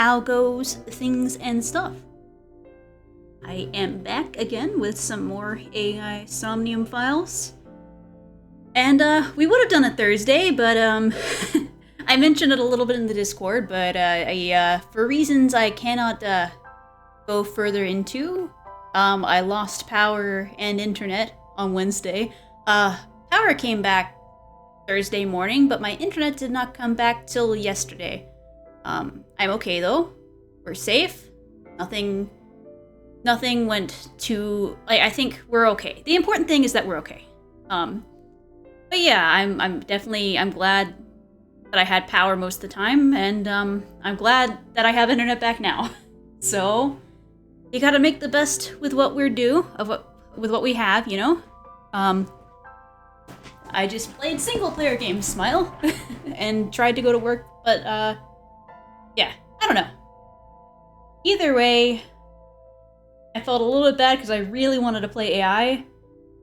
how goes things and stuff? I am back again with some more AI Somnium Files. And we would have done it Thursday, but I mentioned it a little bit in the Discord, but for reasons I cannot go further into, I lost power and internet on Wednesday. Power came back Thursday morning, but my internet did not come back till yesterday. I'm okay though. We're safe. Nothing went too... I think we're okay. The important thing is that we're okay. But yeah, I'm glad that I had power most of the time, and I'm glad that I have internet back now. So, you gotta make the best with what we're with what we have, you know? I just played single-player games, Smile, and tried to go to work, but yeah, I don't know. Either way, I felt a little bit bad because I really wanted to play AI,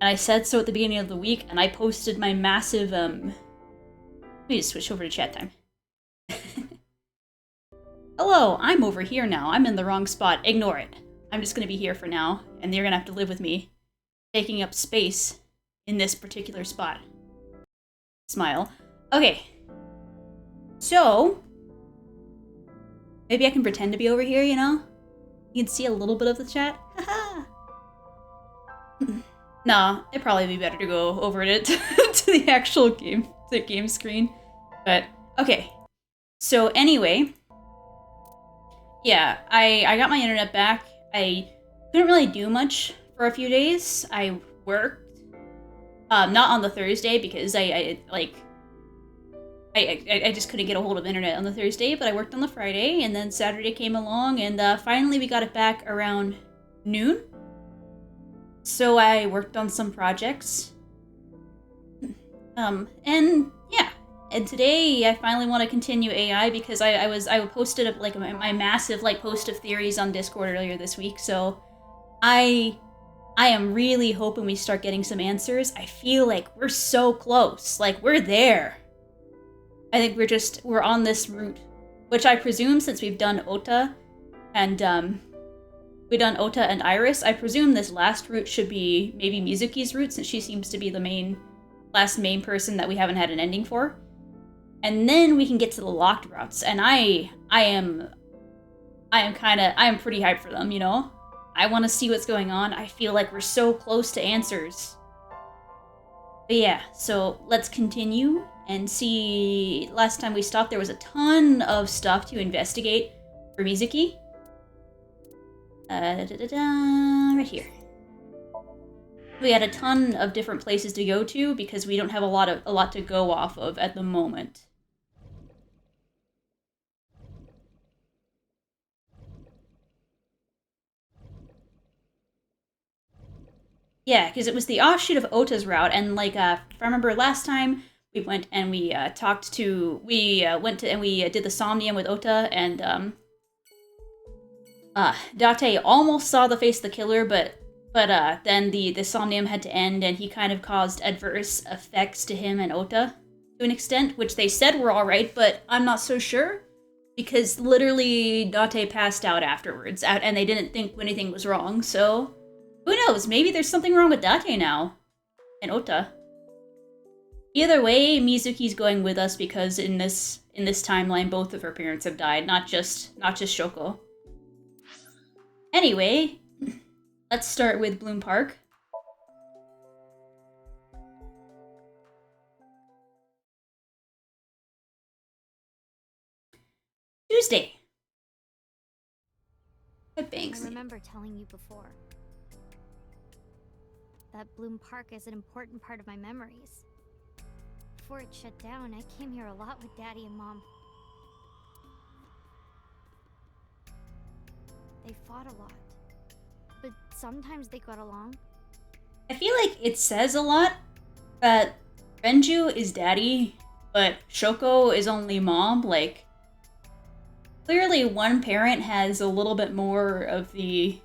and I said so at the beginning of the week, and I posted my massive, let me just switch over to chat time. Hello, I'm over here now. I'm in the wrong spot. Ignore it. I'm just gonna be here for now, and you're gonna have to live with me, taking up space in this particular spot. Smile. Okay. So, maybe I can pretend to be over here, you know? You can see a little bit of the chat. Haha! Nah, it'd probably be better to go over it to the actual game screen. But, okay. So anyway, yeah, I got my internet back. I couldn't really do much for a few days. I worked. Not on the Thursday because I just couldn't get a hold of internet on the Thursday, but I worked on the Friday, and then Saturday came along, and finally we got it back around noon. So I worked on some projects. And yeah, and today I finally want to continue AI because I posted like my massive post of theories on Discord earlier this week, so I am really hoping we start getting some answers. I feel like we're so close. Like, we're there. I think we're on this route. Which I presume, since we've done Ota and, Iris, I presume this last route should be maybe Mizuki's route, since she seems to be the last main person that we haven't had an ending for. And then we can get to the locked routes, and I am pretty hyped for them, you know? I want to see what's going on. I feel like we're so close to answers. But yeah, so let's continue and see. Last time we stopped, there was a ton of stuff to investigate for Mizuki. Right here. We had a ton of different places to go to because we don't have a lot to go off of at the moment. Yeah, because it was the offshoot of Ota's route, and if I remember last time, we went and we did the Somnium with Ota, and Date almost saw the face of the killer, but then the Somnium had to end, and he kind of caused adverse effects to him and Ota to an extent, which they said were alright, but I'm not so sure, because literally Date passed out afterwards, and they didn't think anything was wrong, so... Who knows? Maybe there's something wrong with Date now. And Ota. Either way, Mizuki's going with us because in this timeline, both of her parents have died, not just Shoko. Anyway, let's start with Bloom Park. Tuesday. Banks. I remember telling you before that Bloom Park is an important part of my memories. Before it shut down, I came here a lot with Daddy and Mom. They fought a lot, but sometimes they got along. I feel like it says a lot that Renju is Daddy, but Shoko is only Mom. Clearly one parent has a little bit more of the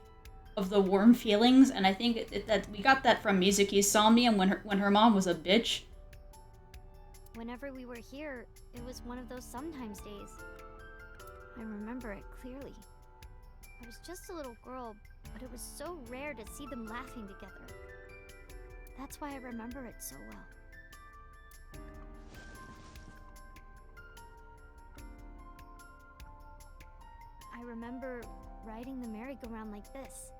warm feelings, and I think that we got that from Mizuki's Somnium when her mom was a bitch. Whenever we were here, it was one of those sometimes days. I remember it clearly. I was just a little girl, but it was so rare to see them laughing together. That's why I remember it so well. I remember riding the merry-go-round like this.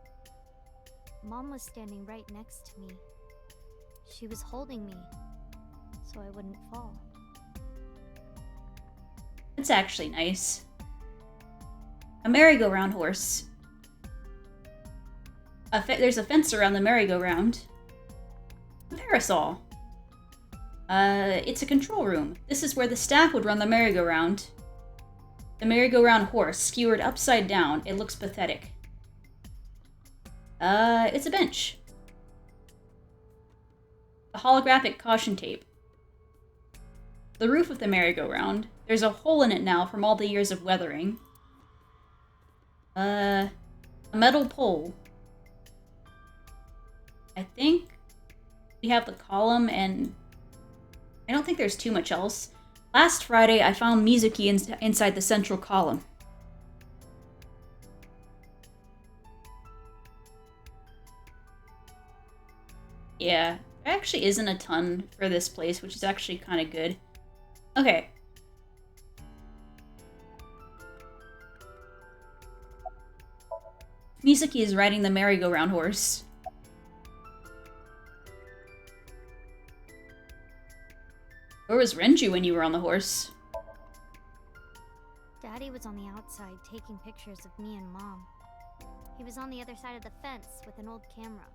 Mom was standing right next to me. She was holding me, so I wouldn't fall. It's actually nice. A merry-go-round horse. There's a fence around the merry-go-round. A parasol. It's a control room. This is where the staff would run the merry-go-round. The merry-go-round horse, skewered upside down. It looks pathetic. It's a bench. A holographic caution tape. The roof of the merry-go-round. There's a hole in it now from all the years of weathering. A metal pole. I think we have the column, and I don't think there's too much else. Last Friday, I found Mizuki inside the central column. Yeah, there actually isn't a ton for this place, which is actually kind of good. Okay. Mizuki is riding the merry-go-round horse. Where was Renju when you were on the horse? Daddy was on the outside taking pictures of me and Mom. He was on the other side of the fence with an old camera.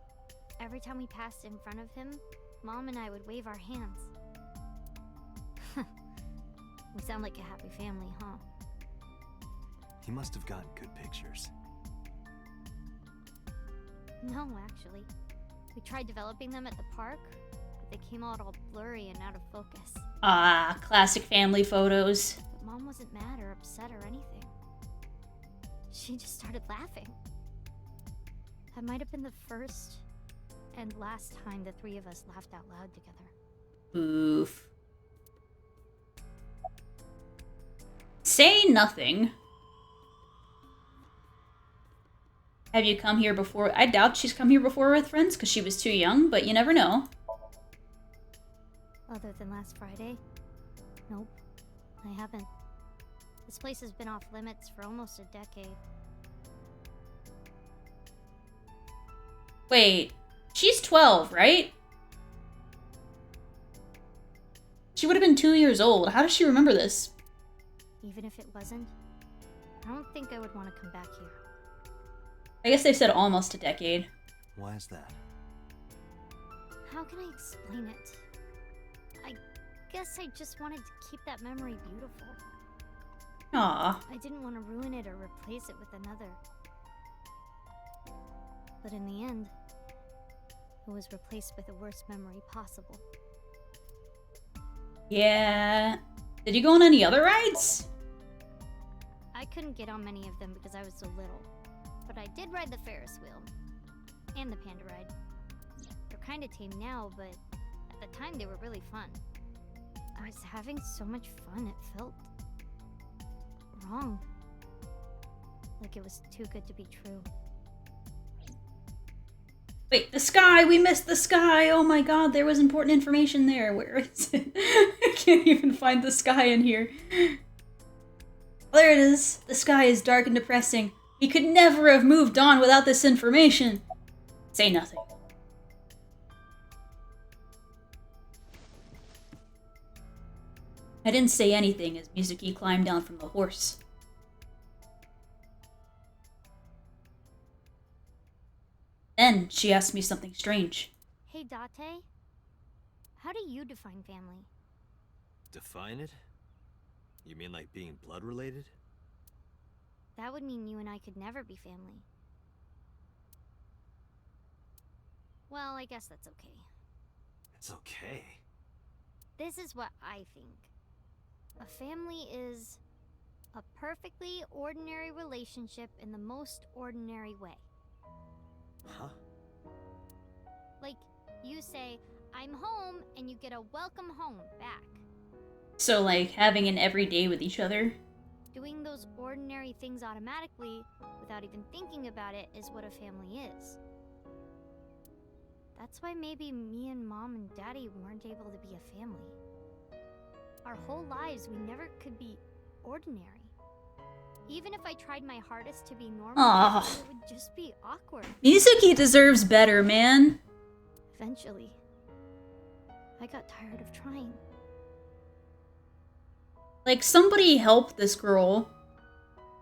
Every time we passed in front of him, Mom and I would wave our hands. We sound like a happy family, huh? He must have gotten good pictures. No, actually. We tried developing them at the park, but they came out all blurry and out of focus. Ah, classic family photos. But Mom wasn't mad or upset or anything. She just started laughing. That might have been the first and last time the three of us laughed out loud together. Oof. Say nothing. Have you come here before? I doubt she's come here before with friends because she was too young, but you never know. Other than last Friday? Nope, I haven't. This place has been off limits for almost a decade. Wait, she's 12, right? She would have been 2 years old. How does she remember this? Even if it wasn't, I don't think I would want to come back here. I guess they said almost a decade. Why is that? How can I explain it? I guess I just wanted to keep that memory beautiful. Aw. I didn't want to ruin it or replace it with another. But in the end, it was replaced with the worst memory possible. Yeah. Did you go on any other rides? I couldn't get on many of them because I was so little. But I did ride the Ferris wheel. And the panda ride. They're kinda tame now, but at the time they were really fun. I was having so much fun, it felt wrong. Like it was too good to be true. Wait, the sky! We missed the sky! Oh my god, there was important information there. Where is it? I can't even find the sky in here. There it is. The sky is dark and depressing. We could never have moved on without this information. Say nothing. I didn't say anything as Mizuki climbed down from the horse. Then she asked me something strange. Hey, Date. How do you define family? Define it? You mean like being blood related? That would mean you and I could never be family. Well, I guess that's okay. It's okay. This is what I think. A family is a perfectly ordinary relationship in the most ordinary way. Huh? Like, you say, I'm home, and you get a welcome home back. So, like, having an everyday with each other? Doing those ordinary things automatically, without even thinking about it, is what a family is. That's why maybe me and Mom and Daddy weren't able to be a family. Our whole lives, we never could be ordinary. Even if I tried my hardest to be normal, Aww. it would just be awkward. Mizuki deserves better, man. Eventually, I got tired of trying. Like, somebody help this girl.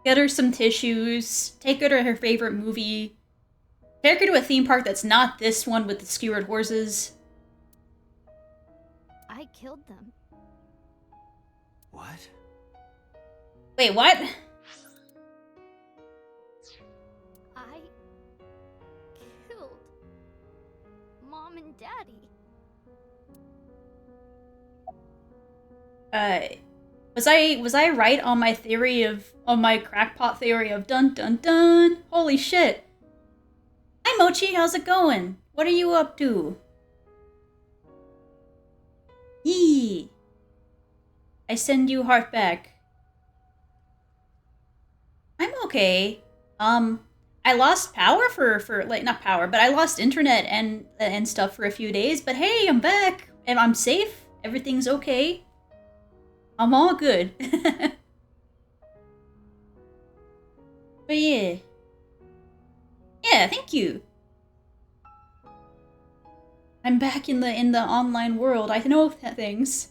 Get her some tissues. Take her to her favorite movie. Take her to a theme park that's not this one with the skewered horses. I killed them. What? Wait, what? I killed Mom and Daddy. Was I right on my crackpot theory of dun dun dun? Holy shit. Hi Mochi, how's it going? What are you up to? Yee. I send you heart back. I'm okay. I lost power for like, not power, but I lost internet and stuff for a few days, but hey, I'm back and I'm safe. Everything's okay. I'm all good. But yeah. Yeah, thank you. I'm back in the online world. I know things.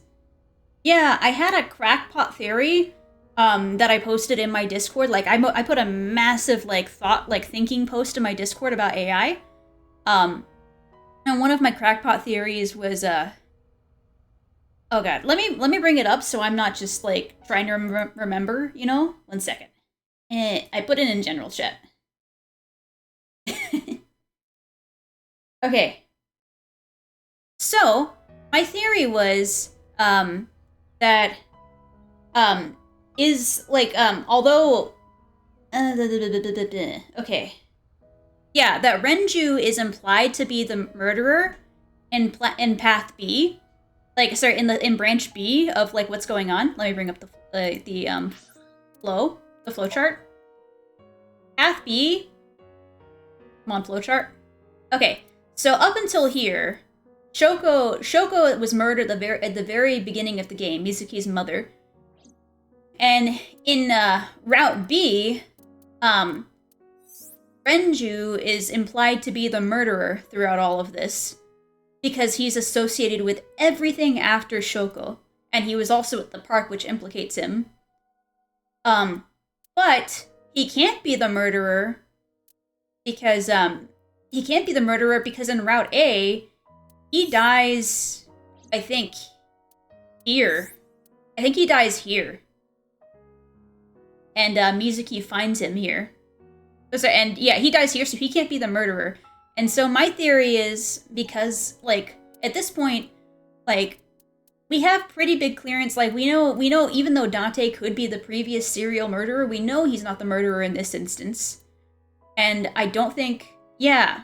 Yeah, I had a crackpot theory that I posted in my Discord. Like I put a massive thinking post in my Discord about AI. And one of my crackpot theories was oh god, let me bring it up so I'm not just like trying to remember, you know? 1 second. I put it in general chat. Okay. So, my theory was that is like although okay. Yeah, that Renju is implied to be the murderer in path B. Like, sorry, in branch B of like what's going on. Let me bring up the flow chart. Path B. Come on, flow chart. Okay, so up until here, Shoko was murdered at the very beginning of the game, Mizuki's mother. And in Route B, Renju is implied to be the murderer throughout all of this, because he's associated with everything after Shoko, and he was also at the park, which implicates him. But he can't be the murderer because in Route A, he dies, I think, here. I think he dies here. And Mizuki finds him here. And yeah, he dies here, so he can't be the murderer. And so my theory is, because, like, at this point, like, we have pretty big clearance. Like, we know even though Dante could be the previous serial murderer, we know he's not the murderer in this instance. And I don't think, yeah.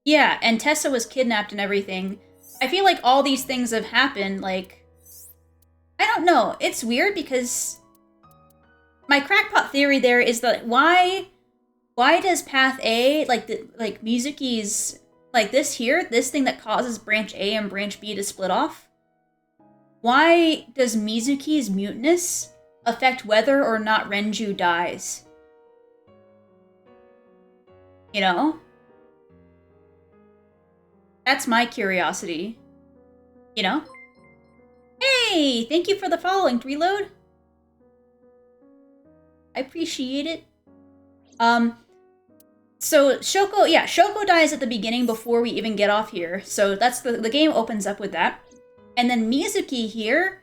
Yeah, and Tessa was kidnapped and everything. I feel like all these things have happened, like, I don't know. It's weird because my crackpot theory there is that why does Path A, like Mizuki's, like this thing that causes Branch A and Branch B to split off, why does Mizuki's muteness affect whether or not Renju dies? You know? That's my curiosity. You know? Hey! Thank you for the following, Reload. I appreciate it. So Shoko dies at the beginning before we even get off here. So that's the game opens up with that. And then Mizuki here,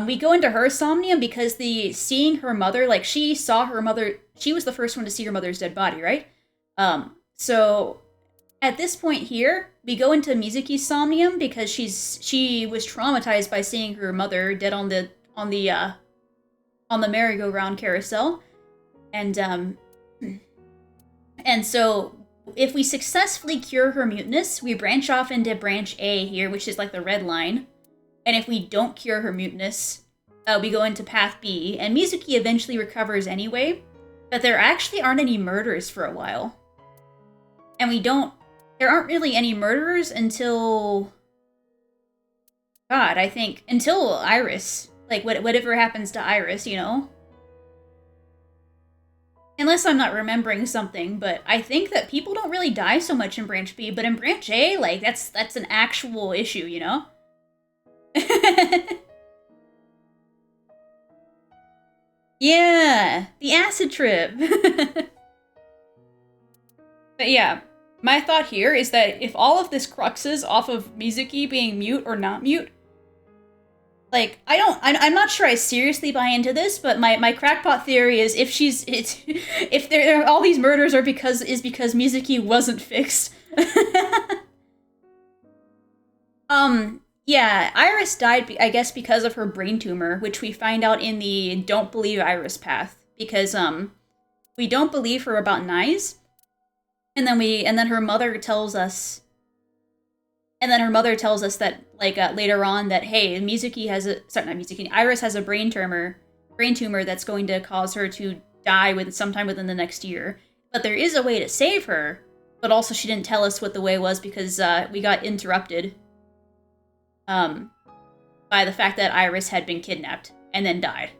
we go into her Somnium because seeing her mother, like she saw her mother, she was the first one to see her mother's dead body, right? So at this point here, we go into Mizuki's Somnium because she was traumatized by seeing her mother dead on the merry-go-round carousel. And so if we successfully cure her muteness, we branch off into Branch A here, which is like the red line. And if we don't cure her muteness, we go into path B, and Mizuki eventually recovers anyway, but there actually aren't any murders for a while. And there aren't really any murderers until, God, I think, until Iris. Like, whatever happens to Iris, you know? Unless I'm not remembering something, but I think that people don't really die so much in Branch B, but in Branch A, like, that's an actual issue, you know? Yeah, the acid trip. But yeah, my thought here is that if all of this cruxes off of Mizuki being mute or not mute, like, I'm not sure I seriously buy into this, but my crackpot theory is if there all these murders are because Mizuki wasn't fixed. Yeah, Iris died, I guess, because of her brain tumor, which we find out in the Don't Believe Iris path, because, we don't believe her about Nyes, and then her mother tells us, that, like, later on that, hey, Iris has a brain tumor that's going to cause her to die sometime within the next year, but there is a way to save her, but also she didn't tell us what the way was because, we got interrupted. By the fact that Iris had been kidnapped and then died.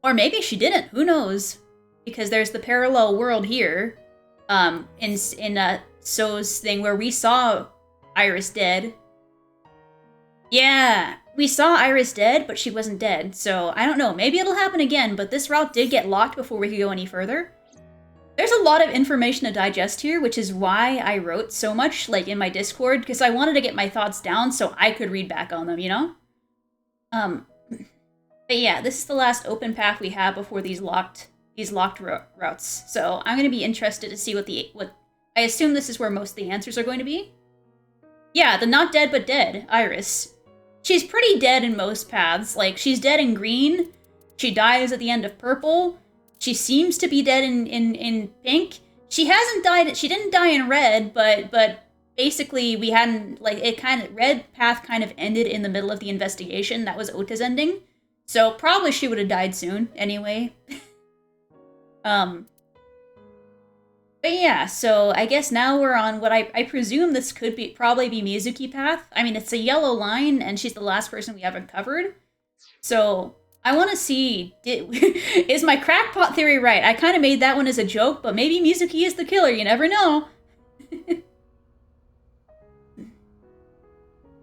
Or maybe she didn't, who knows? Because there's the parallel world here, in So's thing where we saw Iris dead. Yeah, we saw Iris dead, but she wasn't dead, so I don't know, maybe it'll happen again, but this route did get locked before we could go any further. There's a lot of information to digest here, which is why I wrote so much, like, in my Discord, because I wanted to get my thoughts down so I could read back on them, you know? But yeah, this is the last open path we have before these locked routes. So I'm going to be interested to see what I assume this is where most of the answers are going to be. Yeah, the not dead but dead, Iris. She's pretty dead in most paths. Like, she's dead in green, she dies at the end of purple, she seems to be dead in pink. She didn't die in red, but basically we hadn't, like, red path kind of ended in the middle of the investigation. That was Ota's ending. So probably she would have died soon, anyway. But yeah, so I guess now we're on what I presume this could probably be Mizuki path. I mean, it's a yellow line, and she's the last person we haven't covered. So I want to see, is my crackpot theory right? I kind of made that one as a joke, but maybe Mizuki is the killer, you never know.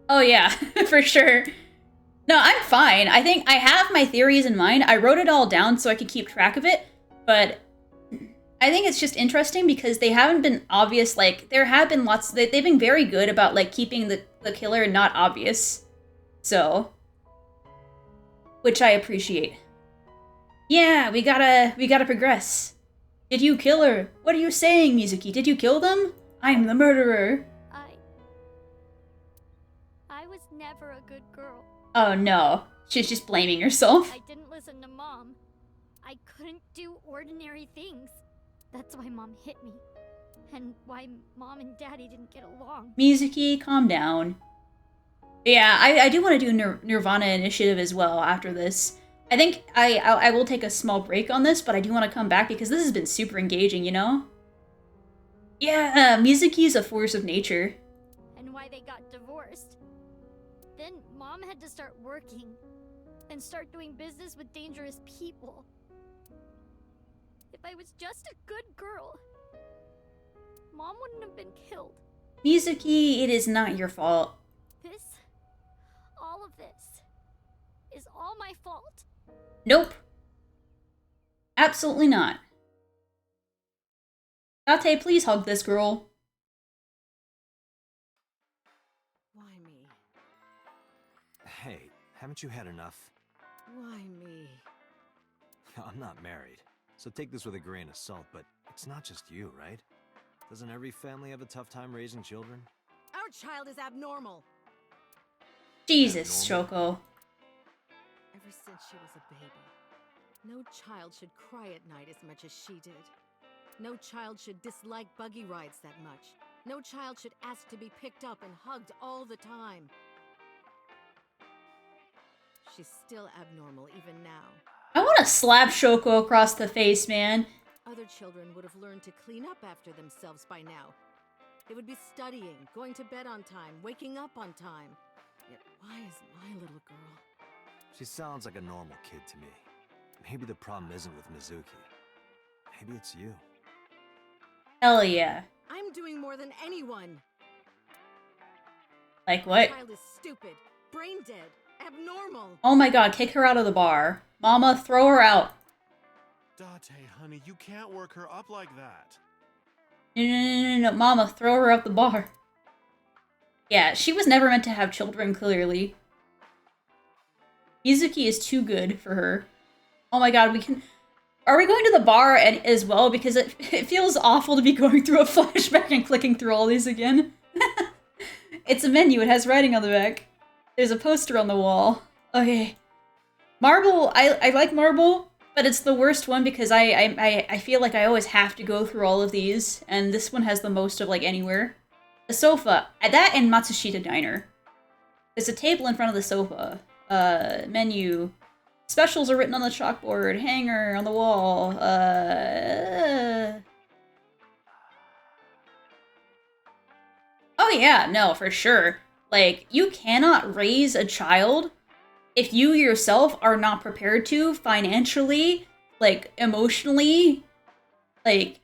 Oh yeah, for sure. No, I'm fine. I think I have my theories in mind. I wrote it all down so I could keep track of it, but I think it's just interesting because they haven't been obvious, like, there have been they've been very good about, like, keeping the killer not obvious. So, which I appreciate. Yeah, we gotta progress. Did you kill her? What are you saying, Mizuki? Did you kill them? I'm the murderer. I was never a good girl. Oh no, she's just blaming herself. I didn't listen to Mom. I couldn't do ordinary things. That's why Mom hit me. And why Mom and Daddy didn't get along. Mizuki, calm down. Yeah, I do want to do Nirvana Initiative as well after this. I think I will take a small break on this, but I do want to come back because this has been super engaging, you know? Yeah, Mizuki is a force of nature. And why they got divorced. Then Mom had to start working. And start doing business with dangerous people. If I was just a good girl, Mom wouldn't have been killed. Mizuki, it is not your fault. All of this, is all my fault? Nope. Absolutely not. Tate, please hug this girl. Why me? Hey, haven't you had enough? Why me? I'm not married, so take this with a grain of salt, but it's not just you, right? Doesn't every family have a tough time raising children? Our child is abnormal. Jesus, Shoko. Ever since she was a baby, no child should cry at night as much as she did. No child should dislike buggy rides that much. No child should ask to be picked up and hugged all the time. She's still abnormal even now. I want to slap Shoko across the face, man. Other children would have learned to clean up after themselves by now. They would be studying, going to bed on time, waking up on time. Yet why is my little girl? She sounds like a normal kid to me. Maybe the problem isn't with Mizuki. Maybe it's you. Hell yeah. I'm doing more than anyone. Like what? The child is stupid, brain dead, abnormal. Oh my god, kick her out of the bar. Mama, throw her out. Date, honey, you can't work her up like that. No, Mama, throw her out the bar. Yeah, she was never meant to have children, clearly. Mizuki is too good for her. Oh my god, Are we going to the bar as well? Because it feels awful to be going through a flashback and clicking through all these again. It's a menu, it has writing on the back. There's a poster on the wall. Okay. Marble, I like Marble, but it's the worst one because I feel like I always have to go through all of these, and this one has the most of, like, anywhere. The sofa. That and Matsushita Diner. There's a table in front of the sofa. Menu. Specials are written on the chalkboard. Hanger on the wall. Oh yeah, no, for sure. Like, you cannot raise a child if you yourself are not prepared to financially, like, emotionally. Like,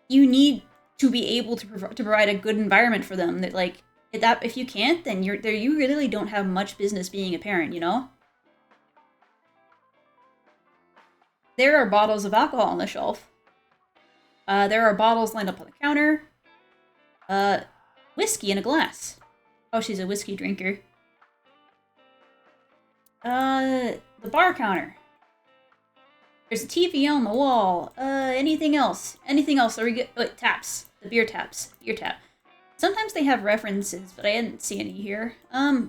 you need to be able to provide a good environment for them. That, like, if you can't, then you really don't have much business being a parent, you know? There are bottles of alcohol on the shelf. There are bottles lined up on the counter. Whiskey in a glass. Oh, she's a whiskey drinker. The bar counter. There's a TV on the wall. Anything else? Anything else? Are we good? Wait, taps. The beer taps. Beer tap. Sometimes they have references, but I didn't see any here. I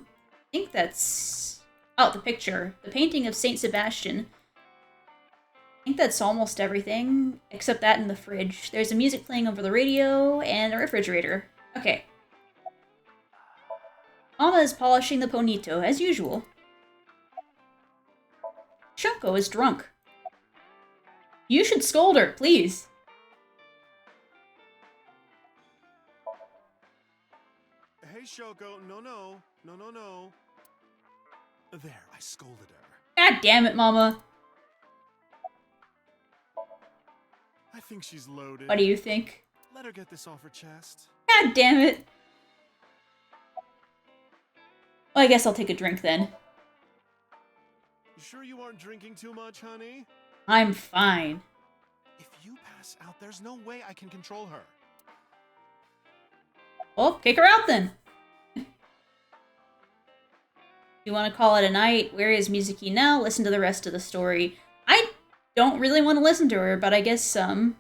think that's... Oh, the picture. The painting of Saint Sebastian. I think that's almost everything, except that in the fridge. There's a music playing over the radio, and a refrigerator. Okay. Mama is polishing the ponito, as usual. Shoko is drunk. You should scold her, please. Hey, Shoko, no. There, I scolded her. God damn it, Mama. I think she's loaded. What do you think? Let her get this off her chest. God damn it. Well, I guess I'll take a drink then. You sure you aren't drinking too much, honey? I'm fine. If you pass out, there's no way I can control her. Well, kick her out then. You want to call it a night? Where is Mizuki now? Listen to the rest of the story. I don't really want to listen to her, but I guess, I'll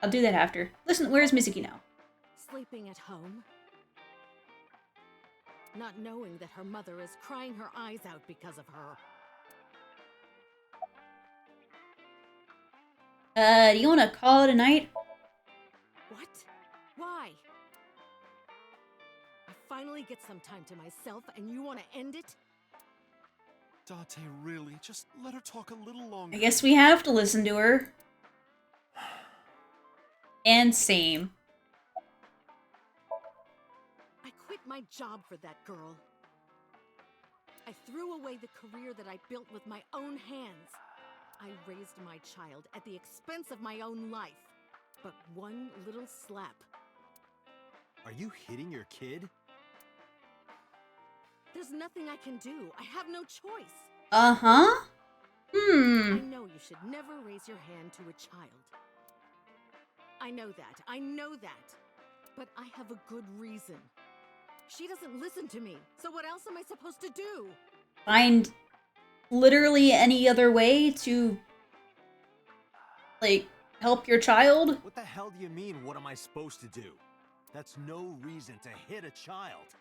do that after. Listen, where is Mizuki now? Sleeping at home? Not knowing that her mother is crying her eyes out because of her. Do you want to call it a night? What? Why? I finally get some time to myself and you want to end it? Date, really? Just let her talk a little longer. I guess we have to listen to her. And same. I quit my job for that girl. I threw away the career that I built with my own hands. I raised my child at the expense of my own life. But one little slap. Are you hitting your kid? There's nothing I can do. I have no choice. Uh-huh. I know you should never raise your hand to a child. I know that. But I have a good reason. She doesn't listen to me, so what else am I supposed to do? Find literally any other way to, like, help your child? What the hell do you mean, what am I supposed to do? That's no reason to hit a child.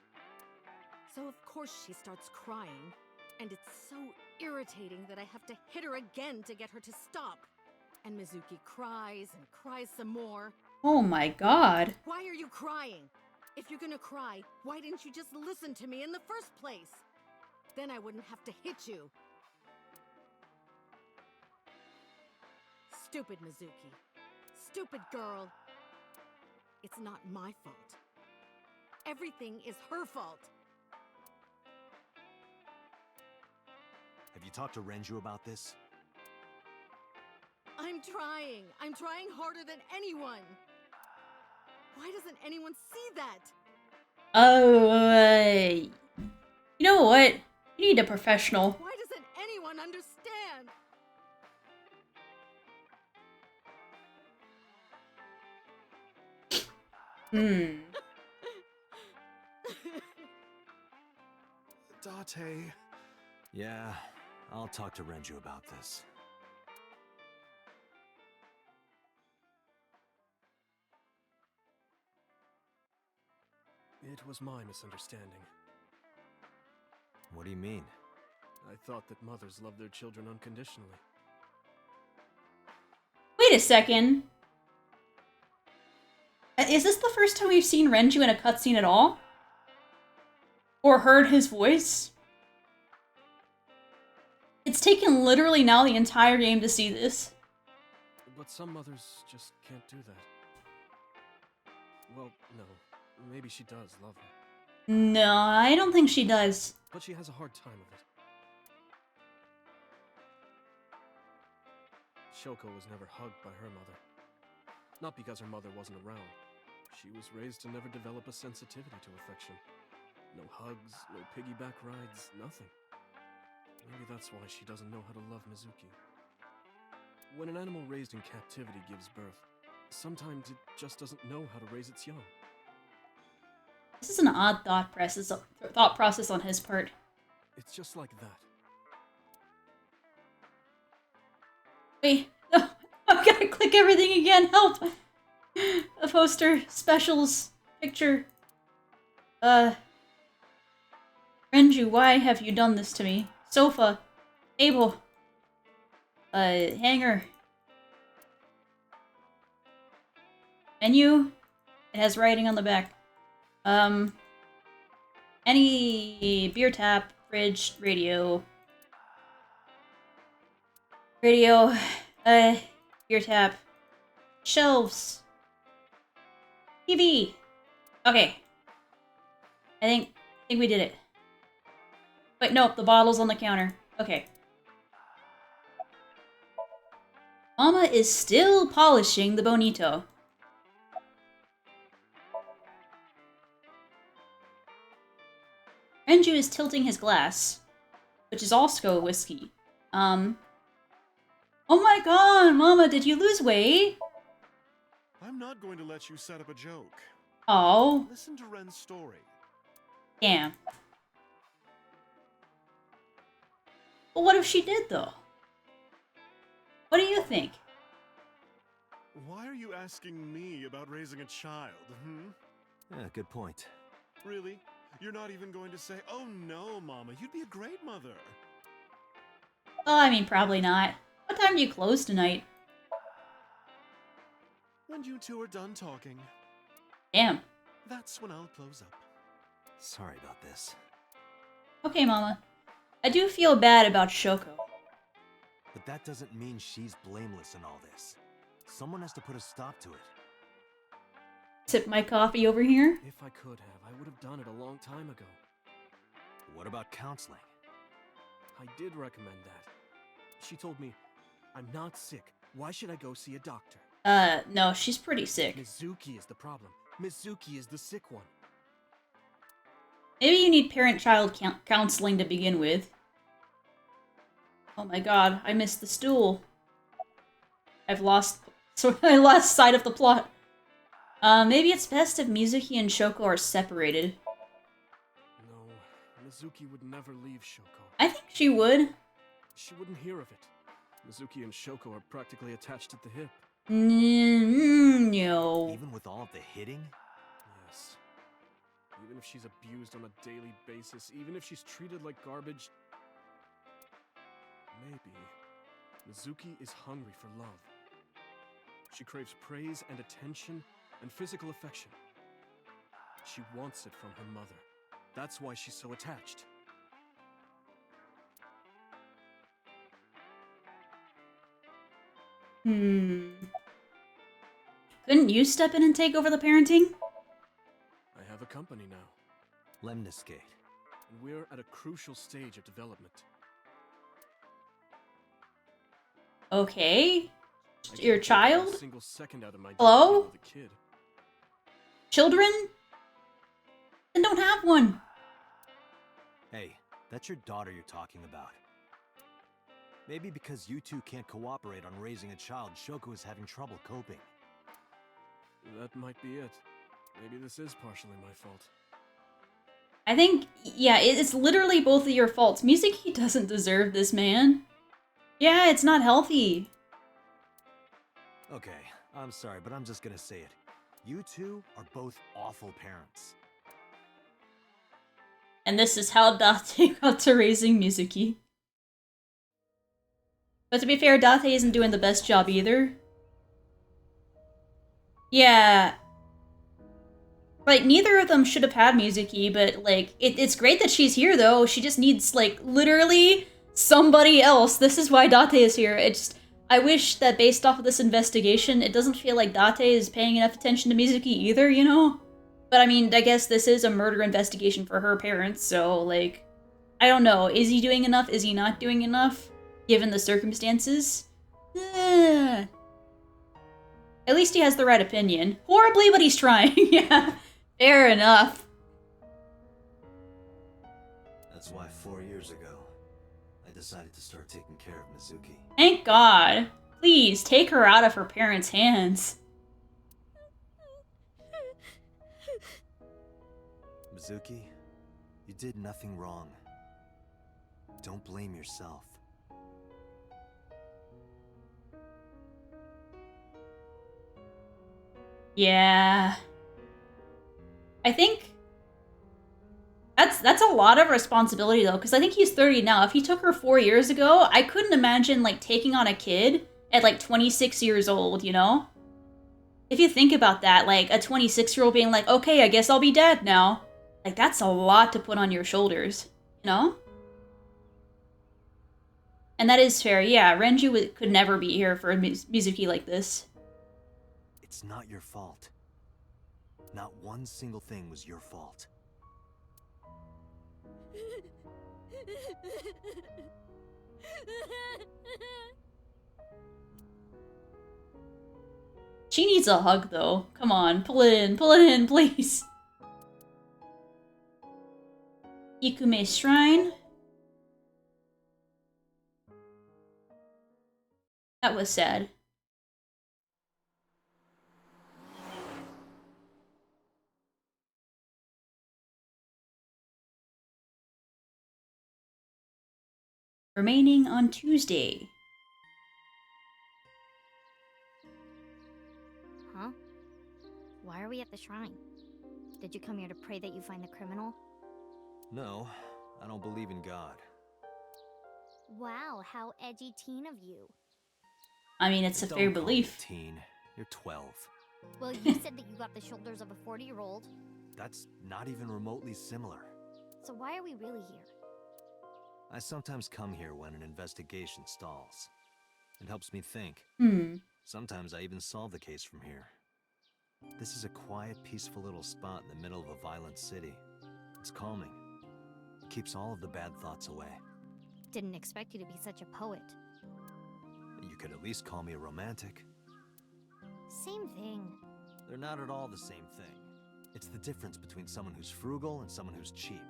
So of course she starts crying, and it's so irritating that I have to hit her again to get her to stop. And Mizuki cries and cries some more. Oh my god. Why are you crying? If you're gonna cry, why didn't you just listen to me in the first place? Then I wouldn't have to hit you. Stupid Mizuki. Stupid girl. It's not my fault. Everything is her fault. Have you talked to Renju about this? I'm trying. I'm trying harder than anyone. Why doesn't anyone see that? Oh, you know what? You need a professional. Why doesn't anyone understand? Date. Yeah, I'll talk to Renju about this. It was my misunderstanding. What do you mean? I thought that mothers love their children unconditionally. Wait a second. Is this the first time we've seen Renju in a cutscene at all? Or heard his voice? It's taken literally now the entire game to see this. But some mothers just can't do that. Well, no. Maybe she does love her. No, I don't think she does. But she has a hard time of it. Shoko was never hugged by her mother. Not because her mother wasn't around. She was raised to never develop a sensitivity to affection. No hugs, no piggyback rides, nothing. Maybe that's why she doesn't know how to love Mizuki. When an animal raised in captivity gives birth, sometimes it just doesn't know how to raise its young. This is an odd thought process on his part. It's just like that. Wait, no, I've got to click everything again. Help! A poster, specials, picture. Renju, why have you done this to me? Sofa, table, hanger, menu. It has writing on the back. Any beer tap, fridge, radio, beer tap, shelves, TV. Okay. I think we did it. Wait, nope, the bottle's on the counter. Okay. Mama is still polishing the bonito. Renju is tilting his glass, which is also whiskey. Oh my god, Mama, did you lose weight? I'm not going to let you set up a joke. Oh, Listen to Ren's story. damn. But what if she did, though? What do you think? Why are you asking me about raising a child, Yeah, good point. Really? You're not even going to say, "Oh no, Mama, you'd be a great mother." Oh, I mean, probably not. What time do you close tonight? When you two are done talking, Damn. that's when I'll close up. Sorry about this. Okay, Mama. I do feel bad about Shoko. But that doesn't mean she's blameless in all this. Someone has to put a stop to it. Sip my coffee over here. If I could have, I would have done it a long time ago. What about counseling? I did recommend that. She told me, "I'm not sick. Why should I go see a doctor?" No, she's pretty sick. Mizuki is the problem. Mizuki is the sick one. Maybe you need parent-child counseling to begin with. Oh my god, I missed the stool. I lost sight of the plot. Maybe it's best if Mizuki and Shoko are separated. No, Mizuki would never leave Shoko. I think she would. She wouldn't hear of it. Mizuki and Shoko are practically attached at the hip. No. Even with all of the hitting? Yes. Even if she's abused on a daily basis, even if she's treated like garbage, maybe Mizuki is hungry for love. She craves praise and attention and physical affection. She wants it from her mother. That's why she's so attached. Couldn't you step in and take over the parenting? I have a company now, Lemniscate. and we're at a crucial stage of development. Okay. I Your can't take child? a single second out of my day Hello? to deal with a kid. Children? Then don't have one. Hey, that's your daughter you're talking about. Maybe because you two can't cooperate on raising a child, Shoko is having trouble coping. That might be it. Maybe this is partially my fault. I think, yeah, it's literally both of your faults. Mizuki doesn't deserve this, man. Yeah, it's not healthy. Okay, I'm sorry, but I'm just gonna say it. You two are both awful parents. And this is how Date got to raising Mizuki. But to be fair, Date isn't doing the best job either. Yeah. Like, neither of them should have had Mizuki, but, like, it's great that she's here, though. She just needs, like, literally somebody else. This is why Date is here. I wish that based off of this investigation, it doesn't feel like Date is paying enough attention to Mizuki either, you know? But, I mean, I guess this is a murder investigation for her parents, so, like, I don't know. Is he doing enough? Is he not doing enough? Given the circumstances? At least he has the right opinion. Horribly, but he's trying. Yeah, fair enough. That's why 4 years ago, I decided to start taking care of Mizuki. Thank God. Please, take her out of her parents' hands. Mizuki, you did nothing wrong. Don't blame yourself. Yeah. I think that's a lot of responsibility though, because I think he's 30 now. If he took her 4 years ago, I couldn't imagine like taking on a kid at like 26 years old, you know? If you think about that, like a 26-year-old being like, okay, I guess I'll be dad now. Like that's a lot to put on your shoulders, you know? And that is fair. Yeah, Renju could never be here for a Mizuki like this. It's not your fault. Not one single thing was your fault. She needs a hug, though. Come on, pull it in, please. Ikume Shrine. That was sad. Remaining on Tuesday. Huh? Why are we at the shrine? Did you come here to pray that you find the criminal? No, I don't believe in God. Wow, how edgy teen of you. I mean, it's a fair Don't call me belief. teen. You're 12. Well, you said that you got the shoulders of a 40-year-old. That's not even remotely similar. So why are we really here? I sometimes come here when an investigation stalls. It helps me think. Sometimes I even solve the case from here. This is a quiet, peaceful little spot in the middle of a violent city. It's calming. It keeps all of the bad thoughts away. Didn't expect you to be such a poet. You could at least call me a romantic. Same thing. They're not at all the same thing. It's the difference between someone who's frugal and someone who's cheap.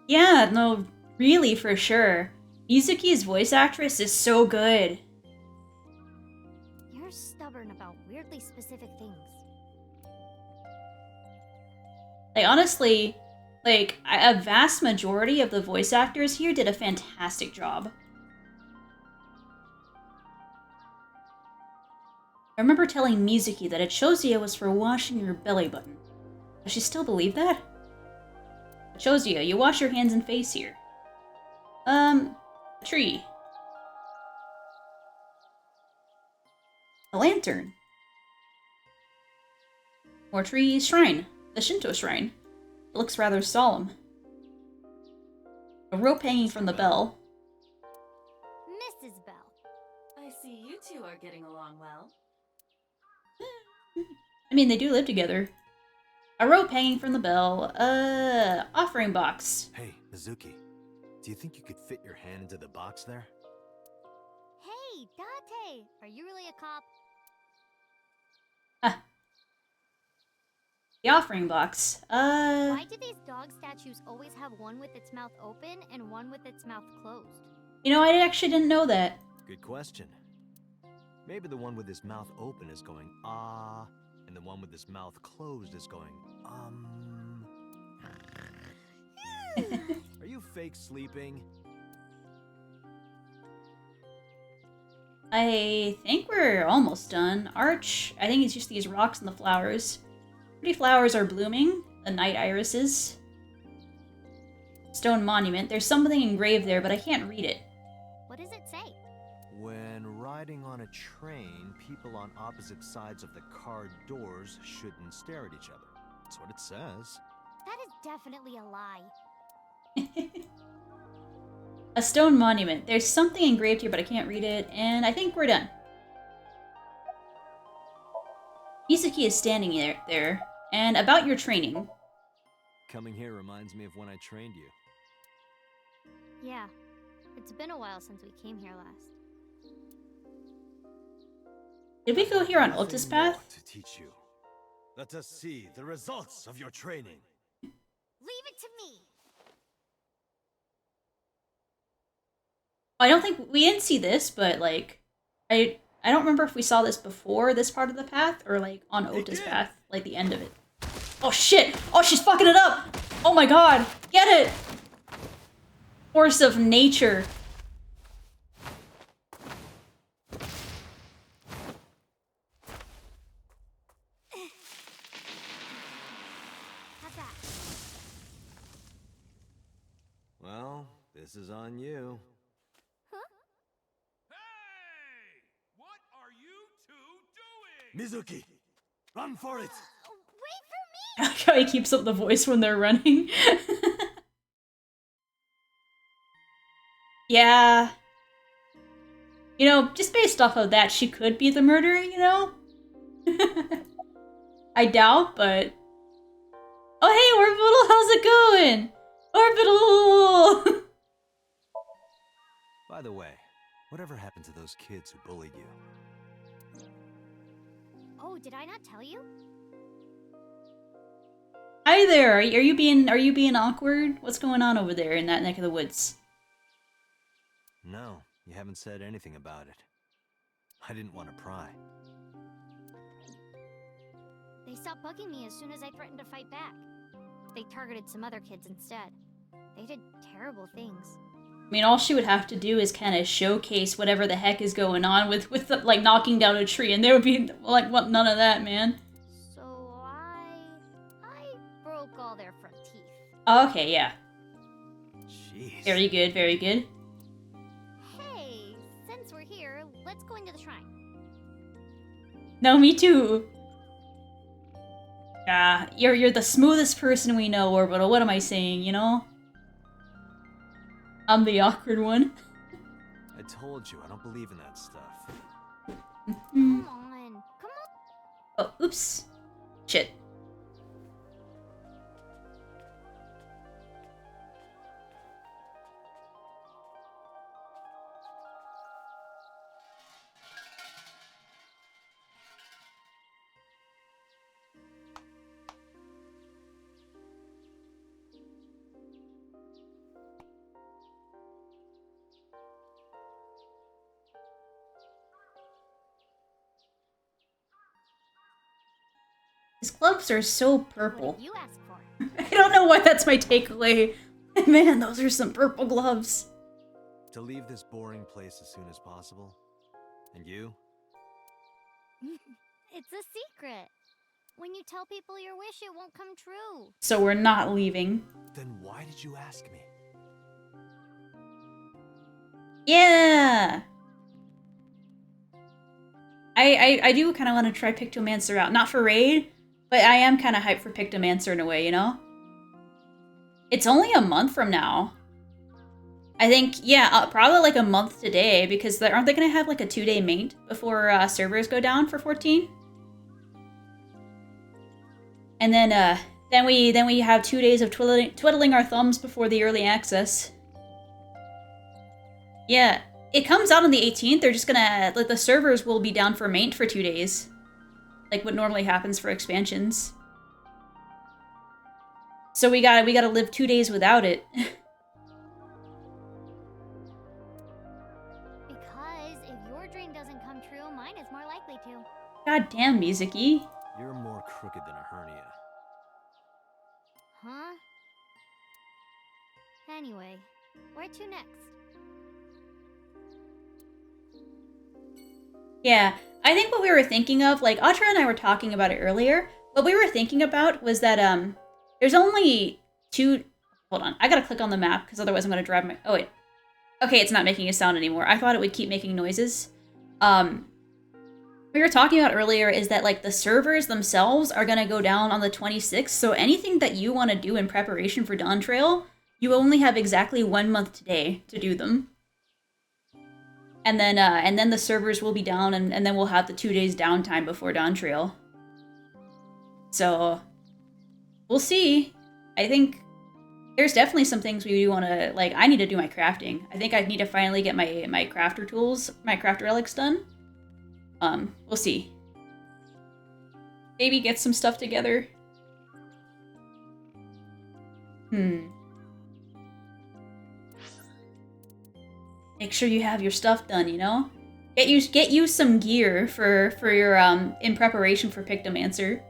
Yeah, no, really, for sure. Mizuki's voice actress is so good. You're stubborn about weirdly specific things. Like, honestly, like, a vast majority of the voice actors here did a fantastic job. I remember telling Mizuki that Chosia was for washing your belly button. Does she still believe that? Chosia, you wash your hands and face here. Tree. A lantern. More tree shrine. The Shinto shrine. It looks rather solemn. A rope hanging from the bell. Mrs. Bell. I see you two are getting along well. I mean, they do live together. A rope hanging from the bell. Offering box. Hey, Mizuki. Do you think you could fit your hand into the box there? Hey, Date! Are you really a cop? The offering box. Why do these dog statues always have one with its mouth open and one with its mouth closed? You know, I actually didn't know that. Good question. Maybe the one with his mouth open is going, ah, and the one with his mouth closed is going, Are you fake sleeping? I think we're almost done. Arch, I think it's just these rocks and the flowers. Pretty flowers are blooming. The night irises. Stone monument. There's something engraved there, but I can't read it. What does it say? When riding on a train, people on opposite sides of the car doors shouldn't stare at each other. That's what it says. That is definitely a lie. A stone monument. There's something engraved here, but I can't read it, and I think we're done. Mizuki is standing there. And about your training. Coming here reminds me of when I trained you. Yeah, it's been a while since we came here last. Did we go here on Nothing Otis more Path? to teach you. Let us see the results of your training. Leave it to me! I don't think we didn't see this, but like, I don't remember if we saw this before this part of the path or like on Otis Path, like the end of it. Oh shit! Oh, she's fucking it up! Oh my god! Get it! Force of nature. How's that? Well, this is on you. Hey! What are you two doing? Mizuki, run for it! Wait for me! I like how he keeps up the voice when they're running. Yeah. You know, just based off of that, she could be the murderer, you know? I doubt, but... Oh, hey, Orbital, how's it going? Orbital! By the way, whatever happened to those kids who bullied you? Oh, did I not tell you? Hi there, are you being awkward? What's going on over there in that neck of the woods? No, you haven't said anything about it. I didn't want to pry. They stopped bugging me as soon as I threatened to fight back. They targeted some other kids instead. They did terrible things. I mean, all she would have to do is kind of showcase whatever the heck is going on with like, knocking down a tree, and there would be, like, what, none of that, man. So I broke all their front teeth. Okay, yeah. Jeez. Very good, very good. Hey, since we're here, let's go into the shrine. No, me too. Ah, you're the smoothest person we know, Orbital. What am I saying, you know? I'm the awkward one. I told you, I don't believe in that stuff. Come on. Oh, oops. Shit. His gloves are so What purple. did you ask for? I don't know why that's my takeaway. Man, those are some purple gloves. To leave this boring place as soon as possible. And you? It's a secret. When you tell people your wish, it won't come true. So we're not leaving. Then why did you ask me? Yeah! I do kind of want to try Pictomancer out. Not for Raid, but I am kind of hyped for Pictomancer in a way, you know? It's only a month from now. I think, yeah, probably like a month today, because aren't they going to have like a 2-day maint before servers go down for 14? And then we have 2 days of twiddling our thumbs before the early access. Yeah, it comes out on the 18th. They're just gonna, like, the servers will be down for maint for 2 days, like what normally happens for expansions. So we gotta live 2 days without it. Because if your dream doesn't come true, mine is more likely to. God damn, Mizuki. You're more crooked than a hernia. Huh? Anyway, where to next? Yeah, I think what we were thinking of, like, Audra and I were talking about it earlier. What we were thinking about was that, there's only 2... Hold on, I gotta click on the map, because otherwise I'm gonna drive my... Oh, wait. Okay, it's not making a sound anymore. I thought it would keep making noises. What we were talking about earlier is that, like, the servers themselves are gonna go down on the 26th, so anything that you want to do in preparation for Dawn Trail, you only have exactly 1 month today to do them. And then the servers will be down, and then we'll have the 2 days downtime before Dawn Trail. So, we'll see. I think there's definitely some things we do want to, like, I need to do my crafting. I think I need to finally get my crafter tools, my crafter relics done. We'll see. Maybe get some stuff together. Make sure you have your stuff done, you know? Get you some gear for your in preparation for Pictomancer.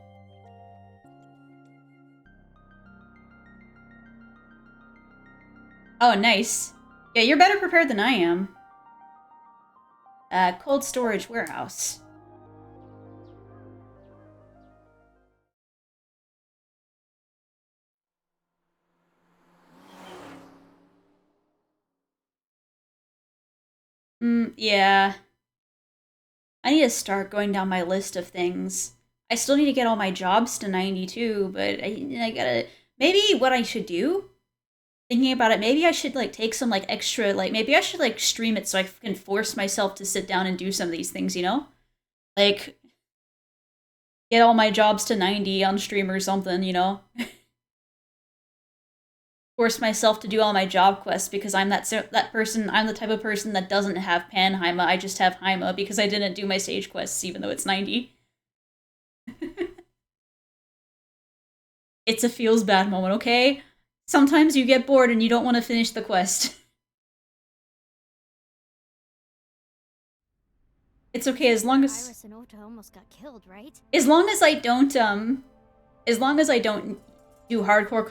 Oh, nice. Yeah, you're better prepared than I am. Cold storage warehouse. Yeah. I need to start going down my list of things. I still need to get all my jobs to 92, but I gotta... Maybe what I should do, thinking about it, maybe I should, like, take some, like, extra, like, maybe I should, like, stream it so I can force myself to sit down and do some of these things, you know? Like, get all my jobs to 90 on stream or something, you know? Force myself to do all my job quests because I'm that person. I'm the type of person that doesn't have Panheima. I just have Heima because I didn't do my stage quests even though it's 90. It's a feels bad moment, okay? Sometimes you get bored and you don't want to finish the quest. It's okay as long as Iris and Ota almost got killed, right? As long as I don't do hardcore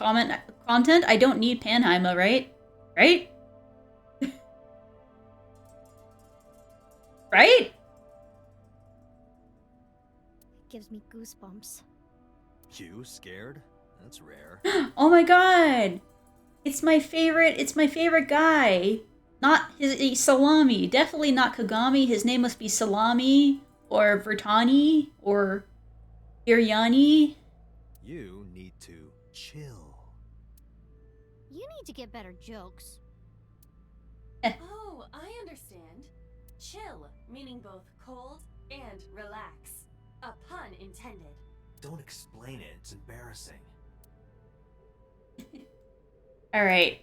content, I don't need Panheima, right? Right? Right? It gives me goosebumps. You scared? That's rare. Oh my god! It's my favorite guy. Not his Salami. Definitely not Kagami. His name must be Salami, or Vertani, or Iryani. You need to chill. You need to get better jokes. Oh, I understand. Chill, meaning both cold and relax. A pun intended. Don't explain it. It's embarrassing. Alright.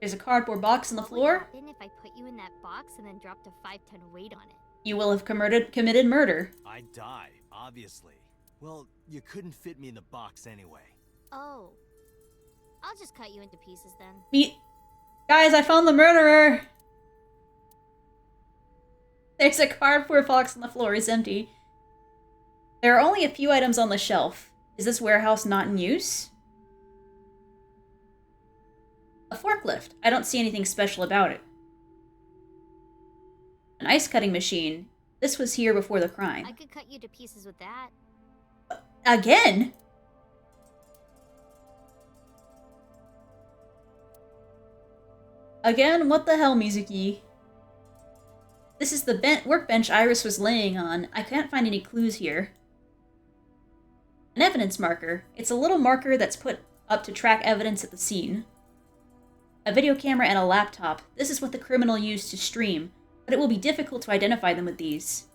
There's a cardboard box on the floor. What would happen if I put you in that box and then dropped a 5-ton weight on it? You will have committed murder. I'd die, obviously. Well, you couldn't fit me in the box anyway. Oh. I'll just cut you into pieces then. Guys, I found the murderer! There's a cardboard box on the floor. It's empty. There are only a few items on the shelf. Is this warehouse not in use? A forklift. I don't see anything special about it. An ice cutting machine. This was here before the crime. I could cut you to pieces with that. Again? Again? What the hell, Mizuki? This is the workbench Iris was laying on. I can't find any clues here. An evidence marker. It's a little marker that's put up to track evidence at the scene. A video camera and a laptop. This is what the criminal used to stream, but it will be difficult to identify them with these.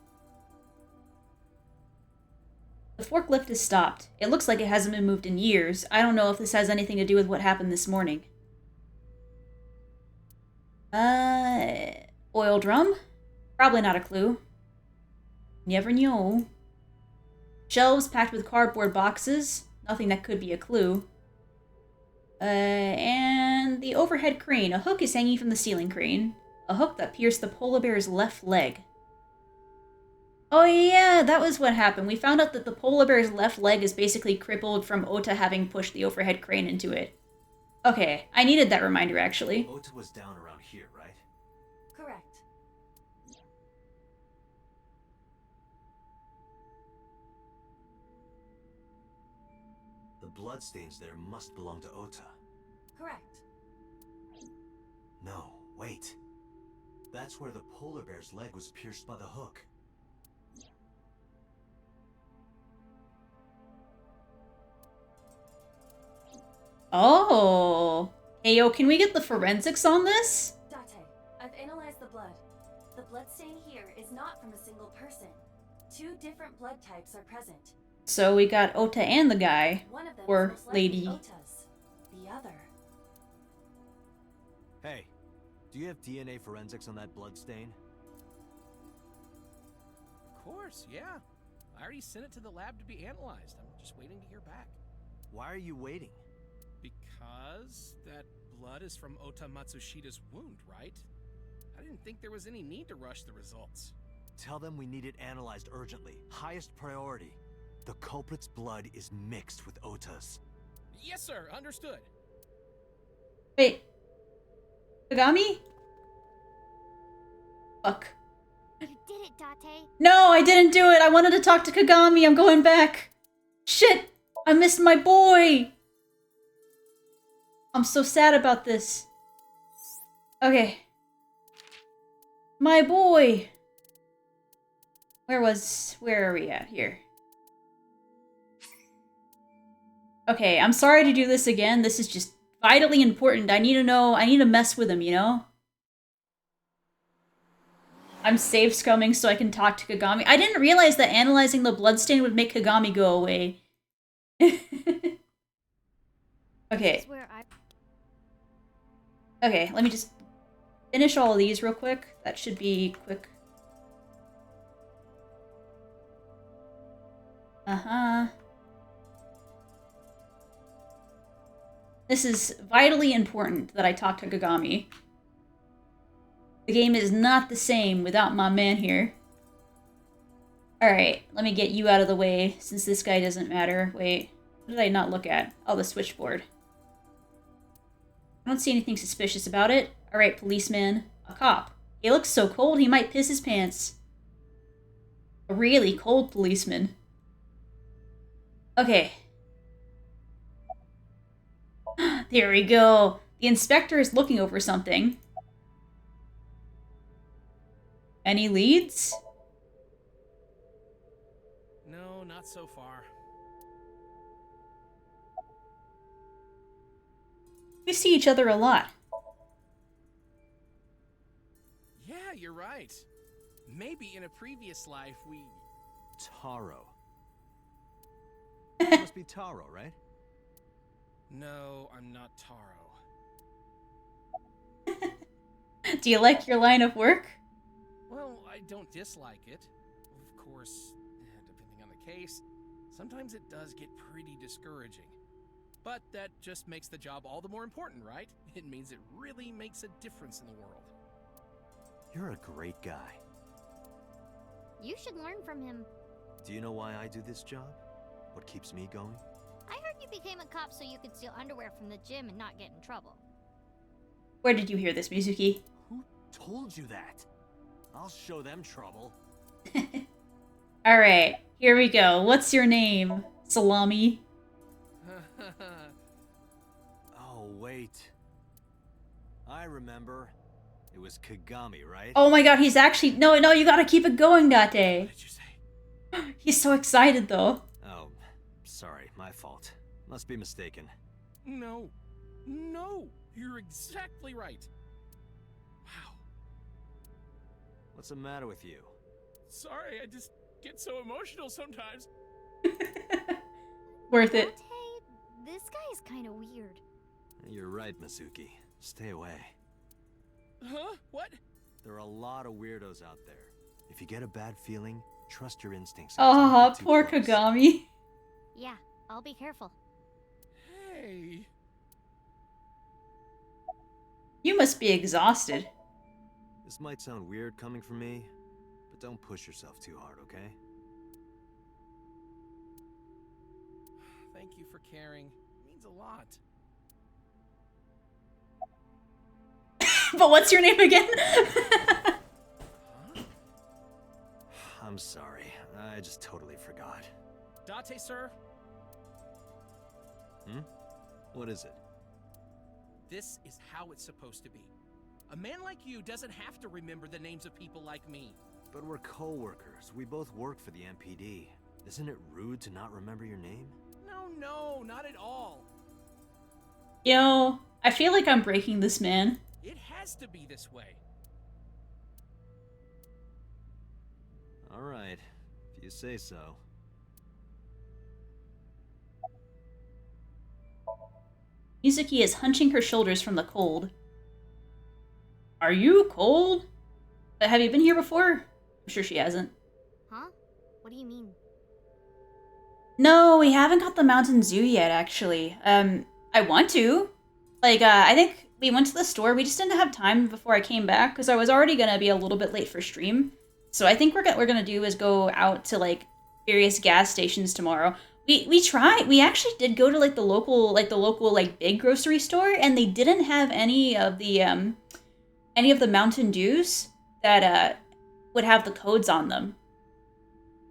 The forklift is stopped. It looks like it hasn't been moved in years. I don't know if this has anything to do with what happened this morning. Oil drum? Probably not a clue. Never know. Shelves packed with cardboard boxes. Nothing that could be a clue. And the overhead crane. A hook is hanging from the ceiling crane. A hook that pierced the polar bear's left leg. Oh yeah, that was what happened. We found out that the polar bear's left leg is basically crippled from Ota having pushed the overhead crane into it. Okay, I needed that reminder actually. Ota was down around here, right? Correct. The bloodstains there must belong to Ota. Correct. No, wait. That's where the polar bear's leg was pierced by the hook. Oh. Hey yo, can we get the forensics on this? Date, I've analyzed the blood. The bloodstain here is not from a single person. 2 different blood types are present. So we got Ota and the guy. One of them Or is most likely lady. Ota's. The other. Hey, do you have DNA forensics on that bloodstain? Of course, yeah. I already sent it to the lab to be analyzed. I'm just waiting to hear back. Why are you waiting? Because that blood is from Ota Matsushida's wound, right? I didn't think there was any need to rush the results. Tell them we need it analyzed urgently. Highest priority. The culprit's blood is mixed with Ota's. Yes, sir. Understood. Wait. Kagami? Fuck. You did it, Date. No, I didn't do it. I wanted to talk to Kagami. I'm going back. Shit. I missed my boy. I'm so sad about this. Okay. My boy. Where are we at here? Okay, I'm sorry to do this again. This is just vitally important. I need to know, I need to mess with him, you know? I'm save scumming so I can talk to Kagami. I didn't realize that analyzing the bloodstain would make Kagami go away. Okay. Okay, let me just finish all of these real quick. That should be quick. Uh-huh. This is vitally important that I talk to Kagami. The game is not the same without my man here. Alright, let me get you out of the way since this guy doesn't matter. Wait, what did I not look at? Oh, the switchboard. I don't see anything suspicious about it. Alright, policeman. A cop. He looks so cold he might piss his pants. A really cold policeman. Okay. There we go. The inspector is looking over something. Any leads? No, not so far. We see each other a lot. Yeah, you're right. Maybe in a previous life we... Taro. You must be Taro, right? No, I'm not Taro. Do you like your line of work? Well, I don't dislike it. Of course, depending on the case, sometimes it does get pretty discouraging. But that just makes the job all the more important, right? It means it really makes a difference in the world. You're a great guy. You should learn from him. Do you know why I do this job? What keeps me going? I heard you became a cop so you could steal underwear from the gym and not get in trouble. Where did you hear this, Mizuki? Who told you that? I'll show them trouble. Alright, here we go. What's your name? Salami? Oh, wait. I remember. It was Kagami, right? Oh my god, he's actually... No, you gotta keep it going, Date. What did you say? He's so excited, though. Oh, sorry. My fault. Must be mistaken. No. No. You're exactly right. Wow. What's the matter with you? Sorry, I just get so emotional sometimes. Worth it. Dante, this guy is kind of weird. You're right, Mizuki. Stay away. Huh? What? There are a lot of weirdos out there. If you get a bad feeling, trust your instincts. and don't Aw, get too poor close. Kagami. Yeah, I'll be careful. Hey. You must be exhausted. This might sound weird coming from me, but don't push yourself too hard, okay? Thank you for caring. It means a lot. But what's your name again? Huh? I'm sorry. I just totally forgot. Date, sir, What is it? this is how it's supposed to be. A man like you doesn't have to remember the names of people like me. But we're co-workers. We both work for the MPD. Isn't it rude to not remember your name? No, not at all. Yo, I feel like I'm breaking this man. It has to be this way. All right, if you say so. Mizuki is hunching her shoulders from the cold. Are you cold? Have you been here before? I'm sure she hasn't. Huh? What do you mean? No, we haven't got the Mountain Zoo yet, actually. I want to. Like, I think we went to the store. We just didn't have time before I came back because I was already gonna be a little bit late for stream. So I think what we're gonna do is go out to like various gas stations tomorrow. We tried. We actually did go to like the local big grocery store, and they didn't have any of the Mountain Dews that would have the codes on them.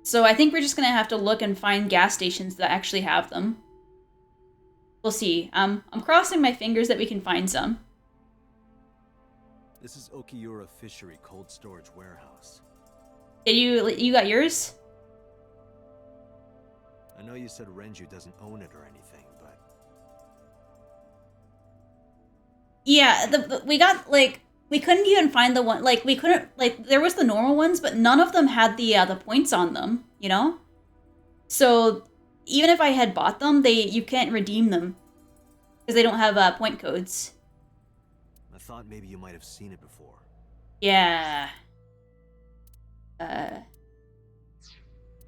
So I think we're just gonna have to look and find gas stations that actually have them. We'll see. I'm crossing my fingers that we can find some. This is Okiura Fishery Cold Storage Warehouse. Did you got yours? I know you said Renju doesn't own it or anything, but... Yeah, we got, like, we couldn't even find the one, like, we couldn't, like, there was the normal ones, but none of them had the points on them, you know? So, even if I had bought them, you can't redeem them. Because they don't have, point codes. I thought maybe you might have seen it before. Yeah.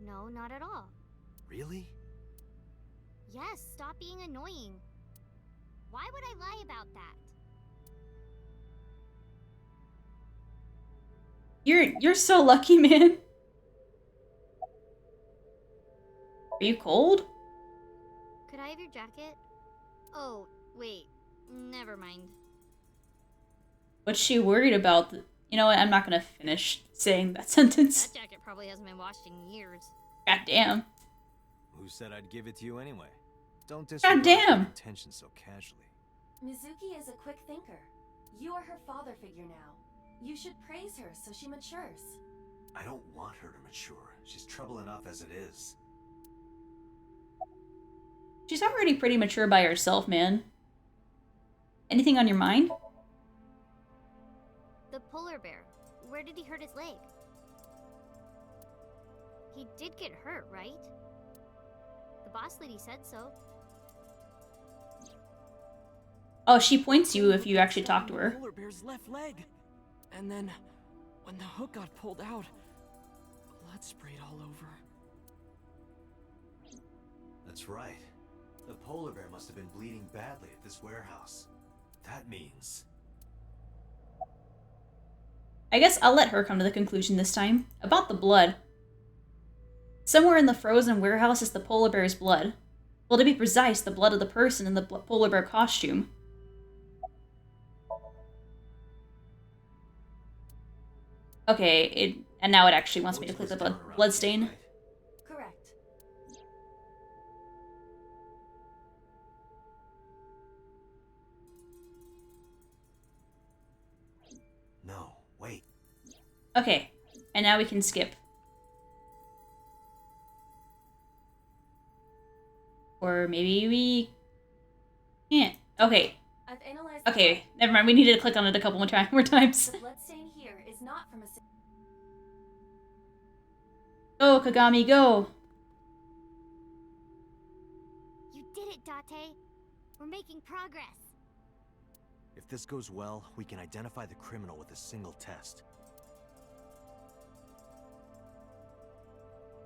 No, not at all. Really? Yes, stop being annoying. Why would I lie about that? You're so lucky, man. Are you cold? Could I have your jacket? Oh, wait. Never mind. What's she worried about? You know what? I'm not gonna finish saying that sentence. That jacket probably hasn't been washed in years. God damn. Who said I'd give it to you anyway? Don't God disregard damn. my intentions so casually. Mizuki is a quick thinker. You are her father figure now. You should praise her so she matures. I don't want her to mature. She's trouble enough as it is. She's already pretty mature by herself, man. Anything on your mind? The polar bear. Where did he hurt his leg? He did get hurt, right? The boss lady said so. Oh, she points you if you actually talk to her. Polar bear's left leg. And then, when the hook got pulled out, blood sprayed all over. That's right. The polar bear must have been bleeding badly at this warehouse. That means... I guess I'll let her come to the conclusion this time. About the blood. Somewhere in the frozen warehouse is the polar bear's blood. Well, to be precise, the blood of the person in the polar bear costume. Okay, and now it actually wants me to click the blood stain. Correct. No, wait. Okay, and now we can skip. Or maybe we can't. Okay, I've analyzed. Okay, never mind. We needed to click on it a couple more times. The blood stain here is not from a. Go, Kagami, go. You did it, Date. We're making progress. If this goes well, we can identify the criminal with a single test.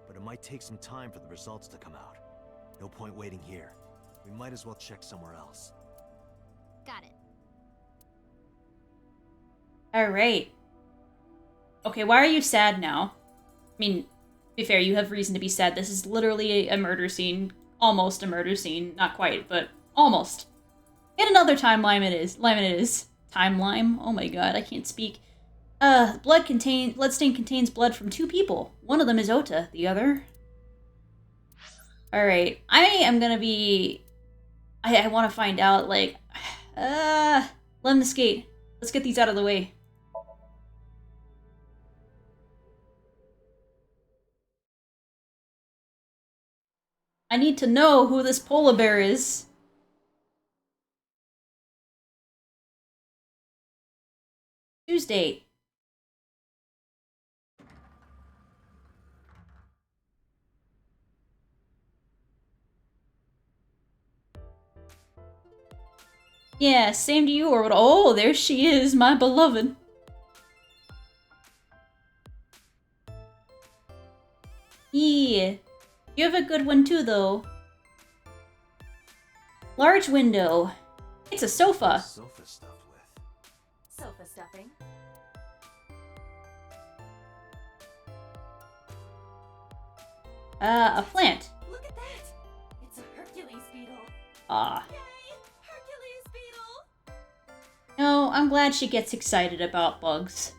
But it might take some time for the results to come out. No point waiting here. We might as well check somewhere else. Got it. Alright. Okay, why are you sad now? I mean, to be fair, you have reason to be sad. This is literally a murder scene. Almost a murder scene. Not quite, but almost. In another timeline it is. Timeline? Oh my god, I can't speak. Bloodstain contains blood from 2 people. One of them is Ota, the other... Alright, I am gonna be... I want to find out, like... Lemniscate. Let's get these out of the way. I need to know who this polar bear is. Tuesday. Yeah, same to you, or what? Oh, there she is, my beloved. Yeah. You have a good one too, though. Large window. It's a sofa. Sofa stuffed with. Sofa stuffing. A plant. Look at that! It's a Hercules beetle. Ah. Yay! Hercules beetle! No, I'm glad she gets excited about bugs.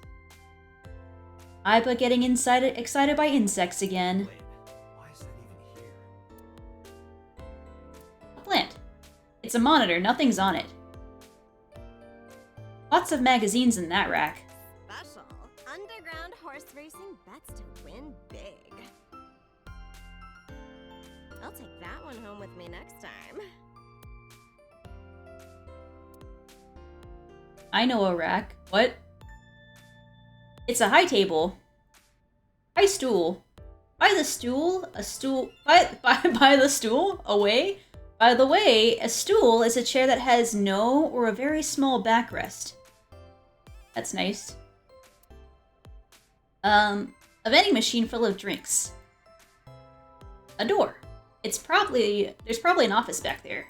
I but getting excited by insects again. Wait, why is that even here? A plant. It's a monitor, nothing's on it. Lots of magazines in that rack. Special. Underground horse racing bets to win big. I'll take that one home with me next time. I know a rack. What? It's a high table. High stool. By the stool? A stool? By the stool? Away? By the way, a stool is a chair that has no or a very small backrest. That's nice. A vending machine full of drinks. A door. There's probably an office back there.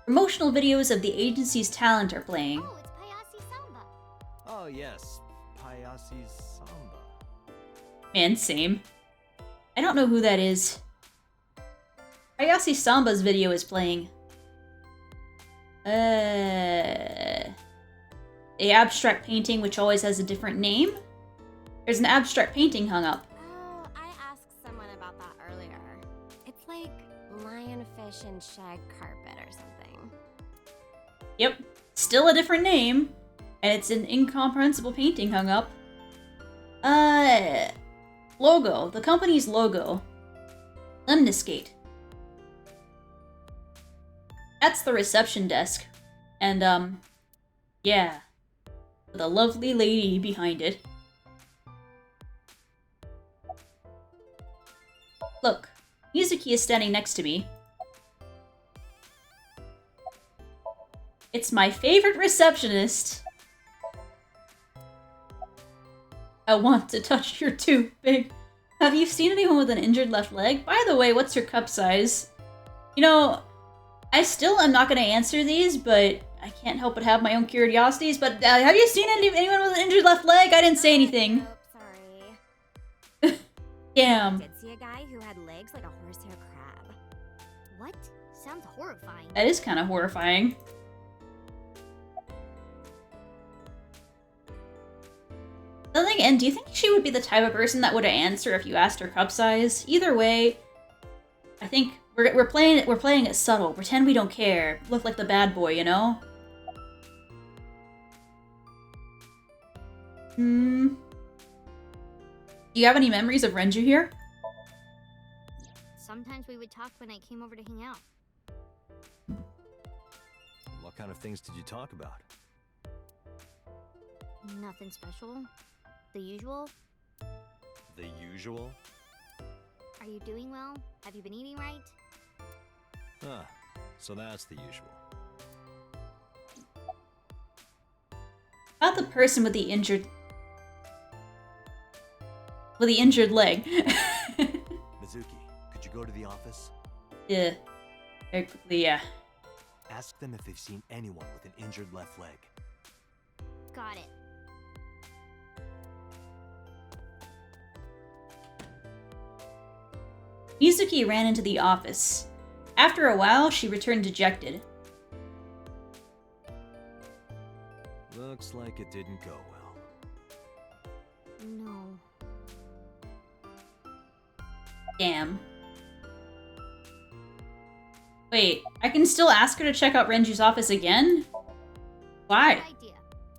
Promotional videos of the agency's talent are playing. Oh, it's Payasi Samba. Oh yes, Payasi Samba. Man, same. I don't know who that is. Payasi Samba's video is playing. The abstract painting, which always has a different name. There's an abstract painting hung up. Oh, I asked someone about that earlier. It's like lionfish and shag carpet or something. Yep, still a different name. And it's an incomprehensible painting hung up. Logo. The company's logo. Lemniscate. That's the reception desk. And, yeah. With a lovely lady behind it. Look, Mizuki is standing next to me. It's my favorite receptionist. I want to touch your tooth, big. Have you seen anyone with an injured left leg? By the way, what's your cup size? You know, I still am not going to answer these, but I can't help but have my own curiosities. But have you seen anyone with an injured left leg? I didn't say anything. Nope, sorry. Damn. Did see a guy who had legs like a horsehair crab. What? Sounds horrifying. That is kind of horrifying. And do you think she would be the type of person that would answer if you asked her cup size? Either way, I think we're playing it subtle. Pretend we don't care. Look like the bad boy, you know? Do you have any memories of Renju here? Sometimes we would talk when I came over to hang out. Luck What kind of things did you talk about? Nothing special. The usual. The usual? Are you doing well? Have you been eating right? Ah, so that's the usual. About the person with the injured leg. Mizuki, could you go to the office? Yeah. Very quickly, yeah. Ask them if they've seen anyone with an injured left leg. Got it. Mizuki ran into the office. After a while, she returned dejected. Looks like it didn't go well. No. Damn. Wait, I can still ask her to check out Renju's office again? Why? Good idea.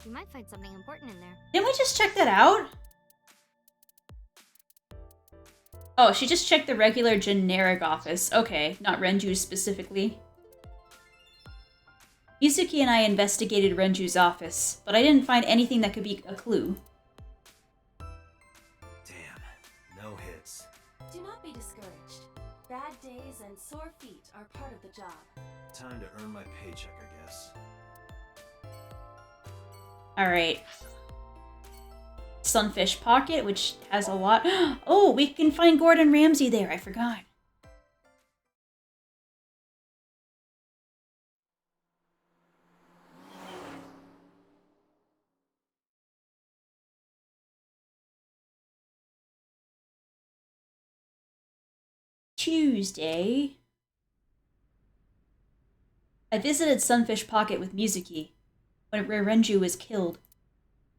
You might find something important in there. Didn't we just check that out? Oh, she just checked the regular generic office. Okay, not Renju's specifically. Mizuki and I investigated Renju's office, but I didn't find anything that could be a clue. Damn, no hits. Do not be discouraged. Bad days and sore feet are part of the job. Time to earn my paycheck, I guess. Alright. Sunfish Pocket, which has a lot. Oh, we can find Gordon Ramsay there. I forgot. Tuesday. I visited Sunfish Pocket with Mizuki, where Renju was killed.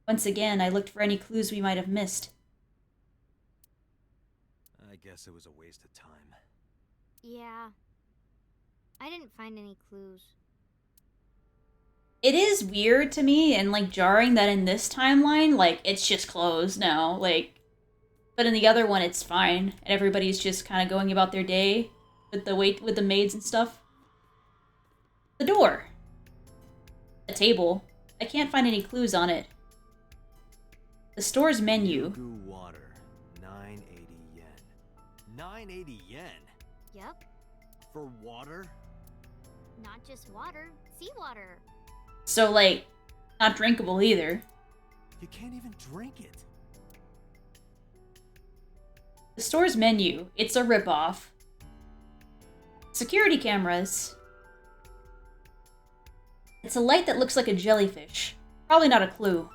Once again, I looked for any clues we might have missed. I guess it was a waste of time. Yeah. I didn't find any clues. It is weird to me and, like, jarring that in this timeline, like, it's just closed now, like... But in the other one, it's fine, and everybody's just kind of going about their day with the maids and stuff. The door. A table. I can't find any clues on it. The store's menu. Yugu water, 980 yen. 980 yen? Yep. For water? Not just water. Seawater. So, like, not drinkable either. You can't even drink it. The store's menu. It's a ripoff. Security cameras. It's a light that looks like a jellyfish. Probably not a clue.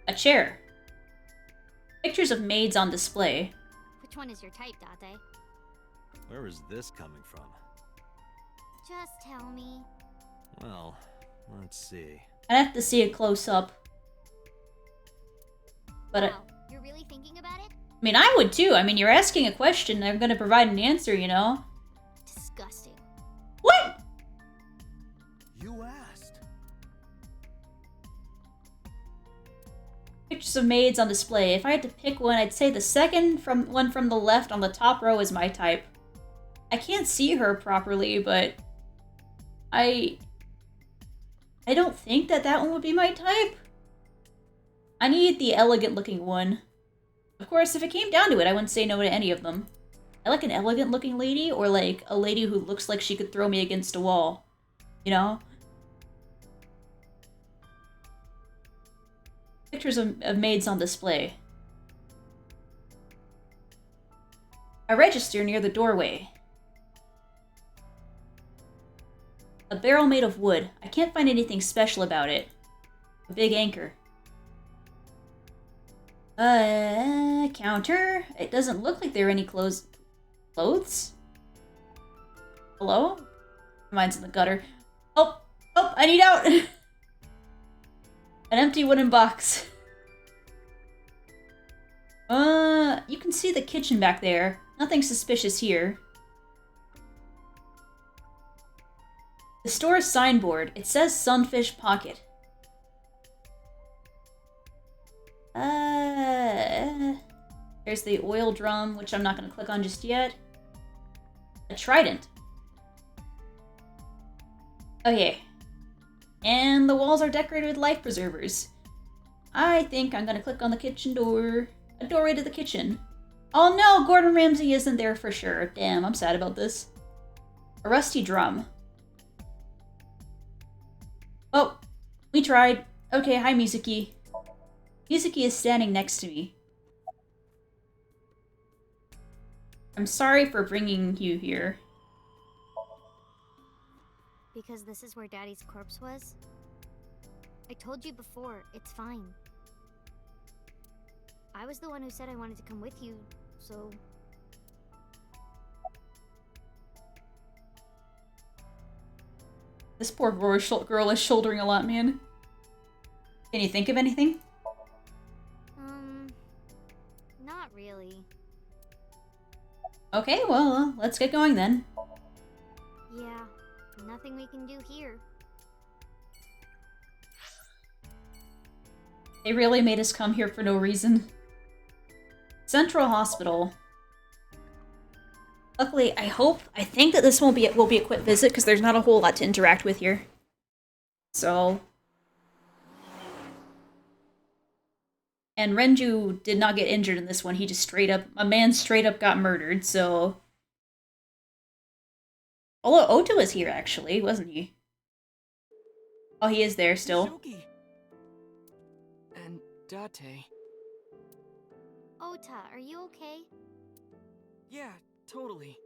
A chair. Pictures of maids on display. Which one is your type, Date? Where is this coming from? Just tell me. Well, let's see. I'd have to see it close up. But Wow, you're really thinking about it? I mean, I would too. I mean, you're asking a question, I'm gonna provide an answer, you know? Disgusting. What? You asked. Pictures of maids on display. If I had to pick one, I'd say the second one from the left on the top row is my type. I can't see her properly, but I don't think that one would be my type. I need the elegant-looking one. Of course, if it came down to it, I wouldn't say no to any of them. I like an elegant-looking lady, or like a lady who looks like she could throw me against a wall. You know? Pictures of maids on display. A register near the doorway. A barrel made of wood. I can't find anything special about it. A big anchor. Counter. It doesn't look like there are any clothes? Hello? Mine's in the gutter. Oh, I need out! An empty wooden box. You can see the kitchen back there. Nothing suspicious here. The store's signboard. It says Sunfish Pocket. There's the oil drum, which I'm not going to click on just yet. A trident. Okay. And the walls are decorated with life preservers. I think I'm gonna click on the kitchen door. A doorway to the kitchen. Oh no, Gordon Ramsay isn't there for sure. Damn, I'm sad about this. A rusty drum. Oh, we tried. Okay, hi Mizuki. Mizuki is standing next to me. I'm sorry for bringing you here. Because this is where Daddy's corpse was? I told you before, it's fine. I was the one who said I wanted to come with you, so... This poor girl is shouldering a lot, man. Can you think of anything? Not really. Okay, well, let's get going then. Yeah, nothing we can do here. They really made us come here for no reason. Central Hospital. Luckily, I think that this will be a quick visit because there's not a whole lot to interact with here. So. And Renju did not get injured in this one. He just a man straight up got murdered, so. Although Ota was here actually, wasn't he? Oh, he is there still. Mizuki. And Date. Ota, are you okay? Yeah, totally.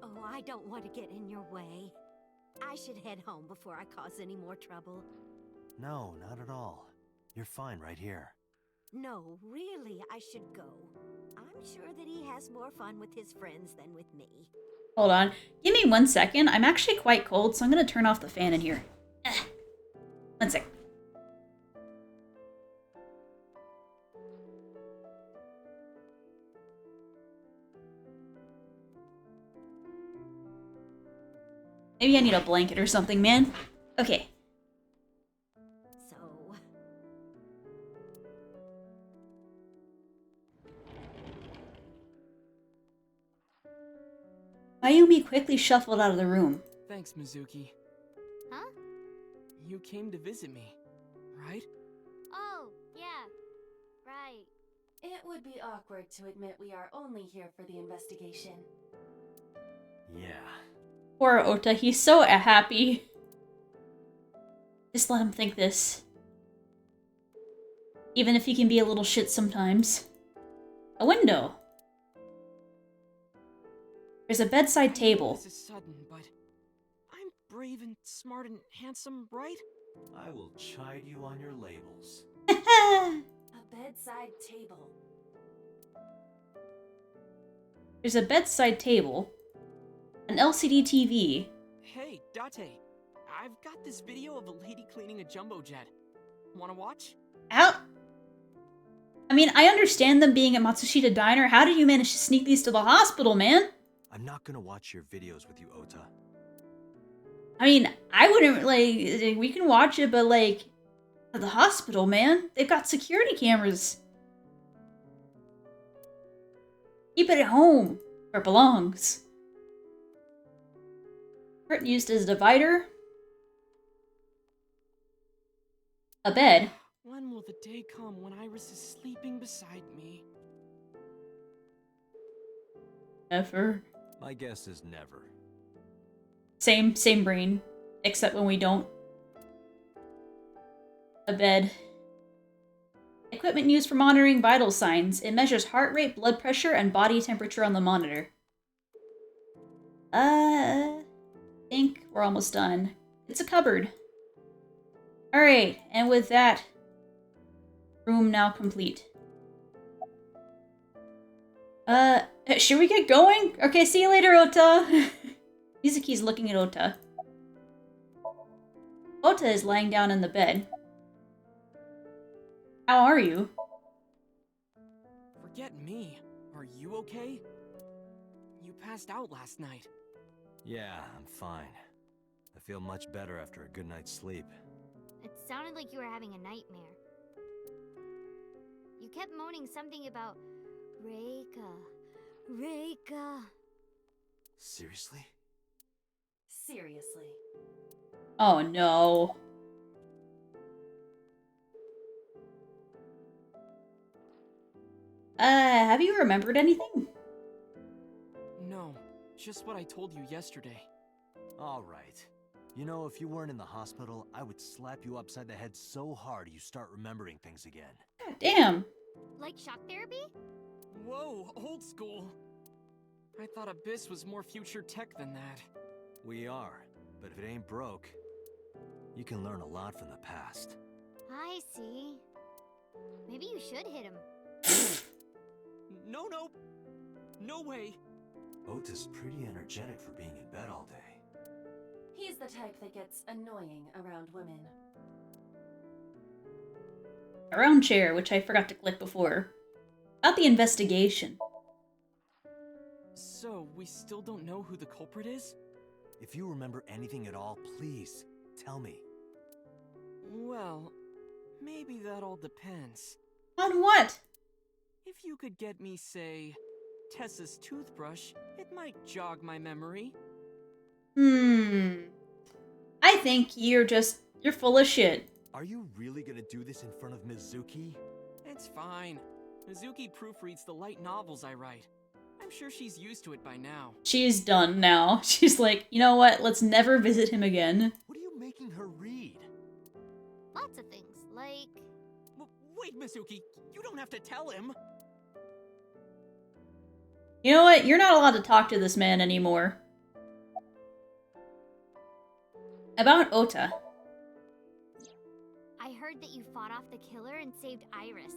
Oh, I don't want to get in your way. I should head home before I cause any more trouble. No, not at all. You're fine right here. No, really, I should go. I'm sure that he has more fun with his friends than with me. Hold on. Give me 1 second. I'm actually quite cold, so I'm gonna turn off the fan in here. 1 sec. Maybe I need a blanket or something, man. Okay. So... Mayumi quickly shuffled out of the room. Thanks, Mizuki. Huh? You came to visit me, right? Oh, yeah. Right. It would be awkward to admit we are only here for the investigation. Yeah. Poor Ota, he's so happy. Just let him think this. Even if he can be a little shit sometimes. A window. There's a bedside table. This is sudden, but I'm brave and smart and handsome, right? I will chide you on your labels. A bedside table. There's a bedside table. An LCD TV. Hey, Date. I've got this video of a lady cleaning a jumbo jet. Wanna watch? How? I mean, I understand them being at Matsushita Diner. How did you manage to sneak these to the hospital, man? I'm not gonna watch your videos with you, Ota. I mean, I wouldn't, like, we can watch it, but, like, at the hospital, man. They've got security cameras. Keep it at home, where it belongs. Curtain used as a divider. A bed. When will the day come when Iris is sleeping beside me? Never. My guess is never. Same brain, except when we don't. A bed. Equipment used for monitoring vital signs. It measures heart rate, blood pressure, and body temperature on the monitor. I think we're almost done. It's a cupboard. Alright, and with that, room now complete. Should we get going? Okay, see you later, Ota. Mizuki's looking at Ota. Ota is lying down in the bed. How are you? Forget me. Are you okay? You passed out last night. Yeah, I'm fine. I feel much better after a good night's sleep. It sounded like you were having a nightmare. You kept moaning something about Reika. Reika. Seriously? Seriously. Oh no. Have you remembered anything? No, just what I told you yesterday. All right. You know, if you weren't in the hospital, I would slap you upside the head so hard you start remembering things again. God damn. Like shock therapy? Whoa, old school. I thought Abyss was more future tech than that. We are, but if it ain't broke, you can learn a lot from the past. I see. Maybe you should hit him. No, no. No way. Ota's pretty energetic for being in bed all day. He's the type that gets annoying around women. Around chair, which I forgot to click before. About the investigation. So, we still don't know who the culprit is? If you remember anything at all, please, tell me. Well, maybe that all depends. On what? If you could get me, say, Tessa's toothbrush, it might jog my memory. I think you're full of shit. Are you really gonna do this in front of Mizuki? It's fine. Mizuki proofreads the light novels I write. I'm sure she's used to it by now. She's done now. She's like, you know what? Let's never visit him again. What are you making her read? Lots of things, like... Wait, Mizuki, you don't have to tell him. You know what? You're not allowed to talk to this man anymore. About Ota. I heard that you fought off the killer and saved Iris.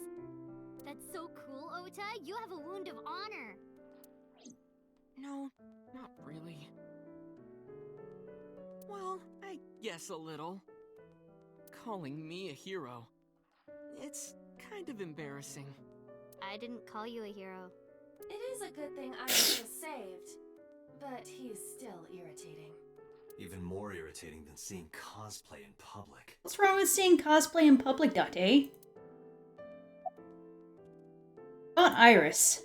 That's so cool, Ota! You have a wound of honor! No, not really. Well, I guess a little. Calling me a hero. It's kind of embarrassing. I didn't call you a hero. It is a good thing Iris was saved, but he's still irritating. Even more irritating than seeing cosplay in public. What's wrong with seeing cosplay in public, Date? About Iris.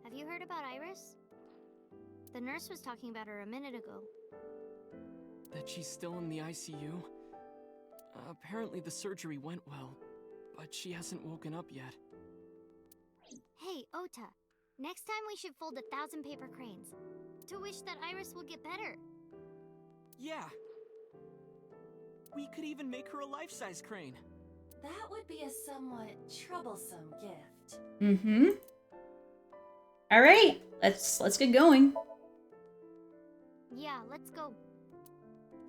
Have you heard about Iris? The nurse was talking about her a minute ago. That she's still in the ICU? Apparently the surgery went well, but she hasn't woken up yet. Hey, Ota. Next time we should fold 1,000 paper cranes to wish that Iris will get better. Yeah. We could even make her a life-size crane. That would be a somewhat troublesome gift. Alright, let's get going. Yeah, let's go.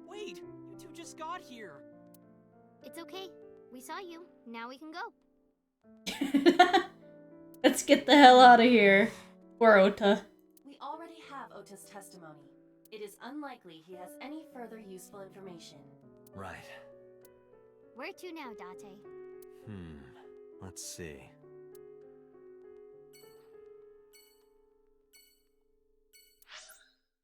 Wait, you two just got here. It's okay. We saw you. Now we can go. Let's get the hell out of here. Poor Ota. We already have Ota's testimony. It is unlikely he has any further useful information. Right. Where to now, Date? Let's see.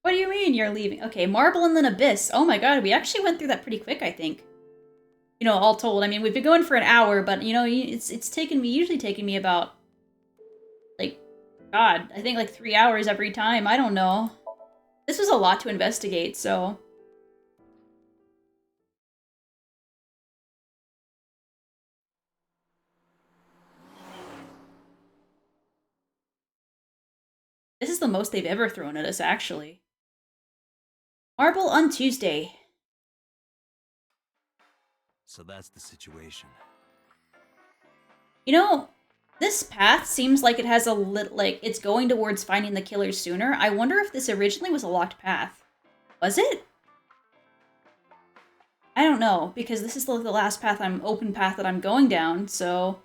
What do you mean you're leaving? Okay, Marble and then Abyss. Oh my god, we actually went through that pretty quick, I think. You know, all told. I mean, we've been going for an hour, but, you know, it's usually taken me about, like, God, I think like 3 hours every time. I don't know. This was a lot to investigate, so... This is the most they've ever thrown at us, actually. Marble on Tuesday. So that's the situation. You know, this path seems like it has a like it's going towards finding the killer sooner. I wonder if this originally was a locked path. Was it? I don't know, because this is the last open path that I'm going down, so...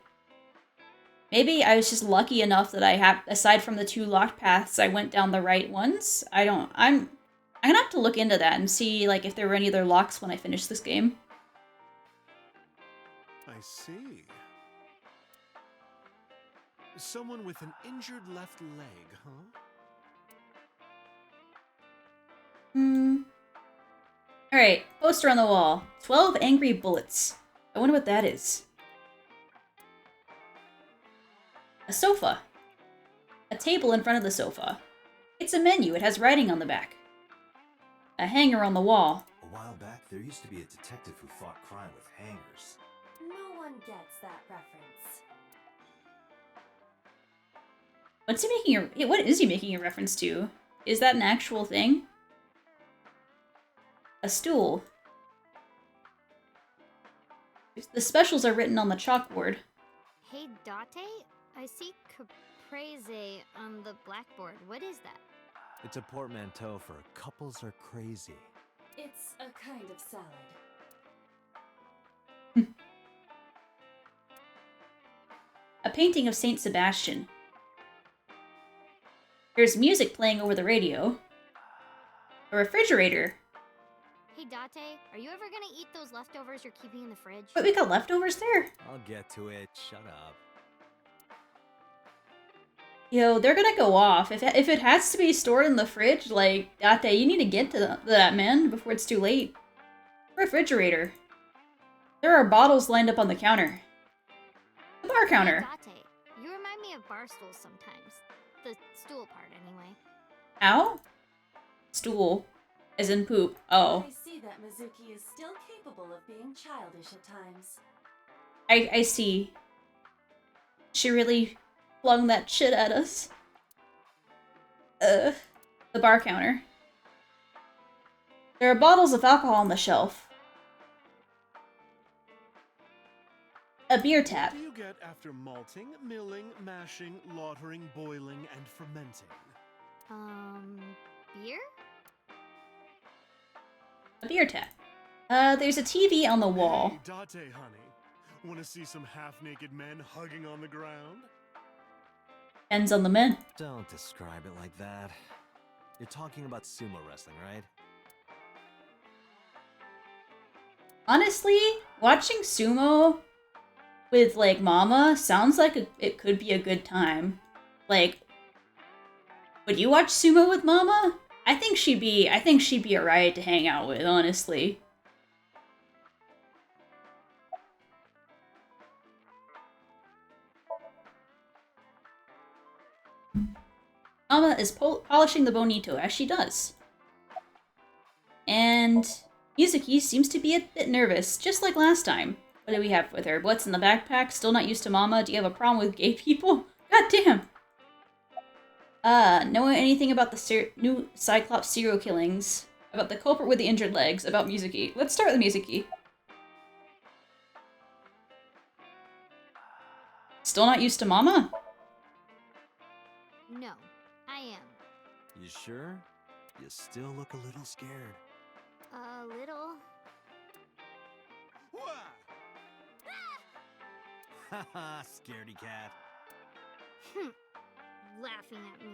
Maybe I was just lucky enough that aside from the 2 locked paths, I went down the right ones. I'm gonna have to look into that and see, like, if there were any other locks when I finish this game. I see. Someone with an injured left leg, huh? Alright, poster on the wall. 12 angry bullets. I wonder what that is. A sofa. A table in front of the sofa. It's a menu. It has writing on the back. a hanger on the wall. A while back, there used to be a detective who fought crime with hangers. No one gets that reference. What's he making what is he making a reference to? Is that an actual thing? A stool. The specials are written on the chalkboard. Hey, Date? I see caprese on the blackboard. What is that? It's a portmanteau for couples are crazy. It's a kind of salad. A painting of Saint Sebastian. There's music playing over the radio. A refrigerator. Hey, Date, are you ever gonna eat those leftovers you're keeping in the fridge? Wait, we got leftovers there? I'll get to it. Shut up. Yo, they're gonna go off. If it has to be stored in the fridge, like, Date, you need to get to that, man, before it's too late. Refrigerator. There are bottles lined up on the counter. The bar counter. Hey, Date, you remind me of bar stools sometimes. The stool part, anyway. Ow? Stool. As in poop. Oh. I see that Mizuki is still capable of being childish at times. I see. She really flung that shit at us. The bar counter. There are bottles of alcohol on the shelf. A beer tap. What do you get after malting, milling, mashing, lautering, boiling, and fermenting? Beer? A beer tap. There's a TV on the wall. Hey, Date, honey. Wanna see some half-naked men hugging on the ground? Depends on the men. Don't describe it like that. You're talking about sumo wrestling, right? Honestly, watching sumo with, like, Mama sounds like it could be a good time. Like, would you watch sumo with Mama? I think she'd be a riot to hang out with, honestly. Mama is polishing the bonito, as she does. And Mizuki seems to be a bit nervous, just like last time. What do we have with her? What's in the backpack? Still not used to Mama? Do you have a problem with gay people? God damn! Know anything about the new Cyclops serial killings? About the culprit with the injured legs? About Mizuki? Let's start with Mizuki. Still not used to Mama? No, I am. You sure? You still look a little scared. A little. Haha, scaredy cat. Laughing at me.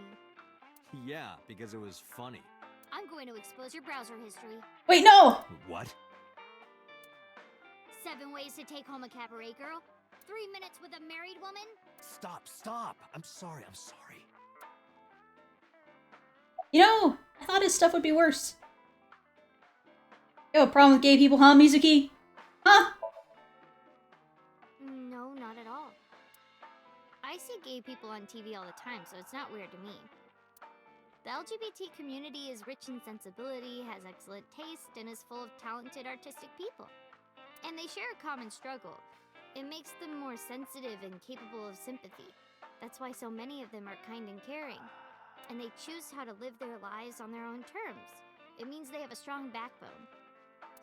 Yeah, because it was funny. I'm going to expose your browser history. Wait, no! What? 7 ways to take home a cabaret girl. 3 minutes with a married woman. Stop. I'm sorry. You know, I thought his stuff would be worse. You have a problem with gay people, huh, Mizuki? Huh? No, not at all. I see gay people on TV all the time, so it's not weird to me. The LGBT community is rich in sensibility, has excellent taste, and is full of talented artistic people. And they share a common struggle. It makes them more sensitive and capable of sympathy. That's why so many of them are kind and caring. And they choose how to live their lives on their own terms. It means they have a strong backbone.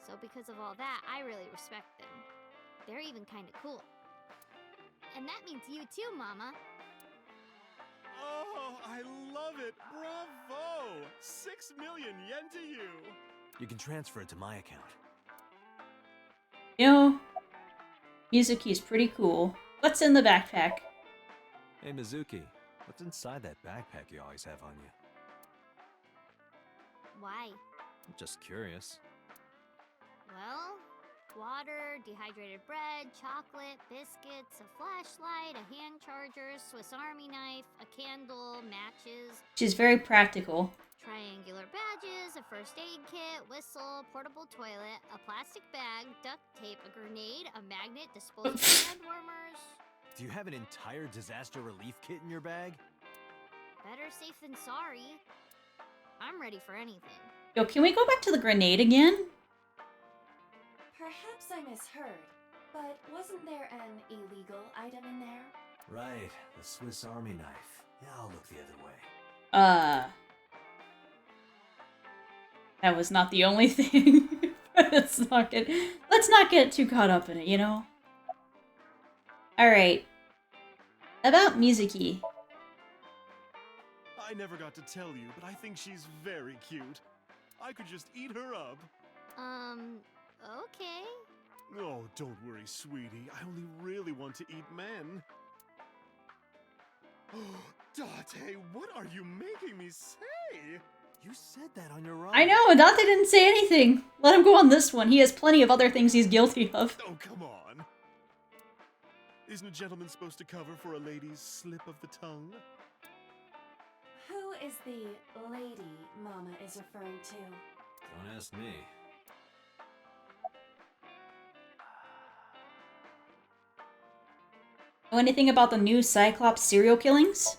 So because of all that, I really respect them. They're even kind of cool. And that means you too, Mama. Oh, I love it! Bravo! 6 million yen to you! You can transfer it to my account. You know, Mizuki's pretty cool. What's in the backpack? Hey, Mizuki, what's inside that backpack you always have on you? Why? I'm just curious. Well, water, dehydrated bread, chocolate, biscuits, a flashlight, a hand charger, Swiss Army knife, a candle, matches. She's very practical. Triangular badges, a first aid kit, whistle, portable toilet, a plastic bag, duct tape, a grenade, a magnet, disposable hand warmers. Do you have an entire disaster relief kit in your bag? Better safe than sorry. I'm ready for anything. Yo, can we go back to the grenade again? Perhaps I misheard, but wasn't there an illegal item in there? Right, the Swiss Army knife. Yeah, I'll look the other way. That was not the only thing. let's not get too caught up in it, you know? Alright. About Mizuki. I never got to tell you, but I think she's very cute. I could just eat her up. Okay. Oh, don't worry, sweetie. I only really want to eat men. Date, what are you making me say? You said that on your own. I know, and Dante didn't say anything. Let him go on this one. He has plenty of other things he's guilty of. Oh, come on. Isn't a gentleman supposed to cover for a lady's slip of the tongue? Who is the lady Mama is referring to? Don't ask me. Know anything about the new Cyclops serial killings?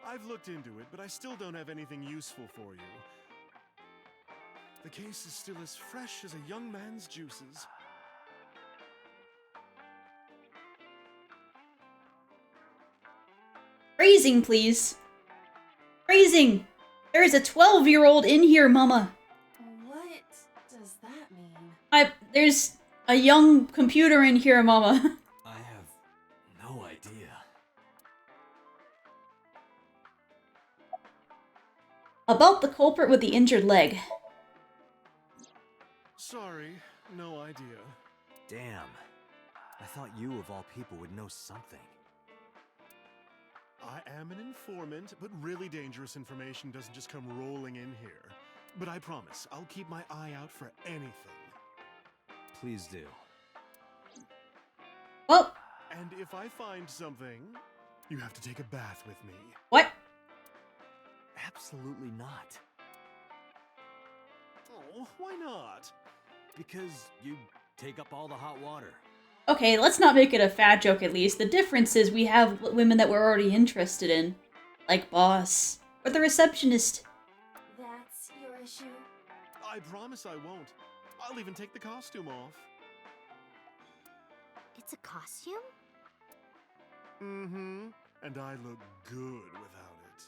I've looked into it, but I still don't have anything useful for you. The case is still as fresh as a young man's juices. Phrasing, please. Phrasing! There is a 12-year-old in here, Mama. What does that mean? There's a young computer in here, Mama. I have no idea. About the culprit with the injured leg. Sorry, no idea. Damn. I thought you, of all people, would know something. I am an informant, but really dangerous information doesn't just come rolling in here. But I promise, I'll keep my eye out for anything. Please do. Well. And if I find something, you have to take a bath with me. What? Absolutely not. Oh, why not? Because you take up all the hot water. Okay, let's not make it a fat joke at least. The difference is we have women that we're already interested in. Like Boss. Or the receptionist. That's your issue? I promise I won't. I'll even take the costume off. It's a costume? Mm-hmm. And I look good without it.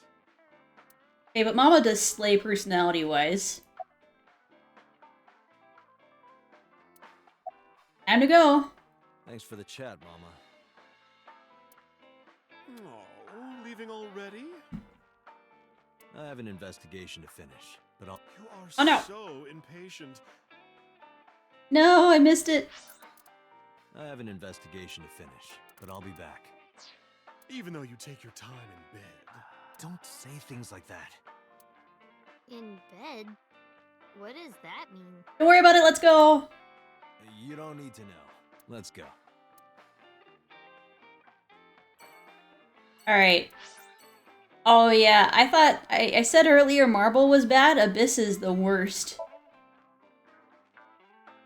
Okay, but Mama does slay personality-wise. Time to go. Thanks for the chat, Mama. Oh, leaving already? I have an investigation to finish, but I'll... You are Oh, no. so impatient. No, I missed it. I have an investigation to finish, but I'll be back. Even though you take your time in bed. Don't say things like that. In bed? What does that mean? Don't worry about it, let's go. You don't need to know. Let's go. Alright. Oh yeah, I thought, I said earlier Marble was bad, Abyss is the worst.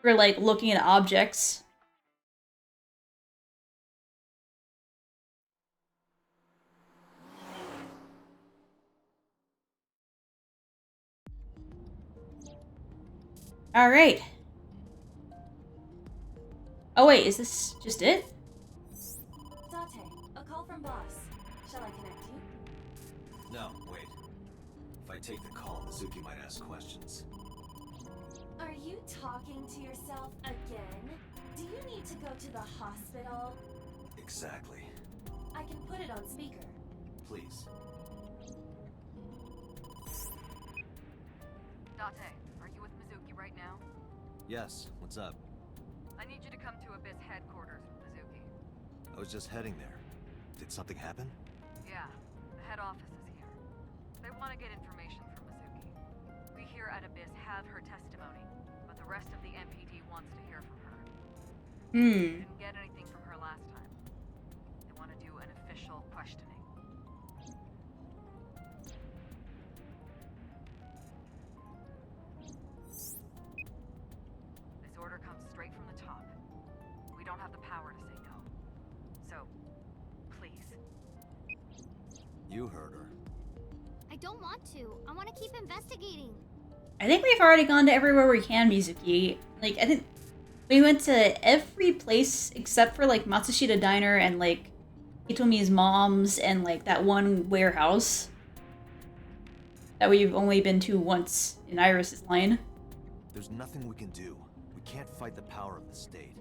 For like looking at objects. Alright. Oh wait, is this just it? Date, a call from Boss. Shall I connect you? No, wait. If I take the call, Mizuki might ask questions. Are you talking to yourself again? Do you need to go to the hospital? Exactly. I can put it on speaker. Please. Date, are you with Mizuki right now? Yes, what's up? I need you to come to Abyss headquarters with Mizuki. I was just heading there. Did something happen? Yeah, the head office is here. They want to get information from Mizuki. We here at Abyss have her testimony, but the rest of the MPD wants to hear from her. Didn't get anything from her last time. They want to do an official questioning. This order comes straight from the top. We don't have the power to say no. So, please. You heard her. I don't want to. I want to keep investigating. I think we've already gone to everywhere we can, Mizuki. Like, I think we went to every place except for, like, Matsushita Diner and, like, Hitomi's mom's and, like, that one warehouse that we've only been to once in Iris's line. There's nothing we can do. We can't fight the power of the state.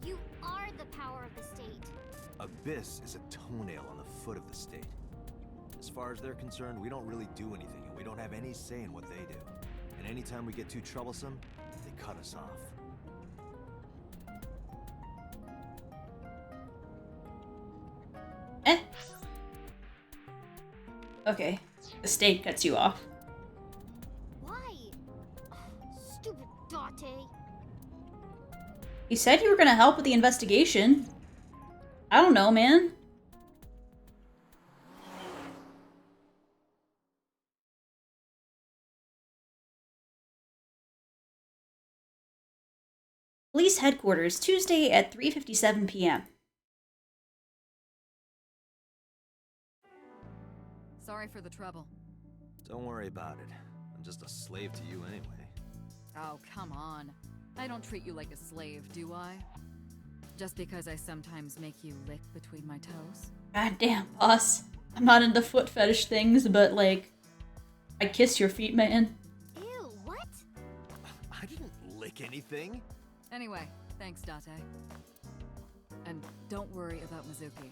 You are the power of the state. Abyss is a toenail on the foot of the state. As far as they're concerned, we don't really do anything, and we don't have any say in what they do. And anytime we get too troublesome, they cut us off. Eh. Okay. The state cuts you off. Why? Stupid Date. You said you were gonna help with the investigation. I don't know, man. Police headquarters, Tuesday at 3:57 p.m. Sorry for the trouble. Don't worry about it. I'm just a slave to you anyway. Oh, come on. I don't treat you like a slave, do I? Just because I sometimes make you lick between my toes? God damn, boss. I'm not into foot fetish things, but, like, I kiss your feet, man. Ew, what? I didn't lick anything. Anyway, thanks, Date. And don't worry about Mizuki.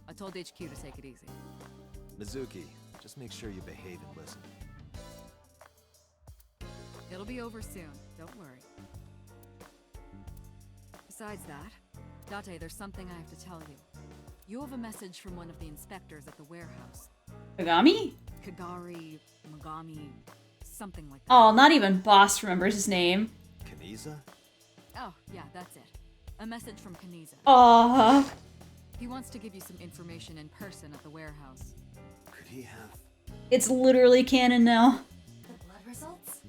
I told HQ to take it easy. Mizuki, just make sure you behave and listen. It'll be over soon, don't worry. Besides that, Date, there's something I have to tell you. You have a message from one of the inspectors at the warehouse. Kagami? Kagari, Magami, something like that. Oh, not even boss remembers his name. Kaniza? Oh, yeah, that's it. A message from Kaniza. Aww. He wants to give you some information in person at the warehouse. Could he have? It's literally canon now. The blood results?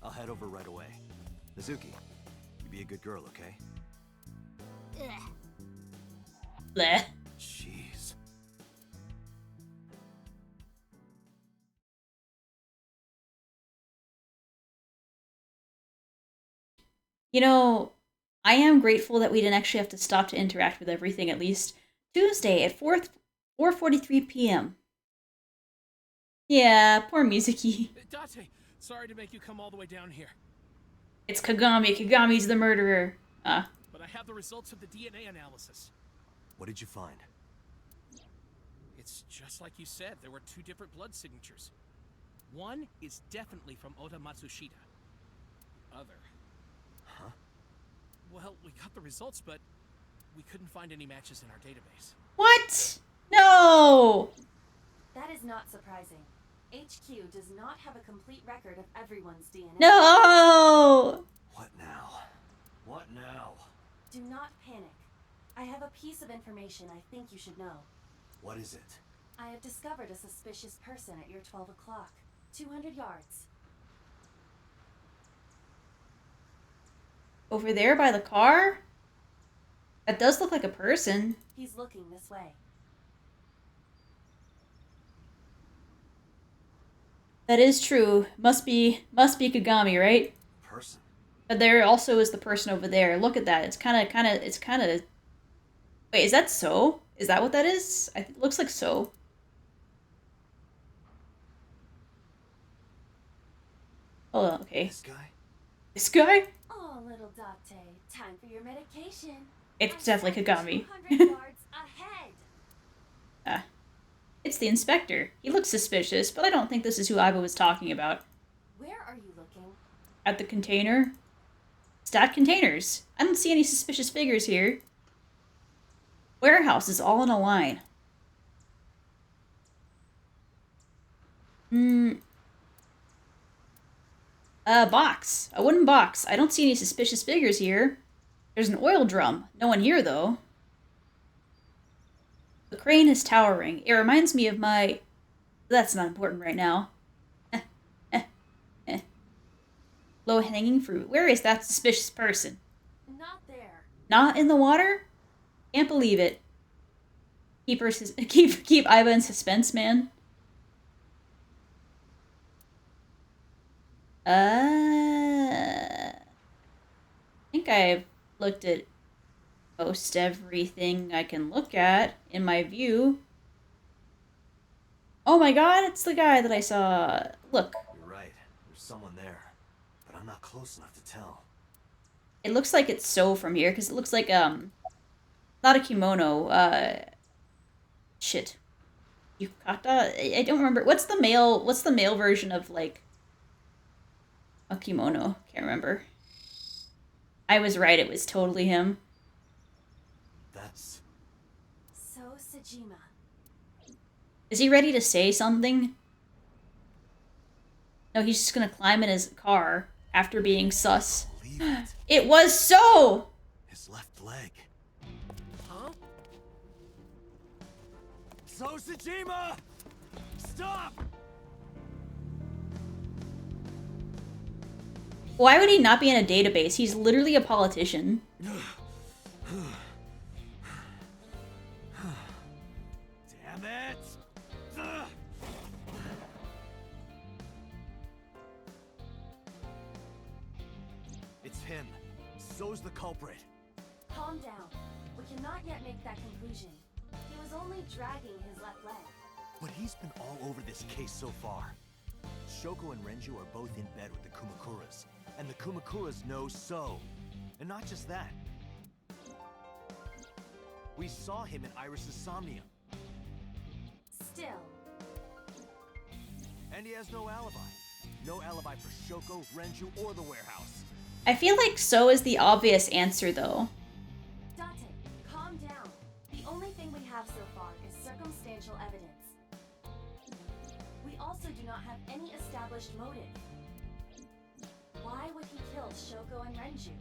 I'll head over right away. Mizuki, you be a good girl, okay? Ugh. Bleh. Jeez. You know, I am grateful that we didn't actually have to stop to interact with everything, at least. Tuesday at 4:43 p.m. Yeah, poor Mizuki. Date, sorry to make you come all the way down here. It's Kagami. Kagami's the murderer. But I have the results of the DNA analysis. What did you find? It's just like you said, there were two different blood signatures. One is definitely from Oda Matsushita. Other. Huh? Well, we got the results, but we couldn't find any matches in our database. What? No! That is not surprising. HQ does not have a complete record of everyone's DNA. No! What now? What now? Do not panic. I have a piece of information I think you should know. What is it? I have discovered a suspicious person at your 12 o'clock. 200 yards. Over there by the car? That does look like a person. He's looking this way. That is true. Must be Kagami, right? Person. But there also is the person over there. Look at that. It's kind of. Wait, is that so? Is that what that is? It looks like so. Hold on, okay. This guy? This guy? Oh, little Date, time for your medication. It's definitely Kagami. 200 yards ahead. It's the inspector. He looks suspicious, but I don't think this is who Iva was talking about. Where are you looking? At the container? Stat containers. I don't see any suspicious figures here. Warehouse is all in a line. Box. A wooden box. I don't see any suspicious figures here. There's an oil drum. No one here, though. The crane is towering. It reminds me of my... That's not important right now. Low-hanging fruit. Where is that suspicious person? Not there. Not in the water? Can't believe it. Keep Iva in suspense, man. I think I've looked at most everything I can look at in my view. Oh my god, it's the guy that I saw. Look. You're right. There's someone there, but I'm not close enough to tell. It looks like it's So from here, because it looks like, not a kimono, shit. Yukata? I don't remember. What's the male version of, like, a kimono? Can't remember. I was right, it was totally him. That's... So Sejima. Is he ready to say something? No, he's just gonna climb in his car after being sus. It was So! His left leg. Huh? So Sejima! Stop! Why would he not be in a database? He's literally a politician. Damn it! It's him. So's the culprit. Calm down. We cannot yet make that conclusion. He was only dragging his left leg. But he's been all over this case so far. Shoko and Renju are both in bed with the Kumakuras, and the Kumakuras know So. And not just that. We saw him in Iris's Somnium. Still. And he has no alibi. No alibi for Shoko, Renju, or the warehouse. I feel like So is the obvious answer, though. Date, calm down. The only thing we have so far is circumstantial evidence. We also do not have any established motive. Why would he kill Shoko and Renju?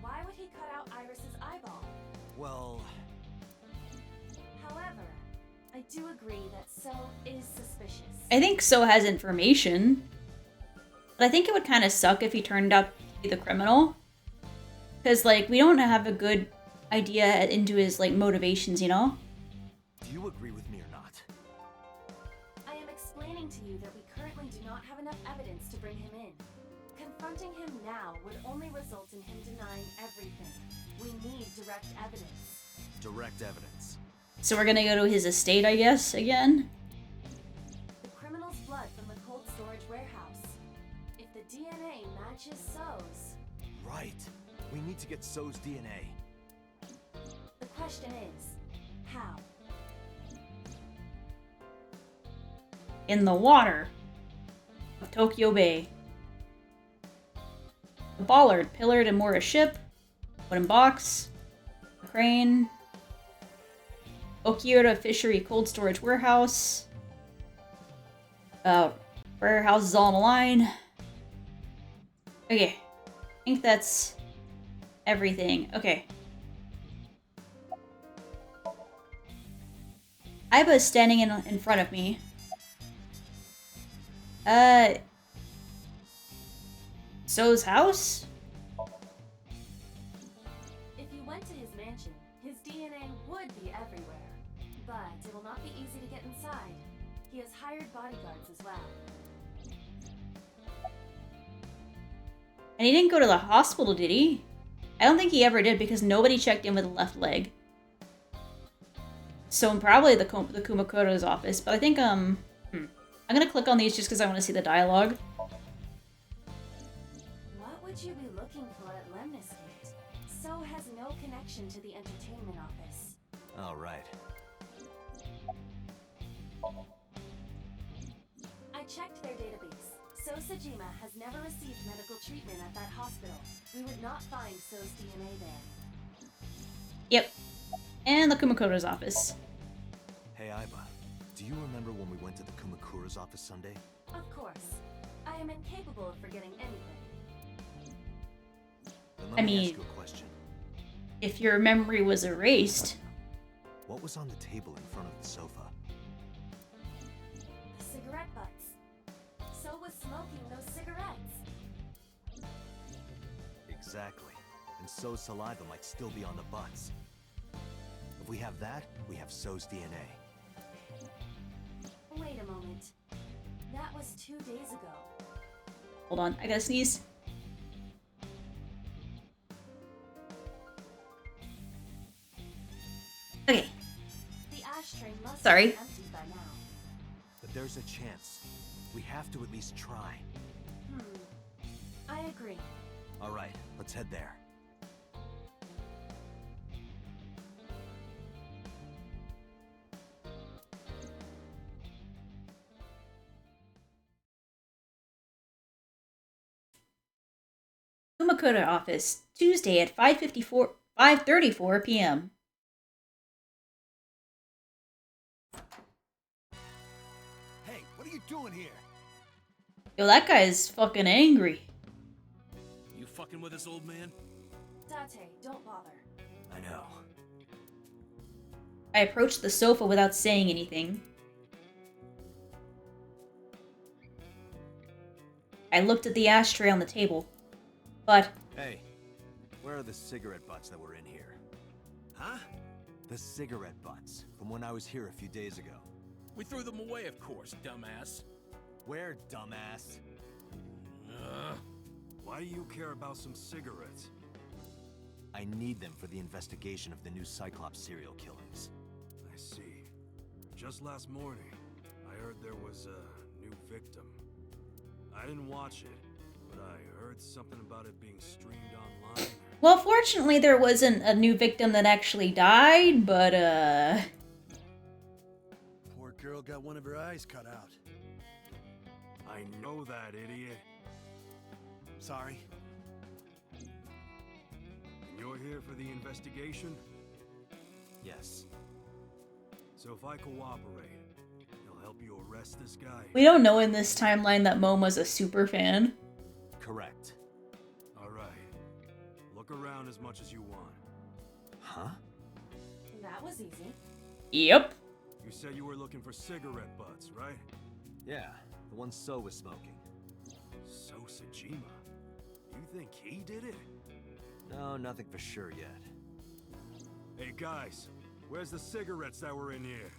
Why would he cut out Iris's eyeball? Well... However, I do agree that So is suspicious. I think So has information. But I think it would kind of suck if he turned out to be the criminal. Because, like, we don't have a good idea into his, like, motivations, you know? Do you agree with me or not? I am explaining to you that we currently do not have enough evidence to bring him in. Confronting him now would only result in him denying everything. We need direct evidence. Direct evidence. So we're gonna go to his estate, I guess, again? The criminal's blood from the cold storage warehouse. If the DNA matches So's... Right. We need to get So's DNA. The question is, how? In the water of Tokyo Bay. A bollard, pillar to moor a ship, wooden box, a crane, Okioto Fishery Cold Storage Warehouse, warehouse is all on the line. Okay, I think that's everything. Okay. Iba is standing in front of me. So's house? If you went to his mansion, his DNA would be everywhere. But it will not be easy to get inside. He has hired bodyguards as well. And he didn't go to the hospital, did he? I don't think he ever did because nobody checked in with the left leg. So probably the Kumakoto's office, but I think, I'm gonna click on these just because I want to see the dialogue. What would you be looking for at Lemnis Gate? So has no connection to the entertainment office. All right. I checked their database. So Sejima has never received medical treatment at that hospital. We would not find So's DNA there. Yep. And the Kumakoto's office. Hey, Iba. Do you remember when we went to the Kumakura's office Sunday? Of course. I am incapable of forgetting anything. Then I let me mean, ask you a question. if your memory was erased. What was on the table in front of the sofa? The cigarette butts. So was smoking those cigarettes. Exactly. And So's saliva might still be on the butts. If we have that, we have So's DNA. Wait a moment. That was 2 days ago. Hold on, I gotta sneeze. Okay. The ashtray must Sorry. be emptied by now. But there's a chance. We have to at least try. I agree. All right, let's head there. Kumakoto office, Tuesday at 5:34 p.m. Hey, what are you doing here? Yo, that guy's fucking angry. You fucking with us, old man? Date, don't bother. I know. I approached the sofa without saying anything. I looked at the ashtray on the table. But... Hey, where are the cigarette butts that were in here? Huh? The cigarette butts, from when I was here a few days ago. We threw them away, of course, dumbass. Where, dumbass? Why do you care about some cigarettes? I need them for the investigation of the new Cyclops serial killings. I see. Just last morning, I heard there was a new victim. I didn't watch it, but I heard something about it being streamed online. Well, fortunately, there wasn't a new victim that actually died, but, Poor girl got one of her eyes cut out. I know that, idiot. Sorry. And you're here for the investigation? Yes. So if I cooperate, I'll help you arrest this guy. we don't know in this timeline that Moma's a super fan. Correct. All right. Look around as much as you want. Huh? That was easy. Yep. You said you were looking for cigarette butts, right? Yeah, the one So was smoking. So Sajima. You think he did it? No, nothing for sure yet. Hey guys, where's the cigarettes that were in here?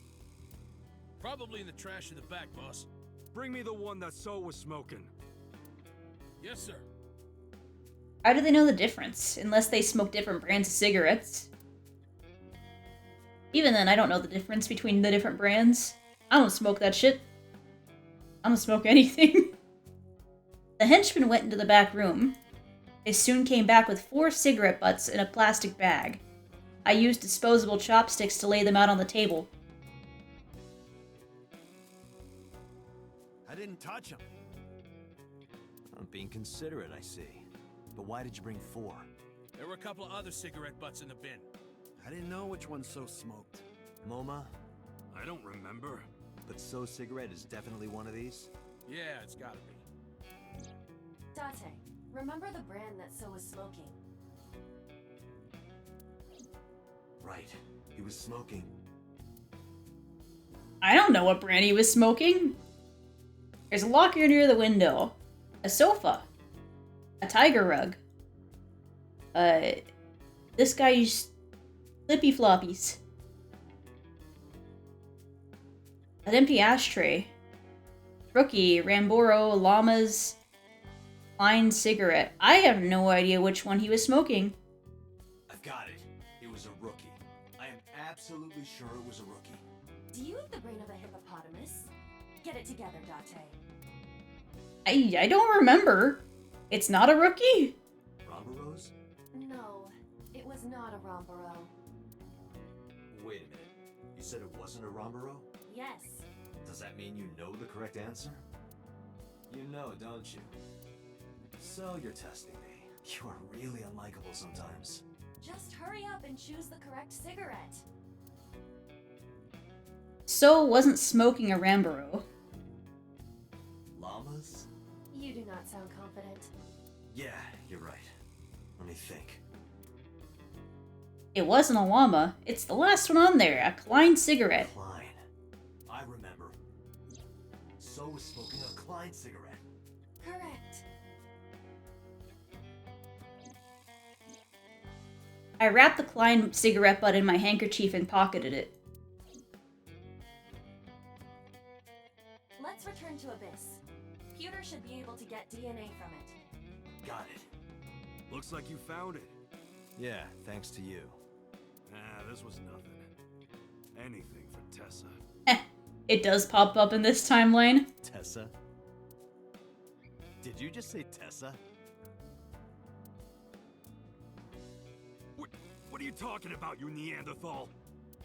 Probably in the trash in the back, boss. Bring me the one that So was smoking. Yes, sir. How do they know the difference? Unless they smoke different brands of cigarettes. Even then, I don't know the difference between the different brands. I don't smoke that shit. I don't smoke anything. The henchman went into the back room. They soon came back with 4 cigarette butts in a plastic bag. I used disposable chopsticks to lay them out on the table. I didn't touch him. I'm being considerate, I see. But why did you bring 4? There were a couple of other cigarette butts in the bin. I didn't know which one So smoked. MoMA? I don't remember. But So cigarette is definitely one of these? Yeah, it's gotta be. Date, remember the brand that So was smoking? Right. He was smoking. I don't know what brand he was smoking. There's a locker near the window. A sofa. A tiger rug. This guy's flippy floppies. An empty ashtray. Rookie, Ramboro, llamas, Klein cigarette. I have no idea which one he was smoking. I've got it. It was a rookie. I am absolutely sure it was a rookie. Do you have the brain of a hippopotamus? Get it together, Date. I don't remember. It's not a rookie? Ramboros? No, it was not a Romboro. Wait a minute. You said it wasn't a Ramboro? Yes. Does that mean you know the correct answer? You know, don't you? So you're testing me. You are really unlikable sometimes. Just hurry up and choose the correct cigarette. So wasn't smoking a Ramboro. Llamas? You do not sound confident. Yeah, you're right. Let me think. It wasn't a llama. It's the last one on there, a Klein cigarette. Klein. I remember. So was smoking a Klein cigarette. Correct. I wrapped the Klein cigarette butt in my handkerchief and pocketed it. Let's return to Abyss. Pewter should be able to get DNA from it. Got it. Looks like you found it. Yeah, thanks to you. This was nothing. Anything for Tessa. It does pop up in this timeline. Tessa? Did you just say Tessa? What are you talking about, you Neanderthal?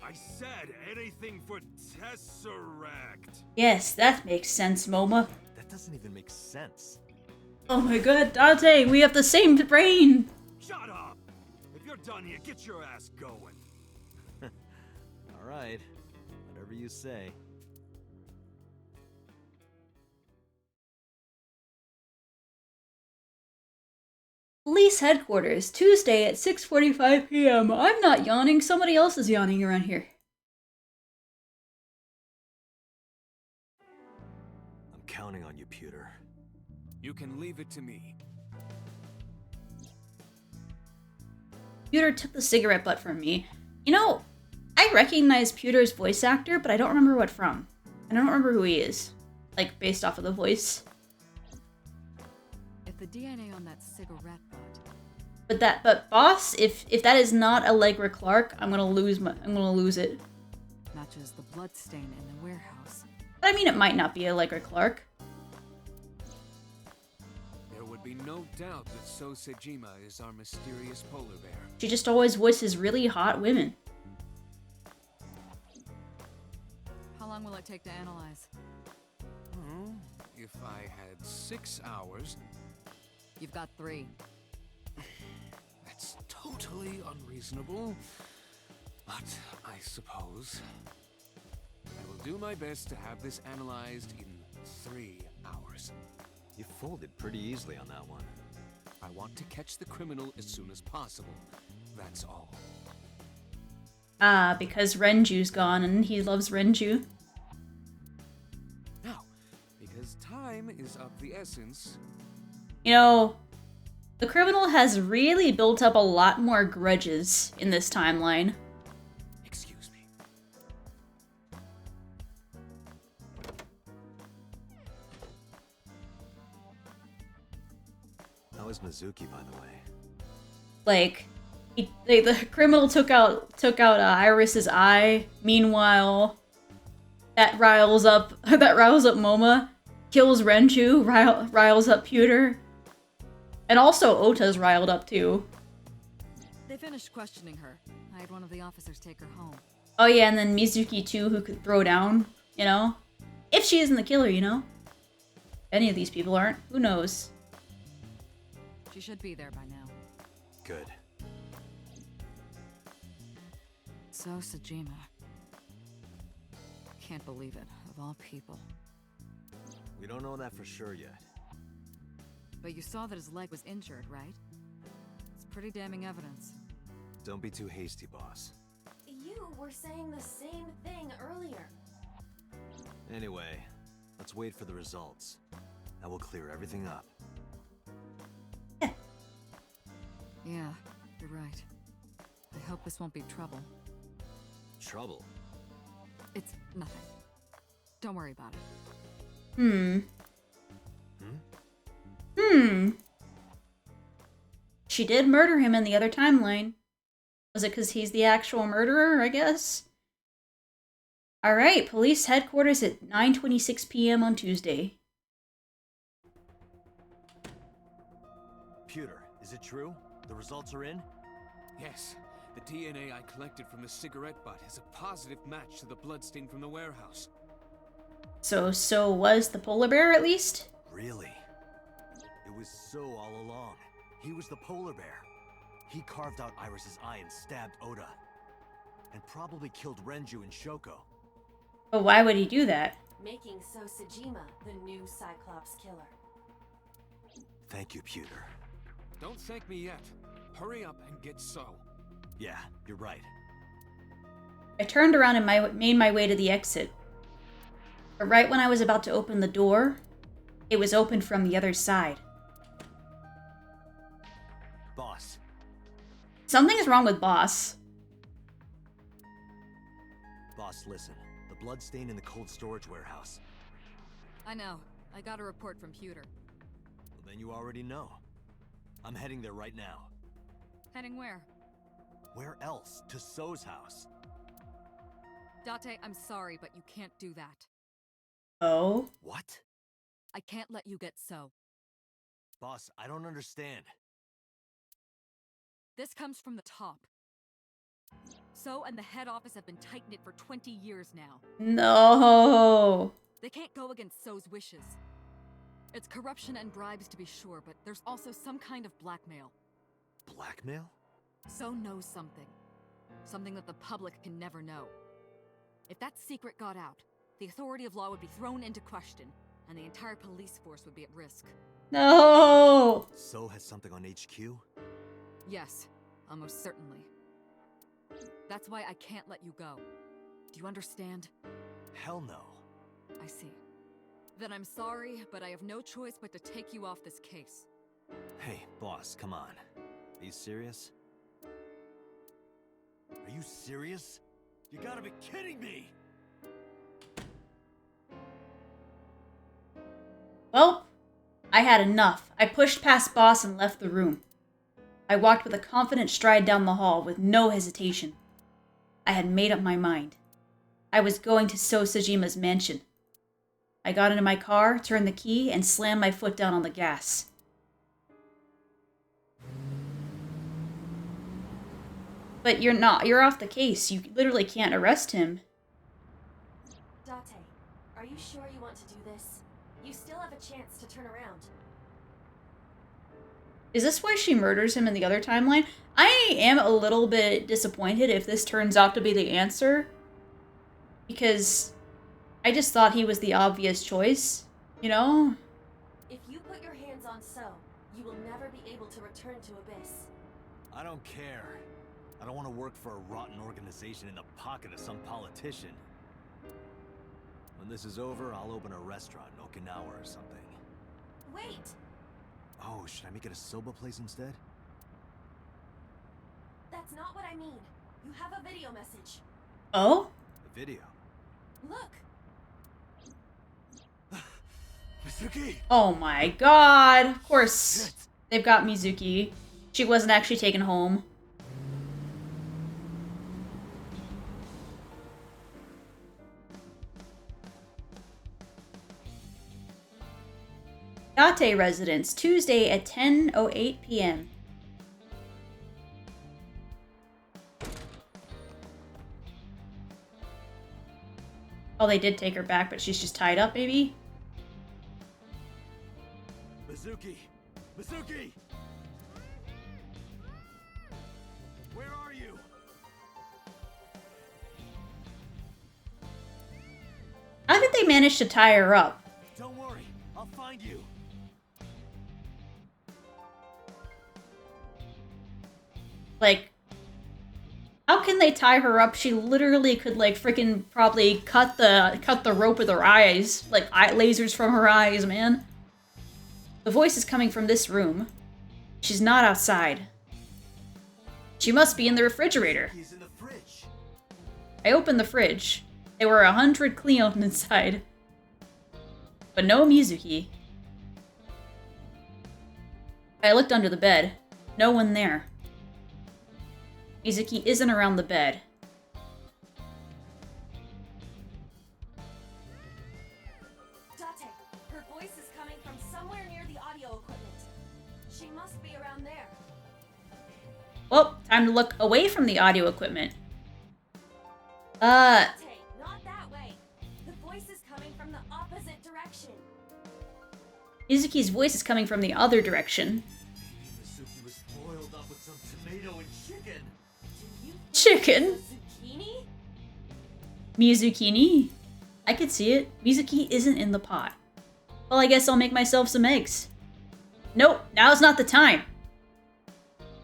I said anything for Tesseract. Yes, that makes sense, Moma. That doesn't even make sense. Oh my god, Dante, we have the same brain! Shut up! If you're done here, get your ass going. Alright, whatever you say. Police headquarters, Tuesday at 6:45 p.m. I'm not yawning, somebody else is yawning around here. I'm counting on you, Pewter. You can leave it to me. Pewter took the cigarette butt from me. You know, I recognize Pewter's voice actor, but I don't remember what from. I don't remember who he is. Like, based off of the voice. If the DNA on that cigarette butt. But boss, if that is not Allegra Clark, I'm gonna lose it. Matches the bloodstain in the warehouse. But I mean, it might not be Allegra Clark. There would be no doubt that So Sejima is our mysterious polar bear. She just always voices really hot women. How long will it take to analyze? If I had 6 hours... You've got 3. That's totally unreasonable. But I suppose... I will do my best to have this analyzed in 3 hours. You folded pretty easily on that one. I want to catch the criminal as soon as possible. That's all. Ah, because Renju's gone and he loves Renju. Now, because time is of the essence... You know, the criminal has really built up a lot more grudges in this timeline. Excuse me. How is Mizuki, by the way? Like, the criminal took out Iris's eye. Meanwhile, that riles up Moma, kills Renju, riles up Pewter, and also Ota's riled up too. They finished questioning her. I had one of the officers take her home. Oh yeah, and then Mizuki too, who could throw down, you know? If she isn't the killer, you know? Any of these people aren't, who knows? She should be there by now. Good. So Sejima. Can't believe it, of all people. We don't know that for sure yet. But you saw that his leg was injured, right? It's pretty damning evidence. Don't be too hasty, boss. You were saying the same thing earlier. Anyway, let's wait for the results. That will clear everything up. Yeah, you're right. I hope this won't be trouble. Trouble? It's nothing. Don't worry about it. She did murder him in the other timeline. Was it because he's the actual murderer, I guess? Alright, police headquarters at 9:26 p.m. on Tuesday. Pewter, is it true? The results are in? Yes. The DNA I collected from the cigarette butt is a positive match to the bloodstain from the warehouse. So was the polar bear, at least? Really? It was So all along. He was the polar bear. He carved out Iris's eye and stabbed Oda. And probably killed Renju and Shoko. But why would he do that? Making So Sejima the new Cyclops killer. Thank you, Pewter. Don't thank me yet. Hurry up and get So. Yeah, you're right. I turned around and made my way to the exit. But right when I was about to open the door, it was opened from the other side. Boss, Something's wrong with Boss. Boss, listen. The blood stain in the cold storage warehouse. I know. I got a report from Pewter. Well, then you already know. I'm heading there right now. Heading where? Where else? To So's house. Date, I'm sorry, but you can't do that. Oh? What? I can't let you get So. Boss, I don't understand. This comes from the top. So and the head office have been tight-knit for 20 years now. No. They can't go against So's wishes. It's corruption and bribes to be sure, but there's also some kind of blackmail. Blackmail? So knows something. Something that the public can never know. If that secret got out, the authority of law would be thrown into question, and the entire police force would be at risk. No! So has something on HQ? Yes, almost certainly. That's why I can't let you go. Do you understand? Hell no. I see. Then I'm sorry, but I have no choice but to take you off this case. Hey, boss, come on. Are you serious? Are you serious? You gotta be kidding me! Well, I had enough. I pushed past Boss and left the room. I walked with a confident stride down the hall with no hesitation. I had made up my mind. I was going to So Sajima's mansion. I got into my car, turned the key, and slammed my foot down on the gas. But you're off the case. You literally can't arrest him. Date, are you sure you want to do this? You still have a chance to turn around. Is this why she murders him in the other timeline? I am a little bit disappointed if this turns out to be the answer. Because I just thought he was the obvious choice, you know? If you put your hands on So, you will never be able to return to Abyss. I don't care. I don't want to work for a rotten organization in the pocket of some politician. When this is over, I'll open a restaurant in Okinawa or something. Wait! Oh, should I make it a soba place instead? That's not what I mean. You have a video message. Oh? A video? Look! Mizuki! Oh my god. Of course, they've got Mizuki. She wasn't actually taken home. Date residence, Tuesday at 10:08 p.m. Oh, they did take her back, but she's just tied up, maybe? Mizuki! Mizuki! Where are you? How did they manage to tie her up? Don't worry, I'll find you. Like, how can they tie her up? She literally could, like, freaking probably cut the rope with her eyes. Like, lasers from her eyes, man. The voice is coming from this room. She's not outside. She must be in the refrigerator. He's in the fridge. I opened the fridge. There were 100 Cleon inside. But no Mizuki. I looked under the bed. No one there. Mizuki isn't around the bed. Date, her voice is coming from somewhere near the audio equipment. She must be around there. Well, time to look away from the audio equipment. Date, not that way. The voice is coming from the opposite direction. Mizuki's voice is coming from the other direction. Maybe Mizuki was boiled up with some tomato and chicken. Chicken? Zucchini? Mizukini? I could see it. Mizuki isn't in the pot. Well, I guess I'll make myself some eggs. Nope, now's not the time.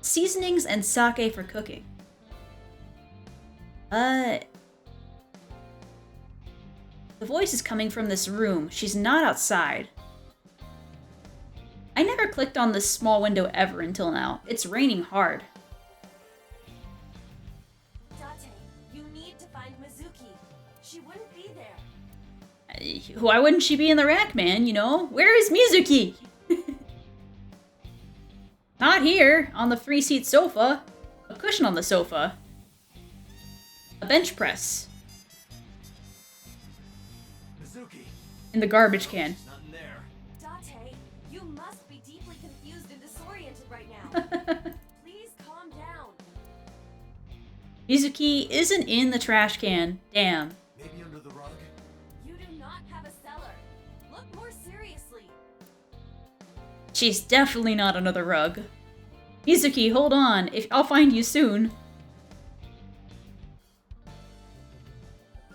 Seasonings and sake for cooking. The voice is coming from this room. She's not outside. I never clicked on this small window ever until now. It's raining hard. need to find Mizuki. She wouldn't be there. Why wouldn't she be in the rack, man? You know? Where is Mizuki? Not here, on the 3-seat sofa. A cushion on the sofa. A bench press. Mizuki. In the garbage can. She's not in there. Date, you must be deeply confused and disoriented right now. Please calm down. Mizuki isn't in the trash can. Damn. Maybe under the rug. You do not have a cellar. Look more seriously. She's definitely not under the rug. Mizuki, hold on. I'll find you soon.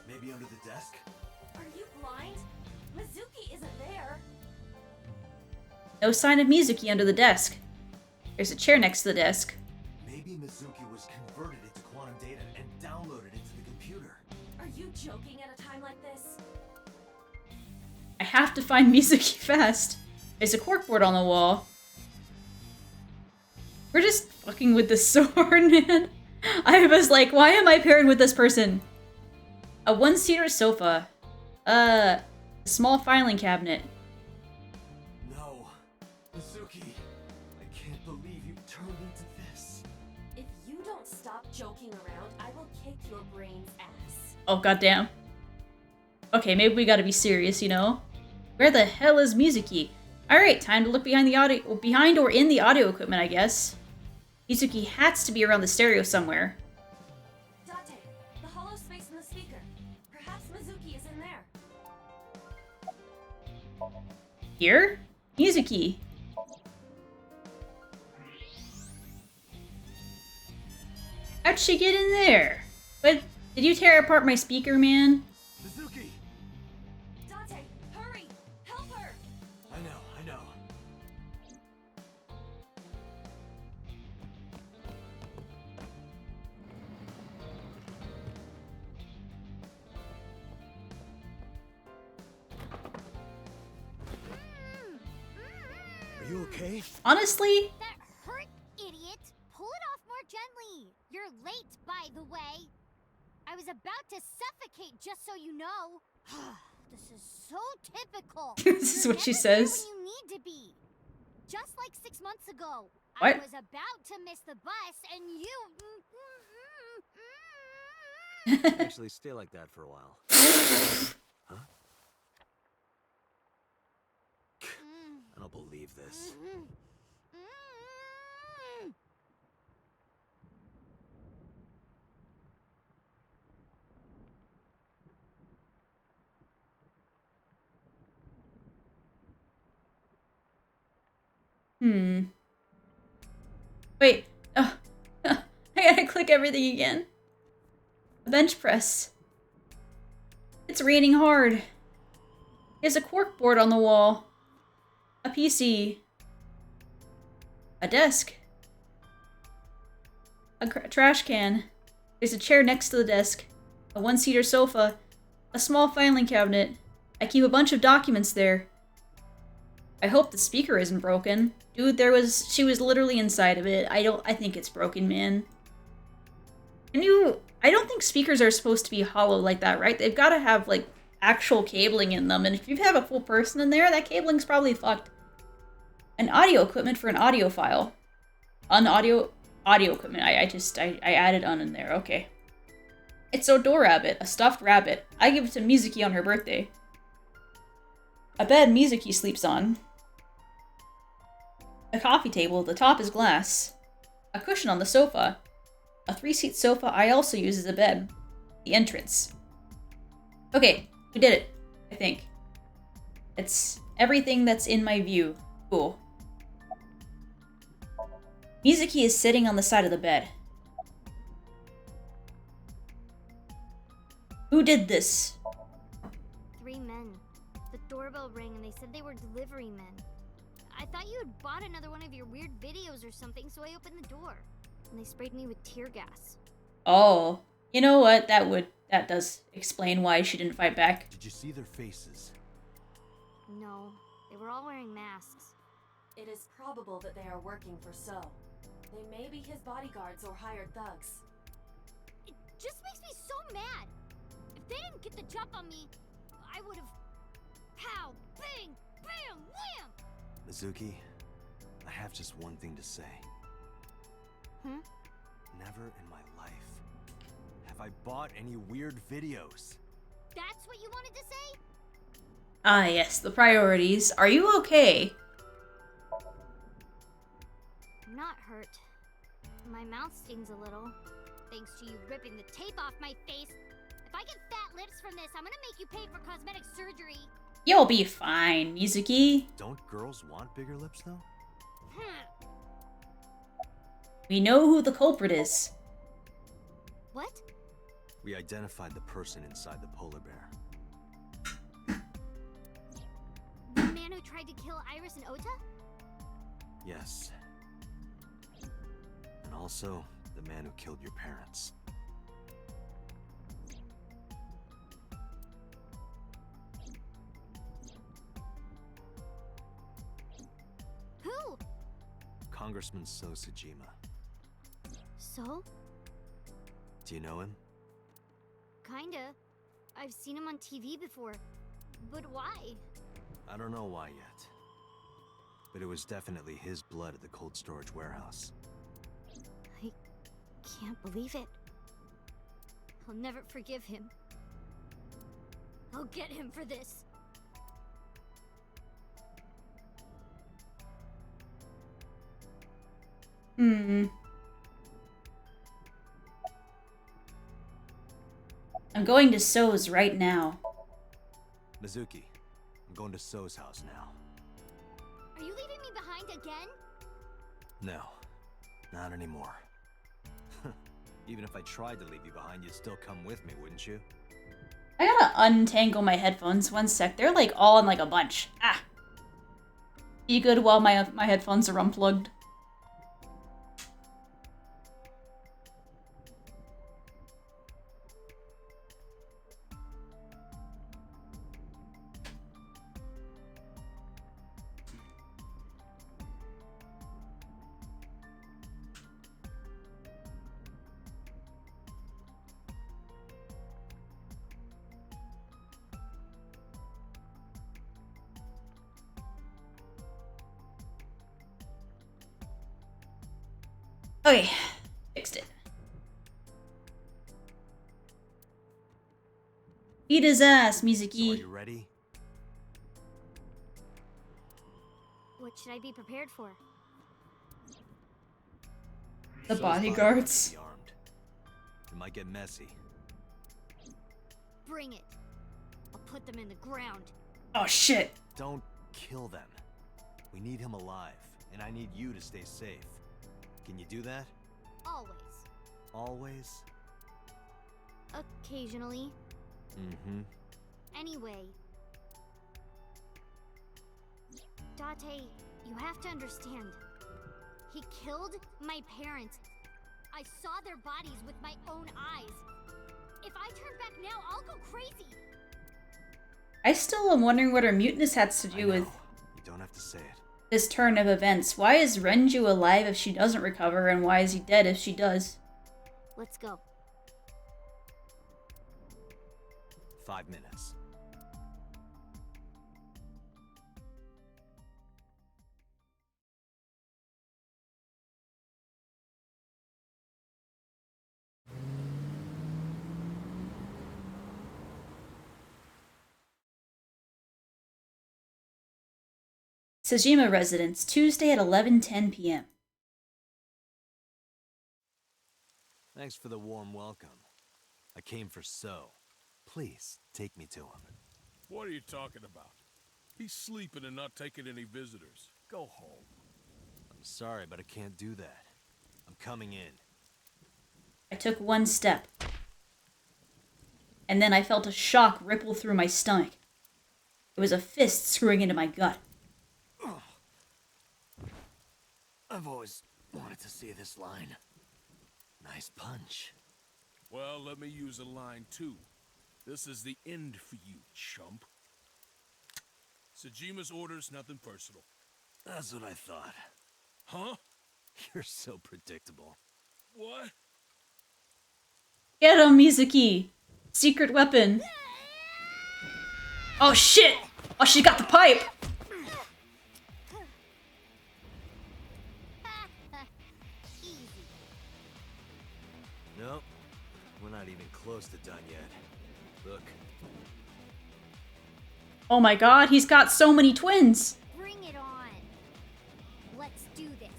Maybe under the desk? Are you blind? Mizuki isn't there. No sign of Mizuki under the desk. There's a chair next to the desk. Maybe Mizuki was converted into quantum data and downloaded into the computer. Are you joking at a time like this? I have to find Mizuki fast. There's a corkboard on the wall. We're just fucking with the sword, man. I was like, why am I paired with this person? A 1-seater sofa. A small filing cabinet. No. Mizuki, I can't believe you turned into this. If you don't stop joking around, I will kick your brain's ass. Oh, goddamn. Okay, maybe we gotta be serious, you know? Where the hell is Mizuki? Alright, time to look behind or in the audio equipment, I guess. Mizuki has to be around the stereo somewhere. Date, the hollow space in the speaker. Perhaps Mizuki is in there. Here? Mizuki. How'd she get in there? But did you tear apart my speaker, man? Mizuki! Date, hurry! Help her! I know. Are you okay? Honestly? That hurt, idiot! Pull it off more gently! You're late, by the way! I was about to suffocate, just so you know! This is so typical! This is what she says. When you need to be! Just like 6 months ago, What? I was about to miss the bus, and you... Actually, stay like that for a while. Huh? I don't believe this. Wait. I gotta click everything again. A bench press. It's raining hard. There's a corkboard on the wall. A PC. A desk. A trash can. There's a chair next to the desk. A 1-seater sofa. A small filing cabinet. I keep a bunch of documents there. I hope the speaker isn't broken. Dude, she was literally inside of it. I think it's broken, man. I don't think speakers are supposed to be hollow like that, right? They've got to have, like, actual cabling in them. And if you have a full person in there, that cabling's probably fucked. An audio equipment for an audio file. Audio equipment. I added in there. Okay. It's a door rabbit. A stuffed rabbit. I give it to Mizuki on her birthday. A bed Mizuki sleeps on. A coffee table. The top is glass. A cushion on the sofa. A 3-seat sofa I also use as a bed. The entrance. Okay, we did it. I think. It's everything that's in my view. Cool. Mizuki is sitting on the side of the bed. Who did this? 3 men. The doorbell rang and they said they were delivery men. I thought you had bought another one of your weird videos or something, so I opened the door. And they sprayed me with tear gas. Oh. You know what? That does explain why she didn't fight back. Did you see their faces? No. They were all wearing masks. It is probable that they are working for So. They may be his bodyguards or hired thugs. It just makes me so mad. If they didn't get the jump on me, I would have... Pow! Bang! Bam! Wham! Mizuki, I have just one thing to say. Hmm? Never in my life have I bought any weird videos. That's what you wanted to say? Ah, yes, the priorities. Are you okay? I'm not hurt. My mouth stings a little, thanks to you ripping the tape off my face. If I get fat lips from this, I'm gonna make you pay for cosmetic surgery. You'll be fine, Mizuki. Don't girls want bigger lips, though? We know who the culprit is. What? We identified the person inside the polar bear. The man who tried to kill Iris and Ota? Yes. And also, the man who killed your parents. Who? Congressman So Sajima. So? Do you know him? Kinda. I've seen him on TV before. But why? I don't know why yet. But it was definitely his blood at the cold storage warehouse. I can't believe it. I'll never forgive him. I'll get him for this. I'm going to So's right now. Mizuki, I'm going to So's house now. Are you leaving me behind again? No, not anymore. Even if I tried to leave you behind, you'd still come with me, wouldn't you? I gotta untangle my headphones. One sec. They're like all in like a bunch. Ah. Be good while my headphones are unplugged. Okay, fixed it. Eat his ass, Mizuki. So are you ready? What should I be prepared for? The So's bodyguards. might be armed. It might get messy. Bring it. I'll put them in the ground. Oh shit. Don't kill them. We need him alive, and I need you to stay safe. Can you do that? Always. Always? Occasionally. Mm-hmm. Anyway. Date, you have to understand. He killed my parents. I saw their bodies with my own eyes. If I turn back now, I'll go crazy. I still am wondering what her muteness has to do with You don't have to say it. this turn of events. Why is Renju alive if she doesn't recover, and why is he dead if she does? Let's go. 5 minutes. Sajima residence, Tuesday at 11:10 p.m. Thanks for the warm welcome. I came for So. Please, take me to him. What are you talking about? He's sleeping and not taking any visitors. Go home. I'm sorry, but I can't do that. I'm coming in. I took one step. And then I felt a shock ripple through my stomach. It was a fist screwing into my gut. I've always wanted to see this line. Nice punch. Well, let me use a line too. This is the end for you, chump. Sajima's orders, nothing personal. That's what I thought. Huh? You're so predictable. What? Get him, Mizuki! Secret weapon. Oh shit! Oh, she got the pipe! Nope. We're not even close to done yet. Look. Oh my god, he's got so many twins! Bring it on. Let's do this.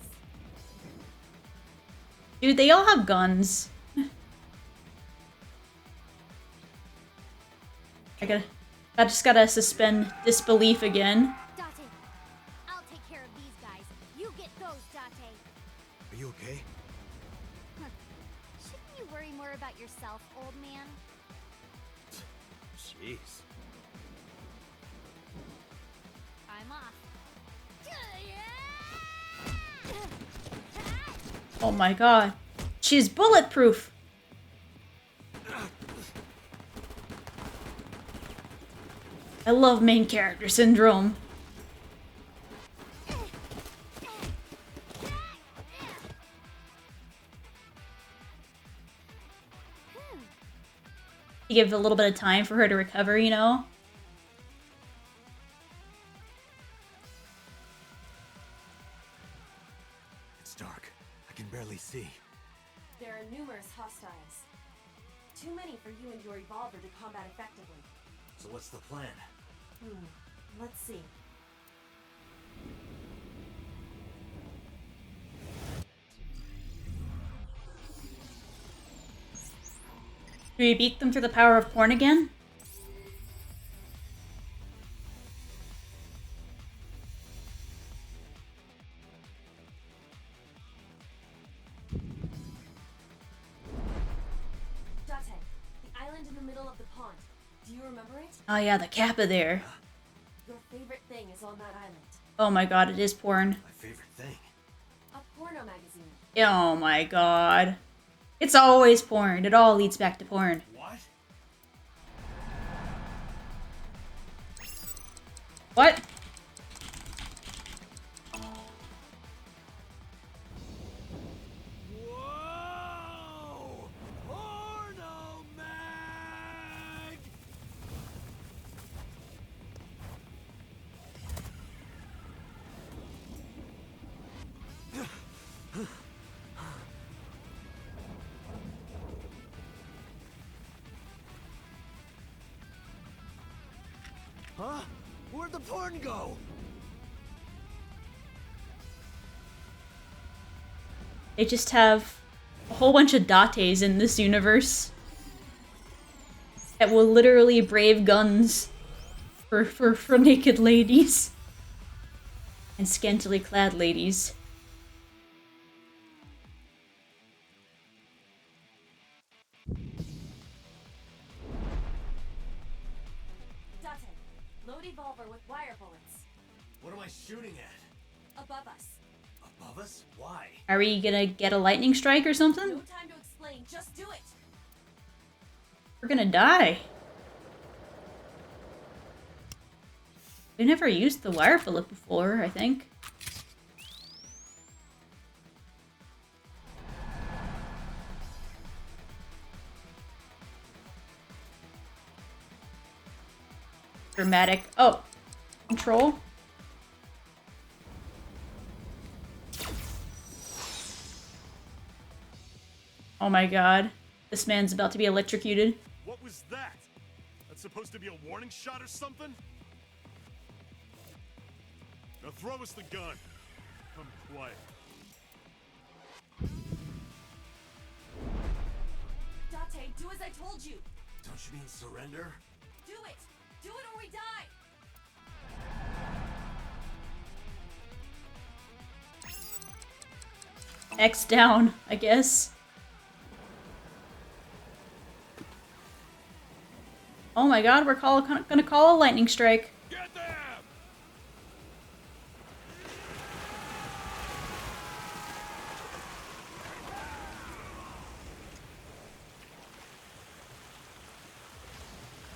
Dude, they all have guns. I just gotta suspend disbelief again. Date, I'll take care of these guys. You get those, Date. Are you okay? Shouldn't you worry more about yourself, old man? Jeez. I'm off. Oh my god. She's bulletproof! I love main character syndrome. You give a little bit of time for her to recover, you know? It's dark. I can barely see. There are numerous hostiles. Too many for you and your revolver to combat effectively. So what's the plan? Let's see. Do we beat them through the power of porn again? Date, the island in the middle of the pond. Do you remember it? Oh yeah, the Kappa there. Your favorite thing is on that island. Oh my god, it is porn. My favorite thing. A porno magazine. Oh my god. It's always porn. It all leads back to porn. What? What? Whoa! Porno mag! Huh? Where'd the porn go? They just have a whole bunch of dates in this universe that will literally brave guns for naked ladies and scantily clad ladies. Date, load evolver with wire bullets. What am I shooting at? Above us. Above us? Why? Are we gonna get a lightning strike or something? No time to explain, just do it! We're gonna die. We never used the wire bullet before, I think. Dramatic. Oh, control. Oh my god. This man's about to be electrocuted. What was that? That's supposed to be a warning shot or something? Now throw us the gun. I'm quiet. Date, do as I told you! Don't you mean surrender? Do it! Do it or we die! X down, I guess. Oh my god, we're gonna call a lightning strike. Get them!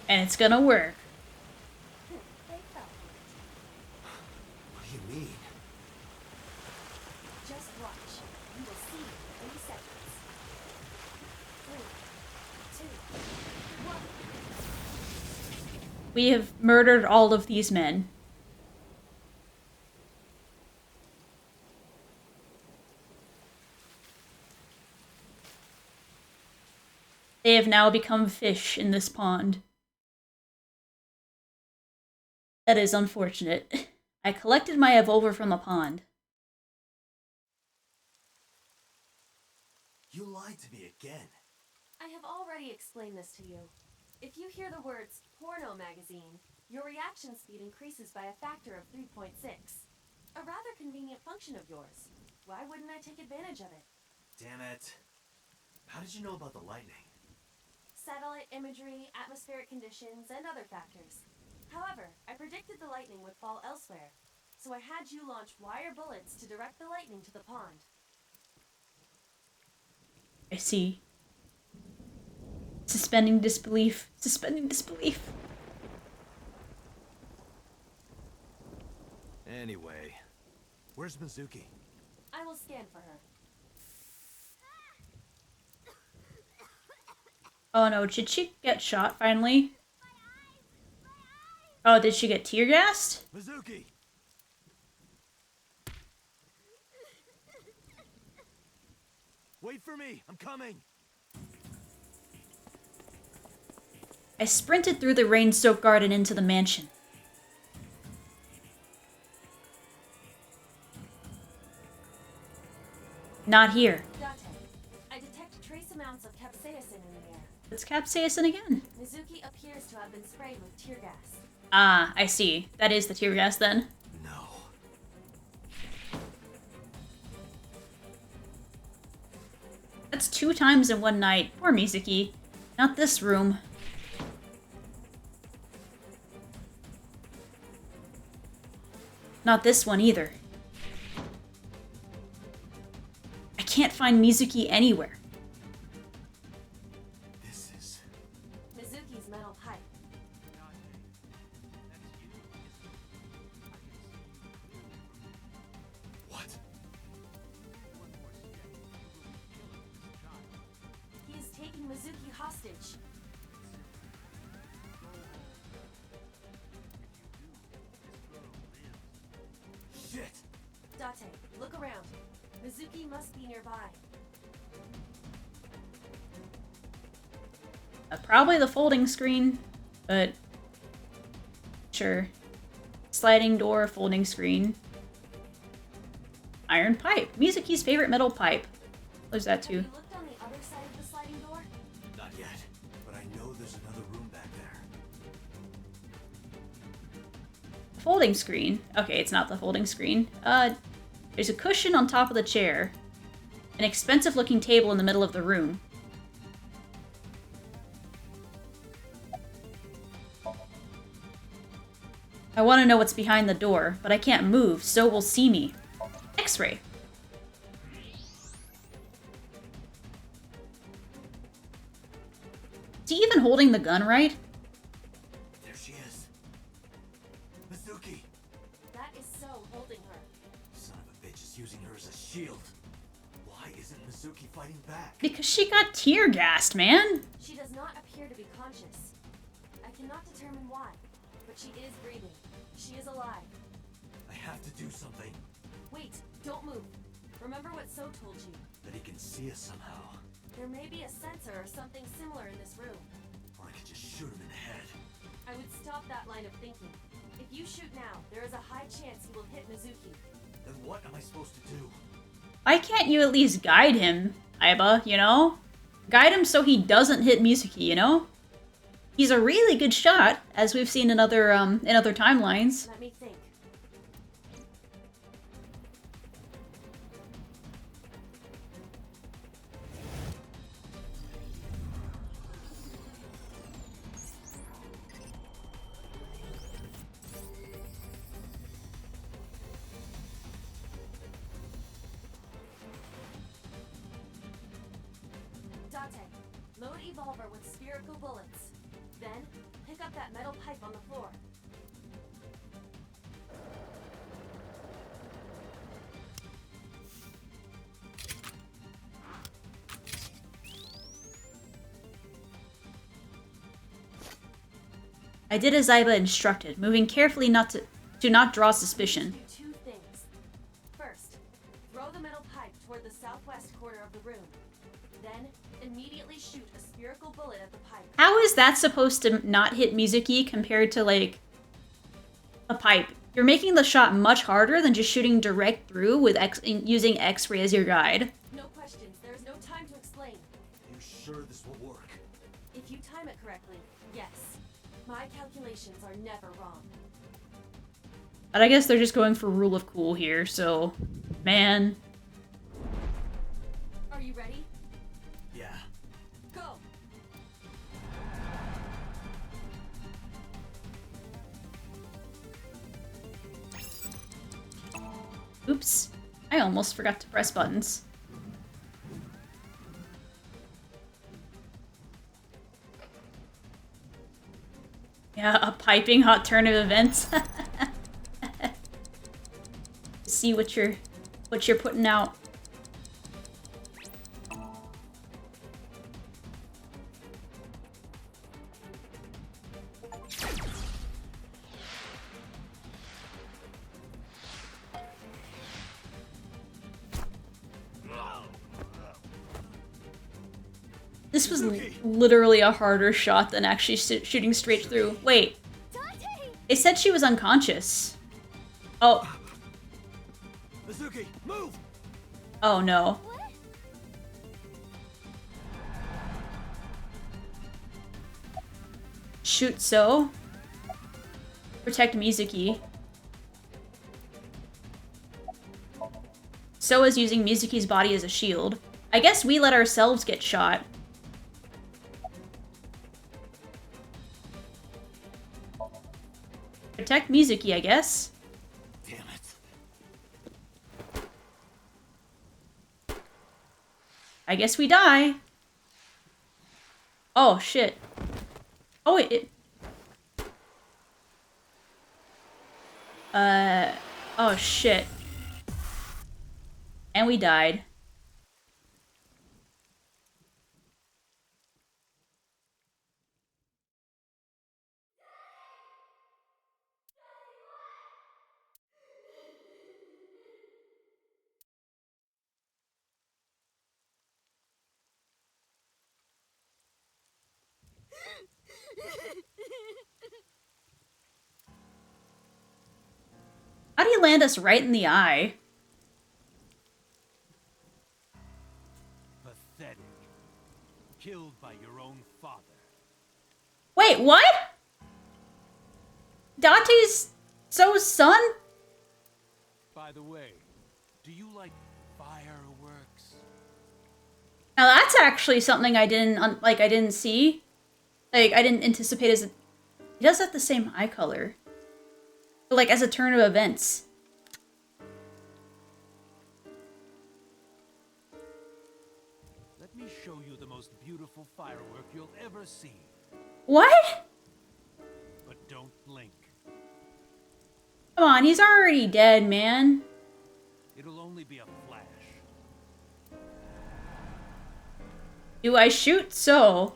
And it's gonna work. They fell. What do you mean? Just watch. You will see in 3 seconds. 3, 2, 1. We have murdered all of these men. They have now become fish in this pond. That is unfortunate. I collected my evolver from the pond. You lied to me again. I have already explained this to you. If you hear the words porno magazine, your reaction speed increases by a factor of 3.6. A rather convenient function of yours. Why wouldn't I take advantage of it? Damn it. How did you know about the lightning? Satellite imagery, atmospheric conditions, and other factors. However, I predicted the lightning would fall elsewhere, so I had you launch wire bullets to direct the lightning to the pond. I see. Suspending disbelief. Suspending disbelief. Anyway, where's Mizuki? I will scan for her. Oh no, did she get shot finally? Oh, did she get tear gassed? Mizuki! Wait for me, I'm coming! I sprinted through the rain-soaked garden into the mansion. Not here. Date, I detect trace amounts of capsaicin in the air. It's capsaicin again. Mizuki appears to have been sprayed with tear gas. Ah, I see. That is the tear gas then. No. That's 2 times in one night. Poor Mizuki. Not this room. Not this one either. I can't find Mizuki anywhere. This is... Mizuki's metal pipe. What? He is taking Mizuki hostage. Shit! Date, look around. Mizuki must be nearby. Probably the folding screen, but sure. Sliding door, folding screen. Iron pipe. Mizuki's favorite metal pipe. There's that too. Have you looked on the other side of the sliding door? Not yet, but I know there's another room back there. Folding screen. Okay, it's not the folding screen. There's a cushion on top of the chair. An expensive looking table in the middle of the room. I want to know what's behind the door, but I can't move, so will see me. X-ray. Is he even holding the gun right? There she is. Mizuki! That is so holding her. Son of a bitch is using her as a shield. Why isn't Mizuki fighting back? Because she got tear gassed, man. She does not appear to be conscious. I cannot determine why, but she is breathing. She is alive. I have to do something. Wait, don't move. Remember what So told you. That he can see us somehow. There may be a sensor or something similar in this room. Or I could just shoot him in the head. I would stop that line of thinking. If you shoot now, there is a high chance he will hit Mizuki. Then what am I supposed to do? Why can't you at least guide him, Aiba, you know? Guide him so he doesn't hit Mizuki, you know? He's a really good shot, as we've seen in other timelines. Let me think. Date, load Evolver with spherical bullets. Then, pick up that metal pipe on the floor. I did as Aiba instructed, moving carefully to not draw suspicion. Do two things. First, throw the metal pipe toward the southwest corner of the room. Then, immediately shoot a spherical bullet at the pipe. How is that supposed to not hit Mizuki compared to, like, a pipe? You're making the shot much harder than just shooting direct through with using X-ray as your guide. No questions. There is no time to explain. You sure this will work? If you time it correctly, yes. My calculations are never wrong. But I guess they're just going for rule of cool here, so... Man. Are you ready? Yeah. Go! Oops. I almost forgot to press buttons. Yeah, a piping hot turn of events. See what you're putting out. This was literally a harder shot than actually shooting straight through. Wait. It said she was unconscious. Oh. Mizuki, move! Oh no. Shoot so. Protect Mizuki. So is using Mizuki's body as a shield. I guess we let ourselves get shot. Protect Mizuki, I guess. Damn it. I guess we die. Oh, shit. Oh, oh, shit. And we died. How do you land us right in the eye? Pathetic. Killed by your own father. Wait, what? Dante's So's son? By the way, do you like fireworks? Now that's actually something I didn't see. Like, I didn't anticipate as he does have the same eye color. But, like, as a turn of events. Let me show you the most beautiful firework you'll ever see. What? But don't blink. Come on, he's already dead, man. It'll only be a flash. Do I shoot? So.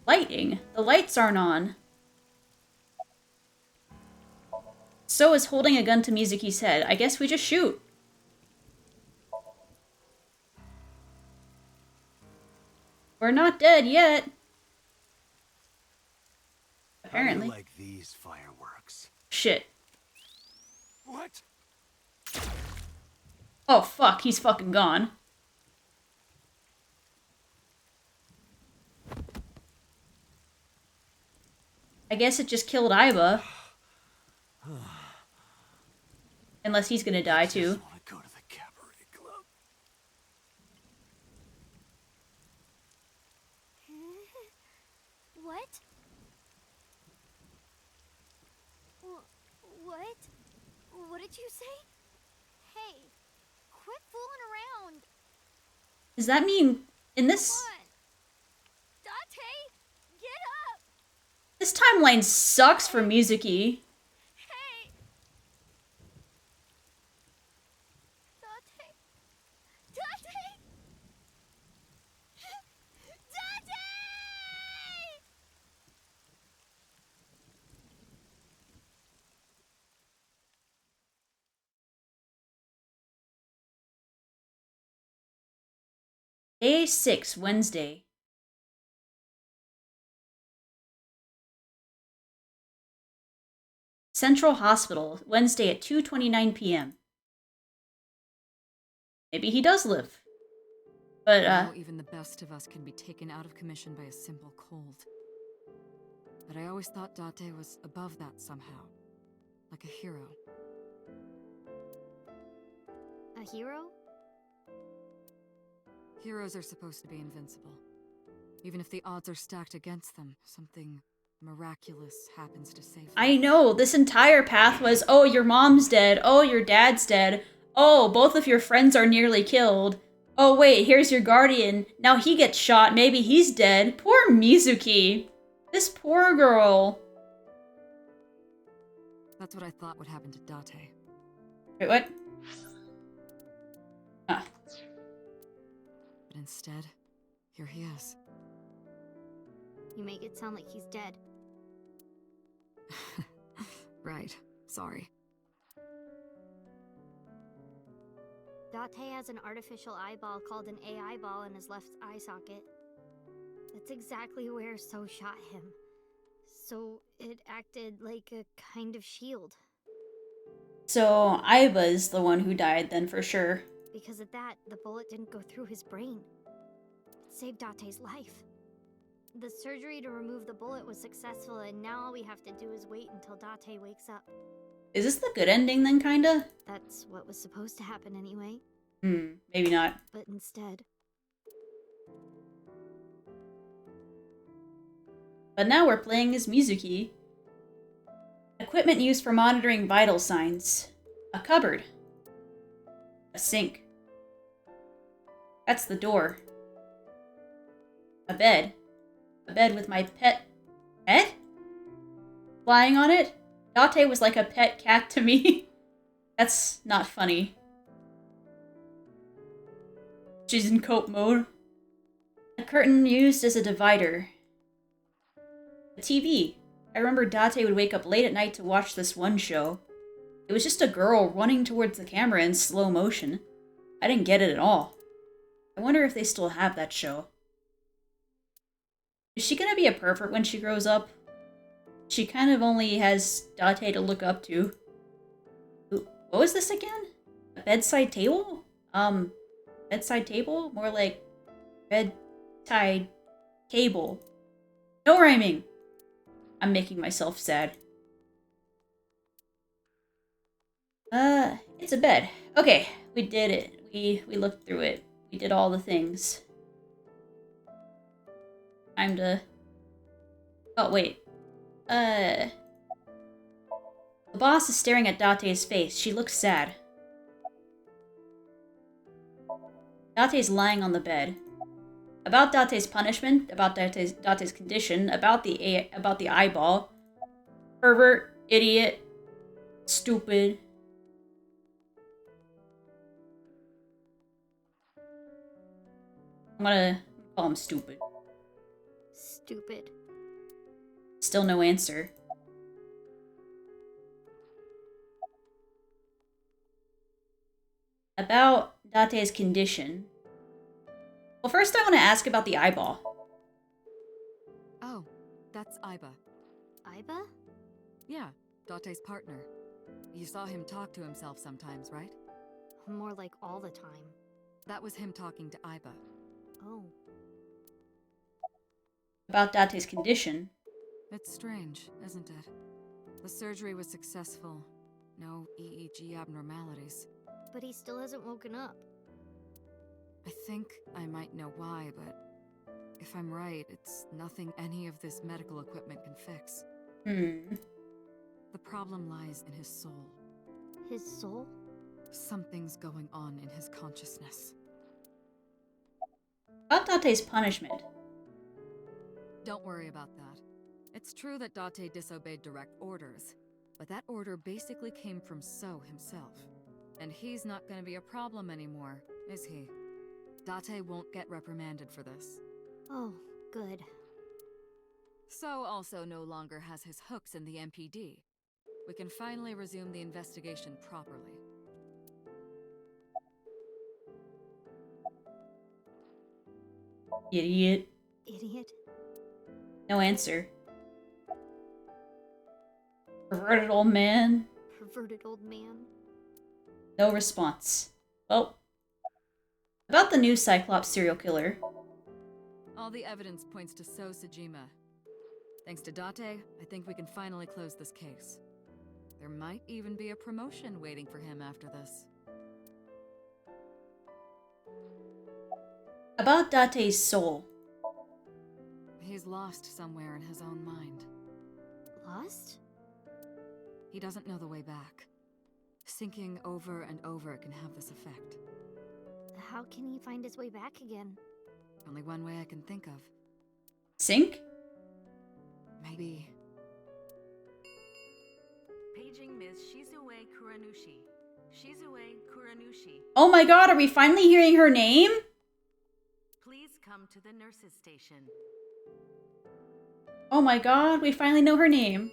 Lighting. The lights aren't on. So is holding a gun to Mizuki's head. I guess we just shoot. We're not dead yet. Apparently. How do you like these fireworks? Shit. What? Oh fuck, he's fucking gone. I guess it just killed Aiba. Unless he's gonna die too. Go to the cabaret club. What? What? What did you say? Hey, quit fooling around. Does that mean in this Date, get up. this timeline sucks for Mizuki? Hey. Date. Date. Date. Day 6, Wednesday. Central Hospital, Wednesday at 2:29 p.m. Maybe he does live. But, Now even the best of us can be taken out of commission by a simple cold. But I always thought Date was above that somehow. Like a hero. A hero? Heroes are supposed to be invincible. Even if the odds are stacked against them, something miraculous happens to save them. I know, this entire path was, oh, your mom's dead, oh, your dad's dead, oh, both of your friends are nearly killed, oh wait, here's your guardian, now he gets shot, maybe he's dead. Poor Mizuki. This poor girl. That's what I thought would happen to Date. Wait, what? Huh. But instead, here he is. You make it sound like he's dead. Right. Sorry. Date has an artificial eyeball called an AI ball in his left eye socket. That's exactly where So shot him. So it acted like a kind of shield. So Aiba's the one who died then for sure. Because of that, the bullet didn't go through his brain. It saved Date's life. The surgery to remove the bullet was successful, and now all we have to do is wait until Date wakes up. Is this the good ending then, kinda? That's what was supposed to happen anyway. Maybe not. But instead... But now we're playing as Mizuki. Equipment used for monitoring vital signs. A cupboard. A sink. That's the door. A bed. A bed with my pet... Pet? Lying on it? Date was like a pet cat to me. That's not funny. She's in cope mode. A curtain used as a divider. A TV. I remember Date would wake up late at night to watch this one show. It was just a girl running towards the camera in slow motion. I didn't get it at all. I wonder if they still have that show. Is she gonna be a pervert when she grows up? She kind of only has Date to look up to. What was this again? A bedside table? Bedside table? More like bedside cable. No rhyming! I'm making myself sad. It's a bed. Okay, we did it. We looked through it. We did all the things. Time to... Oh, wait. The boss is staring at Date's face. She looks sad. Date's lying on the bed. About Date's punishment, about Date's condition, about the eyeball. Pervert, idiot, stupid. I'm gonna call him stupid. Stupid. Still no answer. About Date's condition. Well, first I want to ask about the eyeball. Oh, that's Aiba. Aiba? Yeah, Date's partner. You saw him talk to himself sometimes, right? More like all the time. That was him talking to Aiba. Oh. About Date's condition. It's strange, isn't it? The surgery was successful. No EEG abnormalities. But he still hasn't woken up. I think I might know why, but if I'm right, it's nothing any of this medical equipment can fix. The problem lies in his soul. His soul? Something's going on in his consciousness. About Date's punishment. Don't worry about that. It's true that Date disobeyed direct orders, but that order basically came from So himself. And he's not gonna be a problem anymore, is he? Date won't get reprimanded for this. Oh, good. So also no longer has his hooks in the MPD. We can finally resume the investigation properly. Idiot. Idiot? No answer. Perverted old man. Perverted old man. No response. Well, about the new Cyclops serial killer. All the evidence points to So Sajima. Thanks to Date, I think we can finally close this case. There might even be a promotion waiting for him after this. About Date's soul. He's lost somewhere in his own mind. Lost? He doesn't know the way back. Sinking over and over can have this effect. How can he find his way back again? Only one way I can think of. Sink? Maybe. Paging Ms. Shizue Kuranushi. Shizue Kuranushi. Oh my god, are we finally hearing her name? Please come to the nurses' station. Oh my god, we finally know her name.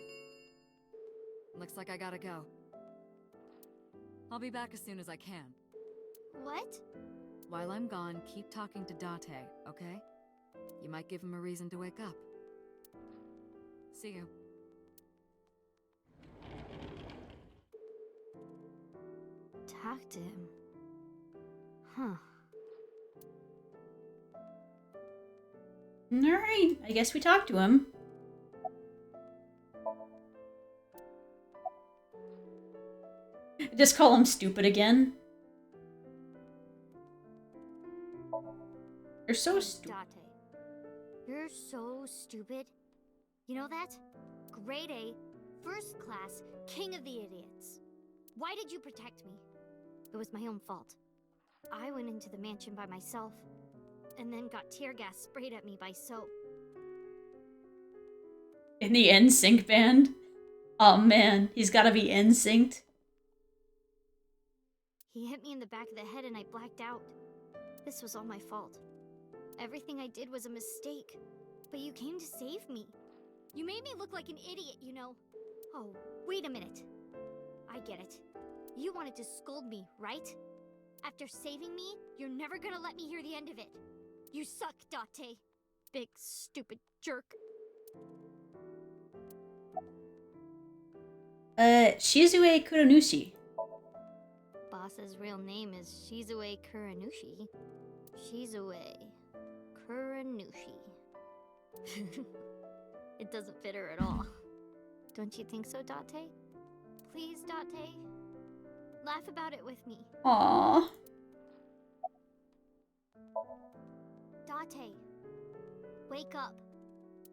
Looks like I gotta go. I'll be back as soon as I can. What? While I'm gone, keep talking to Date, okay? You might give him a reason to wake up. See you. Talk to him. Huh. Alright, I guess we talked to him. Just call him stupid again. You're so stupid. You're so stupid. You know that? Grade A, first class, king of the idiots. Why did you protect me? It was my own fault. I went into the mansion by myself, and then got tear gas sprayed at me by So. In the NSYNC band? Oh man, he's gotta be NSYNCed. He hit me in the back of the head and I blacked out. This was all my fault. Everything I did was a mistake. But you came to save me. You made me look like an idiot, you know. Oh, wait a minute. I get it. You wanted to scold me, right? After saving me, you're never gonna let me hear the end of it. You suck, Date. Big, stupid jerk. Shizue Kuranushi. Boss's real name is Shizue Kuranushi. Shizue Kuranushi. It doesn't fit her at all. Don't you think so, Date? Please, Date? Laugh about it with me. Aww. Date, wake up.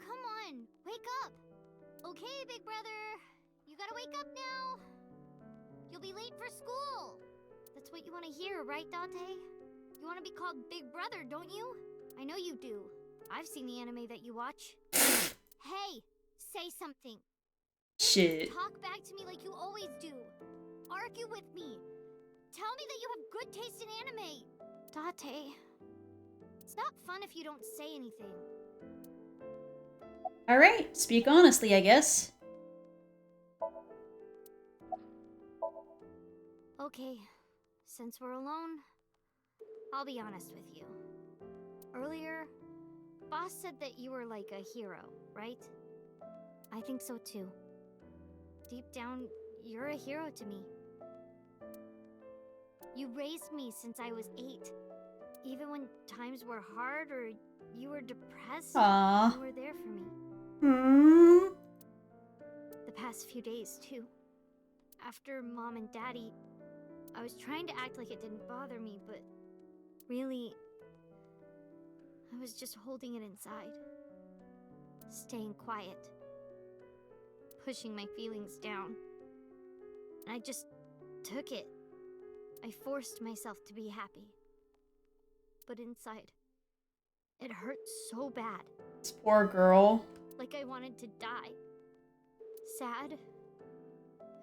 Come on, wake up. Okay, big brother. You gotta wake up now. You'll be late for school. That's what you want to hear, right, Date? You want to be called Big Brother, don't you? I know you do. I've seen the anime that you watch. Hey, say something. Shit. Talk back to me like you always do. Argue with me. Tell me that you have good taste in anime. Date, it's not fun if you don't say anything. Alright, speak honestly, I guess. Okay, since we're alone, I'll be honest with you. Earlier, Boss said that you were like a hero, right? I think so too. Deep down, you're a hero to me. You raised me since I was 8. Even when times were hard or you were depressed, Aww. you were there for me. Hmm. The past few days, too. After Mom and Daddy, I was trying to act like it didn't bother me, but really, I was just holding it inside. Staying quiet. Pushing my feelings down. And I just took it. I forced myself to be happy. But inside, it hurt so bad. This poor girl. Like I wanted to die. Sad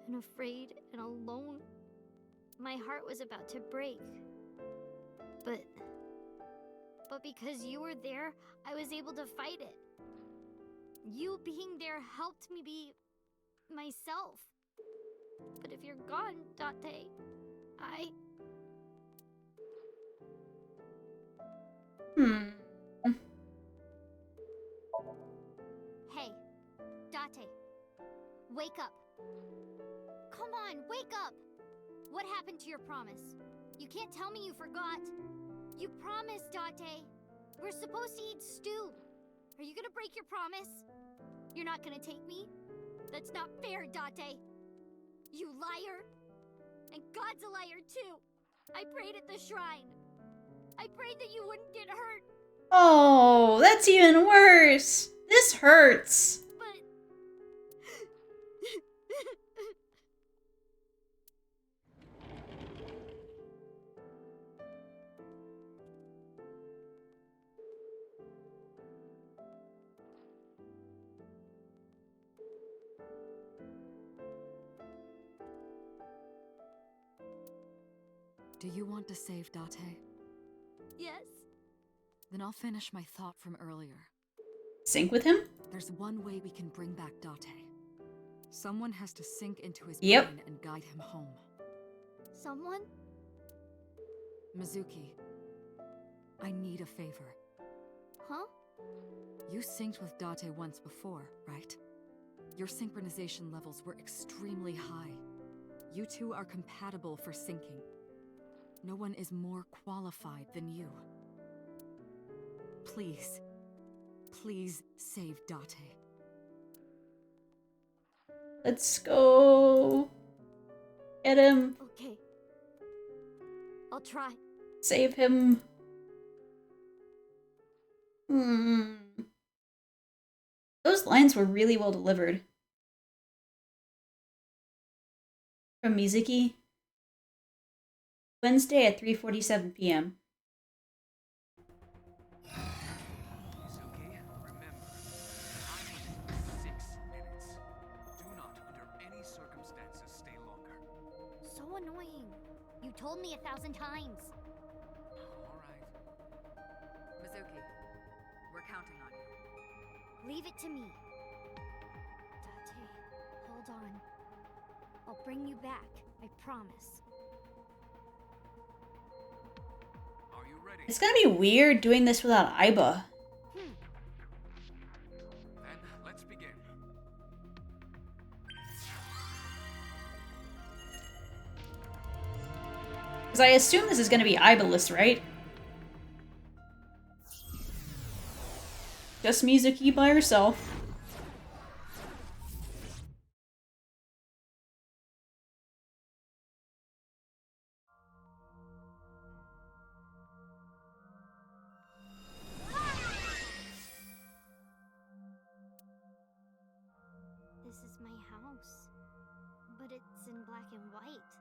and afraid and alone. My heart was about to break. But because you were there, I was able to fight it. You being there helped me be myself. But if you're gone, Date, Hey, Date. Wake up. Come on, wake up! What happened to your promise? You can't tell me you forgot. You promised, Date. We're supposed to eat stew. Are you gonna break your promise? You're not gonna take me? That's not fair, Date. You liar. And God's a liar too. I prayed at the shrine. I prayed that you wouldn't get hurt. Oh, that's even worse. This hurts. But... Do you want to save Date? Yes. Then I'll finish my thought from earlier. Sync with him? There's one way we can bring back Date. Someone has to sink into his Yep. brain and guide him home. Someone? Mizuki, I need a favor. Huh? You synced with Date once before, right? Your synchronization levels were extremely high. You two are compatible for syncing. No one is more qualified than you. Please, please save Date. Let's go. Get him. Okay. I'll try. Save him. Those lines were really well delivered. From Mizuki. Wednesday at 3:47 p.m. Mizuki, remember, I need 6 minutes. Do not, under any circumstances, stay longer. So annoying. You told me 1,000 times. All right. Mizuki, we're counting on you. Leave it to me. Date, hold on. I'll bring you back. I promise. Are you ready? It's gonna be weird doing this without Aiba. Then let's begin. Because I assume this is gonna be Aiba-less, right? Just Mizuki by herself. This is my house. But it's in black and white.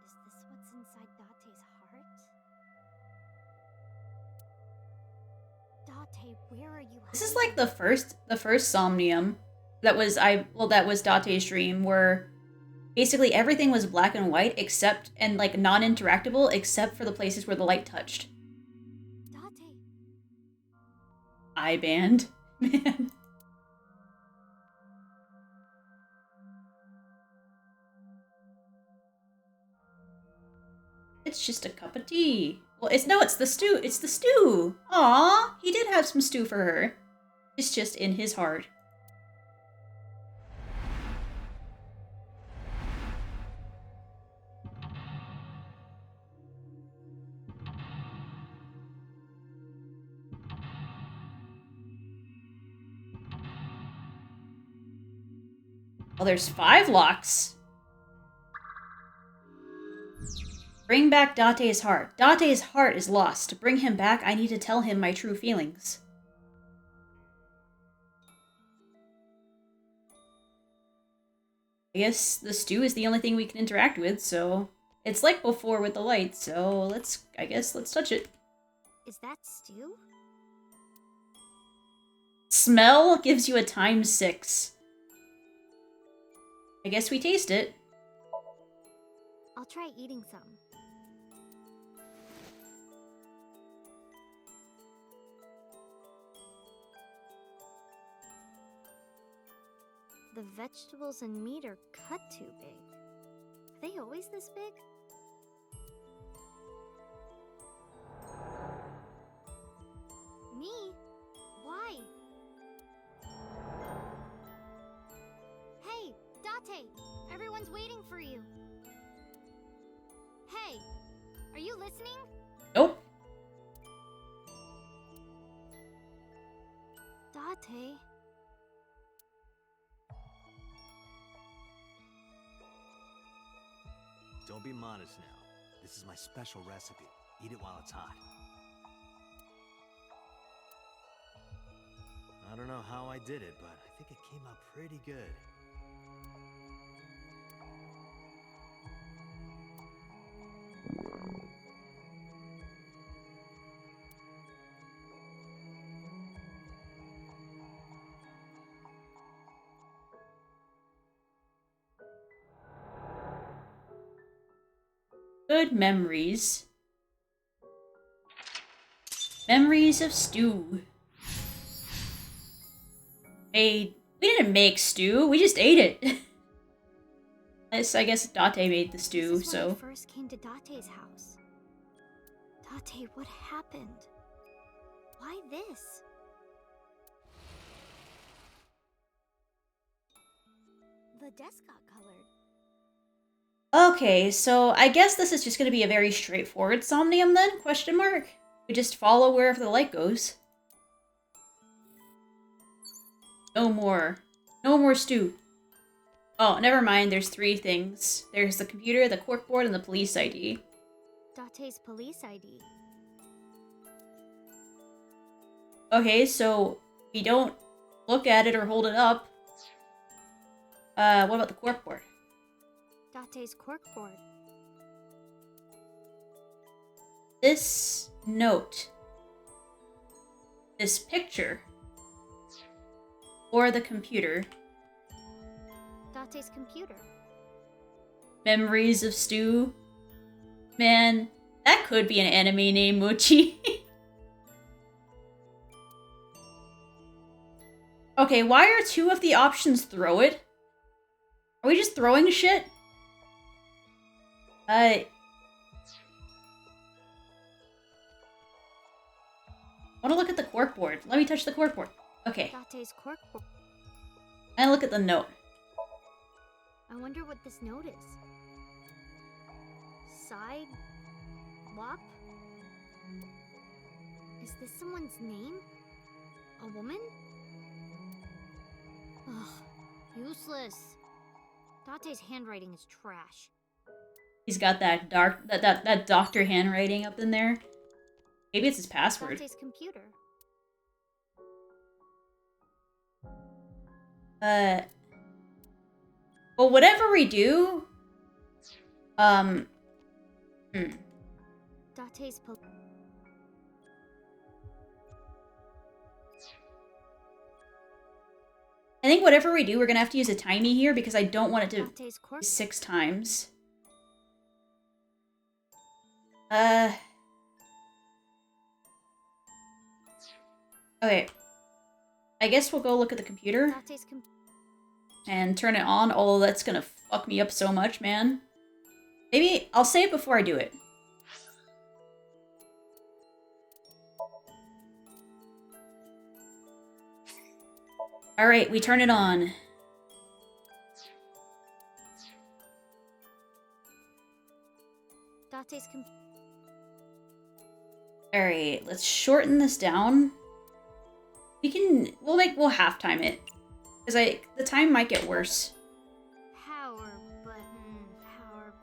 Is this what's inside Date's heart? Date, where are you? This is like the first Somnium that was that was Date's dream, where basically everything was black and white except and like non-interactable except for the places where the light touched. Date. Eye band. Man. It's just a cup of tea. Well, it's the stew. It's the stew. Aw, he did have some stew for her. It's just in his heart. Well, there's 5 locks. Bring back Date's heart. Date's heart is lost. To bring him back, I need to tell him my true feelings. I guess the stew is the only thing we can interact with, so... It's like before with the light, so let's touch it. Is that stew? Smell gives you a ×6. I guess we taste it. I'll try eating some. The vegetables and meat are cut too big. Are they always this big? Me? Why? Someone's waiting for you. Hey, are you listening? Nope. Date. Don't be modest now. This is my special recipe. Eat it while it's hot. I don't know how I did it, but I think it came out pretty good. Good memories. Memories of stew. We didn't make stew, we just ate it. I guess Date made the stew, This is when so. I first came to Date's house. Date, what happened? Why this? The desk got colored. Okay, so I guess this is just gonna be a very straightforward Somnium then? Question mark? We just follow wherever the light goes. No more stew. Oh, never mind, there's 3 things. There's the computer, the corkboard, and the police ID. Date's police ID. Okay, so we don't look at it or hold it up. What about the corkboard? Date's corkboard. This note. This picture. Or the computer. Date's computer. Memories of stew. Man, that could be an anime name, Mochi. Okay, why are 2 of the options throw it? Are we just throwing shit? I want to look at the corkboard. Let me touch the corkboard. Okay. Date's corkboard. And look at the note. I wonder what this note is. Side? Wop? Is this someone's name? A woman? Ugh, useless. Date's handwriting is trash. He's got that that doctor handwriting up in there. Maybe it's his password. Date's computer. Well, whatever we do, Date's I think whatever we do, we're gonna have to use a timey here because I don't want it to Date's be 6 times. Okay. I guess we'll go look at the computer and turn it on. Oh, that's gonna fuck me up so much, man. Maybe I'll say it before I do it. Alright, we turn it on. Date's Alright, let's shorten this down. We'll half-time it. Because the time might get worse. Power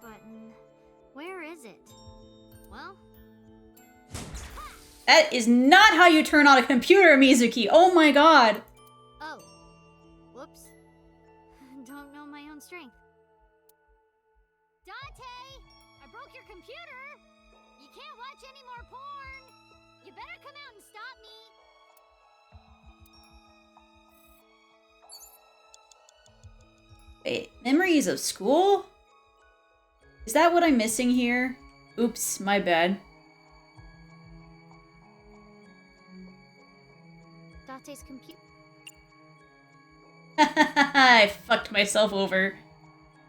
button. Where is it? Well, That is not how you turn on a computer, Mizuki! Oh my god! oh. Whoops. Don't know my own strength. Date! I broke your computer! You can't watch any more porn! You better come out and stop me! Wait, memories of school? Is that what I'm missing here? Oops, my bad. Date's computer. I fucked myself over.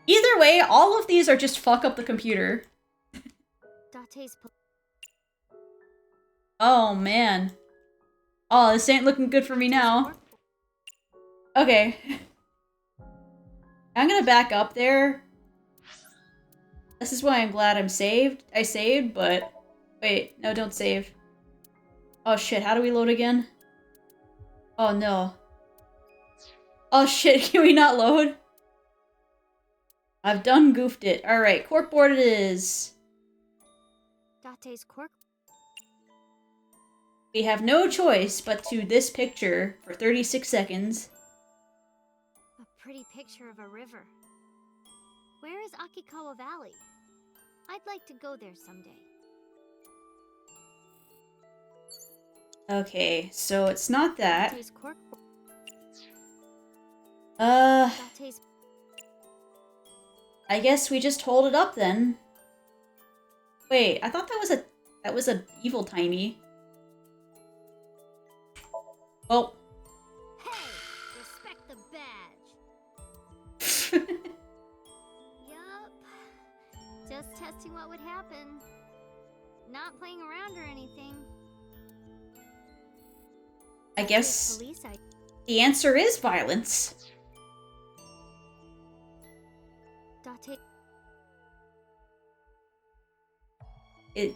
Either way, all of these are just fuck up the computer. Date's Oh, man. Oh, this ain't looking good for me now. Okay. I'm gonna back up there. This is why I'm glad I saved, but... Wait, no, don't save. Oh shit, how do we load again? Oh no. Oh shit, can we not load? I've done goofed it. Alright, corkboard it is. Date's cork. We have no choice but to this picture for 36 seconds. A pretty picture of a river. Where is Akikawa Valley? I'd like to go there someday. Okay, so it's not that. Date's cork. Date's... I guess we just hold it up then. Wait, I thought that was a evil timey. Well. Hey, respect the badge. Yup. Just testing what would happen. Not playing around or anything. I guess the answer is violence.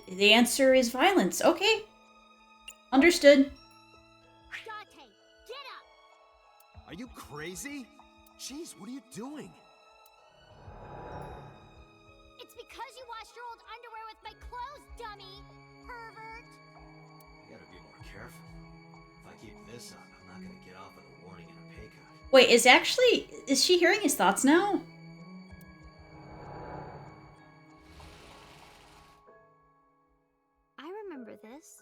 The answer is violence. Okay. Understood. Date, get up! Are you crazy? Jeez, what are you doing? It's because you washed your old underwear with my clothes, dummy! Pervert! You gotta be more careful. If I keep this up, I'm not gonna get off with a warning and a pay cut. Wait, is she hearing his thoughts now? I remember this.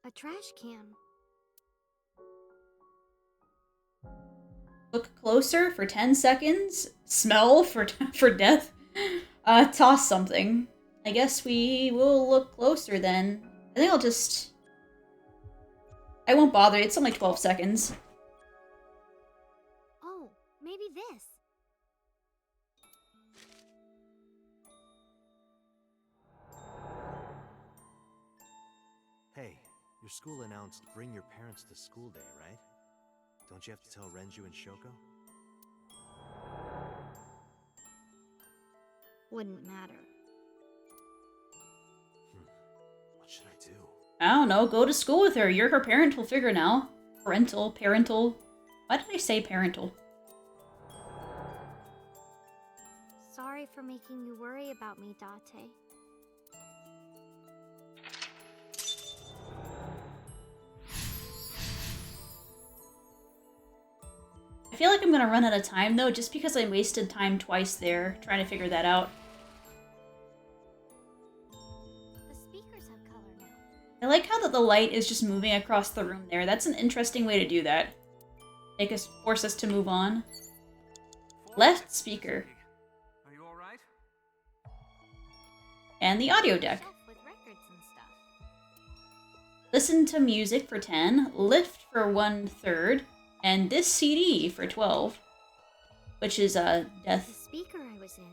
A trash can. Look closer for 10 seconds. Smell for death. Toss something. I guess we will look closer then. I think I won't bother. It's only 12 seconds. Oh, maybe this. Hey, your school announced bring your parents to school day, right? Don't you have to tell Renju and Shoko? Wouldn't matter. What should I do? I don't know. Go to school with her. You're her parental figure now. Parental. Why did I say parental? Sorry for making you worry about me, Date. I feel like I'm gonna run out of time though, just because I wasted time twice there trying to figure that out. The speakers have color now. I like how the light is just moving across the room there. That's an interesting way to do that. Force us to move on. Left speaker. Are you alright? And the audio deck. With records and stuff. Listen to music for 10. Lift for 1/3. And this CD for 12. Which is The death. speaker I was in.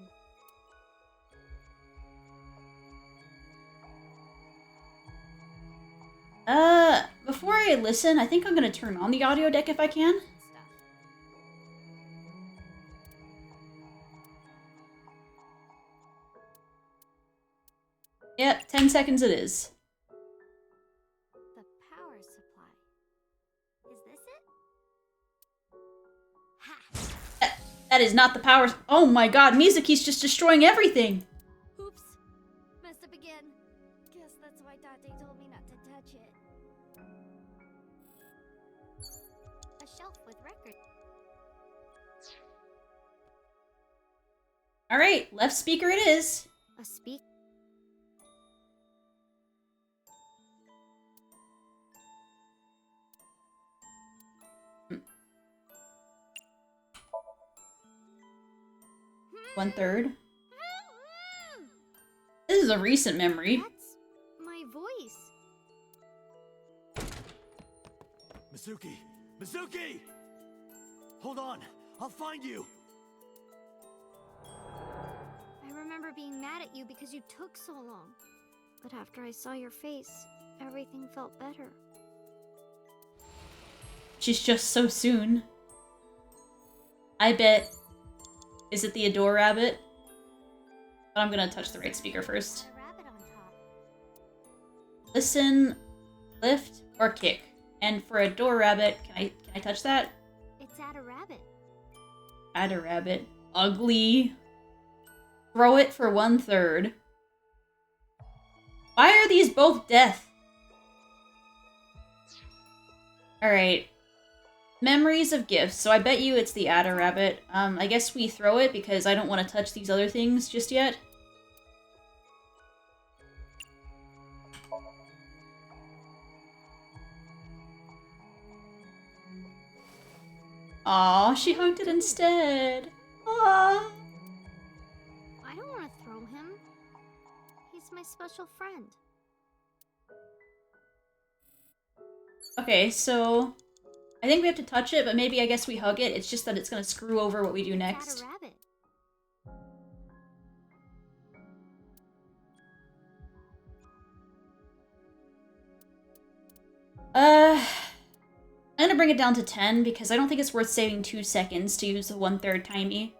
Before I listen, I think I'm gonna turn on the audio deck if I can. Yep, 10 seconds it is. The power supply. Is this it? Ha! That is not the power. Oh my god, Mizuki's just destroying everything! Oops. Messed up again. Guess that's why Date told me not to touch it. A shelf with records. Alright, left speaker it is. A speak. One-third. This is a recent memory. That's my voice. Mizuki! Mizuki! Hold on! I'll find you! I remember being mad at you because you took so long. But after I saw your face, everything felt better. She's just so soon. I bet... Is it the Adore Rabbit? But I'm gonna touch the right speaker first. Listen, lift, or kick. And for Adore Rabbit, can I touch that? It's Add a Rabbit. Add a Rabbit. Ugly. Throw it for 1/3. Why are these both death? Alright. Memories of gifts. So I bet you it's the Add a Rabbit. I guess we throw it because I don't want to touch these other things just yet. Aw, she hugged it instead. Aw. I don't want to throw him. He's my special friend. Okay, so I think we have to touch it, but maybe I guess we hug it. It's just that it's gonna screw over what we do next. Add a rabbit. I'm gonna bring it down to 10 because I don't think it's worth saving 2 seconds to use the 1/3 timey.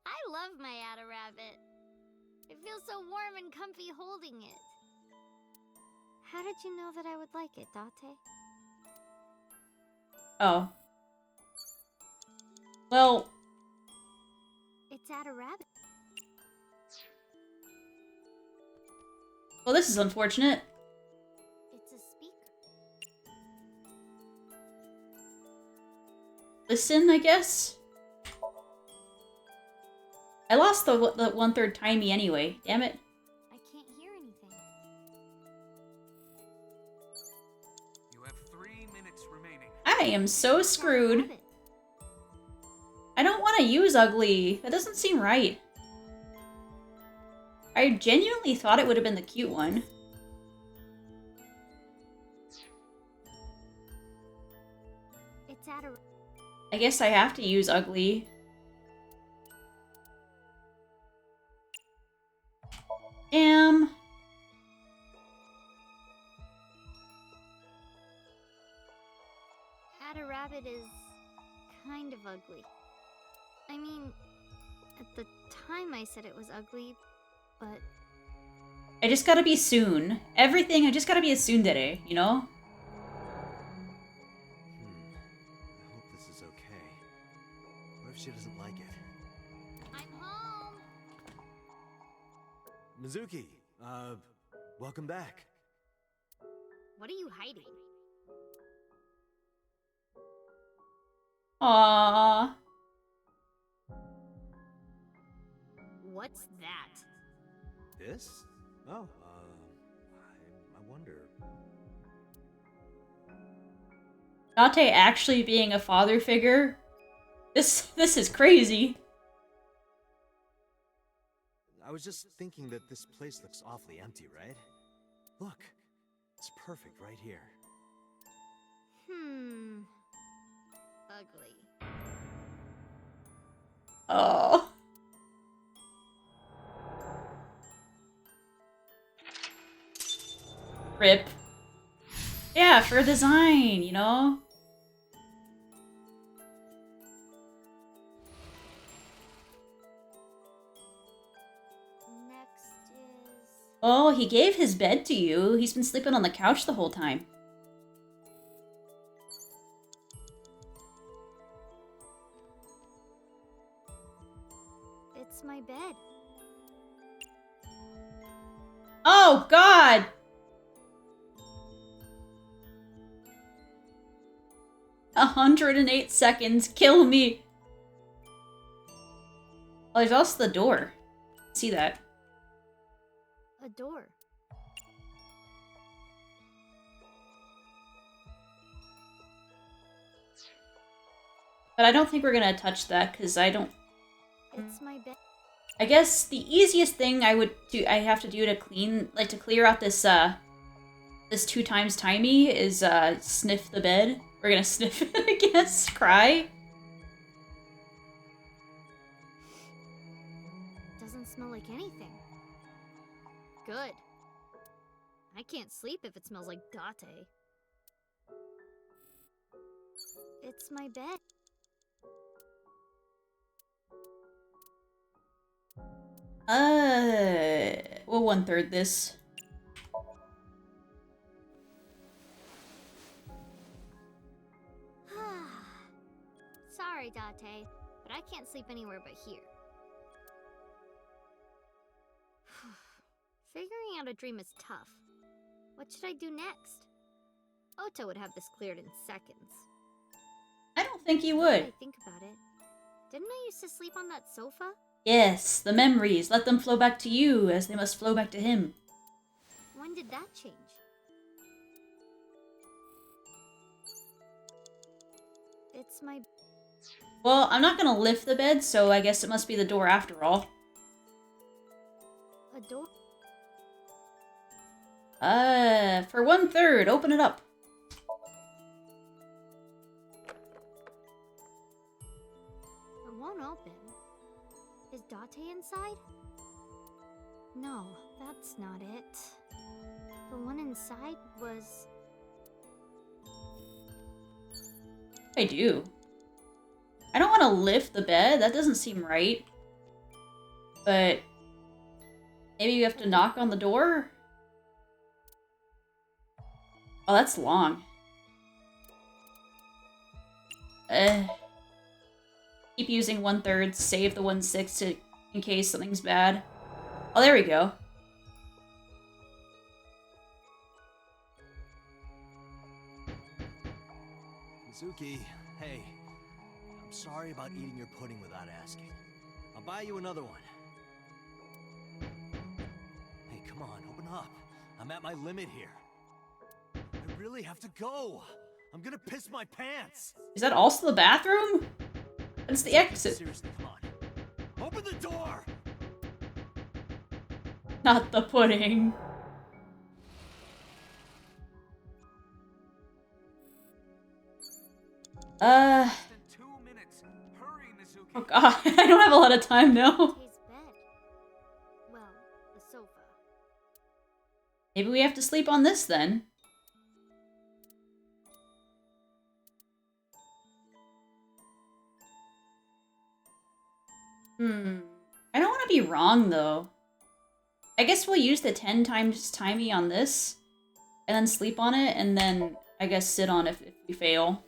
I love my Add a Rabbit. It feels so warm and comfy holding it. How did you know that I would like it, Date? Oh. Well... It's Add a Rabbit. Well, this is unfortunate. It's a speaker. Listen, I guess? I lost the 1/3 timey anyway. Damn it. I can't hear anything. You have 3 minutes remaining. I am so screwed. I don't want to use ugly. That doesn't seem right. I genuinely thought it would have been the cute one. It's Add a... I guess I have to use ugly. Damn. Add a Rabbit is kind of ugly. I mean, at the time I said it was ugly, but... I just gotta be soon. Everything, I just gotta be a tsundere, you know? I hope this is okay. What if she doesn't like it? I'm home! Mizuki, welcome back. What are you hiding? Aww. What's that? This? Oh, I wonder. Date actually being a father figure? This is crazy. I was just thinking that this place looks awfully empty, right? Look, it's perfect right here. Ugly. Oh. Rip. Yeah, for design, you know? Next is... Oh, he gave his bed to you. He's been sleeping on the couch the whole time. It's my bed. Oh, God! A 108 seconds. Kill me. Oh, there's also the door. See that. A door. But I don't think we're gonna touch that, because I don't... It's my bed. I guess the easiest thing I have to do to to clear out this, this 2 times timey is, sniff the bed. We're gonna sniff it, I guess. Cry. Doesn't smell like anything. Good. I can't sleep if it smells like Date. It's my bed. We'll 1/3 this. Sorry, Date, but I can't sleep anywhere but here. Figuring out a dream is tough. What should I do next? Otto would have this cleared in seconds. I don't think he Now would. that I think about it. Didn't I used to sleep on that sofa? Yes, the memories. Let them flow back to you, as they must flow back to him. When did that change? It's my... Well, I'm not gonna lift the bed, so I guess it must be the door after all. A door? For 1/3, open it up. It won't open. Is Date inside? No, that's not it. The one inside was... I do. I don't want to lift the bed. That doesn't seem right. But maybe you have to knock on the door? Oh, that's long. Keep using 1/3, save the 1/6 in case something's bad. Oh, there we go. Mizuki, hey. I'm sorry about eating your pudding without asking. I'll buy you another one. Hey, come on, open up. I'm at my limit here. I really have to go. I'm gonna piss my pants. Is that also the bathroom? That's the exit. Seriously, come on. Open the door! Not the pudding. Oh god, I don't have a lot of time now. Date's bed. Well, the sofa. Maybe we have to sleep on this then. I don't want to be wrong though. I guess we'll use the 10 times timey on this, and then sleep on it, and then I guess sit on it if we fail.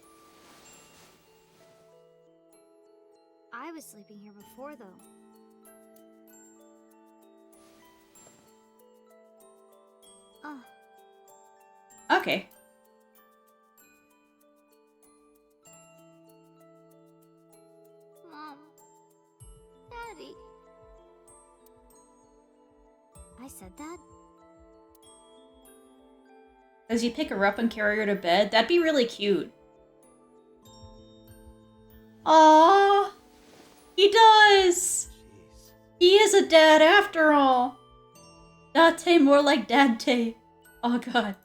I was sleeping here before, though. Oh. Okay. Mom. Daddy. I said that? Does you pick her up and carry her to bed? That'd be really cute. Aww. He does! Jeez. He is a dad after all! Date more like Dad-te. Oh god.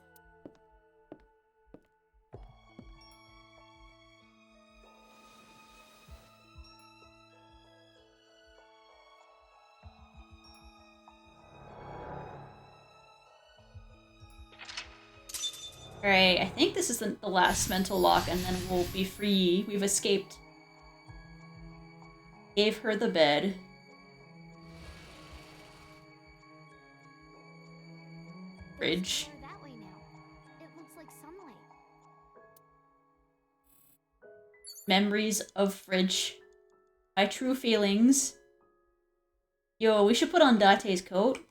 Alright, I think this is the last mental lock and then we'll be free. We've escaped. Gave her the bed. Fridge. That way now. It looks like sunlight. Memories of fridge. My true feelings. Yo, we should put on Date's coat.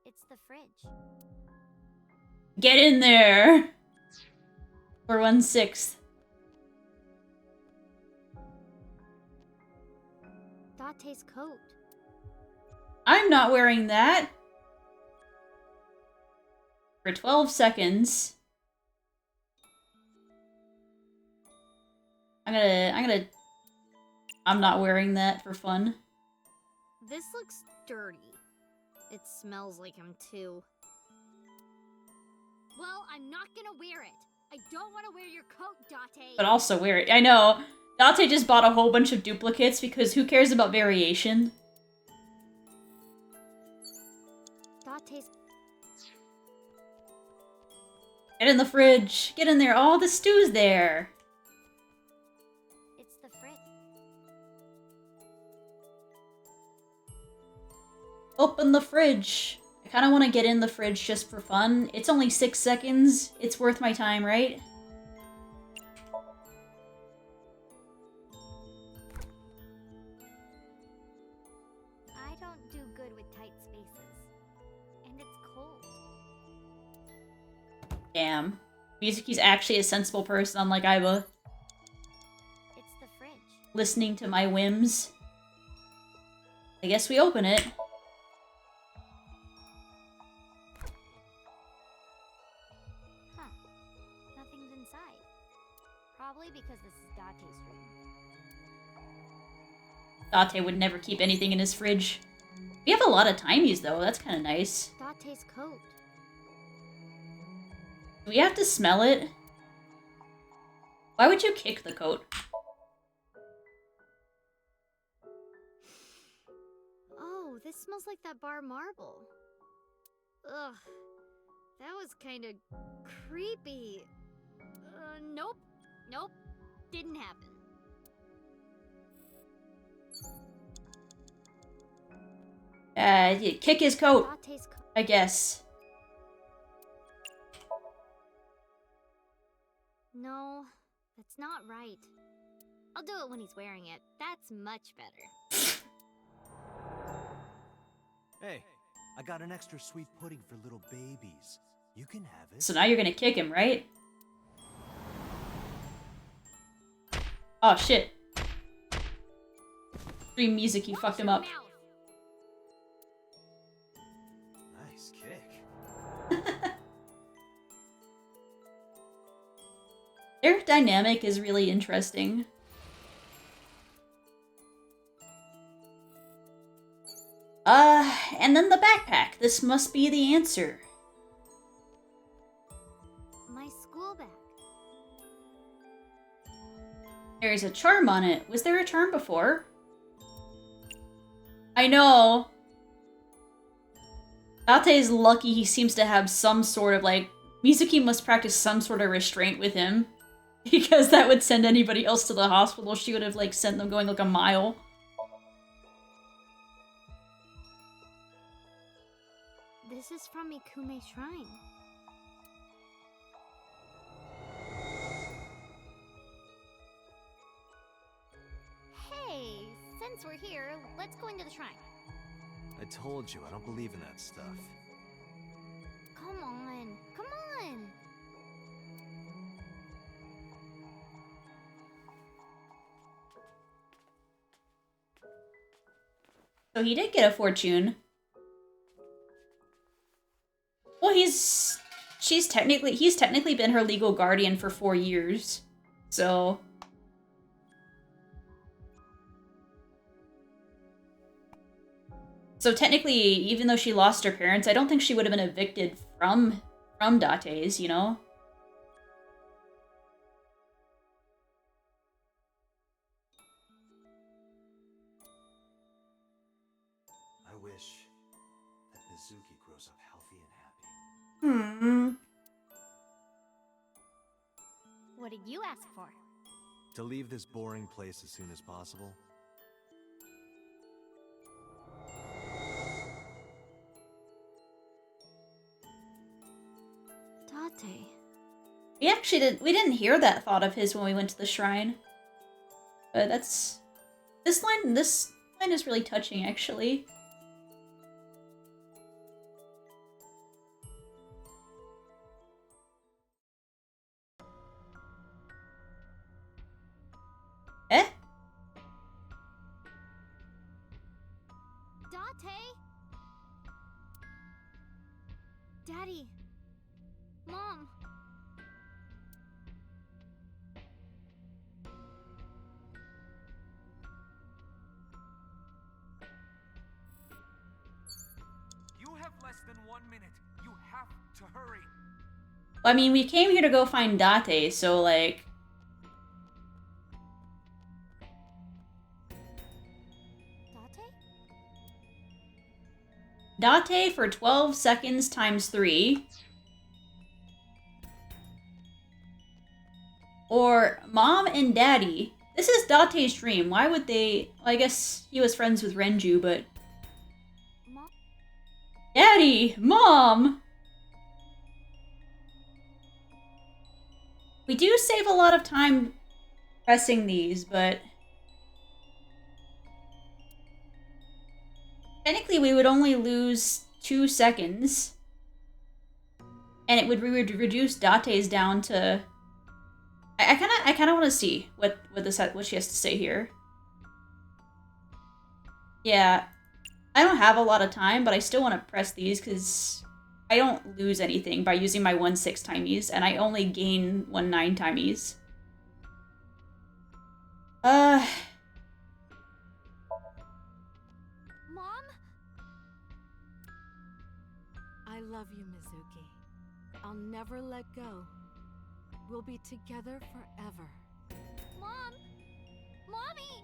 It's the fridge. Get in there! For 1/6. Date's coat. I'm not wearing that! For 12 seconds. I'm not wearing that for fun. This looks dirty. It smells like him too. Well, I'm not gonna wear it. I don't want to wear your coat, Date. But also wear it. I know. Date just bought a whole bunch of duplicates because who cares about variation? Date's... Get in the fridge. Get in there. Oh, the stew's there. Open the fridge. I kind of want to get in the fridge just for fun. It's only 6 seconds. It's worth my time, right? I don't do good with tight spaces. And it's cold. Damn. Mizuki's actually a sensible person, unlike Aiba. It's the fridge. Listening to my whims. I guess we open it. Huh. Nothing's inside. Probably because this is Date's room. Date would never keep anything in his fridge. We have a lot of timies, though. That's kind of nice. Date's coat. Do we have to smell it? Why would you kick the coat? Oh, this smells like that bar marble. Ugh. That was kind of creepy. Nope. Nope. Didn't happen. You kick his coat, Date's coat. I guess. No, that's not right. I'll do it when he's wearing it. That's much better. Hey, I got an extra sweet pudding for little babies. You can have it. So now you're gonna kick him, right? Oh, shit. Dream Mizuki fucked him up. Nice kick. Their dynamic is really interesting. And then the backpack. This must be the answer. My school bag. There's a charm on it. Was there a charm before? I know. Date's lucky he seems to have some sort of, like... Mizuki must practice some sort of restraint with him. Because that would send anybody else to the hospital. She would have, like, sent them going, like, a mile. This is from Ikume's shrine. Hey, since we're here, let's go into the shrine. I told you, I don't believe in that stuff. Come on, come on! So he did get a fortune. Well, he's technically been her legal guardian for 4 years. So technically, even though she lost her parents, I don't think she would have been evicted from Date's, you know? I wish that Mizuki grows up healthy and happy. What did you ask for? To leave this boring place as soon as possible. Date. We didn't hear that thought of his when we went to the shrine. But this line is really touching, actually. Eh? Date? Daddy. Mom. You have less than 1 minute. You have to hurry. I mean, we came here to go find Date, so, like... Date for 12 seconds times 3. Or Mom and Daddy. This is Date's dream. Why would they... Well, I guess he was friends with Renju, but... Daddy! Mom! We do save a lot of time pressing these, but... technically we would only lose 2 seconds. And it would reduce Date's down to... I kinda want to see what she has to say here. Yeah, I don't have a lot of time, but I still want to press these because I don't lose anything by using my 1/6 timies, and I only gain 1/9 timies. Mom? I love you, Mizuki. I'll never let go. We'll be together forever. Mom! Mommy!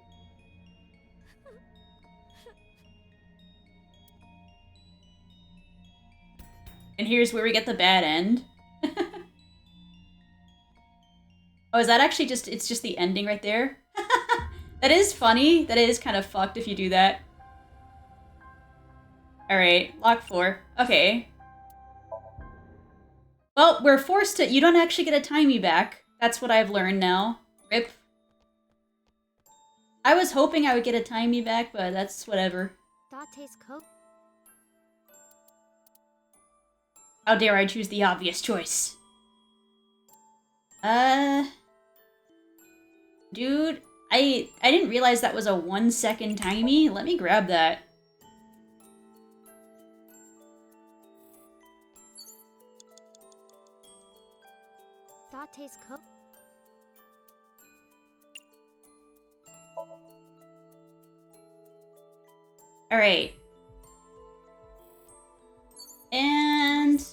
And here's where we get the bad end. Oh, is that actually just, it's just the ending right there? That is funny. That is kind of fucked if you do that. Alright, lock 4. Okay. Well, we're forced to, you don't actually get a timey back. That's what I've learned now. Rip. I was hoping I would get a timey back, but that's whatever. Date's coat. How dare I choose the obvious choice? Dude, I didn't realize that was a 1 second timey. Let me grab that. Date's coat. Alright. And...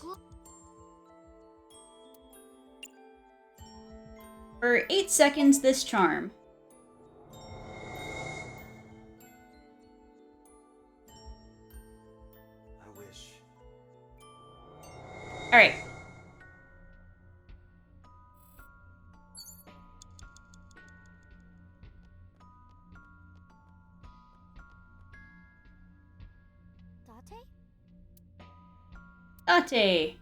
for 8 seconds, this charm. I wish. Alright. Date.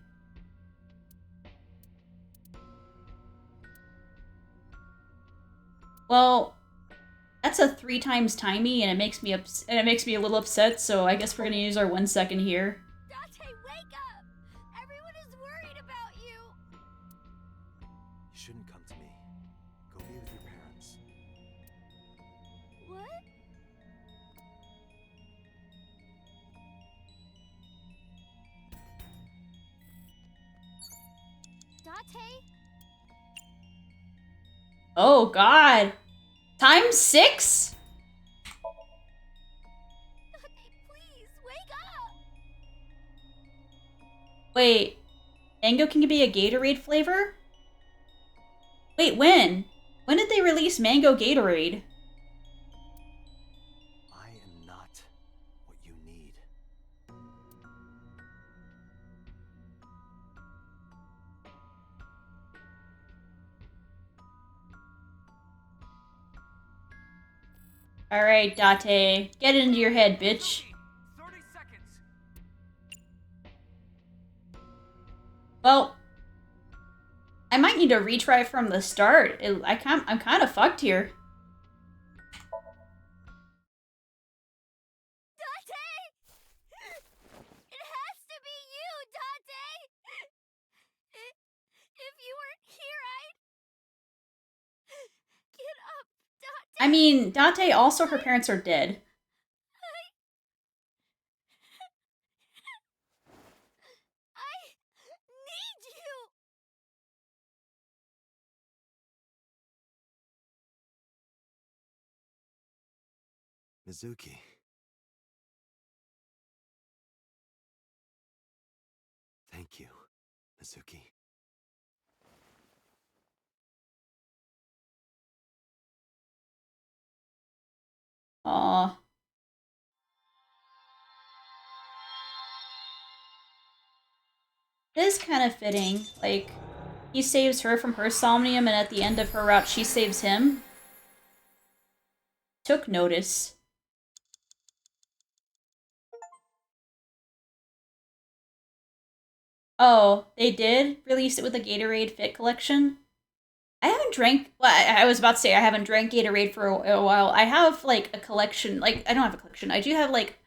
Well, that's a 3 times timey, and it makes me a little upset. So I guess we're gonna use our 1 second here. Date, wake up! Everyone is worried about you. You shouldn't come to me. Go be with your parents. What? Date? Oh God! Times 6? Please, wake up! Wait, mango can be a Gatorade flavor? Wait, when? When did they release Mango Gatorade? I am not what you need. Alright, Date. Get it into your head, bitch. 30 seconds. Well, I might need to retry from the start. I'm kind of fucked here. Date! It has to be you, Date! If you weren't here, I'd... Get up, Date! I mean, Date, also her parents are dead. I need you! Mizuki. Thank you, Mizuki. Aw. It is kind of fitting. Like, he saves her from her somnium, and at the end of her route, she saves him. Took notice. Oh, they did release it with a Gatorade Fit collection. I haven't drank. Well, I was about to say I haven't drank Gatorade for a while. I have like a collection. Like I don't have a collection. I do have like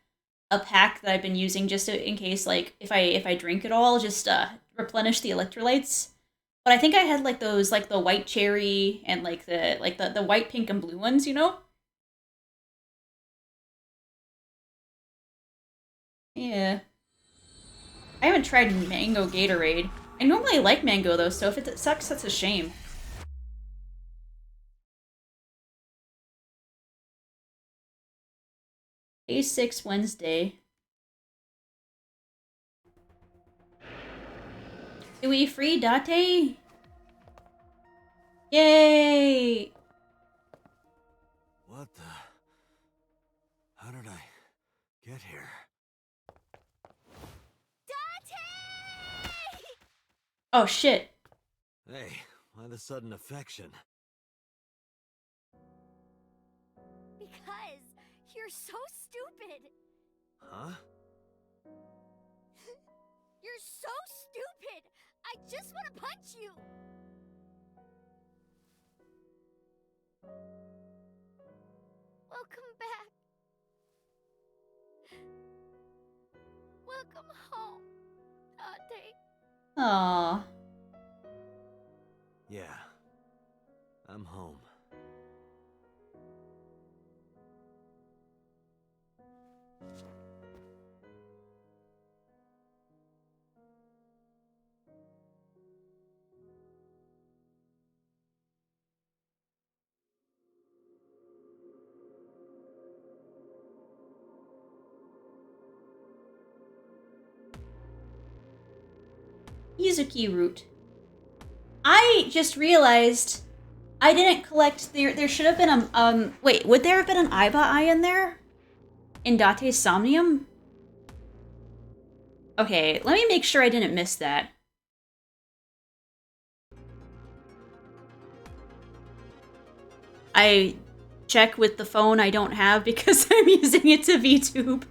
a pack that I've been using just in case, like if I drink it all, just replenish the electrolytes. But I think I had like those, like the white cherry and like the white, pink, and blue ones. You know? Yeah. I haven't tried mango Gatorade. I normally like mango though, so if it sucks, that's a shame. Day 6 Wednesday. Do we free Date? Yay! What the? How did I get here? Oh shit. Hey, why the sudden affection? Because you're so stupid. Huh? You're so stupid. I just want to punch you. Welcome back. Welcome home, Date. Aww. Yeah. I'm home. Yuzuki root. I just realized I didn't collect. There should have been a wait. Would there have been an Aiba eye in there? In Date's Somnium? Okay, let me make sure I didn't miss that. I check with the phone I don't have because I'm using it to VTube.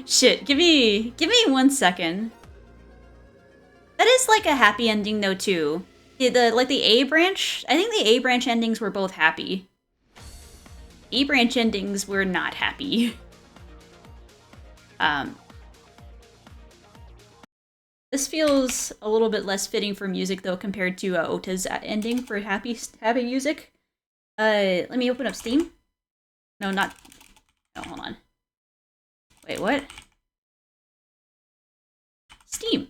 Shit, give me 1 second. That is like a happy ending though too. Like the A branch, I think the A branch endings were both happy. E branch endings were not happy. This feels a little bit less fitting for music though compared to Ota's ending for happy music. Let me open up Steam. No, not. No, hold on. Wait, what? Steam.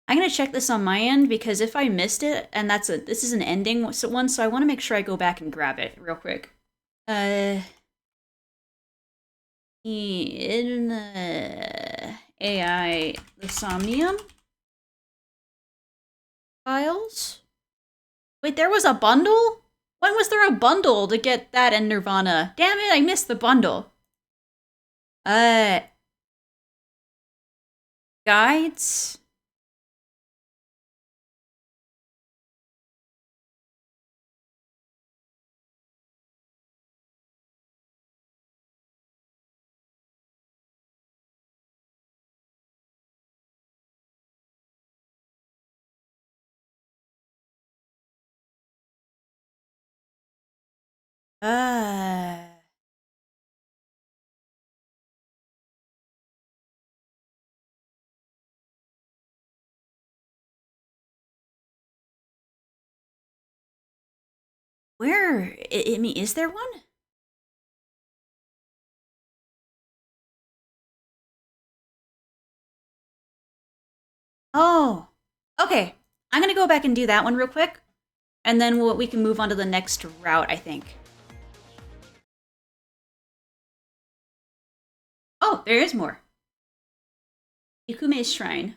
I'm gonna check this on my end because if I missed it, and this is an ending one, so I want to make sure I go back and grab it real quick. In AI, the Somnium Files. Wait, there was a bundle? When was there a bundle to get that and Nirvana? Damn it, I missed the bundle. Guides. Where? I mean, is there one? Oh, okay. I'm gonna go back and do that one real quick, and then we can move on to the next route, I think. Oh, there is more. Ikume's Shrine.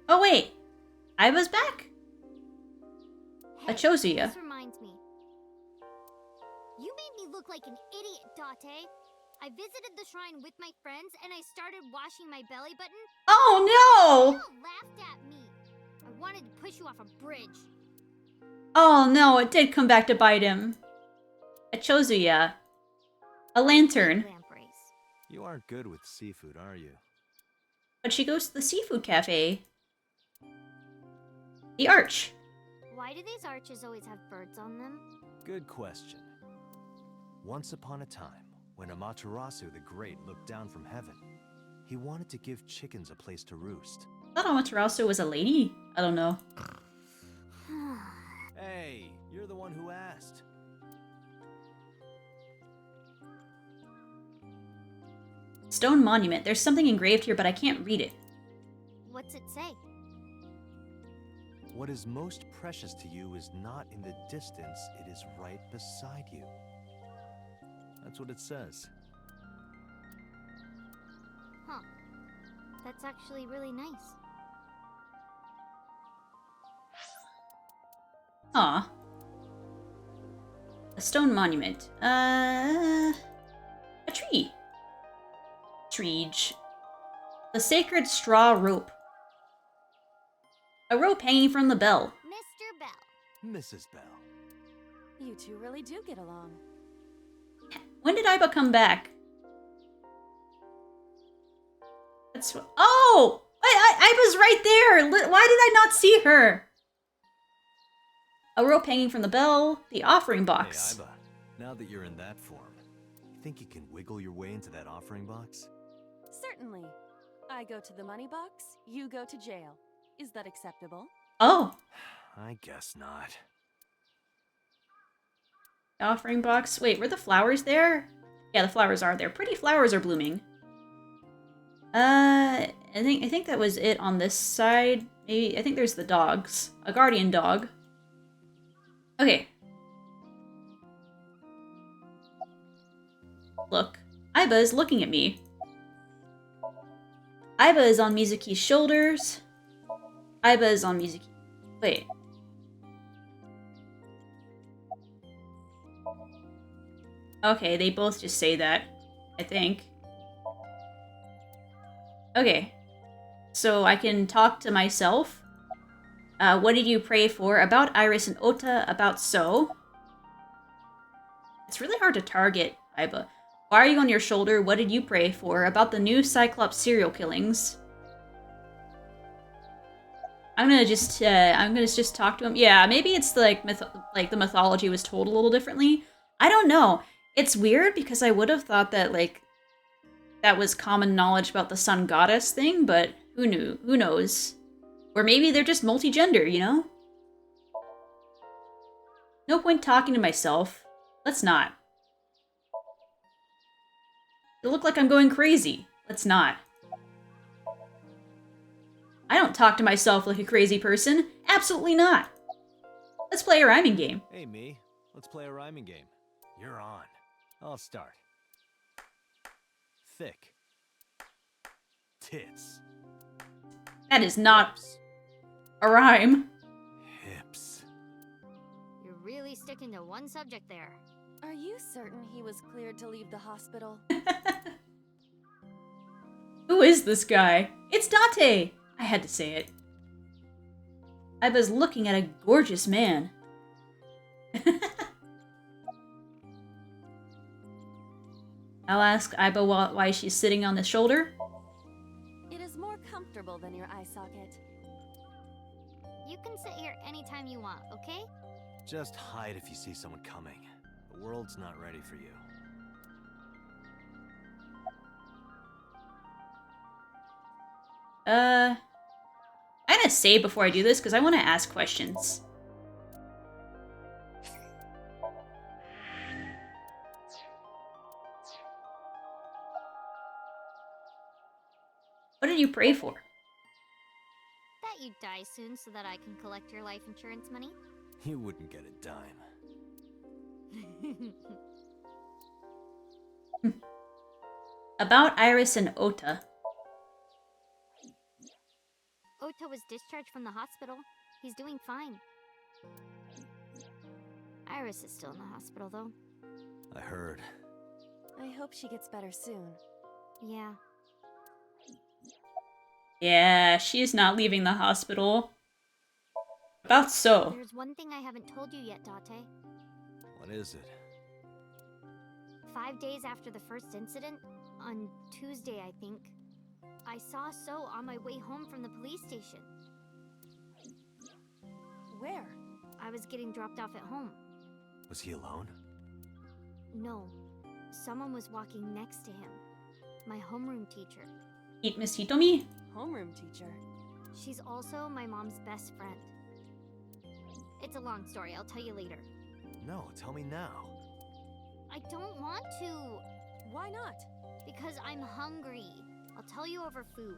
Oh wait, I was back. I chose you. This reminds me. You made me look like an idiot, Date. I visited the shrine with my friends and I started washing my belly button. Oh You no! all laughed at me. I wanted to push you off a bridge. Oh no, it did come back to bite him. I chose you. A lantern. You aren't good with seafood, are you? But she goes to the seafood cafe. The arch. Why do these arches always have birds on them? Good question. Once upon a time, when Amaterasu the Great looked down from heaven, he wanted to give chickens a place to roost. I thought Amaterasu was a lady. I don't know. Hey, you're the one who asked. Stone monument. There's something engraved here, but I can't read it. What's it say? What is most precious to you is not in the distance, it is right beside you. That's what it says. Huh. That's actually really nice. Aw. A stone monument. A tree. Treege. The sacred straw rope. A rope hanging from the bell. Mr. Bell. Mrs. Bell. You two really do get along. When did Iba come back? That's what. Oh! Iba's right there! Why did I not see her? A rope hanging from the bell. The offering box. Hey, Iba. Now that you're in that form, you think you can wiggle your way into that offering box? Certainly. I go to the money box, you go to jail. Is that acceptable? Oh. I guess not. Offering box. Wait, were the flowers there? Yeah, the flowers are there. Pretty flowers are blooming. I think that was it on this side. Maybe I think there's the dogs. A guardian dog. Okay. Look. Iba is looking at me. Iba is on Mizuki's shoulders. Iba is on Mizuki. Wait. Okay, they both just say that, I think. Okay. So I can talk to myself. What did you pray for? About Iris and Ota, about So. It's really hard to target, Iba. Why are you on your shoulder? What did you pray for? About the new Cyclops serial killings. I'm gonna just talk to him. Yeah, maybe it's like the mythology was told a little differently. I don't know. It's weird because I would have thought that like that was common knowledge about the sun goddess thing, but who knew? Who knows? Or maybe they're just multi-gender, you know? No point talking to myself. Let's not. It look like I'm going crazy. Let's not. I don't talk to myself like a crazy person. Absolutely not. Let's play a rhyming game. Hey, me. Let's play a rhyming game. You're on. I'll start. Thick. Tits. That is not a rhyme. Hips. You're really sticking to one subject there. Are you certain he was cleared to leave the hospital? Who is this guy? It's Date! I had to say it. I was looking at a gorgeous man. I'll ask Iba why she's sitting on the shoulder. It is more comfortable than your eye socket. You can sit here anytime you want, okay? Just hide if you see someone coming. The world's not ready for you. I'm gonna save before I do this because I want to ask questions. What did you pray for? That you die soon so that I can collect your life insurance money. You wouldn't get a dime. About Iris and Ota. Ota was discharged from the hospital. He's doing fine. Iris is still in the hospital, though. I heard. I hope she gets better soon. Yeah. Yeah, she's not leaving the hospital. That's so. There's one thing I haven't told you yet, Date. What is it? 5 days after the first incident, on Tuesday, I think, I saw So on my way home from the police station. Where? I was getting dropped off at home. Was he alone? No. Someone was walking next to him. My homeroom teacher. Eat Miss Hitomi? Homeroom teacher? She's also my mom's best friend. It's a long story, I'll tell you later. No, tell me now. I don't want to. Why not? Because I'm hungry. I'll tell you over food.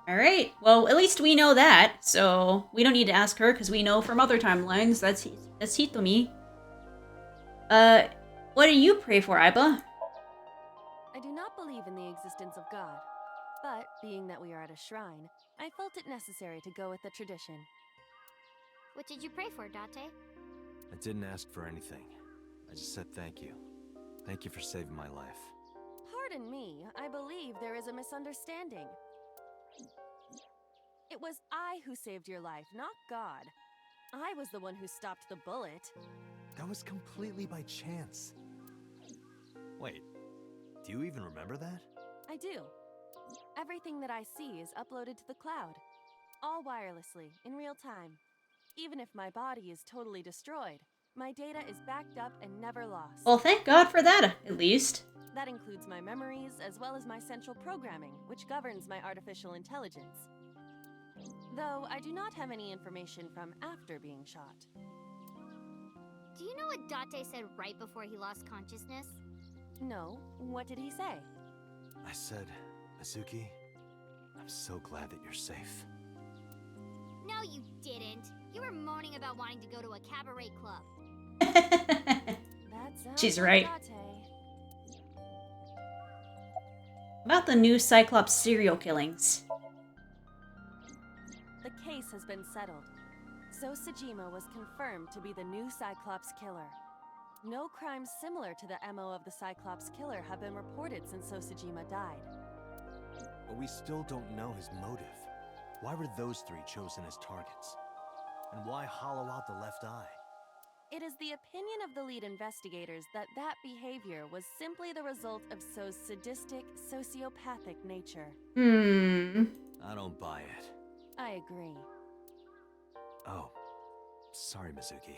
Alright, well, at least we know that, so we don't need to ask her because we know from other timelines that's Hitomi. What do you pray for, Aiba? I do not believe in the existence of God, but being that we are at a shrine, I felt it necessary to go with the tradition. What did you pray for, Date? I didn't ask for anything. I just said thank you. Thank you for saving my life. Pardon me, I believe there is a misunderstanding. It was I who saved your life, not God. I was the one who stopped the bullet. That was completely by chance. Wait, do you even remember that? I do. Everything that I see is uploaded to the cloud. All wirelessly, in real time. Even if my body is totally destroyed, my data is backed up and never lost. Well, thank God for that, at least. That includes my memories, as well as my central programming, which governs my artificial intelligence. Though I do not have any information from after being shot. Do you know what Date said right before he lost consciousness? No, what did he say? I said, Mizuki, I'm so glad that you're safe. No, you didn't. You were moaning about wanting to go to a cabaret club. She's right. Date. About the new Cyclops serial killings. The case has been settled. So Sejima was confirmed to be the new Cyclops killer. No crimes similar to the MO of the Cyclops killer have been reported since So Sejima died. But we still don't know his motive. Why were those three chosen as targets? And why hollow out the left eye? It is the opinion of the lead investigators that that behavior was simply the result of So's sadistic, sociopathic nature. I don't buy it. I agree. Oh, sorry, Mizuki.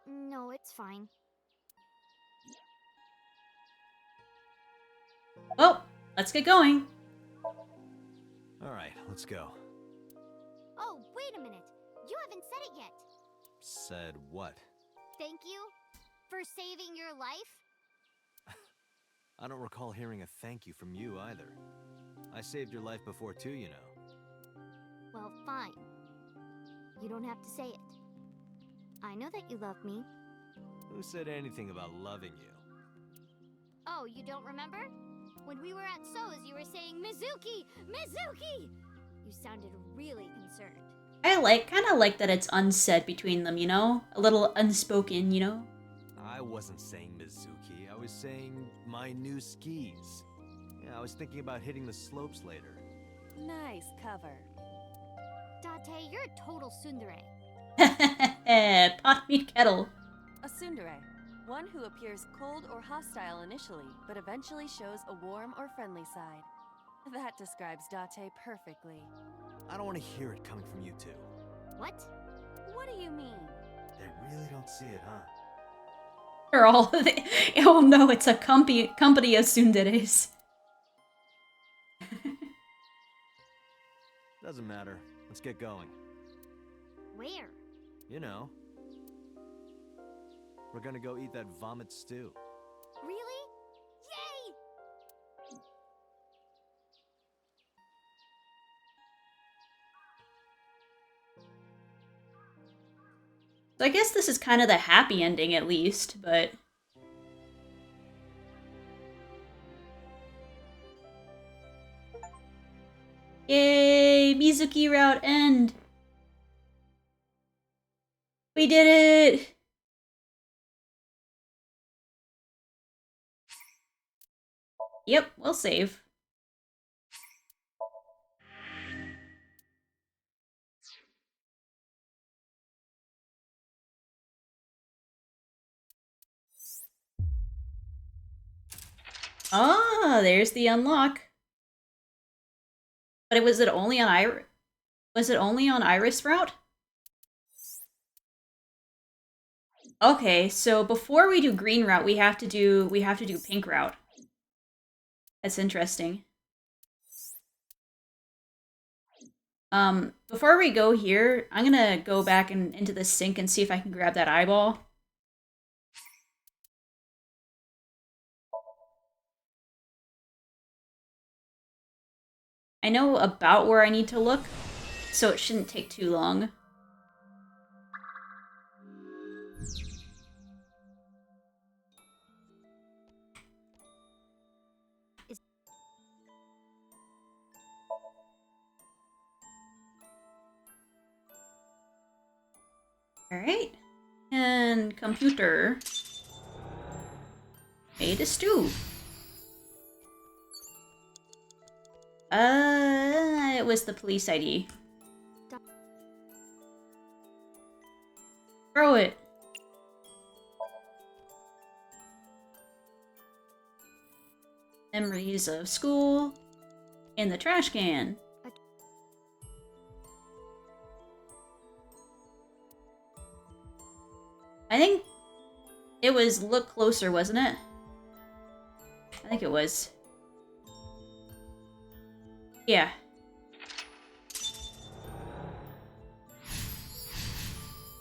No, it's fine. Well, let's get going. Alright, let's go. Oh, wait a minute. You haven't said it yet. Said what? Thank you for saving your life. I don't recall hearing a thank you from you either. I saved your life before too, you know. Well, fine. You don't have to say it. I know that you love me. Who said anything about loving you? Oh, you don't remember? When we were at So's, you were saying, Mizuki! Mizuki! You sounded really concerned. I kind of like that it's unsaid between them, you know? A little unspoken, you know? I wasn't saying Mizuki, I was saying my new skis. Yeah, I was thinking about hitting the slopes later. Nice cover. Date, you're a total tsundere. Pot meat kettle. A tsundere. One who appears cold or hostile initially, but eventually shows a warm or friendly side. That describes Date perfectly. I don't want to hear it coming from you two. What? What do you mean? They really don't see it, huh? They're all... oh no, it's a company of tsunderes. Doesn't matter. Let's get going. Where? You know. We're gonna go eat that vomit stew. Really? Yay! So I guess this is kind of the happy ending at least, but... Yay! Yay! Mizuki route end! We did it! Yep, we'll save. Ah, there's the unlock. But was it only on Iris route? Okay, so before we do green route, we have to do pink route. That's interesting. Before we go here, I'm gonna go back into the sink and see if I can grab that eyeball. I know about where I need to look, so it shouldn't take too long. Alright. And computer. Made a stew. It was the police ID. Throw it. Memories of school. In the trash can. I think it was look closer, wasn't it? I think it was. Yeah.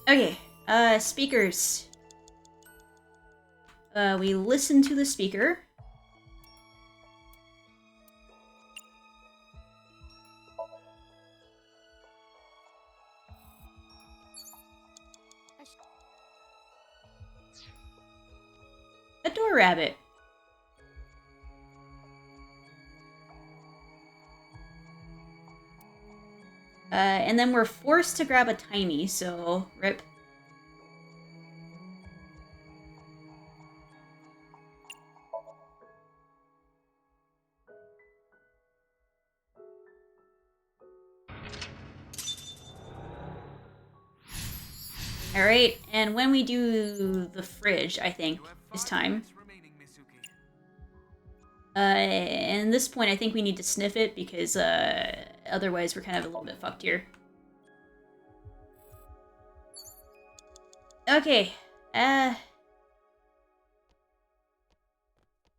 Okay, speakers. We listen to the speaker. A door rabbit. And then we're forced to grab a tiny, so rip. Alright, and when we do the fridge, I think, is time. And this point, I think we need to sniff it, because, otherwise we're kind of a little bit fucked here. Okay,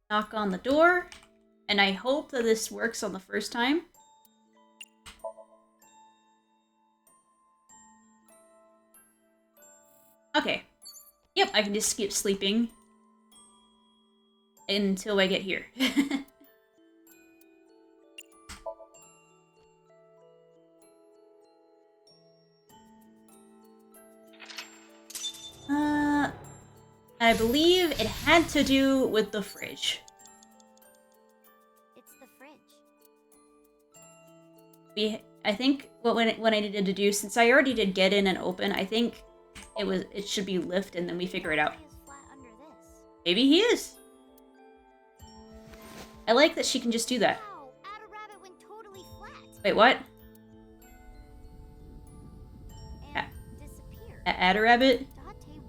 knock on the door, and I hope that this works on the first time. Okay. Yep, I can just keep sleeping until I get here. I believe it had to do with the fridge. It's the fridge. I think what I needed to do, since I already did get in and open, I think it should be lift and then we figure it out. Maybe he is. I like that she can just do that. Wow, Add a Rabbit went totally flat. Wait, what? And disappeared. Add a rabbit? Date,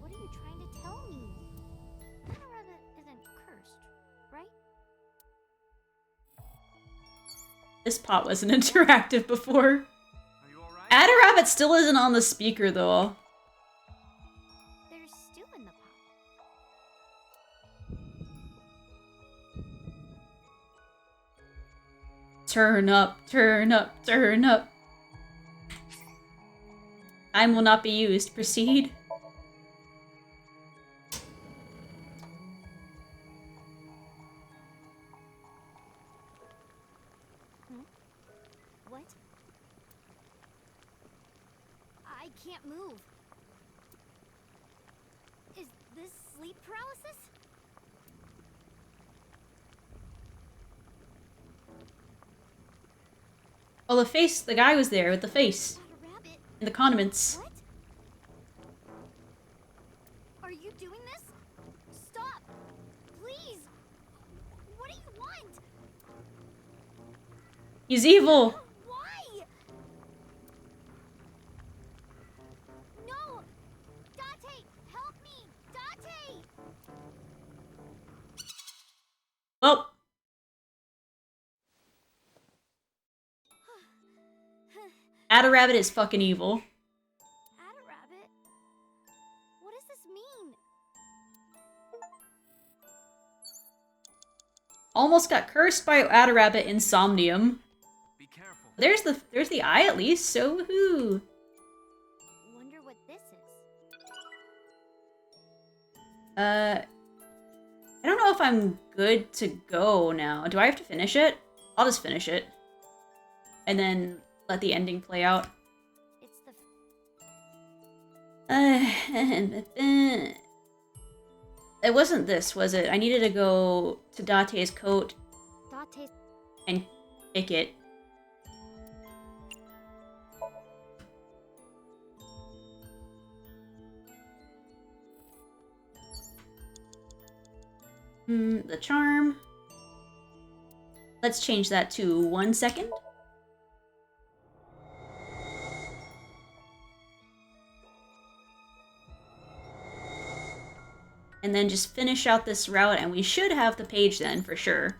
what are you trying to tell me? Add a Rabbit isn't cursed, right? This pot wasn't interactive before. Add a rabbit still isn't on the speaker though. There's stew in the pot. Turn up, turn up, turn up. Time will not be used. Proceed. What? I can't move. Is this sleep paralysis? Oh, the face, the guy was there with the face. And the condiments. What? Are you doing this? Stop! Please! What do you want? He's evil! Why? No! Date! Help me! Date! Well. Ada-Rabbit is fucking evil. Ada-Rabbit? What does this mean? Almost got cursed by Ada-Rabbit in Somnium. Be careful. There's the eye at least, so woohoo. Wonder what this is. I don't know if I'm good to go now. Do I have to finish it? I'll just finish it. And then let the ending play out. It's the It wasn't this, was it? I needed to go to Date's coat Date's and kick it. The charm. Let's change that to 1 second. And then just finish out this route, and we should have the page then, for sure.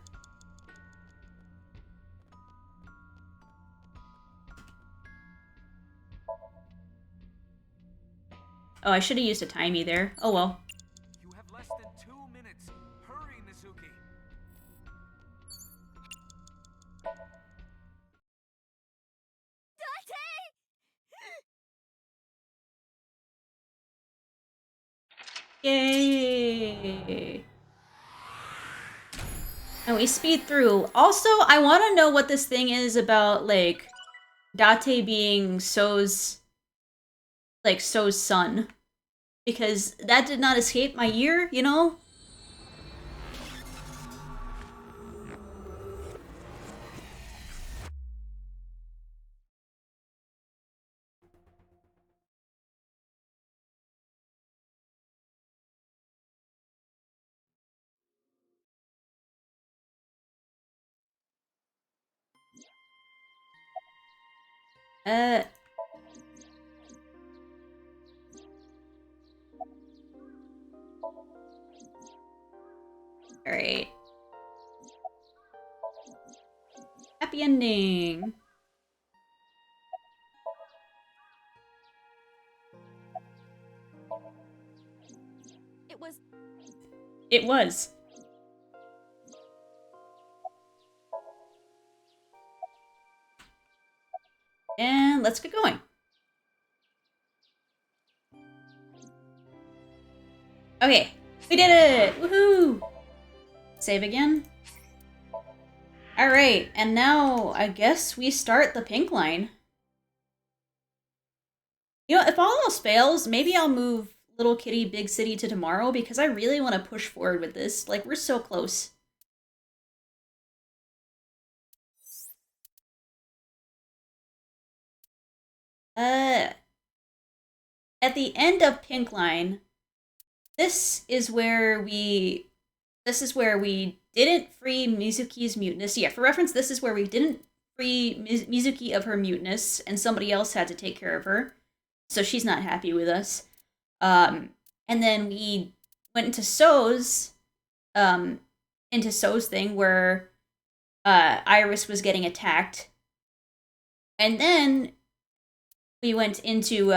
Oh, I should have used a timey there. Oh well. You have less than 2 minutes. Hurry, Mizuki. Yay! And we speed through. Also, I want to know what this thing is about, like, Date being So's son. Because that did not escape my ear, you know? Alright. Happy ending. It was. And let's get going. Okay, we did it! Woohoo! Save again. Alright, and now I guess we start the pink line. You know, if all else fails, maybe I'll move Little Kitty Big City to tomorrow because I really want to push forward with this. Like, we're so close. At the end of Pink Line, this is where we didn't free Mizuki's muteness. Yeah, for reference, this is where we didn't free Mizuki of her muteness, and somebody else had to take care of her. So she's not happy with us. And then we went into So's thing where Iris was getting attacked. And then we went into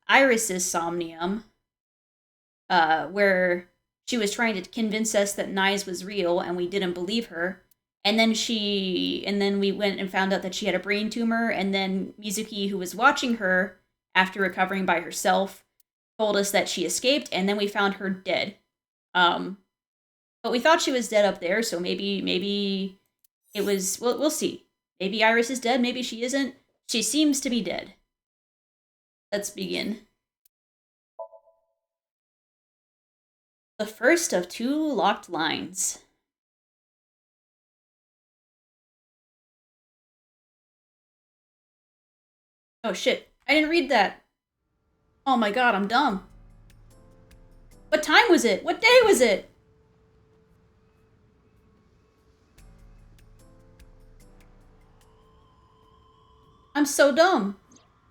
Iris's Somnium, where she was trying to convince us that Nyes was real, and we didn't believe her. And then we went and found out that she had a brain tumor, and then Mizuki, who was watching her after recovering by herself, told us that she escaped, and then we found her dead. But we thought she was dead up there, so maybe it was, we'll see. Maybe Iris is dead, maybe she isn't. She seems to be dead. Let's begin. The first of 2 locked lines. Oh shit, I didn't read that. Oh my god, I'm dumb. What time was it? What day was it? I'm so dumb.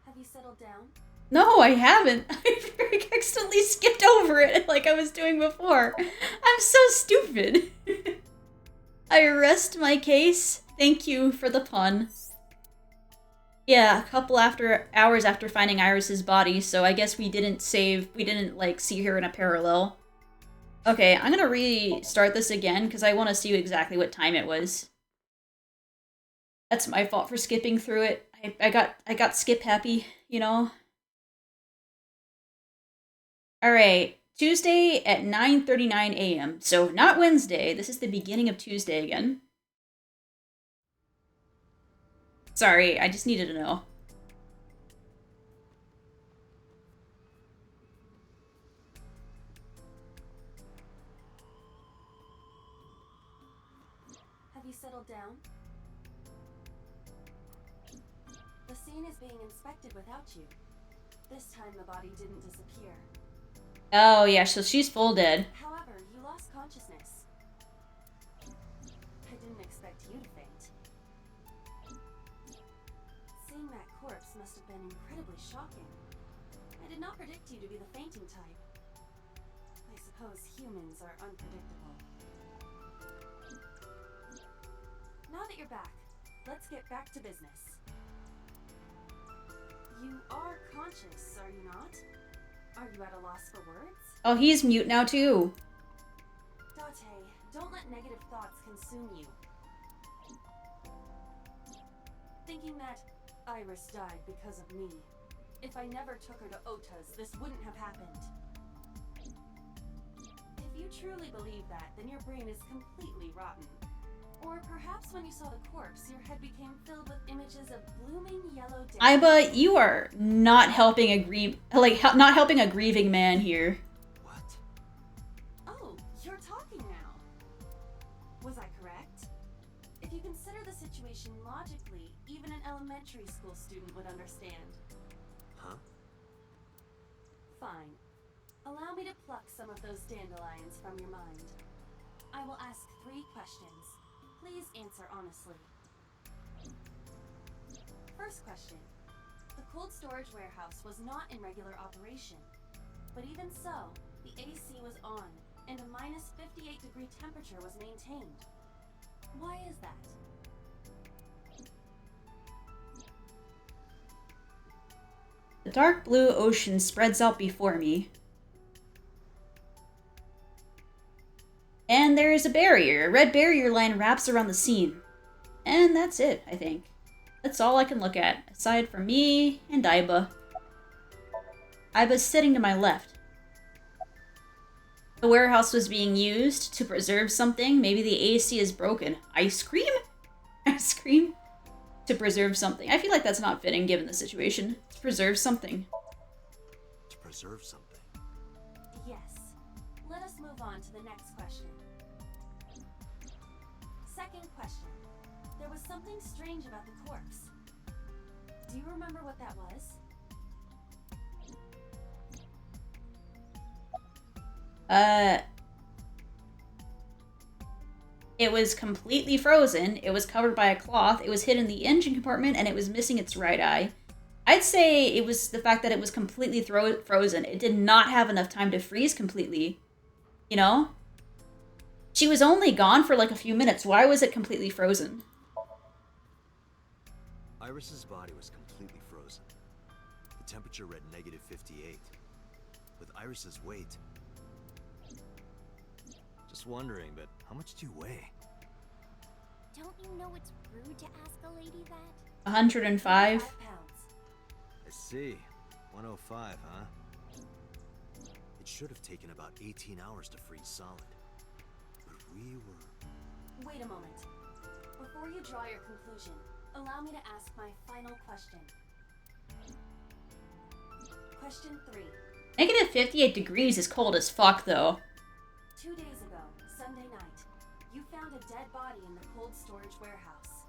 Have you settled down? No, I haven't. I accidentally skipped over it like I was doing before. I'm so stupid. I rest my case. Thank you for the pun. Yeah, a couple hours after finding Iris's body, so I guess we didn't, like, see her in a parallel. Okay, I'm gonna restart this again, because I want to see exactly what time it was. That's my fault for skipping through it. I got skip happy, you know? Alright, Tuesday at 9:39 a.m. So, not Wednesday, this is the beginning of Tuesday again. Sorry, I just needed to know. Have you settled down? The scene is being inspected without you. This time the body didn't disappear. Oh yeah, so she's full dead. However, you lost consciousness. I didn't expect you to faint. Seeing that corpse must have been incredibly shocking. I did not predict you to be the fainting type. I suppose humans are unpredictable. Now that you're back, let's get back to business. You are conscious, are you not? Are you at a loss for words? Oh, he's mute now too. Date, don't let negative thoughts consume you. Thinking that Iris died because of me. If I never took her to Ota's, this wouldn't have happened. If you truly believe that, then your brain is completely rotten. Or perhaps when you saw the corpse, your head became filled with images of blooming yellow daisies. Iba, you are not helping not helping a grieving man here. Oh, you're talking now. Was I correct? If you consider the situation logically, even an elementary school student would understand. Huh? Fine. Allow me to pluck some of those dandelions from your mind. I will ask 3 questions. Please answer honestly. First question. The cold storage warehouse was not in regular operation. But even so, the AC was on, and a minus 58-degree temperature was maintained. Why is that? The dark blue ocean spreads out before me. And there is a barrier. A red barrier line wraps around the scene. And that's it, I think. That's all I can look at, aside from me and Iba. Iba's sitting to my left. The warehouse was being used to preserve something. Maybe the AC is broken. Ice cream? Ice cream? To preserve something. I feel like that's not fitting given the situation. To preserve something. To preserve something? Yes. Let us move on to the next question. Second question. There was something strange about the corpse. Do you remember what that was? It was completely frozen. It was covered by a cloth. It was hid in the engine compartment, and it was missing its right eye. I'd say it was the fact that it was completely frozen. It did not have enough time to freeze completely. You know? She was only gone for like a few minutes. Why was it completely frozen? Iris's body was completely frozen. The temperature read negative 58. With Iris's weight... Just wondering, but how much do you weigh? Don't you know it's rude to ask a lady that? 105. I see. 105, huh? It should have taken about 18 hours to freeze solid. But we were... Wait a moment. Before you draw your conclusion, allow me to ask my final question. Question 3. Negative 58 degrees is cold as fuck, though. 2 days ago, Sunday night, you found a dead body in the cold storage warehouse.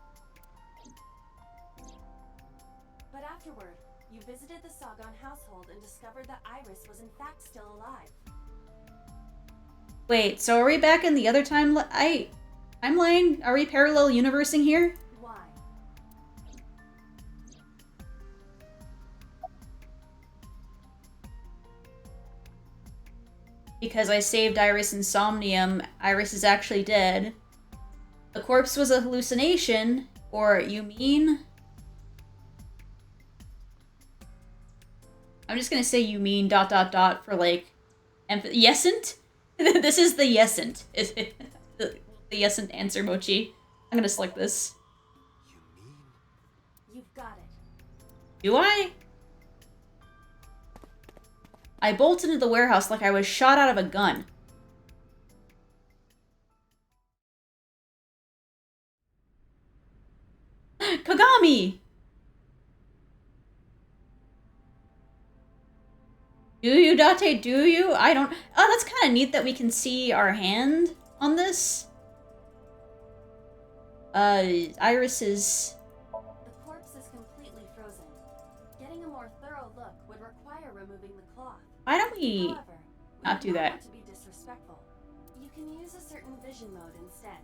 But afterward, You visited the Sagan household and discovered that Iris was in fact still alive. Wait, so are we back in the other timeline? Are we parallel universing here? Why? Because I saved Iris in Somnium, Iris is actually dead. The corpse was a hallucination, or you mean? I'm just gonna say you mean ... for like, yesent? This is the yesent. The yesent answer, Mochi. I'm gonna select this. You've got it. Do I? I bolted into the warehouse like I was shot out of a gun. Kagami! Do you, Date? Do you? I don't... Oh, that's kind of neat that we can see our hand on this. Iris is... The corpse is completely frozen. Getting a more thorough look would require removing the cloth. Why don't we However, not do that? want to be disrespectful. You can use a certain vision mode instead.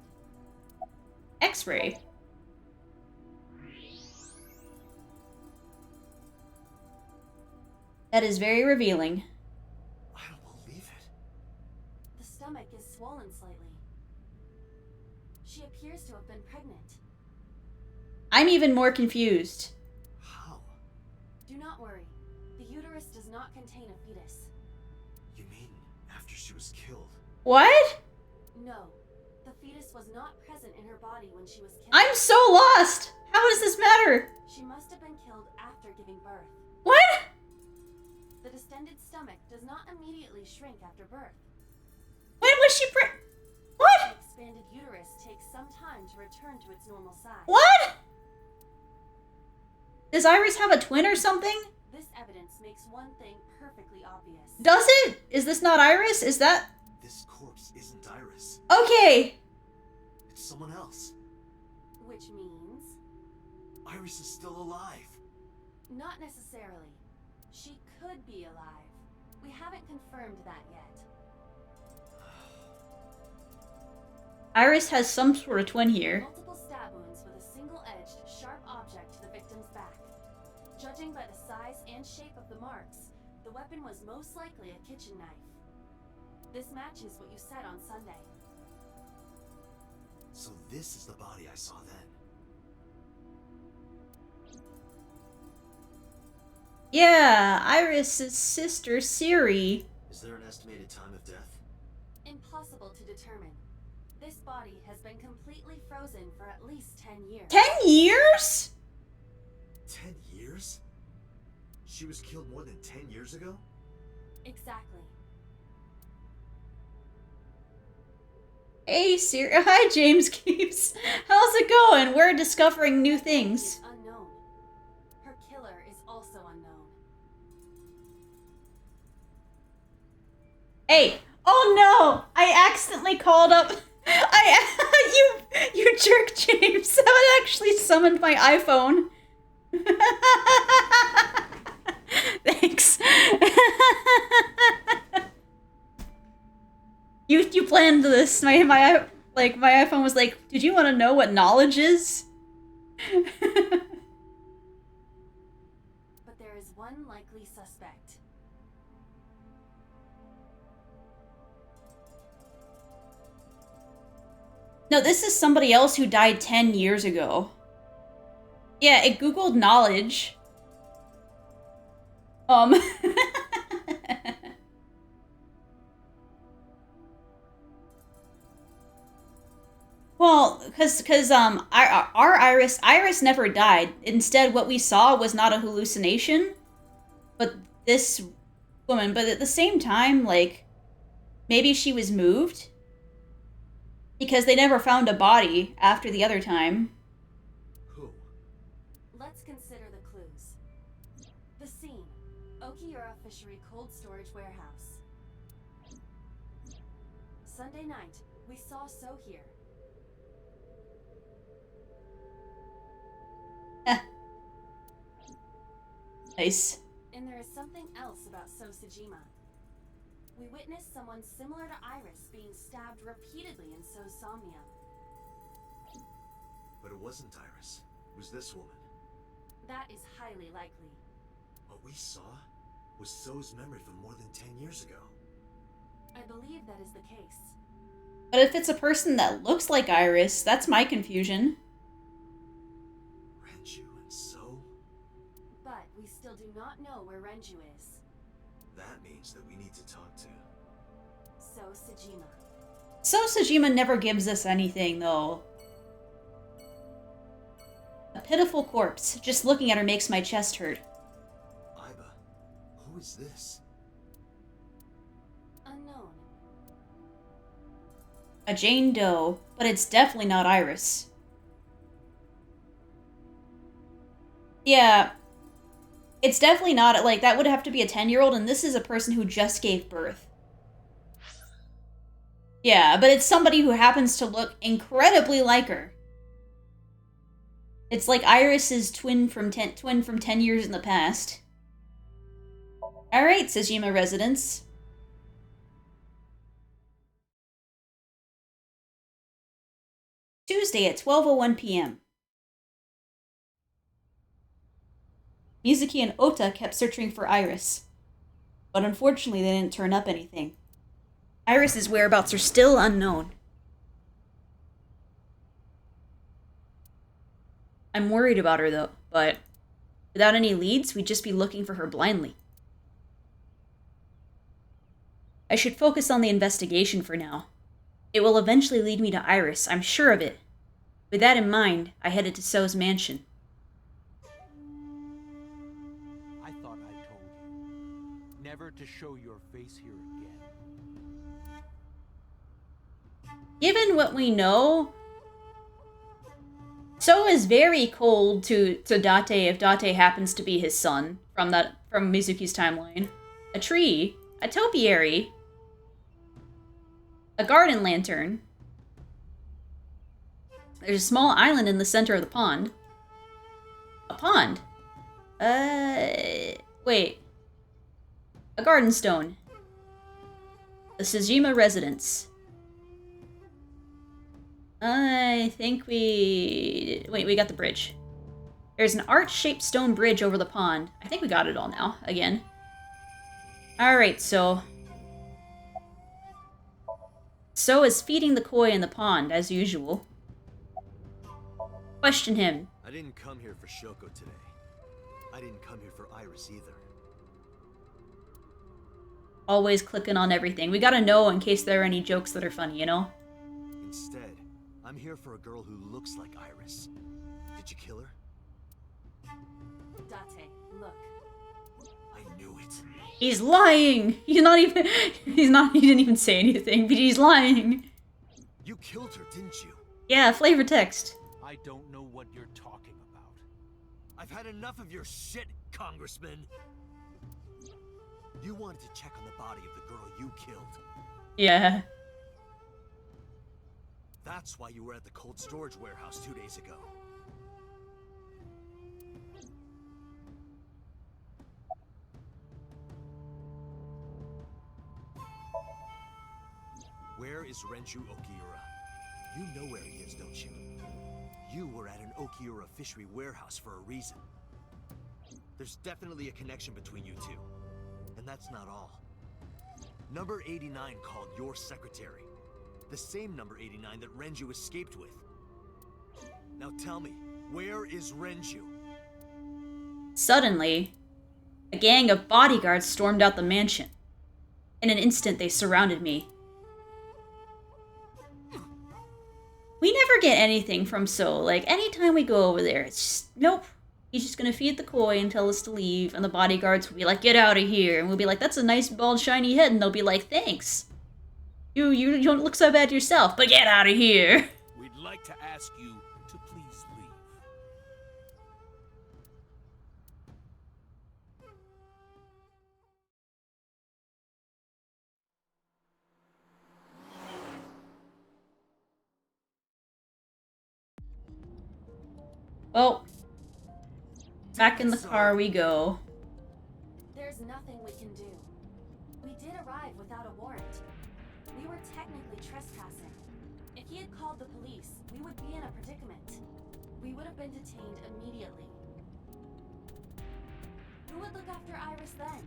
X-ray. That is very revealing. I don't believe it. The stomach is swollen slightly. She appears to have been pregnant. I'm even more confused. How? Do not worry. The uterus does not contain a fetus. You mean after she was killed? What? No. The fetus was not present in her body when she was killed. I'm so lost! How does this matter? She must have been killed after giving birth. What? The distended stomach does not immediately shrink after birth. When was she What? The expanded uterus takes some time to return to its normal size. What? Does Iris have a twin or something? This evidence makes one thing perfectly obvious. Does it? Is this not Iris? Is that... This corpse isn't Iris. Okay! It's someone else. Which means? Iris is still alive. Not necessarily. She could be alive. We haven't confirmed that yet. Iris has some sort of twin here. Multiple stab wounds with a single-edged, sharp object to the victim's back. Judging by the size and shape of the marks, the weapon was most likely a kitchen knife. This matches what you said on Sunday. So this is the body I saw then. Yeah, Iris' sister, Siri. Is there an estimated time of death? Impossible to determine. This body has been completely frozen for at least 10 years. 10 years? 10 years? She was killed more than 10 years ago? Exactly. Hey, Siri. Hi, James Keeps. How's it going? We're discovering new things. Unknown. Her killer is also unknown. Hey. Oh no! I accidentally called up... You jerk, James. That actually summoned my iPhone. Thanks. You planned this. My iPhone was like, did you want to know what knowledge is? But there is one likely suspect. No, this is somebody else who died 10 years ago. Yeah, it Googled knowledge. Well, our Iris never died. Instead, what we saw was not a hallucination, but this woman. But at the same time, like, maybe she was moved because they never found a body after the other time. Who? Let's consider the clues. The scene: Okiura Fishery Cold Storage Warehouse. Sunday night, we saw So here. Nice. And there is something else about Sosajima. We witnessed someone similar to Iris being stabbed repeatedly in So's Somnium. But it wasn't Iris. It was this woman. That is highly likely. What we saw was So's memory from more than 10 years ago. I believe that is the case. But if it's a person that looks like Iris, that's my confusion. Renju and So? But we still do not know where Renju is. That means that we need to talk to Sosajima. Sosajima never gives us anything, though. A pitiful corpse. Just looking at her makes my chest hurt. Iba. Who is this? Unknown. A Jane Doe, but it's definitely not Iris. Yeah. It's definitely not, like, that would have to be a 10-year-old, and this is a person who just gave birth. Yeah, but it's somebody who happens to look incredibly like her. It's like Iris's twin from 10 years in the past. Alright, Sejima residents. Tuesday at 12:01 p.m. Mizuki and Ota kept searching for Iris, but unfortunately they didn't turn up anything. Iris's whereabouts are still unknown. I'm worried about her though, but without any leads, we'd just be looking for her blindly. I should focus on the investigation for now. It will eventually lead me to Iris, I'm sure of it. With that in mind, I headed to So's mansion. I thought I told you never to show your face here again. Given what we know, So is very cold to Date if Date happens to be his son from Mizuki's timeline. A tree, a topiary, a garden lantern. There's a small island in the center of the pond. A pond? Wait. A garden stone. The Sejima residence. I think we got the bridge. There's an arch-shaped stone bridge over the pond. I think we got it all now, again. Alright, So is feeding the koi in the pond, as usual. Question him. I didn't come here for Shoko today. I didn't come here for Iris either. Always clicking on everything. We gotta know in case there are any jokes that are funny, you know? Instead, I'm here for a girl who looks like Iris. Did you kill her? Date, look. I knew it. He's lying! He didn't even say anything, but he's lying. You killed her, didn't you? Yeah, flavor text. I don't know what you're talking about. I've had enough of your shit, Congressman. You wanted to check on the body of the girl you killed. Yeah. That's why you were at the cold storage warehouse 2 days ago. Where is Renju Okiura? You know where he is, don't you? You were at an Okiura fishery warehouse for a reason. There's definitely a connection between you two. And that's not all. Number 89 called your secretary. The same number 89 that Renju escaped with. Now tell me, where is Renju? Suddenly, a gang of bodyguards stormed out the mansion. In an instant, they surrounded me. We never get anything from So. Like, anytime we go over there, it's just, nope. He's just gonna feed the koi and tell us to leave, and the bodyguards will be like, get out of here. And we'll be like, that's a nice, bald, shiny head. And they'll be like, thanks. You don't look so bad yourself, but get out of here. We'd like to ask you to please leave. Well, back in the car we go. nothing we can do. We did arrive without a warrant. We were technically trespassing. If he had called the police, we would be in a predicament. We would have been detained immediately. Who would look after Iris then?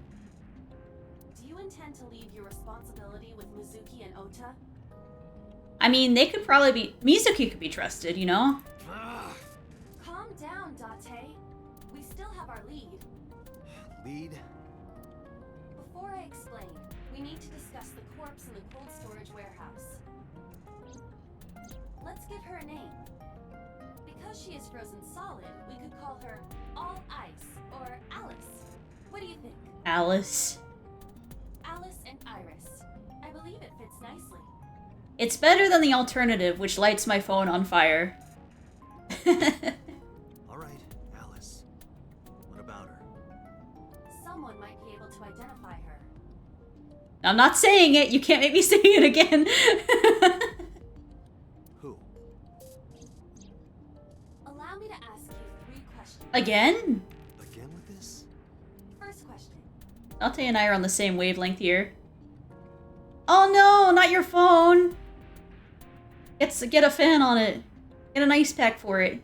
Do you intend to leave your responsibility with Mizuki and Ota? I mean, they could probably be... Mizuki could be trusted, you know? Calm down, Date. We still have our lead. Lead? Before I explain, we need to discuss the corpse in the cold storage warehouse. Let's give her a name. Because she is frozen solid, we could call her All Ice or Alice. What do you think? Alice. Alice and Iris. I believe it fits nicely. It's better than the alternative, which lights my phone on fire. Alright, Alice. What about her? Someone might be able to identify her. I'm not saying it. You can't make me say it again. Who? Allow me to ask you 3 questions. Again? Again with this? First question. Dante and I are on the same wavelength here. Oh no, not your phone. Get a fan on it. Get an ice pack for it.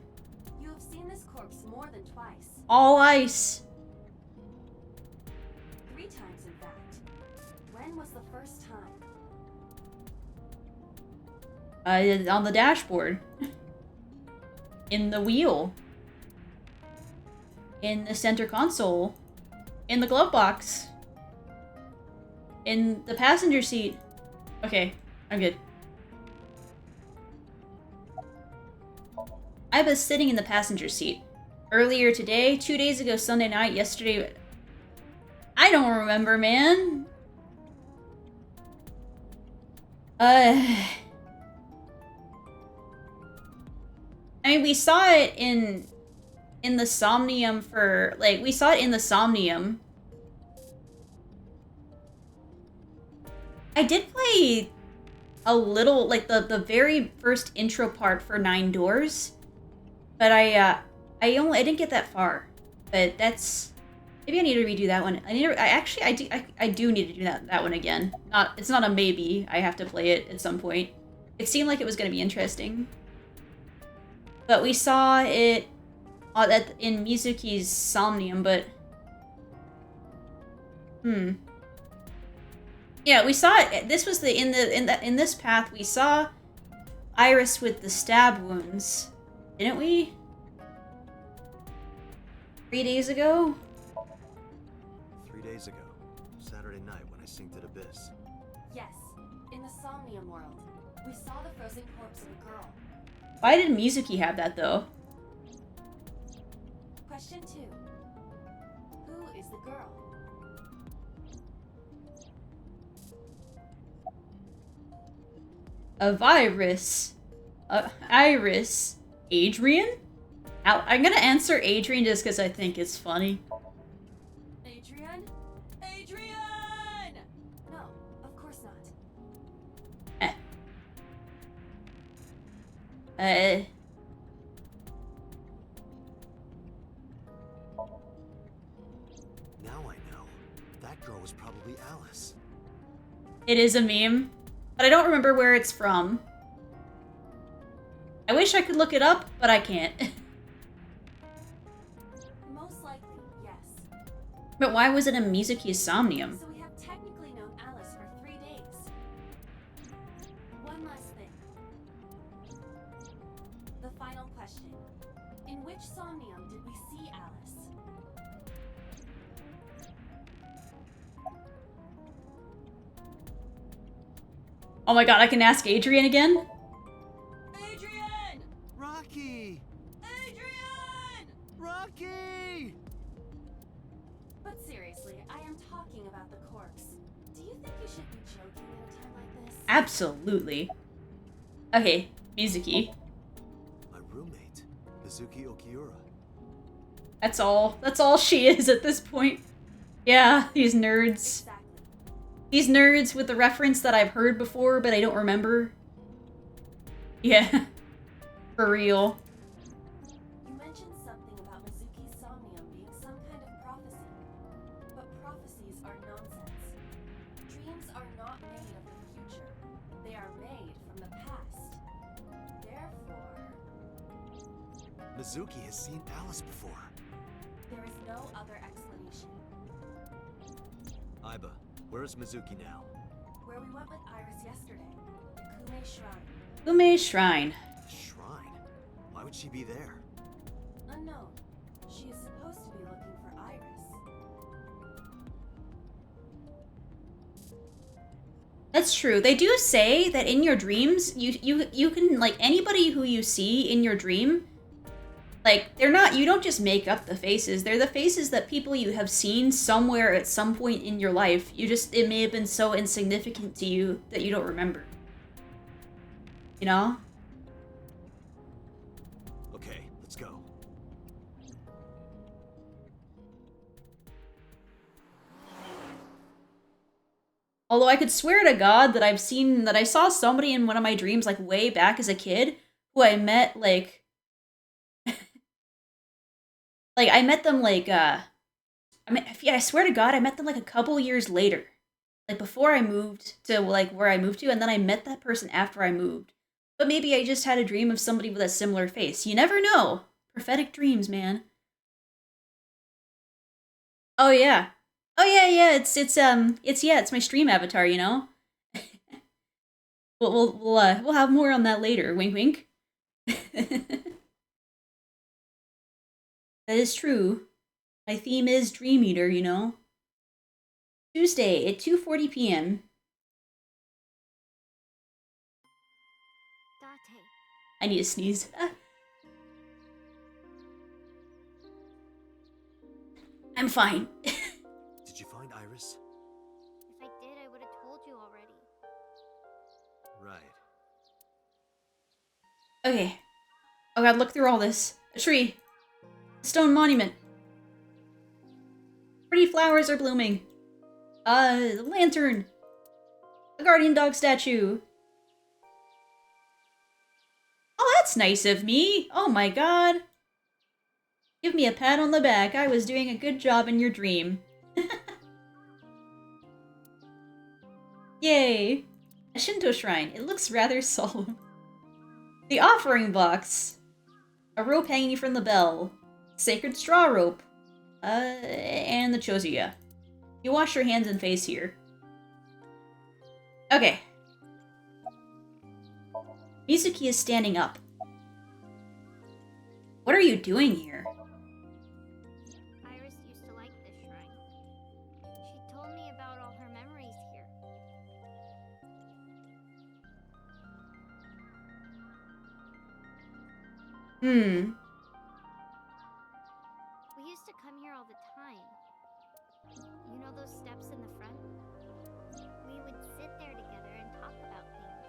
You have seen this corpse more than twice. All ice. 3 times, in fact. When was the first time? On the dashboard. In the wheel. In the center console. In the glove box. In the passenger seat. Okay, I'm good. I was sitting in the passenger seat. Earlier today, 2 days ago, Sunday night, yesterday... I don't remember, man. I mean, we saw it in the Somnium for... Like, we saw it in the Somnium. I did play a little, like, the very first intro part for 9 Doors. But I didn't get that far. But that's... Maybe I need to redo that one. I do need to do that one again. It's not a maybe. I have to play it at some point. It seemed like it was going to be interesting. But we saw it in Mizuki's Somnium, but... Yeah, we saw it. This was in this path we saw Iris with the stab wounds, didn't we? 3 days ago? 3 days ago. Saturday night when I synced at Abyss. Yes, in the Somnium world. We saw the frozen corpse of a girl. Why did Mizuki have that though? Question 2. Who is the girl? Iris. Adrian? I'm gonna answer Adrian just because I think it's funny. Adrian? Adrian! No, of course not. Now I know. That girl was probably Alice. It is a meme, but I don't remember where it's from. I wish I could look it up, but I can't. Most likely, yes. But why was it in Mizuki's Somnium? So we have technically known Alice for 3 days. One last thing. The final question. In which Somnium did we see Alice? Oh my god, I can ask Adrian again? Adrian! Rocky! Adrian! Rocky! But seriously, I am talking about the corpse. Do you think you should be joking at a time like this? Absolutely. Okay, Mizuki. My roommate, Mizuki Okiura. That's all she is at this point. Yeah, these nerds. Exactly. These nerds with the reference that I've heard before, but I don't remember. Yeah. For real. You mentioned something about Mizuki's Somnium being some kind of prophecy. But prophecies nonsense. Dreams are not made of the future. They are made from the past. Therefore, Mizuki has seen Alice before. there is no other explanation. Aiba, where is Mizuki now? Where we went with Iris yesterday, the Kume Shrine. Kume Shrine. A shrine? Why would she be there? Unknown. She is supposed to be looking for Iris. That's true. They do say that in your dreams, you can, like, anybody who you see in your dream, like, they're not, you don't just make up the faces. They're the faces that people you have seen somewhere at some point in your life. It may have been so insignificant to you that you don't remember. You know? Okay, let's go. Although I could swear to God that I saw somebody in one of my dreams, like, way back as a kid, who I met, like, like, I met them, like, I swear to God, I met them, like, a couple years later. Like, before I moved to, like, where I moved to, and then I met that person after I moved. But maybe I just had a dream of somebody with a similar face. You never know. Prophetic dreams, man. Oh, yeah. Oh, yeah, it's my stream avatar, you know? We'll have more on that later. Wink, wink. That is true. My theme is Dream Eater, you know? Tuesday at 2:40 p.m. Date. I need to sneeze. I'm fine. Did you find Iris? If I did, I would have told you already. Right. Okay. Oh god, look through all this. A tree. A stone monument. Pretty flowers are blooming. A lantern. A guardian dog statue. Oh, that's nice of me. Oh my god. Give me a pat on the back. I was doing a good job in your dream. Yay. A Shinto shrine. It looks rather solemn. The offering box. A rope hanging from the bell. Sacred straw rope. And the chozuya. You wash your hands and face here. Okay. Mizuki is standing up. What are you doing here? Iris used to like this shrine. She told me about all her memories here. Hmm. We used to come here all the time. You know those steps in the front? We would sit there together and talk about things.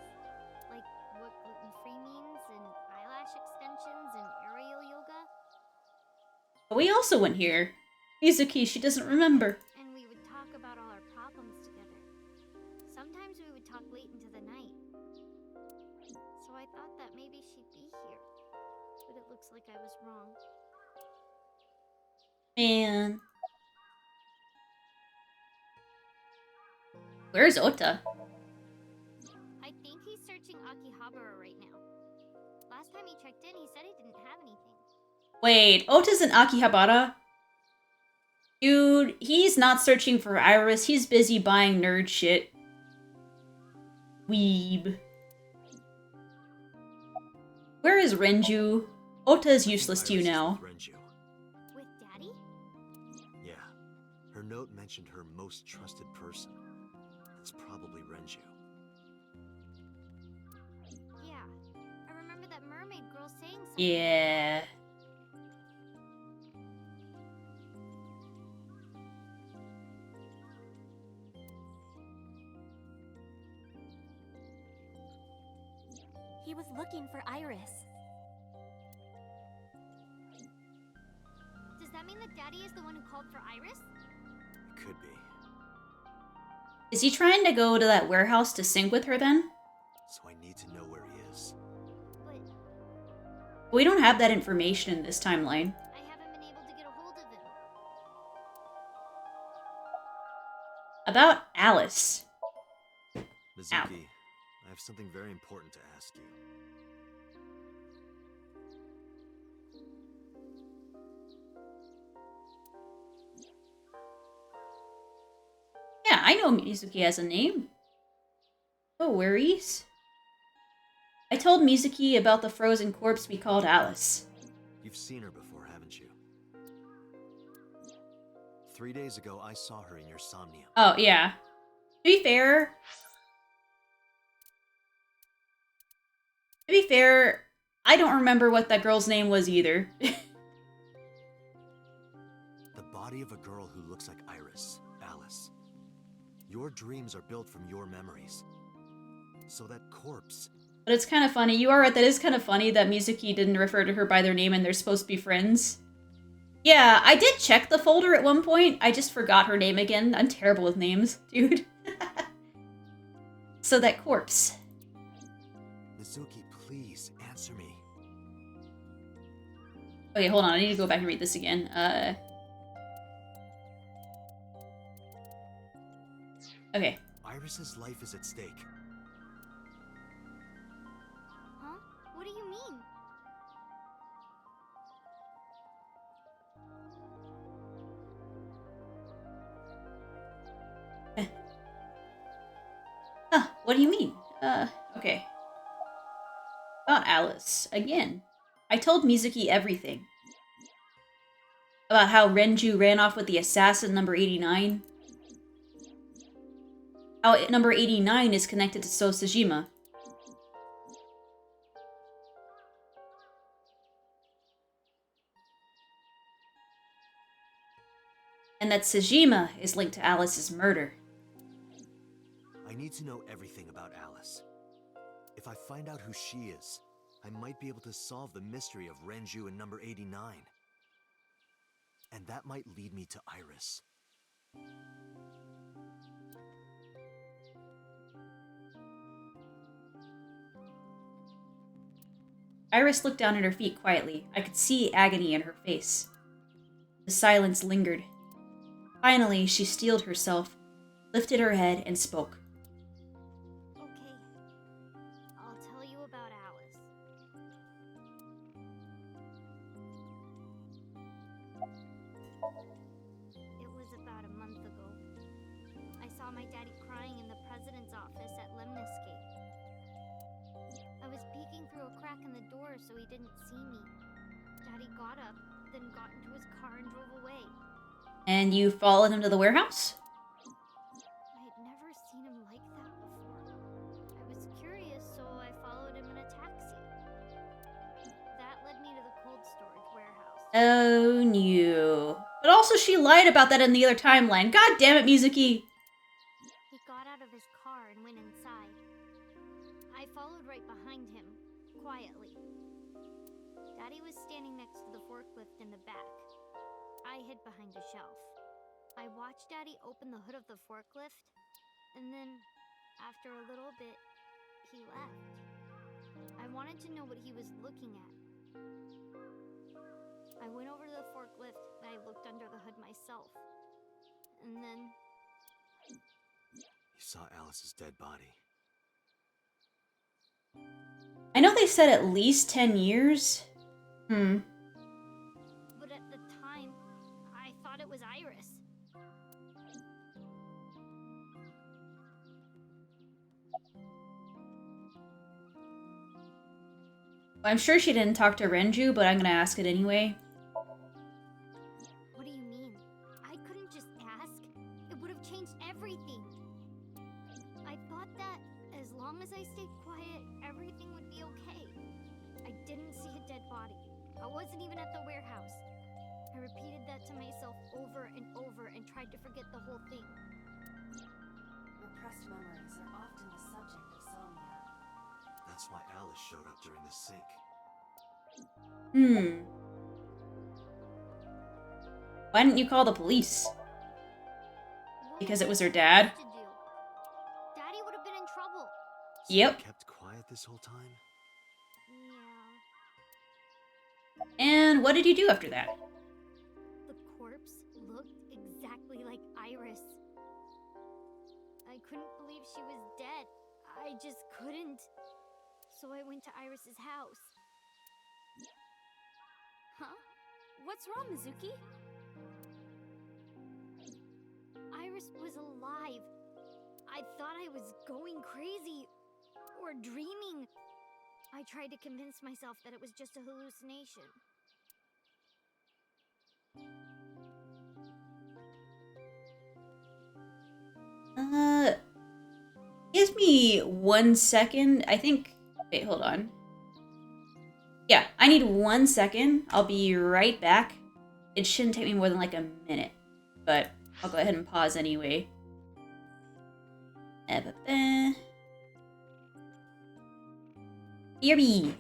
Like what gluten-free means and eyelash extensions and aerial yoga. We also went here. Mizuki, she doesn't remember. And we would talk about all our problems together. Sometimes we would talk late into the night. So I thought that maybe she'd be here. But it looks like I was wrong. Man. Where's Ota? I think he's searching Akihabara right now. Last time he checked in, he said he didn't have anything. Wait, Ota's in Akihabara? Dude, he's not searching for Iris. He's busy buying nerd shit. Weeb. Where is Renju? Ota is useless to you now. Renju. With Daddy? Yeah. Her note mentioned her most trusted person. It's probably Renju. Yeah. I remember that mermaid girl saying something. Yeah. He was looking for Iris. Does that mean that Daddy is the one who called for Iris? It could be. Is he trying to go to that warehouse to sync with her then? So I need to know where he is. But We don't have that information in this timeline. I haven't been able to get a hold of him. About Alice. Mizuki, I have something very important to ask you. Yeah, I know Mizuki has a name. No worries. I told Mizuki about the frozen corpse we called Alice. You've seen her before, haven't you? 3 days ago, I saw her in your Somnium. Oh, yeah. To be fair, I don't remember what that girl's name was either. The body of a girl who looks like Iris, Alice. Your dreams are built from your memories. So that corpse... But it's kind of funny. You are right, that is kind of funny that Mizuki didn't refer to her by their name and they're supposed to be friends. Yeah, I did check the folder at one point. I just forgot her name again. I'm terrible with names, dude. So that corpse. Mizuki, please, answer me. Okay, hold on. I need to go back and read this again. Okay. Iris's life is at stake. Huh? What do you mean? Huh, what do you mean? Okay. About Alice, again. I told Mizuki everything. About how Renju ran off with the assassin number 89. How number 89 is connected to Sosajima. And that Sajima is linked to Alice's murder. I need to know everything about Alice. If I find out who she is, I might be able to solve the mystery of Renju and number 89. And that might lead me to Iris. Iris looked down at her feet quietly. I could see agony in her face. The silence lingered. Finally, she steeled herself, lifted her head, and spoke. Okay. I'll tell you about Alice. It was about a month ago. I saw my daddy crying in the president's office at Lemniscate. I was peeking through a crack in the door so he didn't see me. Daddy got up, then got into his car and drove away. And you followed him to the warehouse? I had never seen him like that before. I was curious, so I followed him in a taxi. That led me to the cold storage warehouse. Oh, no. But also she lied about that in the other timeline. God damn it, Mizuki! He got out of his car and went inside. I followed right behind him, quietly. Daddy was standing next to the forklift in the back. I hid behind a shelf. I watched Daddy open the hood of the forklift, and then, after a little bit, he left. I wanted to know what he was looking at. I went over to the forklift, and I looked under the hood myself. And then... You saw Alice's dead body. I know they said at least 10 years. But at the time, I thought it was Iris. I'm sure she didn't talk to Renju, but I'm gonna ask it anyway. What do you mean? I couldn't just ask. It would have changed everything. I thought that as long as I stayed quiet, everything would be okay. I didn't see a dead body. I wasn't even at the warehouse. I repeated that to myself over and over and tried to forget the whole thing. Repressed memories are often the subject of somnia. That's why Alice showed up during the sync. Why didn't you call the police? Because it was her dad? Daddy would have been in trouble. So Yep. you kept quiet this whole time? Yeah. And what did you do after that? The corpse looked exactly like Iris. couldn't believe she was dead. I just couldn't. So I went to Iris's house. Huh? What's wrong, Mizuki? Iris was alive. I thought I was going crazy. Or dreaming. I tried to convince myself that it was just a hallucination. Give me 1 second. I think... Wait, hold on. Yeah, I need 1 second. I'll be right back. It shouldn't take me more than like a minute. But I'll go ahead and pause anyway. BRB.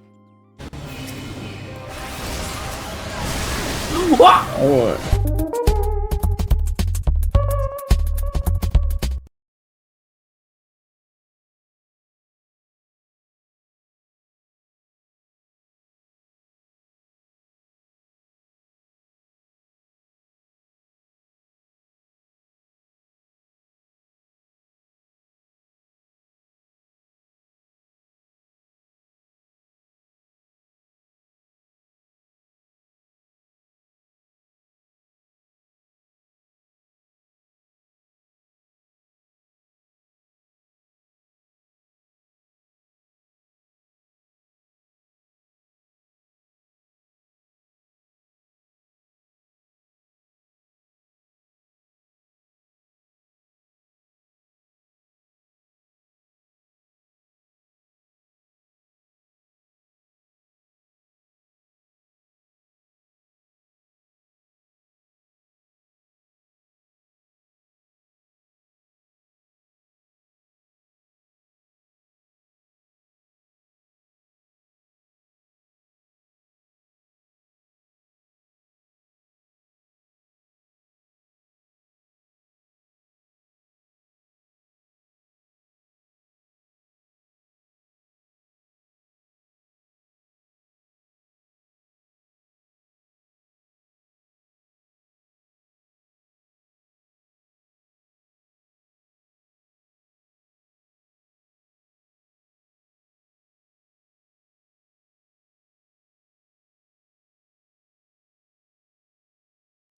What?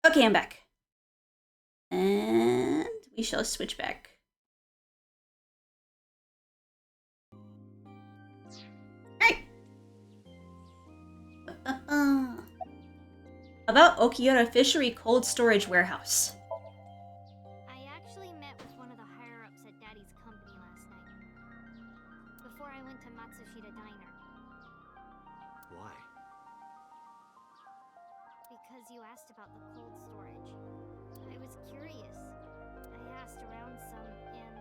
Okay, I'm back. And we shall switch back. Alright. About Okiura Fishery Cold Storage Warehouse. I actually met with one of the higher-ups at Daddy's company last night. Before I went to Matsushita Diner. Why? Because you asked about the cold storage. I was curious. I asked around some, and...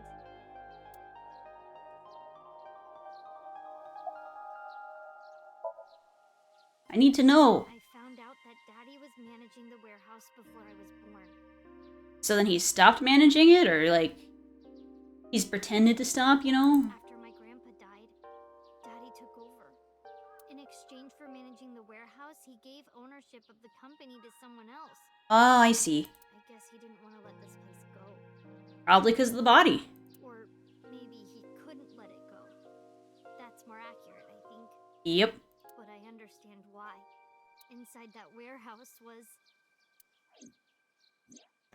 I need to know. I found out that Daddy was managing the warehouse before I was born. So then he stopped managing it, or like he's pretended to stop, you know? After my grandpa died, Daddy took over. In exchange for managing the warehouse, he gave ownership of the company to someone else. Oh, I see. I guess he didn't want to let this place go. Probably because of the body. Or maybe he couldn't let it go. That's more accurate, I think. Yep. But I understand why. Inside that warehouse was...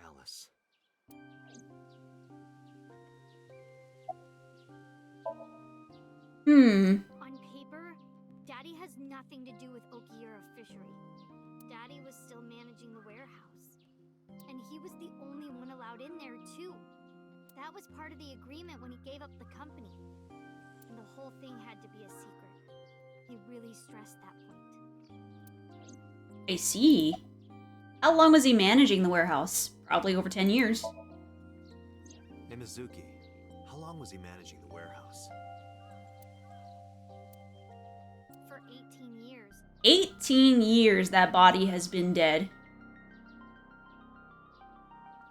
Alice. On paper, Daddy has nothing to do with Okiura Fishery. Daddy was still managing the warehouse. And he was the only one allowed in there, too. That was part of the agreement when he gave up the company. And the whole thing had to be a secret. He really stressed that point. I see. How long was he managing the warehouse? Probably over 10 years. Hey, Mizuki, how long was he managing the warehouse? For 18 years. 18 years that body has been dead.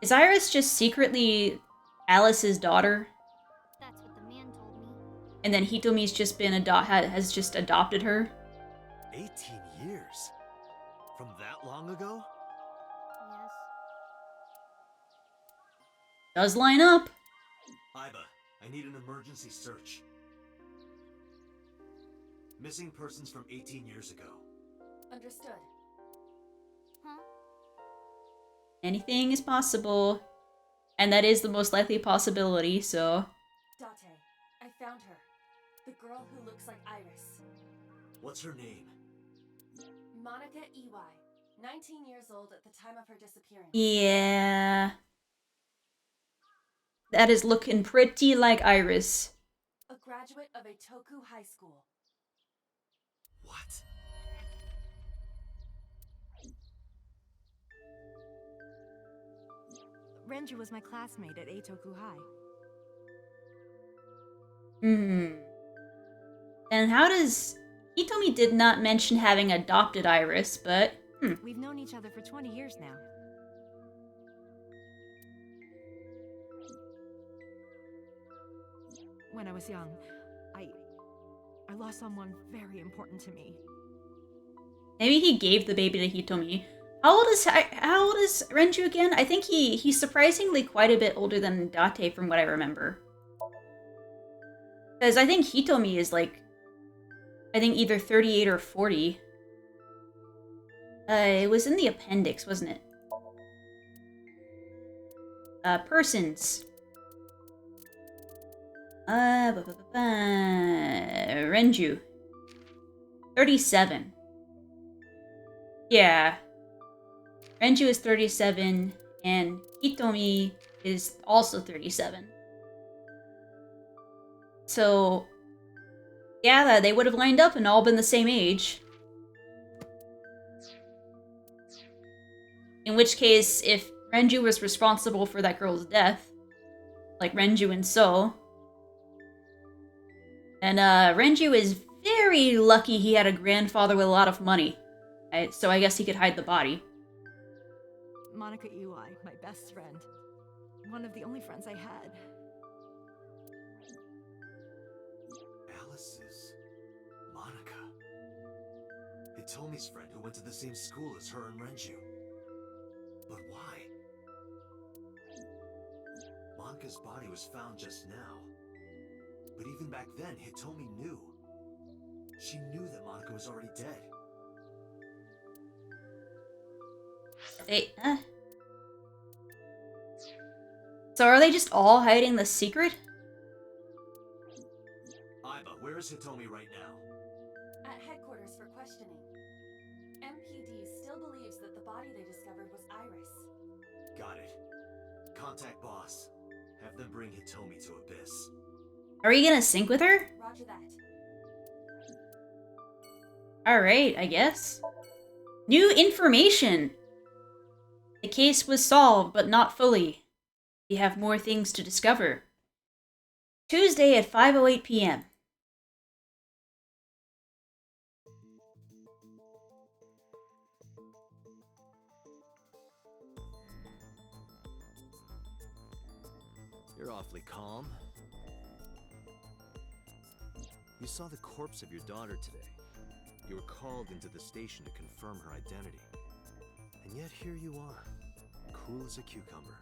Is Iris just secretly Alice's daughter? That's what the man told me. And then Hitomi's just been has just adopted her? 18 years? From that long ago? Yes. Does line up. Iba, I need an emergency search. Missing persons from 18 years ago. Understood. Huh? Anything is possible. And that is the most likely possibility, so... Date, I found her. The girl who looks like Iris. What's her name? Monica Ey. 19 years old at the time of her disappearance. Yeah... That is looking pretty like Iris. A graduate of Etoku High School. What? Renju was my classmate at Etoku High. And how does... Hitomi did not mention having adopted Iris, but... We've known each other for 20 years now. When I was young, I lost someone very important to me. Maybe he gave the baby to Hitomi. How old is Renju again? I think he's surprisingly quite a bit older than Date from what I remember. Because I think Hitomi is like... I think either 38 or 40. It was in the appendix, wasn't it? Persons. Renju. 37. Yeah. Renju is 37, and Hitomi is also 37. So, yeah, they would have lined up and all been the same age. In which case, if Renju was responsible for that girl's death, like Renju and So, and Renju is very lucky he had a grandfather with a lot of money. So I guess he could hide the body. Monica Ey, my best friend. One of the only friends I had. Alice's Monica. Hitomi's friend who went to the same school as her and Renju. But why? Monica's body was found just now. But even back then, Hitomi knew. She knew that Monica was already dead. So are they just all hiding the secret? Iba, where is Hitomi right now? At headquarters for questioning. MPD still believes that the body they discovered was Iris. Got it. Contact boss. Have them bring Hitomi to Abyss. Are you gonna sync with her? Roger that. Alright, I guess. New information! The case was solved, but not fully. We have more things to discover. Tuesday at 5:08 p.m. You're awfully calm. You saw the corpse of your daughter today. You were called into the station to confirm her identity. And yet here you are, cool as a cucumber,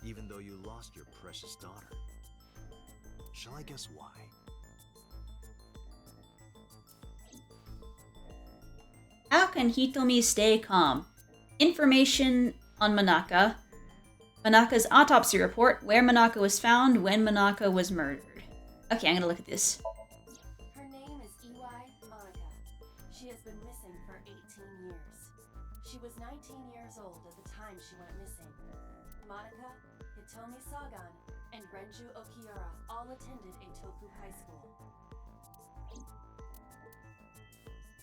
even though you lost your precious daughter. Shall I guess why? How can Hitomi stay calm? Information on Manaka. Manaka's autopsy report, where Manaka was found, when Manaka was murdered. Okay, I'm gonna look at this. Her name is Ey Monica. She has been missing for 18 years. She was 19 years old at the time she went missing. Monica, Hitomi Sagan, and Renju Okiura all attended Etoku High School.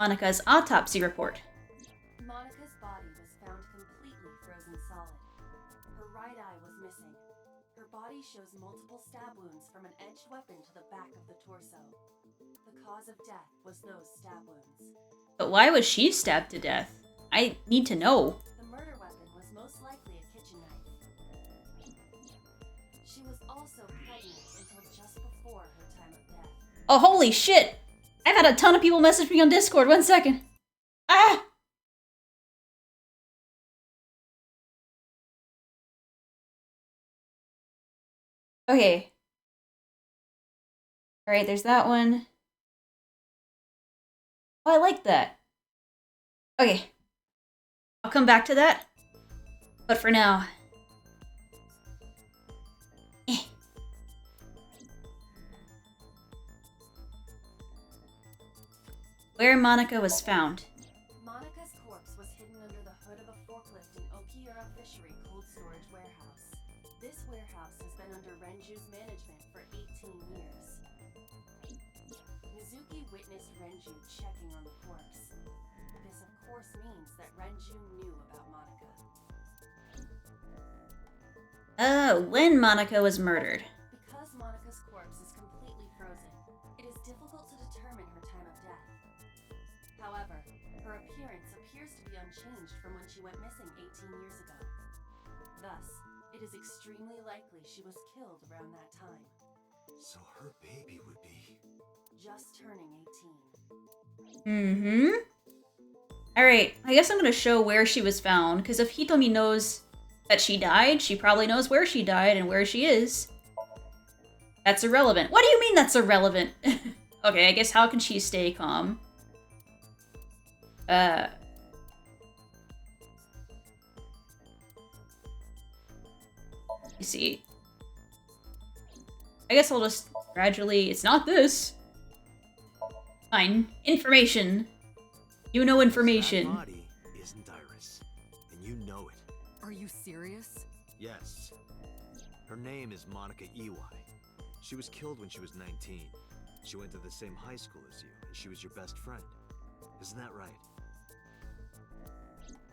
Manaka's autopsy report. Monica's body was found completely frozen solid. Her right eye was missing. Her body shows multiple stab wounds from an edged weapon to the back of the torso. The cause of death was those stab wounds. But why was she stabbed to death? I need to know. The murder weapon was most likely a kitchen knife. She was also pregnant until just before her time of death. Oh, holy shit! I've had a ton of people message me on Discord. 1 second. Ah! Okay. Alright, there's that one. Oh, I like that. Okay. I'll come back to that. But for now... Where Monica was found. Monica's corpse was hidden under the hood of a forklift in Okiura Fishery cold storage warehouse. This warehouse has been under Renju's management for 18 years. Mizuki witnessed Renju checking on the corpse. This of course means that Renju knew about Monica. When Monica was murdered. Because Monica's corpse is completely frozen, it is difficult to determine her time of death. However, her appearance appears to be unchanged from when she went missing 18 years ago. Thus, it is extremely likely she was killed around that time. So her baby would be... Just turning 18. Alright, I guess I'm gonna show where she was found, because if Hitomi knows that she died, she probably knows where she died and where she is. That's irrelevant. What do you mean that's irrelevant? Okay, I guess how can she stay calm? You see. I guess I'll just gradually... It's not this. Fine. Information. You know information. That body isn't Iris, and you know it. Are you serious? Yes. Her name is Monica Iwai. She was killed when she was 19. She went to the same high school as you, and she was your best friend. Isn't that right?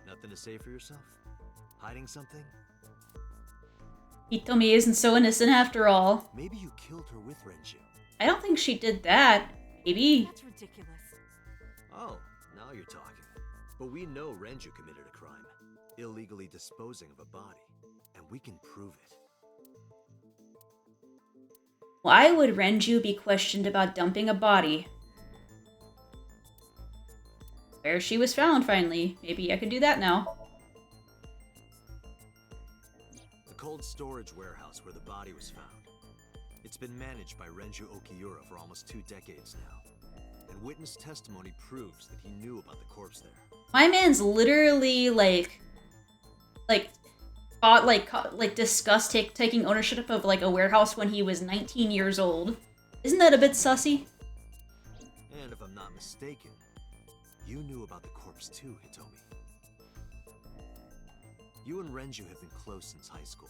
Nothing to say for yourself? Hiding something? Hitomi isn't so innocent after all. Maybe you killed her with Renju. I don't think she did that. Maybe. That's ridiculous. Oh, now you're talking. But we know Renju committed a crime. Illegally disposing of a body. And we can prove it. Why would Renju be questioned about dumping a body? Where she was found, finally. Maybe I could do that now. The cold storage warehouse where the body was found. It's been managed by Renju Okiura for almost 2 decades now. And witness testimony proves that he knew about the corpse there. My man's literally, discussed taking ownership of, a warehouse when he was 19 years old. Isn't that a bit sussy? And if I'm not mistaken, you knew about the corpse too, Hitomi. You and Renju have been close since high school.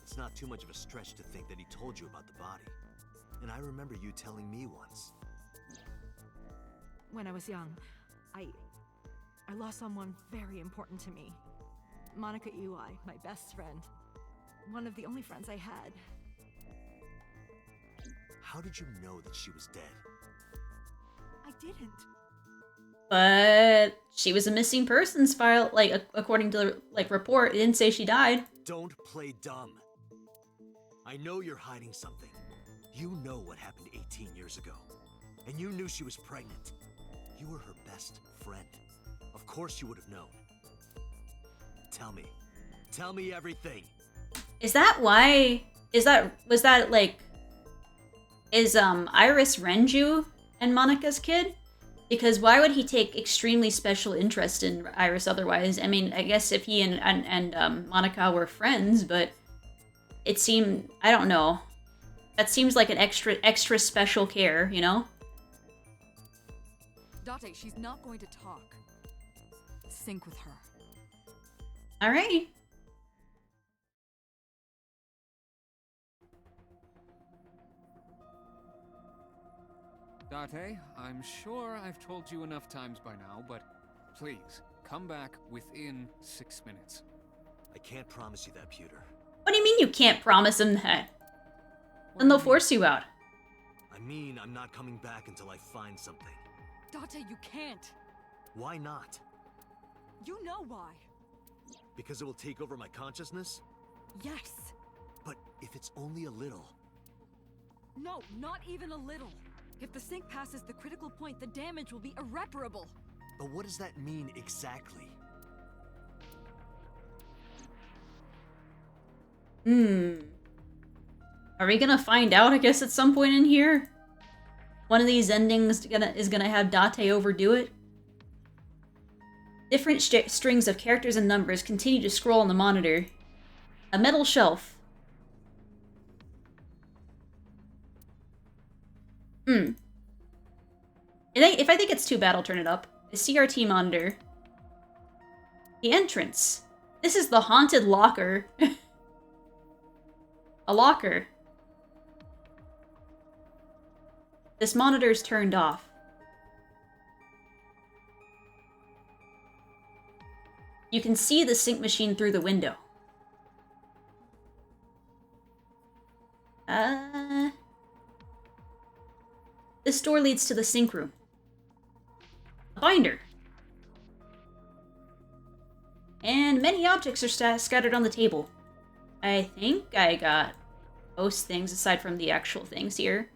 It's not too much of a stretch to think that he told you about the body. And I remember you telling me once. When I was young, I lost someone very important to me. Monica Iwai, my best friend. One of the only friends I had. How did you know that she was dead? I didn't. But she was a missing persons file, according to the, report. It didn't say she died. Don't play dumb. I know you're hiding something. You know what happened 18 years ago. And you knew she was pregnant. You were her best friend. Of course you would have known. Tell me. Tell me everything. Is that why? Is Iris Renju and Monica's kid? Because why would he take extremely special interest in Iris otherwise? I mean, I guess if he and Monica were friends, but it seemed, I don't know. That seems like an extra special care, you know? Date, she's not going to talk. Sync with her. Alrighty. Date, I'm sure I've told you enough times by now, but please, come back within 6 minutes. I can't promise you that, Pewter. What do you mean you can't promise him that? Then they'll force you out. I mean, I'm not coming back until I find something. Date, you can't. Why not? You know why. Because it will take over my consciousness? Yes. But if it's only a little... No, not even a little. If the sync passes the critical point, the damage will be irreparable. But what does that mean exactly? Are we gonna find out, I guess, at some point in here? one of these endings is gonna have Date overdo it. Different strings of characters and numbers continue to scroll on the monitor. A metal shelf. If I think it's too bad, I'll turn it up. A CRT monitor. The entrance. This is the haunted locker. A locker. This monitor's turned off. You can see the sink machine through the window. This door leads to the sink room. A binder. And many objects are scattered on the table. I think I got most things aside from the actual things here.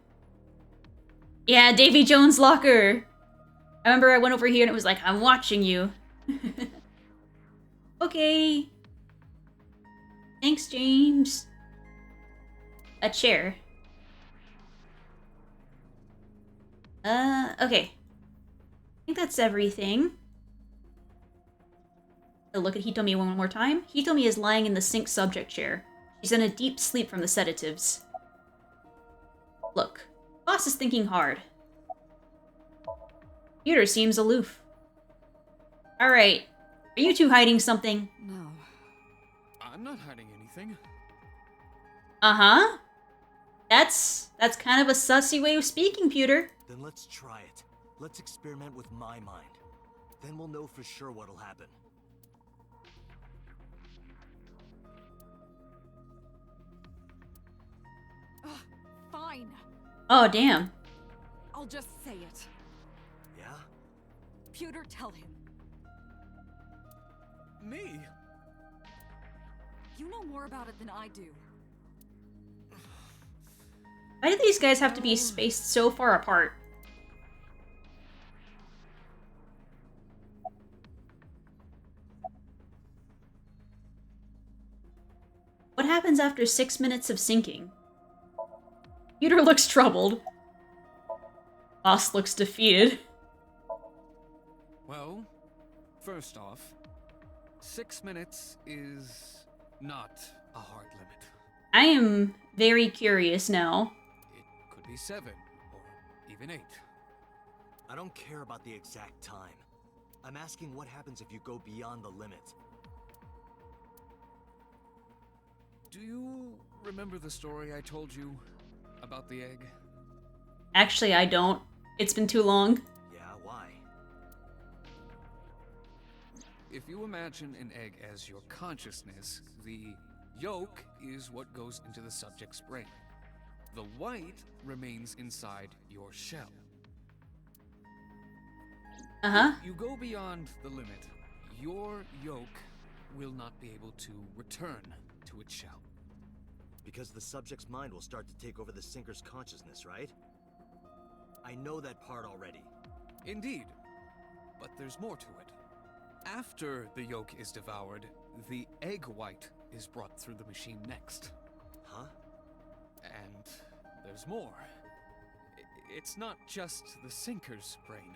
Yeah, Davy Jones' locker! I remember I went over here and it was like, I'm watching you. Okay. Thanks, James. A chair. Okay. I think that's everything. Look at Hitomi one more time. Hitomi is lying in the sink subject chair. She's in a deep sleep from the sedatives. Look. Boss is thinking hard. Peter seems aloof. Alright. Are you two hiding something? No. I'm not hiding anything. Uh-huh. That's kind of a sussy way of speaking, Pewter. Then let's try it. Let's experiment with my mind. Then we'll know for sure what'll happen. Fine. Oh, damn. I'll just say it. Yeah? Pewter, tell him. Me? You know more about it than I do. Why do these guys have to be spaced so far apart? What happens after 6 minutes of sinking? Peter looks troubled. Boss looks defeated. Well, first off, 6 minutes is not a hard limit. I am very curious now. It could be 7, or even 8. I don't care about the exact time. I'm asking what happens if you go beyond the limit. Do you remember the story I told you about the egg? Actually, I don't. It's been too long. Yeah, why? If you imagine an egg as your consciousness, the yolk is what goes into the subject's brain. The white remains inside your shell. Uh-huh. If you go beyond the limit, your yolk will not be able to return to its shell. Because the subject's mind will start to take over the sinker's consciousness, right? I know that part already. Indeed. But there's more to it. After the yolk is devoured, the egg white is brought through the machine next. Huh? And there's more. It's not just the sinker's brain.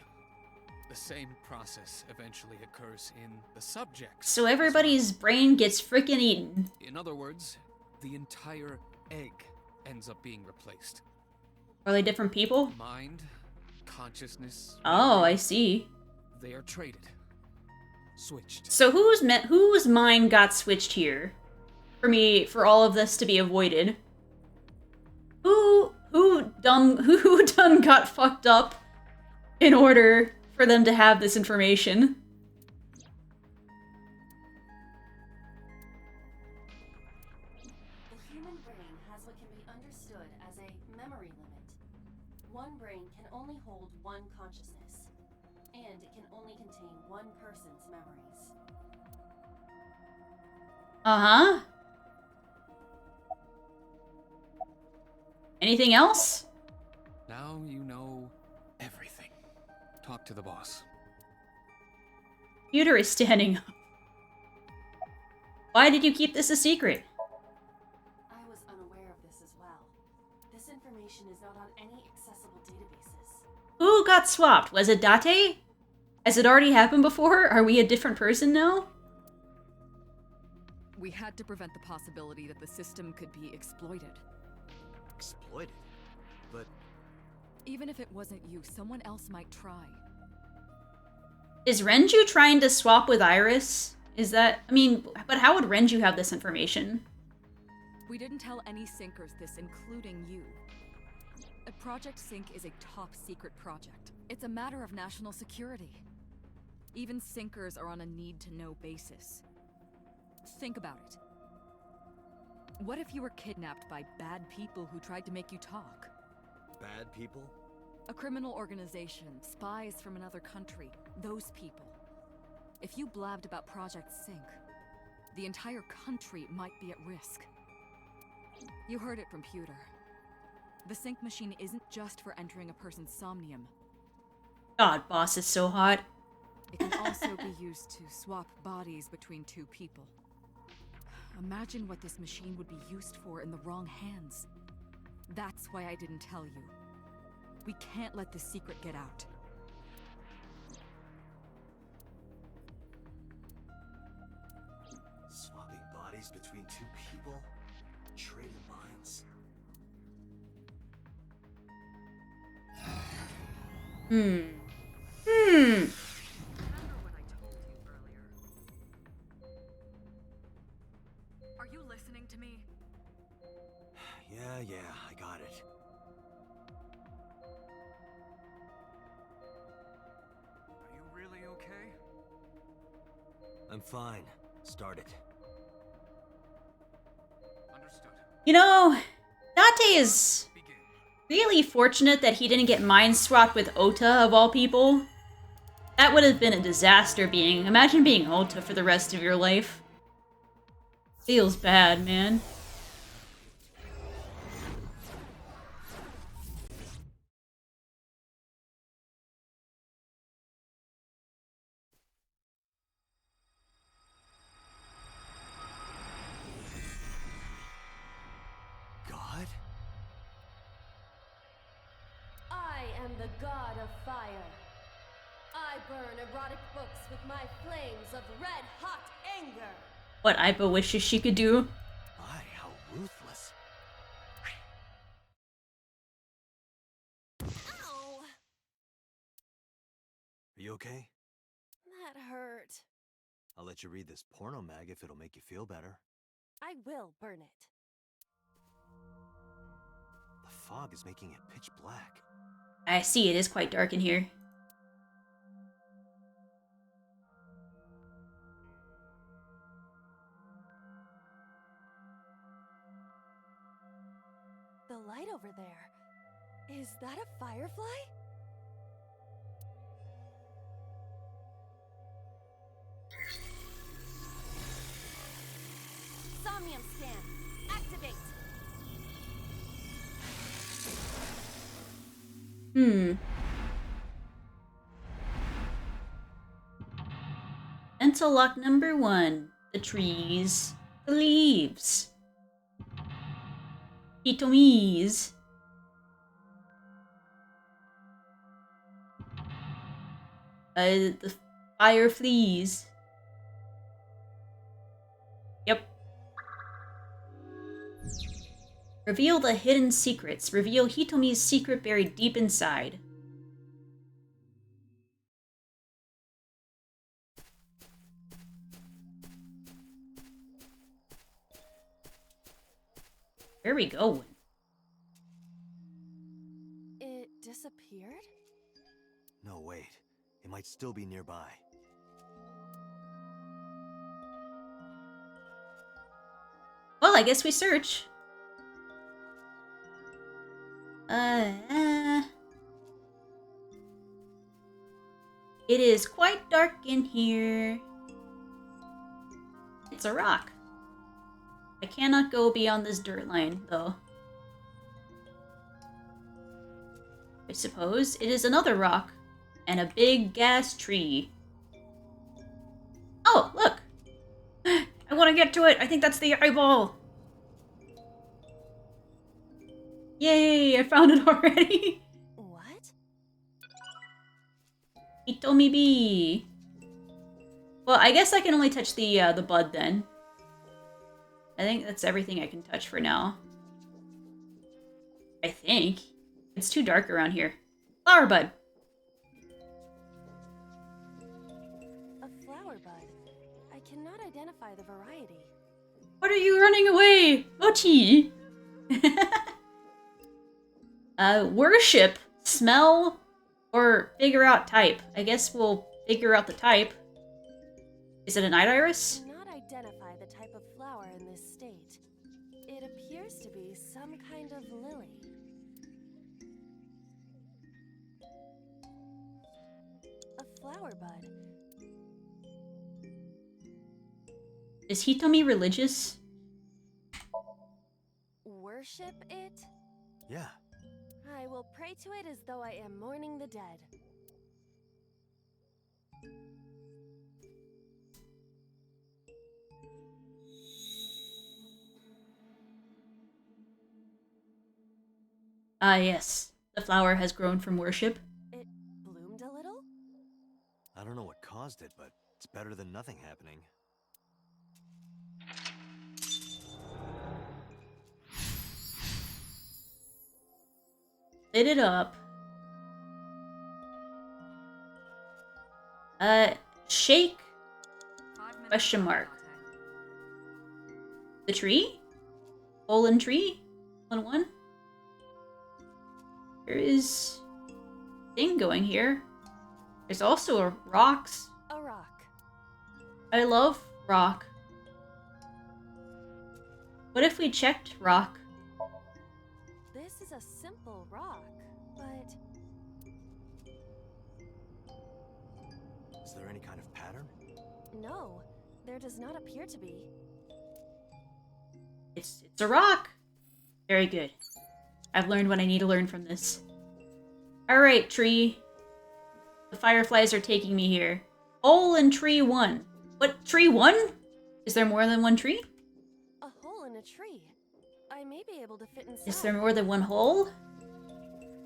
The same process eventually occurs in the subject's. So everybody's brain gets freaking eaten. In other words, the entire egg ends up being replaced. Are they different people? Mind, consciousness. Oh, I see. They are traded. Switched. So whose mind got switched here? For all of this to be avoided. Who done got fucked up in order for them to have this information? The human brain has what can be understood as a memory limit. One brain can only hold one consciousness, and it can only contain one person's memories. Uh-huh. Anything else? Now you know everything. Talk to the boss. Pewter is standing up. Why did you keep this a secret? I was unaware of this as well. This information is not on any accessible databases. Who got swapped? Was it Date? Has it already happened before? Are we a different person now? We had to prevent the possibility that the system could be exploited. Exploited? But... Even if it wasn't you, someone else might try. Is Renju trying to swap with Iris? Is that... I mean, but how would Renju have this information? We didn't tell any Syncers this, including you. Project Sync is a top-secret project. It's a matter of national security. Even Syncers are on a need-to-know basis. Think about it. What if you were kidnapped by bad people who tried to make you talk? Bad people? A criminal organization, spies from another country, those people. If you blabbed about Project Sync, the entire country might be at risk. You heard it from Pewter. The Sync machine isn't just for entering a person's somnium. God, boss is so hot. It can also be used to swap bodies between two people. Imagine what this machine would be used for in the wrong hands. That's why I didn't tell you. We can't let this secret get out. Swapping bodies between two people? Trading minds? Are you listening to me? Yeah, I got it. Are you really okay? I'm fine. Start it. Understood. You know, Date is really fortunate that he didn't get mind swapped with Ota, of all people. That would have been a disaster imagine being Ota for the rest of your life. Feels bad, man. God? I am the god of fire. I burn erotic books with my flames of red-hot anger. What Aiba wishes she could do. My, how ruthless. Ow! Are you okay? That hurt. I'll let you read this porno mag if it'll make you feel better. I will burn it. The fog is making it pitch black. I see, it is quite dark in here. The light over there. Is that a firefly? Somnium scan. Activate. Mental lock number 1. The trees. The leaves. Hitomis. The fire fleas. Yep. Reveal the hidden secrets. Reveal Hitomi's secret buried deep inside. Where are we going? It disappeared? No, wait. It might still be nearby. Well, I guess we search. It is quite dark in here. It's a rock. I cannot go beyond this dirt line, though. I suppose it is another rock. And a big gas tree. Oh, look! I want to get to it! I think that's the eyeball! Yay, I found it already. What? Hitomi bee. Well, I guess I can only touch the bud then. I think that's everything I can touch for now. I think. It's too dark around here. Flower bud. A flower bud. I cannot identify the variety. What are you running away? Mochi! Worship, smell, or figure out type. I guess we'll figure out the type. Is it a night iris? I cannot identify the type of flower in this state. It appears to be some kind of lily. A flower bud. Is Hitomi religious? Worship it? Yeah. I will pray to it as though I am mourning the dead. Ah, yes. The flower has grown from worship. It bloomed a little? I don't know what caused it, but it's better than nothing happening. Lit it up. Shake? Question mark. The tree? Hole in tree? 1-1? There is thing going here. There's also a rocks. A rock. I love rock. What if we checked rock? This is a simple rock, but Is there any kind of pattern? no, there does not appear to be. It's a rock. Very good. I've learned what I need to learn from this. Alright, tree. The fireflies are taking me here. Hole in tree 1. What, tree 1? Is there more than one tree? A hole in a tree. I may be able to fit inside. Is there more than one hole?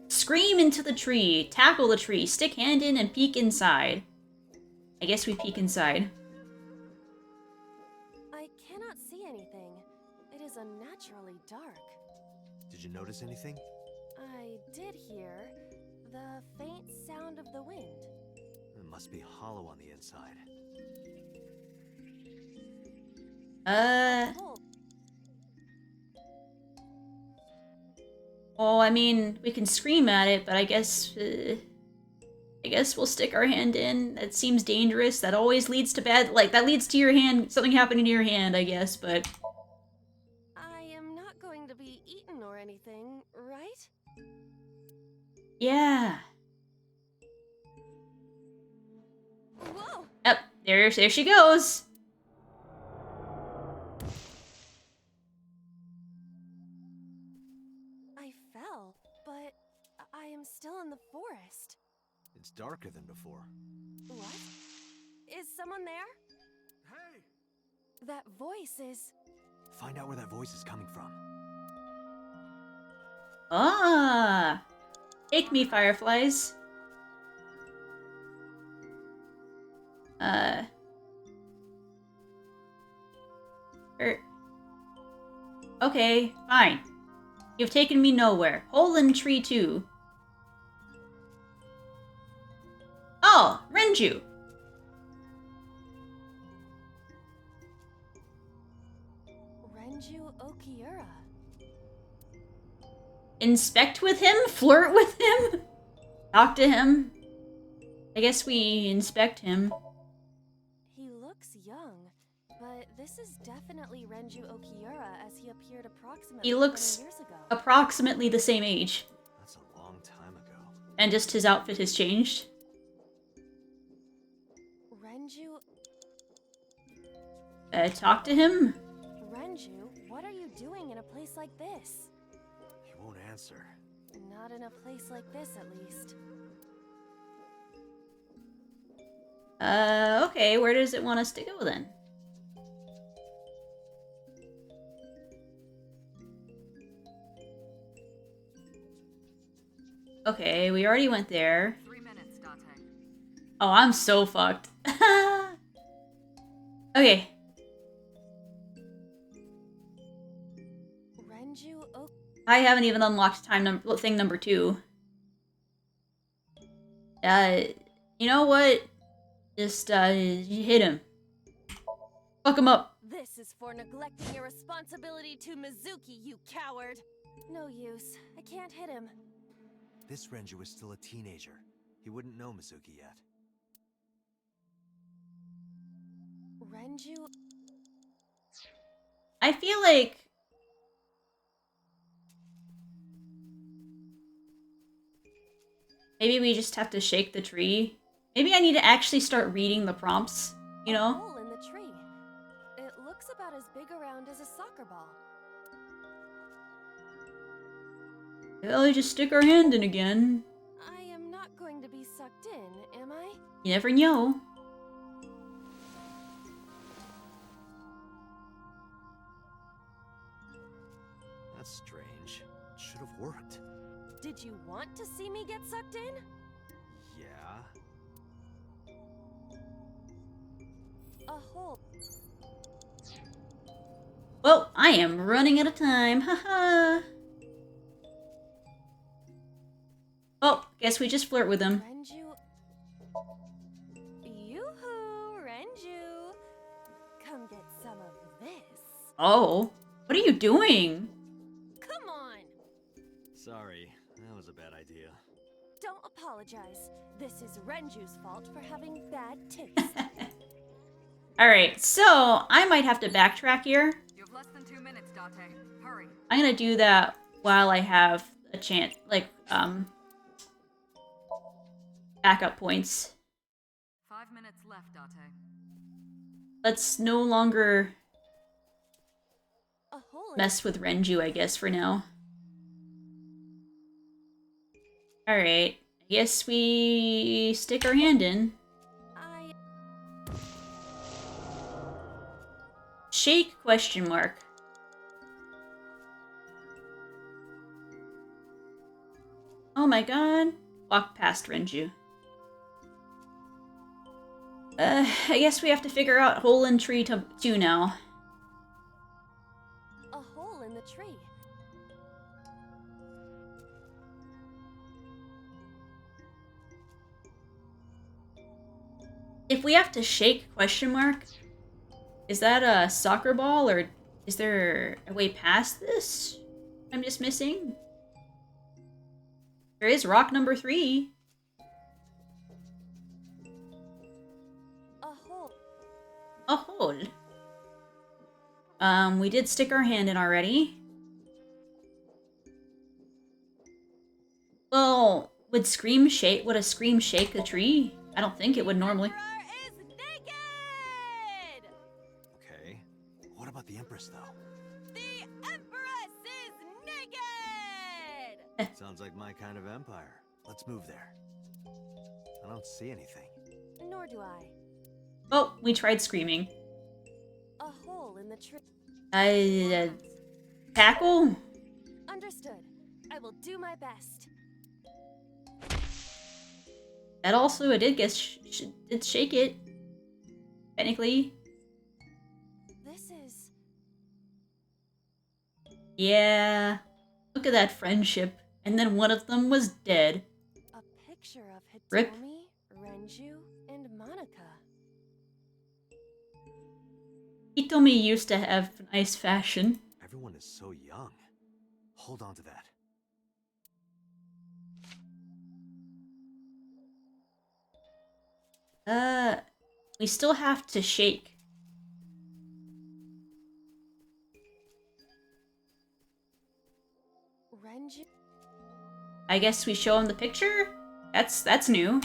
Scream into the tree. Tackle the tree. Stick hand in and peek inside. I guess we peek inside. I cannot see anything. It is unnaturally dark. Did you notice anything? I did hear the faint sound of the wind. It must be hollow on the inside. Well, I mean, we can scream at it, but I guess we'll stick our hand in. That seems dangerous. That always leads to bad, like, that leads to your hand, something happening to your hand, I guess, but... I am not going to be eaten or anything, right? Yeah. Whoa! Yep, there she goes. I fell, but I am still in the forest. It's darker than before. What? Is someone there? Hey! That voice is... Find out where that voice is coming from. Ah! Take me, fireflies. Okay, fine. You've taken me nowhere. Hole in tree 2. Oh, Renju. Renju Okiura. Inspect with him? Flirt with him? Talk to him? I guess we inspect him. He looks young, but this is definitely Renju Okiura as he appeared approximately He looks 20 years ago. approximately the same age. That's a long time ago. And just his outfit has changed. Renju... Talk to him? Renju, what are you doing in a place like this? He won't answer. Not in a place like this, at least. Okay, where does it want us to go then? Okay, we already went there. 3 minutes, Date. Oh, I'm so fucked. Okay. Renju, oh, I haven't even unlocked thing number 2. You know what? Just, hit him. Fuck him up. this is for neglecting your responsibility to Mizuki, you coward. No use. I can't hit him. This Renju is still a teenager. He wouldn't know Mizuki yet. Renju. I feel like... maybe we just have to shake the tree. Maybe I need to actually start reading the prompts, you know? Hole in the tree. It looks about as big around as a soccer ball. Well, we just stick our hand in again. I am not going to be sucked in, am I? You never know. That's strange. It should have worked. Did you want to see me get sucked in? Yeah? A hole. Well, I am running out of time. Haha. Oh, guess we just flirt with him. Renju. Yoo-hoo, Renju. Come get some of this. Oh, what are you doing? Come on. Sorry, that was a bad idea. Don't apologize. This is Renju's fault for having bad taste. Alright, so I might have to backtrack here. You have less than 2 minutes, Date. Hurry. I'm gonna do that while I have a chance, like, backup points. 5 minutes left, Date. Let's no longer A hole in mess with Renju, I guess, for now. Alright, I guess we stick our hand in. Shake question mark. Oh my god. Walk past Renju. I guess we have to figure out hole in tree 2 now. A hole in the tree. If we have to shake question mark, is that a soccer ball or is there a way past this I'm just missing? There is rock number 3. A hole. A hole. We did stick our hand in already. Well, would a scream shake the tree? I don't think it would normally. Okay. What about the Empress, though? The Empress is naked! Sounds like my kind of empire. Let's move there. I don't see anything. Nor do I. Oh, we tried screaming. A hole in the tree. Tackle? Understood. I will do my best. That also, it did did shake it. Technically. This is... Yeah. Look at that friendship. And then one of them was dead. a picture of Hitomi, Rip. Renju, and Monica. Hitomi used to have nice fashion. Everyone is so young. Hold on to that. We still have to shake. Renju. I guess we show him the picture? That's new.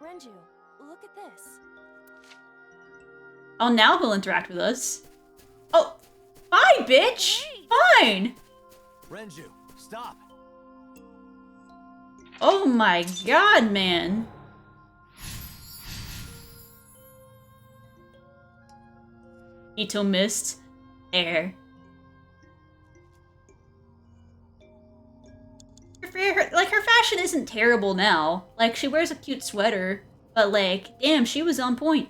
Renju, look at this. Oh, now he'll interact with us. Oh, fine, bitch! Fine! Renju, stop! Oh my god, man. Ito missed. There. Her fashion isn't terrible now. Like, she wears a cute sweater, but like, damn, she was on point.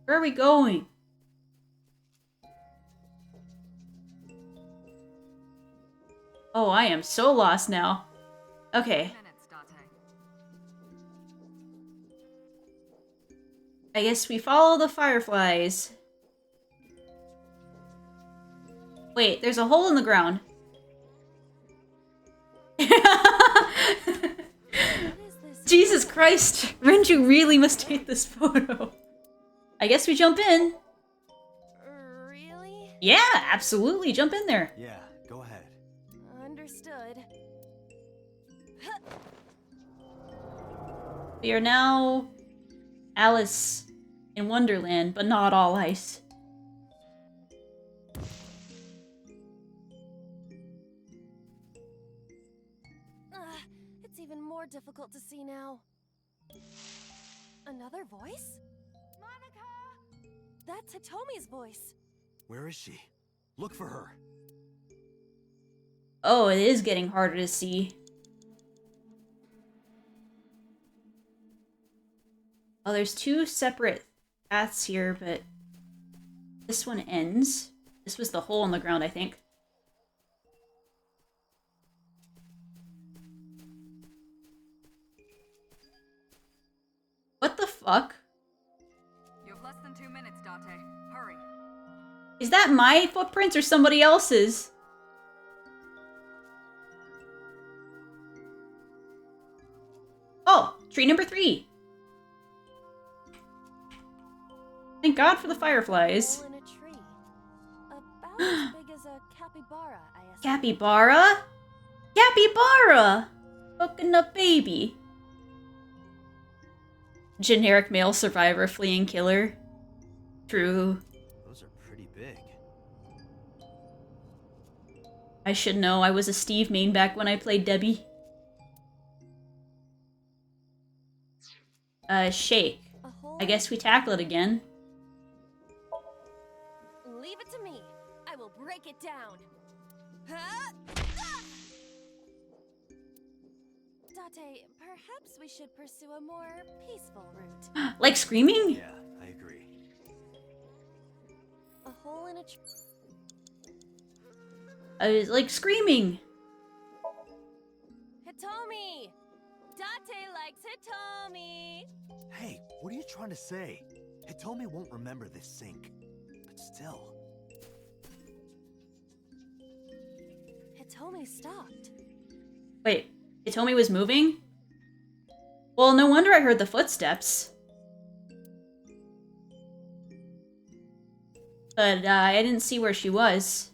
Where are we going? Oh, I am so lost now. Okay. I guess we follow the fireflies. Wait, there's a hole in the ground. Jesus Christ, Renju really must hate this photo. I guess we jump in. Really? Yeah, absolutely, jump in there. Yeah, go ahead. Understood. We are now Alice in Wonderland, but not all ice. It's even more difficult to see now. Another voice? Monica! That's Hitomi's voice. Where is she? Look for her. Oh, it is getting harder to see. Oh, there's two separate paths here, but this one ends. This was the hole in the ground, I think. What the fuck? You have less than 2 minutes, Date. Hurry. Is that my footprints or somebody else's? Oh, tree number 3. Thank God for the fireflies. Hole in a tree. About as big as a capybara, I assume. Capybara? Capybara! Poking up baby. Generic male survivor fleeing killer. True. Those are pretty big. I should know, I was a Steve main back when I played Debbie. Shake. I guess we tackle it again. Leave it to me. I will break it down. Date, perhaps we should pursue a more peaceful route. Like screaming? Yeah, I agree. A hole in a tree. I was like screaming. Hitomi! Date likes Hitomi! Hey, what are you trying to say? Hitomi won't remember this sink. But still. Hitomi stopped. Wait, Hitomi was moving? Well, no wonder I heard the footsteps. But I didn't see where she was.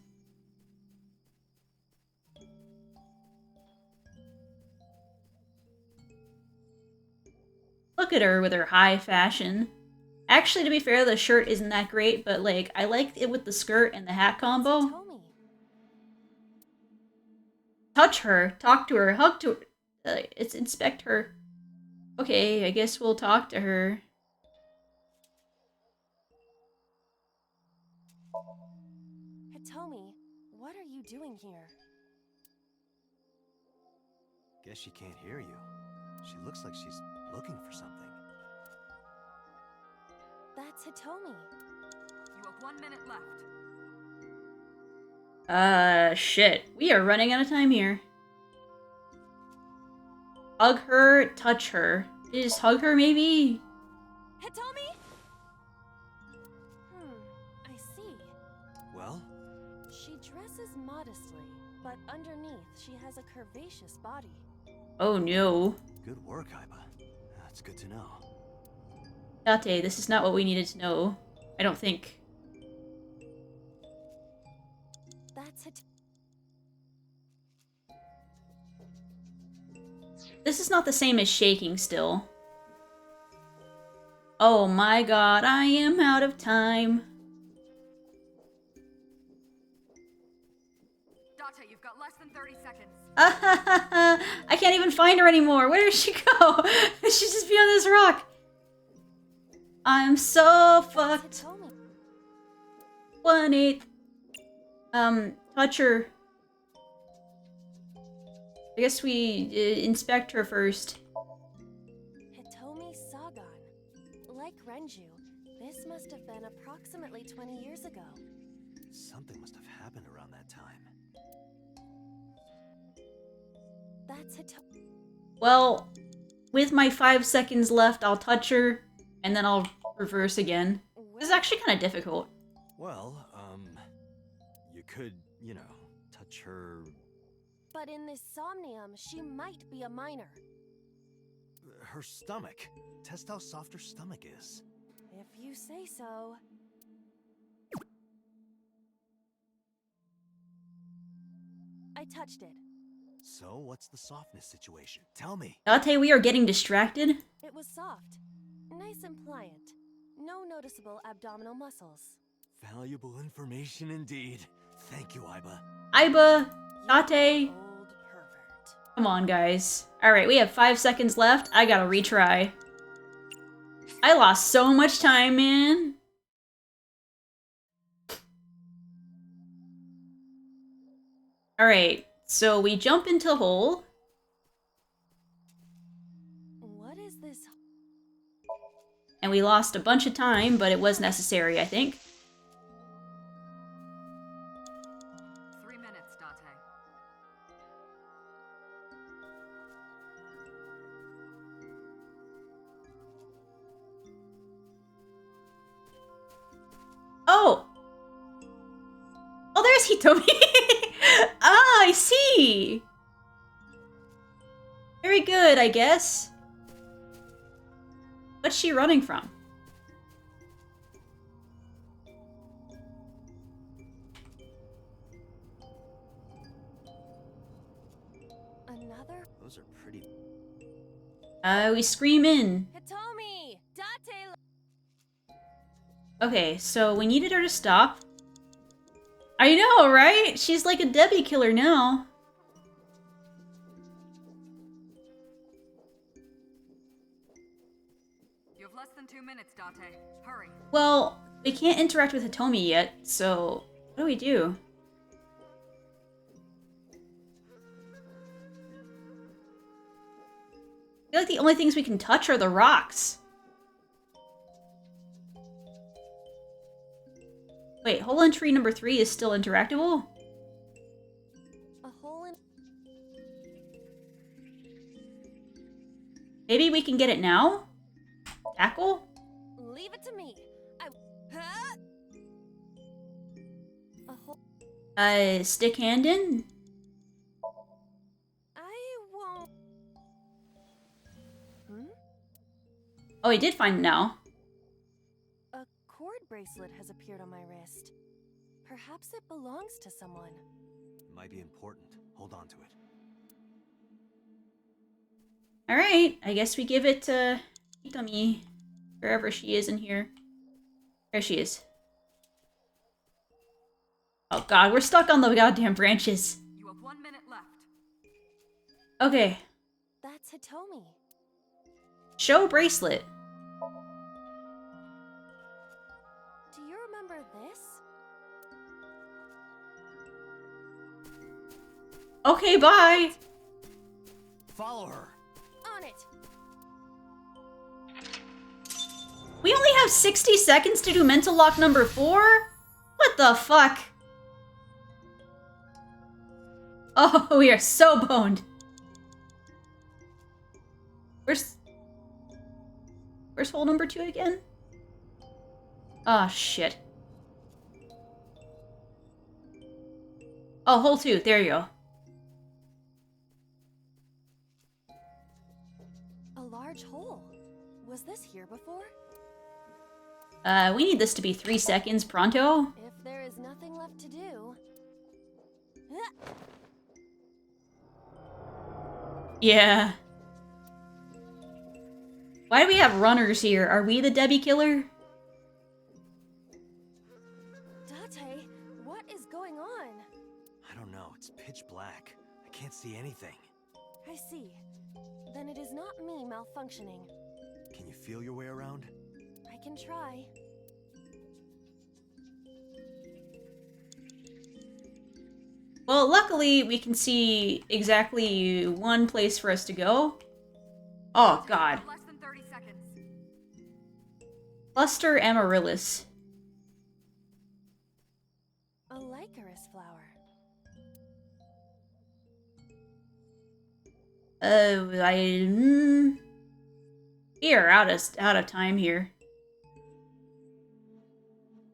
Look at her with her high fashion. Actually, to be fair, the shirt isn't that great, but like, I liked it with the skirt and the hat combo. Touch her, talk to her, hug to her. It's inspect her. Okay, I guess we'll talk to her. Hitomi, what are you doing here? Guess she can't hear you. She looks like she's looking for something. That's Hitomi. You have 1 minute left. Shit. We are running out of time here. Hug her, touch her. Just hug her, maybe? Hitomi? I see. Well? She dresses modestly, but underneath she has a curvaceous body. Oh no. Good work, Aiba. That's good to know. Date, this is not what we needed to know. I don't think. That's it. This is not the same as shaking still. Oh my god, I am out of time. Date, you've got less than 30 seconds. I can't even find her anymore. Where did she go? She's just beyond this rock. I'm so fucked. 1-8. Touch her. I guess we inspect her first. Hitomi Sagan. Like Renju, this must have been approximately 20 years ago. Something must have happened around that time. That's Hitomi. Well, with my 5 seconds left, I'll touch her, and then I'll reverse again. This is actually kind of difficult. Well, you could, you know, touch her... But in this somnium, she might be a minor. her stomach. Test how soft her stomach is. If you say so. I touched it. So, what's the softness situation? Tell me. Date, we are getting distracted. It was soft. Nice and pliant. No noticeable abdominal muscles. Valuable information indeed. Thank you, Iba. Iba, Date. Come on, guys. Alright, we have 5 seconds left. I gotta retry. I lost so much time, man. Alright, so we jump into the hole. What is this? And we lost a bunch of time, but it was necessary, I think. 3 minutes, Date. Oh! Oh, there's Hitomi! Ah, I see! Very good, I guess. What's she running from? Another? Those are pretty... We scream in. Hitomi! Date! Okay, so we needed her to stop. I know, right? She's like a Debbie killer now. You have less than 2 minutes, Date. Hurry. Well, we can't interact with Hitomi yet, so what do we do? I feel like the only things we can touch are the rocks. Wait, hole in tree number 3 is still interactable? A hole in... Maybe we can get it now? Tackle? Leave it to me. Huh? A hole... Stick hand in? I won't... Hmm? Oh, he did find it now. A cord bracelet has appeared on my wrist. Perhaps it belongs to someone. Might be important. Hold on to it. Alright, I guess we give it to Hitomi. Wherever she is in here. There she is. Oh god, we're stuck on the goddamn branches. You have 1 minute left. Okay. That's Hitomi. Show bracelet. Do you remember this? Okay, bye. Follow her. On it. We only have 60 seconds to do mental lock number 4? What the fuck? Oh, we are so boned. Where's hole number 2 again? Oh, shit. Oh, hole 2. There you go. A large hole. Was this here before? We need this to be 3 seconds pronto. If there is nothing left to do... Yeah. Why do we have runners here? Are we the Debbie killer? Date, what is going on? I don't know. It's pitch black. I can't see anything. I see. Then it is not me malfunctioning. Can you feel your way around? I can try. Well, luckily, we can see exactly one place for us to go. Oh, God. Less than 30 seconds. Cluster amaryllis. A licorice flower. We are out of time here.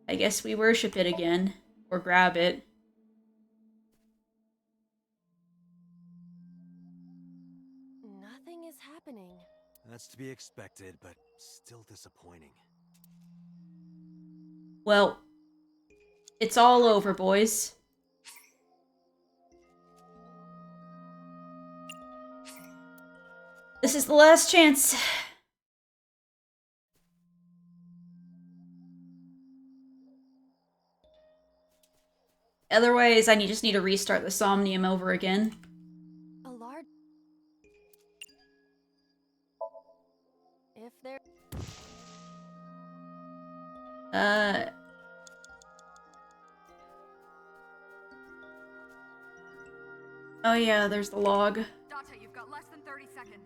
I guess we worship it again. Or grab it. Nothing is happening. That's to be expected, but still disappointing. Well, it's all over, boys. This is the last chance. Otherwise, I just need to restart the Somnium over again. A large... If there... Oh yeah, there's the log. Date, you've got less than 30 seconds.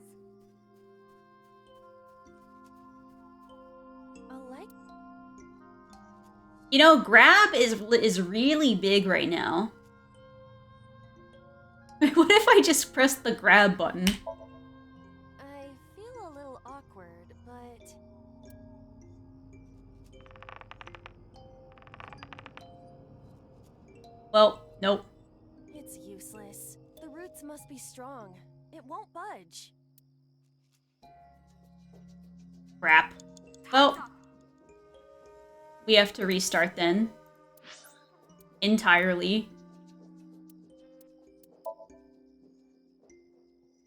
A like... You know, grab is really big right now. What if I just press the grab button? I feel a little awkward, but... Well, nope. It's useless. The roots must be strong. It won't budge. Crap. Well, we have to restart then. Entirely.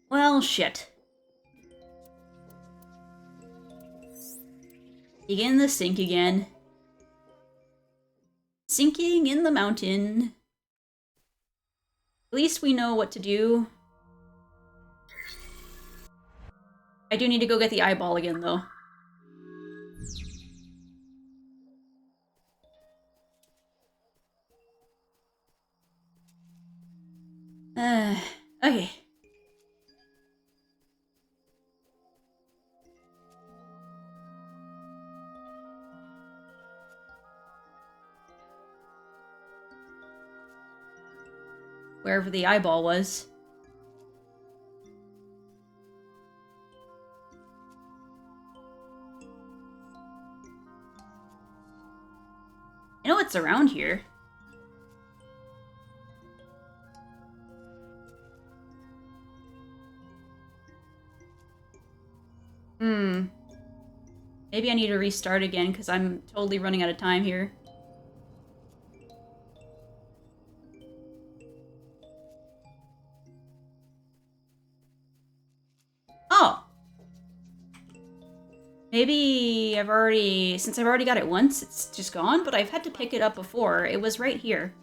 Well, shit. Begin the sink again. Sinking in the mountain. At least we know what to do. I do need to go get the eyeball again, though. Okay. Wherever the eyeball was. I know it's around here. Maybe I need to restart again because I'm totally running out of time here. Oh! Maybe since I've already got it once, it's just gone, but I've had to pick it up before. It was right here.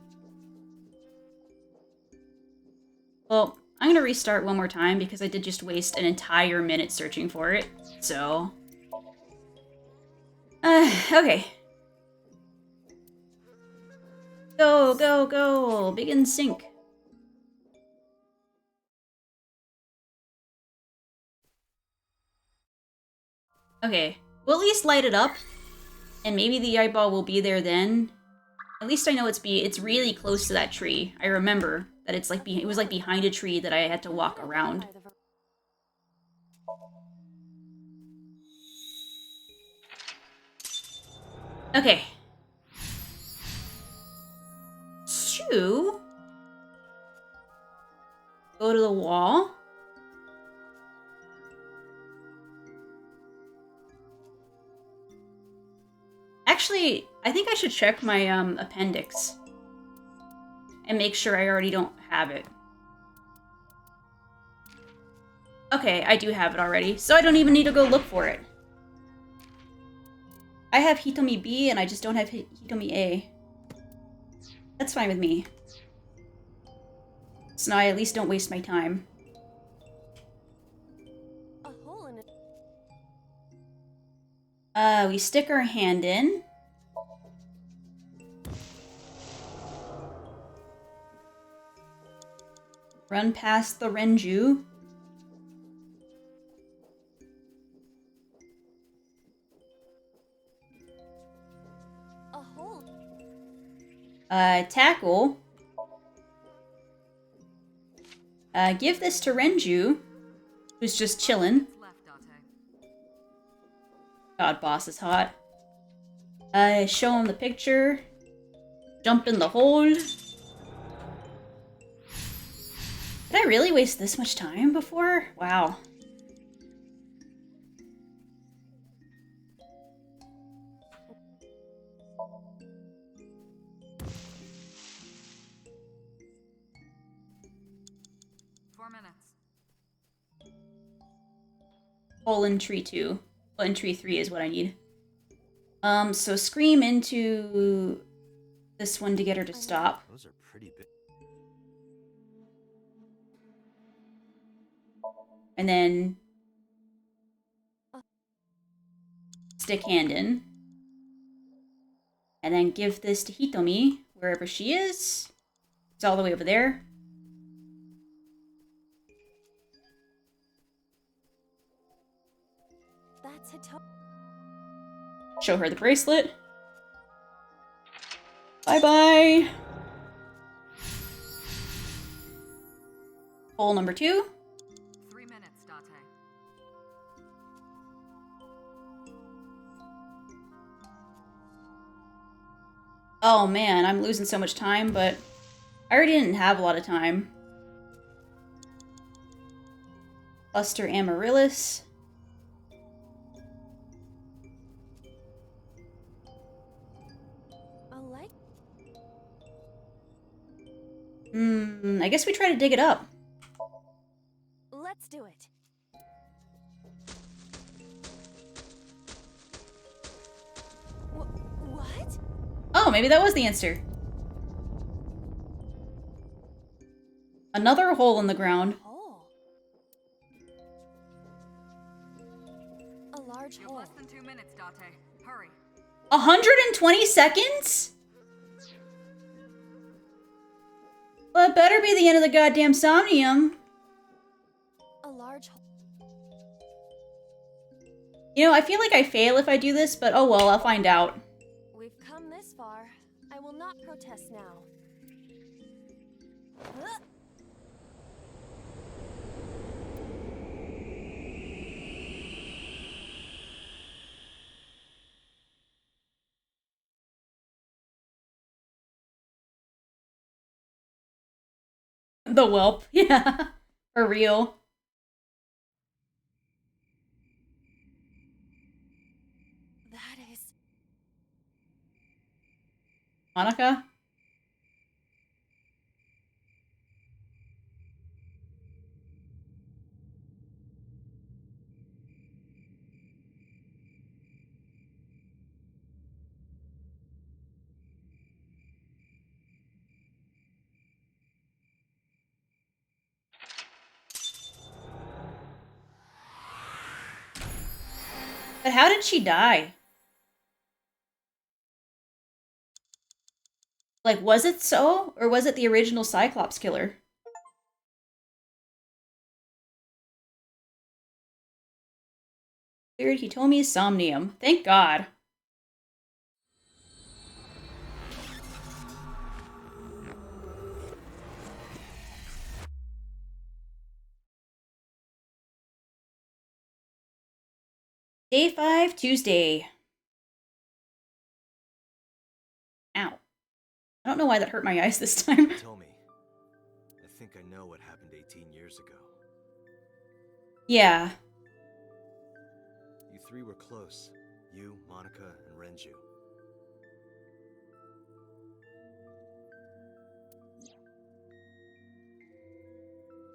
Well, I'm gonna restart one more time because I did just waste an entire minute searching for it, so... okay. Go, go, go! Begin sync. Okay, we'll at least light it up, and maybe the eyeball will be there then. At least I know it's really close to that tree. I remember that it was like behind a tree that I had to walk around. Okay. So, go to the wall. Actually, I think I should check my appendix and make sure I already don't have it. Okay, I do have it already, so I don't even need to go look for it. I have Hitomi B and I just don't have Hitomi A. That's fine with me. So now I at least don't waste my time. A hole in it. We stick our hand in. Run past the Renju. A hole. Tackle. Give this to Renju, who's just chillin'. God, boss is hot. Show him the picture. Jump in the hole. Did I really waste this much time before? Wow. Hole in tree 2. Hole in tree 3 is what I need. So scream into this one to get her to stop. Those are pretty big. And then stick hand in. And then give this to Hitomi, wherever she is. It's all the way over there. That's Hitomi. Show her the bracelet. Bye-bye. Hole number 2. 3 minutes, Date. Oh man, I'm losing so much time, but I already didn't have a lot of time. Cluster Amaryllis. I guess we try to dig it up. Let's do it. What? Oh, maybe that was the answer. Another hole in the ground. A large hole. Less than 2 minutes, Date. Hurry. 120 seconds? Well, it better be the end of the goddamn Somnium. A large hole. You know, I feel like I fail if I do this, but oh well, I'll find out. We've come this far. I will not protest now. The whelp. Yeah. For real. That is... Monica? But how did she die? Like, was it so? Or was it the original Cyclops killer? Cleared Hitomi's Somnium. Thank God. Day 5, Tuesday. Ow. I don't know why that hurt my eyes this time. Tell me. I think I know what happened 18 years ago. Yeah. You three were close. You, Monica, and Renju.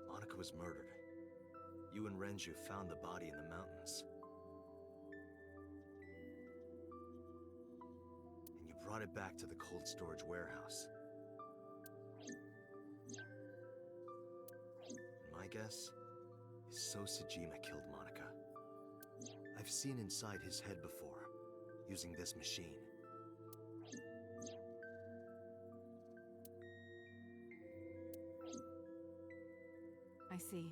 Monica was murdered. You and Renju found the body in the mountains. And you brought it back to the cold storage warehouse. My guess is So Sejima killed Monica. I've seen inside his head before, using this machine. I see.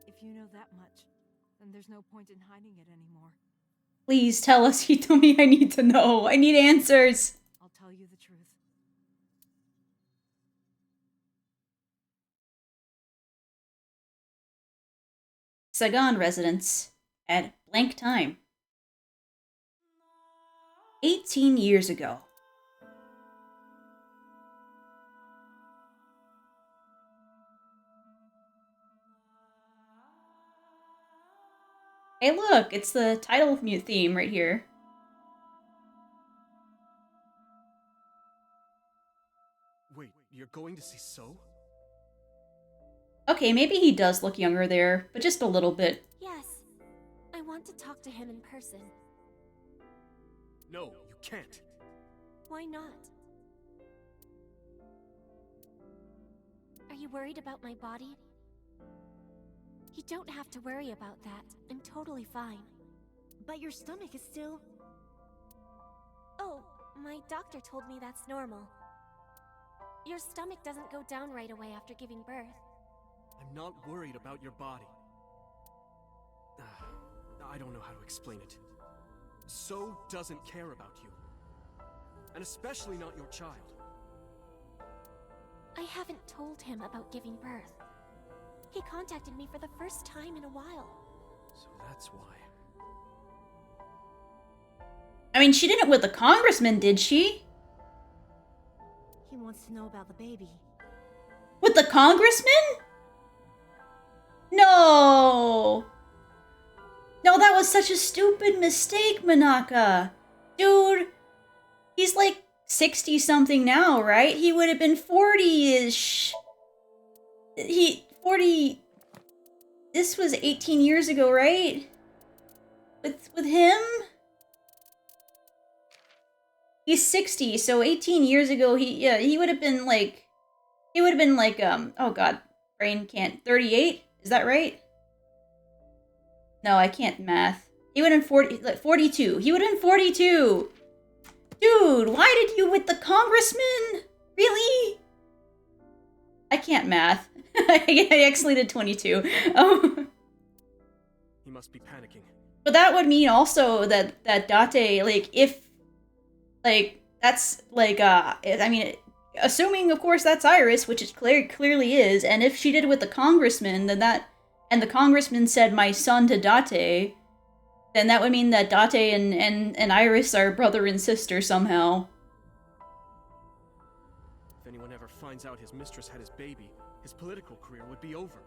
If you know that much, then there's no point in hiding it anymore. Please tell us, Hitomi. I need to know. I need answers. I'll tell you the truth. Sagan residence at blank time. 18 years ago. Hey look, it's the title theme right here. Wait, you're going to see So? Okay, maybe he does look younger there, but just a little bit. Yes. I want to talk to him in person. No, you can't. Why not? Are you worried about my body? You don't have to worry about that. I'm totally fine. But your stomach is still... Oh, my doctor told me that's normal. Your stomach doesn't go down right away after giving birth. I'm not worried about your body. I don't know how to explain it. So doesn't care about you. And especially not your child. I haven't told him about giving birth. He contacted me for the first time in a while. So that's why. I mean, she didn't with the congressman, did she? He wants to know about the baby. With the congressman? No! No, that was such a stupid mistake, Manaka. Dude, he's like 60-something now, right? He would have been 40-ish. 40... This was 18 years ago, right? With him? He's 60, so 18 years ago, he would have been like... He would have been like, oh god, brain can't... 38? Is that right? No, I can't math. He would have been 42. He would have been 42! Dude, why did you with the congressman? Really? I can't math. I actually did 22. Oh. He must be panicking. But that would mean also that Date, like, if, like, that's, like, I mean, assuming, of course, that's Iris, which it clearly is, and if she did it with the congressman, then that, and the congressman said, my son to Date, then that would mean that Date and Iris are brother and sister somehow. If anyone ever finds out his mistress had his baby, his political career would be over.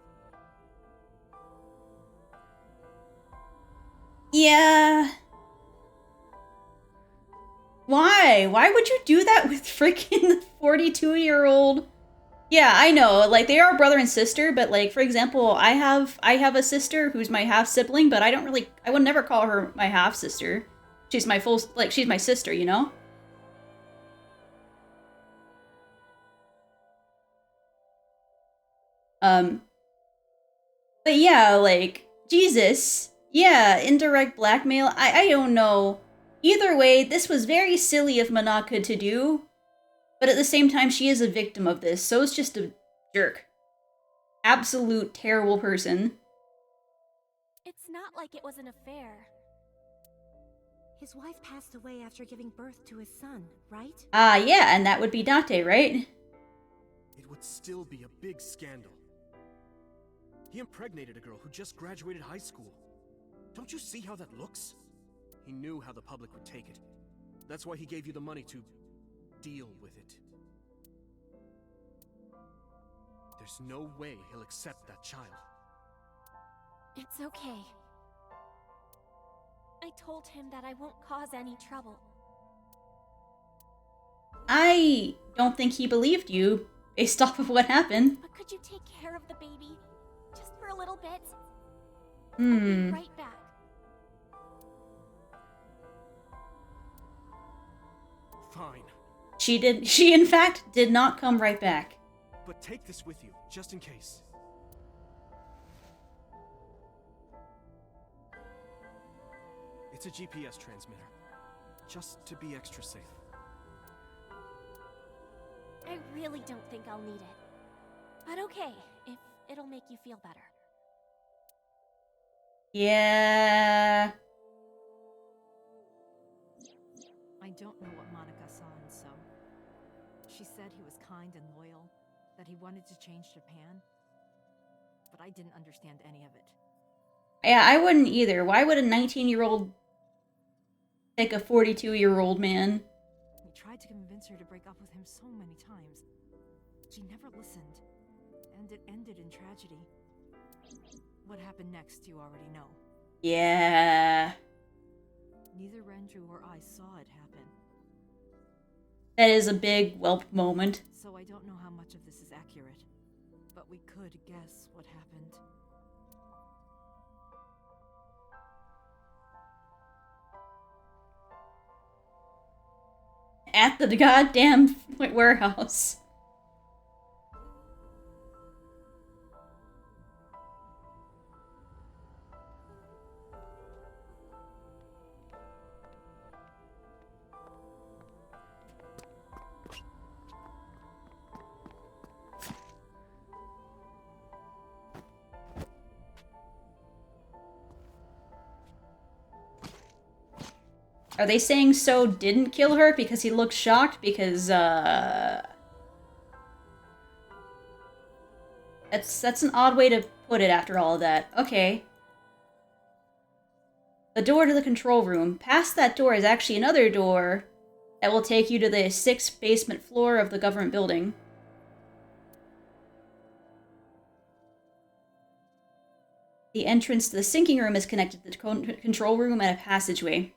Yeah. Why? Why would you do that with freaking 42-year-old? Yeah, I know, like, they are brother and sister, but, like, for example, I have a sister who's my half-sibling, but I would never call her my half-sister. She's my she's my sister, you know? But yeah, like, Jesus. Yeah, indirect blackmail. I don't know. Either way, this was very silly of Manaka to do. But at the same time, she is a victim of this, so it's just a jerk. Absolute terrible person. It's not like it was an affair. His wife passed away after giving birth to his son, right? Yeah, and that would be Date, right? It would still be a big scandal. He impregnated a girl who just graduated high school. Don't you see how that looks? He knew how the public would take it. That's why he gave you the money to deal with it. There's no way he'll accept that child. It's okay. I told him that I won't cause any trouble. I don't think he believed you, based off of what happened. But could you take care of the baby? Just for a little bit? I'll be right back. Fine. She in fact did not come right back. But take this with you, just in case. It's a GPS transmitter. Just to be extra safe. I really don't think I'll need it. But okay, if It'll make you feel better. Yeah. I don't know what Monica saw in So. She said he was kind and loyal, that he wanted to change Japan. But I didn't understand any of it. Yeah, I wouldn't either. Why would a 19-year-old pick a 42-year-old man? He tried to convince her to break up with him so many times. She never listened. And it ended in tragedy. What happened next, you already know. Yeah. Neither Renju or I saw it happen. That is a big whelp moment. So I don't know how much of this is accurate. But we could guess what happened. At the goddamn warehouse. Are they saying So didn't kill her because he looked shocked? Because, that's an odd way to put it after all of that. Okay. The door to the control room. Past that door is actually another door that will take you to the 6th basement floor of the government building. The entrance to the sinking room is connected to the control room and a passageway.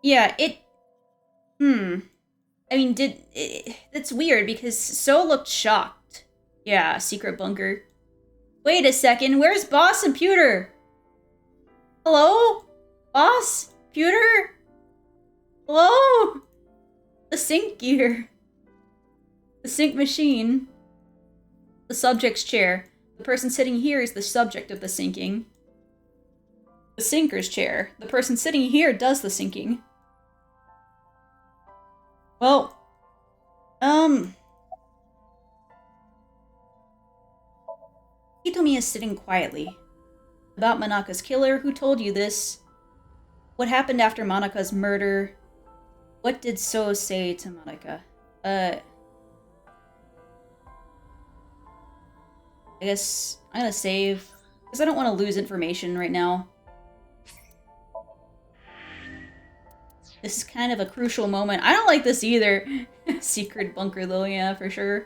Yeah, I mean, that's weird because So looked shocked. Yeah, secret bunker. Wait a second, where's Boss and Pewter? Hello? Boss? Pewter? Hello? The sink gear. The sink machine. The subject's chair. The person sitting here is the subject of the sinking. The sinker's chair. The person sitting here does the sinking. Well, Hitomi is sitting quietly. About Monaka's killer, who told you this? What happened after Monaka's murder? What did So say to Monika? I guess I'm gonna save, because I don't want to lose information right now. This is kind of a crucial moment. I don't like this either. Secret bunker though, yeah, for sure.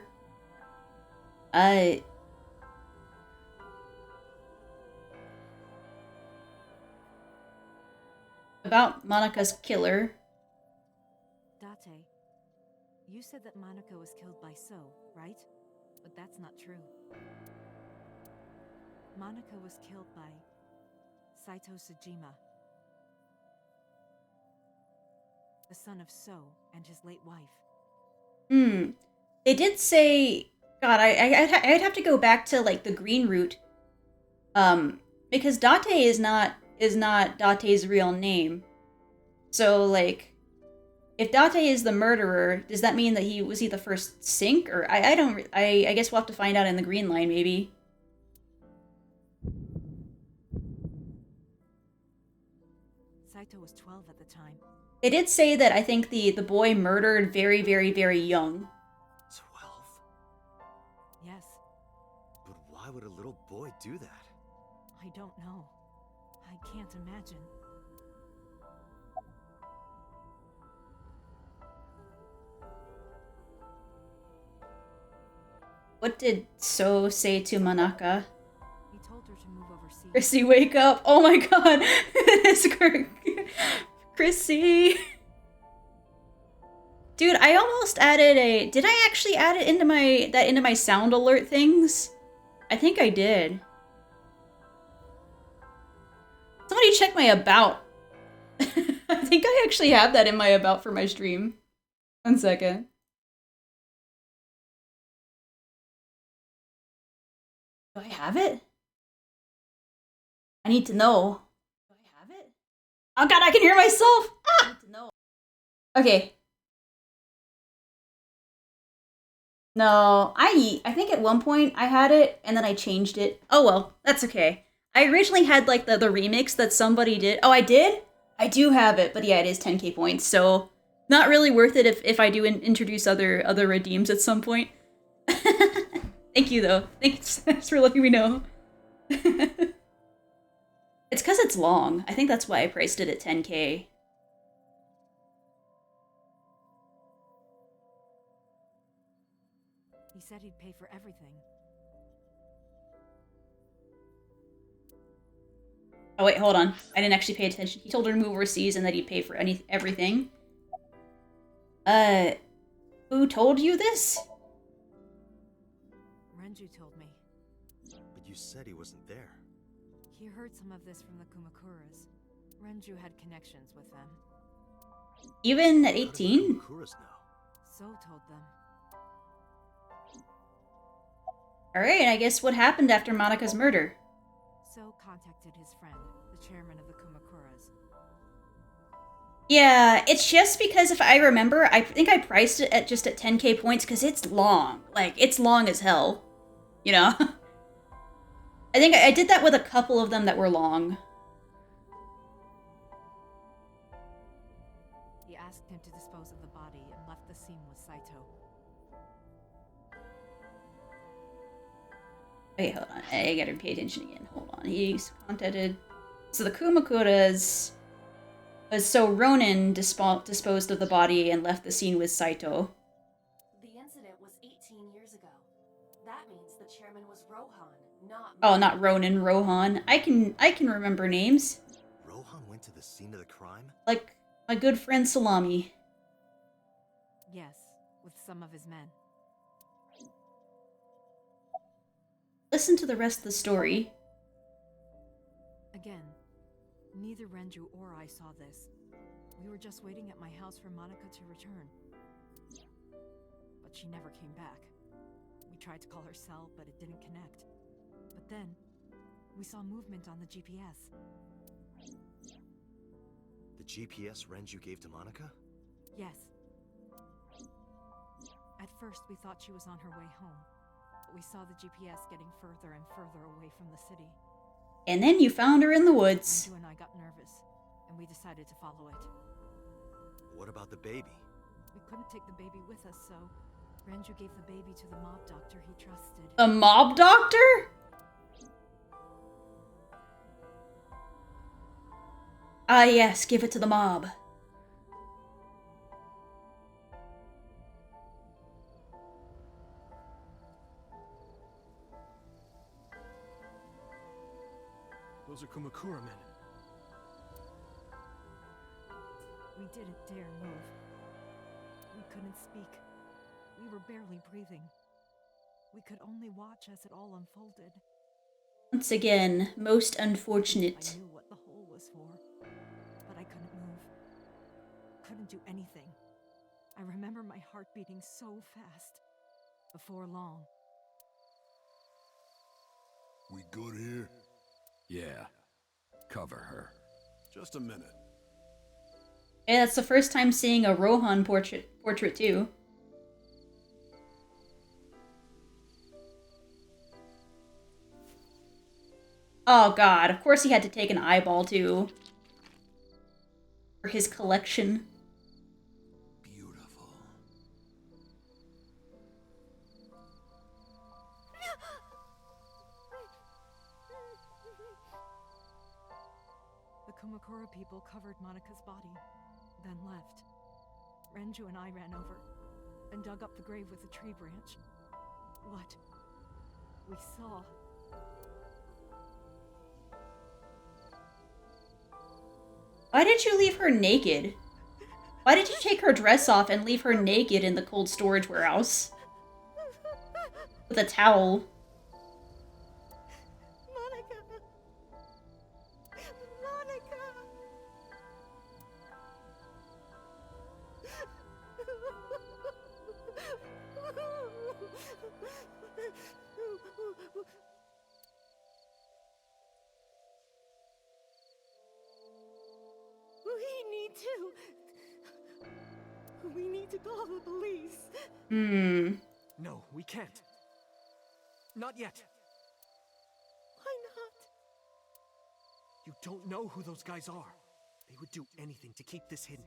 About Monika's killer. Date, you said that Monica was killed by So, right? But that's not true. Monica was killed by Saito Sejima, the son of So and his late wife. They did say, God, I'd have to go back to like the green route, because Date is not Date's real name. So like, if Date is the murderer, does that mean that he was the first sink? Or I guess we'll have to find out in the green line maybe. Saito was 12 at the time. They did say that I think the boy murdered very, very, very young. 12? Yes. But why would a little boy do that? I don't know. I can't imagine. What did So say to Monaka? He told her to move overseas. Chrissy, wake up! Oh my god! It's Chrissy! Dude, I almost added a... Did I actually add it into my sound alert things? I think I did. Somebody check my about. I think I actually have that in my about for my stream. 1 second. Do I have it? I need to know. Do I have it? Oh god, I can hear myself! Ah! I need to know. Okay. No, I think at one point I had it, and then I changed it. Oh well, that's okay. I originally had, like, the remix that somebody did. Oh, I did? I do have it, but yeah, it is 10k points, so not really worth it if I do introduce other redeems at some point. Thank you, though. Thanks for letting me know. It's because it's long. I think that's why I priced it at 10k. He said he'd pay for everything. Oh wait, hold on. I didn't actually pay attention. He told her to move overseas and that he'd pay for everything. Who told you this? Renju told me. But you said he wasn't there. He heard some of this from the Kumakuras. Renju had connections with them. Even at 18? So told them. Alright, I guess what happened after Monika's murder? So contacted his friend, the chairman of the Kumakuras. Yeah, it's just because if I remember, I think I priced it at 10k points because it's long. Like, it's long as hell. You know? I think I did that with a couple of them that were long. He asked him to dispose of the body and left the scene with Saito. Wait, hold on. I gotta pay attention again. Hold on. He's contacted... So the Kumakuras... So Ronin disposed of the body and left the scene with Saito. The incident was 18 years ago. That means the chairman was Rohan, not... Oh, not Ronin, Rohan. I can remember names. Rohan went to the scene of the crime? Like my good friend Salami. Yes, with some of his men. Listen to the rest of the story. Again, neither Renju or I saw this. We were just waiting at my house for Monika to return. But she never came back. We tried to call her cell, but it didn't connect. But then, we saw movement on the GPS. The GPS Renju gave to Monika? Yes. At first, we thought she was on her way home. But we saw the GPS getting further and further away from the city. And then you found her in the woods. Renju and I got nervous, and we decided to follow it. What about the baby? We couldn't take the baby with us, so Renju gave the baby to the mob doctor he trusted. A mob doctor? Ah yes, give it to the mob. Those are Kumakura men. We didn't dare move. We couldn't speak. We were barely breathing. We could only watch as it all unfolded. Once again, most unfortunate. I knew what the hole was for, but I couldn't move. Couldn't do anything. I remember my heart beating so fast. Before long. We good here? Yeah. Cover her. Just a minute. Yeah, that's the first time seeing a Rohan portrait too. Oh god, of course he had to take an eyeball too. For his collection. The Kumakura people covered Monika's body, then left. Renju and I ran over and dug up the grave with a tree branch. What we saw. Why did you leave her naked? Why did you take her dress off and leave her naked in the cold storage warehouse? With a towel. We need to call the police. Hmm. No, we can't. Not yet. Why not? You don't know who those guys are. They would do anything to keep this hidden.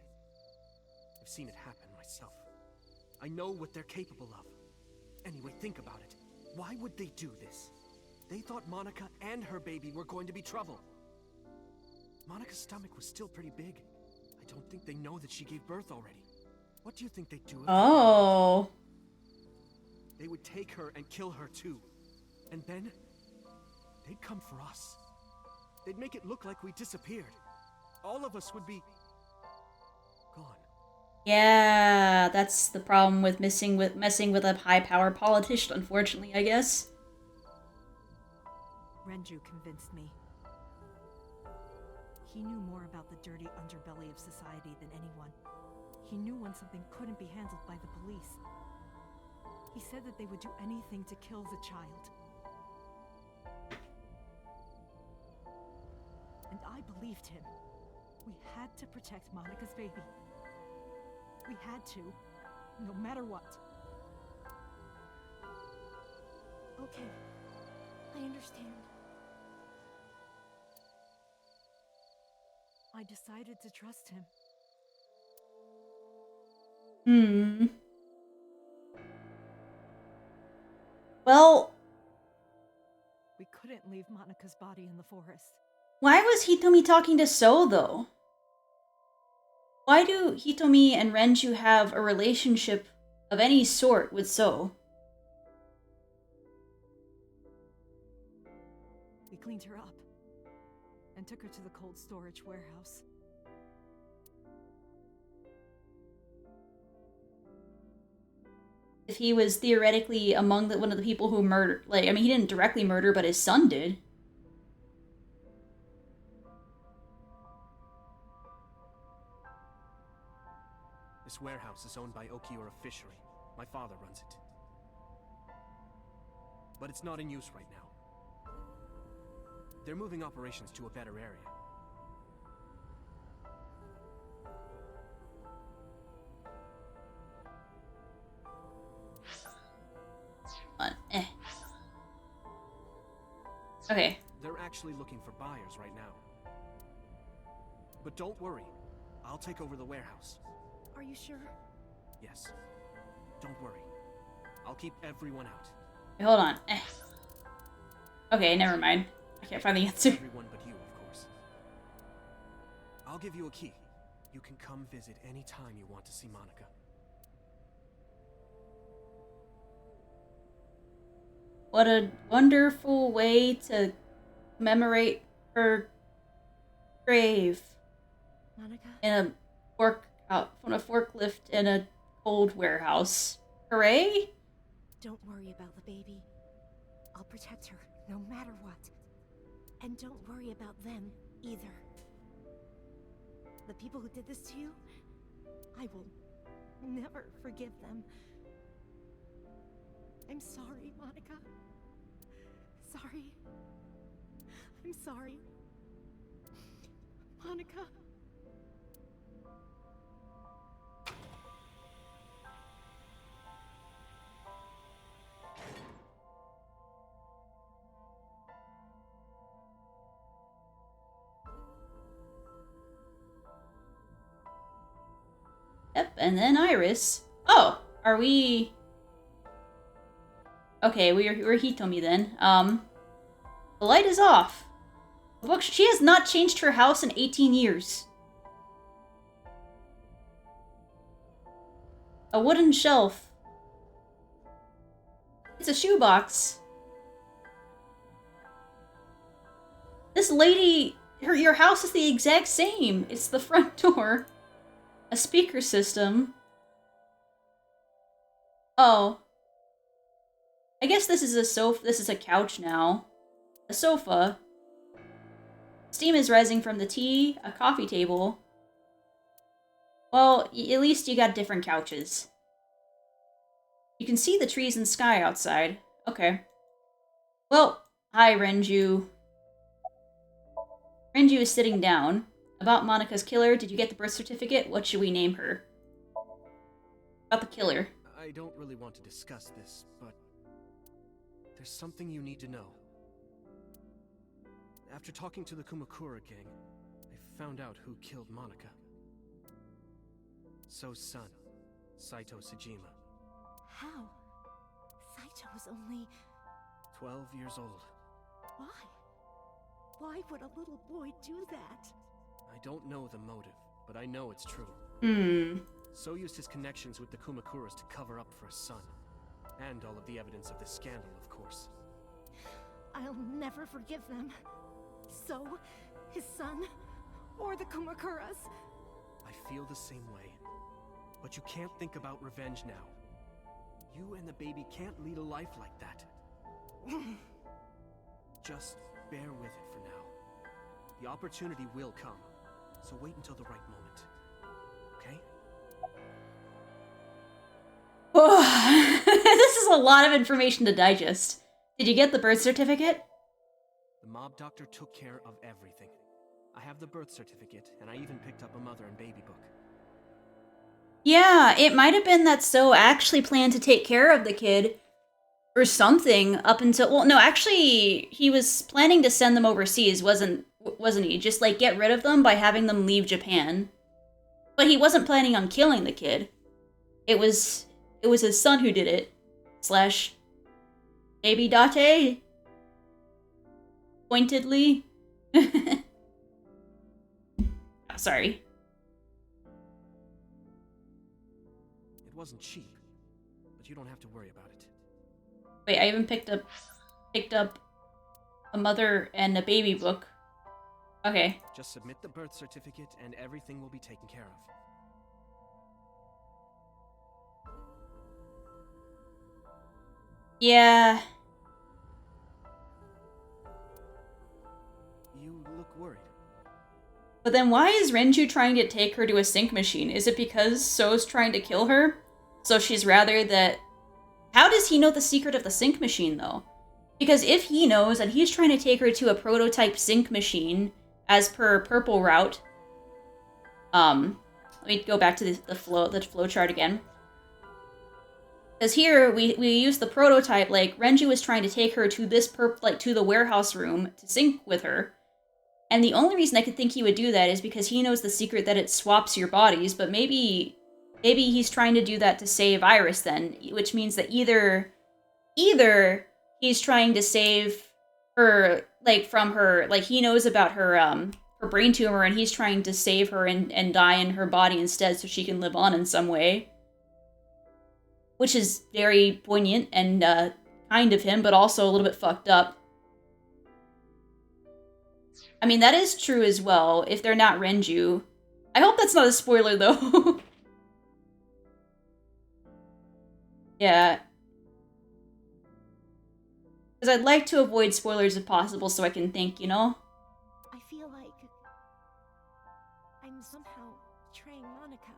I've seen it happen myself. I know what they're capable of. Anyway, think about it. Why would they do this? They thought Monica and her baby were going to be trouble. Monica's stomach was still pretty big. I don't think they know that she gave birth already. What do you think they'd do if Oh. they would take her and kill her too? And then they'd come for us. They'd make it look like we disappeared. All of us would be gone. Yeah, that's the problem with messing with a high-powered politician, unfortunately, I guess. Renju convinced me. He knew more about the dirty underbelly of society than anyone. He knew when something couldn't be handled by the police. He said that they would do anything to kill the child. And I believed him. We had to protect Monica's baby. We had to, no matter what. Okay, I understand. I decided to trust him. Well, We couldn't leave Monica's body in the forest. why was Hitomi talking to So, though? Why do Hitomi and Renju have a relationship of any sort with So? We cleaned her up and took her to the cold storage warehouse. If he was theoretically among one of the people who murdered, like, I mean, he didn't directly murder, but his son did. This warehouse is owned by Okiura Fishery. My father runs it. But it's not in use right now. They're moving operations to a better area. Okay. They're actually looking for buyers right now. But don't worry. I'll take over the warehouse. Are you sure? Yes. Don't worry. I'll keep everyone out. Wait, hold on. Okay, never mind. I can't find the answer. Everyone but you, of course. I'll give you a key. You can come visit any time you want to see Monica. What a wonderful way to commemorate her grave. Monica? In a on a forklift in a cold warehouse. Hooray! Don't worry about the baby. I'll protect her, no matter what. And don't worry about them, either. The people who did this to you, I will never forgive them. I'm sorry, Monica. Sorry. I'm sorry. Monica. Yep, and then Iris. Oh, are we... Okay, we're Hitomi then. The light is off. Look, she has not changed her house in 18 years. A wooden shelf. It's a shoebox. This lady, your house is the exact same. It's the front door. A speaker system. Oh. I guess this is a sofa. This is a couch now. A sofa. Steam is rising from the tea. A coffee table. Well, at least you got different couches. You can see the trees and sky outside. Okay. Well, hi, Renju. Renju is sitting down. About Monica's killer, did you get the birth certificate? What should we name her? About the killer. I I don't really want to discuss this, but there's something you need to know. After talking to the Kumakura gang, I found out who killed Monica. So's son, Saito Sejima. How? Saito was only 12 years old. Why? Why would a little boy do that? I don't know the motive, but I know it's true. So used his connections with the Kumakuras to cover up for his son. And all of the evidence of the scandal, of course. I'll never forgive them. So, his son, or the Kumakuras. I feel the same way. But you can't think about revenge now. You and the baby can't lead a life like that. Just bear with it for now. The opportunity will come, so wait until the right moment. Okay? Oh, this is a lot of information to digest. Did you get the birth certificate? The mob doctor took care of everything. I have the birth certificate, and I even picked up a mother and baby book. Yeah, it might have been that So actually planned to take care of the kid or something up until, well, no, actually he was planning to send them overseas, wasn't he? Just like get rid of them by having them leave Japan. But he wasn't planning on killing the kid. It was his son who did it. / baby Date. Pointedly. Oh, sorry. It wasn't cheap, but you don't have to worry about it. Wait, I even picked up a mother and a baby book. Okay. Just submit the birth certificate and everything will be taken care of. Yeah. You look worried. But then why is Renju trying to take her to a sync machine? Is it because So's trying to kill her? So she's rather that... How does he know the secret of the sync machine, though? Because if he knows and he's trying to take her to a prototype sync machine, as per Purple Route... Let me go back to the flow chart again. Because here, we use the prototype, like, Renju is trying to take her to this, to the warehouse room to sync with her. And the only reason I could think he would do that is because he knows the secret that it swaps your bodies, but maybe he's trying to do that to save Iris then, which means that either he's trying to save her, like, from her, like, he knows about her, her brain tumor and he's trying to save her and die in her body instead so she can live on in some way. Which is very poignant and kind of him, but also a little bit fucked up. I mean, that is true as well, if they're not Renju. I hope that's not a spoiler, though. Yeah. Because I'd like to avoid spoilers if possible so I can think, you know? I feel like I'm somehow betraying Monica.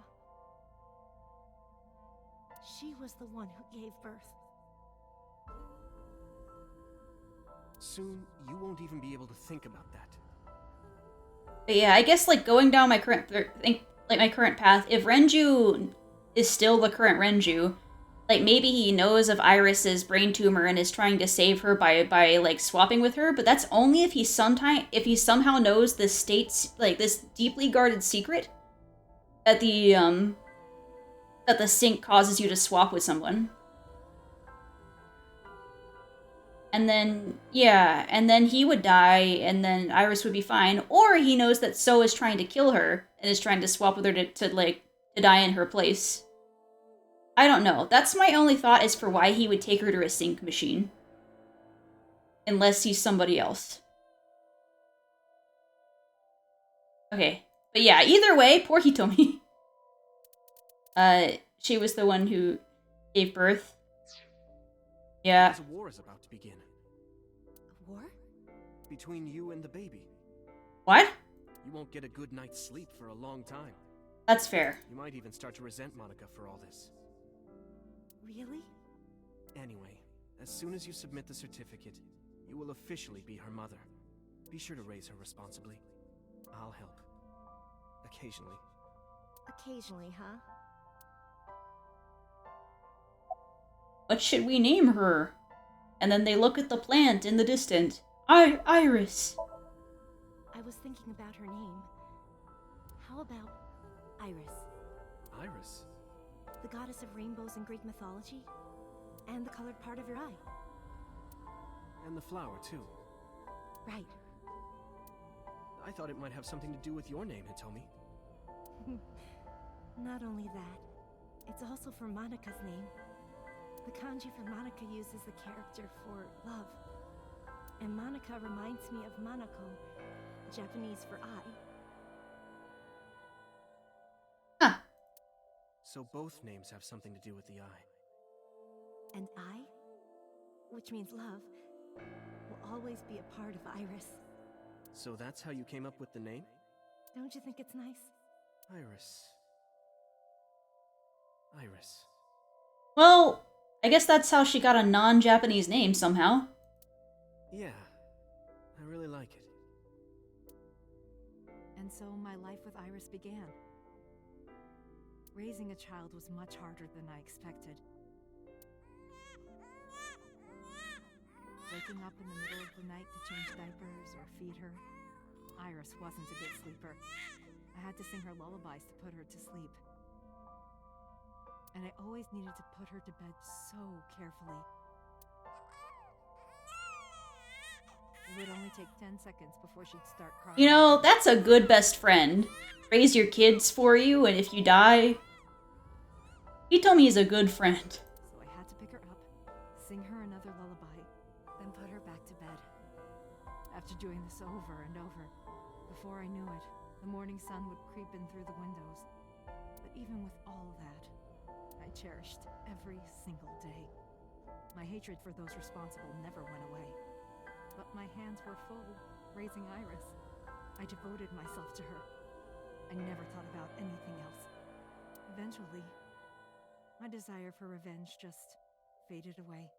She was the one who gave birth. Soon, you won't even be able to think about that. But yeah, I guess, like, going down my current path, if Renju is still the current Renju, like, maybe he knows of Iris's brain tumor and is trying to save her by like, swapping with her, but that's only if he somehow knows the state's, like, this deeply guarded secret that the sync causes you to swap with someone. And then, yeah, and then he would die, and then Iris would be fine. Or he knows that So is trying to kill her, and is trying to swap with her to die in her place. I don't know. That's my only thought as for why he would take her to a sync machine. Unless he's somebody else. Okay. But yeah, either way, poor Hitomi. She was the one who gave birth. Yeah. A war is about to begin. A war? Between you and the baby. What? You won't get a good night's sleep for a long time. That's fair. You might even start to resent Monica for all this. Really? Anyway, as soon as you submit the certificate, you will officially be her mother. Be sure to raise her responsibly. I'll help. Occasionally. Occasionally, huh? What should we name her? And then they look at the plant in the distance. Iris. I was thinking about her name. How about Iris? Iris? The goddess of rainbows in Greek mythology? And the colored part of your eye. And the flower, too. Right. I thought it might have something to do with your name, Hitomi. Not only that, it's also for Monika's name. The kanji for Monika uses the character for love. And Monika reminds me of Monoko, Japanese for eye. Huh. So both names have something to do with the eye. And I, which means love, will always be a part of Iris. So that's how you came up with the name? Don't you think it's nice? Iris. Iris. Well, I guess that's how she got a non-Japanese name somehow. Yeah, I really like it. And so my life with Iris began. Raising a child was much harder than I expected. Waking up in the middle of the night to change diapers or feed her. Iris wasn't a good sleeper. I had to sing her lullabies to put her to sleep. And I always needed to put her to bed so carefully. It would only take 10 seconds before she'd start crying. You know, that's a good best friend. Raise your kids for you, and if you die... Hitomi is a good friend. So I had to pick her up, sing her another lullaby, then put her back to bed. After doing this over and over, before I knew it, the morning sun would creep in through the windows. But even with all that, I cherished every single day. My hatred for those responsible never went away. But my hands were full, raising Iris. I devoted myself to her. I never thought about anything else. Eventually, my desire for revenge just faded away.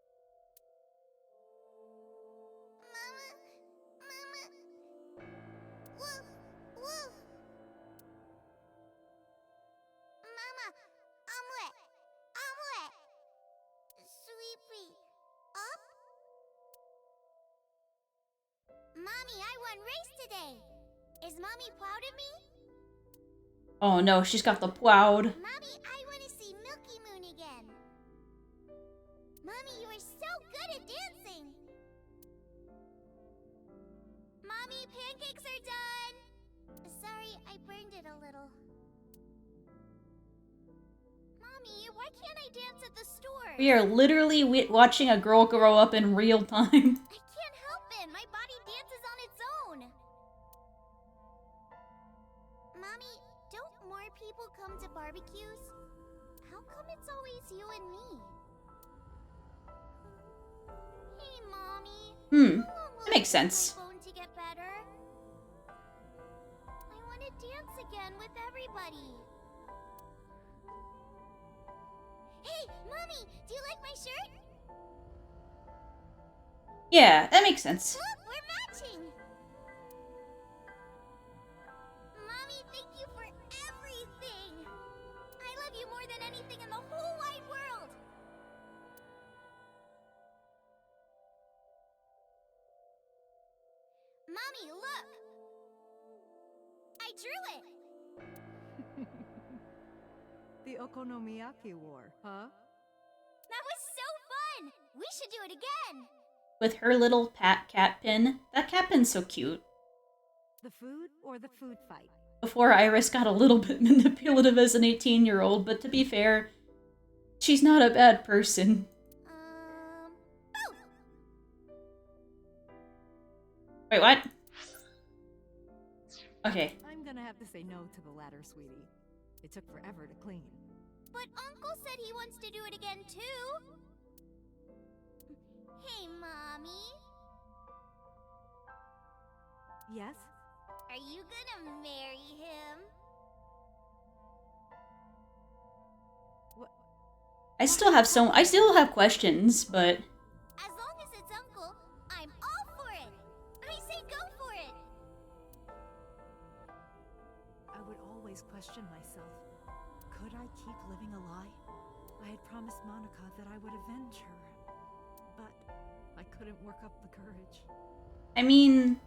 Mommy, I won race today. Is Mommy proud of me? Oh no, she's got the proud. Mommy, I want to see Milky Moon again. Mommy, you are so good at dancing. Mommy, pancakes are done. Sorry, I burned it a little. Mommy, why can't I dance at the store? We are literally watching a girl grow up in real time. I can't help it. My body dances on its own. Mommy, don't more people come to barbecues? How come it's always you and me? Hey, Mommy. That makes sense. My bone to get better. I want to dance again with everybody. Hey, Mommy, do you like my shirt? Yeah, that makes sense. Look, we're matching. Mommy, thank you for everything. I love you more than anything in the whole wide world. Mommy, look. I drew it. The Okonomiyaki War, huh? That was so fun. We should do it again. With her little cat pin. That cat pin's so cute. The food or the food fight? Before Iris got a little bit manipulative as an 18-year-old, but to be fair, she's not a bad person. Wait, what? Okay. I'm gonna have to say no to the latter, sweetie. It took forever to clean. But Uncle said he wants to do it again, too. Hey, Mommy. Yes? Are you gonna marry him? What? I still have questions, but... As long as it's Uncle, I'm all for it. I say go for it. I would always question myself. Could I keep living a lie? I I had promised Monica that I would avenge her, but I couldn't work up the courage. I mean,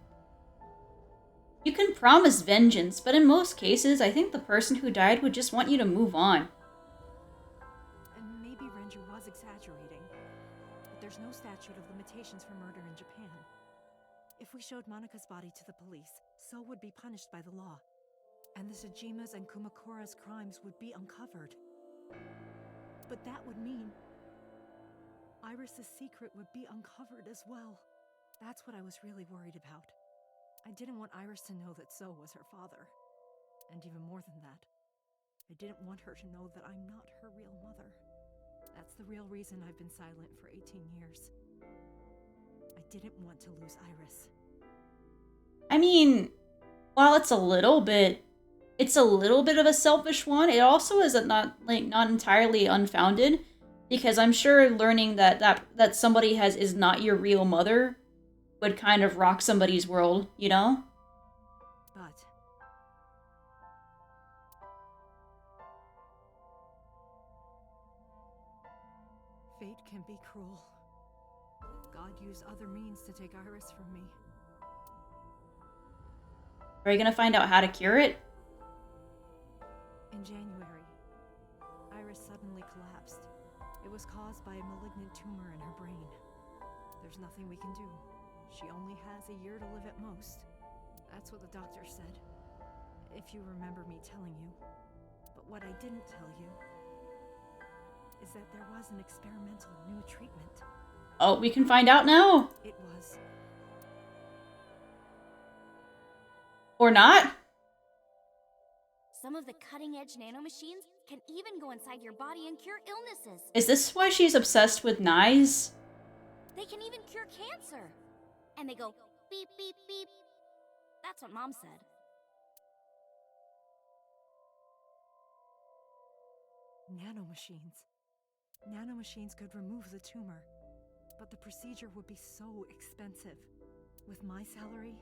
you can promise vengeance, but in most cases, I think the person who died would just want you to move on. And maybe Renju was exaggerating, but there's no statute of limitations for murder in Japan. If we showed Monika's body to the police, So would be punished by the law, and the Tsujima's and Kumakura's crimes would be uncovered. But that would mean Iris's secret would be uncovered as well. That's what I was really worried about. I didn't want Iris to know that So was her father. And even more than that, I didn't want her to know that I'm not her real mother. That's the real reason I've been silent for 18 years. I didn't want to lose Iris. I mean, while it's a little bit of a selfish one, it also is not entirely unfounded, because I'm sure learning that somebody is not your real mother would kind of rock somebody's world, you know? But fate can be cruel. God used other means to take Iris from me. Are you gonna find out how to cure it? In January, Iris suddenly collapsed. It was caused by a malignant tumor in her brain. There's nothing we can do. She only has a year to live at most. That's what the doctor said. If you remember me telling you. But what I didn't tell you is that there was an experimental new treatment. Oh, we can find out now. It was. Or not? Some of the cutting-edge nanomachines can even go inside your body and cure illnesses. Is this why she's obsessed with knives? They can even cure cancer. And they go beep, beep, beep. That's what Mom said. Nanomachines. Nanomachines could remove the tumor. But the procedure would be so expensive. With my salary,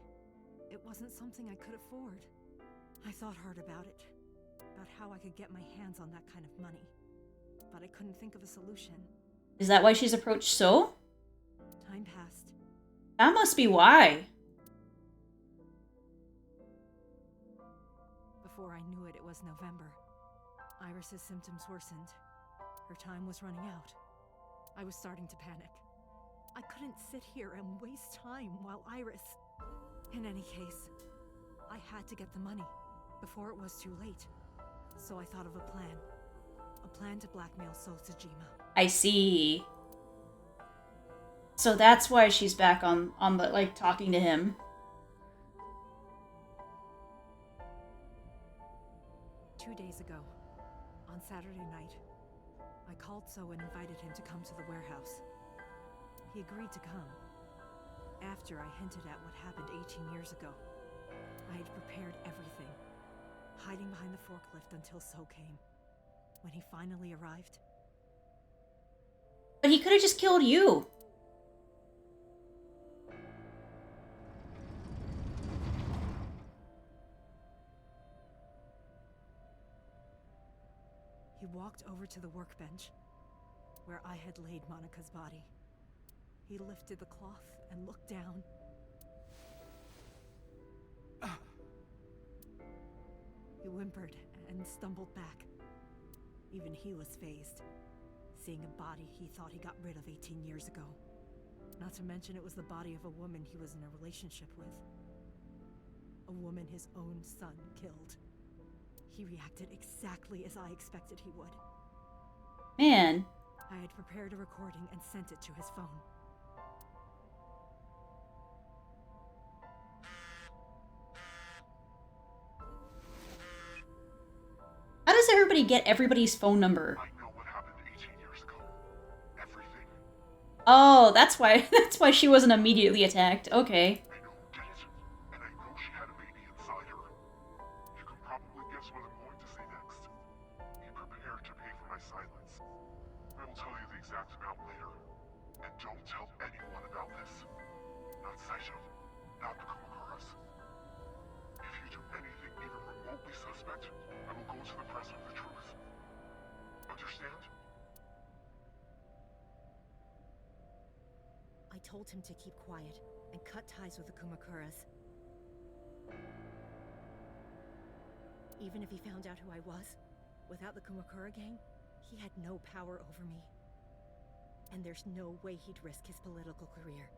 it wasn't something I could afford. I thought hard about it. About how I could get my hands on that kind of money. But I couldn't think of a solution. Is that why she's approached So? Time passed. That must be why. Before I knew it, it was November. Iris's symptoms worsened. Her time was running out. I was starting to panic. I couldn't sit here and waste time while Iris... In any case, I had to get the money before it was too late. So I thought of a plan. A plan to blackmail So Tsujima. I see. So that's why she's back on the, talking to him. Two days ago, on Saturday night, I called So and invited him to come to the warehouse. He agreed to come. After I hinted at what happened 18 years ago, I had prepared everything, hiding behind the forklift until So came. When he finally arrived... But he could have just killed you. He walked over to the workbench, where I had laid Monika's body. He lifted the cloth and looked down. He whimpered and stumbled back. Even he was fazed, seeing a body he thought he got rid of 18 years ago. Not to mention it was the body of a woman he was in a relationship with. A woman his own son killed. He reacted exactly as I expected he would. Man. I had prepared a recording and sent it to his phone. How does everybody get everybody's phone number? I know what happened 18 years ago. Everything. Oh, that's why she wasn't immediately attacked. Okay. I know who did it, and I know she had a baby inside her. You can probably guess what I'm going to say next. Be prepared to pay for my silence. I will tell you the exact amount later. And don't tell anyone about this. Not Saito. Not the Kumakuras. If you do anything even remotely suspect, I will go to the press with the truth. Understand? told him to keep quiet and cut ties with the Kumakuras. Even if he found out who I was, without the Kumakura gang, he had no power over me. And there's no way he'd risk his political career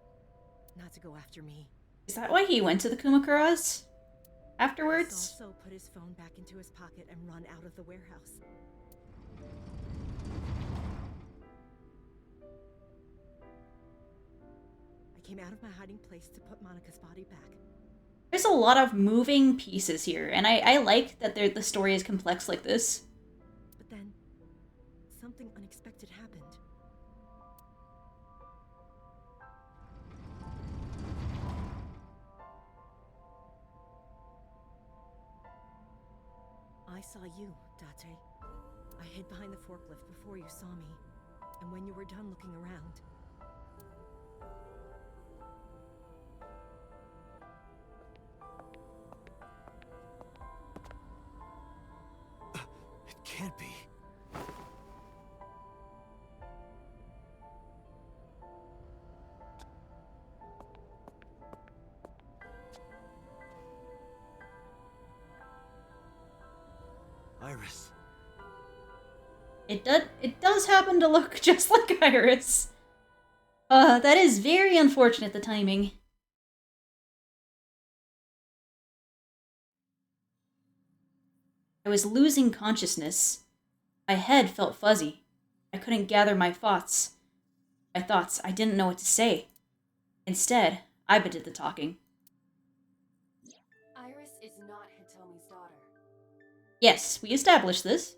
not to go after me. Is that why he went to the Kumakuras afterwards? He also put his phone back into his pocket and run out of the warehouse. I came out of my hiding place to put Monika's body back. There's a lot of moving pieces here, and I like that the story is complex like this. But then, something unexpected happened. I saw you, Date. I hid behind the forklift before you saw me, and when you were done looking around, Can't be. Iris. It does happen to look just like Iris. That is very unfortunate, the timing. I was losing consciousness. My head felt fuzzy. I couldn't gather my thoughts. I didn't know what to say. Instead, Iba did the talking. Iris is not Hitomi's daughter. Yes, we established this.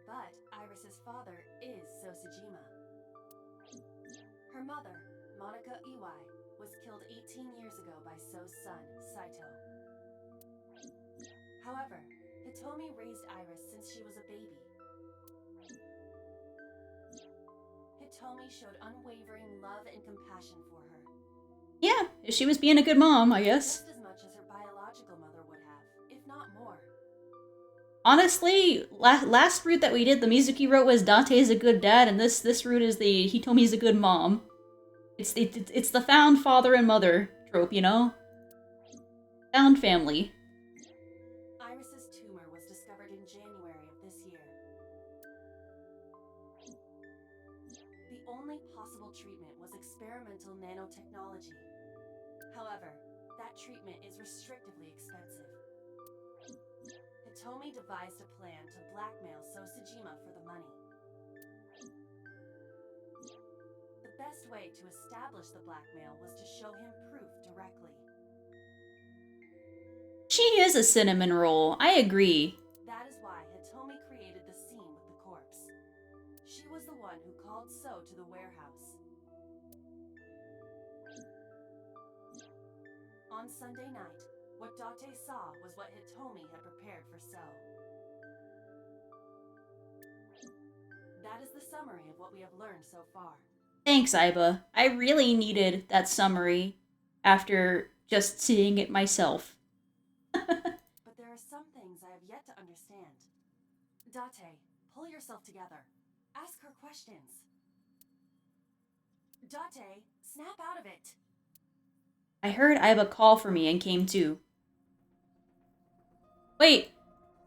But Iris's father is Sosajima. Her mother, Monika Iwai, was killed 18 years ago by So's son, Saito. However, Hitomi raised Iris since she was a baby. Hitomi showed unwavering love and compassion for her. Yeah, if she was being a good mom, I guess. Just as much as her biological mother would have, if not more. Honestly, last route that we did, the Mizuki wrote was Dante's a good dad, and this route is the Hitomi's a good mom. It's the found father and mother trope, you know? Found family. Iris's tumor was discovered in January of this year. The only possible treatment was experimental nanotechnology. However, that treatment is restrictively expensive. Hitomi devised a plan to blackmail Sosajima for the money. The best way to establish the blackmail was to show him proof directly. She is a cinnamon roll, I agree. That is why Hitomi created the scene with the corpse. She was the one who called So to the warehouse. On Sunday night, what Date saw was what Hitomi had prepared for So. That is the summary of what we have learned so far. Thanks, Iba. I really needed that summary after just seeing it myself. But there are some things I have yet to understand. Date, pull yourself together. Ask her questions. Date, snap out of it. I heard Iba call for me and came to. Wait!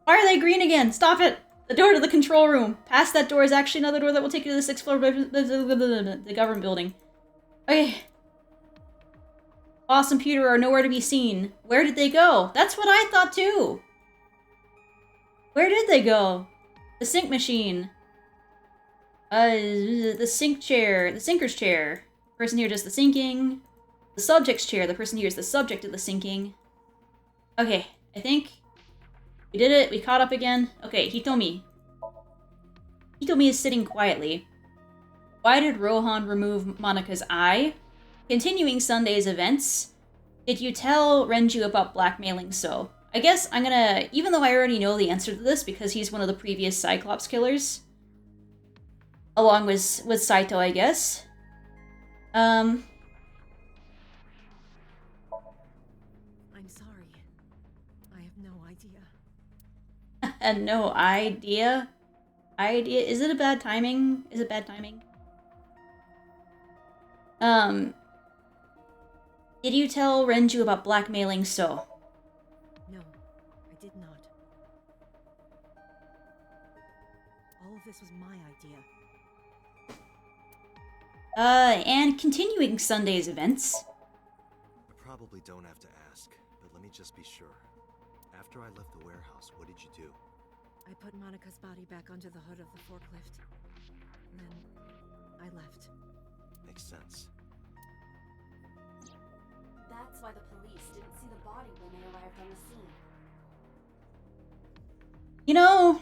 Why are they green again? Stop it! The door to the control room. Past that door is actually another door that will take you to the 6th floor of the government building. Okay. Boss and Peter are nowhere to be seen. Where did they go? That's what I thought too. Where did they go? The sink machine. The sink chair. The sinker's chair. The person here does the sinking. The subject's chair. The person here is the subject of the sinking. Okay, I think we did it. We caught up again. Okay, Hitomi. Hitomi is sitting quietly. Why did Rohan remove Monika's eye? Continuing Sunday's events. Did you tell Renju about blackmailing So? I guess I'm gonna, even though I already know the answer to this because he's one of the previous Cyclops killers. Along with Saito, I guess. I'm sorry. I have no idea. And no idea? Is it a bad timing? Is it bad timing? Did you tell Renju about blackmailing So? No, I did not. All of this was my idea. And continuing Sunday's events. I probably don't have to ask, but let me just be sure. After I left the warehouse, what did you do? I put Monika's body back onto the hood of the forklift. Then I left. Makes sense. That's why the police didn't see the body when they arrived on the scene. You know,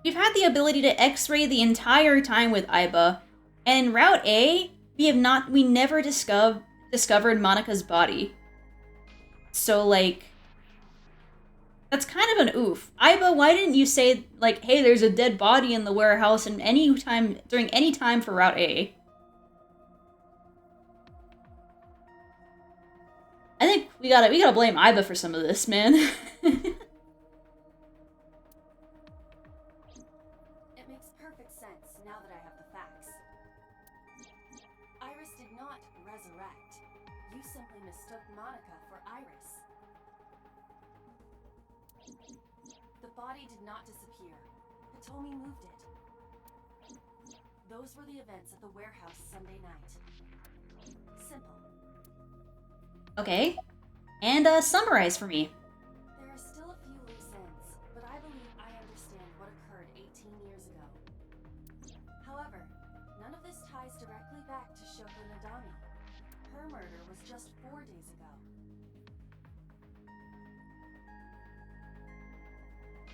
we've had the ability to X-ray the entire time with Aiba, and in Route A, we never discovered Monika's body. So, like, that's kind of an oof. Aiba, why didn't you say, like, hey, there's a dead body in the warehouse during any time for Route A? I think we gotta blame Aiba for some of this, man. It makes perfect sense now that I have the facts. Iris did not resurrect. You simply mistook Monica for Iris. The body did not disappear. Hitomi moved it. Those were the events at the warehouse Sunday night. Simple. Okay. And, summarize for me. There are still a few loose ends, but I believe I understand what occurred 18 years ago. However, none of this ties directly back to Shoko Nadami. Her murder was just 4 days ago.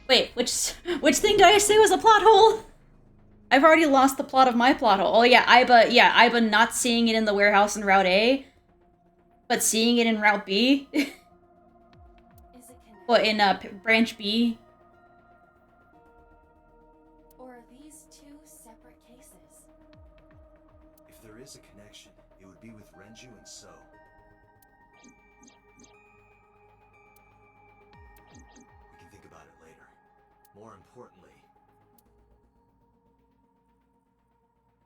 Wait, which thing did I say was a plot hole? I've already lost the plot of my plot hole. Oh yeah, Aiba not seeing it in the warehouse in Route A, but seeing it in Route B. What, in Branch B? Or are these two separate cases? If there is a connection, it would be with Renju and So. We can think about it later.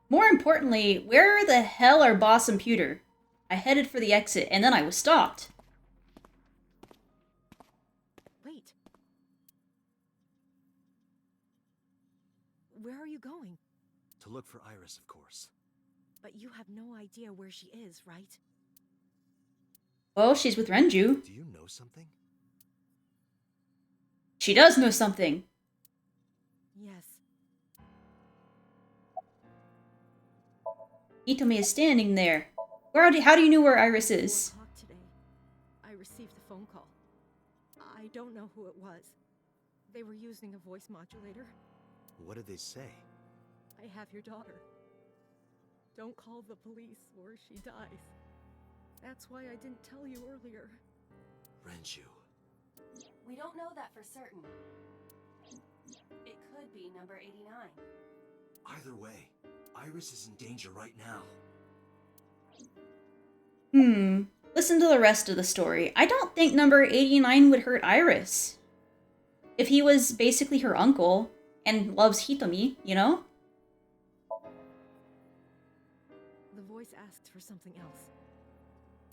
More importantly, where the hell are Boss and Pewter? I headed for the exit, and then I was stopped. Wait. Where are you going? To look for Iris, of course. But you have no idea where she is, right? Well, she's with Renju. Do you know something? She does know something. Yes. Hitomi is standing there. How do you know where Iris is? 4 o'clock today, I received a phone call. I don't know who it was. They were using a voice modulator. What did they say? I have your daughter. Don't call the police or she dies. That's why I didn't tell you earlier. Renju. We don't know that for certain. It could be number 89. Either way, Iris is in danger right now. Listen to the rest of the story. I don't think number 89 would hurt Iris. If he was basically her uncle and loves Hitomi, you know? The voice asked for something else.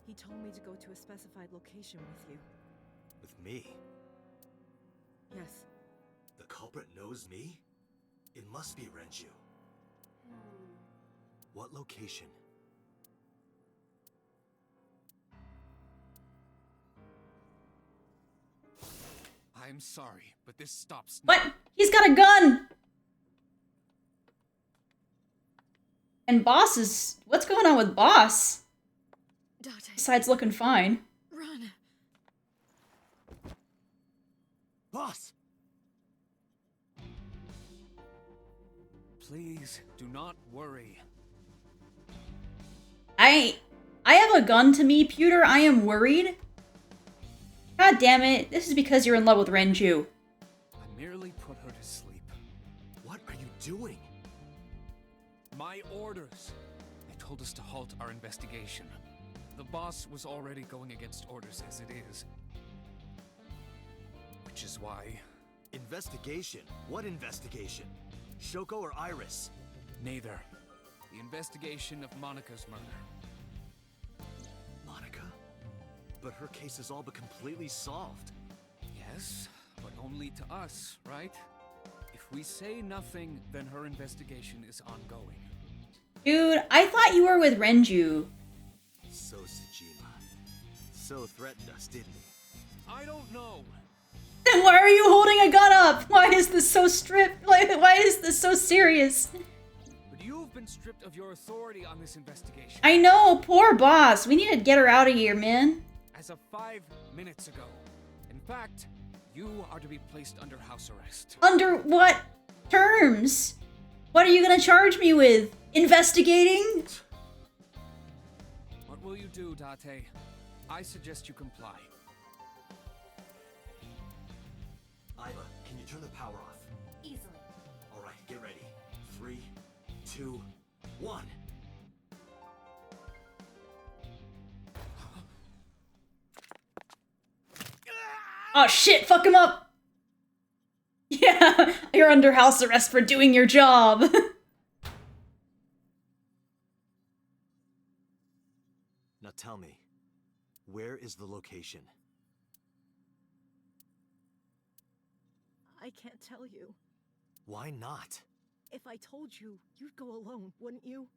He told me to go to a specified location with you. With me? Yes. The culprit knows me? It must be Renju. What location? I'm sorry, but this stops now. What? He's got a gun! And Boss is... What's going on with Boss? Besides looking fine. Run! Boss! Please, do not worry. I have a gun to me, Pewter. I am worried. God damn it. This is because you're in love with Renju. I merely put her to sleep. What are you doing? My orders. They told us to halt our investigation. The boss was already going against orders as it is. Which is why... Investigation? What investigation? Shoko or Iris? Neither. The investigation of Monica's murder. Monica? But her case is all but completely solved. Yes, but only to us, right? If we say nothing, then her investigation is ongoing. Dude, I thought you were with Renju. So Tsujima. So threatened us, didn't he? I don't know. Then why are you holding a gun up? Why is this so strict? Why is this so serious? But you've been stripped of your authority on this investigation. I know, poor boss. We need to get her out of here, man. As of 5 minutes ago. In fact, you are to be placed under house arrest. Under what terms? What are you gonna charge me with? Investigating? What will you do, Date? I suggest you comply. Iva, can you turn the power off? Easily. Alright, get ready. 3, 2, 1. Oh shit, fuck him up! Yeah, you're under house arrest for doing your job. Now tell me, where is the location? I can't tell you. Why not? If I told you, you'd go alone, wouldn't you?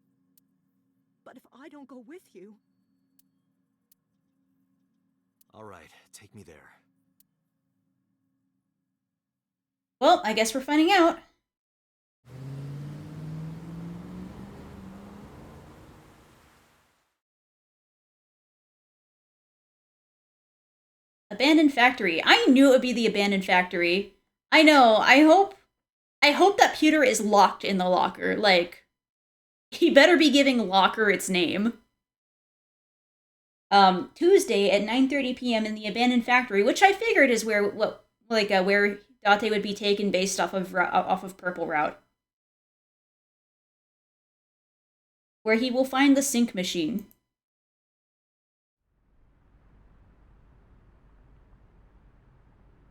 But if I don't go with you... Alright, take me there. Well, I guess we're finding out. Abandoned factory. I knew it would be the abandoned factory. I know. I hope that pewter is locked in the locker. Like, he better be giving locker its name. Tuesday at 9:30 p.m. in the abandoned factory, which I figured is where where Date would be taken based off of Purple Route, where he will find the sync machine.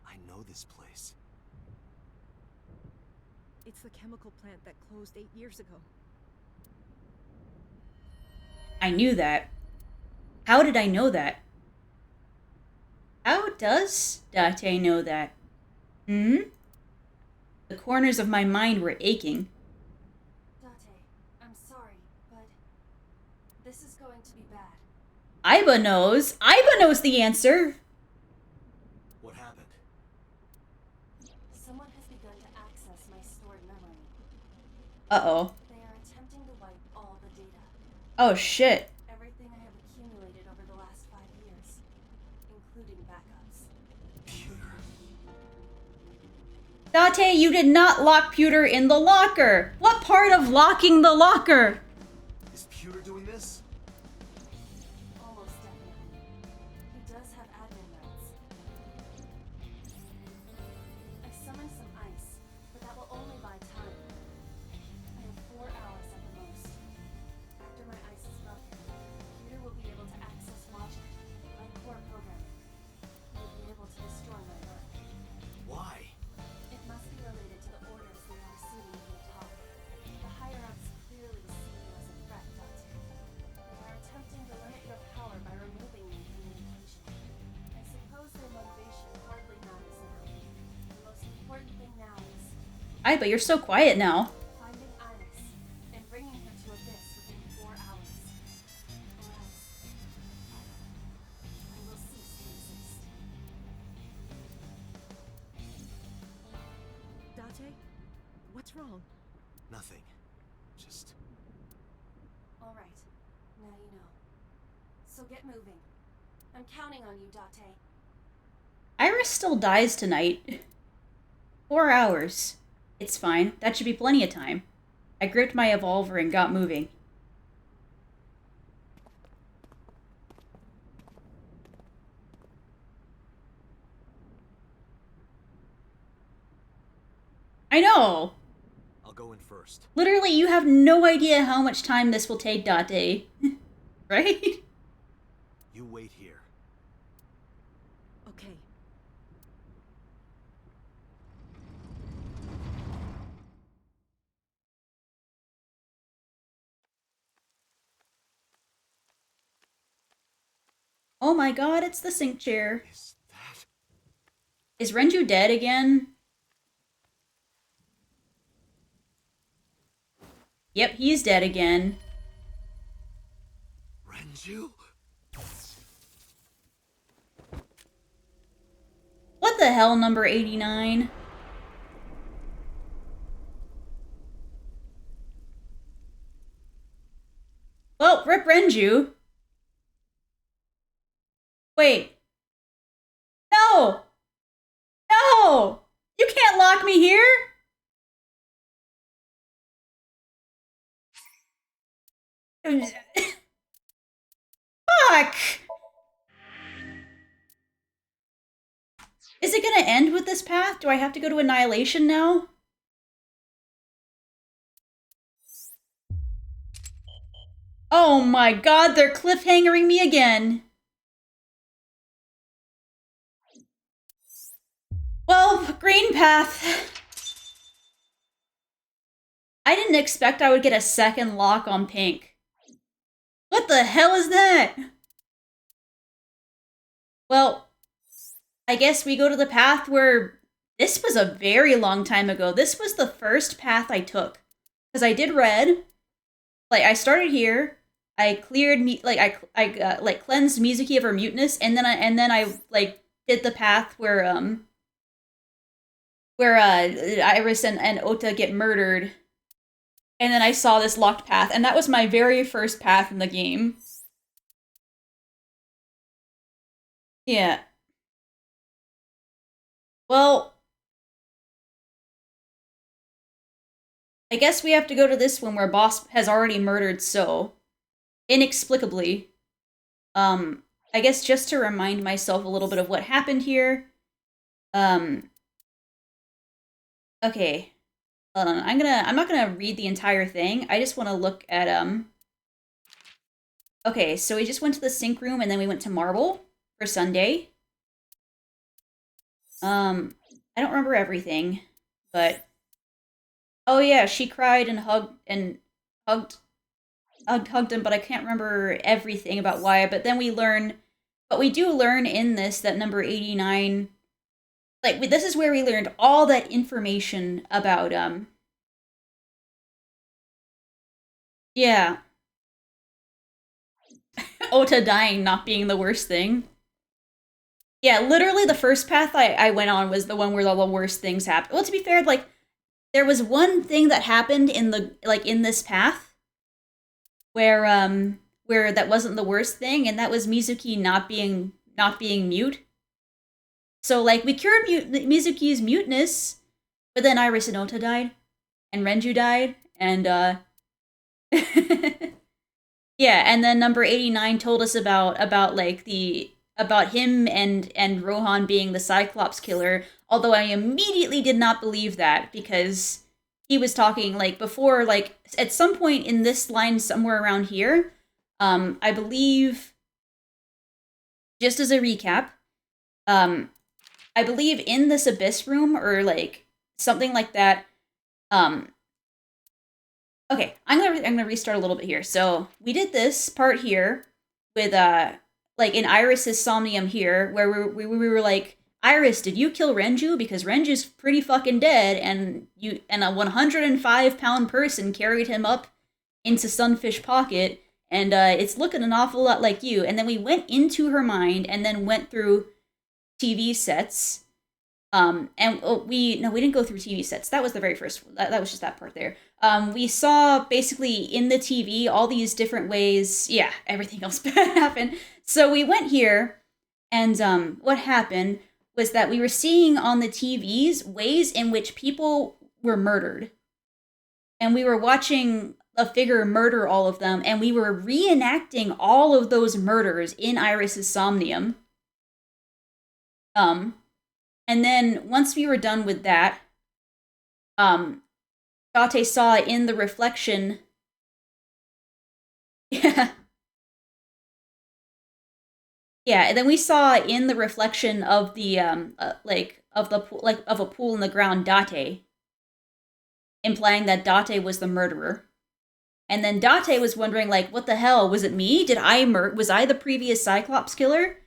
I know this place. It's the chemical plant that closed 8 years ago. I knew that. How did I know that? How does Date know that? The corners of my mind were aching. Date, I'm sorry, but this is going to be bad. Iba knows. Iba knows the answer. What happened? Someone has begun to access my stored memory. Uh-oh. They are attempting to wipe all the data. Oh, shit. Everything I have accumulated over the last 5 years, including backups. Date, you did not lock Pewter in the locker. What part of locking the locker? Is Pewter doing this? Almost definitely. He does have admin rights. I summoned some ice, but that will only buy time. I have 4 hours at the most. After my ice is broken, Peter will be able to access Logic, my core programming. He will be able to destroy my work. Why? It must be related to the orders they are receiving from the top. The higher-ups clearly see you as a threat, Date. They are attempting to limit your power by removing you from the equation. I suppose their motivation hardly matters now. The most important thing now is Iba, you're so quiet now. finding Iris and bringing her to Abyss within 4 hours. Or else, I will cease to exist. Date? What's wrong? Nothing. Just... All right, now you know. So get moving. I'm counting on you, Date. Iris still dies tonight. 4 hours. It's fine. That should be plenty of time. I gripped my evolver and got moving. I know! I'll go in first. Literally, you have no idea how much time this will take, Date. Right? You wait here. Okay. Oh my god, it's the sink chair. Is Renju dead again? Yep, he's dead again. Renju? What the hell, number 89? Well, rip Renju. Wait. No! No! You can't lock me here! Fuck! Is it gonna end with this path? Do I have to go to Annihilation now? Oh my god, they're cliffhangering me again. Well, green path. I didn't expect I would get a second lock on pink. What the hell is that? Well, I guess we go to the path where... This was a very long time ago. This was the first path I took. Because I did red. Like, I started here. I cleared I cleansed Mizuki of her muteness, and then I did the path where Iris and Ota get murdered. And then I saw this locked path, and that was my very first path in the game. Yeah. Well, I guess we have to go to this one where Boss has already murdered So. Inexplicably. I guess just to remind myself a little bit of what happened here. Okay. Hold on. I'm not gonna read the entire thing. I just want to look at, Okay, so we just went to the sink room, and then we went to Marble for Sunday. I don't remember everything, but... Oh yeah, she cried and hugged him, but I can't remember everything about why. But then we learn... But we do learn in this that number 89... Like, this is where we learned all that information about, Yeah. Ota dying not being the worst thing. Yeah, literally the first path I went on was the one where all the worst things happened. Well, to be fair, like, there was one thing that happened in the, like, in this path where that wasn't the worst thing, and that was Mizuki not being mute. So, like, we cured Mizuki's muteness, but then Iris and Ota died, and Renju died, and, yeah, and then number 89 told us about him and Rohan being the Cyclops killer, although I immediately did not believe that, because he was talking, like, before, like, at some point in this line somewhere around here, I believe, just as a recap, I believe in this Abyss room, or, like, something like that, okay, I'm gonna restart a little bit here. So we did this part here with like in Iris's Somnium here, where we were like, Iris, did you kill Renju? Because Renju's pretty fucking dead, and a 105-pound person carried him up into Sunfish Pocket, and it's looking an awful lot like you. And then we went into her mind, and then went through TV sets. We didn't go through TV sets. That was the very first. That was just that part there. We saw basically in the TV all these different ways. Yeah, everything else bad happened. So we went here, and what happened was that we were seeing on the TVs ways in which people were murdered, and we were watching a figure murder all of them, and we were reenacting all of those murders in Iris's Somnium. And then once we were done with that, Date saw in the reflection. Yeah. Yeah, and then we saw in the reflection of the of a pool in the ground Date, implying that Date was the murderer. And then Date was wondering, like, what the hell? Was it me? Was I the previous Cyclops killer?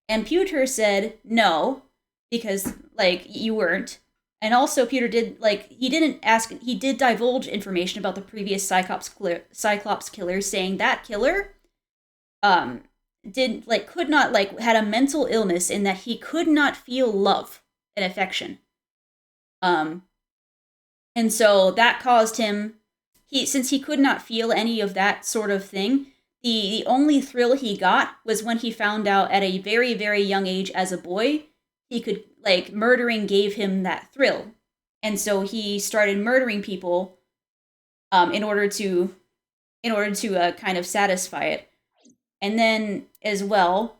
And Pewter said, no, because, like, you weren't. And also, Pewter did, like, he did divulge information about the previous Cyclops killer, saying that killer, could not, like, had a mental illness in that he could not feel love and affection. And so that caused him, since he could not feel any of that sort of thing, the only thrill he got was when he found out at a very, very young age as a boy, he could, like, murdering gave him that thrill. And so he started murdering people in order to kind of satisfy it. And then, as well,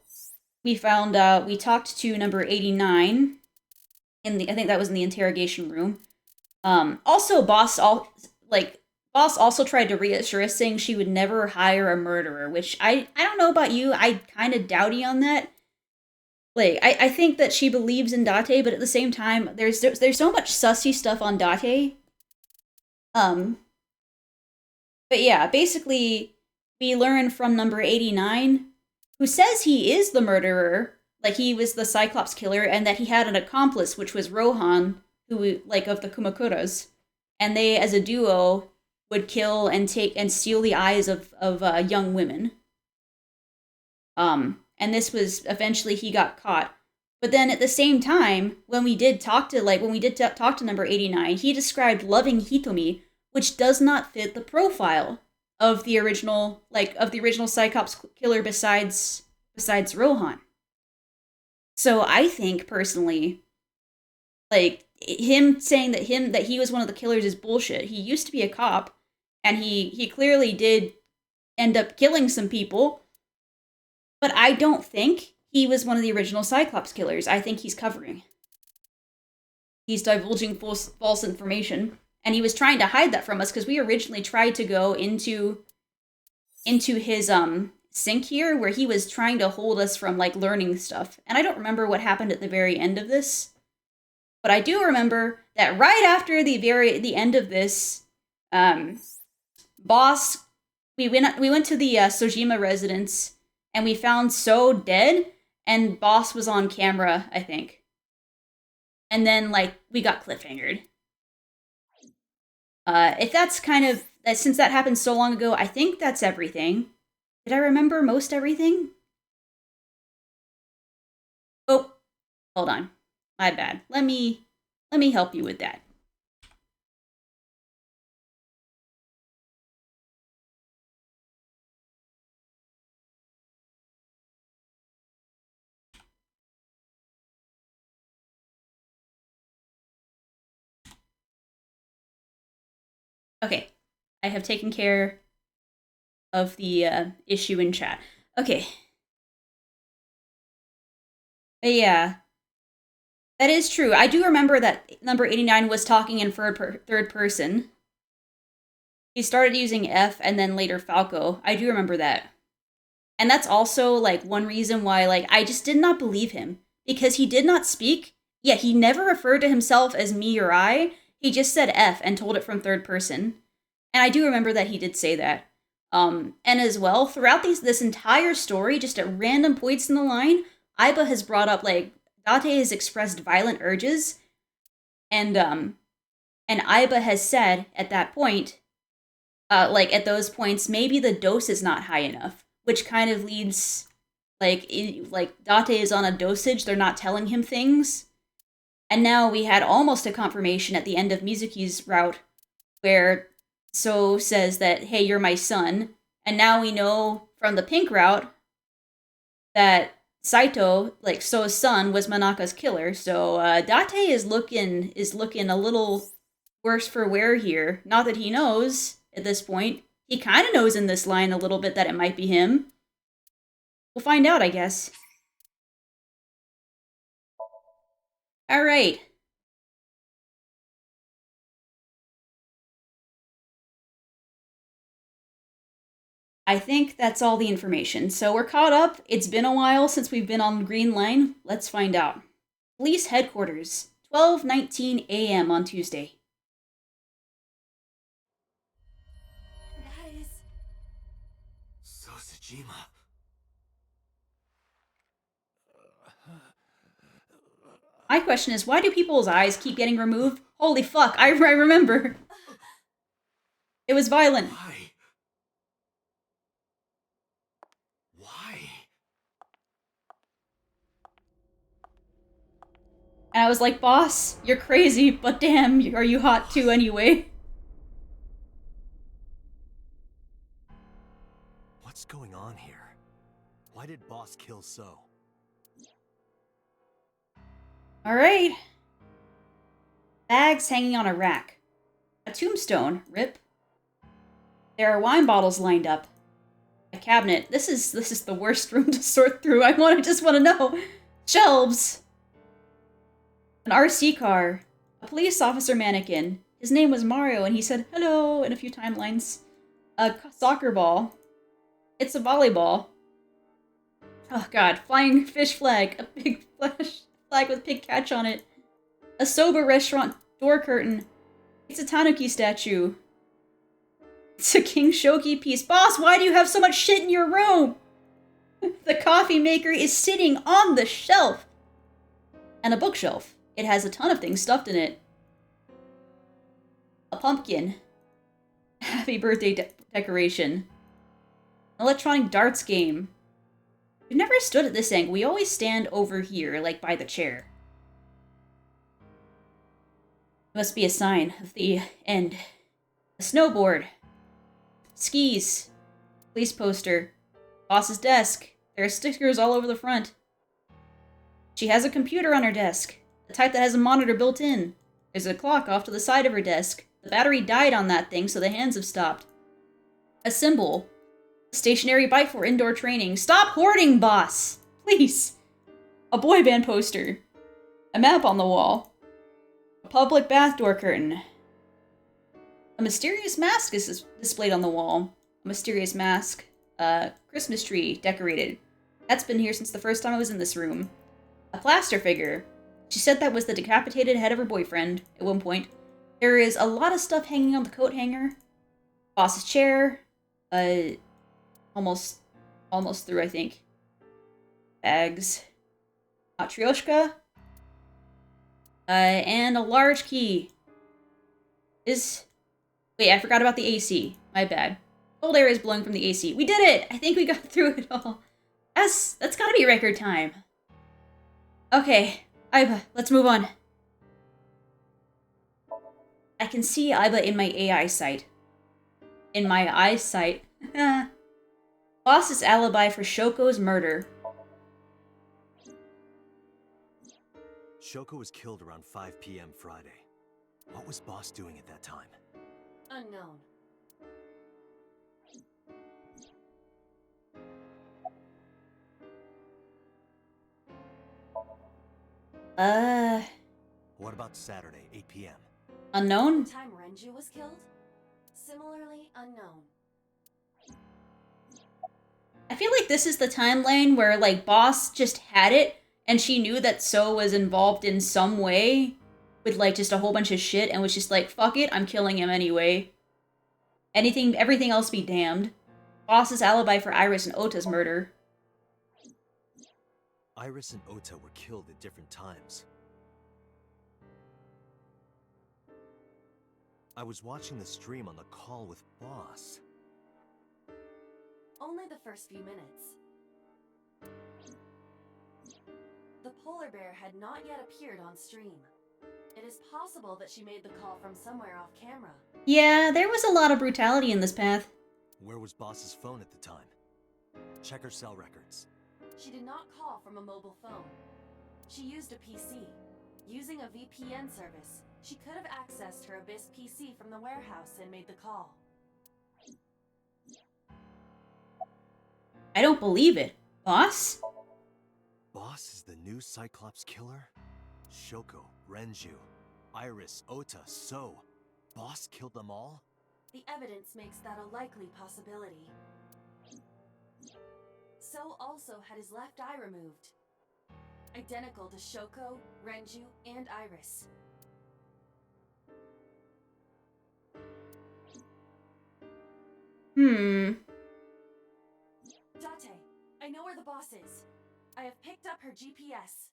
we talked to number 89, I think that was in the interrogation room. Also, Boss also tried to reassure us, saying she would never hire a murderer, which I don't know about you, I kind of doubty on that. Like, I think that she believes in Date, but at the same time, there's so much sussy stuff on Date. But yeah, basically, we learn from number 89, who says he is the murderer, like he was the Cyclops killer, and that he had an accomplice, which was Rohan, who, like, of the Kumakuras. And they, as a duo, would kill and steal the eyes of young women. And this was, eventually he got caught. But then at the same time, when we did talk to number 89, he described loving Hitomi, which does not fit the profile of the original Cyclops killer besides Rohan. So I think, personally, like, him saying that he was one of the killers is bullshit. He used to be a cop, and he clearly did end up killing some people, but I don't think he was one of the original Cyclops killers. I think he's covering. He's divulging false information, and he was trying to hide that from us, because we originally tried to go into his sink here, where he was trying to hold us from, like, learning stuff. And I don't remember what happened at the very end of this, but I do remember that right after the end of this, Boss, we went to the Sojima residence, and we found So dead, and Boss was on camera, I think. And then, like, we got cliffhangered. If that's kind of, since that happened so long ago, I think that's everything. Did I remember most everything? Oh, hold on. My bad. Let me help you with that. Okay, I have taken care of the issue in chat. Okay. Yeah. That is true. I do remember that number 89 was talking in third person. He started using F and then later Falco. I do remember that. And that's also, like, one reason why, like, I just did not believe him. Because he did not speak. Yeah, he never referred to himself as me or I. He just said F and told it from third person. And I do remember that he did say that. And as well, throughout this entire story, just at random points in the line, Aiba has brought up, like, Date has expressed violent urges, and Aiba has said at that point, at those points, maybe the dose is not high enough, which kind of leads, like, Date is on a dosage, they're not telling him things. And now we had almost a confirmation at the end of Mizuki's route, where So says that, hey, you're my son, and now we know from the pink route that Saito, like So's son, was Manaka's killer. So Date is looking a little worse for wear here. Not that he knows at this point. He kind of knows in this line a little bit that it might be him. We'll find out, I guess. All right. I think that's all the information. So we're caught up. It's been a while since we've been on the Green Line. Let's find out. Police headquarters, 12:19 a.m. on Tuesday. Guys, My question is, why do people's eyes keep getting removed? Holy fuck, I remember. It was violent. Why? And I was like, boss, you're crazy, but damn, are you hot too anyway? What's going on here? Why did Boss kill So? Alright. Bags hanging on a rack. A tombstone, rip. There are wine bottles lined up. A cabinet. This is the worst room to sort through. I just want to know. Shelves. An RC car. A police officer mannequin. His name was Mario and he said hello in a few timelines. A soccer ball. It's a volleyball. Oh god, flying fish flag. A big flag with pig catch on it. A soba restaurant door curtain. It's a tanuki statue. It's a King Shoki piece. Boss, why do you have so much shit in your room? The coffee maker is sitting on the shelf. And a bookshelf. It has a ton of things stuffed in it. A pumpkin. Happy birthday decoration. An electronic darts game. We've never stood at this angle. We always stand over here, like by the chair. Must be a sign of the end. A snowboard. Skis. Police poster. Boss's desk. There are stickers all over the front. She has a computer on her desk. The type that has a monitor built in. There's a clock off to the side of her desk. The battery died on that thing, so the hands have stopped. A symbol. A stationary bike for indoor training. Stop hoarding, boss! Please! A boy band poster. A map on the wall. A public bath door curtain. A mysterious mask is displayed on the wall. A mysterious mask. A Christmas tree decorated. That's been here since the first time I was in this room. A plaster figure. She said that was the decapitated head of her boyfriend at one point. There is a lot of stuff hanging on the coat hanger. Boss's chair. Almost through, I think. Bags. Matryoshka. And a large key. Wait, I forgot about the AC. My bad. Cold air is blowing from the AC. We did it! I think we got through it all. That's gotta be record time. Okay, Aiba, let's move on. I can see Aiba in my AI sight. In my eyesight. Boss's alibi for Shoko's murder. Shoko was killed around 5 p.m. Friday. What was Boss doing at that time? Unknown. What about Saturday, 8 p.m.? Unknown? The time Renju was killed? Similarly unknown. I feel like this is the timeline where, like, Boss just had it, and she knew that So was involved in some way with, like, just a whole bunch of shit, and was just like, fuck it, I'm killing him anyway. Everything else be damned. Boss's alibi for Iris and Ota's murder. Iris and Ota were killed at different times. I was watching the stream on the call with Boss. Only the first few minutes. The polar bear had not yet appeared on stream. It is possible that she made the call from somewhere off camera. Yeah, there was a lot of brutality in this path. Where was Boss's phone at the time? Check her cell records. She did not call from a mobile phone. She used a PC. Using a VPN service, she could have accessed her Abyss PC from the warehouse and made the call. I don't believe it. Boss? Boss is the new Cyclops killer? Shoko, Renju, Iris, Ota, So. Boss killed them all? The evidence makes that a likely possibility. So also had his left eye removed. Identical to Shoko, Renju, and Iris. Date, I know where the boss is. I have picked up her GPS.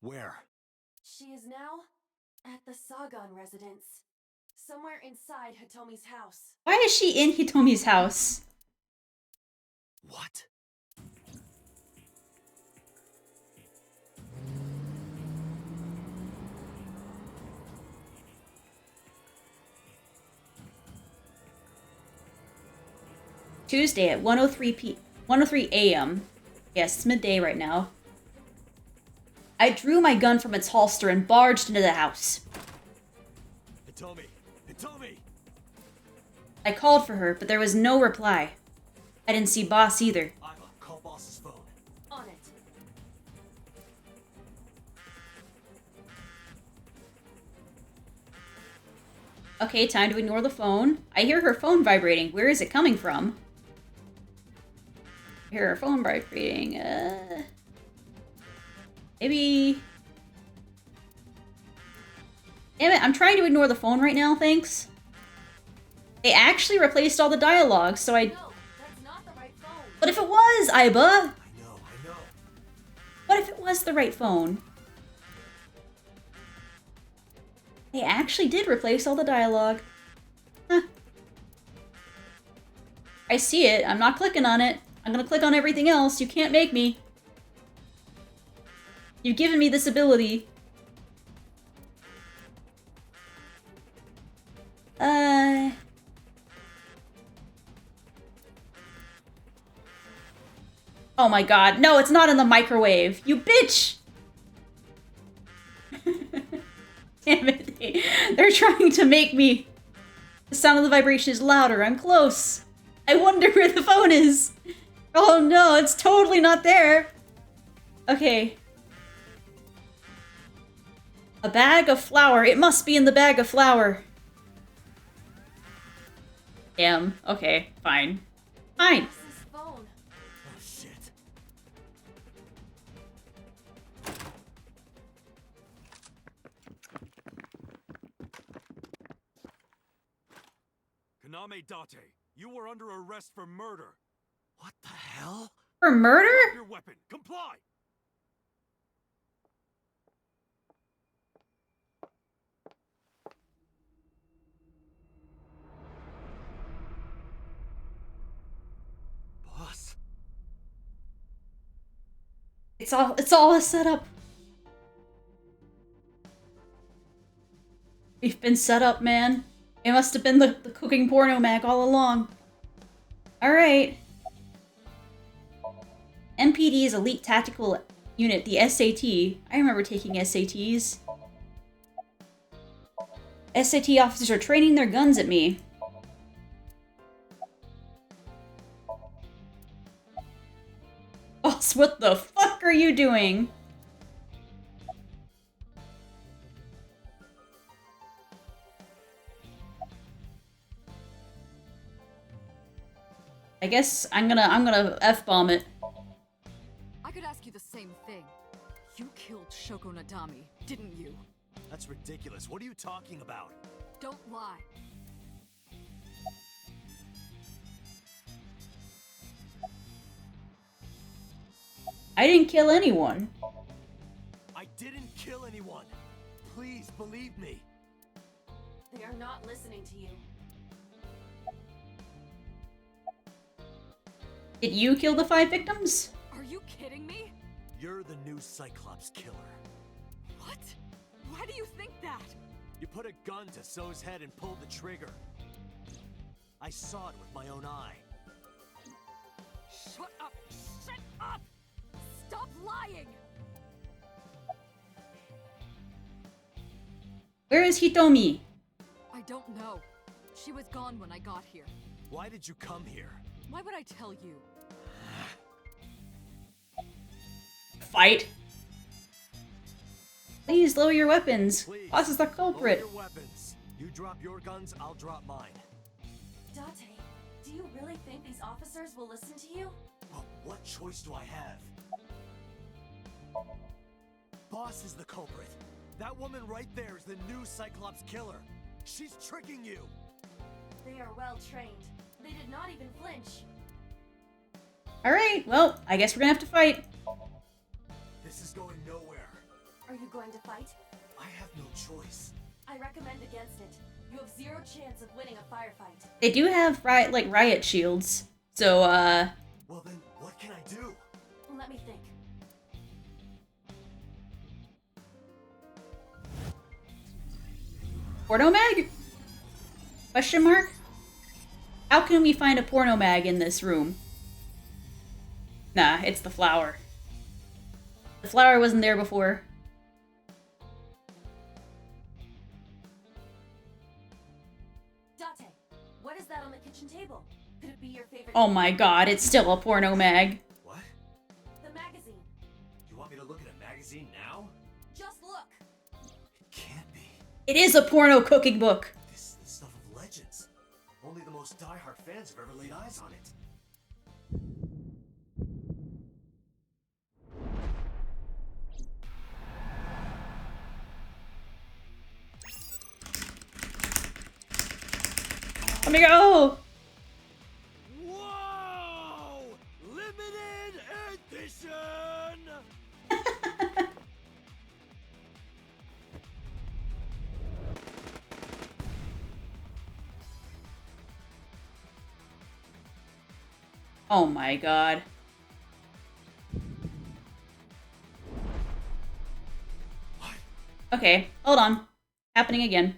Where? She is now at the Sagan residence. Somewhere inside Hitomi's house. Why is she in Hitomi's house? What? Tuesday at 1:03 a.m. Yes, it's midday right now. I drew my gun from its holster and barged into the house. Hitomi! Hitomi! I called for her, but there was no reply. I didn't see Boss either. Iva, call Boss's phone. On it. Okay, time to ignore the phone. I hear her phone vibrating. Where is it coming from? I hear her phone vibrating. Maybe... Damn it, I'm trying to ignore the phone right now, thanks. They actually replaced all the dialogue, so I... No, that's not the right phone. What if it was, Iba? I know. What if it was the right phone? They actually did replace all the dialogue. Huh. I see it. I'm not clicking on it. I'm gonna click on everything else. You can't make me. You've given me this ability. Oh my god. No, it's not in the microwave. You bitch! Damn it. They're trying to make me... The sound of the vibration is louder. I'm close. I wonder where the phone is. Oh no, it's totally not there. Okay. A bag of flour. It must be in the bag of flour. Damn. Okay, fine. Fine. Boss's phone. Oh shit. Kaname Date, you were under arrest for murder. What the hell? For murder? Drop your weapon. Comply. Boss? It's all a setup. We've been set up, man. It must have been the cooking porno mag all along. Alright. MPD's Elite Tactical Unit, the SAT. I remember taking SATs. SAT officers are training their guns at me. Boss, what the fuck are you doing? I guess I'm gonna F-bomb it. I could ask you the same thing. You killed Shoko Nadami, didn't you? That's ridiculous. What are you talking about? Don't lie. I didn't kill anyone. I didn't kill anyone. Please believe me. They are not listening to you. Did you kill the 5 victims? Are you kidding me? You're the new Cyclops killer. What? Why do you think that? You put a gun to So's head and pulled the trigger. I saw it with my own eye. Shut up! Shut up! Stop lying! Where is Hitomi? I don't know. She was gone when I got here. Why did you come here? Why would I tell you? Fight. Please lower your weapons. Please, Boss is the culprit. lower your weapons. You drop your guns, I'll drop mine. Date, do you really think these officers will listen to you? But what choice do I have? Boss is the culprit. That woman right there is the new Cyclops killer. She's tricking you. They are well trained. They did not even flinch. Alright, well, I guess we're gonna have to fight. This is going nowhere. Are you going to fight? I have no choice. I recommend against it. You have zero chance of winning a firefight. They do have riot shields. So Well then, what can I do? Let me think. porno mag? Question mark? How can we find a porno mag in this room? Nah, it's the flower. The flower wasn't there before. Date, what is that on the kitchen table? Could it be your favorite? Oh my god, it's still a porno mag. What? The magazine. You want me to look at a magazine now? Just look. It can't be. It is a porno cooking book. This is the stuff of legends. Only the most diehard fans have ever laid eyes on it. Let me go! Whoa! Limited edition! Oh my god. Okay, hold on. Happening again.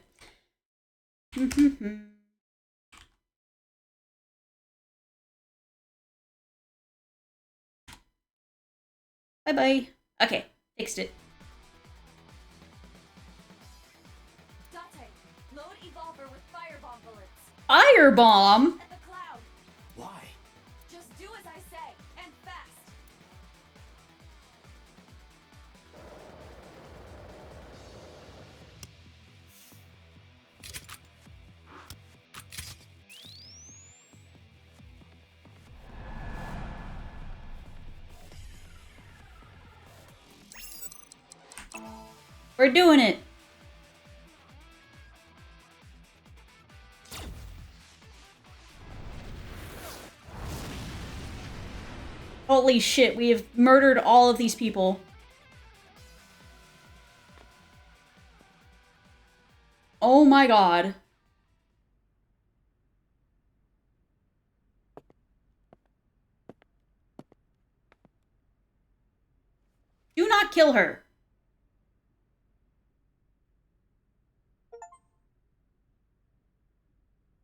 Bye-bye. Okay, fixed it. Date, load Evolver with firebomb bullets. Firebomb? At the cloud. Why? Just do as I say, and fast. We're doing it. Holy shit, we have murdered all of these people. Oh my god. Do not kill her.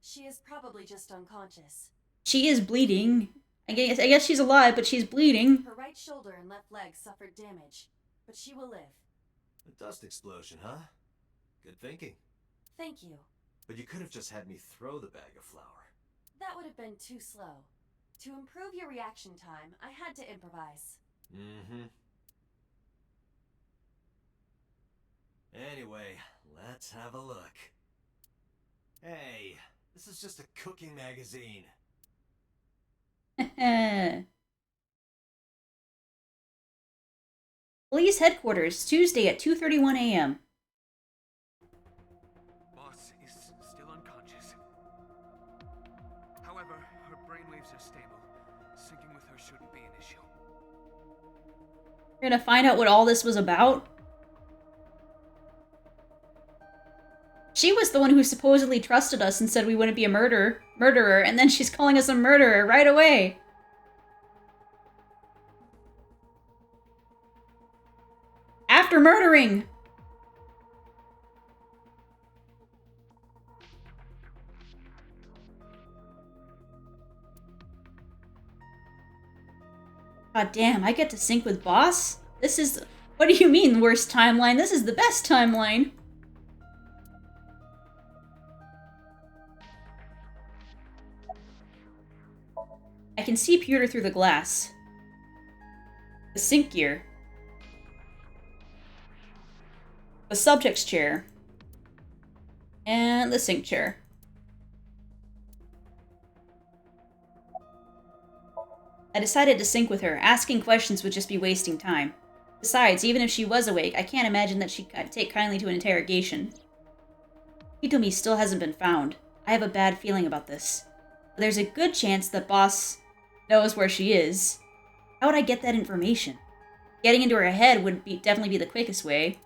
She is probably just unconscious. She is bleeding. I guess she's alive, but she's bleeding. Her right shoulder and left leg suffered damage, but she will live. A dust explosion, huh? Good thinking. Thank you. But you could have just had me throw the bag of flour. That would have been too slow. To improve your reaction time, I had to improvise. Mm-hmm. Anyway, let's have a look. Hey, this is just a cooking magazine. Police headquarters, Tuesday at 2:31 a.m. Boss is still unconscious. However, her brainwaves are stable. Syncing with her shouldn't be an issue. We're gonna find out what all this was about. She was the one who supposedly trusted us and said we wouldn't be a murderer, and then she's calling us a murderer right away. After murdering! God damn, I get to sync with Boss? This is... What do you mean, worst timeline? This is the best timeline! I can see Pewter through the glass. The sync gear. The subject's chair. And the sync chair. I decided to sync with her. Asking questions would just be wasting time. Besides, even if she was awake, I can't imagine that she'd take kindly to an interrogation. Hitomi still hasn't been found. I have a bad feeling about this. But there's a good chance that Boss knows where she is. How would I get that information? Getting into her head would definitely be the quickest way.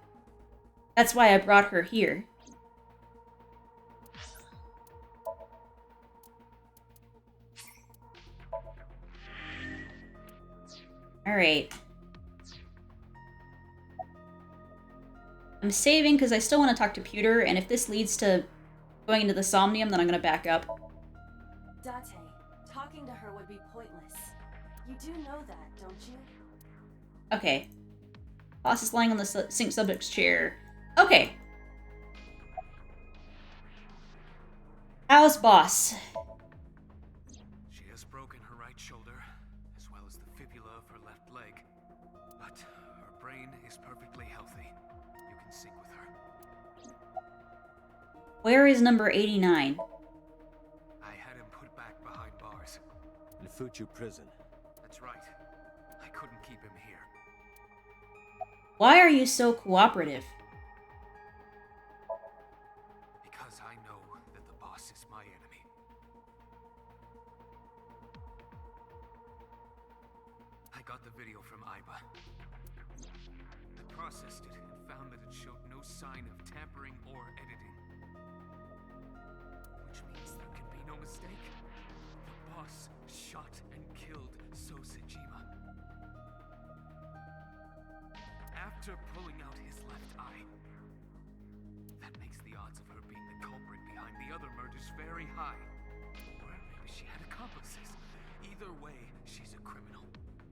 That's why I brought her here. Alright. I'm saving because I still want to talk to Pewter, and if this leads to going into the Somnium, then I'm going to back up. Date, talking to her would be pointless. You do know that, don't you? Okay. Boss is lying on the sink subject's chair. Okay. How's Boss? She has broken her right shoulder, as well as the fibula of her left leg. But her brain is perfectly healthy. You can sync with her. Where is number 89? I had him put back behind bars. In Fuchu prison. That's right. I couldn't keep him here. Why are you so cooperative? Because I know that the boss is my enemy. I got the video from Aiba. I processed it and found that it showed no sign of tampering or editing. Which means there can be no mistake. The boss shot and killed So Sejima. After pulling out his left eye. That makes the odds of her being the culprit behind the other murders very high. Or maybe she had accomplices. Either way, she's a criminal.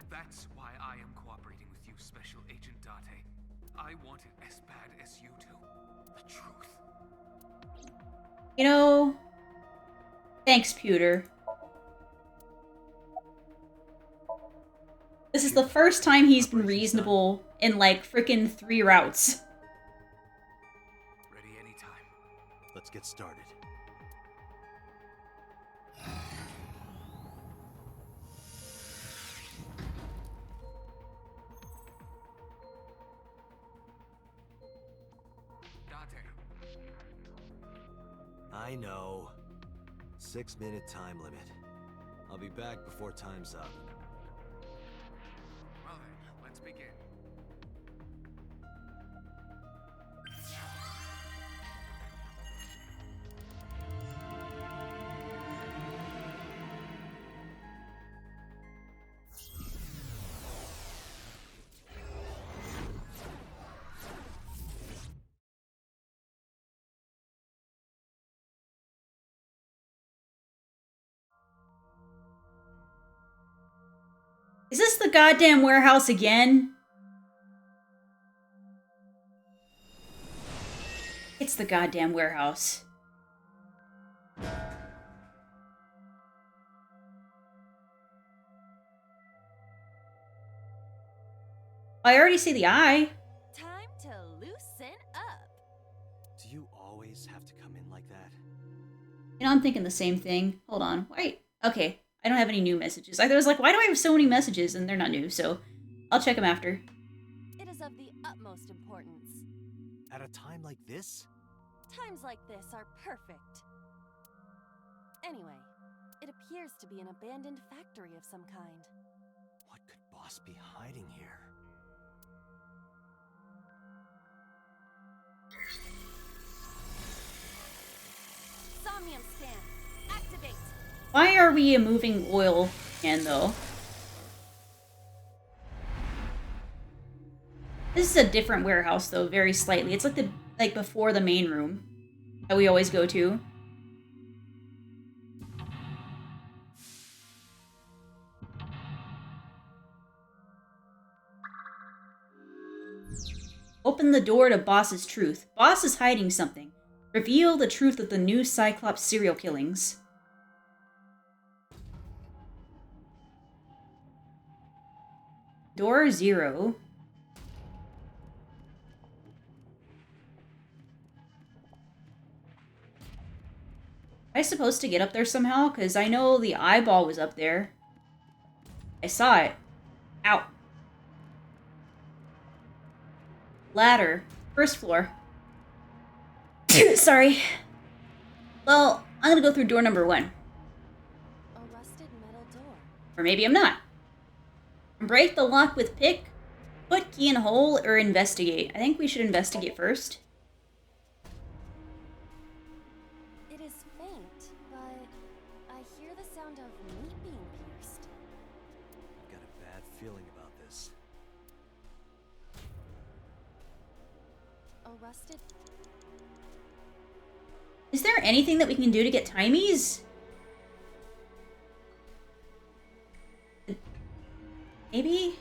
That's why I am cooperating with you, Special Agent Date. I want it as bad as you do. The truth. You know... Thanks, Pewter. This is the first time he's been reasonable in, like, frickin' 3 routes. Ready anytime. Let's get started. I know. 6-minute time limit. I'll be back before time's up. Well then, let's begin. Is this the goddamn warehouse again? It's the goddamn warehouse. I already see the eye. Time to loosen up. Do you always have to come in like that? You know, I'm thinking the same thing. Hold on. Wait. Okay. I don't have any new messages. I was like, why do I have so many messages? And they're not new, so I'll check them after. It is of the utmost importance. At a time like this? Times like this are perfect. Anyway, it appears to be an abandoned factory of some kind. What could Boss be hiding here? Somnium scan. Activate. Why are we a moving oil can, though? This is a different warehouse, though, very slightly. It's like before the main room that we always go to. Open the door to Boss's truth. Boss is hiding something. Reveal the truth of the new Cyclops serial killings. Door 0. Am I supposed to get up there somehow? Because I know the eyeball was up there. I saw it. Ow. Ladder. First floor. Sorry. Well, I'm gonna go through door number 1. A rusted metal door. Or maybe I'm not. Break the lock with pick, put key in hole, or investigate. I think we should investigate first. A rusted... Is there anything that we can do to get timies? Maybe?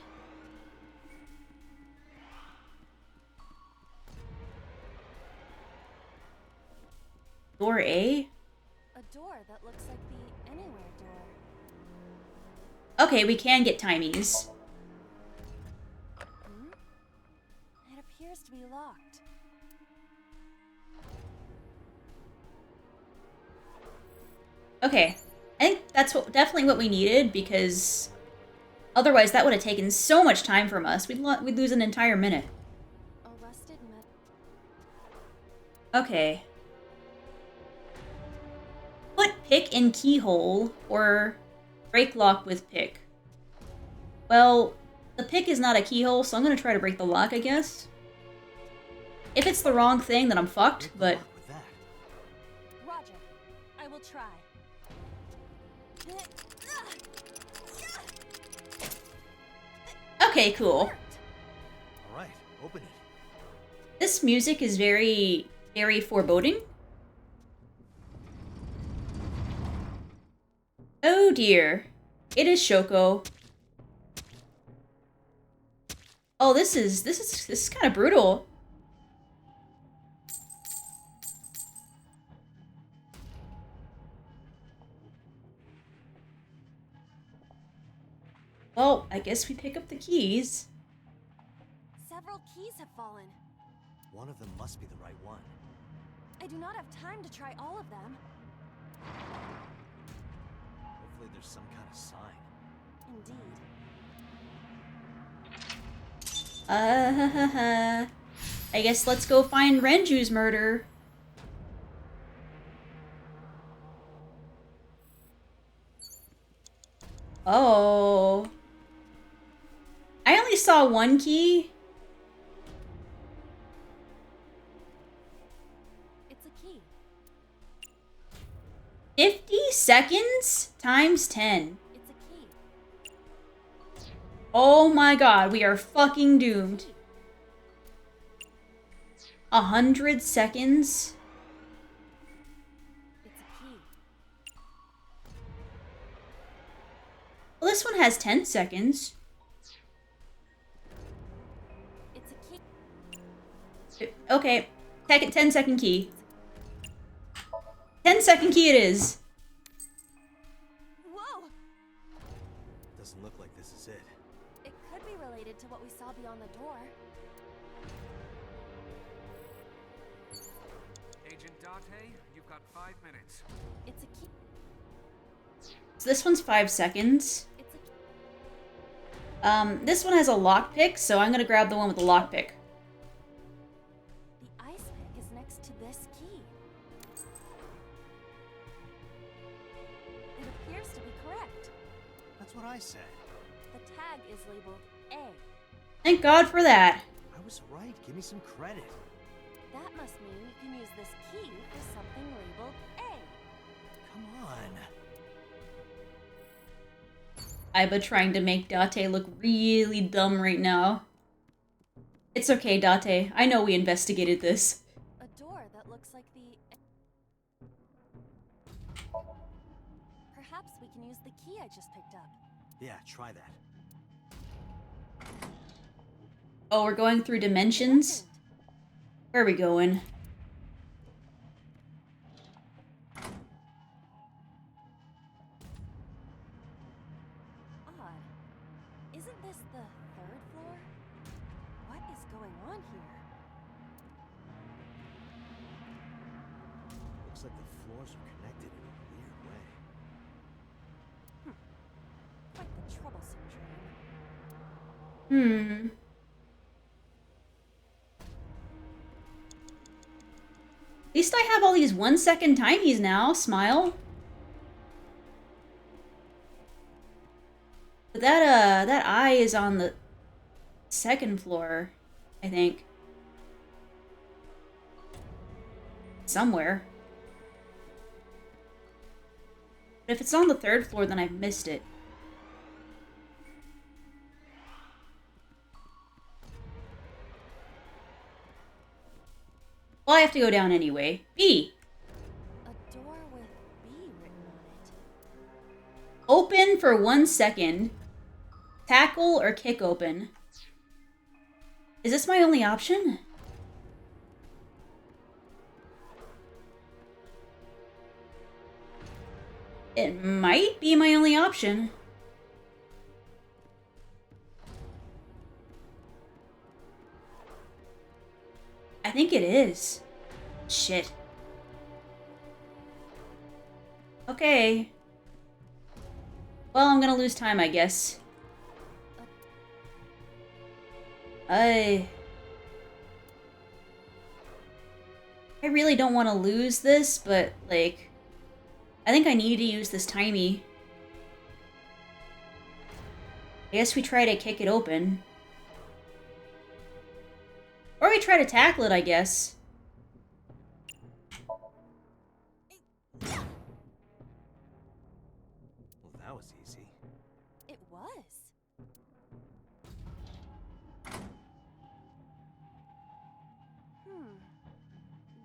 Door A? A door that looks like the anywhere door. Okay, we can get timies. Hmm? It appears to be locked. Okay, I think that's definitely what we needed, because otherwise that would have taken so much time from us. We'd lose an entire minute. A rusted Okay. Put pick in keyhole, or break lock with pick. Well, the pick is not a keyhole, so I'm gonna try to break the lock, I guess. If it's the wrong thing, then I'm fucked, but... Roger. I will try. Okay, cool. Alright, open it. This music is very, very foreboding. Oh dear. It is Shoko. Oh, this is kind of brutal. Well, I guess we pick up the keys. Several keys have fallen. One of them must be the right one. I do not have time to try all of them. Hopefully there's some kind of sign. Indeed. I guess let's go find Renju's murder. Oh. I only saw one key. It's a key. 50 seconds times 10. It's a key. Oh my god, we are fucking doomed. 100 seconds? It's a key. Well, this one has 10 seconds. It's a key. Okay, 10-second key. 10-second key it is. Whoa! Doesn't look like this is it. It could be related to what we saw beyond the door. Agent Date, you've got 5 minutes. It's a key. So this one's 5 seconds. It's a key. This one has a lockpick, so I'm gonna grab the one with the lockpick. The ice pick is next to this key. It appears to be correct. That's what I said. The tag is labeled A. Thank God for that. I was right. Give me some credit. That must mean you can use this key for something labeled A. Come on. Iba trying to make Date look really dumb right now. It's okay, Date. I know we investigated this. A door that looks like the... Perhaps we can use the key I just picked up. Yeah, try that. Oh, we're going through dimensions? Where are we going? Odd. Isn't this the 3rd floor? What is going on here? Looks like the floors are connected in a weird way. Quite the troublesome dream. At least I have all these 1-second timies now. Smile. But that eye is on the 2nd floor, I think. Somewhere. But if it's on the 3rd floor, then I've missed it. Well, I have to go down anyway. B. A door with B written on it. Open for 1 second. Tackle or kick open. Is this my only option? It might be my only option. I think it is. Shit. Okay. Well, I'm gonna lose time, I guess. I really don't want to lose this, but, like, I think I need to use this timey. I guess we try to kick it open. Or we try to tackle it, I guess. Well, that was easy. It was.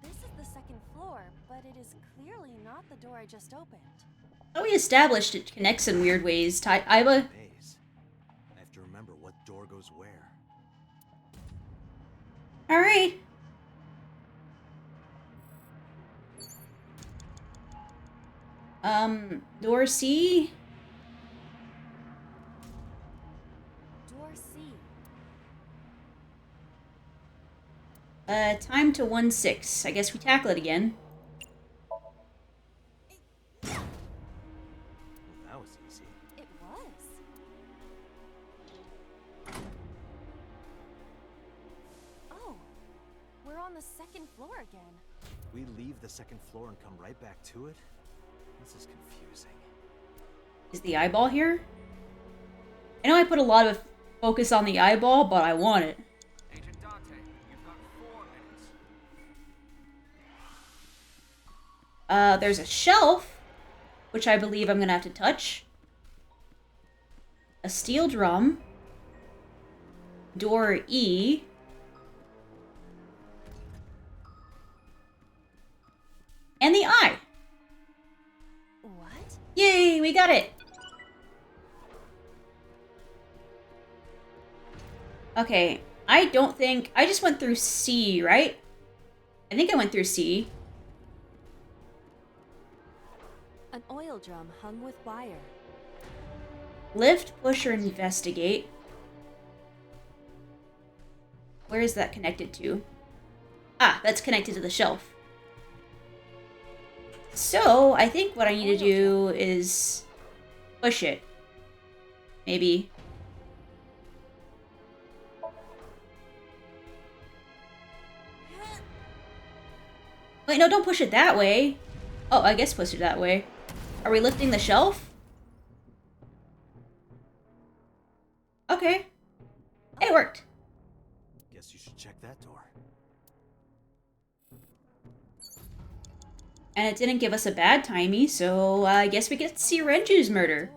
This is the second floor, but it is clearly not the door I just opened. Oh, we established it connects in weird ways. Iba. Maze. I have to remember what door goes where. Alright. Door C? Door C. Time to 1-6. I guess we tackle it again. Well, that was easy. It was. Oh, we're on the second floor again. We leave the second floor and come right back to it? This is confusing. Is the eyeball here? I know I put a lot of focus on the eyeball, but I want it. Agent Dante, you've got 4 minutes. There's a shelf, which I believe I'm gonna have to touch. A steel drum. Door E. And the eye. What? Yay, we got it. Okay, I don't think... I just went through C, right? I think I went through C. An oil drum hung with wire. Lift, push, or investigate. Where is that connected to? Ah, that's connected to the shelf. So, I think what I need to do is push it. Maybe. Wait, no, don't push it that way. Oh, I guess push it that way. Are we lifting the shelf? Okay. It worked. Guess you should check that door. And it didn't give us a bad timey, so I guess we get to see Renju's murder.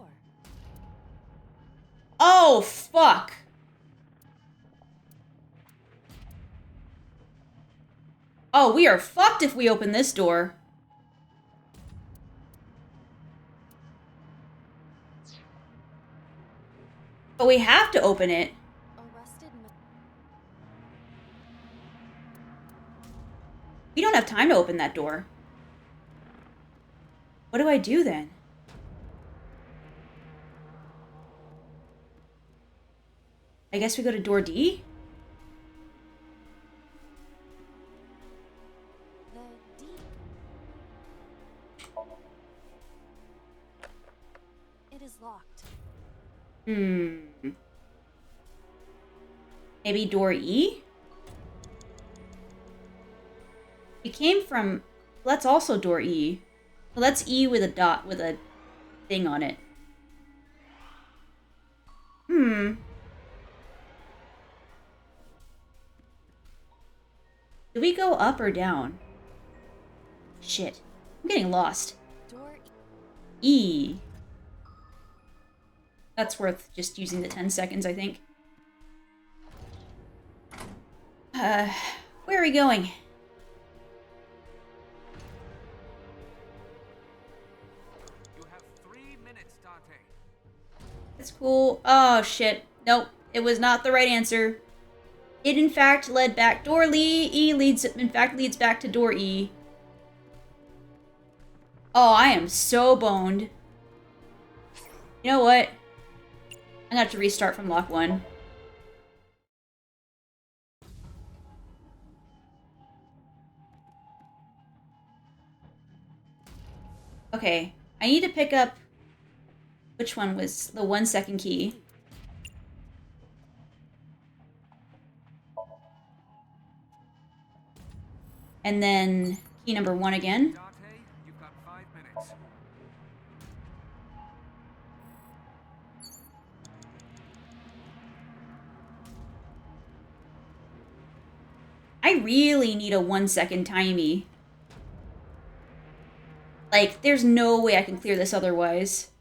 Oh, fuck. Oh, we are fucked if we open this door. But we have to open it. We don't have time to open that door. What do I do then? I guess we go to door D? The D. It is locked. Maybe door E? It came from... Well, that's also door E. Well, that's E with a dot, with a thing on it. Do we go up or down? Shit. I'm getting lost. Door E. That's worth just using the 10 seconds, I think. Where are we going? That's cool. Oh, shit. Nope. It was not the right answer. It, in fact, led back door leads back to door E. Oh, I am so boned. You know what? I'm gonna have to restart from lock 1. Okay. I need to pick up... Which one was the 1 second key? And then key number 1 again. Date, you've got 5 minutes. I really need a 1 second timey. Like, there's no way I can clear this otherwise.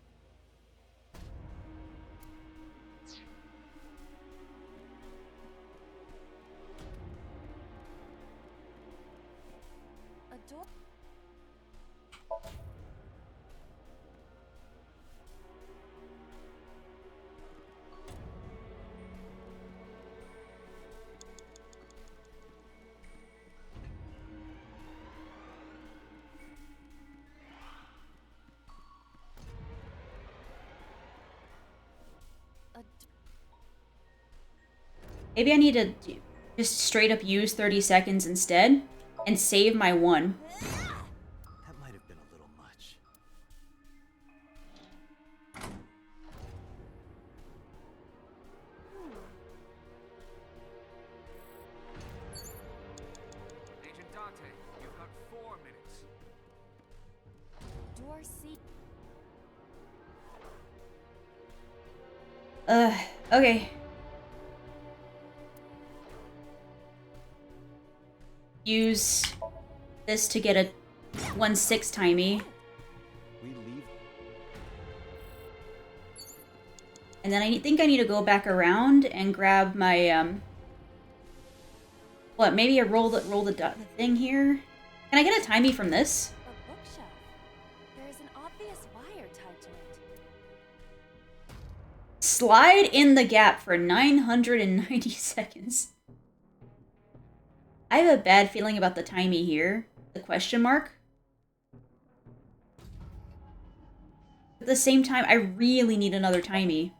Maybe I need to just straight up use 30 seconds instead and save my 1. That might have been a little much. Agent Date, you've got 4 minutes. Door C. Okay. Use this to get a 1/6 timey. We leave. And then I think I need to go back around and grab my, what, maybe I roll the thing here? Can I get a timey from this? A bookshelf. There is an obvious wire tied to it. Slide in the gap for 990 seconds. I have a bad feeling about the timey here. The question mark. At the same time, I really need another timey.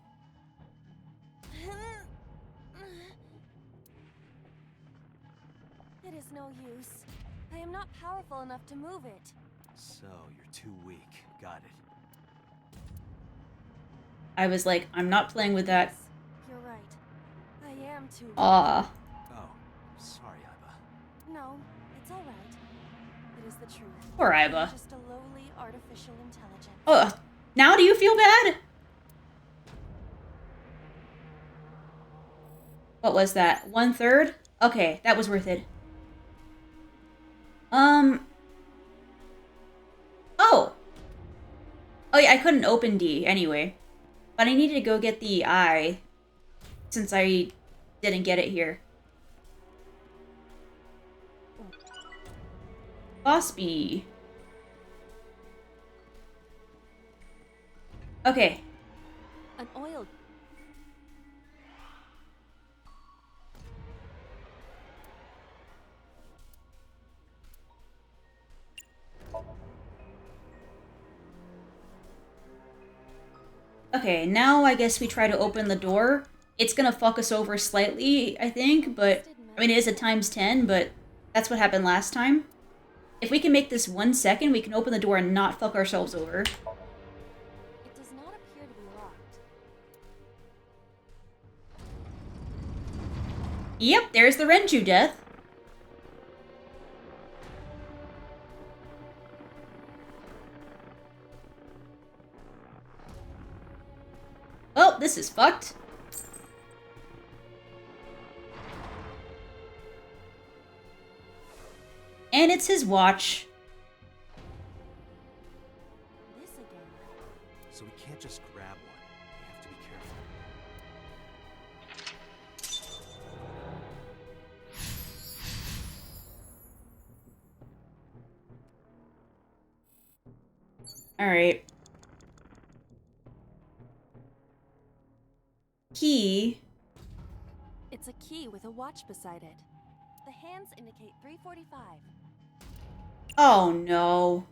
It is no use. I am not powerful enough to move it. So, you're too weak. Got it. I was like, I'm not playing with that. You're right. I am too. Ah. Oh, sorry, Iba. No, it's all right. It is the truth. Poor I'm Iba. just a lowly artificial intelligence. Oh, now do you feel bad? What was that? 1/3? Okay, that was worth it. Oh! Oh yeah, I couldn't open D anyway. But I needed to go get the I, since I didn't get it here. Boss B. Okay. An oil. Okay, now I guess we try to open the door. It's gonna fuck us over slightly, I think, but... I mean, it is a ×10, but that's what happened last time. If we can make this 1 second, we can open the door and not fuck ourselves over. It does not appear to be locked. Yep, there's the Renju death. Well, this is fucked. And it's his watch. This again. So we can't just grab one. We have to be careful. Alright. key. It's a key with a watch beside it. The hands indicate 3:45. Oh no.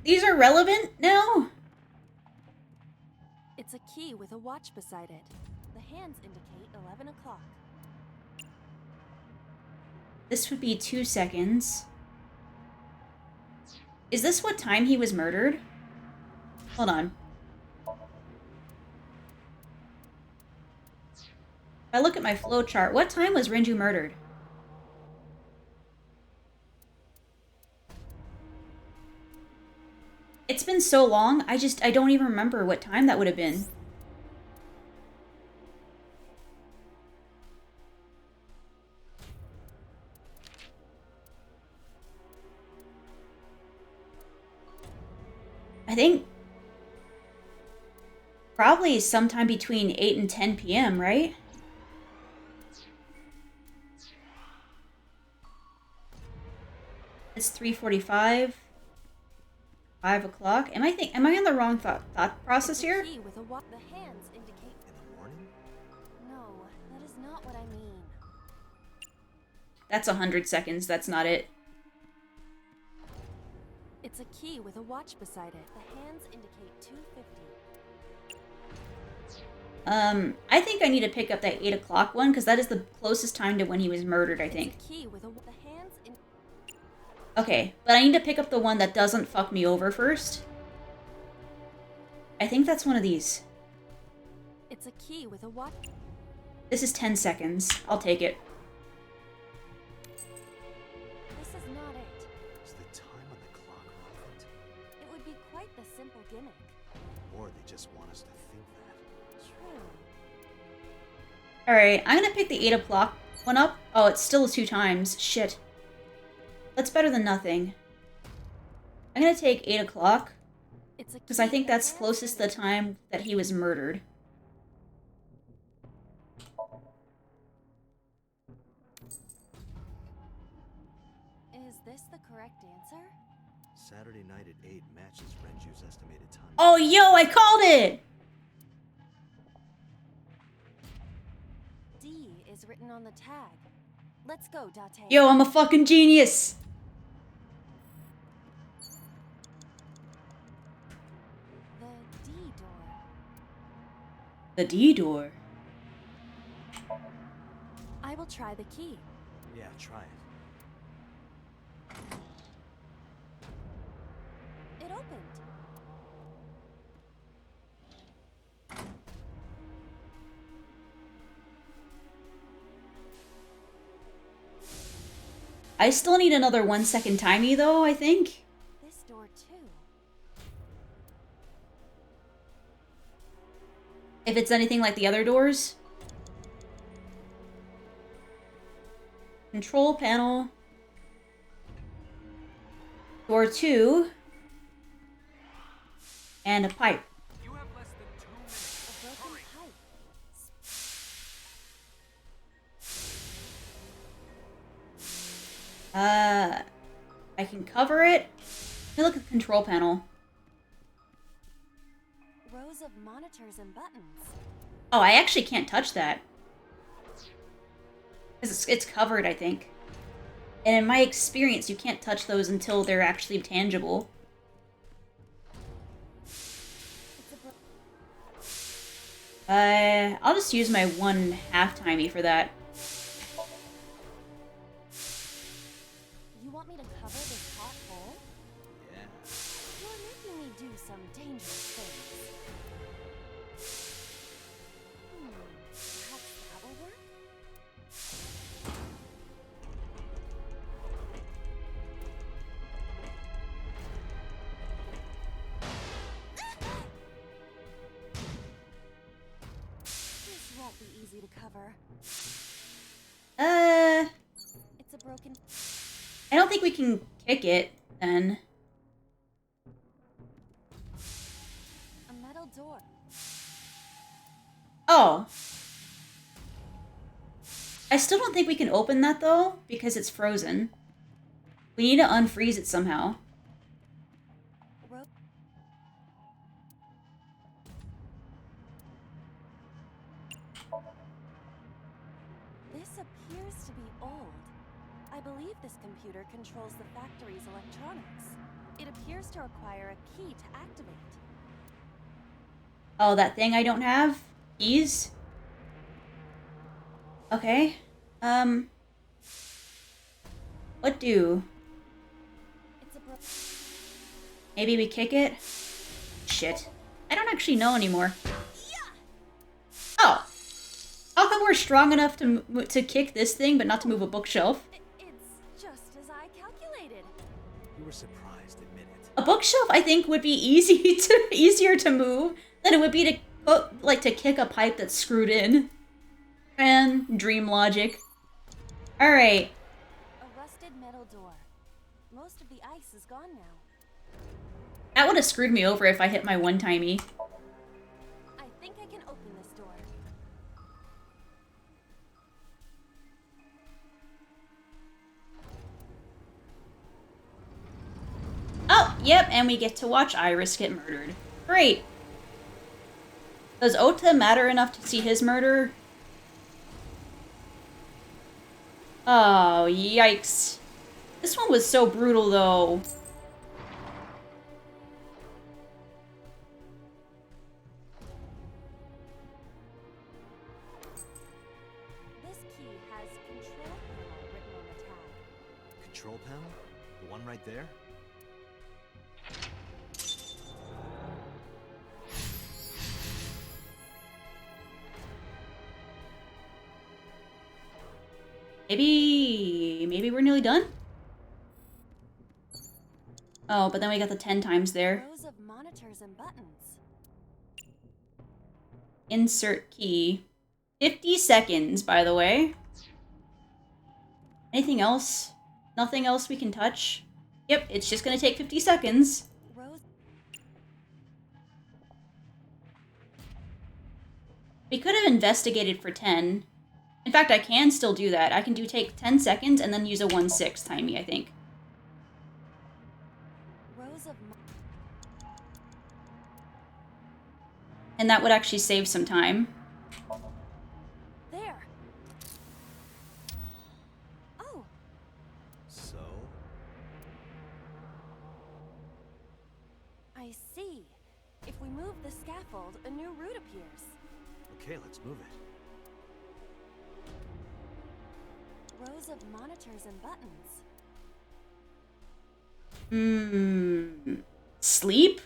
These are relevant now? It's a key with a watch beside it. The hands indicate 11 o'clock. This would be 2 seconds. Is this what time he was murdered? Hold on. If I look at my flowchart, what time was Renju murdered? It's been so long, I don't even remember what time that would have been. I think probably sometime between 8 and 10 p.m., right? It's 3:45. 5 o'clock. Am I on the wrong thought process here? The hands indicate in the morning? No, that is not what I mean. That's 100 seconds. That's not it. It's a key with a watch beside it. The hands indicate 2:50. I think I need to pick up that 8 o'clock one because that is the closest time to when he was murdered, I think. It's a key with the hands in. Okay, but I need to pick up the one that doesn't fuck me over first. I think that's one of these. It's a key with a watch. This is 10 seconds. I'll take it. This is not it. Is the time on the clock relevant? It would be quite the simple gimmick. Or they just want us to think that. True. Alright, I'm gonna pick the 8 o'clock one up. Oh, it's still 2 times. Shit. That's better than nothing. I'm gonna take 8 o'clock. Because I think that's closest to the time that he was murdered. Is this the correct answer? Saturday night at 8 matches Renju's estimated time. Oh, yo, I called it! D is written on the tag. Let's go, Date. Yo, I'm a fucking genius! The D door. The D door. I will try the key. Yeah, try it. It opened. I still need another 1 second timey though, I think. This door too. If it's anything like the other doors. Control panel. Door 2. And a pipe. You have less than 2 minutes. A broken pipe. I can cover it. Let me look at the control panel. Rows of monitors and buttons. Oh, I actually can't touch that. Because it's covered, I think. And in my experience, you can't touch those until they're actually tangible. I'll just use my 1/2 timey for that. You want me to cover this hot hole? Yeah. You're making me do some dangerous things. Perhaps that will work? This won't be easy to cover. It's a broken. I don't think we can kick it, then. A metal door. Oh. I still don't think we can open that, though, because it's frozen. We need to unfreeze it somehow. This appears to be old. I believe this computer controls the factory's electronics. It appears to require a key to activate. Oh, that thing I don't have? Keys? Okay. What do? Maybe we kick it? Shit. I don't actually know anymore. Oh! How come we're strong enough to kick this thing, but not to move a bookshelf? It's just as I calculated. You were surprised, admit it. A bookshelf, I think, would be easier to move than it would be to kick a pipe that's screwed in. And dream logic. Alright. A rusted metal door. Most of the ice is gone now. That would have screwed me over if I hit my one-timey. I think I can open this door. Oh, yep, and we get to watch Iris get murdered. Great. Does Ota matter enough to see his murder? Oh, yikes. This one was so brutal, though. This key has control panel written on the tab. Control panel? The one right there? Maybe we're nearly done? Oh, but then we got the 10 times there. Rows of monitors and buttons. Insert key. 50 seconds, by the way. Anything else? Nothing else we can touch? Yep, it's just gonna take 50 seconds. We could have investigated for 10. In fact, I can still do that. I can take 10 seconds and then use a 1/6 timey, I think. Rows of And that would actually save some time. there. Oh. So? I see. If we move the scaffold, a new route appears. Okay, let's move it. Rows of monitors and buttons. Sleep?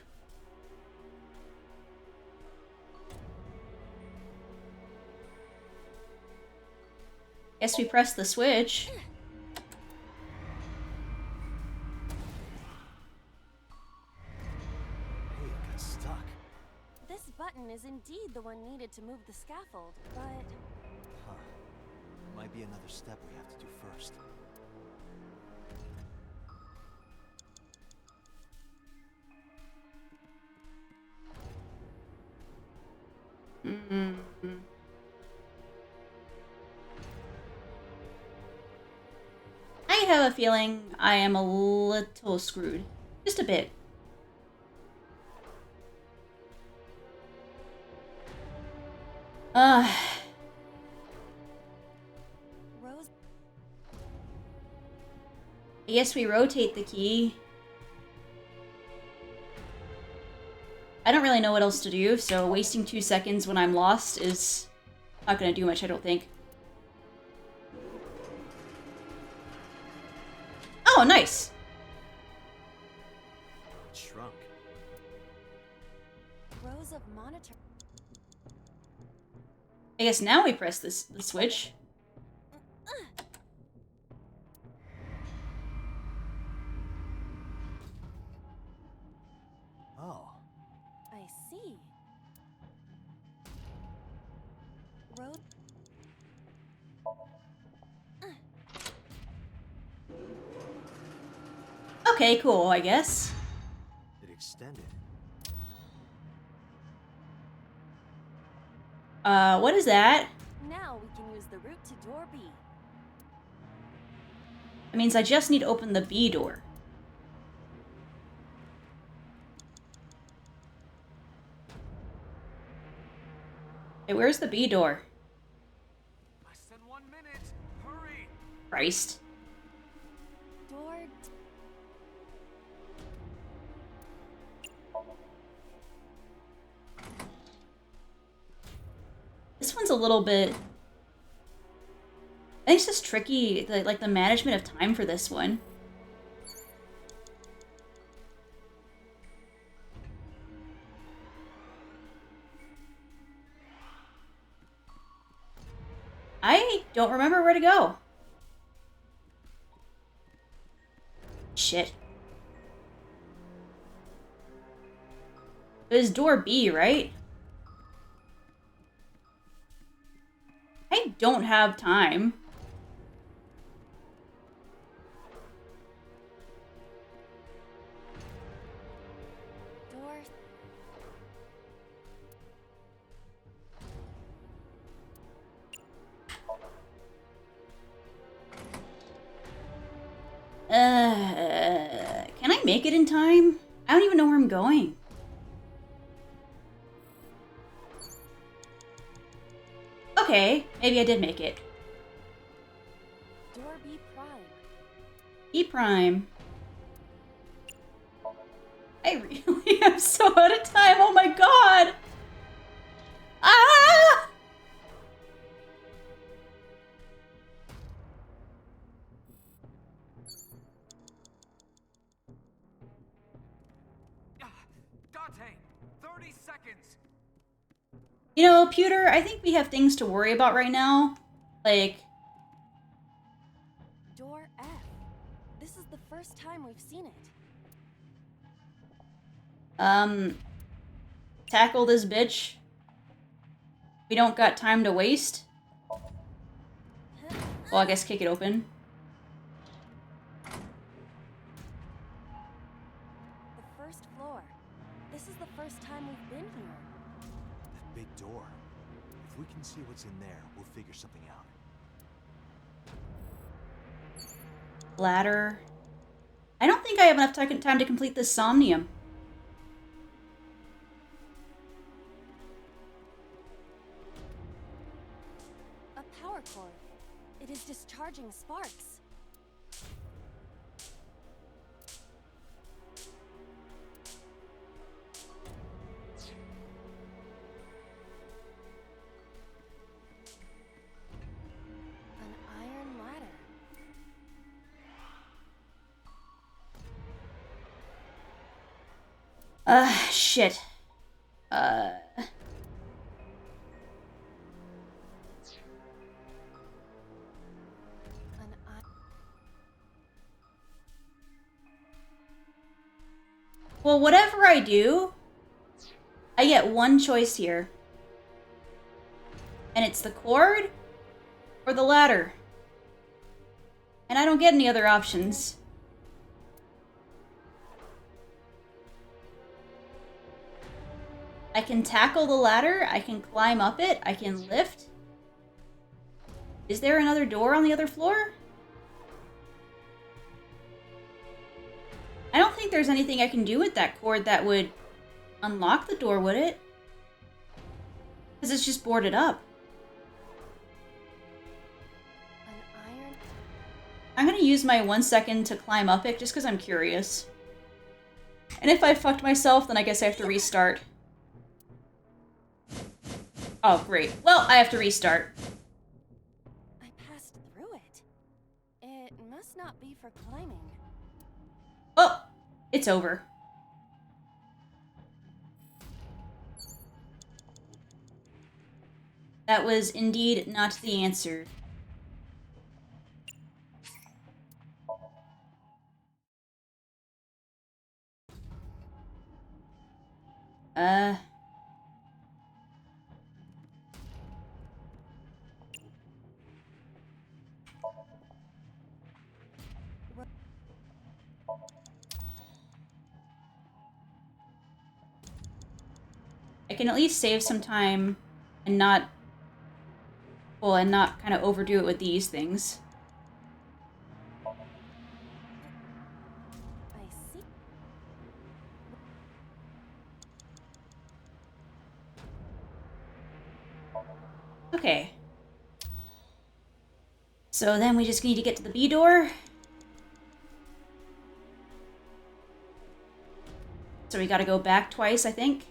Guess we press the switch. Hey, it got stuck. This button is indeed the one needed to move the scaffold, but... Huh. Might be another step we have to do first. I have a feeling I am a little screwed. Just a bit. Rose... I guess we rotate the key. I don't really know what else to do, so wasting 2 seconds when I'm lost is not gonna do much, I don't think. Oh, nice! It shrunk. Rows of monitor... I guess now we press the switch. Oh. I see. Road... Okay, cool, I guess. It extended. What is that? Now we can use the route to door B. That means I just need to open the B door. Okay, where's the B door? Less than 1 minute. Christ. Door. This one's a little bit... I think it's just tricky, like the management of time for this one. I don't remember where to go. Shit. It was door B, right? I don't have time. Door. Can I make it in time? I don't even know where I'm going. Okay, maybe I did make it. Door B prime. E prime. I really am so out of time. Oh my god. Ah! Dante, 30 seconds. You know, Pewter, I think we have things to worry about right now. Like... Door F. This is the first time we've seen it. Tackle this bitch. We don't got time to waste. Well, I guess kick it open. The first floor. This is the first time we've been here. That big door. If we can see what's in there, we'll figure something out. Ladder. I don't think I have enough time to complete this Somnium. A power cord. It is discharging sparks. An iron ladder. Shit. Well, whatever I do, I get one choice here. And it's the cord or the ladder. And I don't get any other options. I can tackle the ladder, I can climb up it, I can lift. Is there another door on the other floor? I don't think there's anything I can do with that cord that would unlock the door, would it? Because it's just boarded up. I'm gonna use my 1 second to climb up it just because I'm curious. And if I fucked myself, then I guess I have to restart. Oh, great. Well, I have to restart. I passed through it. It must not be for climbing. Oh, it's over. That was indeed not the answer. I can at least save some time and not, well, and not kind of overdo it with these things. I see. Okay. So then we just need to get to the B door. So we gotta go back twice, I think.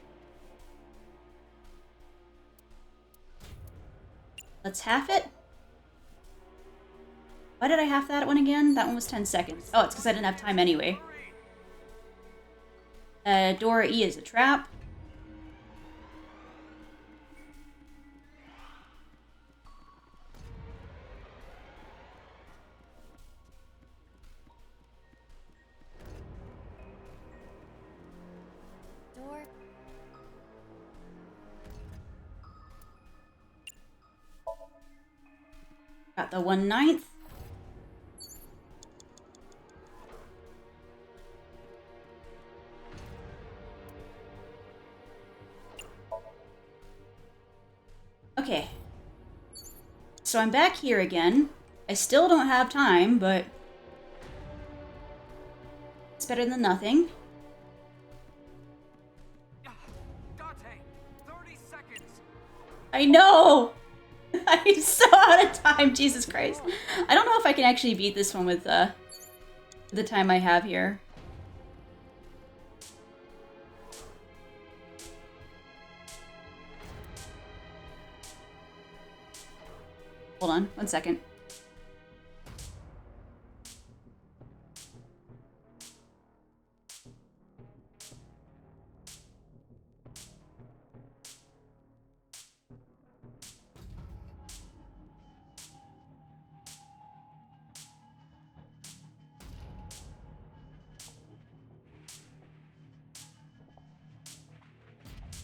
Let's half it. Why did I half that one again? That one was 10 seconds. Oh, it's because I didn't have time anyway. Door E is a trap. Door. Got the 1/9. Okay. So I'm back here again. I still don't have time, but it's better than nothing. Dante, 30 seconds. I know! I'm so out of time, Jesus Christ. I don't know if I can actually beat this one with the time I have here. Hold on, 1 second.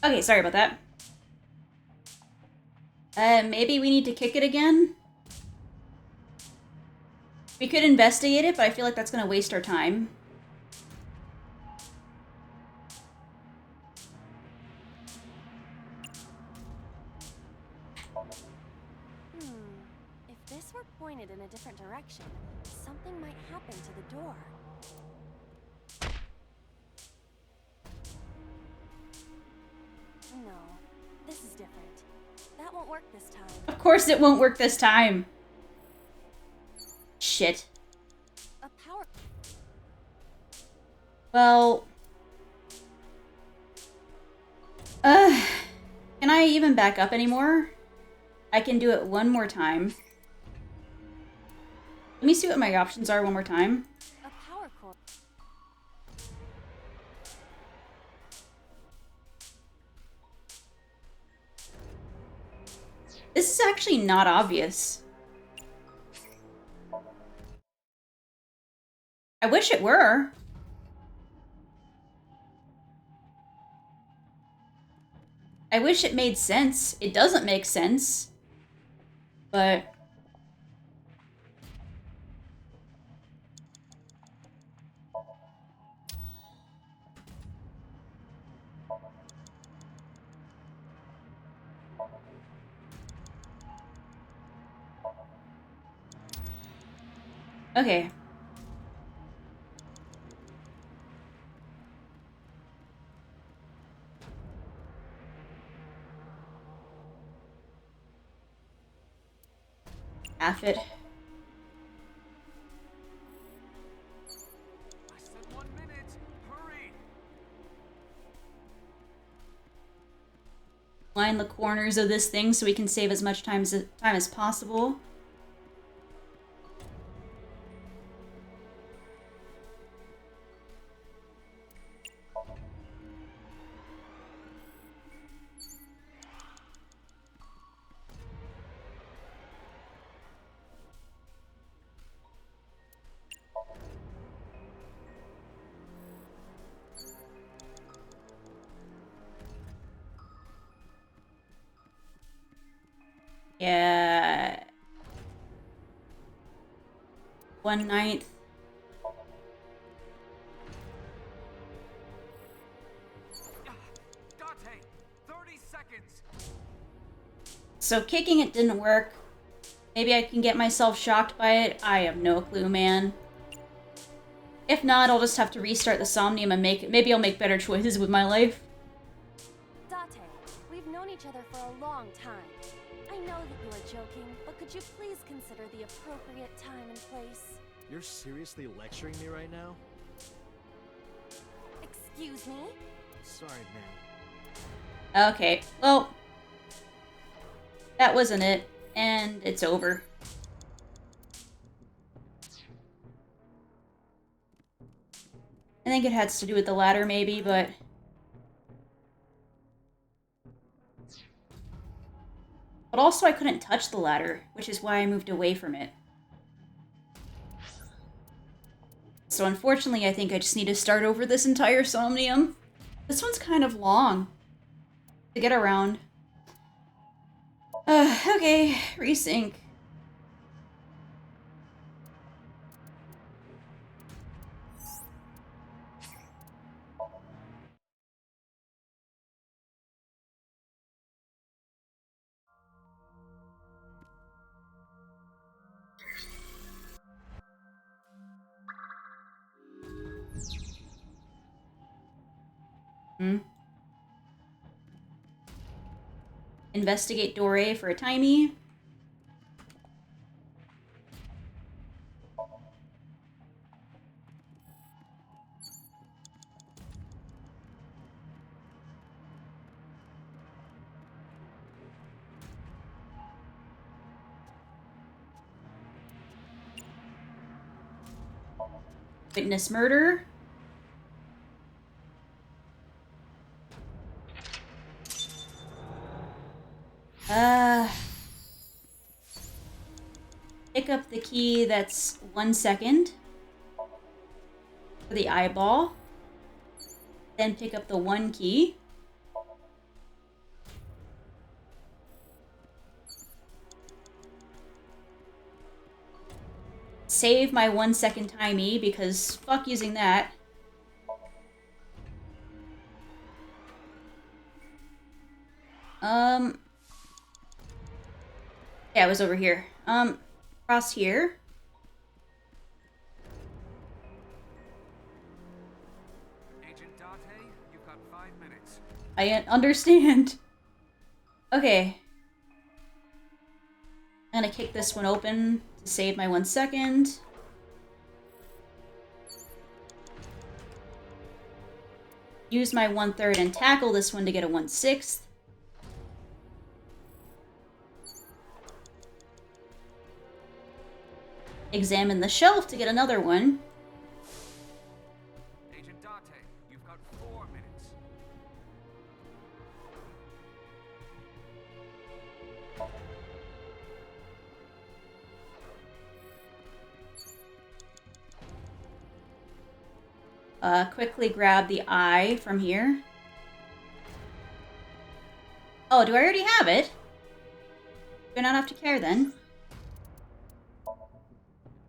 Okay, sorry about that. Maybe we need to kick it again? We could investigate it, but I feel like that's gonna waste our time. If this were pointed in a different direction, something might happen to the door. No, this is different. That won't work this time. Of course it won't work this time. Shit. A power... Well... Can I even back up anymore? I can do it one more time. Let me see what my options are one more time. A power cord. This is actually not obvious. I wish it were. I wish it made sense. It doesn't make sense. But... okay. Half it. I said 1 minute. Hurry. Line the corners of this thing so we can save as much time as possible. Yeah. 1/9. Dante, 30 seconds. So kicking it didn't work. Maybe I can get myself shocked by it. I have no clue, man. If not, I'll just have to restart the Somnium and maybe I'll make better choices with my life. Date, we've known each other for a long time. I know that you are joking, but could you please consider the appropriate time and place? You're seriously lecturing me right now? Excuse me? Sorry, ma'am. Okay, well, that wasn't it, and it's over. I think it has to do with the ladder, maybe, but... But also I couldn't touch the ladder, which is why I moved away from it. So unfortunately, I think I just need to start over this entire Somnium. This one's kind of long to get around. Okay, resync. Investigate door A for a timey. Witness murder. Pick up the key that's 1 second for the eyeball. Then pick up the 1 key. Save my 1 second timey because fuck using that. Yeah, it was over here. Across here. Agent Date, you've got 5 minutes. I understand. Okay. I'm gonna kick this one open to save my 1 second. Use my 1/3 and tackle this one to get a 1/6. Examine the shelf to get another one. Agent Date, you've got 4 minutes. Quickly grab the eye from here. Oh, do I already have it? Do I not have to care then?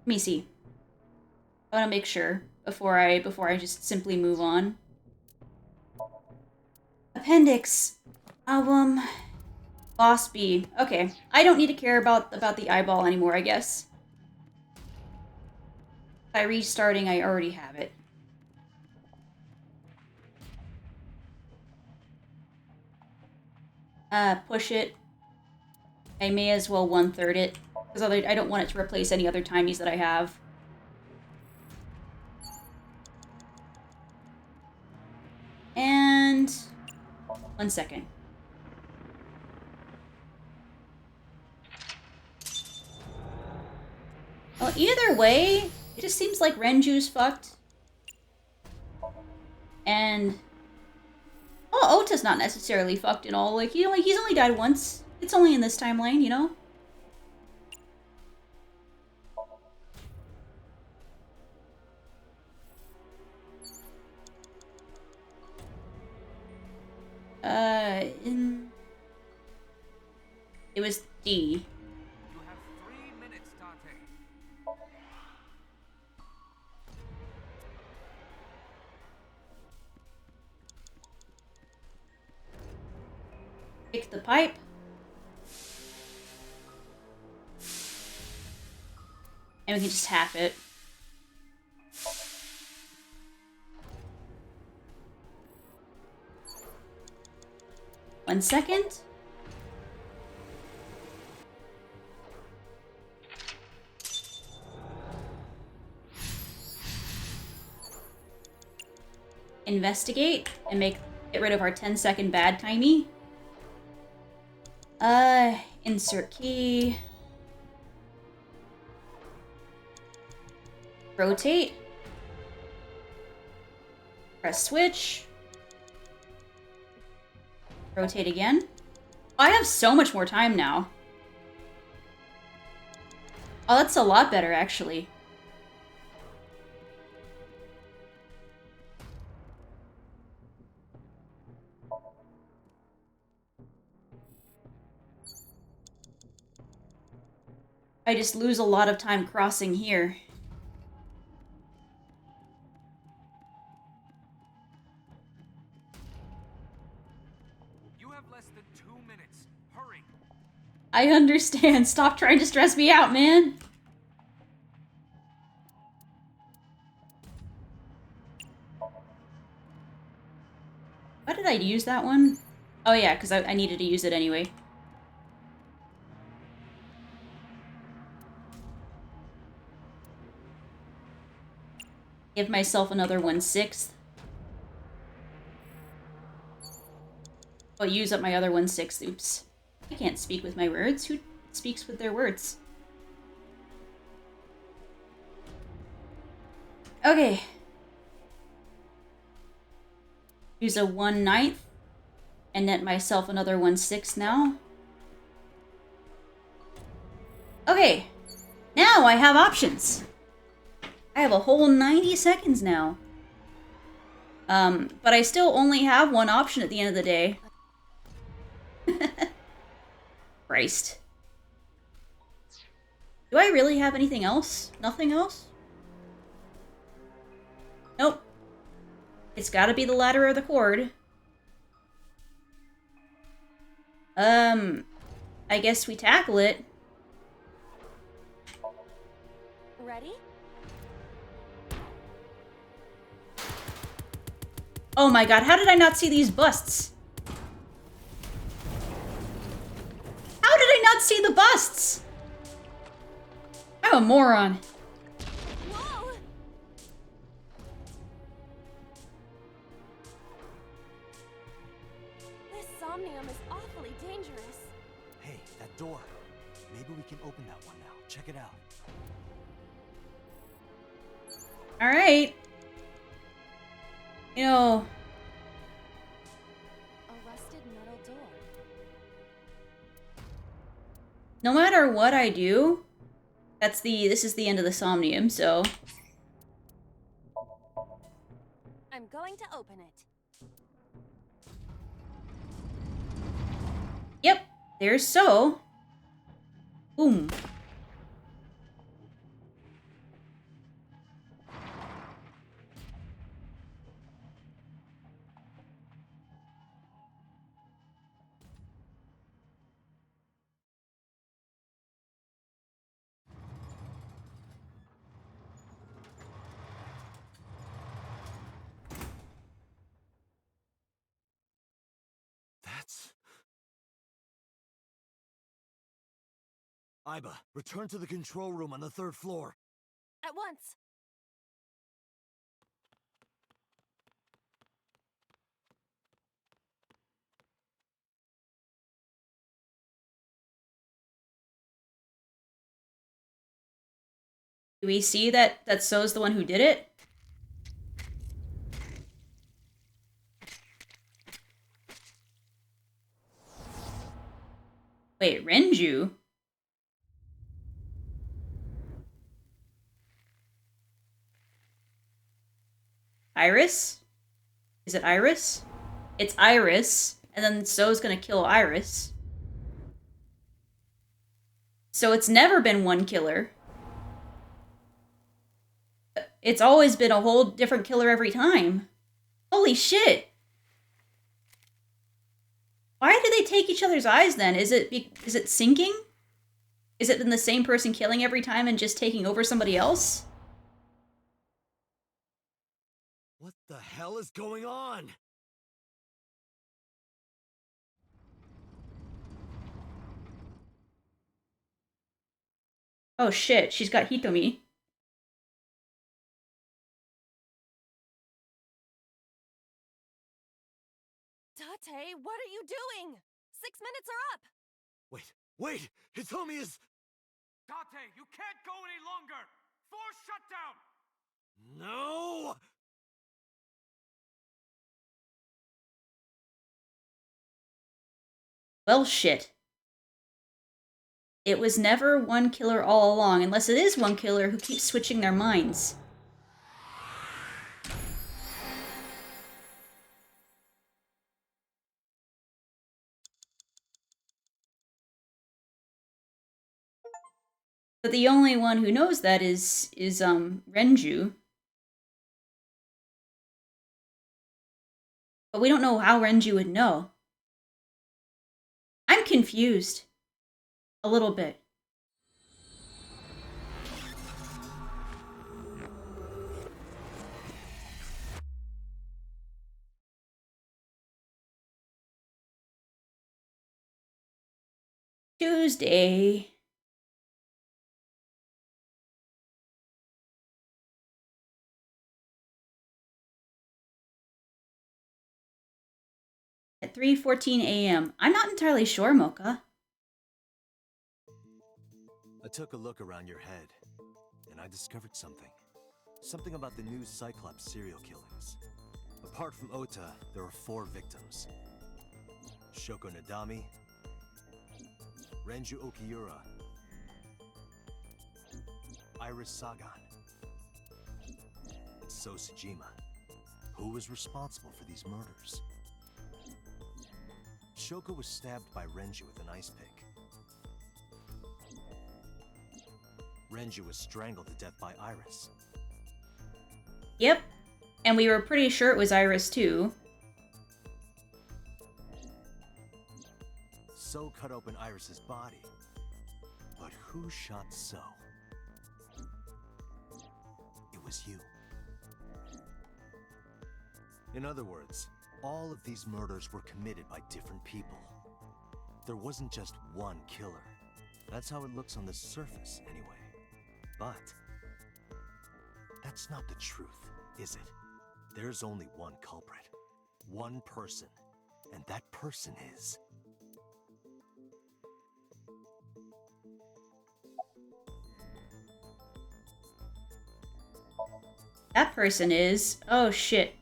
Let me see. I want to make sure before I just simply move on. Appendix. Album. Boss B. Okay. I don't need to care about the eyeball anymore, I guess. By restarting, I already have it. Push it. I may as well 1/3 it. Because I don't want it to replace any other timies that I have. And 1 second. Well, either way, it just seems like Renju's fucked. And oh, Ota's not necessarily fucked at all. Like he's only died once. It's only in this timeline, you know? It was D. You have 3 minutes, Date. Pick the pipe. And we can just tap it. One second. investigate and get rid of our 10-second bad timey. Insert key. Rotate. Press switch. Rotate again. I have so much more time now. Oh, that's a lot better, actually. I just lose a lot of time crossing here. You have less than 2 minutes. Hurry. I understand. Stop trying to stress me out, man. Why did I use that one? Oh yeah, because I needed to use it anyway. Give myself another 1/6. Oh, use up my other 1/6. Oops. I can't speak with my words. Who speaks with their words? Okay. Use a 1/9 and net myself another 1/6 now. Okay. Now I have options. I have a whole 90 seconds now. But I still only have one option at the end of the day. Christ. Do I really have anything else? Nothing else? Nope. It's gotta be the ladder or the cord. I guess we tackle it. Ready? Oh my god, how did I not see these busts? How did I not see the busts? I'm a moron. Whoa! This somnium is awfully dangerous. Hey, that door. Maybe we can open that one now. Check it out. Alright. You know... A rusted metal door. No matter what I do, this is the end of the Somnium, so... I'm going to open it. Yep, there's so. Boom. Iba, return to the control room on the 3rd floor. At once. Do we see that So's the one who did it? Wait, Renju? Iris? Is it Iris? It's Iris, and then So's gonna kill Iris. So it's never been one killer. It's always been a whole different killer every time. Holy shit! Why do they take each other's eyes then? Is it syncing? Is it been the same person killing every time and just taking over somebody else? What the hell is going on? Oh shit, she's got Hitomi. what are you doing? 6 minutes are up! Wait! Hitomi is... Date, you can't go any longer! Force shutdown! No! Well, shit. It was never one killer all along, unless it is one killer who keeps switching their minds. But the only one who knows that is Renju. But we don't know how Renju would know. I'm confused. A little bit. Tuesday. At 3:14 a.m. I'm not entirely sure, Mocha. I took a look around your head, and I discovered something. Something about the new Cyclops serial killings. Apart from Ota, there were 4 victims. Shoko Nadami, Renju Okiura, Iris Sagan, and So Sejima. Who was responsible for these murders? Shoko was stabbed by Renju with an ice pick. Renju was strangled to death by Iris. Yep. And we were pretty sure it was Iris, too. So cut open Iris's body. But who shot So? It was you. In other words, all of these murders were committed by different people. There wasn't just one killer. That's how it looks on the surface, anyway. But that's not the truth, is it? There's only one culprit. One person. And that person is... That person is... Oh, shit.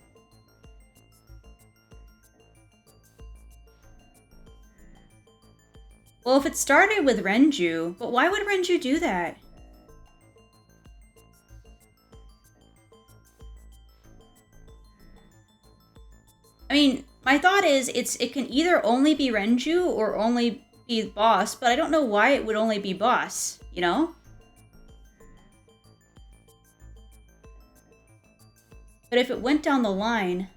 Well, if it started with Renju, but why would Renju do that? I mean, my thought is it can either only be Renju or only be Boss, but I don't know why it would only be Boss, you know? But if it went down the line...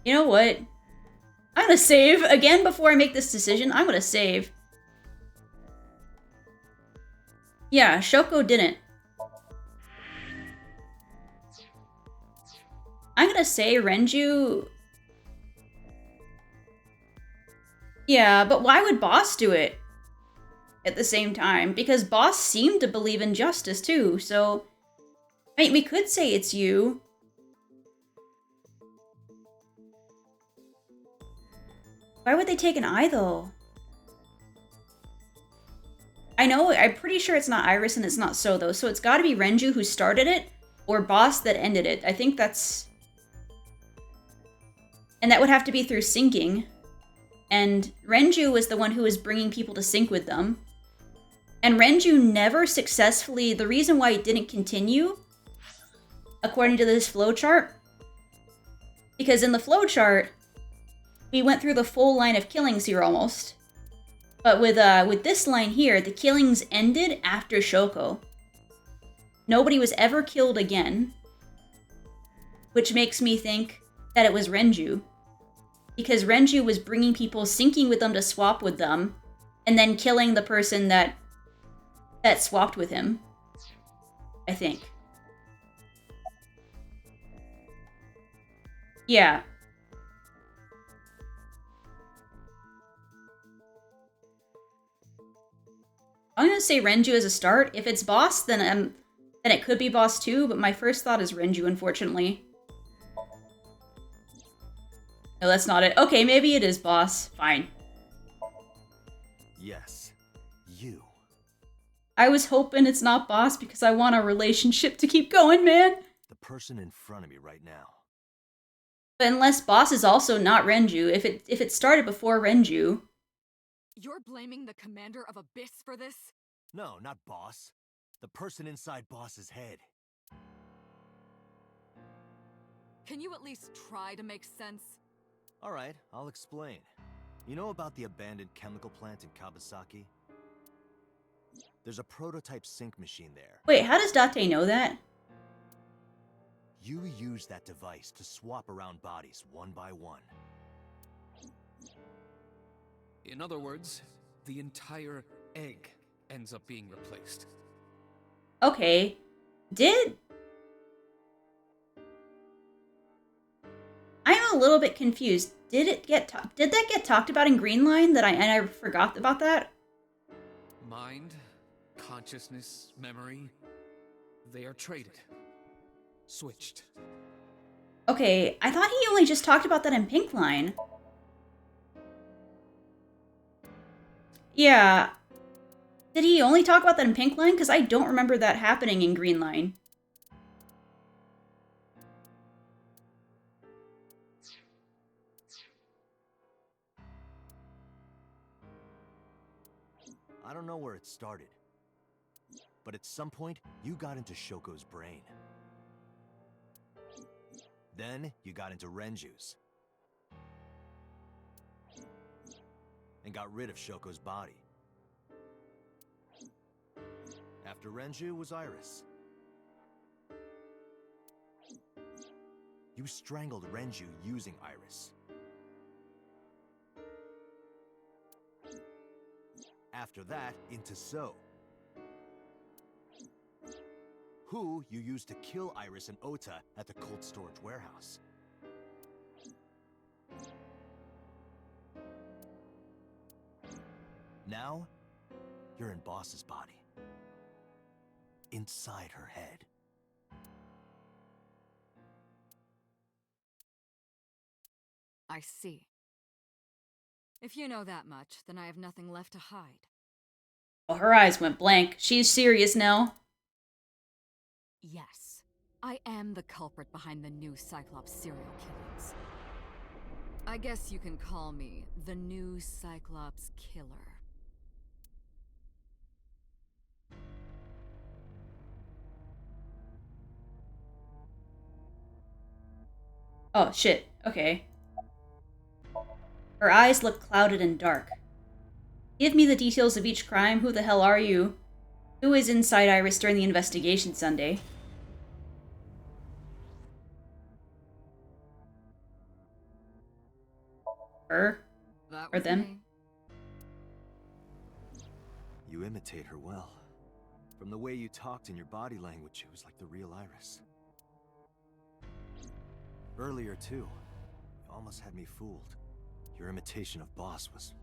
You know what? I'm gonna save. Again, before I make this decision, I'm gonna save. Yeah, Shoko didn't. I'm gonna say Renju... Yeah, but why would Boss do it at the same time? Because Boss seemed to believe in justice too, so... I mean, we could say it's you. Why would they take an eye, though? I know, I'm pretty sure it's not Iris and it's not So, though, so it's gotta be Renju who started it, or Boss that ended it. I think that's... And that would have to be through syncing. And Renju was the one who was bringing people to sync with them. And Renju never successfully... The reason why it didn't continue, according to this flowchart, because in the flowchart, we went through the full line of killings here almost. But with this line here, the killings ended after Shoko. Nobody was ever killed again. Which makes me think that it was Renju. Because Renju was bringing people, syncing with them to swap with them, and then killing the person that swapped with him. I think. Yeah. I'm gonna say Renju as a start. If it's Boss, then it could be Boss too, but my first thought is Renju, unfortunately. No, that's not it. Okay, maybe it is, boss. Fine. Yes, you. I was hoping it's not boss because I want our relationship to keep going, man. The person in front of me right now. But unless boss is also not Renju, if it started before Renju. You're blaming the commander of Abyss for this? No, not boss. The person inside boss's head. Can you at least try to make sense? All right, I'll explain. You know about the abandoned chemical plant in Kawasaki? There's a prototype sync machine there. Wait, how does Date know that? You use that device to swap around bodies one by one. In other words, the entire egg ends up being replaced. Okay. I'm a little bit confused. Did that get talked about in Green Line and I forgot about that? Mind, consciousness, memory, they are traded. Switched. Okay, I thought he only just talked about that in Pink Line. Yeah. Did he only talk about that in Pink Line? Because I don't remember that happening in Green Line. I don't know where it started, but at some point, you got into Shoko's brain. Then, you got into Renju's. And got rid of Shoko's body. After Renju was Iris. You strangled Renju using Iris. After that, into So. Who you used to kill Iris and Ota at the cold storage warehouse. Now, you're in Boss's body. Inside her head. I see. If you know that much, then I have nothing left to hide. Well, her eyes went blank. She's serious now. Yes, I am the culprit behind the new Cyclops serial killings. I guess you can call me the new Cyclops killer. Oh, shit. Okay. Her eyes look clouded and dark. Give me the details of each crime. Who the hell are you? Who is inside Iris during the investigation Sunday? Her? Or them? Me. You imitate her well. From the way you talked in your body language, it was like the real Iris. Earlier, too, you almost had me fooled. Your imitation of Boss was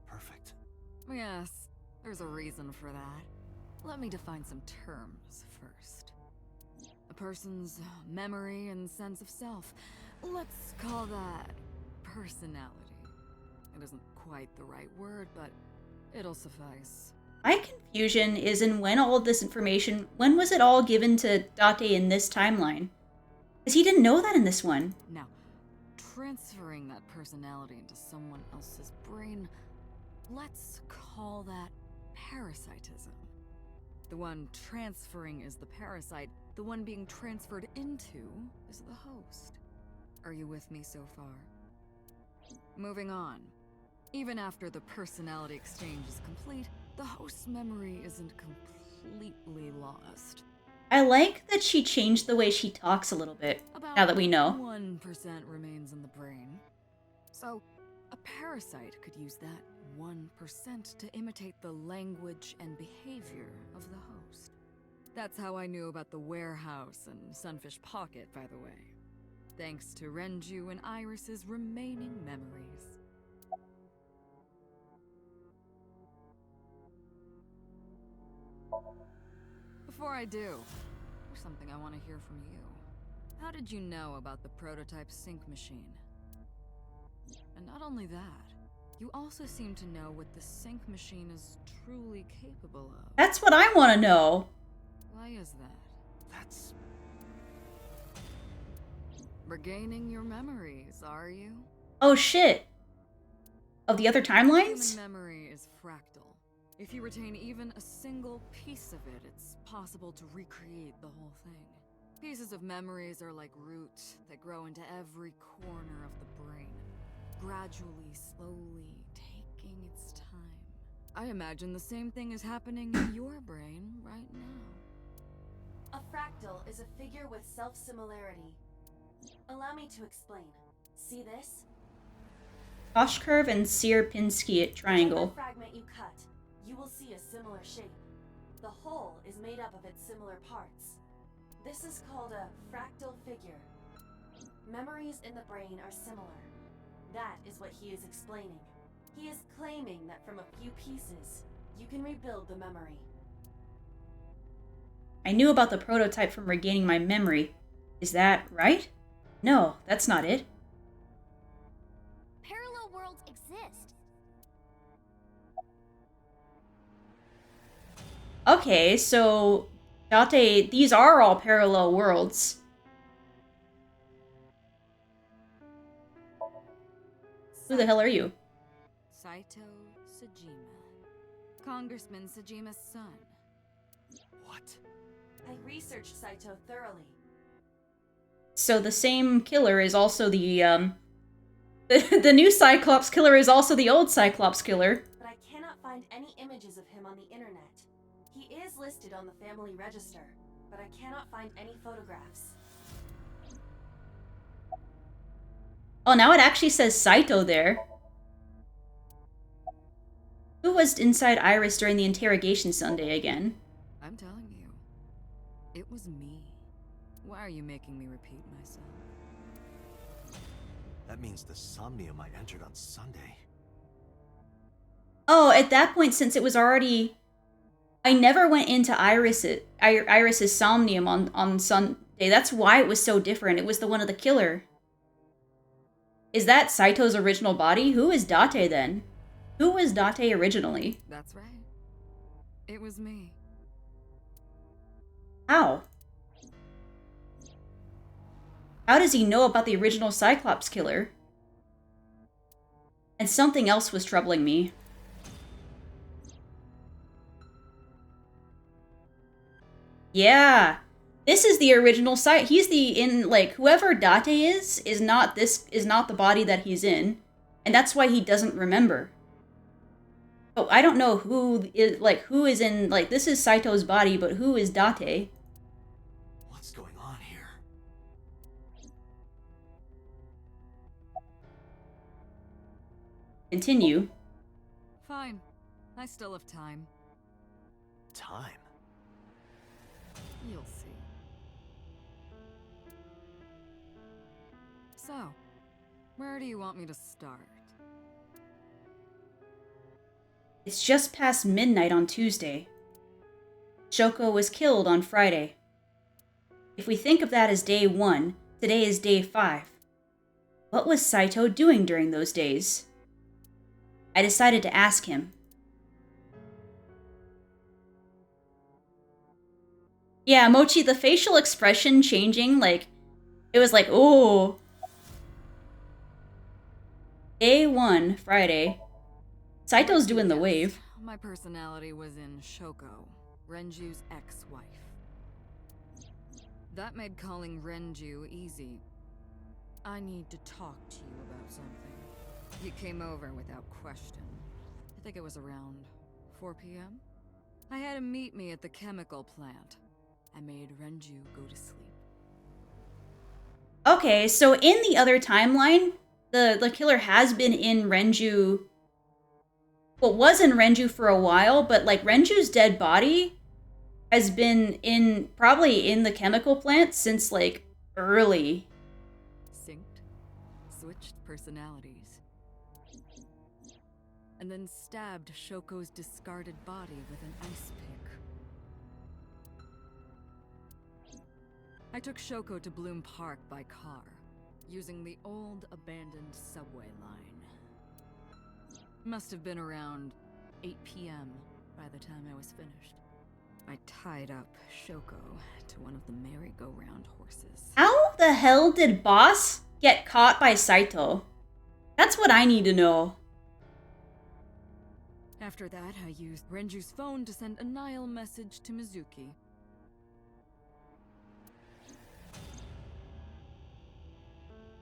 perfect. Yes, there's a reason for that. Let me define some terms first. A person's memory and sense of self. Let's call that personality. It isn't quite the right word, but it'll suffice. My confusion is in when all of this information, when was it all given to Date in this timeline? Because he didn't know that in this one. Now, transferring that personality into someone else's brain, let's call that parasitism. The one transferring is the parasite, the one being transferred into is the host. Are you with me so far? Moving on. Even after the personality exchange is complete, the host's memory isn't completely lost. I like that she changed the way she talks a little bit, now that we know. 1% remains in the brain. So, a parasite could use that 1% to imitate the language and behavior of the host. That's how I knew about the warehouse and Sunfish Pocket, by the way. Thanks to Renju and Iris's remaining memories. Before I do, there's something I want to hear from you. How did you know about the prototype sync machine? And not only that, you also seem to know what the sync machine is truly capable of. That's what I want to know. Why is that? That's... Regaining your memories, are you? Oh shit. Of the other timelines? Human memory is fractal. If you retain even a single piece of it, it's possible to recreate the whole thing. Pieces of memories are like roots that grow into every corner of the brain, gradually, slowly, taking its time. I imagine the same thing is happening in your brain right now. A fractal is a figure with self-similarity. Allow me to explain. See this? Kosh curve and Sierpinski triangle. Whatever fragment you cut, you will see a similar shape. The whole is made up of its similar parts. This is called a fractal figure. Memories in the brain are similar. That is what he is explaining. He is claiming that from a few pieces, you can rebuild the memory. I knew about the prototype from regaining my memory. Is that right? No, that's not it. Parallel worlds exist. Okay, so Date, these are all parallel worlds. Who the hell are you? Saito Sajima. Congressman Sajima's son. What? I researched Saito thoroughly. So the same killer is also the the new Cyclops killer is also the old Cyclops killer. But I cannot find any images of him on the internet. He is listed on the family register, but I cannot find any photographs. Oh, now it actually says Saito there. Who was inside Iris during the interrogation Sunday again? I'm telling you, it was me. Why are you making me repeat myself? That means the Somnium I entered on Sunday. Oh, at that point, since it was already... I never went into Iris's Somnium on Sunday. That's why it was so different. It was the one of the killer. Is that Saito's original body? Who is Date then? Who was Date originally? That's right. It was me. How? How does he know about the original Cyclops killer? And something else was troubling me. Yeah. This is the original site. He's whoever Date is not the body that he's in. And that's why he doesn't remember. Oh, I don't know who is in, this is Saito's body, but who is Date? What's going on here? Continue. Fine. I still have time. Time? You'll see. So, where do you want me to start? It's just past midnight on Tuesday. Shoko was killed on Friday. If we think of that as day 1, today is day 5. What was Saito doing during those days? I decided to ask him. Yeah, Mochi, the facial expression changing, it was like, ooh. Day 1, Friday. Saito's doing the wave. My personality was in Shoko, Renju's ex-wife. That made calling Renju easy. I need to talk to you about something. You came over without question. I think it was around 4 p.m. I had him meet me at the chemical plant. I made Renju go to sleep. Okay, so in the other timeline, the killer has been in Renju... Well, was in Renju for a while, but, Renju's dead body has been probably in the chemical plant since, early. Synced, switched personalities, and then stabbed Shoko's discarded body with an ice pick. I took Shoko to Bloom Park by car, using the old abandoned subway line. Must have been around 8 p.m. by the time I was finished. I tied up Shoko to one of the merry-go-round horses. How the hell did Boss get caught by Saito? That's what I need to know. After that, I used Renju's phone to send a Nile message to Mizuki.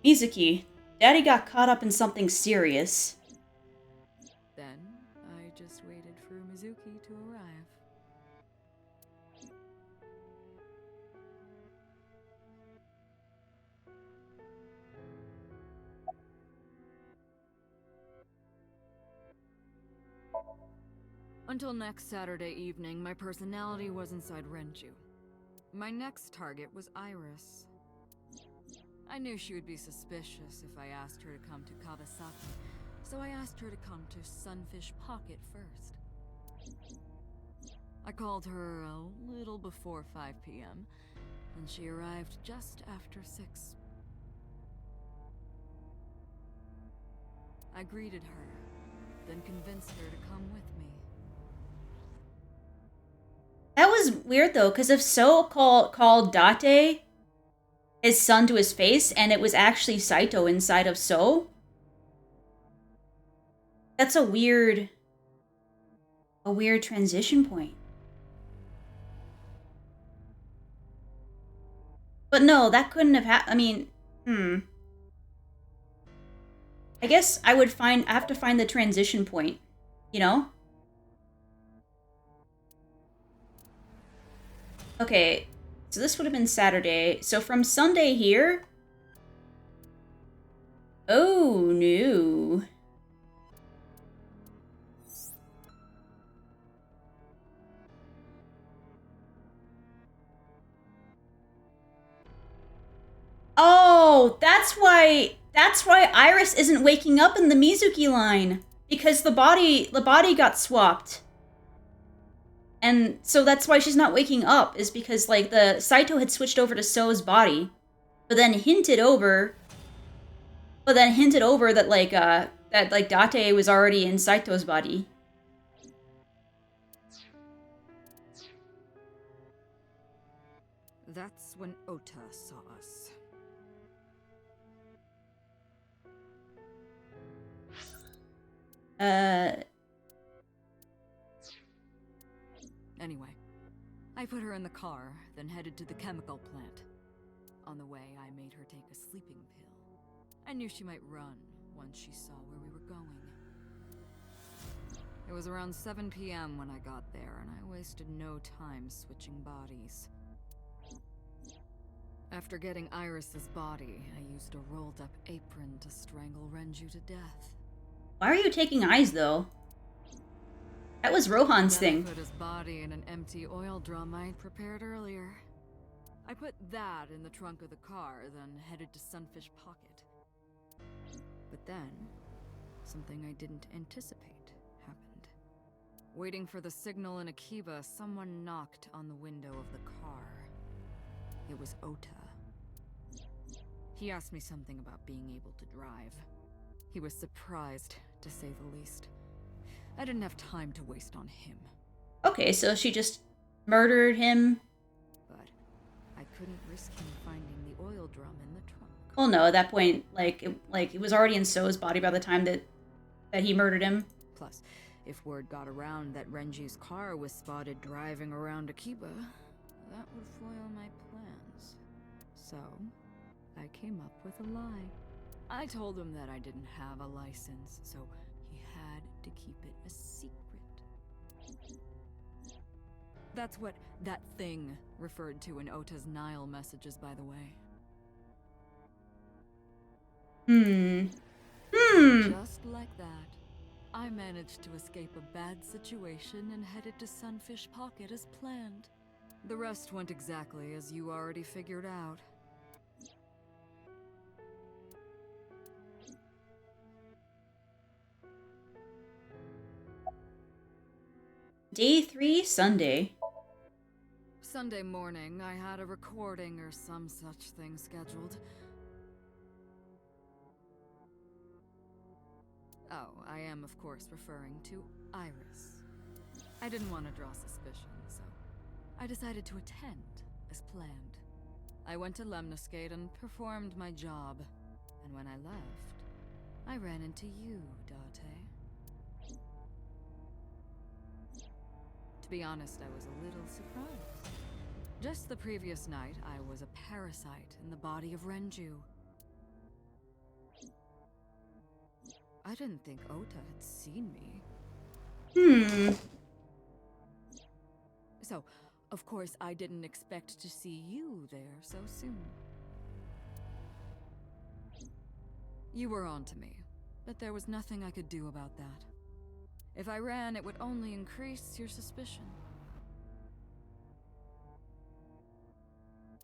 Mizuki, Daddy got caught up in something serious. Then, I just waited for Mizuki to arrive. Until next Saturday evening, my personality was inside Renju. My next target was Iris. I knew she would be suspicious if I asked her to come to Kawasaki, so I asked her to come to Sunfish Pocket first. I called her a little before 5 p.m., and she arrived just after 6. I greeted her, then convinced her to come with me. That was weird though, because if So called Date his son to his face, and it was actually Saito inside of So, that's a weird transition point. But no, that couldn't have happened. I mean, I guess I have to find the transition point, you know? Okay, so this would have been Saturday. So from Sunday here? Oh, no. Oh, that's why Iris isn't waking up in the Mizuki line. Because the body got swapped. And so that's why she's not waking up, is because, like, the Saito had switched over to So's body, but then hinted over that, like, Date was already in Saito's body. That's when Ota saw us. Anyway, I put her in the car, then headed to the chemical plant. On the way, I made her take a sleeping pill. I knew she might run once she saw where we were going. It was around 7 p.m. when I got there, and I wasted no time switching bodies. After getting Iris's body, I used a rolled-up apron to strangle Renju to death. Why are you taking eyes, though? That was Rohan's thing. Put his body in an empty oil drum I'd prepared earlier. I put that in the trunk of the car, then headed to Sunfish Pocket. But then, something I didn't anticipate happened. Waiting for the signal in Akiba, someone knocked on the window of the car. It was Ota. He asked me something about being able to drive. He was surprised, to say the least. I didn't have time to waste on him. Okay, so she just murdered him. But I couldn't risk him finding the oil drum in the trunk. Well, no, at that point, it was already in So's body by the time that he murdered him. Plus, if word got around that Renji's car was spotted driving around Akiba, that would foil my plans. So, I came up with a lie. I told him that I didn't have a license, so he had to keep it a secret. That's what that thing referred to in Ota's Nile messages, by the way. Just like that, I managed to escape a bad situation and headed to Sunfish Pocket as planned. The rest went exactly as you already figured out. Day 3, Sunday. Sunday morning, I had a recording or some such thing scheduled. Oh, I I am, of course, referring to Iris. I didn't want to draw suspicion, so I decided to attend, as planned. I went to Lemniscate and performed my job, and when I left, I ran into you, Date. To be honest, I was a little surprised. Just the previous night, I was a parasite in the body of Renju. I didn't think Ota had seen me. So, of course, I didn't expect to see you there so soon. You were on to me, but there was nothing I could do about that. If I ran, it would only increase your suspicion.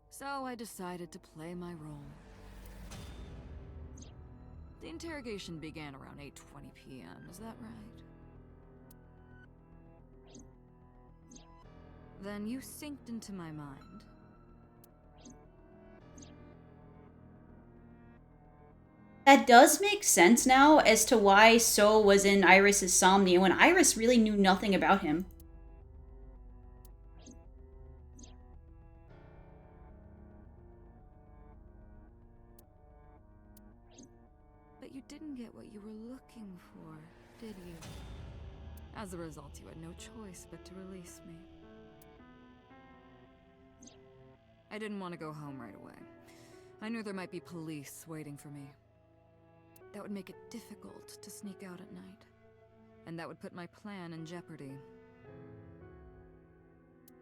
So I decided to play my role. The interrogation began around 8:20 p.m., is that right? Then you synced into my mind. That does make sense now as to why So was in Iris's Somnia when Iris really knew nothing about him. But you didn't get what you were looking for, did you? As a result, you had no choice but to release me. I didn't want to go home right away. I knew there might be police waiting for me. That would make it difficult to sneak out at night. And that would put my plan in jeopardy.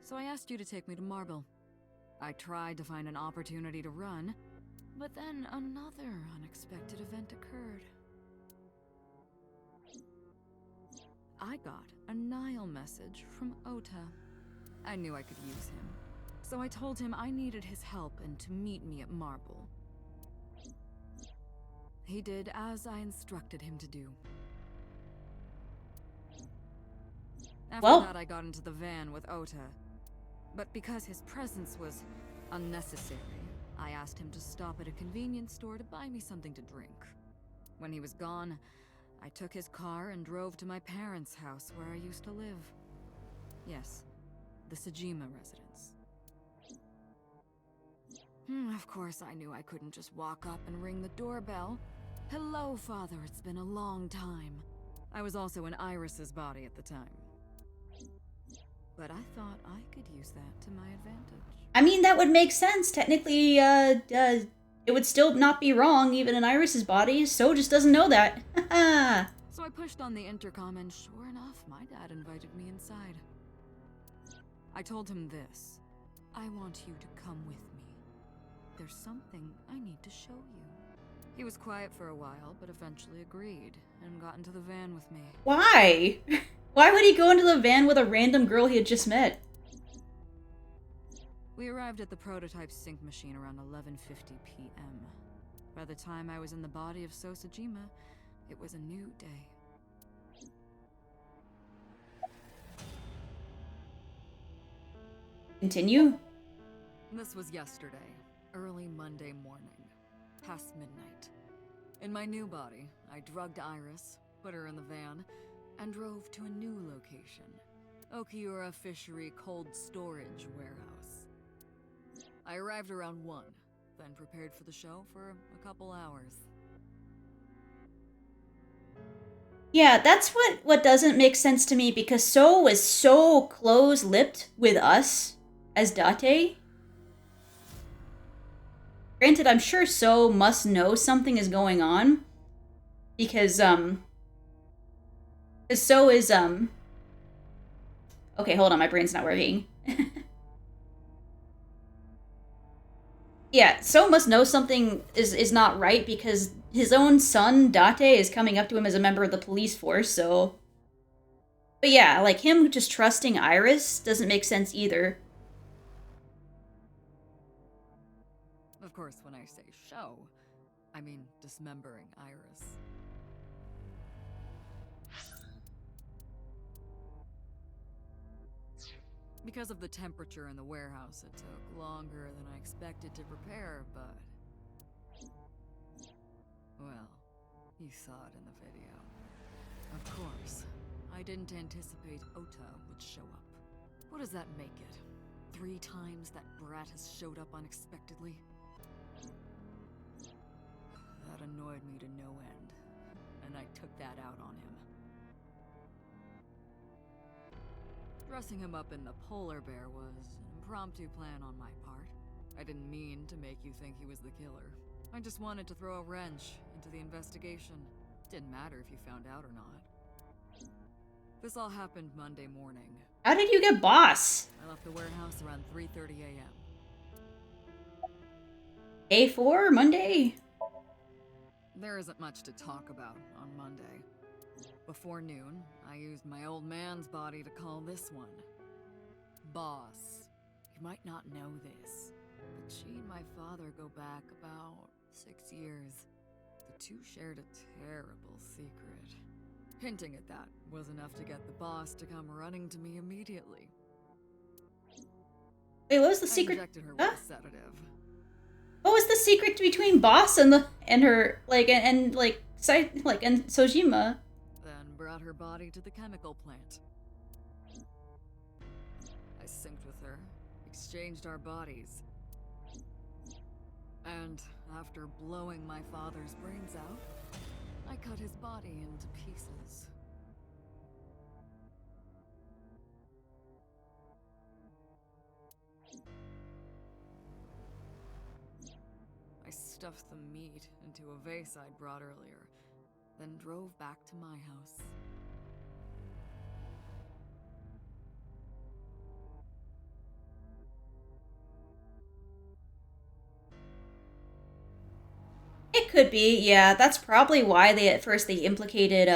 So I asked you to take me to Marble. I tried to find an opportunity to run, but then another unexpected event occurred. I got a Nile message from Ota. I knew I could use him. So I told him I needed his help and to meet me at Marble. He did as I instructed him to do. After that, I got into the van with Ota. But because his presence was unnecessary, I asked him to stop at a convenience store to buy me something to drink. When he was gone, I took his car and drove to my parents' house where I used to live. Yes, the Sejima residence. Of course, I knew I couldn't just walk up and ring the doorbell. Hello, Father, it's been a long time. I was also in Iris's body at the time. But I thought I could use that to my advantage. I mean, that would make sense. Technically, it would still not be wrong, even in Iris's body. So just doesn't know that. So I pushed on the intercom, and sure enough, my dad invited me inside. I told him this. I want you to come with me. There's something I need to show you. He was quiet for a while, but eventually agreed, and got into the van with me. Why? Why would he go into the van with a random girl he had just met? We arrived at the prototype sync machine around 11:50 p.m. By the time I was in the body of Sosajima, it was a new day. Continue? This was yesterday, early Monday morning, past midnight. In my new body, I drugged Iris, put her in the van, and drove to a new location, Okiura Fishery Cold Storage Warehouse. I arrived around 1, then prepared for the show for a couple hours. Yeah, that's what doesn't make sense to me, because So was so close-lipped with us as Date. Granted, I'm sure So must know something is going on, because So is, okay, hold on, my brain's not working. Yeah, So must know something is not right, because his own son, Date, is coming up to him as a member of the police force, so... But yeah, like, him just trusting Iris doesn't make sense either. Of course, when I say show, I mean dismembering Iris. Because of the temperature in the warehouse, it took longer than I expected to prepare, but... Well, you saw it in the video. Of course. I didn't anticipate Ota would show up. What does that make it? 3 times that brat has showed up unexpectedly? That annoyed me to no end, and I took that out on him. Dressing him up in the polar bear was an impromptu plan on my part. I didn't mean to make you think he was the killer. I just wanted to throw a wrench into the investigation. Didn't matter if you found out or not. This all happened Monday morning. How did you get boss? I left the warehouse around 3:30 a.m. A4 Monday? There isn't much to talk about on Monday. Before noon, I used my old man's body to call this one Boss. You might not know this, but she and my father go back about 6 years. The two shared a terrible secret. Hinting at that was enough to get the boss to come running to me immediately. Wait, what was the secret? I injected her with a sedative. What was the secret between Boss and her and Sojima? Then brought her body to the chemical plant. I synced with her, exchanged our bodies. And after blowing my father's brains out, I cut his body into pieces. I stuffed the meat into a vase I'd brought earlier, then drove back to my house. It could be, yeah. That's probably why they implicated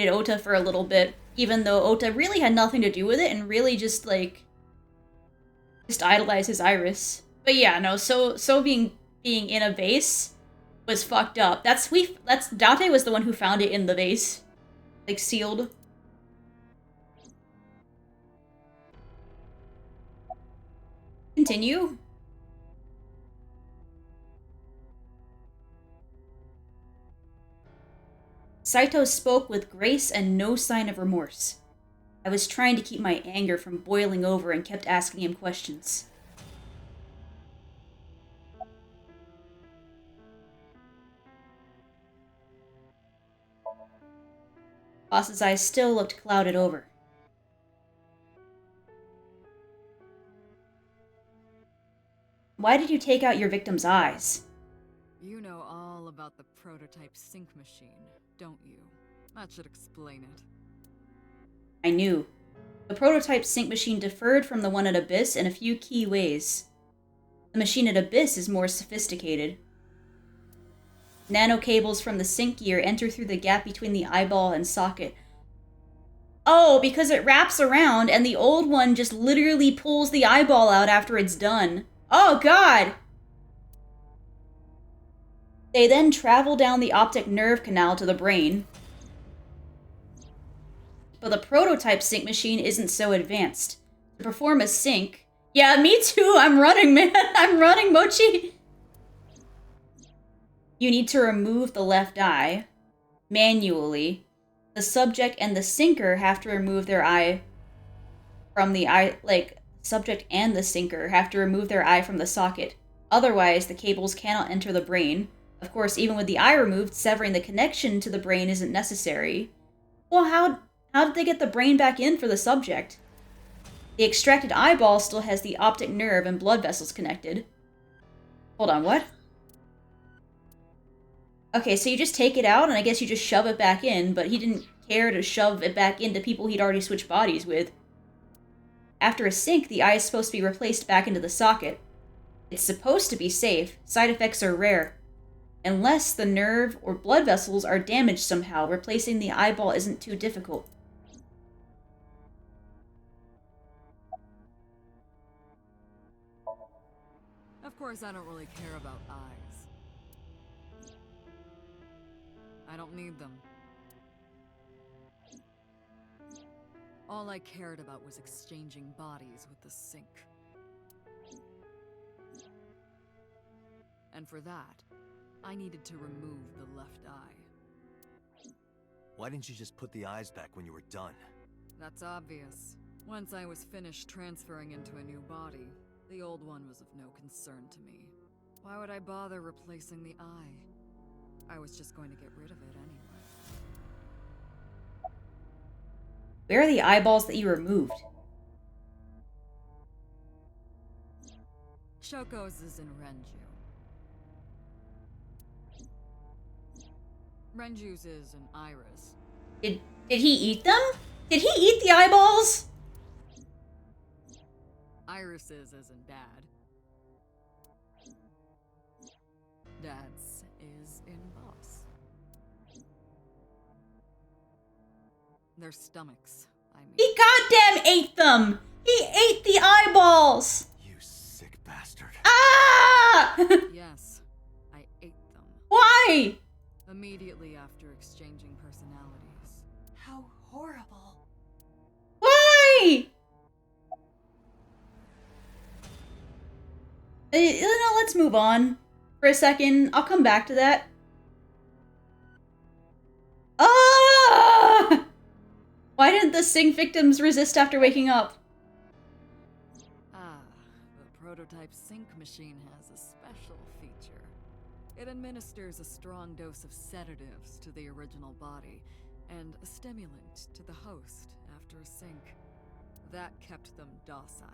Ota for a little bit, even though Ota really had nothing to do with it and really just idolized his iris. But yeah, no, so being in a vase was fucked up. That's Date was the one who found it in the vase. Like sealed. Continue. Saito spoke with grace and no sign of remorse. I was trying to keep my anger from boiling over and kept asking him questions. Boss's eyes still looked clouded over. Why did you take out your victim's eyes? You know all about the prototype sync machine, don't you? That should explain it. I knew. The prototype sync machine differed from the one at Abyss in a few key ways. The machine at Abyss is more sophisticated. Nanocables from the sync gear enter through the gap between the eyeball and socket. Oh, because it wraps around and the old one just literally pulls the eyeball out after it's done. Oh, God! They then travel down the optic nerve canal to the brain. But the prototype sync machine isn't so advanced. To perform a sync... Yeah, me too! I'm running, man! I'm running, Mochi! You need to remove the left eye. Manually. The subject and the sinker have to remove their eye from the eye... subject and the sinker have to remove their eye from the socket. Otherwise, the cables cannot enter the brain. Of course, even with the eye removed, severing the connection to the brain isn't necessary. Well, how did they get the brain back in for the subject? The extracted eyeball still has the optic nerve and blood vessels connected. Hold on, what? Okay, so you just take it out, and I guess you just shove it back in, but he didn't care to shove it back into people he'd already switched bodies with. After a sync, the eye is supposed to be replaced back into the socket. It's supposed to be safe. Side effects are rare. Unless the nerve or blood vessels are damaged somehow, replacing the eyeball isn't too difficult. Of course, I don't really care about eyes. I don't need them. All I cared about was exchanging bodies with the sync. And for that, I needed to remove the left eye. Why didn't you just put the eyes back when you were done? That's obvious. Once I was finished transferring into a new body, the old one was of no concern to me. Why would I bother replacing the eye? I was just going to get rid of it anyway. Where are the eyeballs that you removed? Shoko's is in Renju. Renju's is an iris. Did he eat them? Did he eat the eyeballs? Iris's is in Dad. Dad's is in Boss. Their stomachs, I mean. He goddamn ate them! He ate the eyeballs! You sick bastard. Ah! Yes, I ate them. Why? Immediately after exchanging personalities. How horrible. Why? No, let's move on for a second. I'll come back to that. Ah! Why didn't the Sing victims resist after waking up? Ah, the prototype sync machine has a special feature. It administers a strong dose of sedatives to the original body, and a stimulant to the host after a sync. That kept them docile.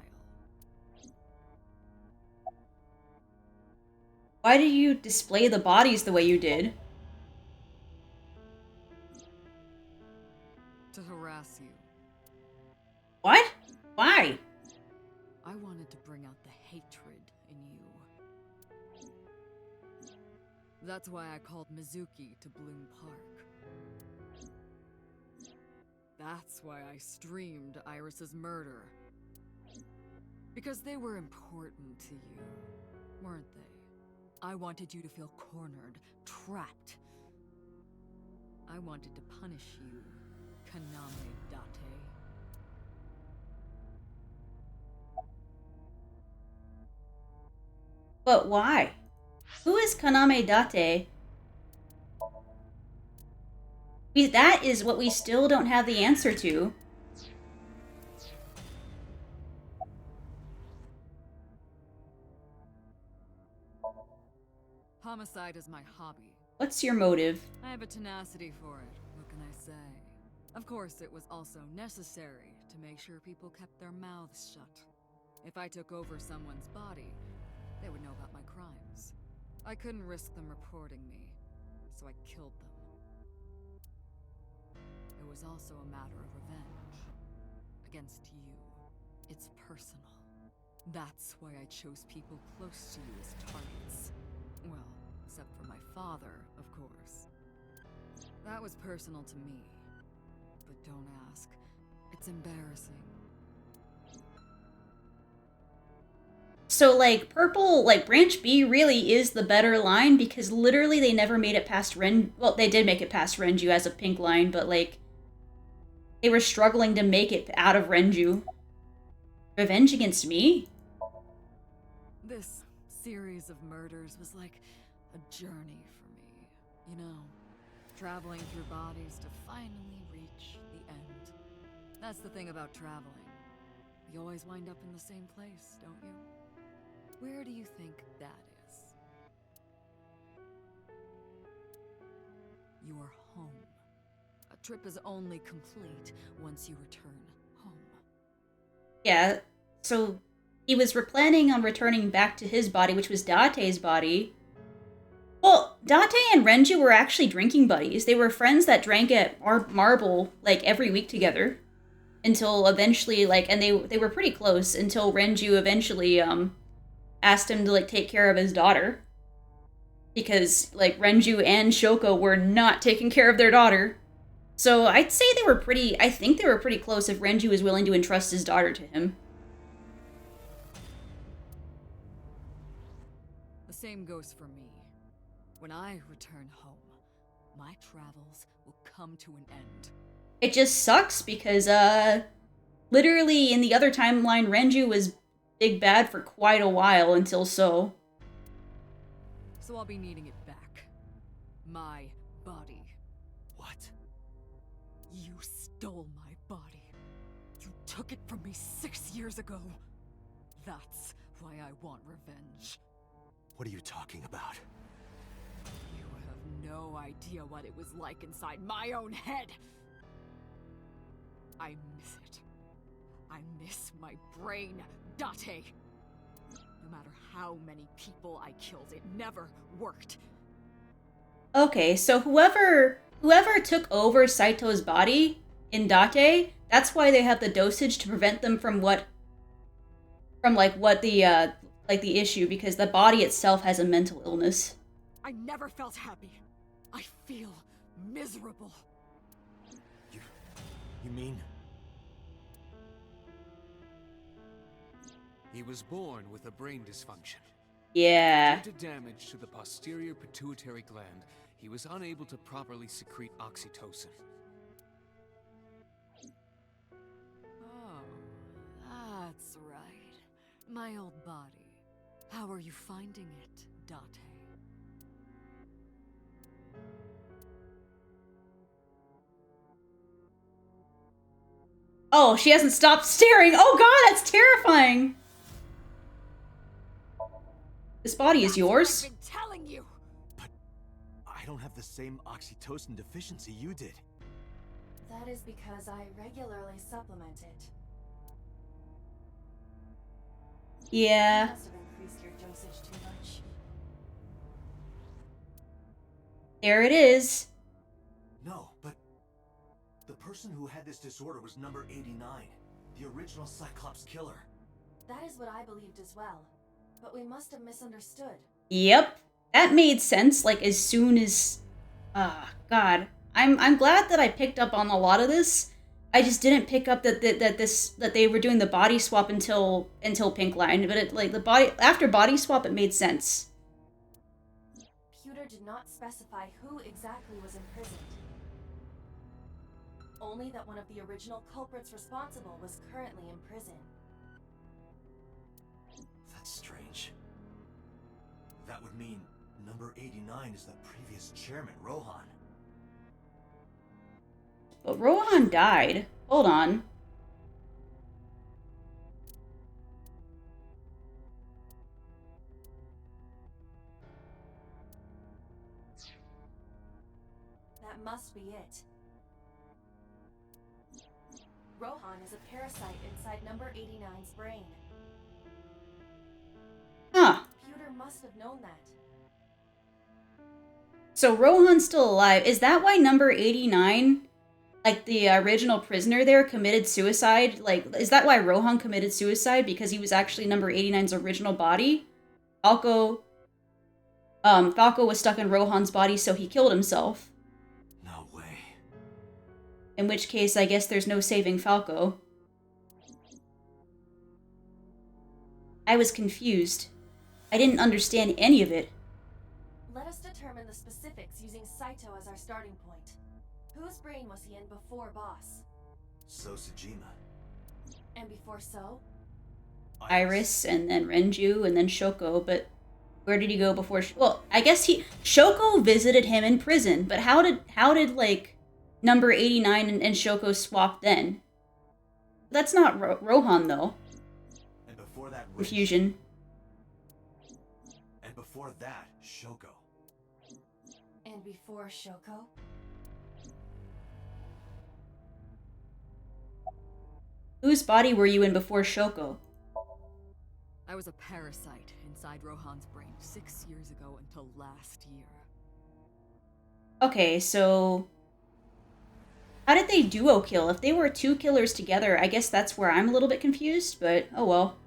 Why did you display the bodies the way you did? To harass you. What? Why? I wanted to bring out the hatred in you. That's why I called Mizuki to Bloom Park. That's why I streamed Iris's murder. Because they were important to you, weren't they? I wanted you to feel cornered, trapped. I wanted to punish you, Kaname Date. But why? Who is Kaname Date? That is what we still don't have the answer to. Homicide is my hobby. What's your motive? I have a tenacity for it, what can I say? Of course, it was also necessary to make sure people kept their mouths shut. If I took over someone's body, they would know about my crimes. I couldn't risk them reporting me, so I killed them. It was also a matter of revenge. Against you. It's personal. That's why I chose people close to you as targets. Well, except for my father, of course. That was personal to me. But don't ask. It's embarrassing. So, like, Purple, like, Branch B really is the better line because literally they never made it past well, they did make it past Renju as a pink line, but, like, they were struggling to make it out of Renju. Revenge against me? This series of murders was like a journey for me. You know, traveling through bodies to finally reach the end. That's the thing about traveling. You always wind up in the same place, don't you? Where do you think that is? Your home. A trip is only complete once you return home. Yeah, so he was planning on returning back to his body, which was Date's body. Well, Date and Renju were actually drinking buddies. They were friends that drank at Marble, like, every week together. Until eventually, like, and they were pretty close until Renju eventually, asked him to, like, take care of his daughter. Because, like, Renju and Shoko were not taking care of their daughter. So I'd say they were I think they were pretty close if Renju was willing to entrust his daughter to him. The same goes for me. When I return home, my travels will come to an end. It just sucks because, literally in the other timeline, Renju was big bad for quite a while until so. So I'll be needing it back. My body. What? stole my body. You took it from me 6 years ago. That's why I want revenge. What are you talking about? You have no idea what it was like inside my own head. I miss it. I miss my brain, Date. No matter how many people I killed, it never worked. Okay, so whoever took over Saito's body in Date, that's why they have the dosage to prevent them from the issue, because the body itself has a mental illness. I never felt happy. I feel miserable. You mean? He was born with a brain dysfunction. Yeah. Due to damage to the posterior pituitary gland, he was unable to properly secrete oxytocin. Oh, that's right. My old body. How are you finding it, Date? Oh, she hasn't stopped staring! Oh god, that's terrifying! This body is yours? I've been telling you! I don't have the same oxytocin deficiency you did. That is because I regularly supplement it. Yeah. You must have increased your dosage too much. There it is. No, but the person who had this disorder was number 89, the original Cyclops killer. That is what I believed as well, but we must have misunderstood. Yep. That made sense, like, as soon as... God. I'm glad that I picked up on a lot of this. I just didn't pick up that they were doing the body swap until Pink Line, but after body swap it made sense. Pewter did not specify who exactly was imprisoned. Only that one of the original culprits responsible was currently in prison. That's strange. That would mean number 89 is the previous chairman, Rohan. But Rohan died. Hold on. That must be it. Rohan is a parasite inside number 89's brain. Huh. Pewter must have known that. So Rohan's still alive. Is that why number 89, like the original prisoner there, committed suicide? Like, is that why Rohan committed suicide? Because he was actually number 89's original body? Falco was stuck in Rohan's body, so he killed himself. No way. In which case, I guess there's no saving Falco. I was confused. I didn't understand any of it. Let us determine the specifics using Saito as our starting point. Whose brain was he in before Boss? So Sejima. And before So? Iris, and then Renju, and then Shoko, but where did he go before? Well, I guess Shoko visited him in prison, but how did like number 89 and Shoko swap then? That's not Rohan though. And before that, Confusion. And before that, Shoko. And before Shoko? Whose body were you in before Shoko? I was a parasite inside Rohan's brain 6 years ago until last year. Okay, so how did they duo kill? If they were two killers together, I guess that's where I'm a little bit confused, but oh well.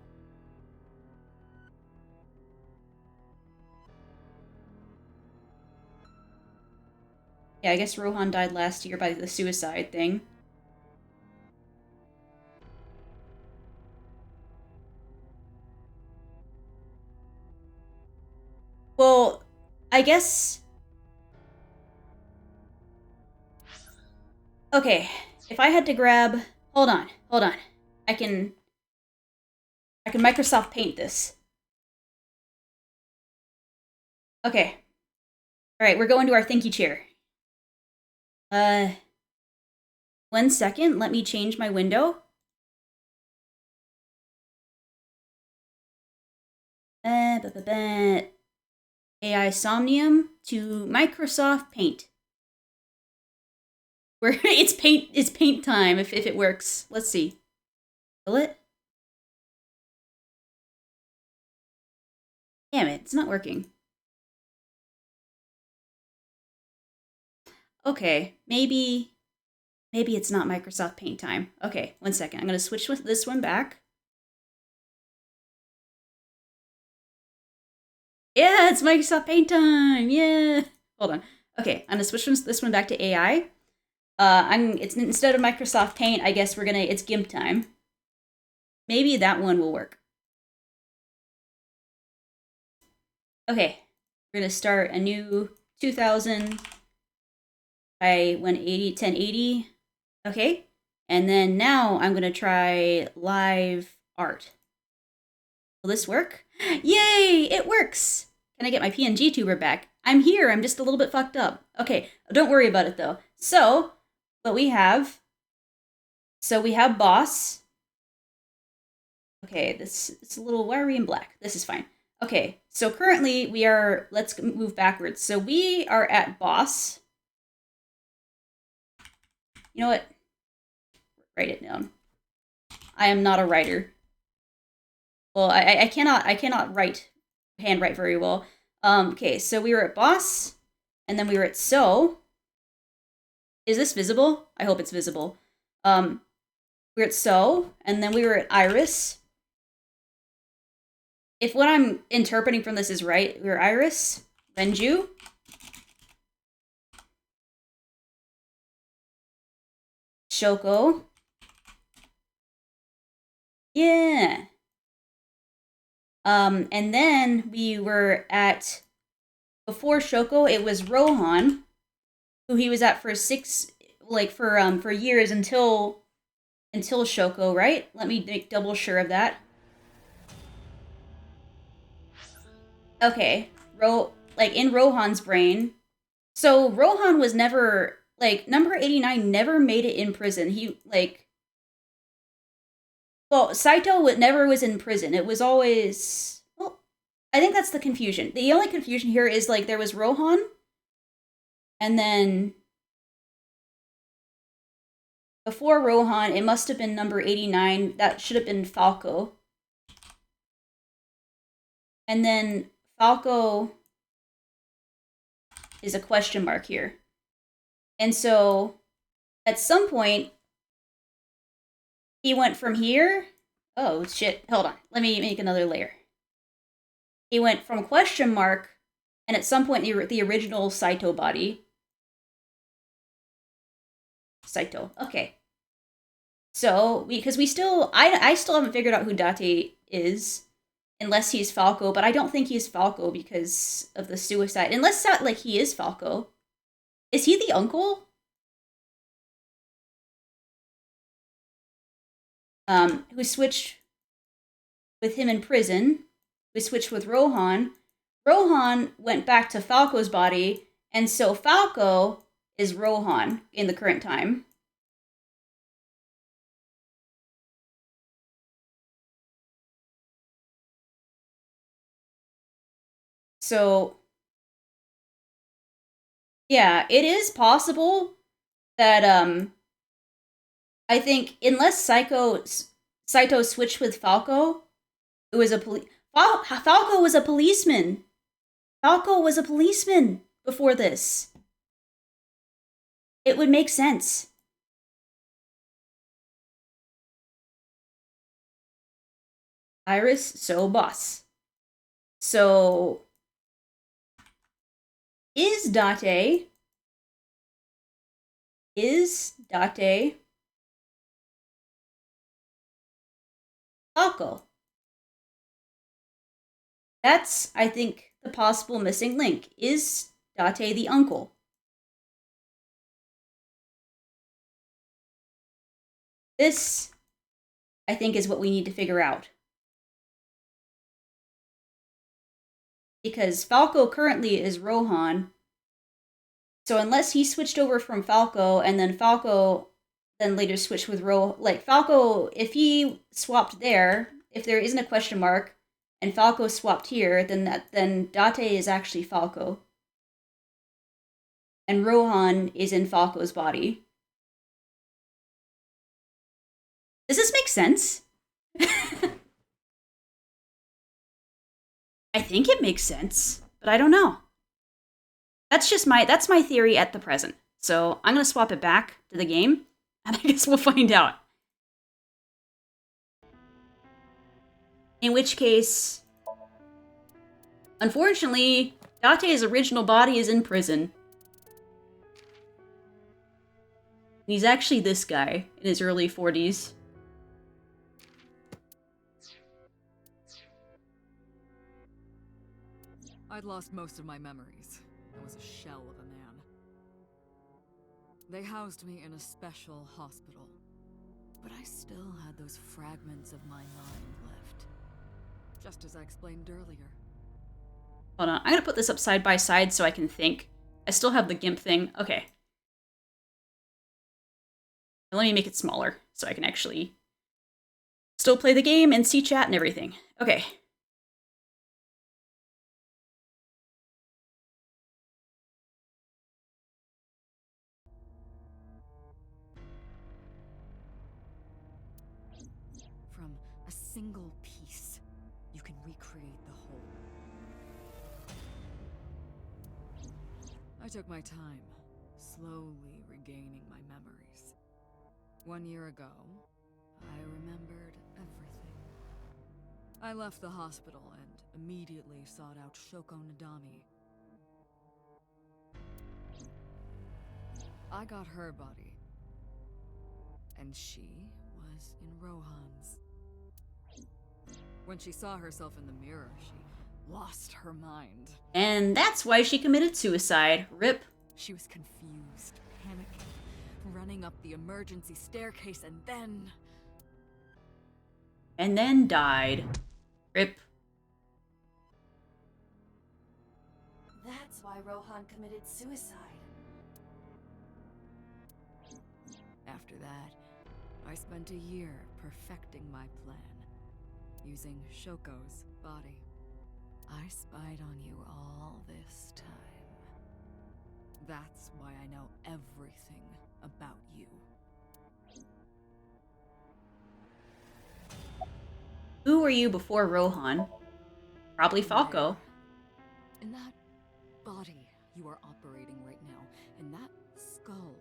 Yeah, I guess Rohan died last year by the suicide thing. Well, I guess... Okay, if I had to grab... Hold on. I can Microsoft Paint this. Okay. Alright, we're going to our thinky chair. When 1 second. Let me change my window. AI Somnium to Microsoft Paint. Where it's paint time if it works. Let's see. Will it? Damn it, it's not working. Okay, maybe it's not Microsoft Paint time. Okay, 1 second. I'm gonna switch this one back. Yeah, it's Microsoft Paint time. Yeah. Hold on. Okay, I'm gonna switch this one back to AI. It's instead of Microsoft Paint, I guess it's GIMP time. Maybe that one will work. Okay, we're gonna start a new 2000 by 1080. Okay, and then now I'm gonna try live art. Will this work? Yay, it works! Can I get my PNG tuber back? I'm here, I'm just a little bit fucked up. Okay, don't worry about it though. So, what we have, we have boss. Okay, it's a little, why are we in black? This is fine. Okay, so currently we are, let's move backwards. So we are at boss. You know what? Write it down. I am not a writer. Well, I cannot handwrite very well. Okay, so we were at boss, and then we were at so. Is this visible? I hope it's visible. We were at so, and then we were at iris. If what I'm interpreting from this is right, we were iris, Renju, Shoko. Yeah. And then we were at, before Shoko, it was Rohan, who he was at for for years until Shoko, right? Let me make double sure of that. Okay, in Rohan's brain. So Rohan was never, number 89 never made it in prison. Saito never was in prison. It was always, I think that's the confusion. The only confusion here is, there was Rohan, and then before Rohan, it must have been number 89. That should have been Falco. And then Falco is a question mark here. And so, at some point, he went from here. Oh, shit. Hold on. Let me make another layer. He went from question mark, and at some point, the original Saito body. Saito. Okay. So, because I still haven't figured out who Date is, unless he's Falco, but I don't think he's Falco because of the suicide. Unless, he is Falco. Is he the uncle? Who switched with him in prison. We switched with Rohan. Rohan went back to Falco's body, and so Falco is Rohan in the current time. So, yeah, it is possible that, I think, unless Saito switched with Falco, it was Falco was a policeman. Falco was a policeman before this. It would make sense. Iris, so boss. So, is Date Falco? That's, I think, the possible missing link. Is Date the uncle? This, I think, is what we need to figure out. Because Falco currently is Rohan. So unless he switched over from Falco, and then Falco then later switched with like Falco, if he swapped there, if there isn't a question mark, and Falco swapped here, then Date is actually Falco. And Rohan is in Falco's body. Does this make sense? I think it makes sense, but I don't know. That's my theory at the present. So I'm gonna swap it back to the game, and I guess we'll find out. In which case, unfortunately, Date's original body is in prison. He's actually this guy in his early 40s. I'd lost most of my memories. I was a shell of a man. They housed me in a special hospital, but I still had those fragments of my mind left. Just as I explained earlier. Hold on, I'm gonna put this up side by side so I can think. I still have the GIMP thing. Okay. Let me make it smaller so I can actually still play the game and see chat and everything. Okay. From a single piece, you can recreate the whole. I took my time, slowly regaining my memories. 1 year ago, I remembered everything. I left the hospital and immediately sought out Shoko Nadami. I got her body, and she was in Rohan's. When she saw herself in the mirror, she lost her mind. And that's why she committed suicide. RIP. She was confused, panicking, running up the emergency staircase, and then died. RIP. That's why Rohan committed suicide. After that, I spent a year perfecting my plan, using Shoko's body. I spied on you all this time. That's why I know everything about you. Who were you before Rohan? Probably Falco. In that body you are operating right now, in that skull.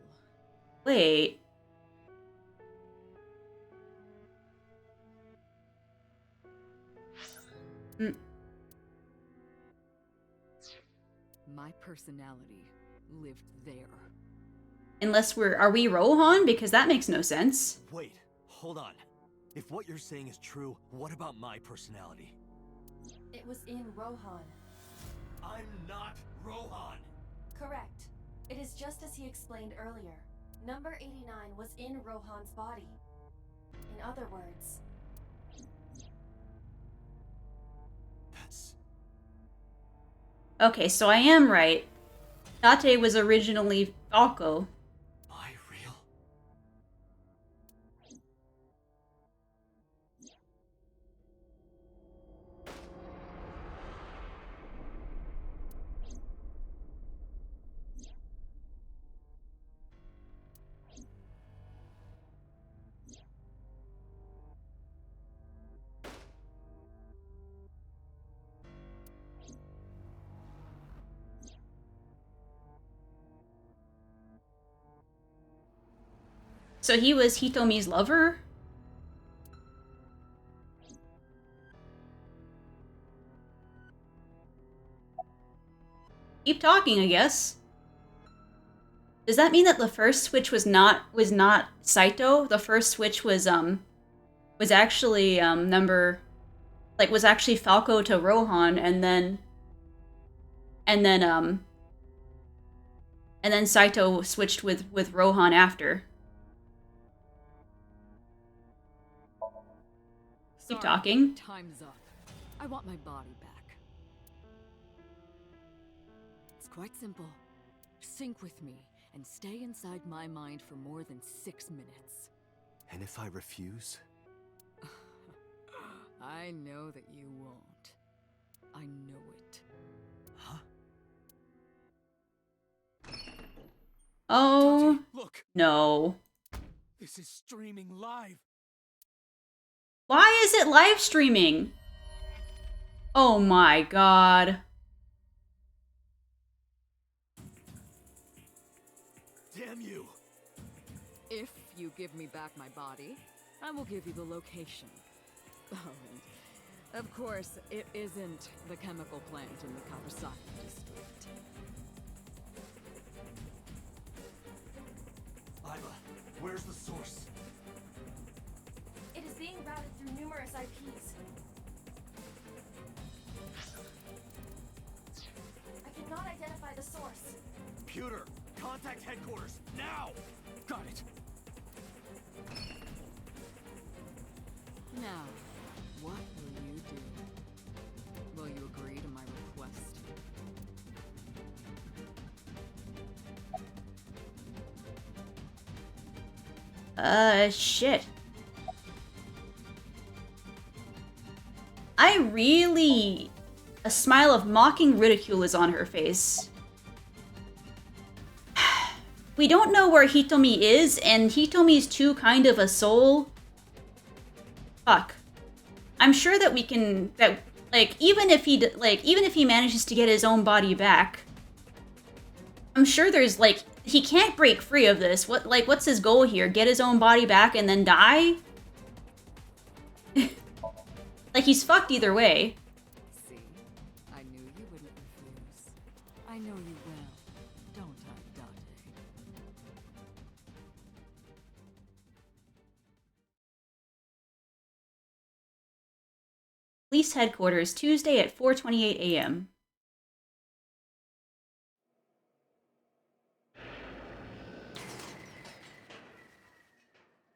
Wait. My personality lived there. Unless are we Rohan? Because that makes no sense. Wait, hold on. If what you're saying is true, what about my personality? It was in Rohan. I'm not Rohan! Correct. It is just as he explained earlier. Number 89 was in Rohan's body. In other words... Okay, so I am right. Date was originally Falco. So he was Hitomi's lover? Keep talking, I guess. Does that mean that the first switch was not Saito? The first switch was actually was actually Falco to Rohan, and then Saito switched with Rohan after. Keep talking. Time's up. I want my body back. It's quite simple. Sync with me, and stay inside my mind for more than 6 minutes. And if I refuse? I know that you won't. I know it. Huh? Oh, look. No. This is streaming live. Why is it live streaming? Oh my god. Damn you. If you give me back my body, I will give you the location. Oh, and of course, it isn't the chemical plant in the Kawasaki district. Iva, where's the source? It is being routed through numerous IPs. I cannot identify the source. Computer, contact headquarters, now! Got it. Now, what will you do? Will you agree to my request? Shit. I really... A smile of mocking ridicule is on her face. We don't know where Hitomi is, and Hitomi's too kind of a soul. Fuck. I'm sure that we can... even if he manages to get his own body back, I'm sure there's, he can't break free of this. What's his goal here? Get his own body back and then die? He's fucked either way. See? I knew you wouldn't refuse. I know you will, don't I, Date? Police headquarters, Tuesday at 4:28 a.m.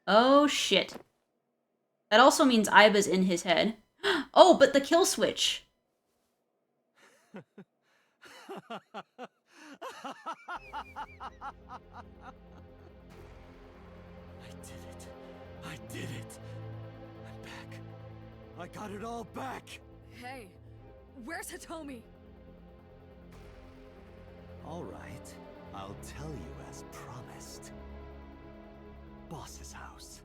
Oh, shit. That also means Iba's in his head. Oh, but the kill switch. I did it. I did it. I'm back. I got it all back. Hey, where's Hitomi? All right, I'll tell you as promised. Boss's house.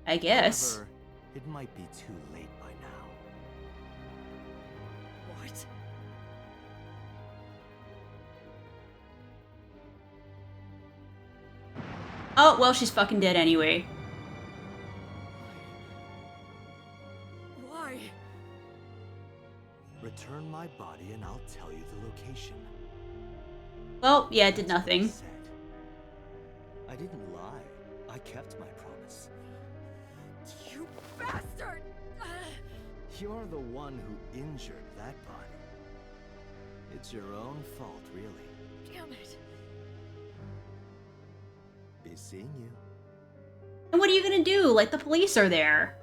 I guess. However, it might be too late by now. What? Oh, well, she's fucking dead anyway. Why? Return my body and I'll tell you the location. Well, yeah, it did nothing. I didn't lie. I kept my promise. You bastard! You're the one who injured that body. It's your own fault, really. Damn it. Be seeing you. And what are you gonna do? The police are there.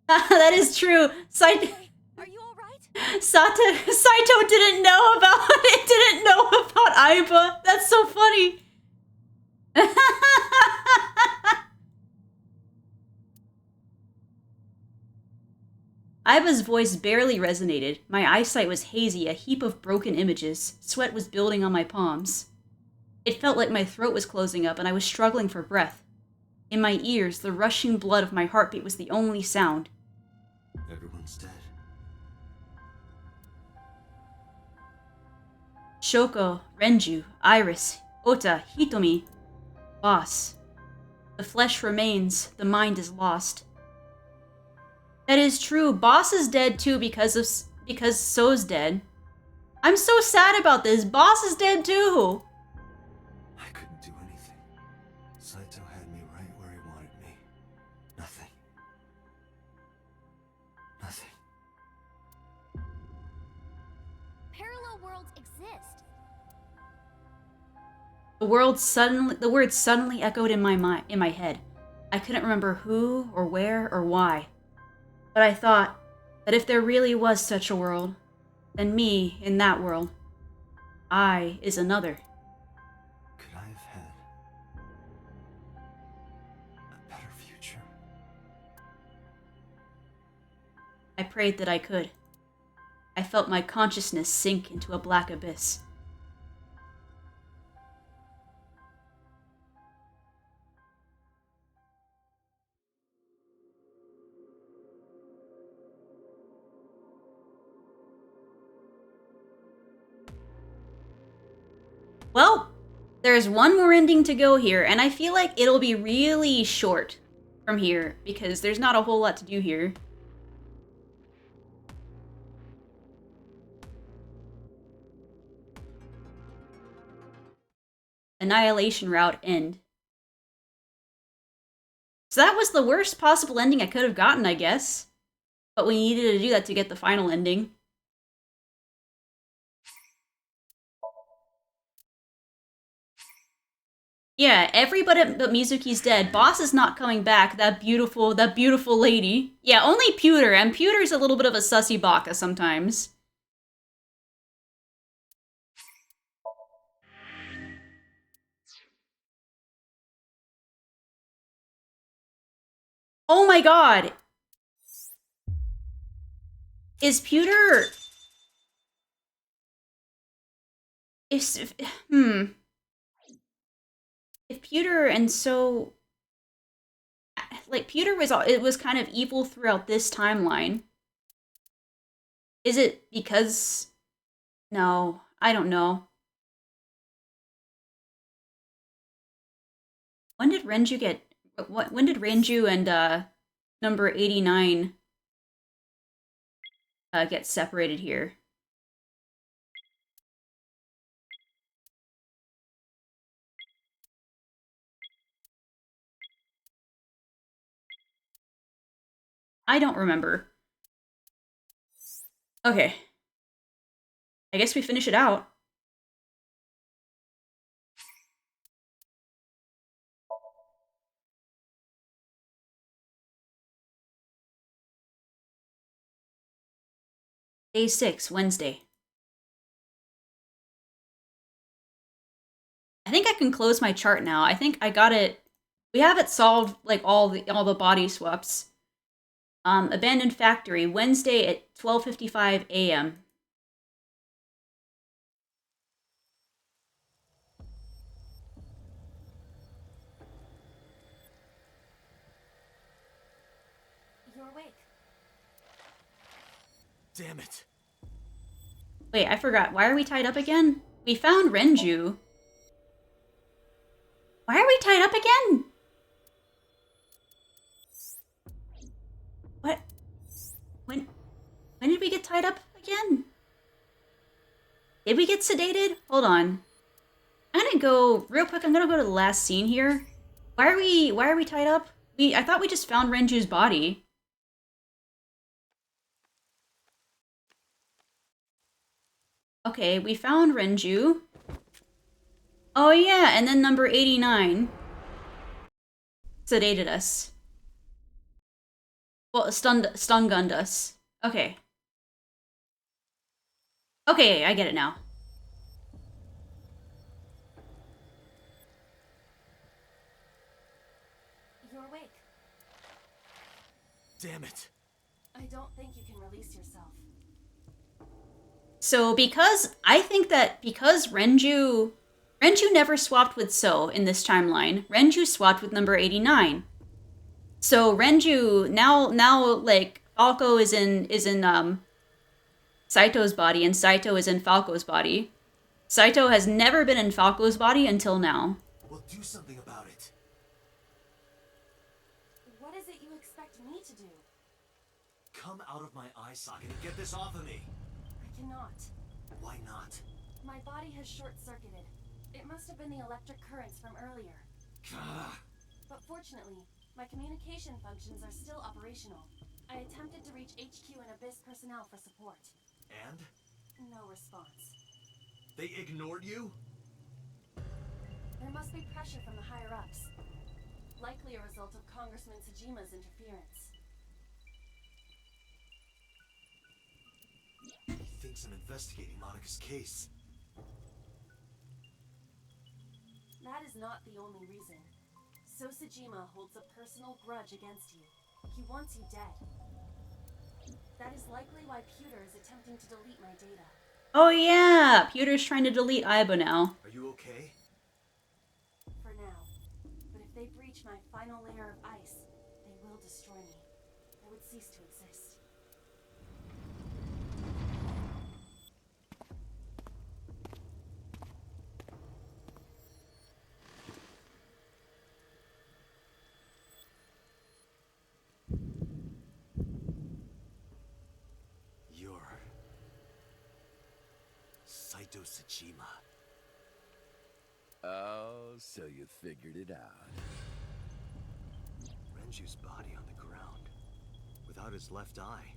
That is true. Are you all right? Saito didn't know about Aiba. That's so funny. Aiba's voice barely resonated. My eyesight was hazy, a heap of broken images. Sweat was building on my palms. It felt like my throat was closing up and I was struggling for breath. In my ears, the rushing blood of my heartbeat was the only sound. Everyone's dead. Shoko, Renju, Iris, Ota, Hitomi. Boss. The flesh remains, the mind is lost. That is true. Boss is dead too because So's dead. I'm so sad about this. Boss is dead too. I couldn't do anything. Saito had me right where he wanted me. Nothing. Nothing. Parallel worlds exist. The words suddenly echoed in my head. I couldn't remember who or where or why. But I thought that if there really was such a world, then me in that world, I is another. Could I have had a better future? I prayed that I could. I felt my consciousness sink into a black abyss. Well, there's one more ending to go here, and I feel like it'll be really short from here, because there's not a whole lot to do here. Annihilation route end. So that was the worst possible ending I could have gotten, I guess. But we needed to do that to get the final ending. Yeah, everybody but Mizuki's dead. Boss is not coming back. That beautiful lady. Yeah, only Pewter, and Pewter's a little bit of a sussy baka sometimes. Oh my god! Is Pewter... If Pewter and so... Like, Pewter was kind of evil throughout this timeline. Is it because... No, I don't know. When did Renju get... When did Renju and, number 89 get separated here? I don't remember. Okay. I guess we finish it out. Day 6, Wednesday. I think I can close my chart now. I think I got it. We have it solved, like all the body swaps. Abandoned factory, Wednesday at 12:55 a.m. You're awake. Damn it. Wait, I forgot. Why are we tied up again? We found Renju. Why are we tied up again? What? When did we get tied up again? Did we get sedated? Hold on. I'm gonna go real quick. I'm gonna go to the last scene here. Why are we tied up? I thought we just found Renju's body. Okay, we found Renju. Oh yeah, and then number 89 sedated us. Well, stun gunned us. Okay. Okay, I get it now. You're awake. Damn it. I don't think you can release yourself. So I think that because Renju never swapped with So in this timeline. Renju swapped with number 89. So Renju now like Falco is in Saito's body and Saito is in Falco's body. Saito has never been in Falco's body until now. We'll do something about it. What is it you expect me to do? Come out of my eye socket and get this off of me. I cannot. Why not? My body has short-circuited. It must have been the electric currents from earlier. But fortunately, my communication functions are still operational. I attempted to reach HQ and Abyss personnel for support. And? No response. They ignored you? There must be pressure from the higher-ups. Likely a result of Congressman Tsujima's interference. He thinks I'm investigating Monika's case. That is not the only reason. So Tsujima holds a personal grudge against you. He wants you dead. That is likely why Pewter is attempting to delete my data. Oh yeah! Pewter's trying to delete Aiba now. Are you okay? For now. But if they breach my final layer of ice, they will destroy me. I would cease to exist. You're... Saito Tsuchima. Oh, so you figured it out. Renju's body on the ground, without his left eye.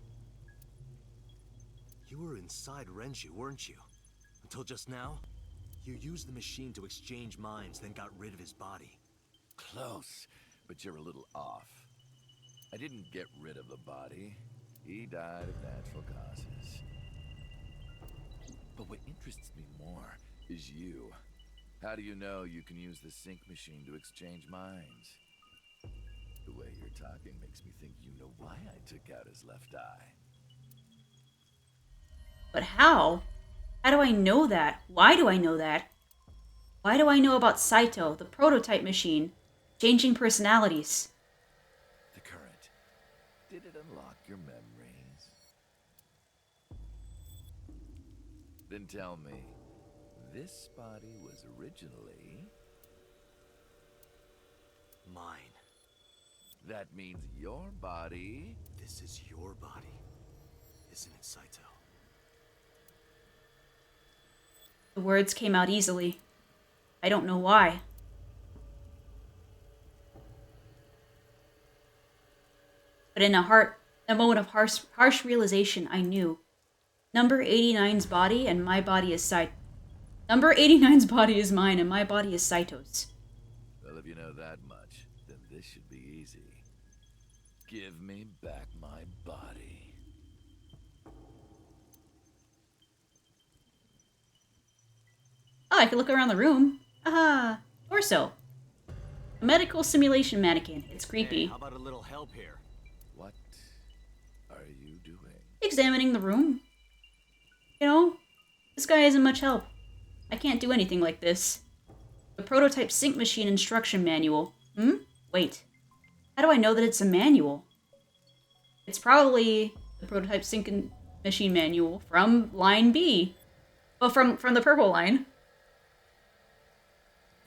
You were inside Renju, weren't you? Until just now? You used the machine to exchange minds, then got rid of his body. Close, but you're a little off. I didn't get rid of the body. He died of natural causes. But what interests me more is you. How do you know you can use the sync machine to exchange minds? The way you're talking makes me think you know why I took out his left eye. But how? How do I know that? Why do I know that? Why do I know about Saito, the prototype machine, changing personalities? The current. Did it unlock your memories? Then tell me, this body was originally... mine. That means your body... This is your body, isn't it, Saito? The words came out easily. I don't know why. But in a moment of harsh realization, I knew. Number 89's body and my body is Saito. Number 89's body is mine and my body is Saito's. Well, if you know that much, then this should be easy. Give me back my body. Oh, I can look around the room. Ah, torso. A medical simulation mannequin. It's creepy. Hey, how about a little help here? What are you doing? Examining the room. You know, this guy isn't much help. I can't do anything like this. The prototype sync machine instruction manual. Wait. How do I know that it's a manual? It's probably the prototype sync machine manual from line B. Well, from the purple line.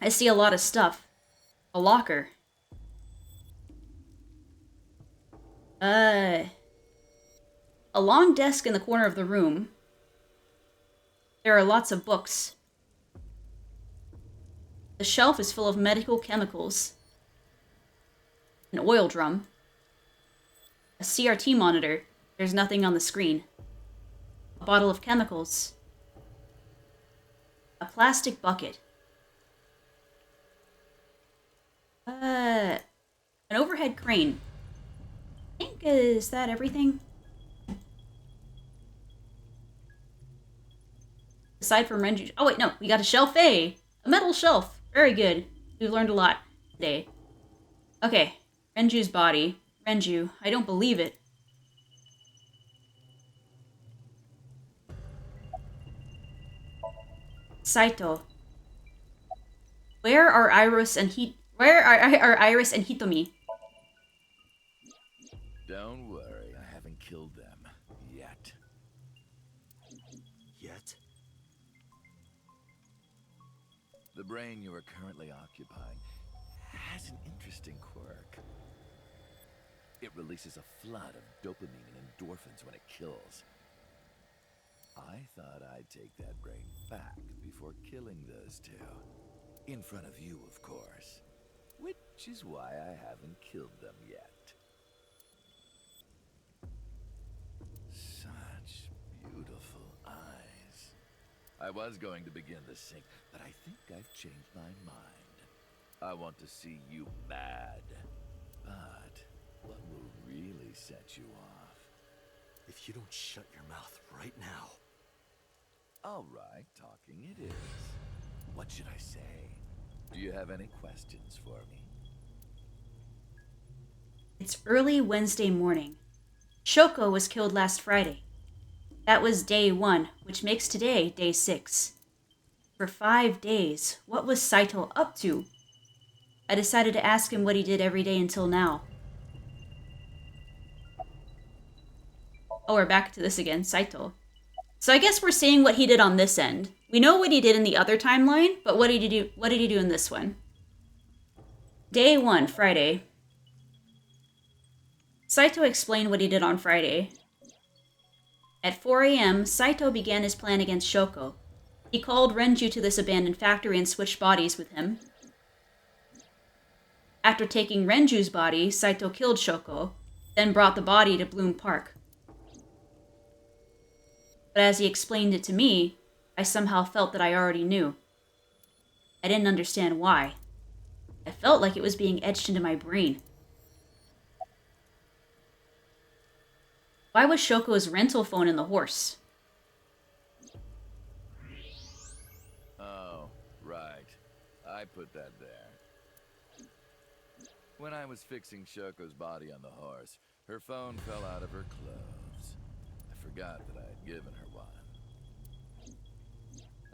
I see a lot of stuff. A locker. A long desk in the corner of the room. There are lots of books. The shelf is full of medical chemicals. An oil drum. A CRT monitor. There's nothing on the screen. A bottle of chemicals. A plastic bucket. An overhead crane. I think, is that everything? Aside from Renju... Oh, wait, no. We got a shelf A. A metal shelf. Very good. We've learned a lot today. Okay. Renju's body. Renju. I don't believe it. Saito. Where are Iris and Iris and Hitomi? Don't worry, I haven't killed them yet. Yet? The brain you are currently occupying has an interesting quirk. It releases a flood of dopamine and endorphins when it kills. I thought I'd take that brain back before killing those two. In front of you, of course. Which is why I haven't killed them yet. Such beautiful eyes. I was going to begin the sync, but I think I've changed my mind. I want to see you mad. But what will really set you off? If you don't shut your mouth right now. All right, talking it is. What should I say? Do you have any questions for me? It's early Wednesday morning. Shoko was killed last Friday. That was day 1, which makes today day 6. For 5 days, what was Saito up to? I decided to ask him what he did every day until now. Oh, we're back to this again, Saito. So I guess we're seeing what he did on this end. We know what he did in the other timeline, but what did he do in this one? Day 1, Friday. Saito explained what he did on Friday. At 4 a.m., Saito began his plan against Shoko. He called Renju to this abandoned factory and switched bodies with him. After taking Renju's body, Saito killed Shoko, then brought the body to Bloom Park. But as he explained it to me, I somehow felt that I already knew. I didn't understand why. I felt like it was being etched into my brain. Why was Shoko's rental phone in the horse? Oh, right. I put that there. When I was fixing Shoko's body on the horse, her phone fell out of her clothes. I forgot that I had given her one.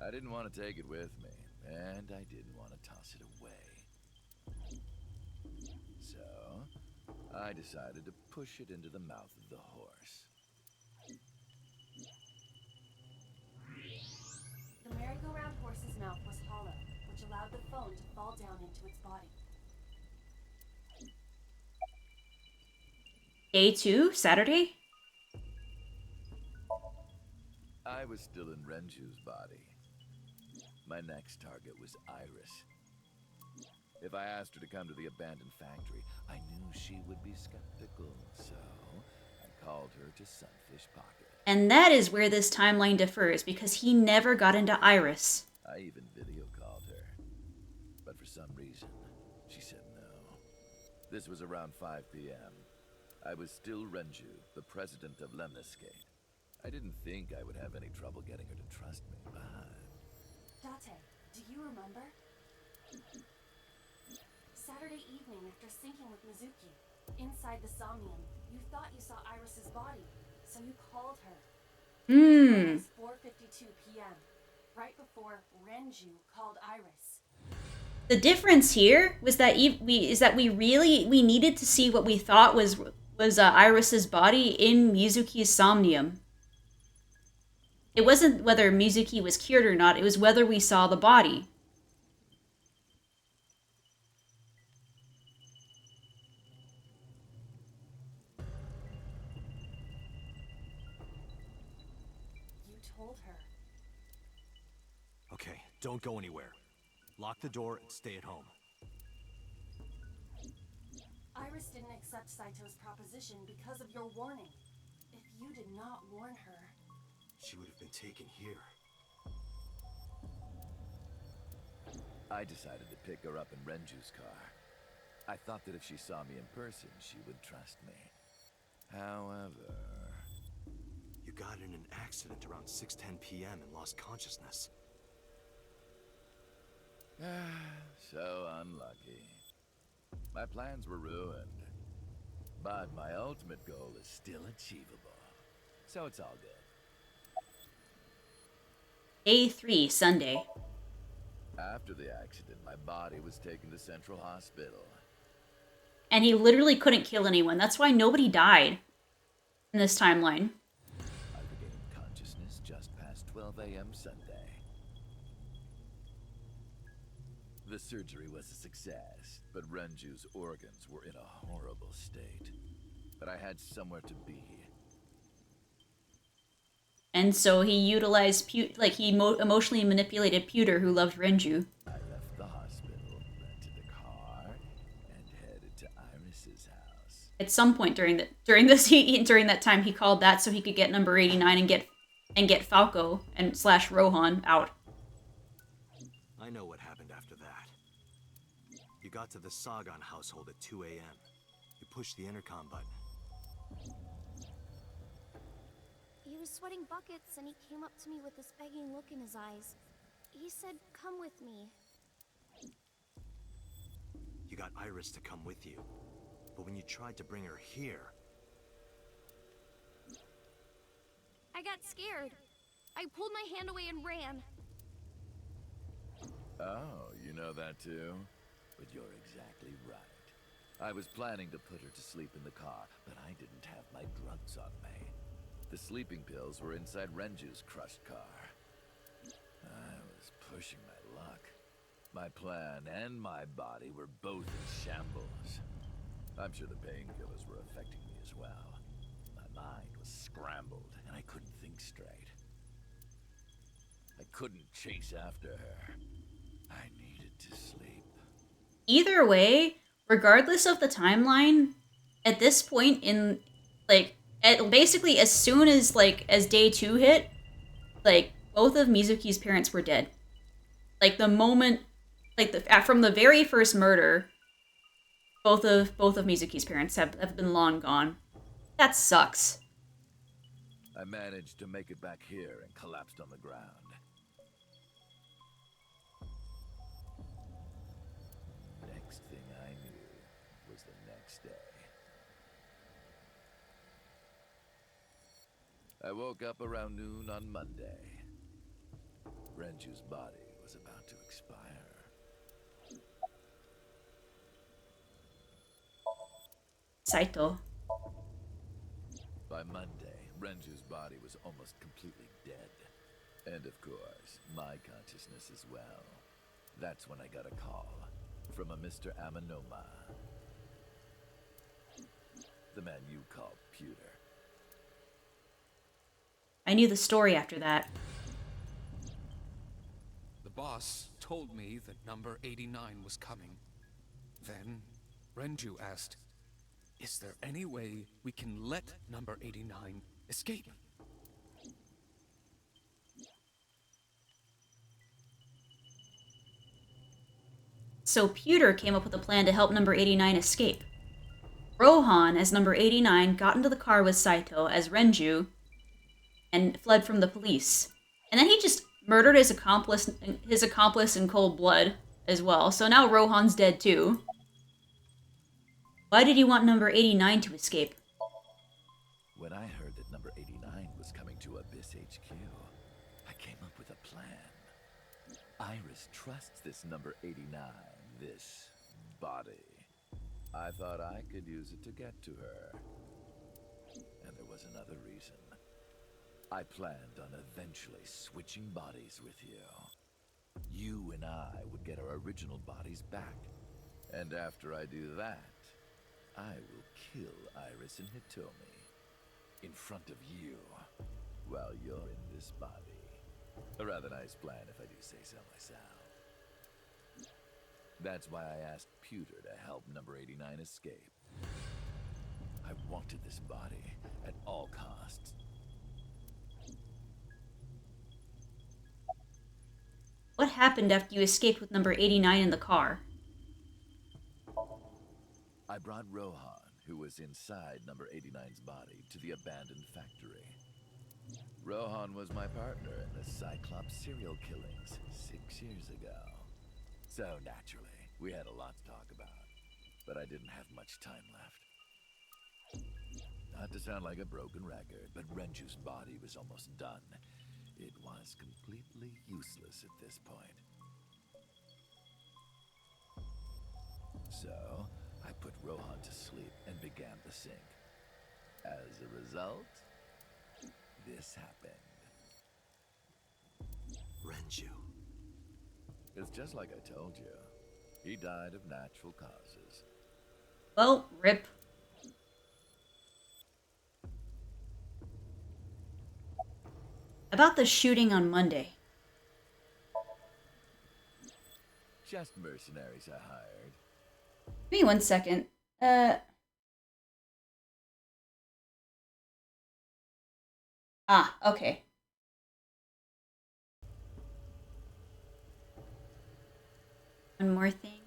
I didn't want to take it with me, and I didn't want to toss it away. So, I decided to push it into the mouth of the horse. The merry-go-round horse's mouth was hollow, which allowed the phone to fall down into its body. Day 2, Saturday? I was still in Renju's body. My next target was Iris. If I asked her to come to the abandoned factory, I knew she would be skeptical, so I called her to Sunfish Pocket. And that is where this timeline differs, because he never got into Iris. I even video called her. But for some reason, she said no. This was around 5 p.m. I was still Renju, the president of Lemniscate. I didn't think I would have any trouble getting her to trust me, but... Date, do you remember? Saturday evening after syncing with Mizuki, inside the Somnium, you thought you saw Iris's body, so you called her. It was 4:52 p.m., right before Renju called Iris. The difference here was that we needed to see what we thought was Iris's body in Mizuki's Somnium. It wasn't whether Mizuki was cured or not, it was whether we saw the body. You told her. Okay, don't go anywhere. Lock the door and stay at home. Iris didn't accept Saito's proposition because of your warning. If you did not warn her... She would have been taken here. I decided to pick her up in Renju's car. I thought that if she saw me in person, she would trust me. However... You got in an accident around 6:10 p.m. and lost consciousness. So unlucky. My plans were ruined. But my ultimate goal is still achievable. So it's all good. Day 3, Sunday. After the accident, my body was taken to Central Hospital. And he literally couldn't kill anyone. That's why nobody died in this timeline. I regained consciousness just past 12 a.m. Sunday. The surgery was a success, but Renju's organs were in a horrible state. But I had somewhere to be. And so he utilized, emotionally manipulated Pewter, who loved Renju. I left the hospital, rented a car, and headed to Iris's house. At some point during that time, he called that so he could get number 89 and get Falco and / Rohan out. I know what happened after that. You got to the Sagan household at 2 a.m. You pushed the intercom button. He was sweating buckets and he came up to me with this begging look in his eyes. He said, "Come with me." You got Iris to come with you. But when you tried to bring her here... I got scared. I pulled my hand away and ran. Oh, you know that too? But you're exactly right. I was planning to put her to sleep in the car, but I didn't have my drugs on me. The sleeping pills were inside Renju's crushed car. I was pushing my luck. My plan and my body were both in shambles. I'm sure the painkillers were affecting me as well. My mind was scrambled, and I couldn't think straight. I couldn't chase after her. I needed to sleep. Either way, regardless of the timeline, at this point in, like, basically as soon as, like, as day 2 hit, like, both of Mizuki's parents were dead. Like, the moment, like, from the very first murder, both of Mizuki's parents have been long gone. That sucks. I managed to make it back here and collapsed on the ground. Next thing I knew was the next day. I woke up around noon on Monday. Renju's body was about to expire. Saito. By Monday, Renju's body was almost completely dead. And of course, my consciousness as well. That's when I got a call from a Mr. Amanoma. The man you call Pewter. I knew the story after that. The boss told me that number 89 was coming. Then, Renju asked, "Is there any way we can let number 89 escape?" So Pewter came up with a plan to help number 89 escape. Rohan, as number 89, got into the car with Saito as Renju and fled from the police. And then he just murdered his accomplice in cold blood as well. So now Rohan's dead too. Why did he want number 89 to escape? When I heard that number 89 was coming to Abyss HQ, I came up with a plan. Iris trusts this number 89, this body. I thought I could use it to get to her. And there was another reason. I planned on eventually switching bodies with you. You and I would get our original bodies back. And after I do that, I will kill Iris and Hitomi in front of you while you're in this body. A rather nice plan if I do say so myself. That's why I asked Pewter to help number 89 escape. I wanted this body at all costs. What happened after you escaped with number 89 in the car? I brought Rohan, who was inside number 89's body, to the abandoned factory. Rohan was my partner in the Cyclops serial killings 6 years ago. So naturally, we had a lot to talk about, but I didn't have much time left. Not to sound like a broken record, but Renju's body was almost done. It was completely useless at this point. So, I put Rohan to sleep and began the sync. As a result, this happened. Renju. It's just like I told you. He died of natural causes. Well, rip. About the shooting on Monday. Just mercenaries I hired. Give me 1 second. Okay. One more thing.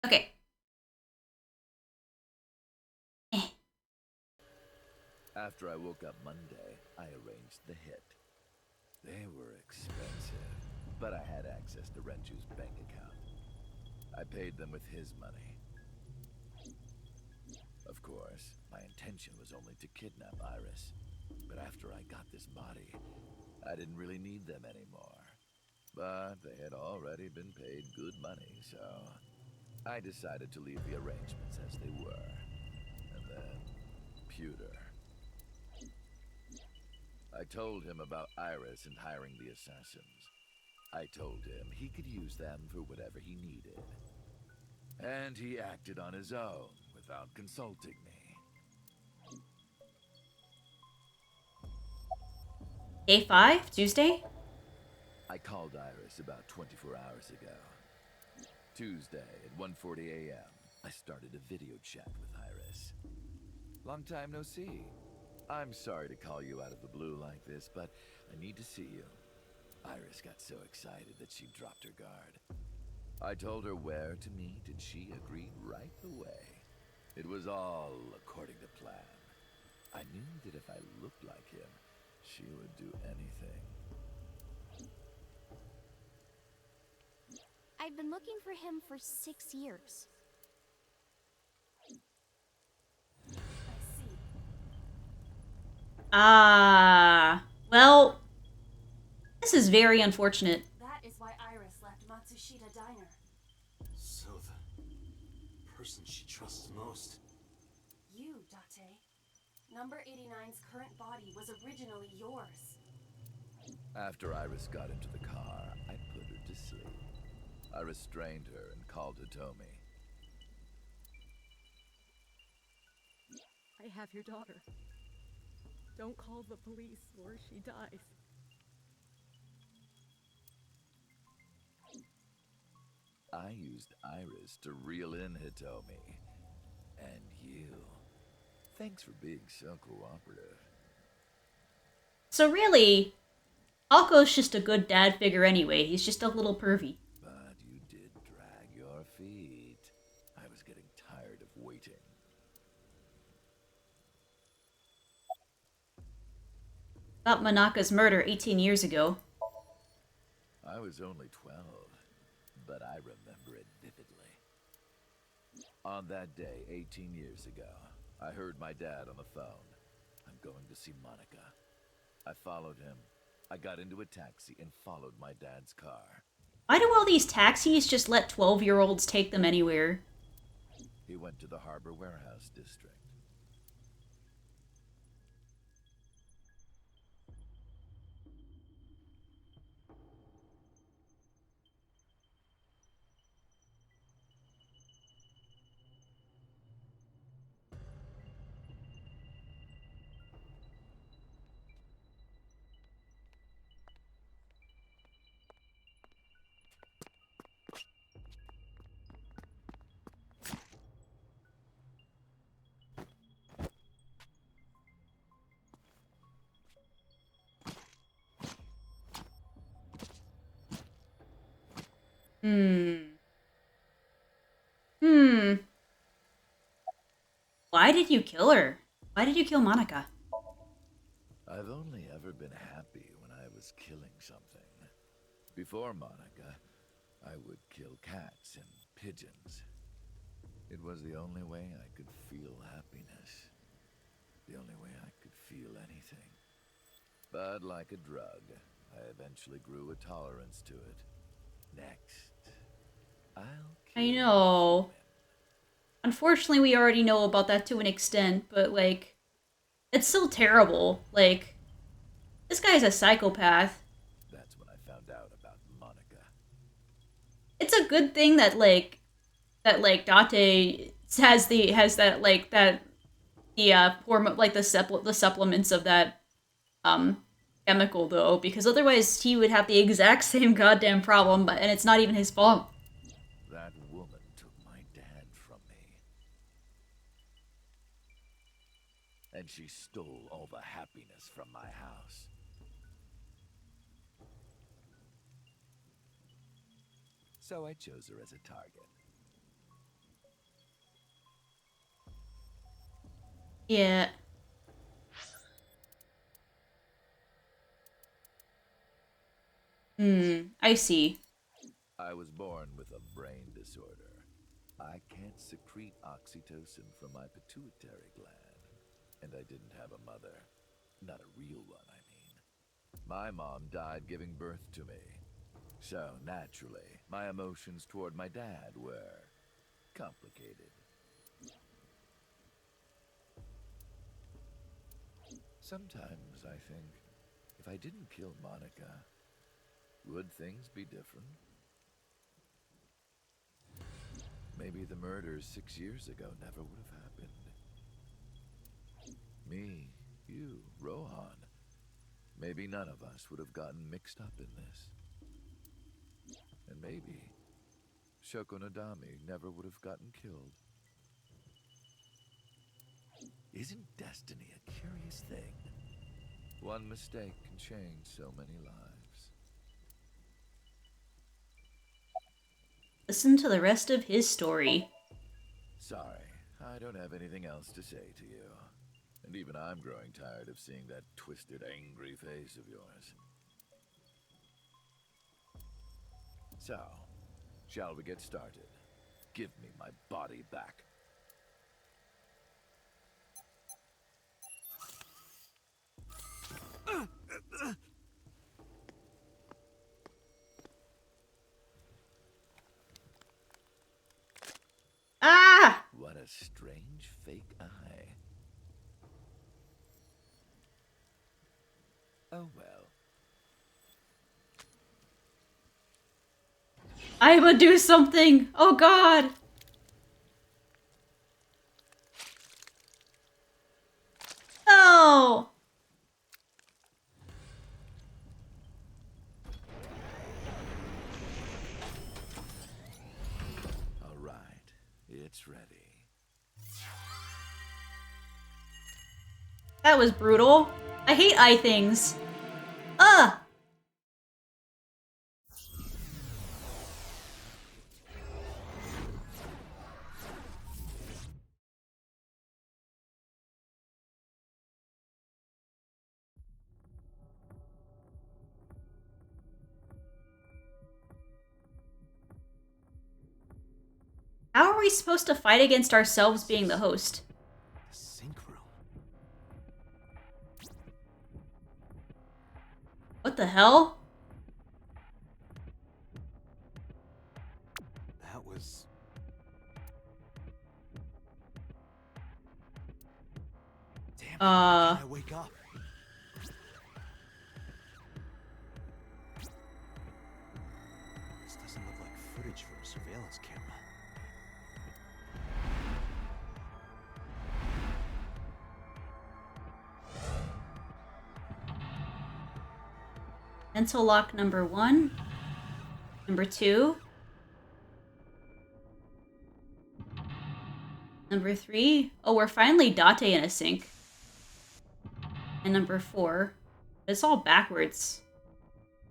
Okay. After I woke up Monday, I arranged the hit. They were expensive, but I had access to Renju's bank account. I paid them with his money. Of course, my intention was only to kidnap Iris. But after I got this body, I didn't really need them anymore. But they had already been paid good money, so I decided to leave the arrangements as they were. And then, Pewter. I told him about Iris and hiring the assassins. I told him he could use them for whatever he needed. And he acted on his own, without consulting me. Day 5, Tuesday? I called Iris about 24 hours ago. Tuesday at 1:40 a.m., I started a video chat with Iris. Long time no see. I'm sorry to call you out of the blue like this, but I need to see you. Iris got so excited that she dropped her guard. I told her where to meet, and she agreed right away. It was all according to plan. I knew that if I looked like him, she would do anything. I've been looking for him for 6 years. Well, this is very unfortunate. That is why Iris left Matsushita Diner. So the person she trusts most. You, Date. Number 89's current body was originally yours. After Iris got into the car, I put her to sleep. I restrained her and called Hitomi. I have your daughter. Don't call the police or she dies. I used Iris to reel in Hitomi. And you. Thanks for being so cooperative. So really, Alko's just a good dad figure anyway. He's just a little pervy. But you did drag your feet. I was getting tired of waiting. About Manaka's murder 18 years ago. I was only 12, but I remember it vividly. On that day, 18 years ago, I heard my dad on the phone. I'm going to see Monica. I followed him. I got into a taxi and followed my dad's car. Why do all these taxis just let 12-year-olds take them anywhere? He went to the Harbor Warehouse District. Why did you kill her? Why did you kill Monica? I've only ever been happy when I was killing something. Before Monica, I would kill cats and pigeons. It was the only way I could feel happiness. The only way I could feel anything. But like a drug, I eventually grew a tolerance to it. Next, I'll kill I know. Unfortunately, we already know about that to an extent, but, like, it's still terrible. Like, this guy's a psychopath. That's when I found out about Monica. It's a good thing that, Date has the supplements of that, chemical, though, because otherwise he would have the exact same goddamn problem, and it's not even his fault. That woman took my dad from me. And she stole all the happiness from my house. So I chose her as a target. Yeah. I see. I was born with a brain disorder. I can't secrete oxytocin from my pituitary gland. And I didn't have a mother. Not a real one, I mean. My mom died giving birth to me. So, naturally, my emotions toward my dad were complicated. Sometimes I think, if I didn't kill Monica, would things be different? Maybe the murders 6 years ago never would have happened. Me, you, Rohan. Maybe none of us would have gotten mixed up in this. And maybe Shoko Nadami never would have gotten killed. Isn't destiny a curious thing? One mistake can change so many lives. Listen to the rest of his story. Sorry, I don't have anything else to say to you. And even I'm growing tired of seeing that twisted, angry face of yours. So, shall we get started? Give me my body back. Ah! What a strange fake eye. Oh well. I'ma do something! Oh god! No! All right, it's ready. That was brutal. I hate eye things. Ugh! How are we supposed to fight against ourselves being the host? The sink room. What the hell? That was... Damn it, why can't I wake up? This doesn't look like footage from a surveillance camera. Mental lock number 1. Number 2. Number 3. Oh, we're finally Date in a sink. And number 4. It's all backwards.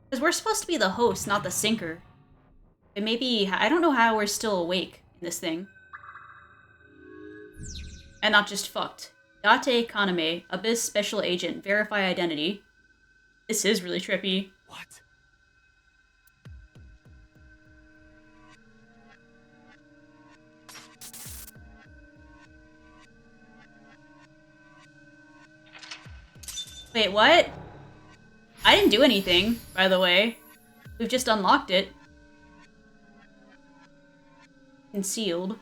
Because we're supposed to be the host, not the sinker. But maybe, I don't know how we're still awake in this thing. And not just fucked. Date Kaname, Abyss Special Agent, verify identity. This is really trippy. What? Wait, what? I didn't do anything, by the way. We've just unlocked it. Concealed.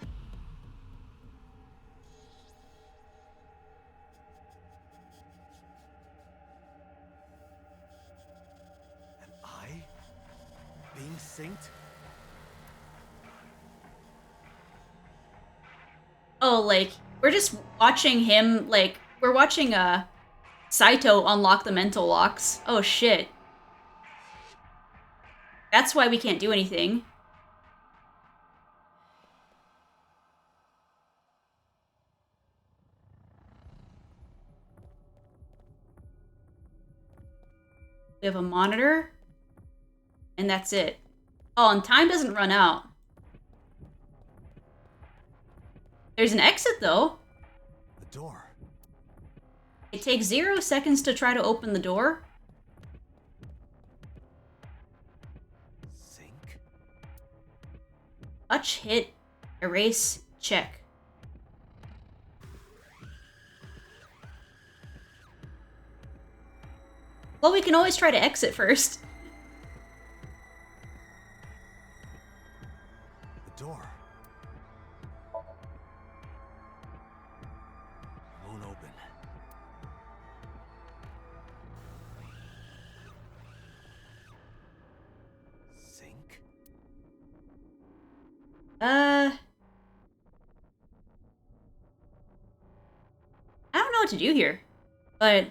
Am I being synced? Oh, like, we're just watching him, like, we're watching, Saito unlock the mental locks. Oh, shit. That's why we can't do anything. We have a monitor. And that's it. Oh, and time doesn't run out. There's an exit, though. The door. It takes 0 seconds to try to open the door. Sync? Touch, hit, erase, check. Well, we can always try to exit first. The door. Won't open. Sync? I don't know what to do here, but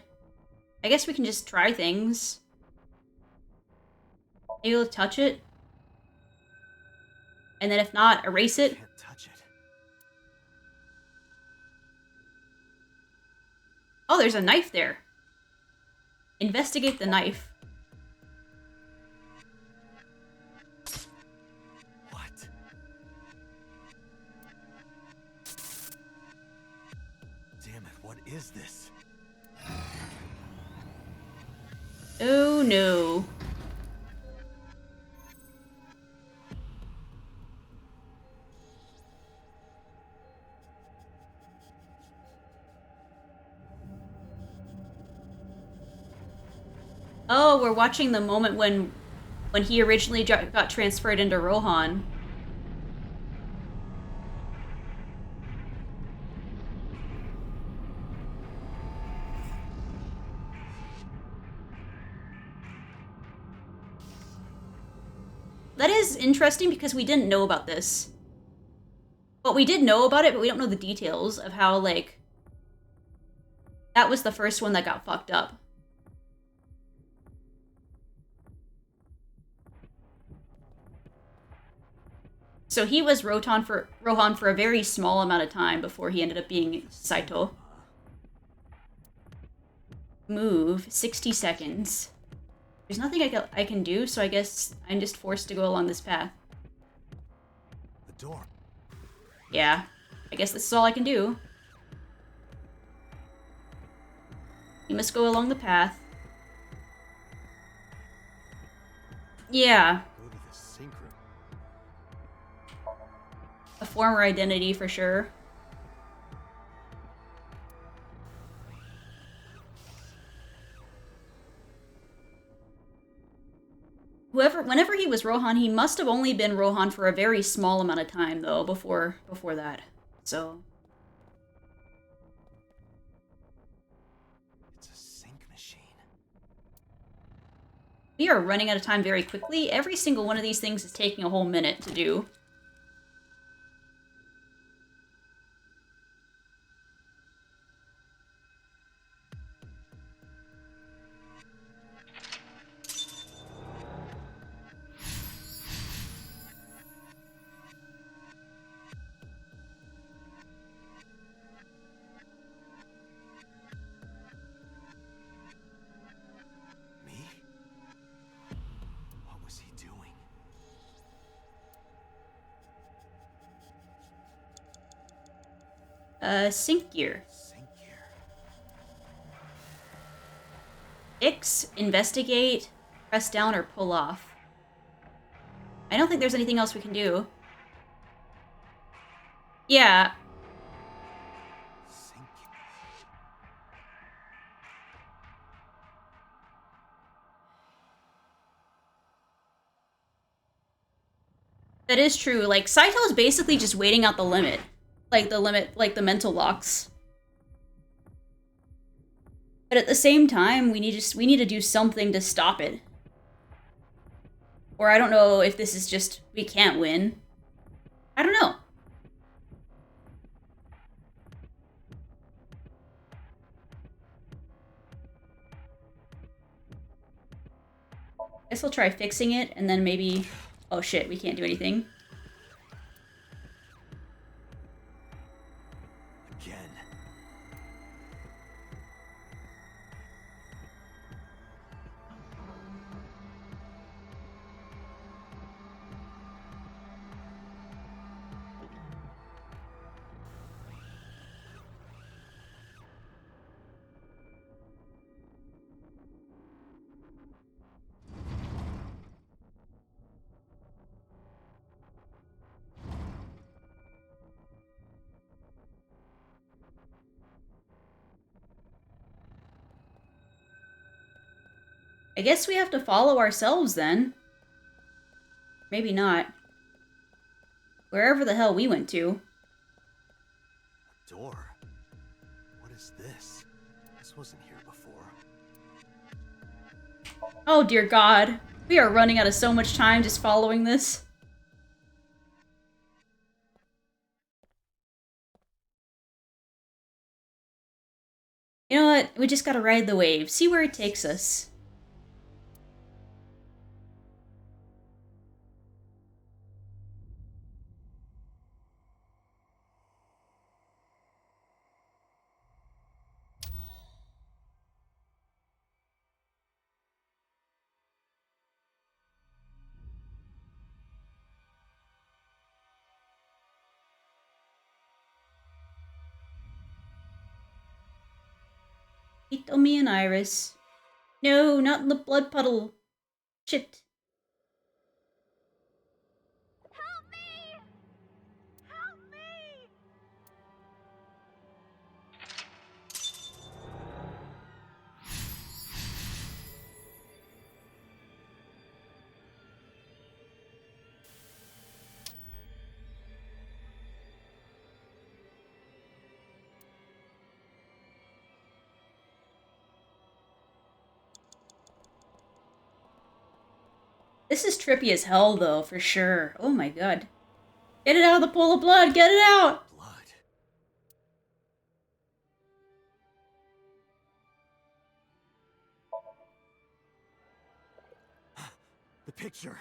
I guess we can just try things. Maybe we'll touch it. And then if not, erase it. Can't touch it. Oh, there's a knife there. Investigate the knife. What? Damn it, what is this? Oh no. Oh, we're watching the moment when he originally got transferred into Rohan. That is interesting because we didn't know about this. But we did know about it, but we don't know the details of how, like, that was the first one that got fucked up. So he was Rohan for a very small amount of time before he ended up being Saito. Move, 60 seconds. There's nothing I can do, so I guess I'm just forced to go along this path. The door. Yeah, I guess this is all I can do. You must go along the path. Yeah. Go to the sync room. A former identity for sure. Whenever he was Rohan, he must have only been Rohan for a very small amount of time, though, before that. So. It's a sync machine. We are running out of time very quickly. Every single one of these things is taking a whole minute to do. What was he doing? Sync gear. Sync gear. X, investigate, press down, or pull off. I don't think there's anything else we can do. Yeah. Sync. That is true. Like, Saito is basically just waiting out the limit. Like the mental locks. But at the same time, we need to do something to stop it. Or I don't know if this is just, we can't win. I don't know. Guess we'll try fixing it, and then maybe... Oh shit, we can't do anything. Again. I guess we have to follow ourselves then. Maybe not. Wherever the hell we went to. Door? What is this? This wasn't here before. Oh dear God. We are running out of so much time just following this. You know what? We just gotta ride the wave. See where it takes us. Hitomi and Iris. No, not in the blood puddle. Shit. Help me! Help me! This is trippy as hell, though, for sure. Oh my God. Get it out of the pool of blood! Get it out! The picture.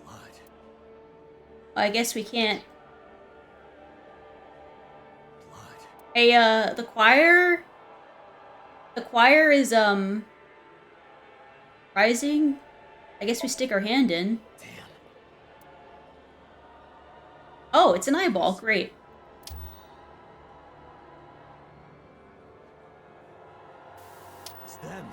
Well, I guess we can't. Hey, the choir? The choir is, rising? I guess we stick our hand in. Damn. Oh, it's an eyeball. Great. It's them.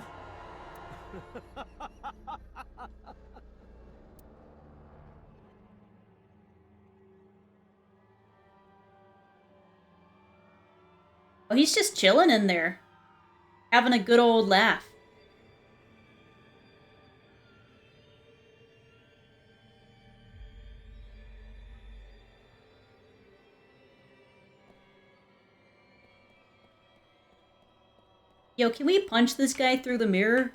Oh, he's just chilling in there. Having a good old laugh. Yo, can we punch this guy through the mirror?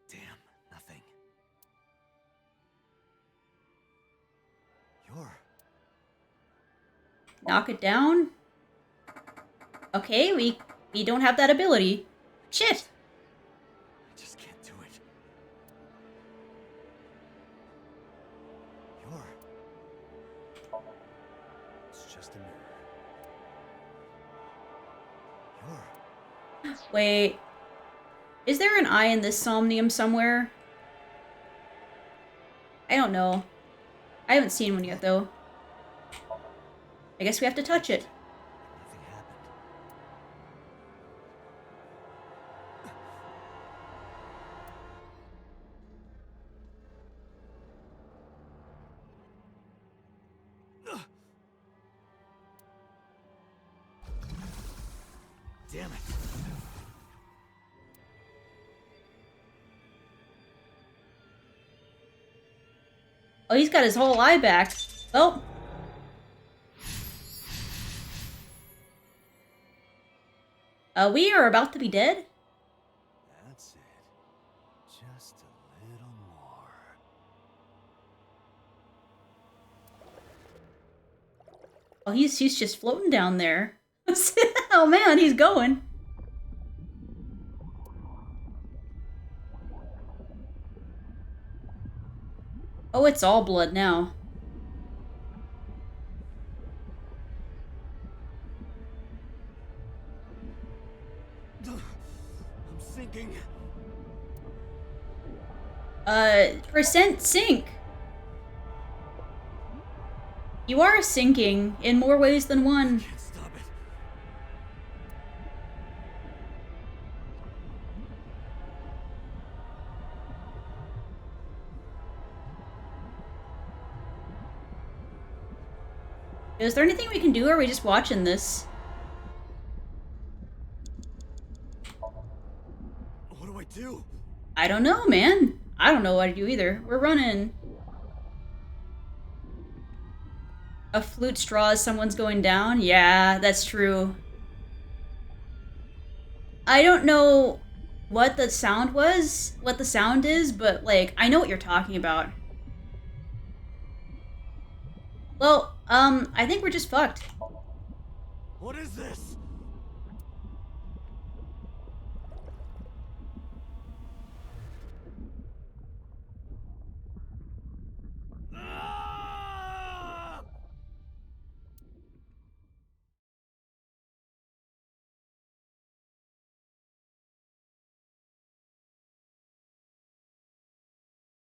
Damn, nothing. Knock it down? Okay, we don't have that ability. Shit! I just can't do it. It's just a mirror. Wait. Is there an eye in this Somnium somewhere? I don't know. I haven't seen one yet, though. I guess we have to touch it. Damn it. Oh, he's got his whole eye back. Well. We are about to be dead? That's it. Just a little more. Oh, he's just floating down there. Oh man, he's going. Oh, it's all blood now. I'm sinking. Percent sink. You are sinking in more ways than one. Can't stop it. Is there anything we can do, or are we just watching this? What do I do? I don't know, man. I don't know what to do either. We're running. A flute straw as someone's going down? Yeah, that's true. I don't know what the sound was, what the sound is, but, like, I know what you're talking about. Well, I think we're just fucked. What is this?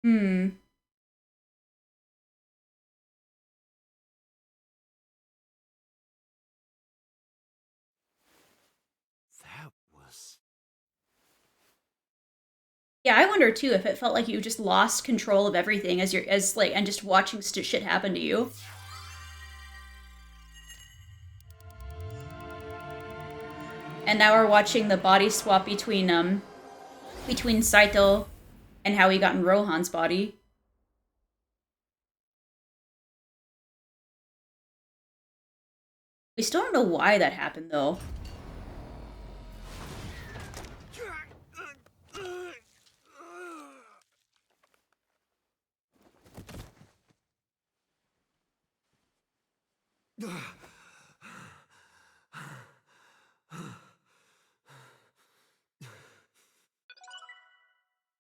Hmm. That was... Yeah, I wonder too if it felt like you just lost control of everything and just watching shit happen to you. And now we're watching the body swap between Saito and how he got in Rohan's body. We still don't know why that happened though.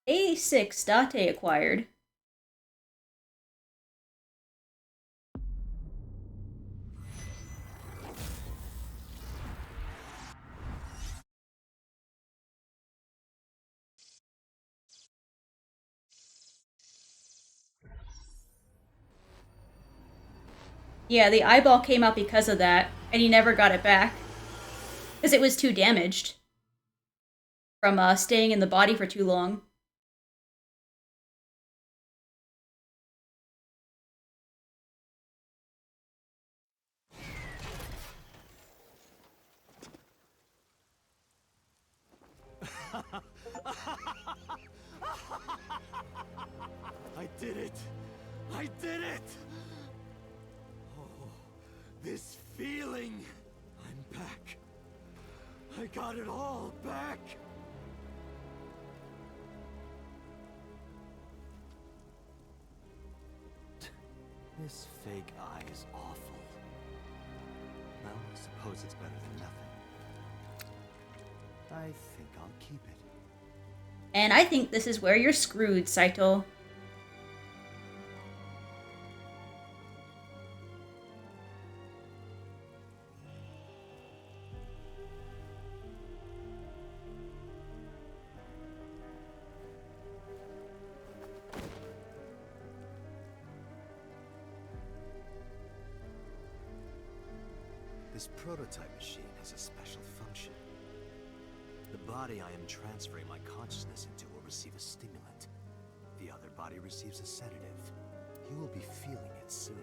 A6 Date acquired. Yeah, the eyeball came out because of that, and he never got it back. Because it was too damaged. From staying in the body for too long. I did it! I did it! Oh, this feeling! I'm back. I got it all back! This fake eye is awful. Well, I suppose it's better than nothing. I think I'll keep it. And I think this is where you're screwed, Saito. This prototype machine has a special function. The body I am transferring my consciousness into will receive a stimulant. The other body receives a sedative. You will be feeling it soon.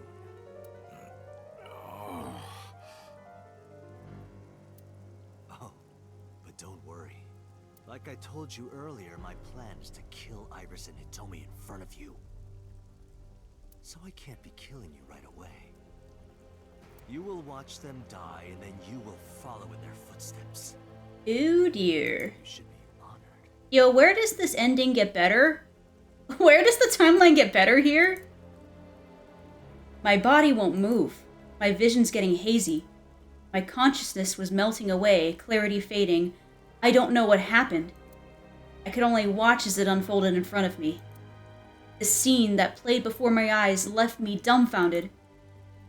Oh, but don't worry. Like I told you earlier, my plan is to kill Iris and Hitomi in front of you. So I can't be killing you right away. You will watch them die, and then you will follow in their footsteps. Oh dear. You should be honored. Yo, where does this ending get better? Where does the timeline get better here? My body won't move. My vision's getting hazy. My consciousness was melting away, clarity fading. I don't know what happened. I could only watch as it unfolded in front of me. The scene that played before my eyes left me dumbfounded.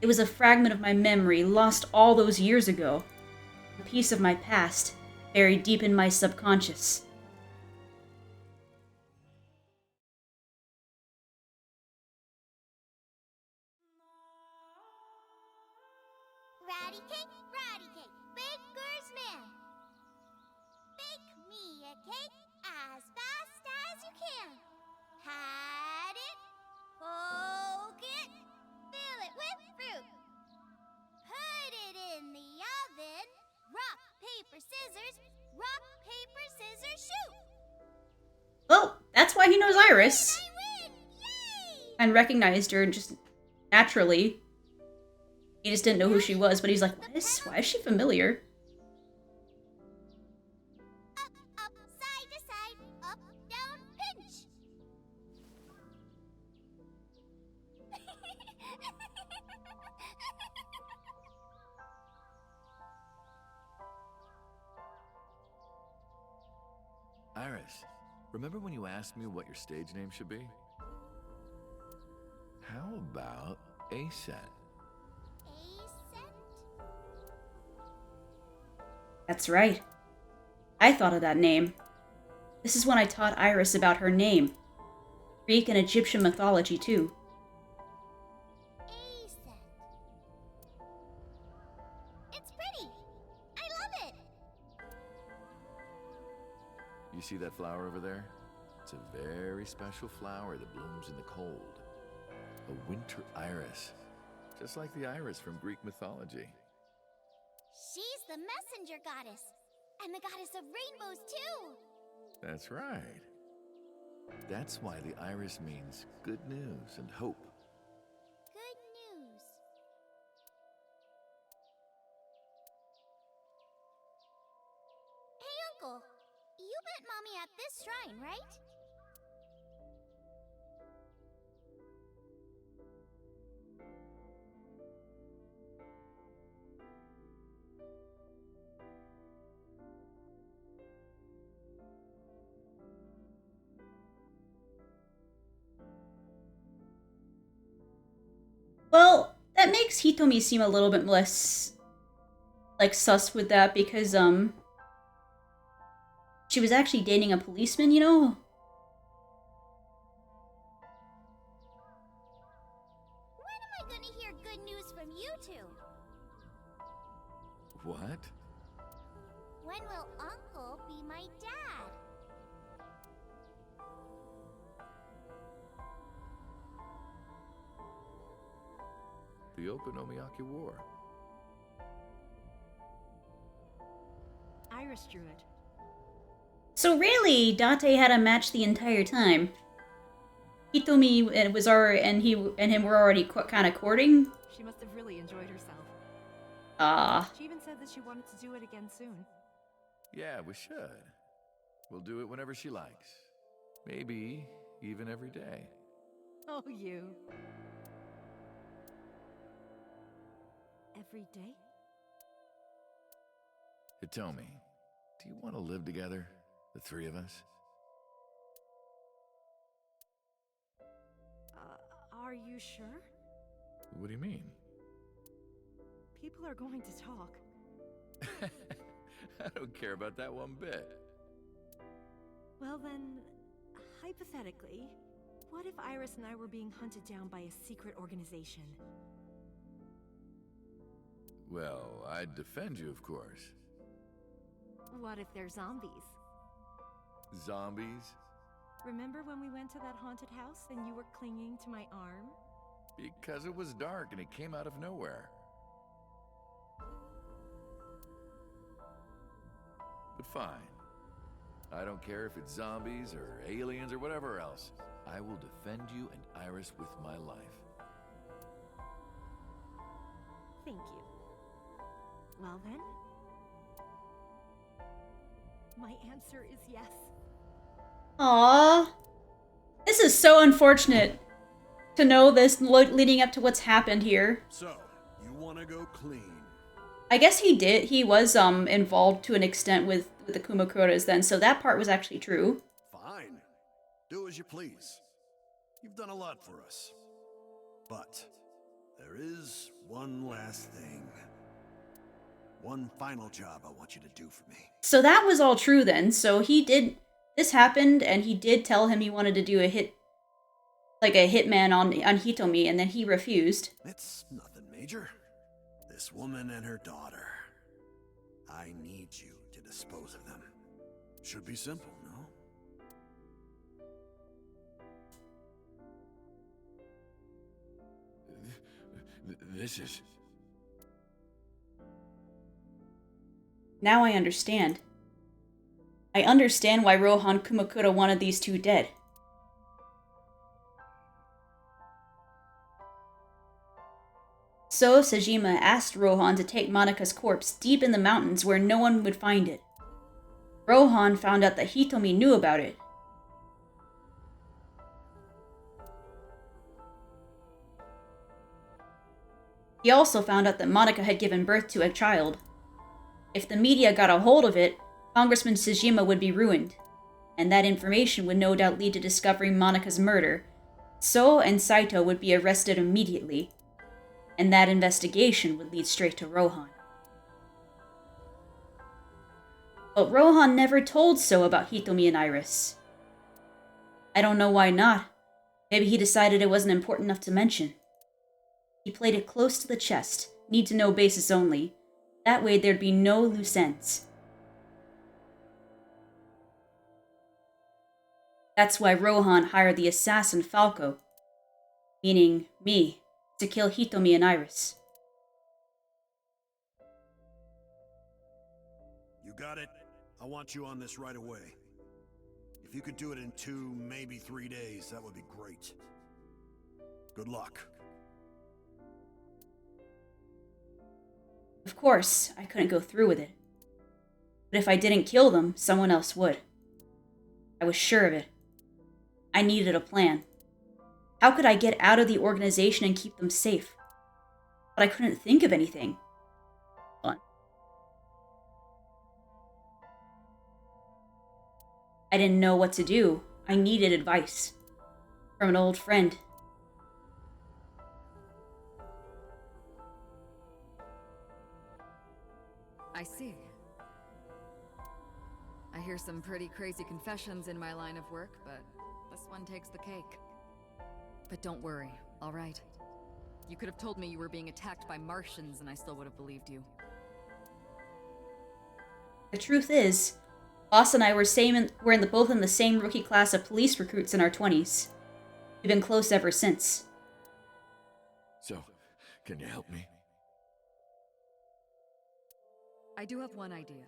It was a fragment of my memory lost all those years ago. A piece of my past, buried deep in my subconscious. Ratty cake, baker's man. Bake me a cake as fast as you can. Pat it, poke it, fill it with fruit. Rock, paper, scissors, shoot! Well, that's why he knows Iris. And recognized her just naturally. He just didn't know who she was, but he's like, why is she familiar? Up, side to side, up, down, pinch! Iris, remember when you asked me what your stage name should be? How about Aset? That's right. I thought of that name. This is when I taught Iris about her name. Greek and Egyptian mythology, too. It's pretty! I love it! You see that flower over there? It's a very special flower that blooms in the cold. A winter iris. Just like the iris from Greek mythology. She's the messenger goddess, and the goddess of rainbows, too! That's right. That's why the iris means good news and hope. Good news. Hey, Uncle. You met Mommy at this shrine, right? Well, that makes Hitomi seem a little bit less, like, sus with that because, she was actually dating a policeman, you know? When am I gonna hear good news from you two? What? When will Uncle be my dad? The Okonomiyaki War. Iris drew it. So really, Date had a match the entire time. Hitomi and him were already kind of courting. She must have really enjoyed herself. She even said that she wanted to do it again soon. Yeah, we should. We'll do it whenever she likes. Maybe even every day. Oh, you. Every day? Hitomi, do you want to live together? The three of us? Are you sure? What do you mean? People are going to talk. I don't care about that one bit. Well then, hypothetically, what if Iris and I were being hunted down by a secret organization? Well, I'd defend you, of course. What if they're zombies? Zombies? Remember when we went to that haunted house and you were clinging to my arm? Because it was dark and it came out of nowhere. But fine. I don't care if it's zombies or aliens or whatever else. I will defend you and Iris with my life. Thank you. Well then, my answer is yes. Aww. This is so unfortunate to know this leading up to what's happened here. So, you want to go clean? I guess he did. He was involved to an extent with the Kumakuras then, so that part was actually true. Fine. Do as you please. You've done a lot for us. But there is one last thing. One final job I want you to do for me. So that was all true then. So he did... This happened, and he did tell him he wanted to do a hitman on Hitomi, and then he refused. It's nothing major. This woman and her daughter. I need you to dispose of them. Should be simple, no? This is... Now I understand. I understand why Rohan Kumakura wanted these two dead. So Sejima asked Rohan to take Monika's corpse deep in the mountains where no one would find it. Rohan found out that Hitomi knew about it. He also found out that Monika had given birth to a child. If the media got a hold of it, Congressman Sejima would be ruined, and that information would no doubt lead to discovering Monika's murder. So and Saito would be arrested immediately, and that investigation would lead straight to Rohan. But Rohan never told So about Hitomi and Iris. I don't know why not. Maybe he decided it wasn't important enough to mention. He played it close to the chest, need-to-know basis only. That way there'd be no loose ends. That's why Rohan hired the assassin Falco, meaning me, to kill Hitomi and Iris. You got it? I want you on this right away. If you could do it in 2, maybe 3 days, that would be great. Good luck. Of course, I couldn't go through with it. But if I didn't kill them, someone else would. I was sure of it. I needed a plan. How could I get out of the organization and keep them safe? But I couldn't think of anything. Fun. I didn't know what to do. I needed advice. From an old friend. I see. I hear some pretty crazy confessions in my line of work, but this one takes the cake. But don't worry, all right? You could have told me you were being attacked by Martians and I still would have believed you. The truth is, Boss and I were both in the same rookie class of police recruits in our 20s. We've been close ever since. So, can you help me? I do have one idea.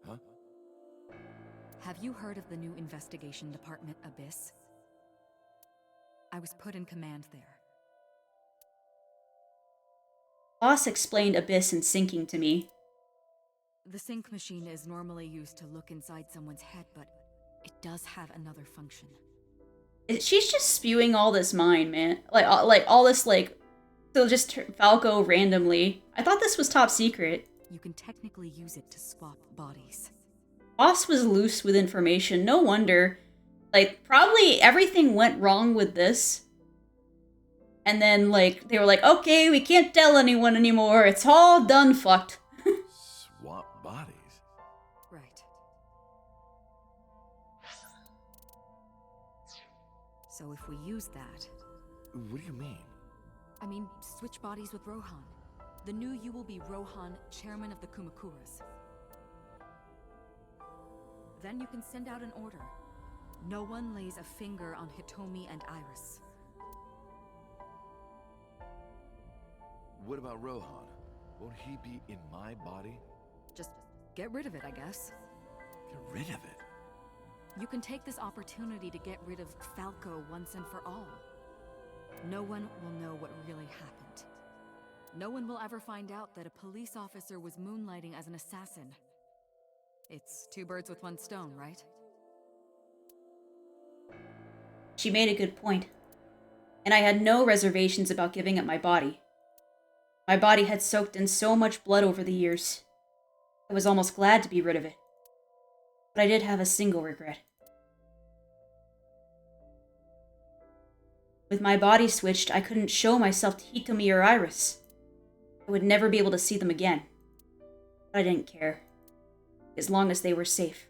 Huh? Have you heard of the new investigation department, Abyss? I was put in command there. Boss explained Abyss and syncing to me. The sync machine is normally used to look inside someone's head, but it does have another function. She's just spewing all this mine, man. Like all this, so just Falco randomly. I thought this was top secret. You can technically use it to swap bodies. Boss was loose with information. No wonder. Probably everything went wrong with this. And then, they were like, okay, we can't tell anyone anymore. It's all done fucked. Swap bodies? Right. So if we use that... What do you mean? I mean, switch bodies with Rohan. The new you will be Rohan, chairman of the Kumakuras. Then you can send out an order. No one lays a finger on Hitomi and Iris. What about Rohan? Won't he be in my body? Just get rid of it, I guess. Get rid of it? You can take this opportunity to get rid of Falco once and for all. No one will know what really happened. No one will ever find out that a police officer was moonlighting as an assassin. It's 2 birds with 1 stone, right? She made a good point. And I had no reservations about giving up my body. My body had soaked in so much blood over the years. I was almost glad to be rid of it. But I did have a single regret. With my body switched, I couldn't show myself to Hitomi or Iris. I would never be able to see them again. But I didn't care. As long as they were safe.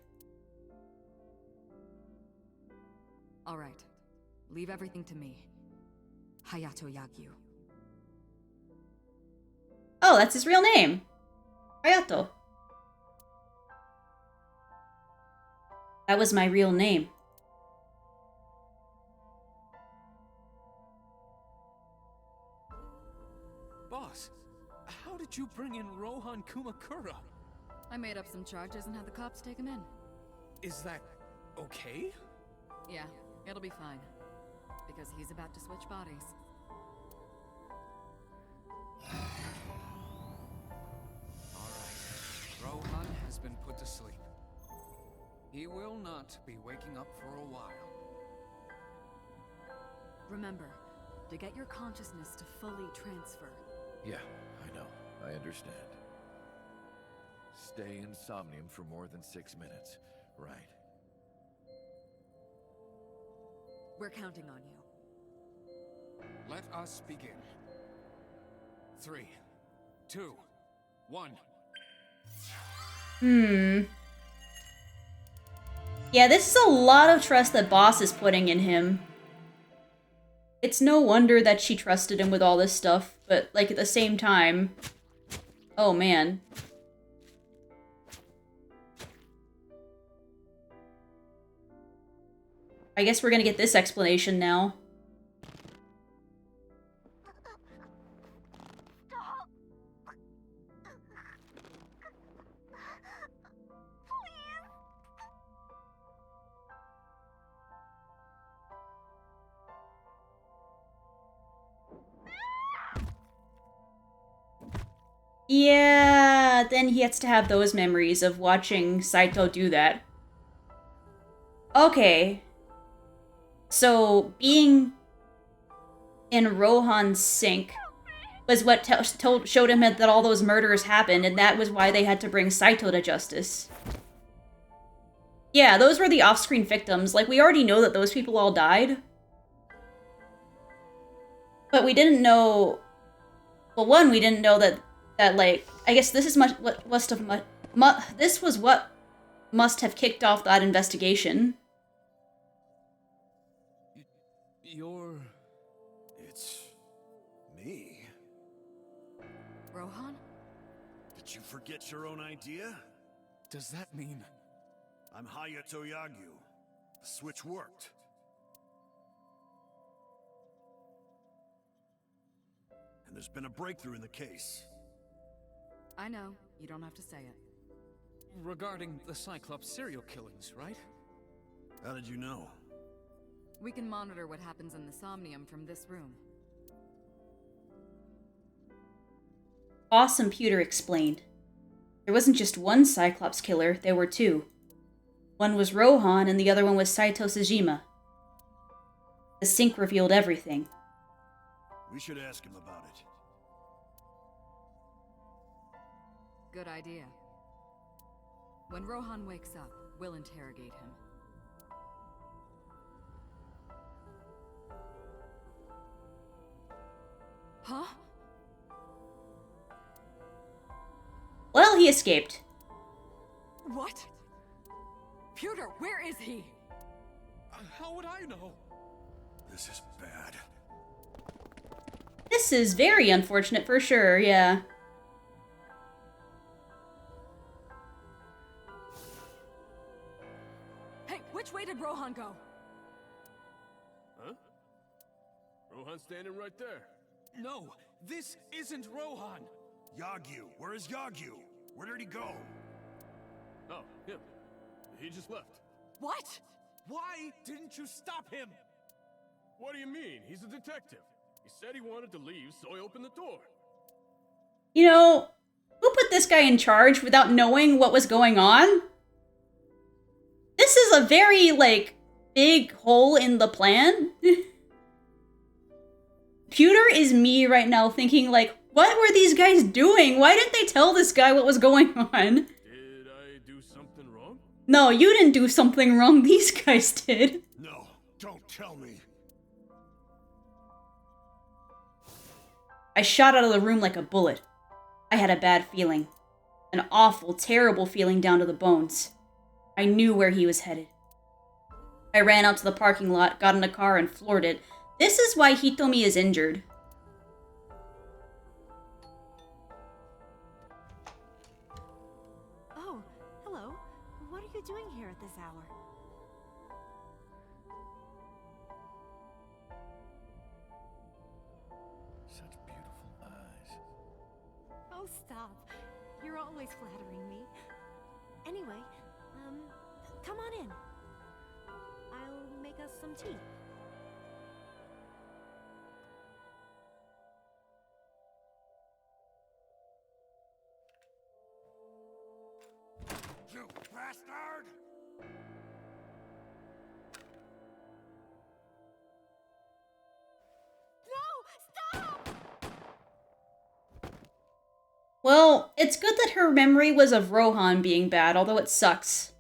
All right. Leave everything to me. Hayato Yagyu. Oh, that's his real name. Hayato. That was my real name. Boss, how did you bring in Rohan Kumakura? I made up some charges and had the cops take him in. Is that okay? Yeah, it'll be fine. Because he's about to switch bodies. Alright. Rohan has been put to sleep. He will not be waking up for a while. Remember, to get your consciousness to fully transfer. Yeah, I know. I understand. Stay in Somnium for more than 6 minutes, right? We're counting on you. Let us begin. 3, 2, 1. Yeah, this is a lot of trust that Boss is putting in him. It's no wonder that she trusted him with all this stuff, but, like, at the same time... Oh, man. I guess we're gonna get this explanation now. Yeah, then he gets to have those memories of watching Saito do that. Okay. So, being in Rohan's sink was what showed him that all those murders happened, and that was why they had to bring Saito to justice. Yeah, those were the off-screen victims. Like, we already know that those people all died. But we didn't know... Well, one, we didn't know that like, I guess this is what must have this was what must have kicked off that investigation. It's me. Rohan? Did you forget your own idea? Does that mean... I'm Hayato Yagyu. The switch worked. And there's been a breakthrough in the case. I know. You don't have to say it. Regarding the Cyclops serial killings, right? How did you know? We can monitor what happens in the Somnium from this room. Awesome Pewter explained. There wasn't just one Cyclops killer, there were two. One was Rohan and the other one was Saito Sejima. The sink revealed everything. We should ask him about it. Good idea. When Rohan wakes up, we'll interrogate him. Huh? Well, he escaped. What? Pewter, where is he? How would I know? This is bad. This is very unfortunate for sure, yeah. Hey, which way did Rohan go? Huh? Rohan's standing right there. No, this isn't Rohan. Yagyu, where is Yagyu? Where did he go? Oh, him. He just left. What? Why didn't you stop him? What do you mean? He's a detective. He said he wanted to leave, so I opened the door. You know, who put this guy in charge without knowing what was going on? This is a very, like, big hole in the plan. Pewter is me right now thinking, like, what were these guys doing? Why didn't they tell this guy what was going on? Did I do something wrong? No, you didn't do something wrong. These guys did. No, don't tell me. I shot out of the room like a bullet. I had a bad feeling. An awful, terrible feeling down to the bones. I knew where he was headed. I ran out to the parking lot, got in a car, and floored it. This is why Hitomi is injured. Oh, hello. What are you doing here at this hour? Such beautiful eyes. Oh, stop. You're always flattering me. Anyway, Come on in. I'll make us some tea. You bastard! Well, it's good that her memory was of Rohan being bad, although it sucks.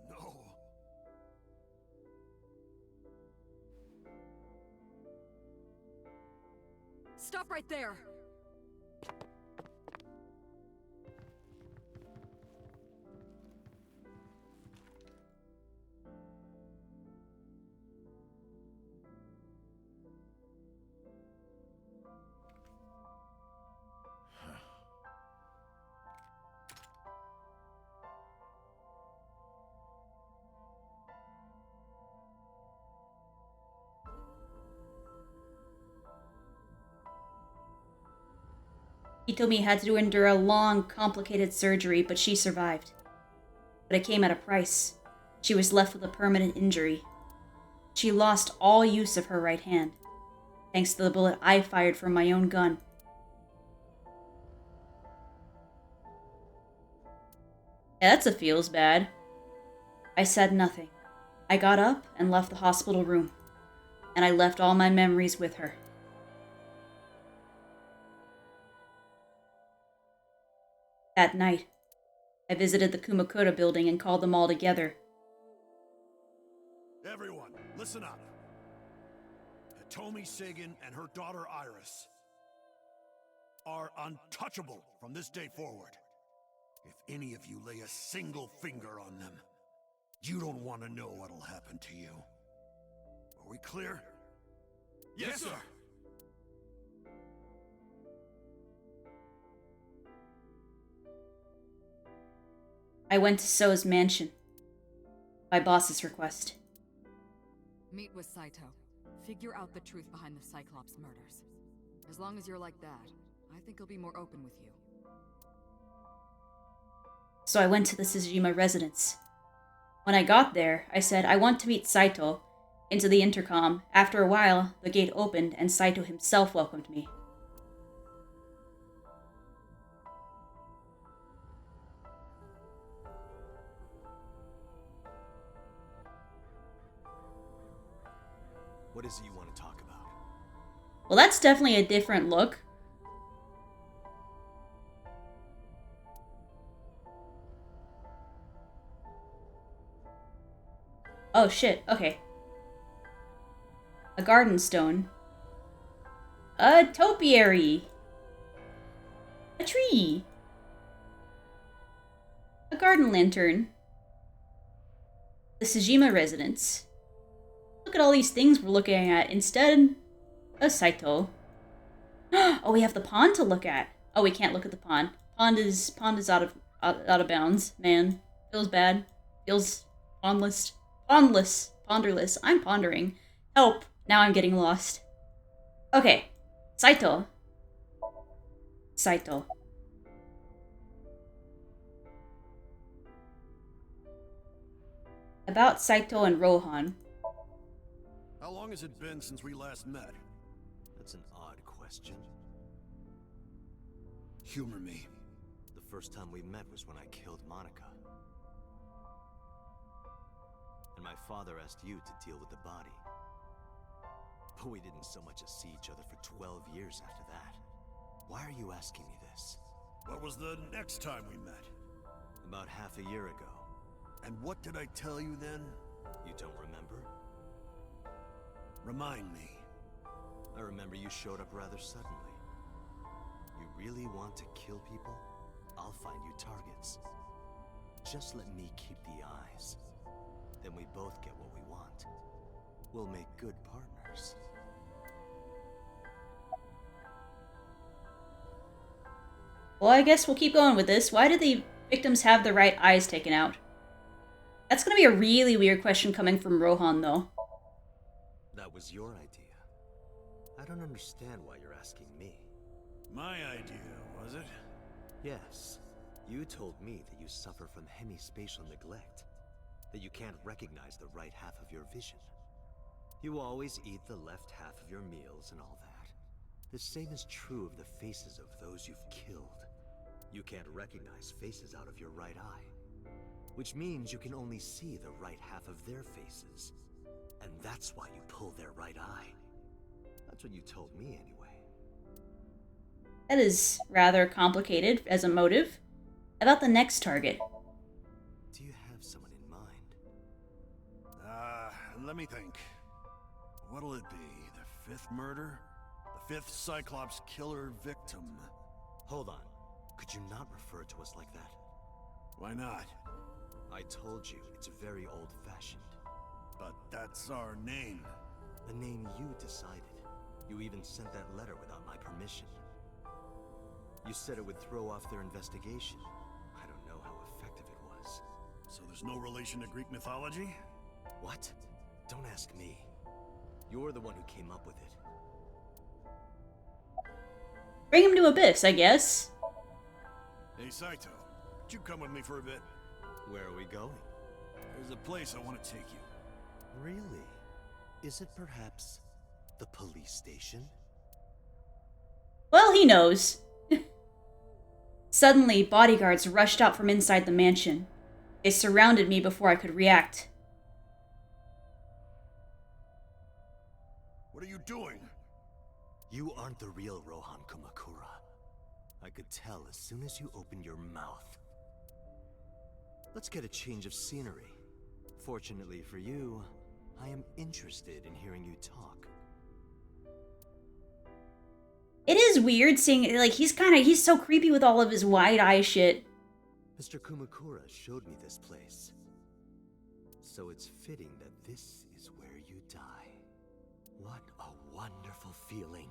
No. Stop right there! Hitomi had to endure a long, complicated surgery, but she survived. But it came at a price. She was left with a permanent injury. She lost all use of her right hand, thanks to the bullet I fired from my own gun. Yeah, that's a feels bad. I said nothing. I got up and left the hospital room, and I left all my memories with her. That night, I visited the Kumakura building and called them all together. Everyone, listen up. Hitomi Sagan and her daughter Iris are untouchable from this day forward. If any of you lay a single finger on them, you don't want to know what'll happen to you. Are we clear? Yes, sir. I went to So's mansion, by boss's request. Meet with Saito. Figure out the truth behind the Cyclops murders. As long as you're like that, I think he'll be more open with you. So I went to the Tsujima residence. When I got there, I said, I want to meet Saito, into the intercom. After a while, the gate opened and Saito himself welcomed me. What is it you want to talk about? Well, that's definitely a different look. Oh shit, okay. A garden stone. A topiary. A tree. A garden lantern. The Tsujima residence. Look at all these things we're looking at. Instead, a Saito. Oh, we have the pond to look at. Oh, we can't look at the pond. Pond is out of bounds. Man, feels bad. Feels pondless. Pondless. Ponderless. I'm pondering. Help. Now I'm getting lost. Okay. Saito. Saito. About Saito and Rohan. How long has it been since we last met? That's an odd question. Humor me. The first time we met was when I killed Monica. And my father asked you to deal with the body. But we didn't so much as see each other for 12 years after that. Why are you asking me this? What was the next time we met? About half a year ago. And what did I tell you then? You don't remember? Remind me. I remember you showed up rather suddenly. You really want to kill people? I'll find you targets. Just let me keep the eyes. Then we both get what we want. We'll make good partners. Well, I guess we'll keep going with this. Why did the victims have their right eyes taken out? That's gonna be a really weird question coming from Rohan, though. That was your idea. I don't understand why you're asking me. My idea, was it? Yes. You told me that you suffer from hemispatial neglect. that you can't recognize the right half of your vision. You always eat the left half of your meals and all that. The same is true of the faces of those you've killed. You can't recognize faces out of your right eye, which means you can only see the right half of their faces. And that's why you pull their right eye. That's what you told me anyway. That is rather complicated as a motive. About the next target. Do you have someone in mind? Let me think. What'll it be? The 5th murder? The 5th Cyclops killer victim? Hold on. Could you not refer to us like that? Why not? I told you, it's very old-fashioned. But that's our name. The name you decided. You even sent that letter without my permission. You said it would throw off their investigation. I don't know how effective it was. So there's no relation to Greek mythology? What? Don't ask me. You're the one who came up with it. Bring him to Abyss, I guess. Hey, Saito. Could you come with me for a bit? Where are we going? There's a place I want to take you. Really? Is it perhaps the police station? Well, he knows. Suddenly, bodyguards rushed out from inside the mansion. They surrounded me before I could react. What are you doing? You aren't the real Rohan Kumakura. I could tell as soon as you opened your mouth. Let's get a change of scenery. Fortunately for you, I am interested in hearing you talk. It is weird seeing, like, he's so creepy with all of his wide eye shit. Mr. Kumakura showed me this place. So it's fitting that this is where you die. What a wonderful feeling.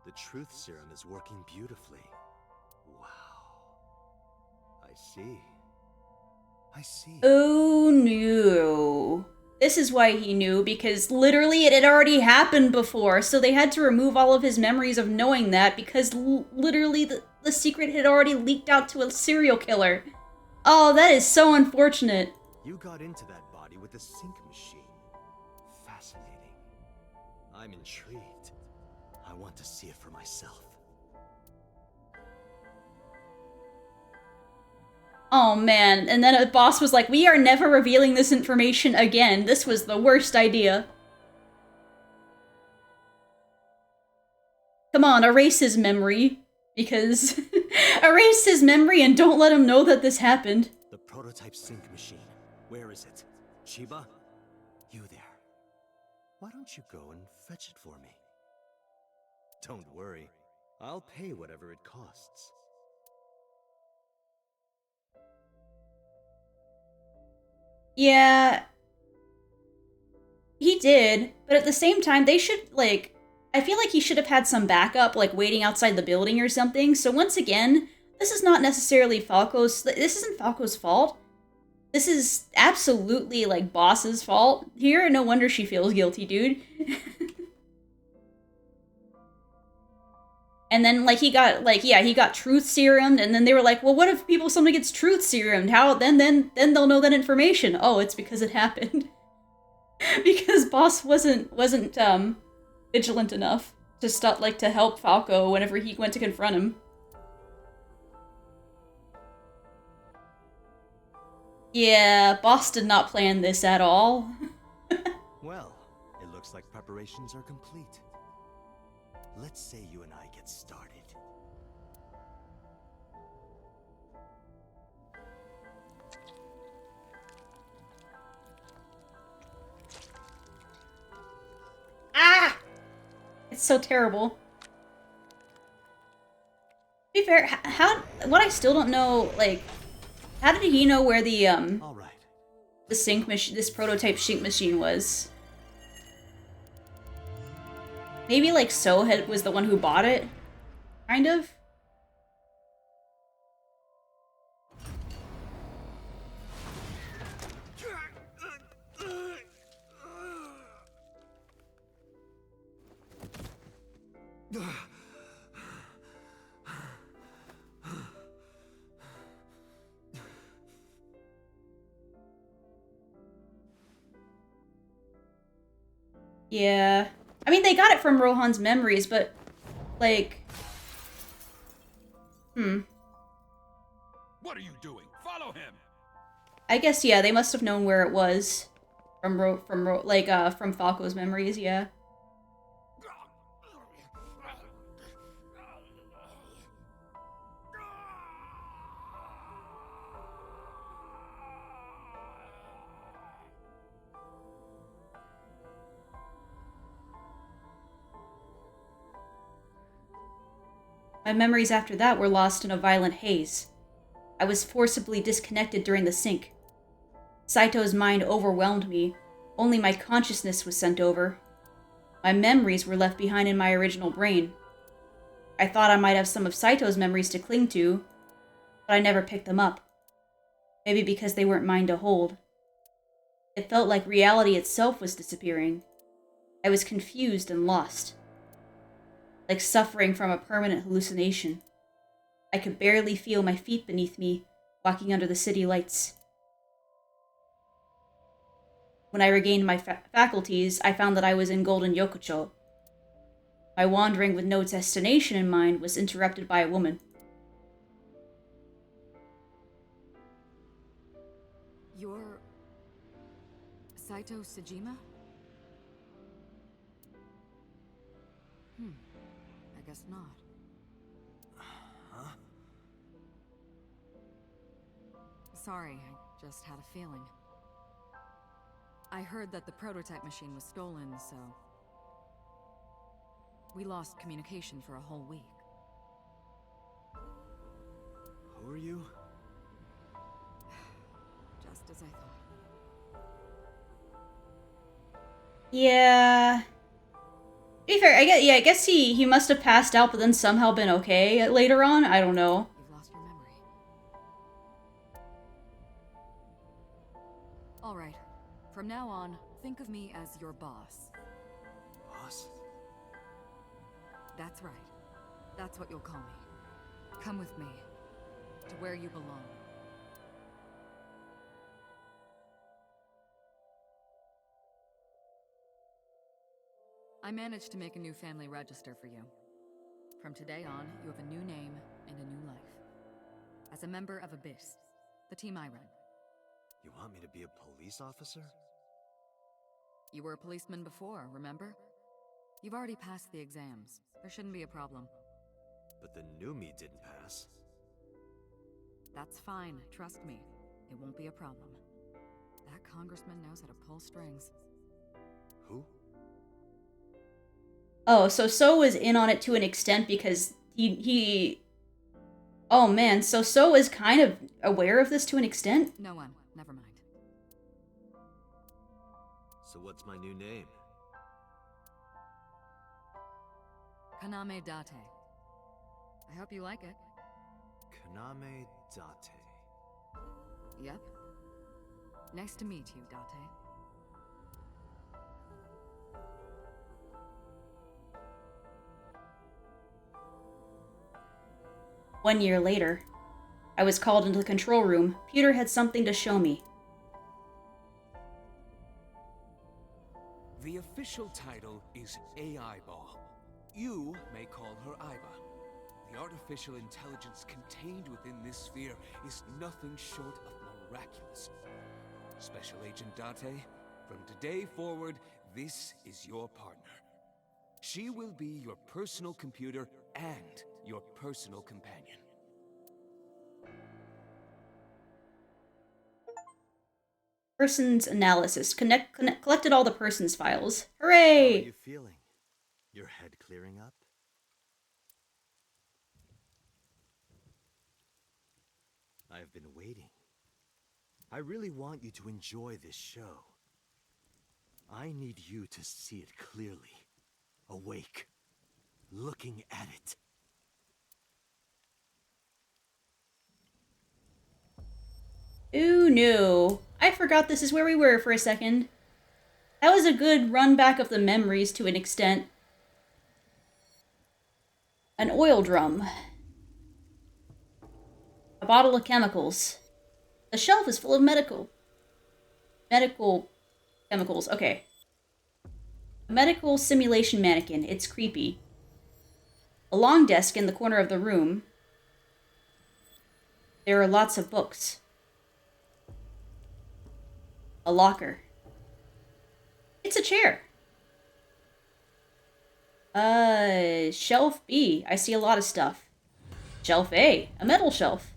The truth serum is working beautifully. Wow. I see. I see. Oh no. This is why he knew, because literally it had already happened before, so they had to remove all of his memories of knowing that, because literally the secret had already leaked out to a serial killer. Oh, that is so unfortunate. You got into that body with the sync machine. Fascinating. I'm intrigued. I want to see it for myself. Oh man, and then a boss was like, we are never revealing this information again. This was the worst idea. Come on, erase his memory. Because erase his memory and don't let him know that this happened. The prototype sync machine. Where is it? Chiba? You there. Why don't you go and fetch it for me? Don't worry. I'll pay whatever it costs. Yeah, he did, but at the same time, they should, like, I feel like he should have had some backup, like, waiting outside the building or something. So once again, this is not necessarily this isn't Falco's fault. This is absolutely, like, Boss's fault here. No wonder she feels guilty, dude. And then, like, he got truth serumed, and then they were like, well, what if somebody gets truth serumed? How, then they'll know that information. Oh, it's because it happened. Because Boss wasn't vigilant enough to stop, like, to help Falco whenever he went to confront him. Yeah, Boss did not plan this at all. Well, it looks like preparations are complete. Let's say you and I get started. Ah! It's so terrible. To be fair, what I still don't know, like, how did he know where the, All right. the sync machine, this prototype sync machine was? Maybe, like, was the one who bought it? Kind of? Yeah. I mean, they got it from Rohan's memories, but, like... What are you doing? Follow him! I guess, yeah, they must have known where it was. From Falco's memories, yeah. My memories after that were lost in a violent haze. I was forcibly disconnected during the sync. Saito's mind overwhelmed me. Only my consciousness was sent over. My memories were left behind in my original brain. I thought I might have some of Saito's memories to cling to, but I never picked them up. Maybe because they weren't mine to hold. It felt like reality itself was disappearing. I was confused and lost. Like suffering from a permanent hallucination. I could barely feel my feet beneath me, walking under the city lights. When I regained my faculties, I found that I was in Golden Yokocho. My wandering with no destination in mind was interrupted by a woman. You're... Saito Sejima? I guess not. Huh? Sorry, I just had a feeling. I heard that the prototype machine was stolen, so... we lost communication for a whole week. Who are you? Just as I thought. Yeah... To be fair, I guess he must have passed out but then somehow been okay later on. I don't know. You've lost your memory. Alright. From now on, think of me as your boss. Boss? That's right. That's what you'll call me. Come with me. To where you belong. I managed to make a new family register for you. From today on, you have a new name and a new life. As a member of Abyss, the team I run. You want me to be a police officer? You were a policeman before, remember? You've already passed the exams. There shouldn't be a problem. But the new me didn't pass. That's fine, trust me. It won't be a problem. That congressman knows how to pull strings. Who? Oh, so was in on it to an extent because he... Oh man, so was kind of aware of this to an extent? No one, never mind. So what's my new name? Kaname Date. I hope you like it. Kaname Date. Yep. Nice to meet you, Date. 1 year later, I was called into the control room. Peter had something to show me. The official title is AI Ball. You may call her Iba. The artificial intelligence contained within this sphere is nothing short of miraculous. Special Agent Date, from today forward, this is your partner. She will be your personal computer and your personal companion. Person's analysis. Collected all the person's files. Hooray! How are you feeling? Your head clearing up? I've been waiting. I really want you to enjoy this show. I need you to see it clearly. Awake. Looking at it. Ooh, no. I forgot this is where we were for a second. That was a good run back of the memories to an extent. An oil drum. A bottle of chemicals. The shelf is full of medical chemicals. Okay. A medical simulation mannequin. It's creepy. A long desk in the corner of the room. There are lots of books. A locker. It's a chair. Shelf B. I see a lot of stuff. Shelf A. A metal shelf.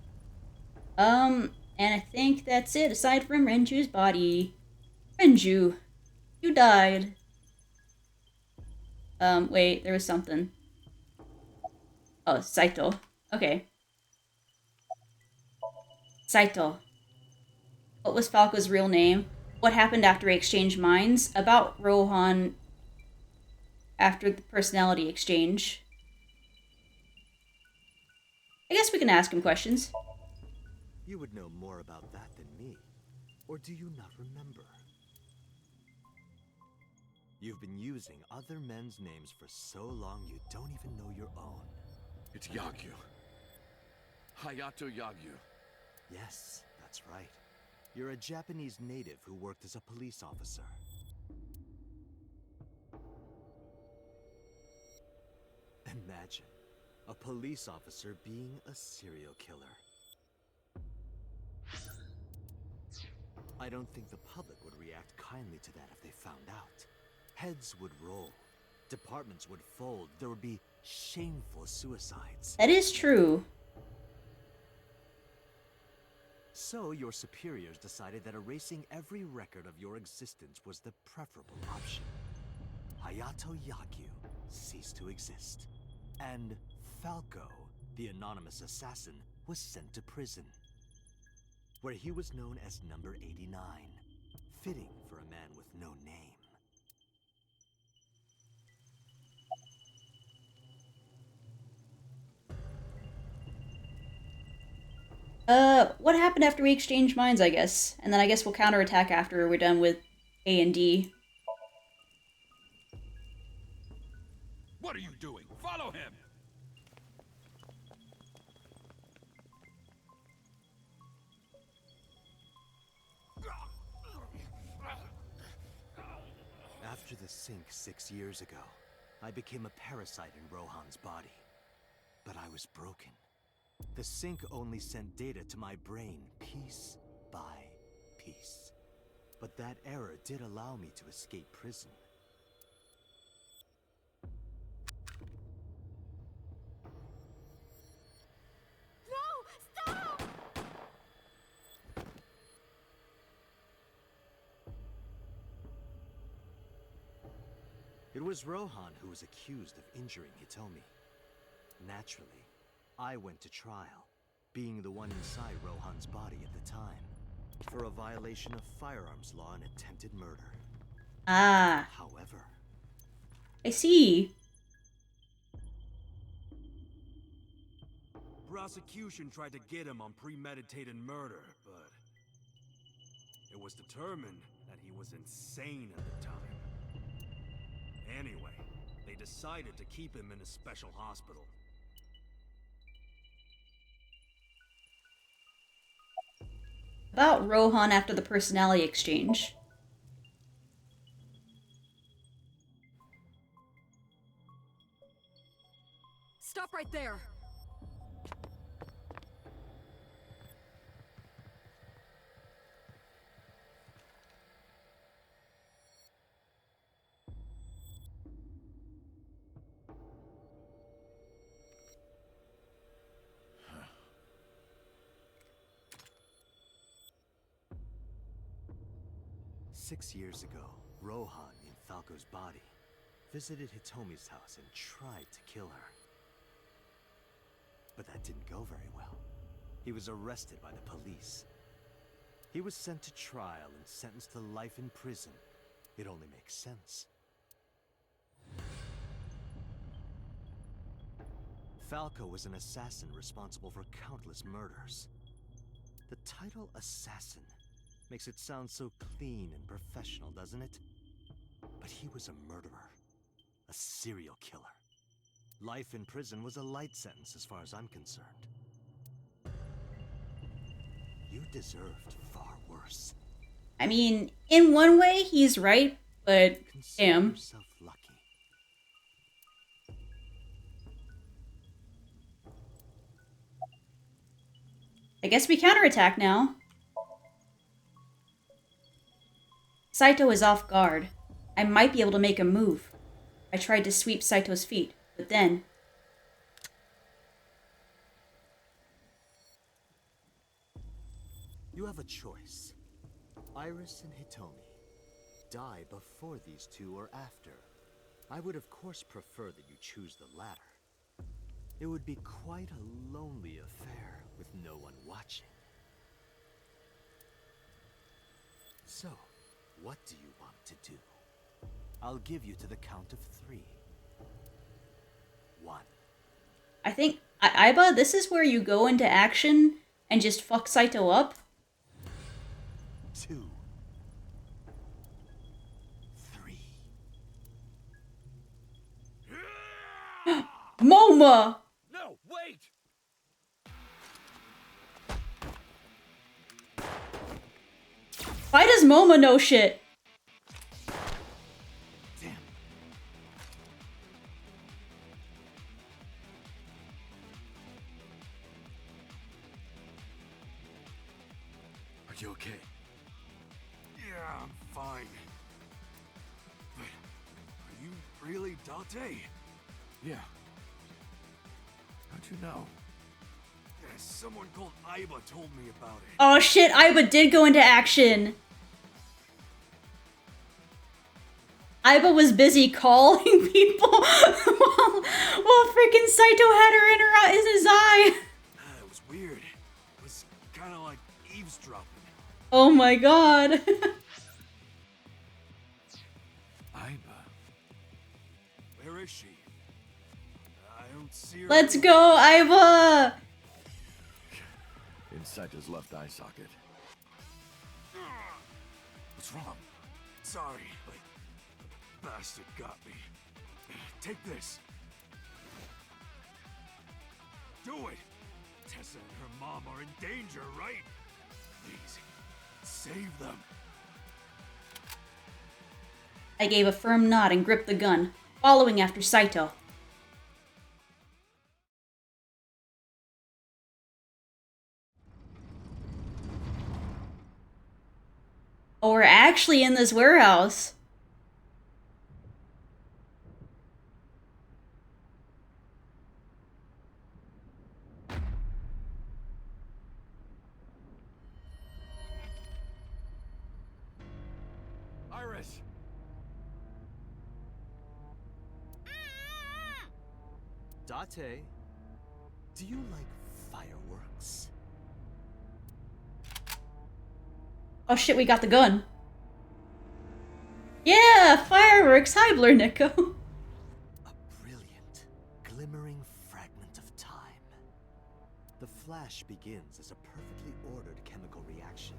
And I think that's it, aside from Renju's body. Renju. You died. Wait, there was something. Oh, Saito. Okay. Saito. What was Falco's real name? What happened after he exchanged minds? About Rohan after the personality exchange. I guess we can ask him questions. You would know more about that than me. Or do you not remember? You've been using other men's names for so long you don't even know your own. It's Yagyu. Hayato Yagyu. Yes, that's right. You're a Japanese native who worked as a police officer. Imagine a police officer being a serial killer. I don't think the public would react kindly to that if they found out. Heads would roll, departments would fold, there would be shameful suicides. That is true. So your superiors decided that erasing every record of your existence was the preferable option. Hayato Yagyu ceased to exist. And Falco, the anonymous assassin, was sent to prison, where he was known as Number 89, fitting for a man with no name. What happened after we exchanged minds, I guess? And then I guess we'll counterattack after we're done with A and D. What are you doing? Follow him! After the sink 6 years ago, I became a parasite in Rohan's body. But I was broken. The sink only sent data to my brain, piece by piece. But that error did allow me to escape prison. No! Stop! It was Rohan who was accused of injuring Hitomi. Naturally, I went to trial, being the one inside Rohan's body at the time, for a violation of firearms law and attempted murder. Ah. However, I see. Prosecution tried to get him on premeditated murder, but it was determined that he was insane at the time. Anyway, they decided to keep him in a special hospital. About Rohan after the personality exchange. Stop right there! "6 years ago, Rohan, in Falco's body, visited Hitomi's house and tried to kill her. But that didn't go very well. He was arrested by the police. He was sent to trial and sentenced to life in prison. It only makes sense. Falco was an assassin responsible for countless murders. The title assassin makes it sound so clean and professional, doesn't it? But he was a murderer. A serial killer. Life in prison was a light sentence as far as I'm concerned. You deserved far worse. I mean, in one way, he's right, but Consider damn. yourself lucky. I guess we counterattack now. Saito is off guard. I might be able to make a move. I tried to sweep Saito's feet, but then... You have a choice. Iris and Hitomi. Die before these two or after. I would of course prefer that you choose the latter. It would be quite a lonely affair with no one watching. So, what do you want to do? I'll give you to the count of 3. 1. I think, Aiba, this is where you go into action and just fuck Saito up. 2. 3. MoMA! No, wait! Why does MoMA know shit? Damn. Are you okay? Yeah, I'm fine. But are you really Date? Yeah. How'd you know? Yeah, someone called Aiba told me about it. Oh shit, Aiba did go into action. Aiba was busy calling people while freaking Saito had her in his eye. It was weird. It was kind of like eavesdropping. Oh my god. Aiba. Where is she? I don't see her. Let's go, Aiba! In Saito's left eye socket. What's wrong? Sorry, but the bastard got me. Take this. Do it! Tessa and her mom are in danger, right? Please, save them. I gave a firm nod and gripped the gun, following after Saito. Oh, we're actually in this warehouse. Iris! Date, do you like fireworks? Oh shit, we got the gun. Yeah, fireworks. Hi, Blur Nico. A brilliant, glimmering fragment of time. The flash begins as a perfectly ordered chemical reaction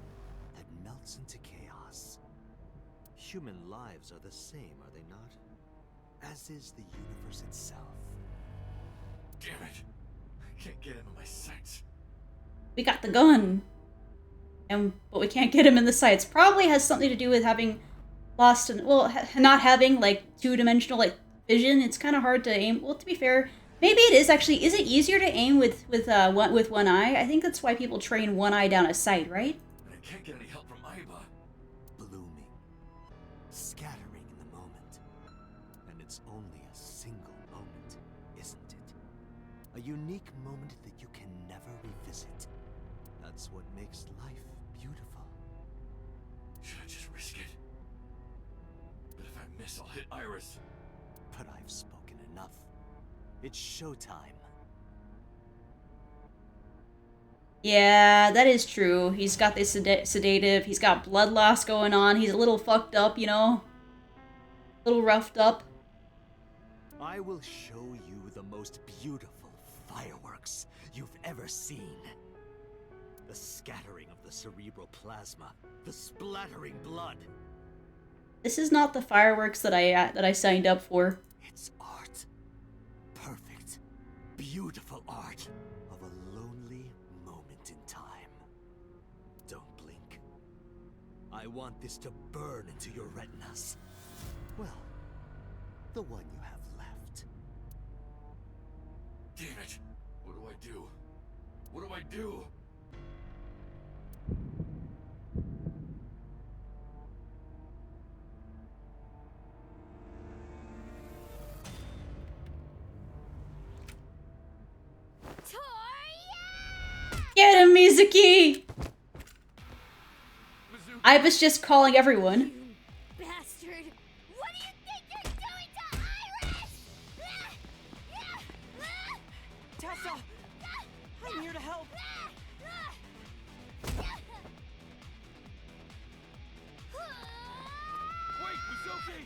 that melts into chaos. Human lives are the same, are they not? As is the universe itself. Damn it! I can't get him in my sights. We got the gun. But we can't get him in the sights. Probably has something to do with having lost, not having, like, two-dimensional, like, vision. It's kind of hard to aim. Well, to be fair, maybe it is actually. Is it easier to aim with one eye? I think that's why people train one eye down a sight, right? I can't get any help from Aiba. Blooming, scattering in the moment. And it's only a single moment, isn't it? A unique moment that you can never revisit. That's what makes life beautiful. Should I just risk it? But if I miss, I'll hit Iris. But I've spoken enough. It's showtime. Yeah, that is true. He's got this sedative. He's got blood loss going on. He's a little fucked up, you know? A little roughed up. I will show you the most beautiful fireworks you've ever seen. The scattering of the cerebral plasma, the splattering blood. This is not the fireworks that I signed up for. It's art. Perfect, beautiful art of a lonely moment in time. Don't blink. I want this to burn into your retinas. Well, the one you have left. Damn it! What do I do? What do I do? Get him, Mizuki! I was just calling everyone. Bastard! What do you think you're doing to Iris? Tessa! I'm here to help! Wait, Mizuki!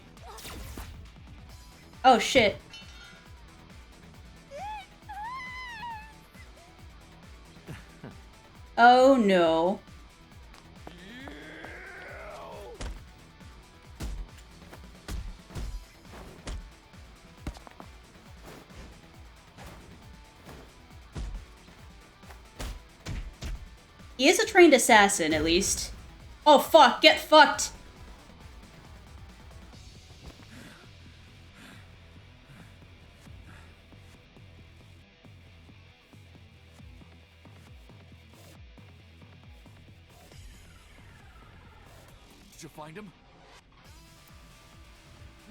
Oh shit. Oh no. He is a trained assassin, at least. Oh fuck, get fucked! Did you find him?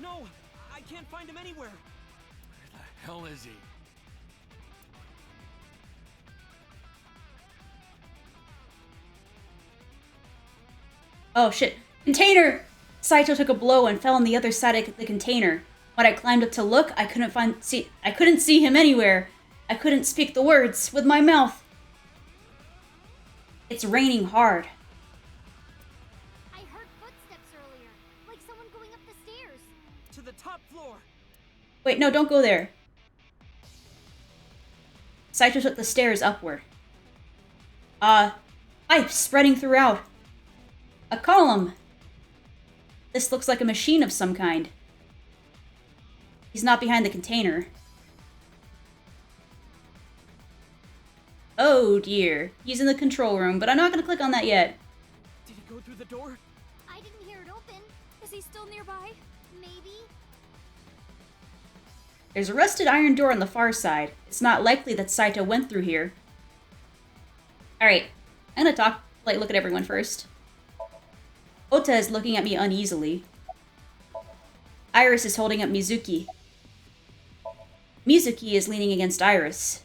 No! I can't find him anywhere! Where the hell is he? Oh shit. Container! Saito took a blow and fell on the other side of the container. When I climbed up to look, I couldn't see him anywhere. I couldn't speak the words with my mouth. It's raining hard. I heard footsteps earlier, like someone going up the stairs. To the top floor! Wait, no, don't go there. Saito took the stairs upward. Pipes spreading throughout. A column. This looks like a machine of some kind. He's not behind the container. Oh dear. He's in the control room, but I'm not going to click on that yet. Did he go through the door? I didn't hear it open. Is he still nearby? Maybe? There's a rusted iron door on the far side. It's not likely that Saito went through here. Alright. I'm going to look at everyone first. Ota is looking at me uneasily. Iris is holding up Mizuki. Mizuki is leaning against Iris.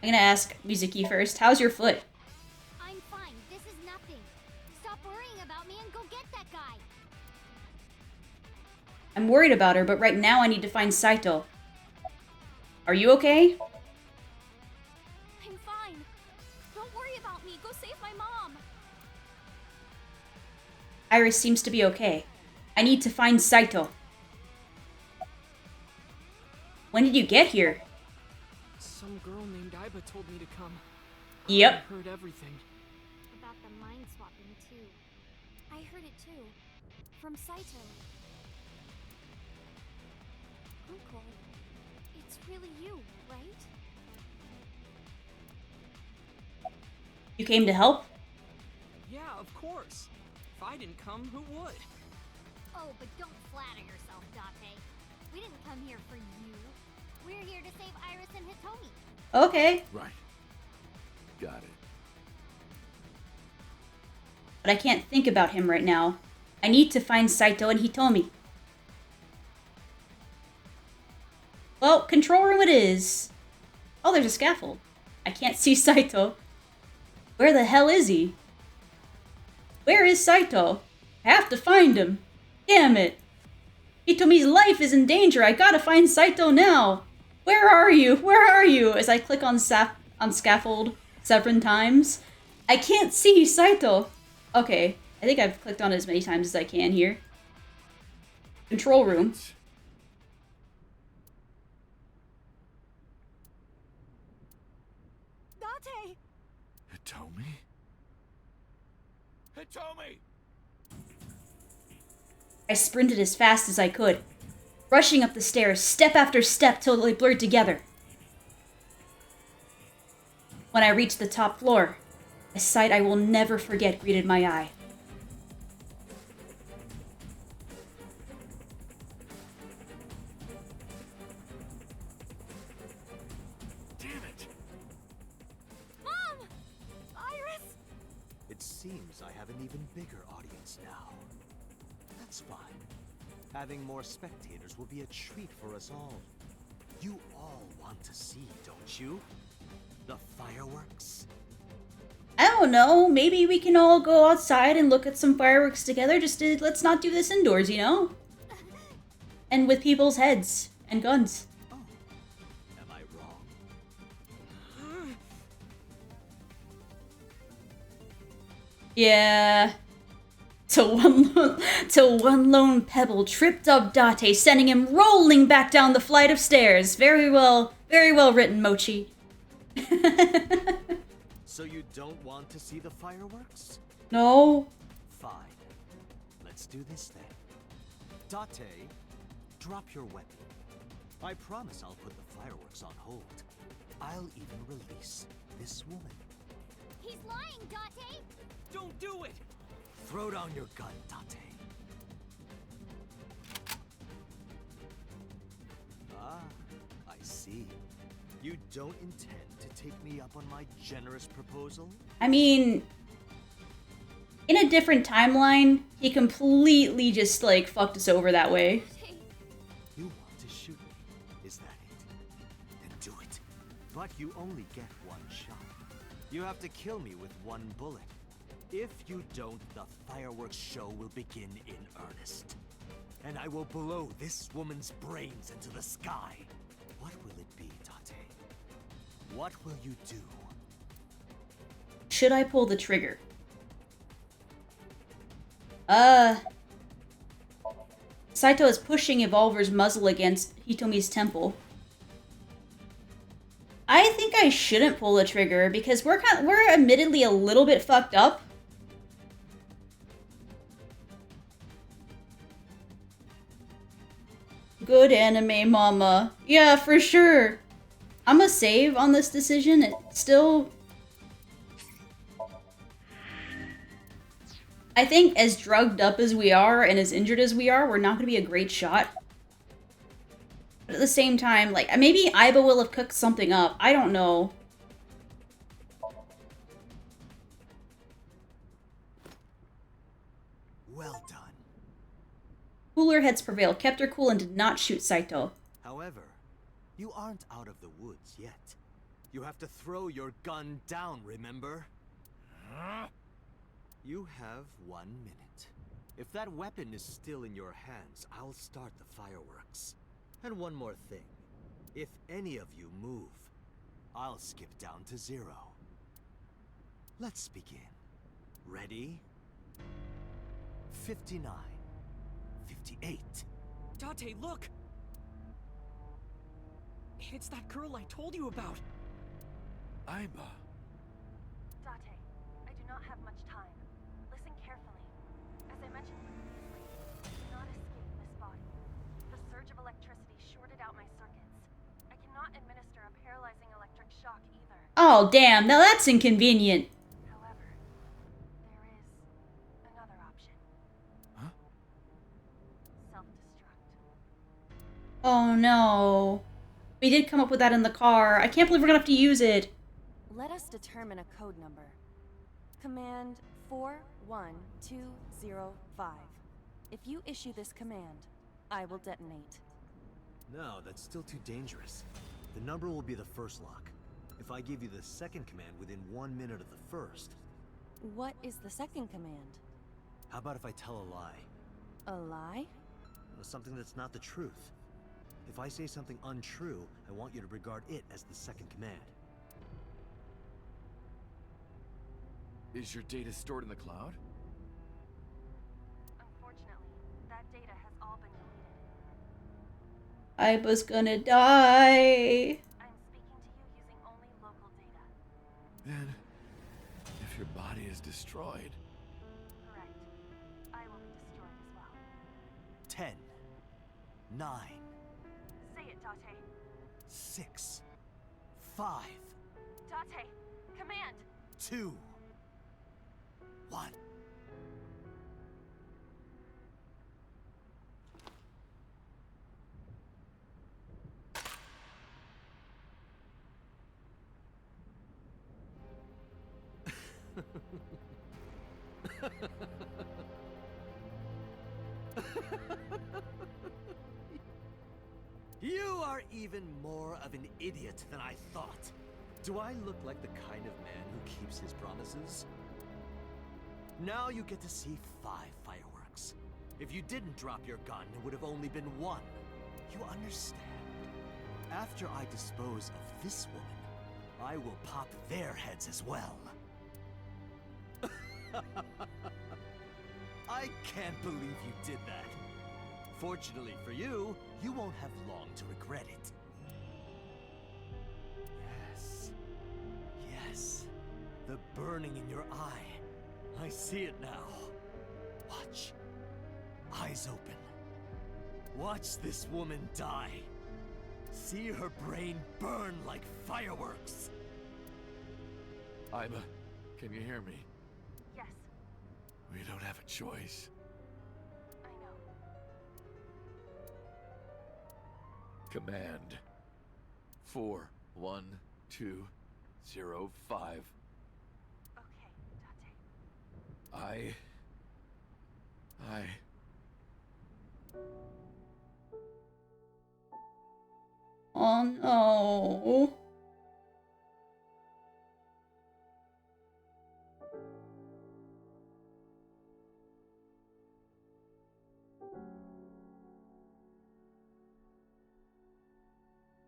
I'm gonna ask Mizuki first. How's your foot? I'm fine. This is nothing. Stop worrying about me and go get that guy. I'm worried about her, but right now I need to find Saito. Are you okay? I'm fine. Don't worry about me. Go save my mom. Iris seems to be okay. I need to find Saito. When did you get here? Some girl named Aiba told me to come. Yep. I heard everything. About the mind swapping, too. I heard it, too. From Saito. Uncle, it's really you, right? You came to help? Yeah, of course. If I didn't come, who would? Oh, but don't flatter yourself, Date. We didn't come here for you. We're here to save Iris and Hitomi. Okay. Right. Got it. But I can't think about him right now. I need to find Saito and Hitomi. Well, control room it is. Oh, there's a scaffold. I can't see Saito. Where the hell is he? Where is Saito? I have to find him. Damn it. Hitomi's life is in danger. I gotta find Saito now. Where are you? Where are you? As I click on scaffold 7 times. I can't see Saito. Okay, I think I've clicked on it as many times as I can here. Control room. Date! Hitomi? Hitomi! I sprinted as fast as I could, rushing up the stairs, step after step till they blurred together. When I reached the top floor, a sight I will never forget greeted my eye. Damn it! Mom! Iris! It seems I have an even bigger audience now. That's fine. Having more spectators will be a treat for us all. You all want to see, don't you? The fireworks? I don't know, maybe we can all go outside and look at some fireworks together. Let's not do this indoors, you know? And with people's heads and guns. Oh, am I wrong? Yeah. Till one lone pebble tripped up Date, sending him rolling back down the flight of stairs. Very well written, Mochi. So you don't want to see the fireworks? No. Fine. Let's do this then. Date, drop your weapon. I promise I'll put the fireworks on hold. I'll even release this woman. He's lying, Date! Don't do it! Throw down your gun, Date. Ah, I see. You don't intend to take me up on my generous proposal? I mean, in a different timeline, he completely just, like, fucked us over that way. You want to shoot me, is that it? Then do it. But you only get one shot. You have to kill me with one bullet. If you don't, the fireworks show will begin in earnest. And I will blow this woman's brains into the sky. What will it be, Date? What will you do? Should I pull the trigger? Saito is pushing Evolver's muzzle against Hitomi's temple. I think I shouldn't pull the trigger because we're admittedly a little bit fucked up. Good anime mama. Yeah, for sure. I'm a save on this decision. It still... I think as drugged up as we are and as injured as we are, we're not going to be a great shot. But at the same time, like, maybe Aiba will have cooked something up. I don't know. Well done. Cooler heads prevailed, kept her cool, and did not shoot Saito. However, you aren't out of the woods yet. You have to throw your gun down, remember? You have 1 minute. If that weapon is still in your hands, I'll start the fireworks. And one more thing. If any of you move, I'll skip down to 0. Let's begin. Ready? 59. 58. Date, look! It's that girl I told you about. Aiba. Date, I do not have much time. Listen carefully. As I mentioned previously, I cannot escape this body. The surge of electricity shorted out my circuits. I cannot administer a paralyzing electric shock either. Oh, damn. Now that's inconvenient. However, there is another option. Huh? Self-destruct. Oh, no. We did come up with that in the car. I can't believe we're gonna have to use it. Let us determine a code number. Command 41205. If you issue this command, I will detonate. No, that's still too dangerous. The number will be the first lock. If I give you the second command within 1 minute of the first... What is the second command? How about if I tell a lie? A lie? Something that's not the truth. If I say something untrue, I want you to regard it as the second command. Is your data stored in the cloud? Unfortunately, that data has all been deleted. Aiba's gonna die. I'm speaking to you using only local data. Then, if your body is destroyed... Correct. I will be destroyed as well. 10, 9, Say it, Date. 6, 5. Date, Command! 2, 1. You are even more of an idiot than I thought. Do I look like the kind of man who keeps his promises? Now you get to see 5 fireworks. If you didn't drop your gun, it would have only been 1. You understand? After I dispose of this woman, I will pop their heads as well. I can't believe you did that. Fortunately for you, you won't have long to regret it. Yes. Yes. The burning in your eye. I see it now. Watch. Eyes open. Watch this woman die. See her brain burn like fireworks. Iba, can you hear me? Yes, We don't have a choice. I know. Command 41205. Okay, Date. I Oh no.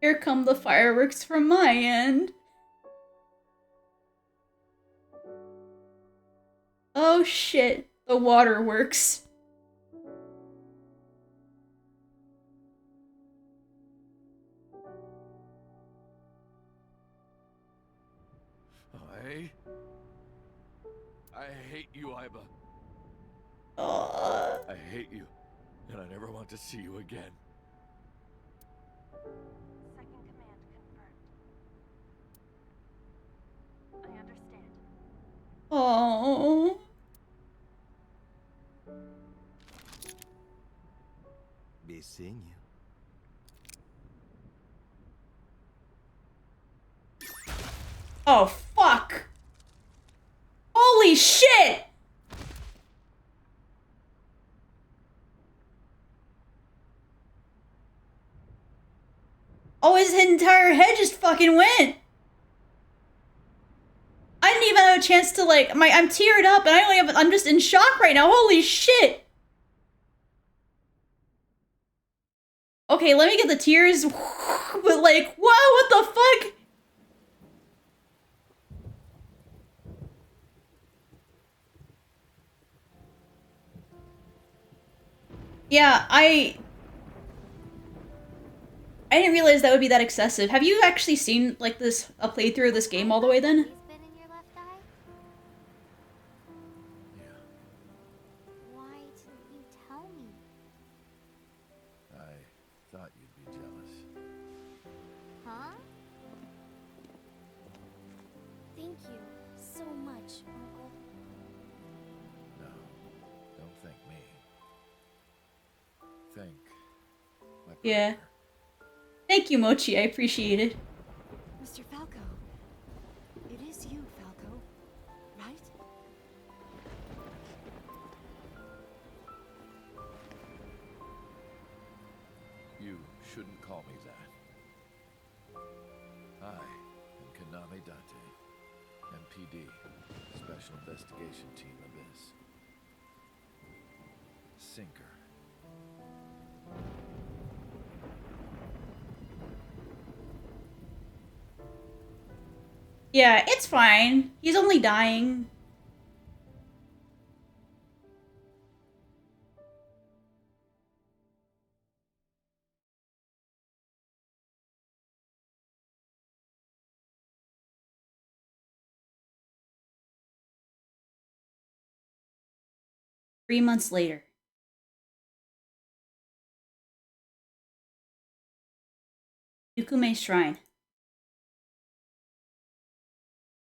Here come the fireworks from my end. Oh shit, the waterworks. I hate you, Iba. Uh. I hate you, and I never want to see you again. Second command confirmed. I understand. Oh. Be seeing you. Oh fuck. Holy shit! Oh, his entire head just fucking went. I didn't even have a chance to like, I'm teared up and I'm just in shock right now. Holy shit. Okay, let me get the tears. But like, wow, what the fuck? Yeah, I didn't realize that would be that excessive. Have you actually seen like a playthrough of this game all the way then? Been in your left eye? Why didn't you tell me? I thought you'd be jealous. Huh? Thank you so much, Uncle. No, don't thank me. Thank my brother. Yeah. Thank you, Mochi. I appreciate it. Mr. Falco. It is you, Falco. Right? You shouldn't call me that. I am Kaname Date, MPD, Special Investigation Team Abyss. Sinker. Yeah, it's fine. He's only dying. Three months later. Yukume Shrine.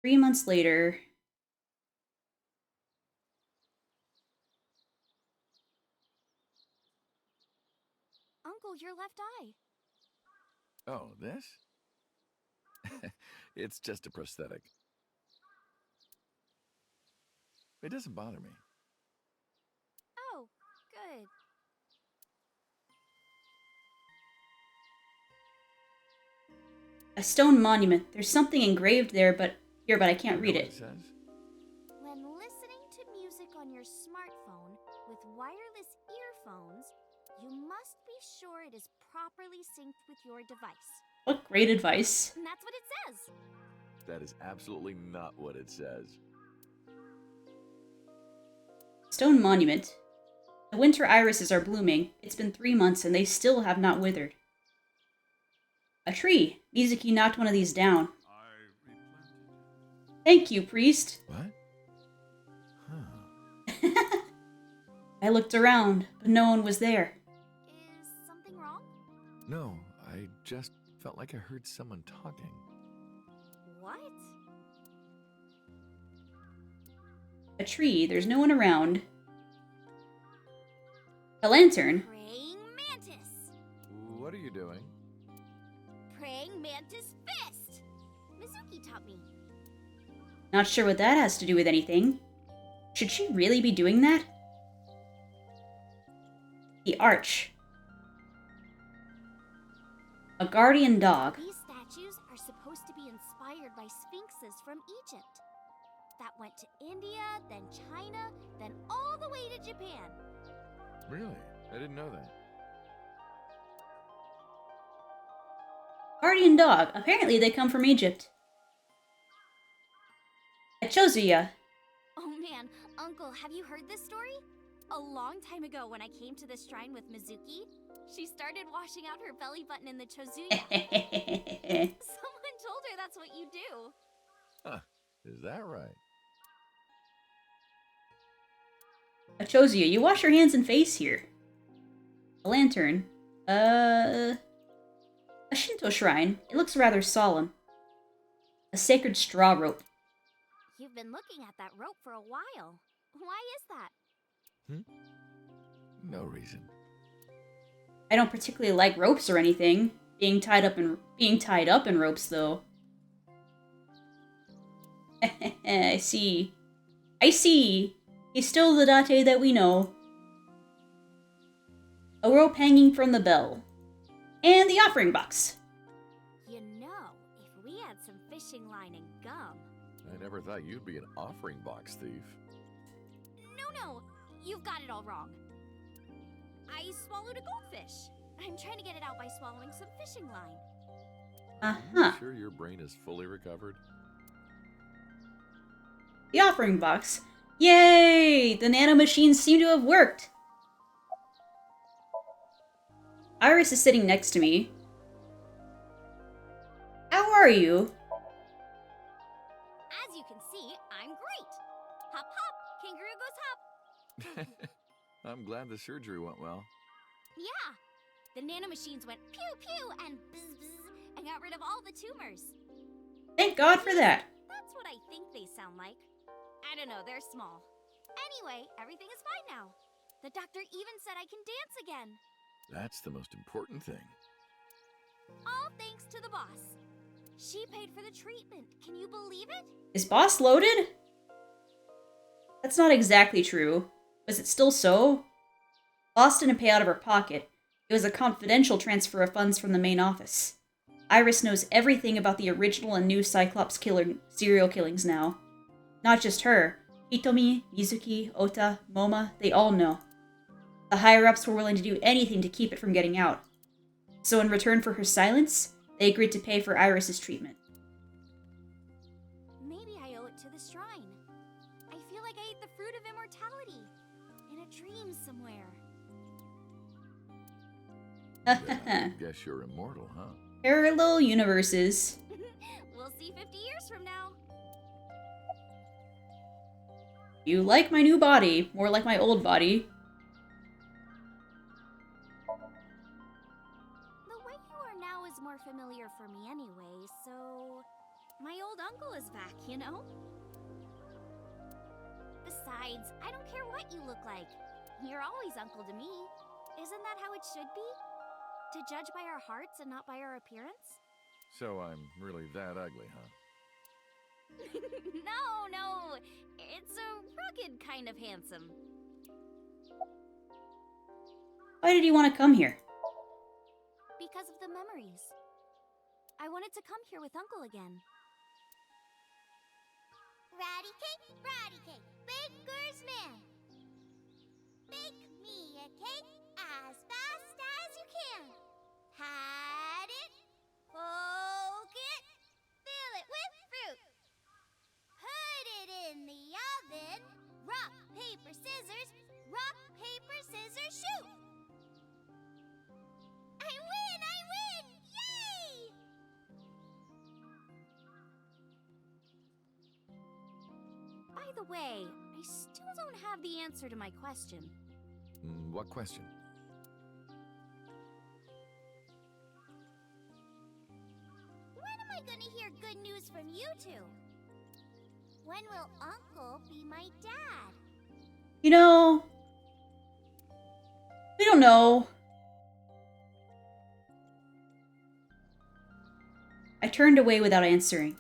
3 months later. Uncle, your left eye. Oh, this? It's just a prosthetic. It doesn't bother me. Oh, good. A stone monument. There's something engraved there, but I can't read You know it. what says? When listening to music on your smartphone with wireless earphones, you must be sure it is properly synced with your device. What great advice. And that's what it says. That is absolutely not what it says. Stone monument. The winter irises are blooming. It's been 3 months and they still have not withered. A tree. Mizuki knocked one of these down. Thank you, priest. What? I looked around, but no one was there. Is something wrong? No, I just felt like I heard someone talking. What? A tree. There's no one around. A lantern. Praying mantis. What are you doing? Praying mantis fist. Mizuki taught me. Not sure what that has to do with anything. Should she really be doing that? The arch. A guardian dog. These statues are supposed to be inspired by sphinxes from Egypt. That went to India, then China, then all the way to Japan. Really? I didn't know that. Guardian dog. Apparently they come from Egypt. A Chozuya. Oh man, Uncle, have you heard this story? A long time ago when I came to this shrine with Mizuki, she started washing out her belly button in the Chozuya. Someone told her that's what you do. Huh. Is that right? A Chozuya. You wash your hands and face here. A lantern. A Shinto shrine. It looks rather solemn. A sacred straw rope. You've been looking at that rope for a while. Why is that? No reason. I don't particularly like ropes or anything. Being tied up in ropes, though. I see. He's still the Date that we know. A rope hanging from the bell. And the offering box. You know, if we had some fishing line and gum. I never thought you'd be an offering box thief. No, you've got it all wrong. I swallowed a goldfish. I'm trying to get it out by swallowing some fishing line. Uh-huh. Are you sure your brain is fully recovered? The offering box. Yay! The nanomachines seem to have worked. Iris is sitting next to me. How are you? As you can see, I'm great. Hop, hop, kangaroo goes hop. I'm glad the surgery went well. Yeah, the nanomachines went pew pew and bzz bzz and got rid of all the tumors. Thank God for that. That's what I think they sound like. I don't know, they're small. Anyway, everything is fine now. The doctor even said I can dance again. That's the most important thing. All thanks to the boss. She paid for the treatment. Can you believe it? Is boss loaded? That's not exactly true. Was it still so? Boss didn't pay out of her pocket. It was a confidential transfer of funds from the main office. Iris knows everything about the original and new Cyclops serial killings now. Not just her. Hitomi, Mizuki, Ota, Moma, they all know. The higher-ups were willing to do anything to keep it from getting out. So in return for her silence, they agreed to pay for Iris's treatment. Maybe I owe it to the shrine. I feel like I ate the fruit of immortality. In a dream somewhere. I guess you're immortal, huh? Parallel universes. We'll see 50 years from now. You like my new body, more like my old body. The way you are now is more familiar for me anyway, so... my old uncle is back, you know? Besides, I don't care what you look like. You're always uncle to me. Isn't that how it should be? To judge by our hearts and not by our appearance? So I'm really that ugly, huh? No. It's a rugged kind of handsome. Why did you want to come here? Because of the memories. I wanted to come here with Uncle again. Ratty cake, baker's man. Bake me a cake as fast as you can. Pat it, poke it, fill it with fruit. Put it in the oven. Rock, paper, scissors, shoot. I win! Yay! By the way, I still don't have the answer to my question. What question? When am I gonna hear good news from you two? When will Uncle be my dad? You know, we don't know. I turned away without answering.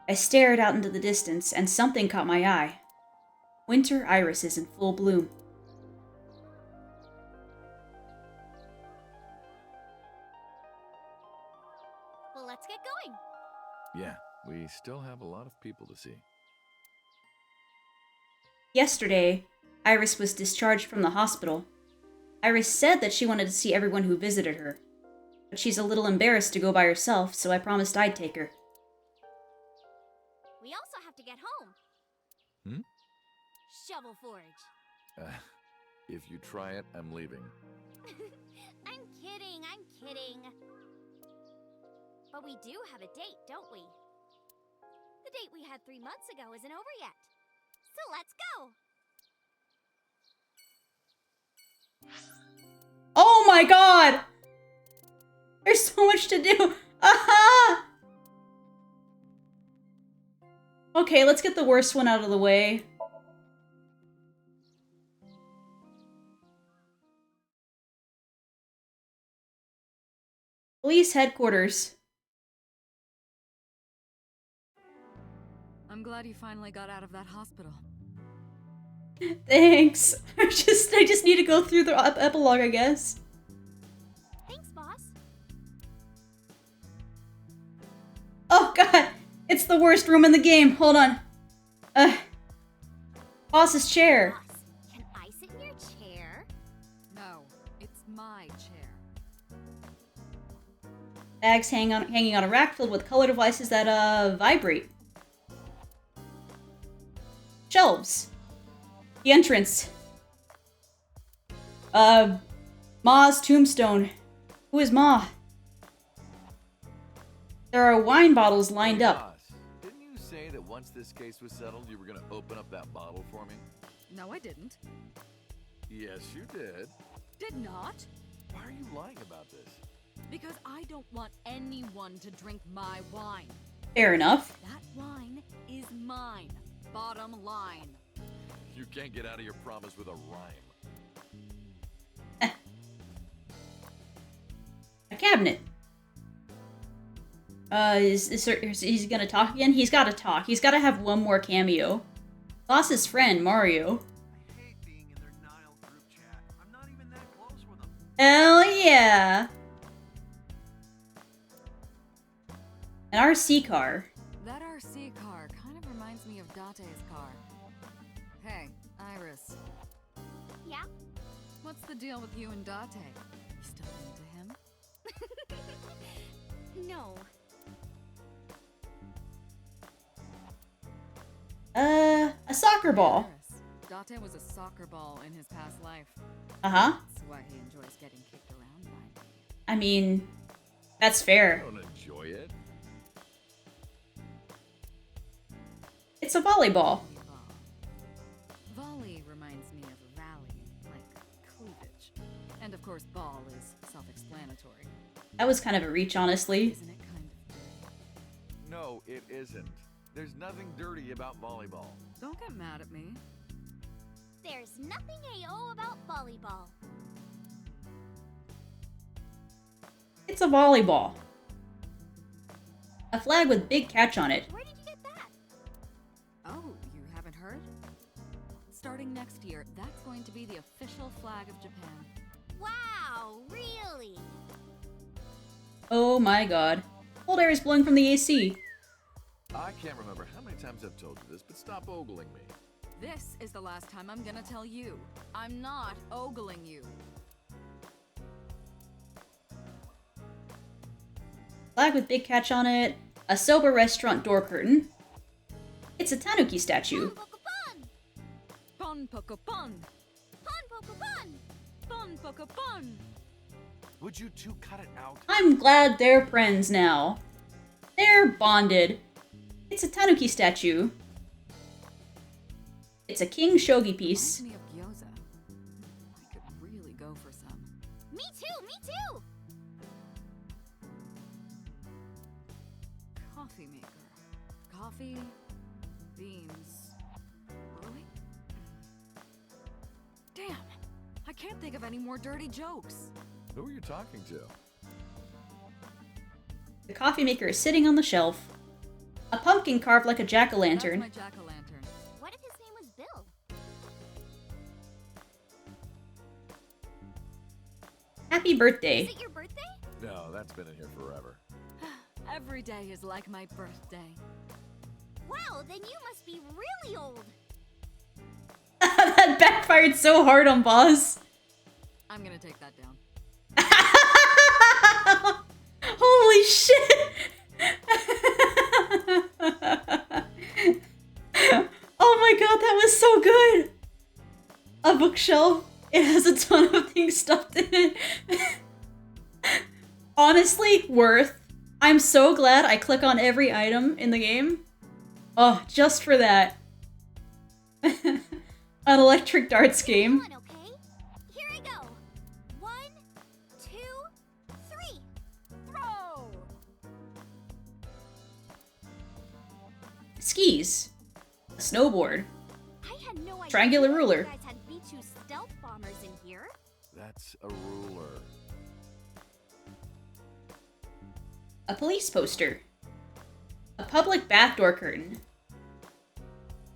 I stared out into the distance, and something caught my eye. Winter irises in full bloom. Well, let's get going. Yeah, we still have a lot of people to see. Yesterday, Iris was discharged from the hospital. Iris said that she wanted to see everyone who visited her, but she's a little embarrassed to go by herself, so I promised I'd take her. We also have to get home. Shovel forge. If you try it, I'm leaving. I'm kidding. But we do have a date, don't we? The date we had 3 months ago isn't over yet. So let's go! Oh my god! There's so much to do! Aha! Okay, let's get the worst one out of the way. Police headquarters. I'm glad you finally got out of that hospital. Thanks. I just need to go through the epilogue, I guess. Thanks, boss. Oh god, it's the worst room in the game. Hold on. Boss's chair. Boss, can I sit in your chair? No, it's my chair. Bags hanging on a rack filled with color devices that vibrate. Shelves. The entrance. Ma's tombstone. Who is Ma? There are wine bottles lined up. Boss, didn't you say that once this case was settled, you were going to open up that bottle for me? No, I didn't. Yes, you did. Did not? Why are you lying about this? Because I don't want anyone to drink my wine. Fair enough. That wine is mine. Bottom line. You can't get out of your promise with a rhyme. A cabinet. Is he gonna talk again? He's gotta talk. He's gotta have one more cameo. Boss's friend, Mario. Hell yeah! An RC car. That RC car kind of reminds me of Date's car. Hey, Iris. Yeah? What's the deal with you and Date? You still into him? No. A soccer ball. Iris. Date was a soccer ball in his past life. Uh-huh. That's why he enjoys getting kicked around by me. I mean, that's fair. I don't enjoy it. It's a volleyball. Volley reminds me of a valley, like cleavage. And of course, ball is self-explanatory. That was kind of a reach, honestly. Isn't it kind of No, it isn't. There's nothing dirty about volleyball. Don't get mad at me. There's nothing AO about volleyball. It's a volleyball. A flag with big catch on it. Where did you get that? Oh, you haven't heard? Starting next year, that's going to be the official flag of Japan. Wow, really? Oh my god. Cold air is blowing from the AC. I can't remember how many times I've told you this, but stop ogling me. This is the last time I'm gonna tell you. I'm not ogling you. Flag with big catch on it. A soba restaurant door curtain. It's a tanuki statue. Pon poco pon. Pon poco pon. Pon poco pon. Would you two cut it out? I'm glad they're friends now. They're bonded. It's a tanuki statue. It's a king shogi piece. Reminds me of gyoza. I could really go for some. Me too, me too. Coffee maker. Coffee, beans, brewing? Damn! I can't think of any more dirty jokes. Who are you talking to? The coffee maker is sitting on the shelf. A pumpkin carved like a jack-o'-lantern. That's my jack-o'-lantern. What if his name was Bill? Happy birthday. Is it your birthday? No, that's been in here forever. Every day is like my birthday. Wow, then you must be really old. That backfired so hard on Boss. I'm gonna take that down. Holy shit! Oh my god, that was so good! A bookshelf. It has a ton of things stuffed in it. Honestly, worth. I'm so glad I click on every item in the game. Oh, just for that. An electric darts game. Come on, okay? Here I go. 1, 2, 3. Throw! Skis. A snowboard. I had no idea Triangular ruler. you guys had B2 stealth bombers in here. That's a ruler. A police poster. A public bath door curtain.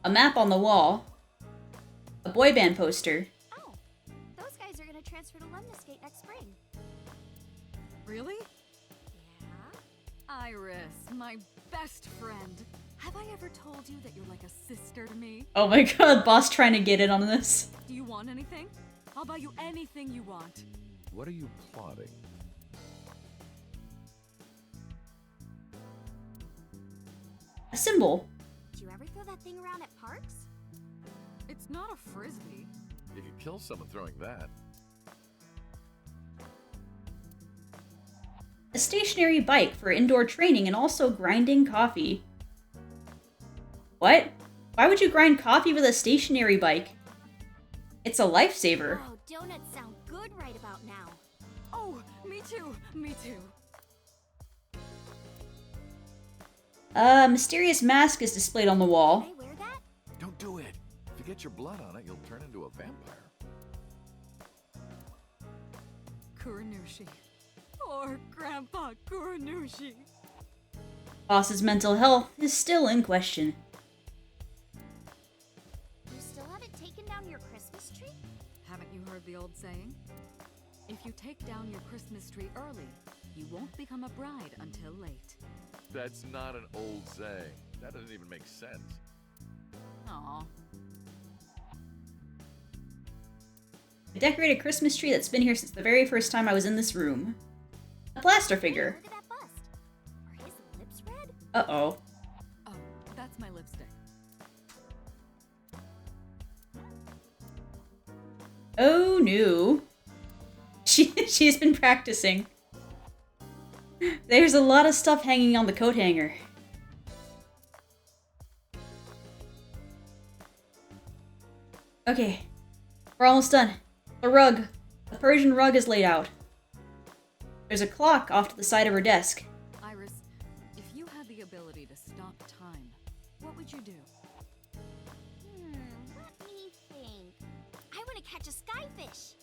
A map on the wall. A boy band poster. Oh, those guys are gonna transfer to Lemniscate next spring. Really? Yeah? Iris, my best friend. Have I ever told you that you're like a sister to me? Oh my god, Boss trying to get in on this. Do you want anything? I'll buy you anything you want. What are you plotting? A symbol. Do you ever throw that thing around at parks? It's not a frisbee. You could kill someone throwing that. A stationary bike for indoor training and also grinding coffee. What? Why would you grind coffee with a stationary bike? It's a lifesaver. Oh, donuts sound good right about now. Oh, me too, me too. A mysterious mask is displayed on the wall. Can I wear that? Don't do it. If you get your blood on it, you'll turn into a vampire. Kuranushi. Or Grandpa Kuranushi. Boss's mental health is still in question. You still haven't taken down your Christmas tree? Haven't you heard the old saying? If you take down your Christmas tree early, you won't become a bride until late. That's not an old saying. That doesn't even make sense. Aw. A decorated Christmas tree that's been here since the very first time I was in this room. A plaster figure. Look at that bust. Are his lips red? Uh-oh. Oh, that's my lipstick. Oh no. She's been practicing. There's a lot of stuff hanging on the coat hanger. Okay, we're almost done. The rug. The Persian rug is laid out. There's a clock off to the side of her desk. Iris, if you had the ability would you do? Let me think. I want to catch a skyfish.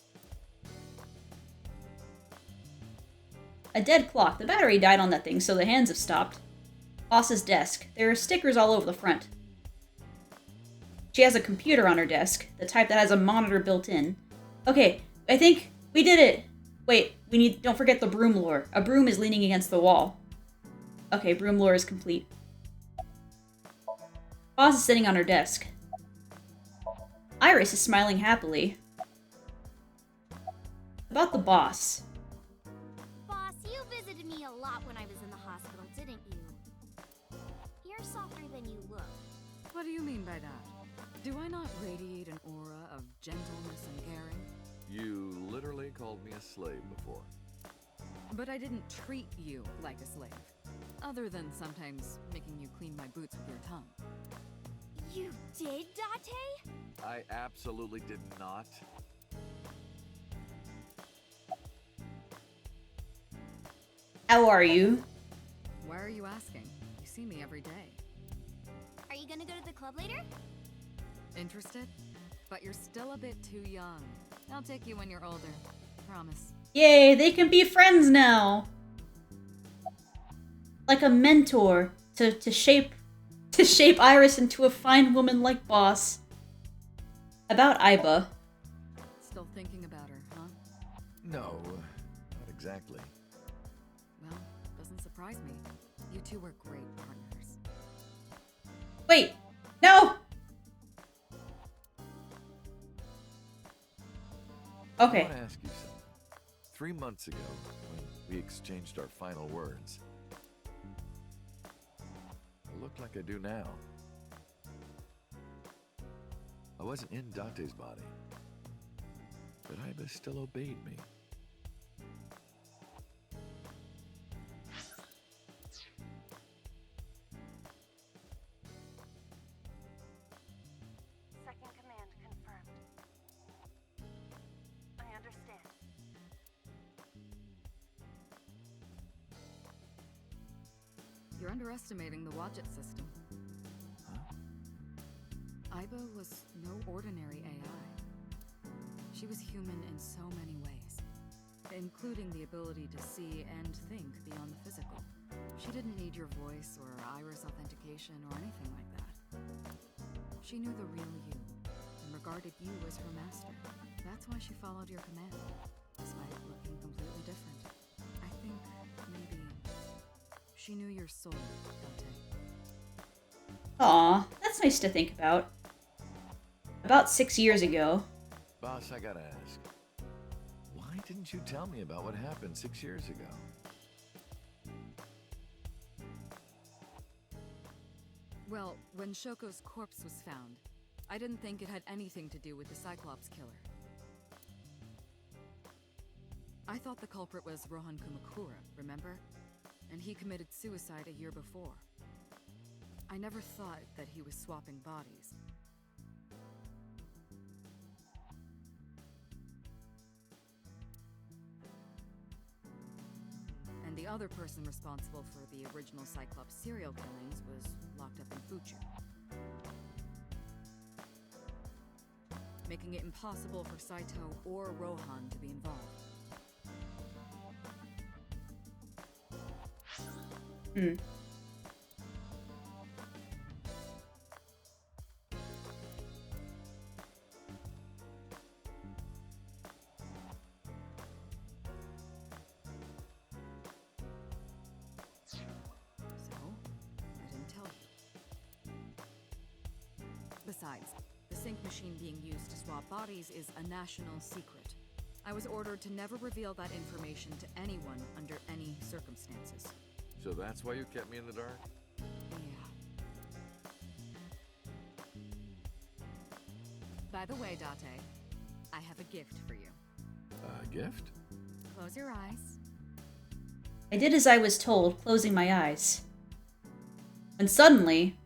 A dead clock. The battery died on that thing, so the hands have stopped. Boss's desk. There are stickers all over the front. She has a computer on her desk, the type that has a monitor built in. Okay, I think we did it. Wait, don't forget the broom lure. A broom is leaning against the wall. Okay, broom lure is complete. Boss is sitting on her desk. Iris is smiling happily. About the boss. Boss, you visited me a lot when I was in the hospital, didn't you? You're softer than you look. What do you mean by that? Do I not radiate an aura of gentleness and caring? You literally called me a slave before. But I didn't treat you like a slave. Other than sometimes making you clean my boots with your tongue. You did, Date? I absolutely did not. How are you? Why are you asking? You see me every day. Are you gonna go to the club later? Interested? But you're still a bit too young. I'll take you when you're older. Promise. Yay, they can be friends now. Like a mentor to shape Iris into a fine woman like Boss. About Iba. Still thinking about her, huh? No, not exactly. Well, doesn't surprise me. You two were great partners. Wait, no! Okay. I want to ask you something. 3 months ago, when we exchanged our final words, I look like I do now. I wasn't in Date's body, but Iba still obeyed me. Second command confirmed. I understand. You're underestimating the Watchet system. Iba was no ordinary AI. She was human in so many ways, including the ability to see and think beyond the physical. She didn't need your voice or iris authentication or anything like that. She knew the real you and regarded you as her master. That's why she followed your command, despite looking completely different. I think maybe she knew your soul, Date. Aw, that's nice to think about. About 6 years ago. Boss, I gotta ask. Why didn't you tell me about what happened 6 years ago? Well, when Shoko's corpse was found, I didn't think it had anything to do with the Cyclops killer. I thought the culprit was Rohan Kumakura, remember? And he committed suicide a year before. I never thought that he was swapping bodies. And the other person responsible for the original Cyclops serial killings was locked up in Fuchu, making it impossible for Saito or Rohan to be involved. Besides, the sync machine being used to swap bodies is a national secret. I was ordered to never reveal that information to anyone under any circumstances. So that's why you kept me in the dark? Yeah. By the way, Date, I have a gift for you. A gift? Close your eyes. I did as I was told, closing my eyes. When suddenly...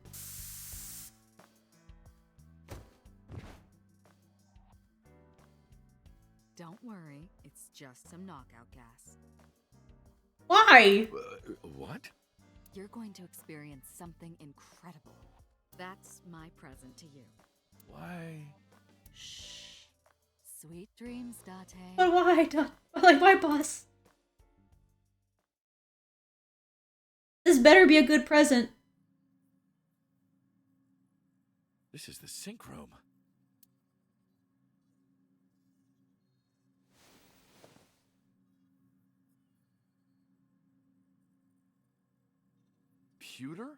Don't worry, it's just some knockout gas. Why? What? You're going to experience something incredible. That's my present to you. Why? Shh. Sweet dreams, Date. But why? Like, why, boss? This better be a good present. This is the sink room. Pewter?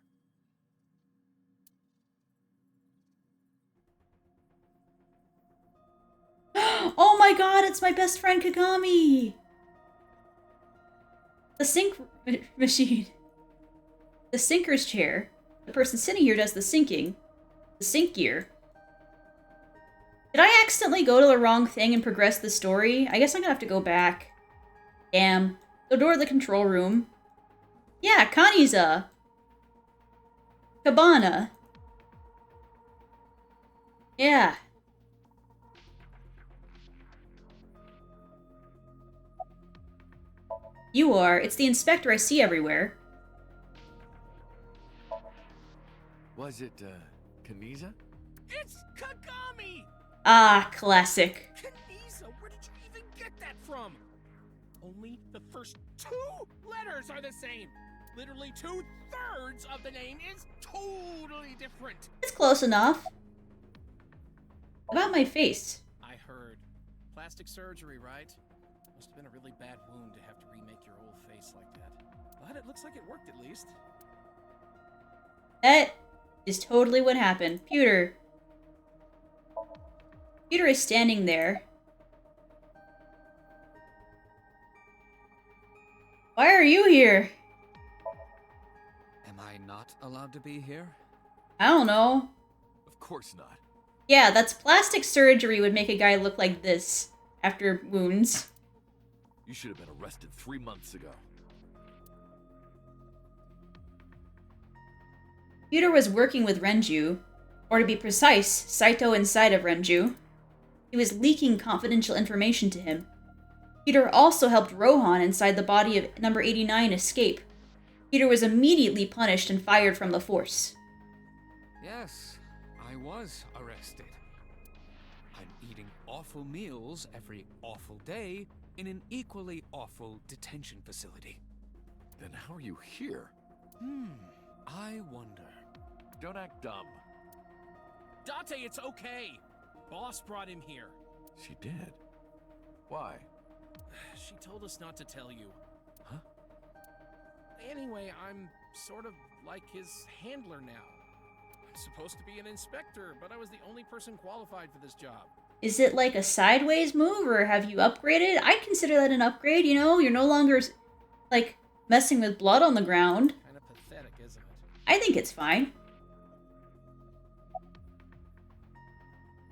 Oh my god, it's my best friend Kagami! The sink machine. The sinker's chair. The person sitting here does the sinking. The sink gear. Did I accidentally go to the wrong thing and progress the story? I guess I'm gonna have to go back. Damn. The door to the control room. Yeah, Connie's cabana. Yeah. You are. It's the inspector I see everywhere. Was it, Kaniza? It's Kagami! Ah, classic. Kaniza, where did you even get that from? Only the first 2 letters are the same. Literally 2/3 of the name is totally different. It's close enough. About my face. I heard. Plastic surgery, right? Must have been a really bad wound to have to remake your whole face like that. But it looks like it worked at least. That is totally what happened. Pewter. Pewter is standing there. Why are you here? Am I not allowed to be here? I don't know. Of course not. Yeah, that's plastic surgery would make a guy look like this after wounds. You should have been arrested 3 months ago. Pewter was working with Renju, or to be precise, Saito inside of Renju. He was leaking confidential information to him. Pewter also helped Rohan inside the body of number 89 escape. Pewter was immediately punished and fired from the force. Yes, I was arrested. I'm eating awful meals every awful day in an equally awful detention facility. Then how are you here? I wonder. Don't act dumb. Date, it's okay. Boss brought him here. She did. Why? She told us not to tell you. Huh? Anyway, I'm sort of like his handler now. I'm supposed to be an inspector, but I was the only person qualified for this job. Is it like a sideways move, or have you upgraded? I consider that an upgrade, you know? You're no longer, like, messing with blood on the ground. Kinda pathetic, isn't it? I think it's fine.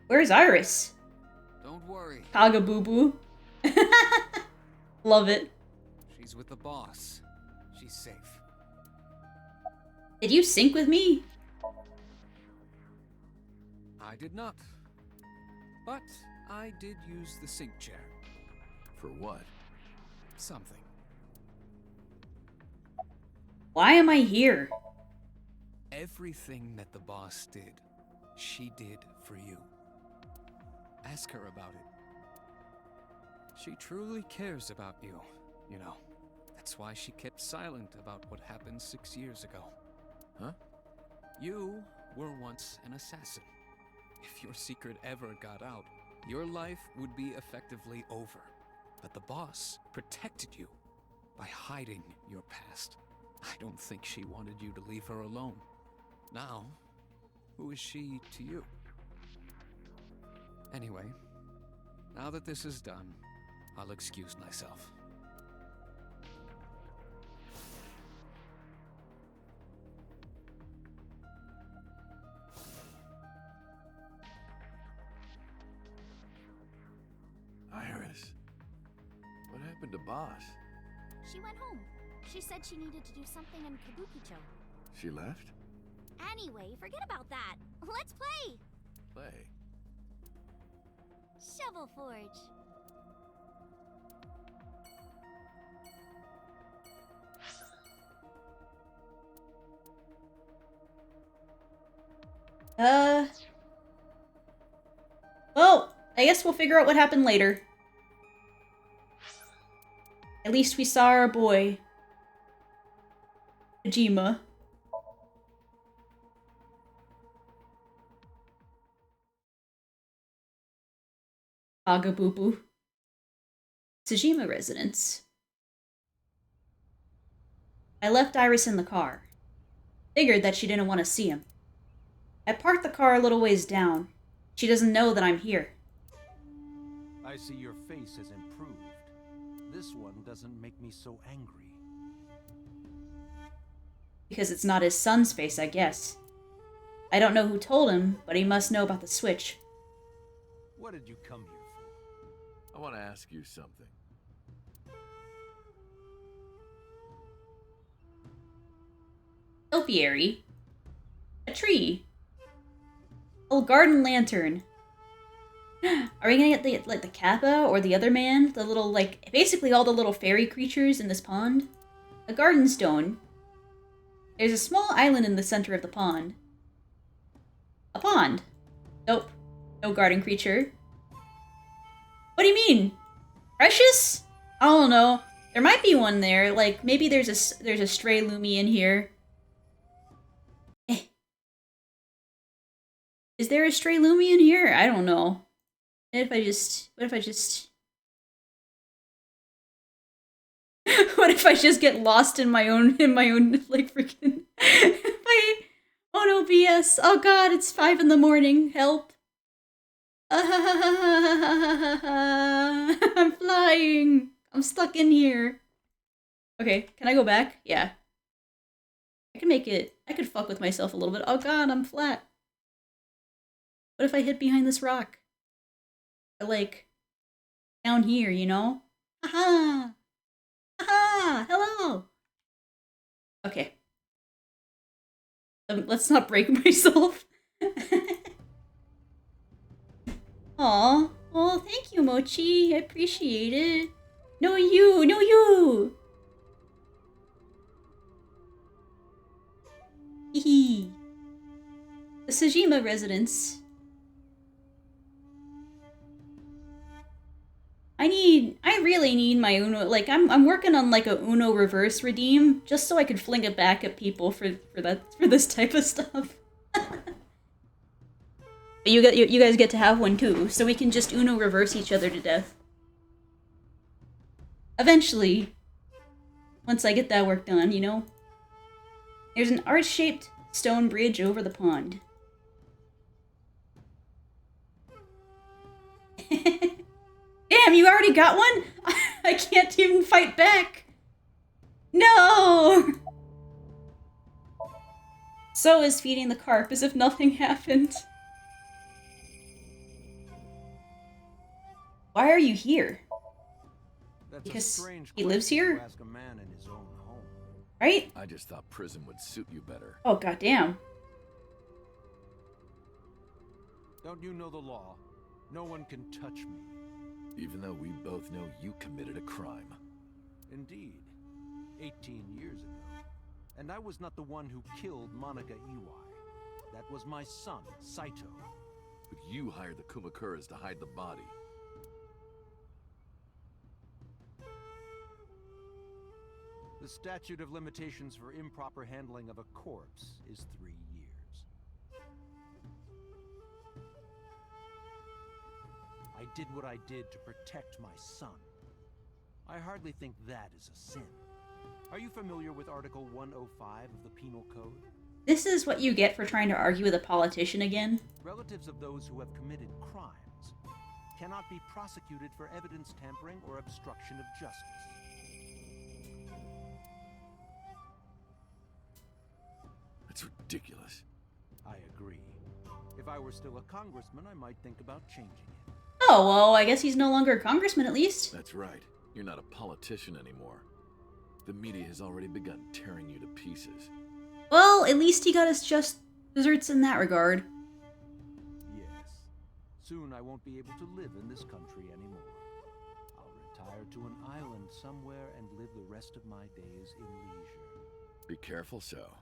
Where's Iris? Don't worry. Kagaboo-boo. Love it. She's with the boss. She's safe. Did you sync with me? I did not. But I did use the sink chair. For what? Something. Why am I here? Everything that the boss did, she did for you. Ask her about it. She truly cares about you, you know. That's why she kept silent about what happened 6 years ago. Huh? You were once an assassin. If your secret ever got out, your life would be effectively over. But the boss protected you by hiding your past. I don't think she wanted you to leave her alone. Now, who is she to you? Anyway, now that this is done, I'll excuse myself. Iris, what happened to Boss? She went home. She said she needed to do something in Kabukicho. She left? Anyway, forget about that. Let's play! Play. Shovel Forge. Well, I guess we'll figure out what happened later. At least we saw our boy, Kojima. Agabubu. Tsujima residence. I left Iris in the car. Figured that she didn't want to see him. I parked the car a little ways down. She doesn't know that I'm here. I see your face has improved. This one doesn't make me so angry. Because it's not his son's face, I guess. I don't know who told him, but he must know about the switch. What did you come here for? I want to ask you something. Topiary. A tree. A garden lantern. Are we gonna get the Kappa or the other man? The little, like, basically all the little fairy creatures in this pond? A garden stone. There's a small island in the center of the pond. A pond. Nope. No garden creature. What do you mean? Precious? I don't know. There might be one there. Like, maybe there's a stray Lumi in here. Is there a stray Lumi in here? I don't know. What if I just what if I just get lost in my own like freaking oh no, BS. Oh god, it's 5 in the morning. Help. I'm flying. I'm stuck in here. Okay, can I go back? Yeah. I can make it. I could fuck with myself a little bit. Oh god, I'm flat. What if I hid behind this rock? Or like, down here, you know? Aha! Aha! Hello! Okay. Let's not break myself. Aw. Oh, thank you, Mochi. I appreciate it. No, you! No, you! Hehe. The Tsujima residence. I really need my Uno, like, I'm working on, like, a Uno reverse redeem, just so I could fling it back at people for this type of stuff. But you guys get to have one too, so we can just Uno reverse each other to death. Eventually. Once I get that work done, you know? There's an arch-shaped stone bridge over the pond. Damn, you already got one? I can't even fight back. No! So is feeding the carp as if nothing happened. Why are you here? That's because he lives here? ask a man in his own home. Right? I just thought prison would suit you better. Oh, goddamn. Don't you know the law? No one can touch me. Even though we both know you committed a crime. Indeed. 18 years ago. And I was not the one who killed Monica Iwai. That was my son, Saito. But you hired the Kumakuras to hide the body. The statute of limitations for improper handling of a corpse is 3 years. I did what I did to protect my son. I hardly think that is a sin. Are you familiar with Article 105 of the Penal Code? This is what you get for trying to argue with a politician again? Relatives of those who have committed crimes cannot be prosecuted for evidence tampering or obstruction of justice. That's ridiculous. I agree. If I were still a congressman, I might think about changing it. Oh, well, I guess he's no longer a congressman at least. That's right. You're not a politician anymore. The media has already begun tearing you to pieces. Well, at least he got his just desserts in that regard. Yes. Soon I won't be able to live in this country anymore. I'll retire to an island somewhere and live the rest of my days in leisure. Be careful, so.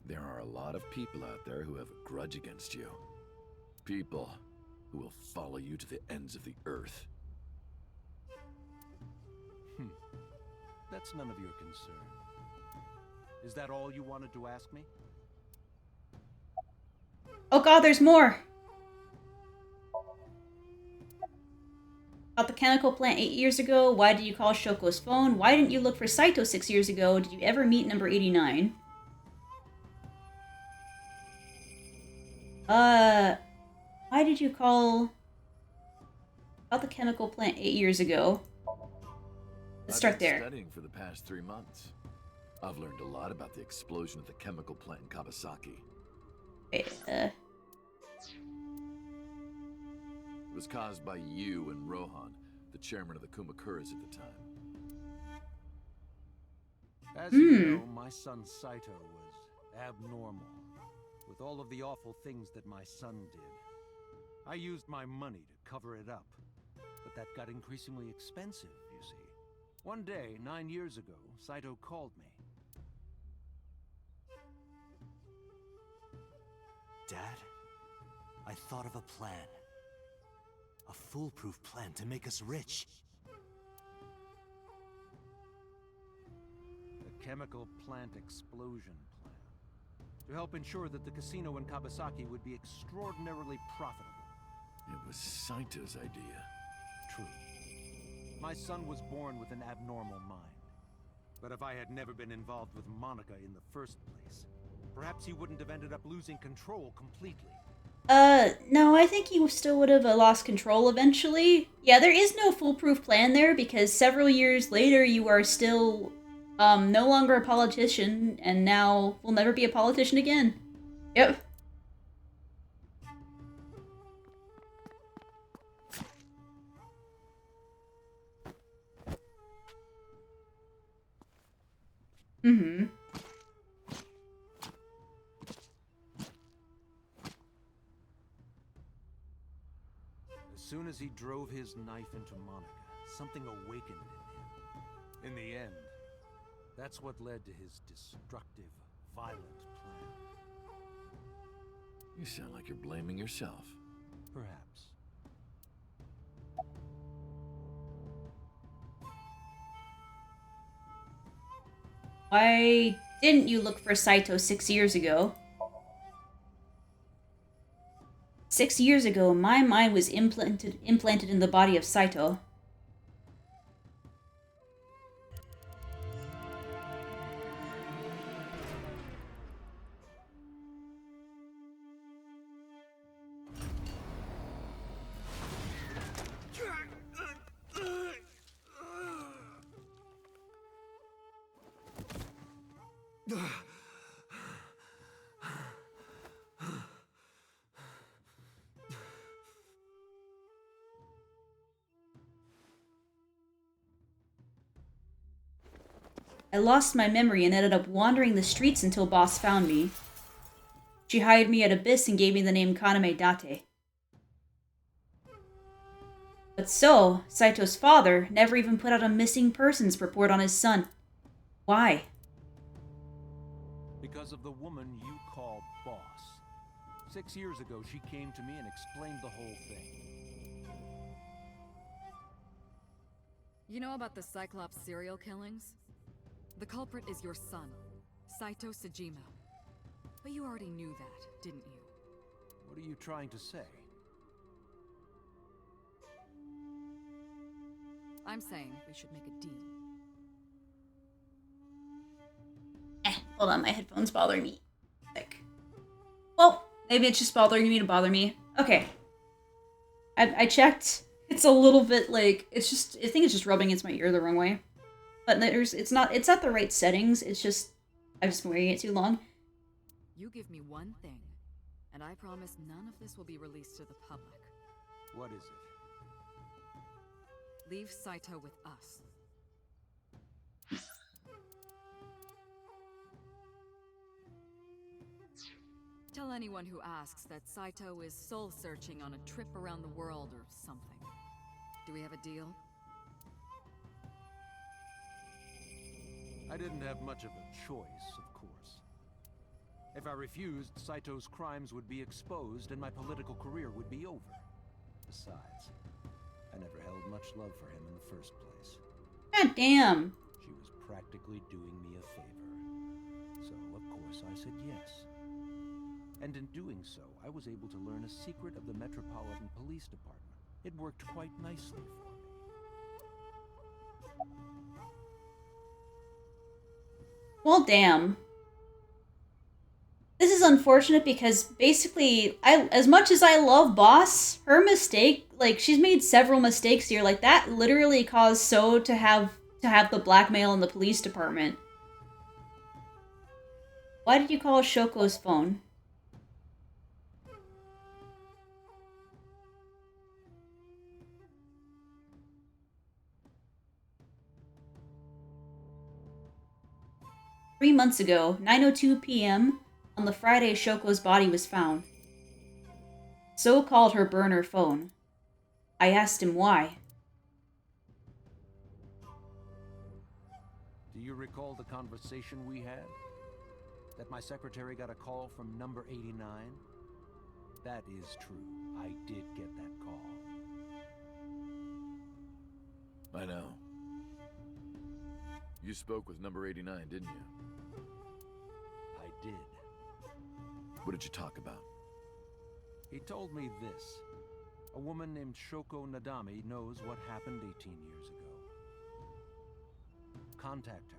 There are a lot of people out there who have a grudge against you. People who will follow you to the ends of the earth. That's none of your concern. Is that all you wanted to ask me? Oh god, there's more! About the chemical plant 8 years ago. Why did you call Shoko's phone? Why didn't you look for Saito 6 years ago? Did you ever meet number 89? Why did you call about the chemical plant 8 years ago? Let's start there. I've been studying for the past 3 months. I've learned a lot about the explosion of the chemical plant in Kawasaki. Okay, It was caused by you and Rohan, the chairman of the Kumakuras at the time. As you know, my son Saito was abnormal, with all of the awful things that my son did. I used my money to cover it up, but that got increasingly expensive, you see. One day, 9 years ago, Saito called me. Dad, I thought of a plan. A foolproof plan to make us rich. The chemical plant explosion plan. To help ensure that the casino in Kawasaki would be extraordinarily profitable. It was Saito's idea. True. My son was born with an abnormal mind. But if I had never been involved with Monica in the first place, perhaps he wouldn't have ended up losing control completely. No, I think he still would have lost control eventually. Yeah, there is no foolproof plan there because several years later you are still, no longer a politician and now will never be a politician again. Yep. Mm-hmm. As soon as he drove his knife into Monica, something awakened in him. In the end, that's what led to his destructive, violent plan. You sound like you're blaming yourself. Perhaps. Why didn't you look for Saito 6 years ago? 6 years ago, my mind was implanted in the body of Saito. I lost my memory and ended up wandering the streets until Boss found me. She hired me at Abyss and gave me the name Kaname Date. But so, Saito's father never even put out a missing persons report on his son. Why? Because of the woman you call Boss. 6 years ago, she came to me and explained the whole thing. You know about the Cyclops serial killings? The culprit is your son, Saito Sejima. But you already knew that, didn't you? What are you trying to say? I'm saying we should make a deal. Hold on, my headphone's bothering me. Sick. Well, maybe it's just bothering me to bother me. Okay. I checked. It's a little bit like, I think it's just rubbing against my ear the wrong way. But it's at the right settings, it's just, I've just been wearing it too long. You give me one thing, and I promise none of this will be released to the public. What is it? Leave Saito with us. Tell anyone who asks that Saito is soul-searching on a trip around the world or something. Do we have a deal? I didn't have much of a choice, of course. If I refused, Saito's crimes would be exposed and my political career would be over. Besides, I never held much love for him in the first place. God damn. She was practically doing me a favor. So, of course, I said yes. And in doing so, I was able to learn a secret of the Metropolitan Police Department. It worked quite nicely for me. Well, damn. This is unfortunate because basically, as much as I love Boss, her mistake, like, she's made several mistakes here. Like, that literally caused So to have the blackmail in the police department. Why did you call Shoko's phone? "3 months ago, 9:02 p.m., on the Friday Shoko's body was found. So called her burner phone. I asked him why. Do you recall the conversation we had? That my secretary got a call from number 89? That is true. I did get that call. I know. You spoke with number 89, didn't you? I did. What did you talk about? He told me this. A woman named Shoko Nadami knows what happened 18 years ago. Contact her.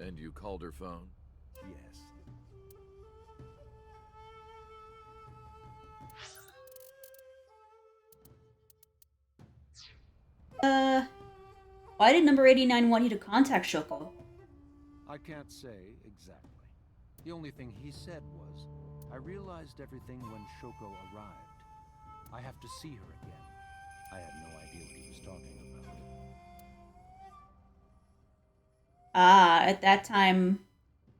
And you called her phone? Yes. Why did number 89 want you to contact Shoko? I can't say exactly. The only thing he said was, I realized everything when Shoko arrived. I have to see her again. I had no idea what he was talking about. Ah, at that time,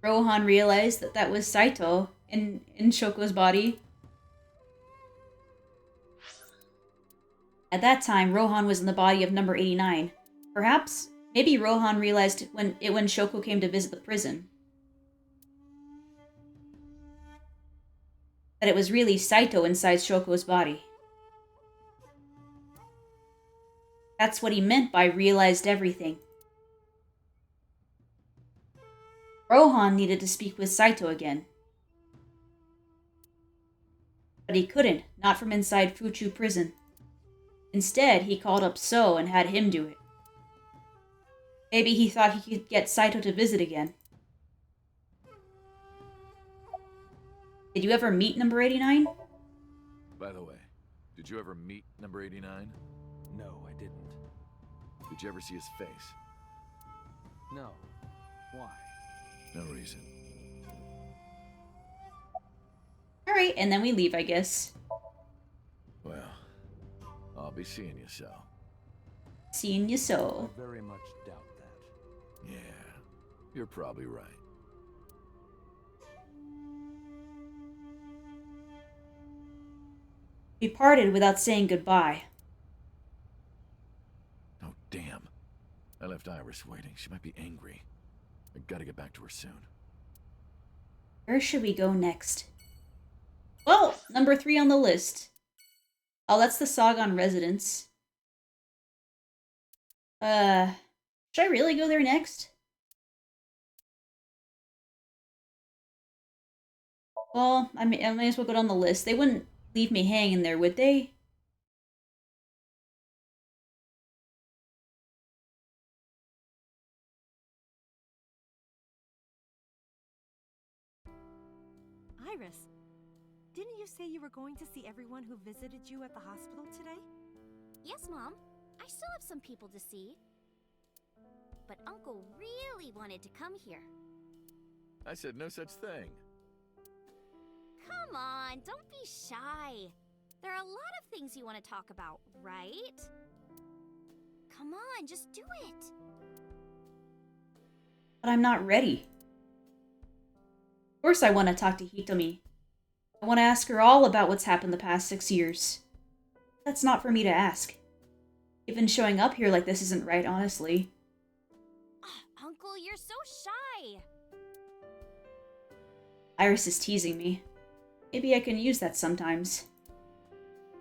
Rohan realized that that was Saito in Shoko's body. At that time, Rohan was in the body of number 89. Perhaps, maybe Rohan realized when Shoko came to visit the prison that it was really Saito inside Shoko's body. That's what he meant by realized everything. Rohan needed to speak with Saito again. But he couldn't, not from inside Fuchu prison. Instead, he called up So and had him do it. Maybe he thought he could get Saito to visit again. Did you ever meet number 89? By the way, did you ever meet number 89? No, I didn't. Did you ever see his face? No. Why? No reason. Alright, and then we leave, I guess. Well, I'll be seeing you, So. Seeing you, So. I very much doubt that. Yeah, you're probably right. We parted without saying goodbye. Oh, damn. I left Iris waiting. She might be angry. I gotta get back to her soon. Where should we go next? Well, number 3 on the list. Oh, that's the Sagan residence. Should I really go there next? Well, I may as well go down the list. They wouldn't leave me hanging there, would they? Iris, didn't you say you were going to see everyone who visited you at the hospital today? Yes, Mom. I still have some people to see. But Uncle really wanted to come here. I said no such thing. Come on, don't be shy. There are a lot of things you want to talk about, right? Come on, just do it. But I'm not ready. Of course I want to talk to Hitomi. I want to ask her all about what's happened the past 6 years. That's not for me to ask. Even showing up here like this isn't right, honestly. Uncle, you're so shy. Iris is teasing me. Maybe I can use that sometimes.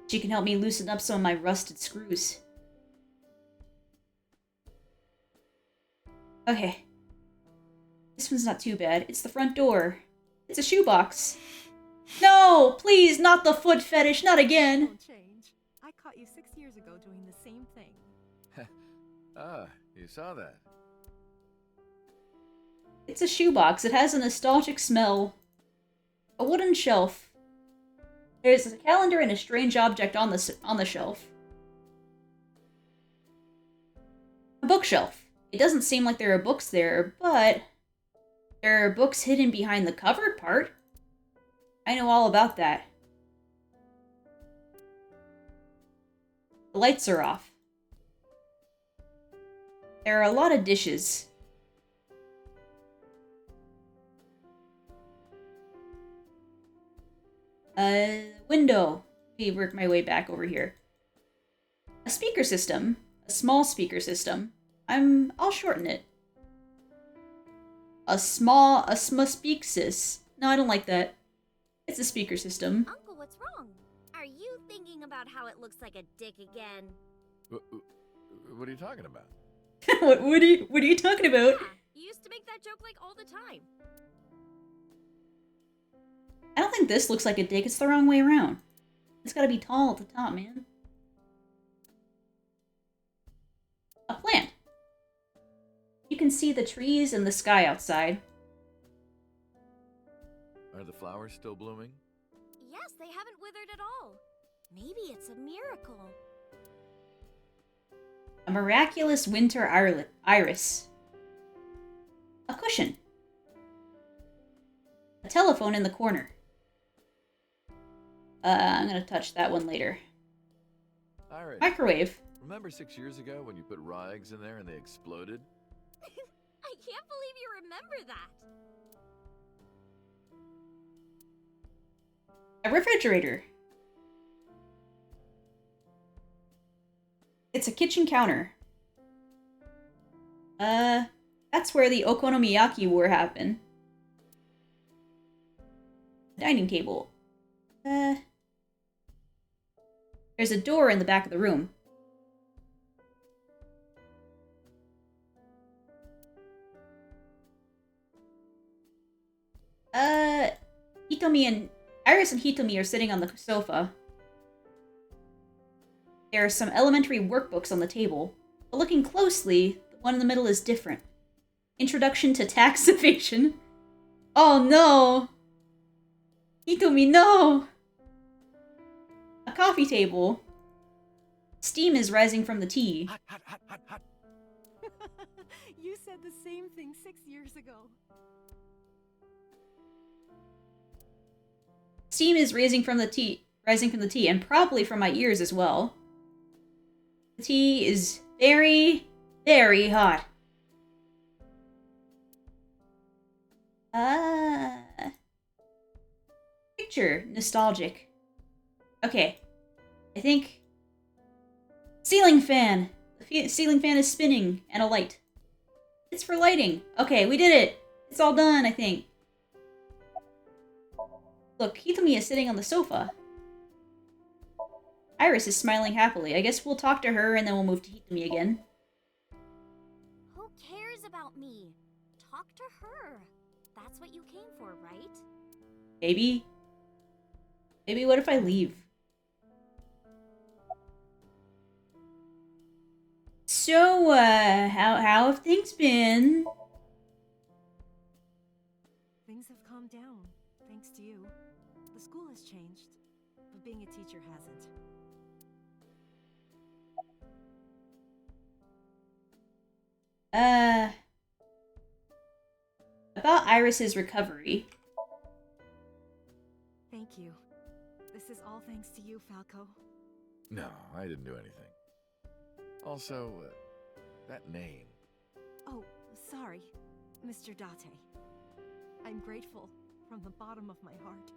She can help me loosen up some of my rusted screws. Okay. This one's not too bad. It's the front door. It's a shoebox. No! Please, not the foot fetish, not again! Don't change. I caught you 6 years ago doing the same thing. Ah, you saw that. It's a shoebox. It has a nostalgic smell. A wooden shelf. There's a calendar and a strange object on the shelf. A bookshelf. It doesn't seem like there are books there, but there are books hidden behind the covered part. I know all about that. The lights are off. There are a lot of dishes. Window. Let me work my way back over here. A speaker system. A small speaker system. I'll shorten it. A speaksis. No, I don't like that. It's a speaker system. Uncle, what's wrong? Are you thinking about how it looks like a dick again? What are you talking about? what are you talking about? Yeah, you used to make that joke like all the time. I don't think this looks like a dick. It's the wrong way around. It's gotta be tall at the top, man. A plant. You can see the trees and the sky outside. Are the flowers still blooming? Yes, they haven't withered at all. Maybe it's a miracle. A miraculous winter iris. A cushion. A telephone in the corner. I'm gonna touch that one later. Iris. Microwave. Remember 6 years ago when you put raw eggs in there and they exploded? I can't believe you remember that. A refrigerator. It's a kitchen counter. That's where the Okonomiyaki war happened. Dining table. There's a door in the back of the room. Iris and Hitomi are sitting on the sofa. There are some elementary workbooks on the table, but looking closely, the one in the middle is different. Introduction to Tax Evasion. Oh no! Hitomi, no! A coffee table. Steam is rising from the tea. Hot, hot, hot, hot, hot. You said the same thing 6 years ago. Steam is rising from the tea, and probably from my ears as well. The tea is very, very hot. Picture. Nostalgic. Okay. I think... Ceiling fan! The ceiling fan is spinning, and a light. It's for lighting. Okay, we did it! It's all done, I think. Look, Hitomi is sitting on the sofa. Iris is smiling happily. I guess we'll talk to her, and then we'll move to Hitomi again. Who cares about me? Talk to her. That's what you came for, right? Maybe. Maybe what if I leave? So, how have things been? Things have calmed down, thanks to you. The school has changed, but being a teacher hasn't. About Iris's recovery. Thank you. This is all thanks to you, Falco. No, I didn't do anything. Also, that name. Oh, sorry, Mr. Date. I'm grateful from the bottom of my heart.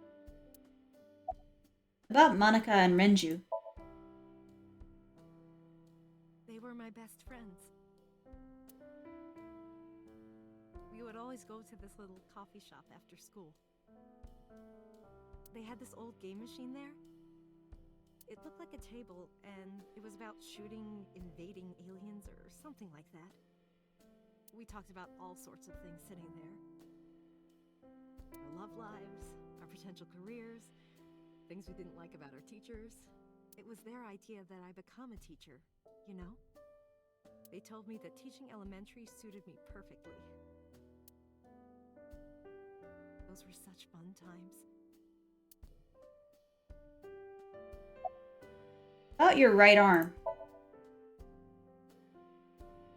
About Monica and Renju. They were my best friends. We would always go to this little coffee shop after school. they had this old game machine there. It looked like a table, and it was about shooting invading aliens or something like that. We talked about all sorts of things sitting there. Our love lives, our potential careers, things we didn't like about our teachers. It was their idea that I become a teacher, you know? They told me that teaching elementary suited me perfectly. Those were such fun times. About your right arm.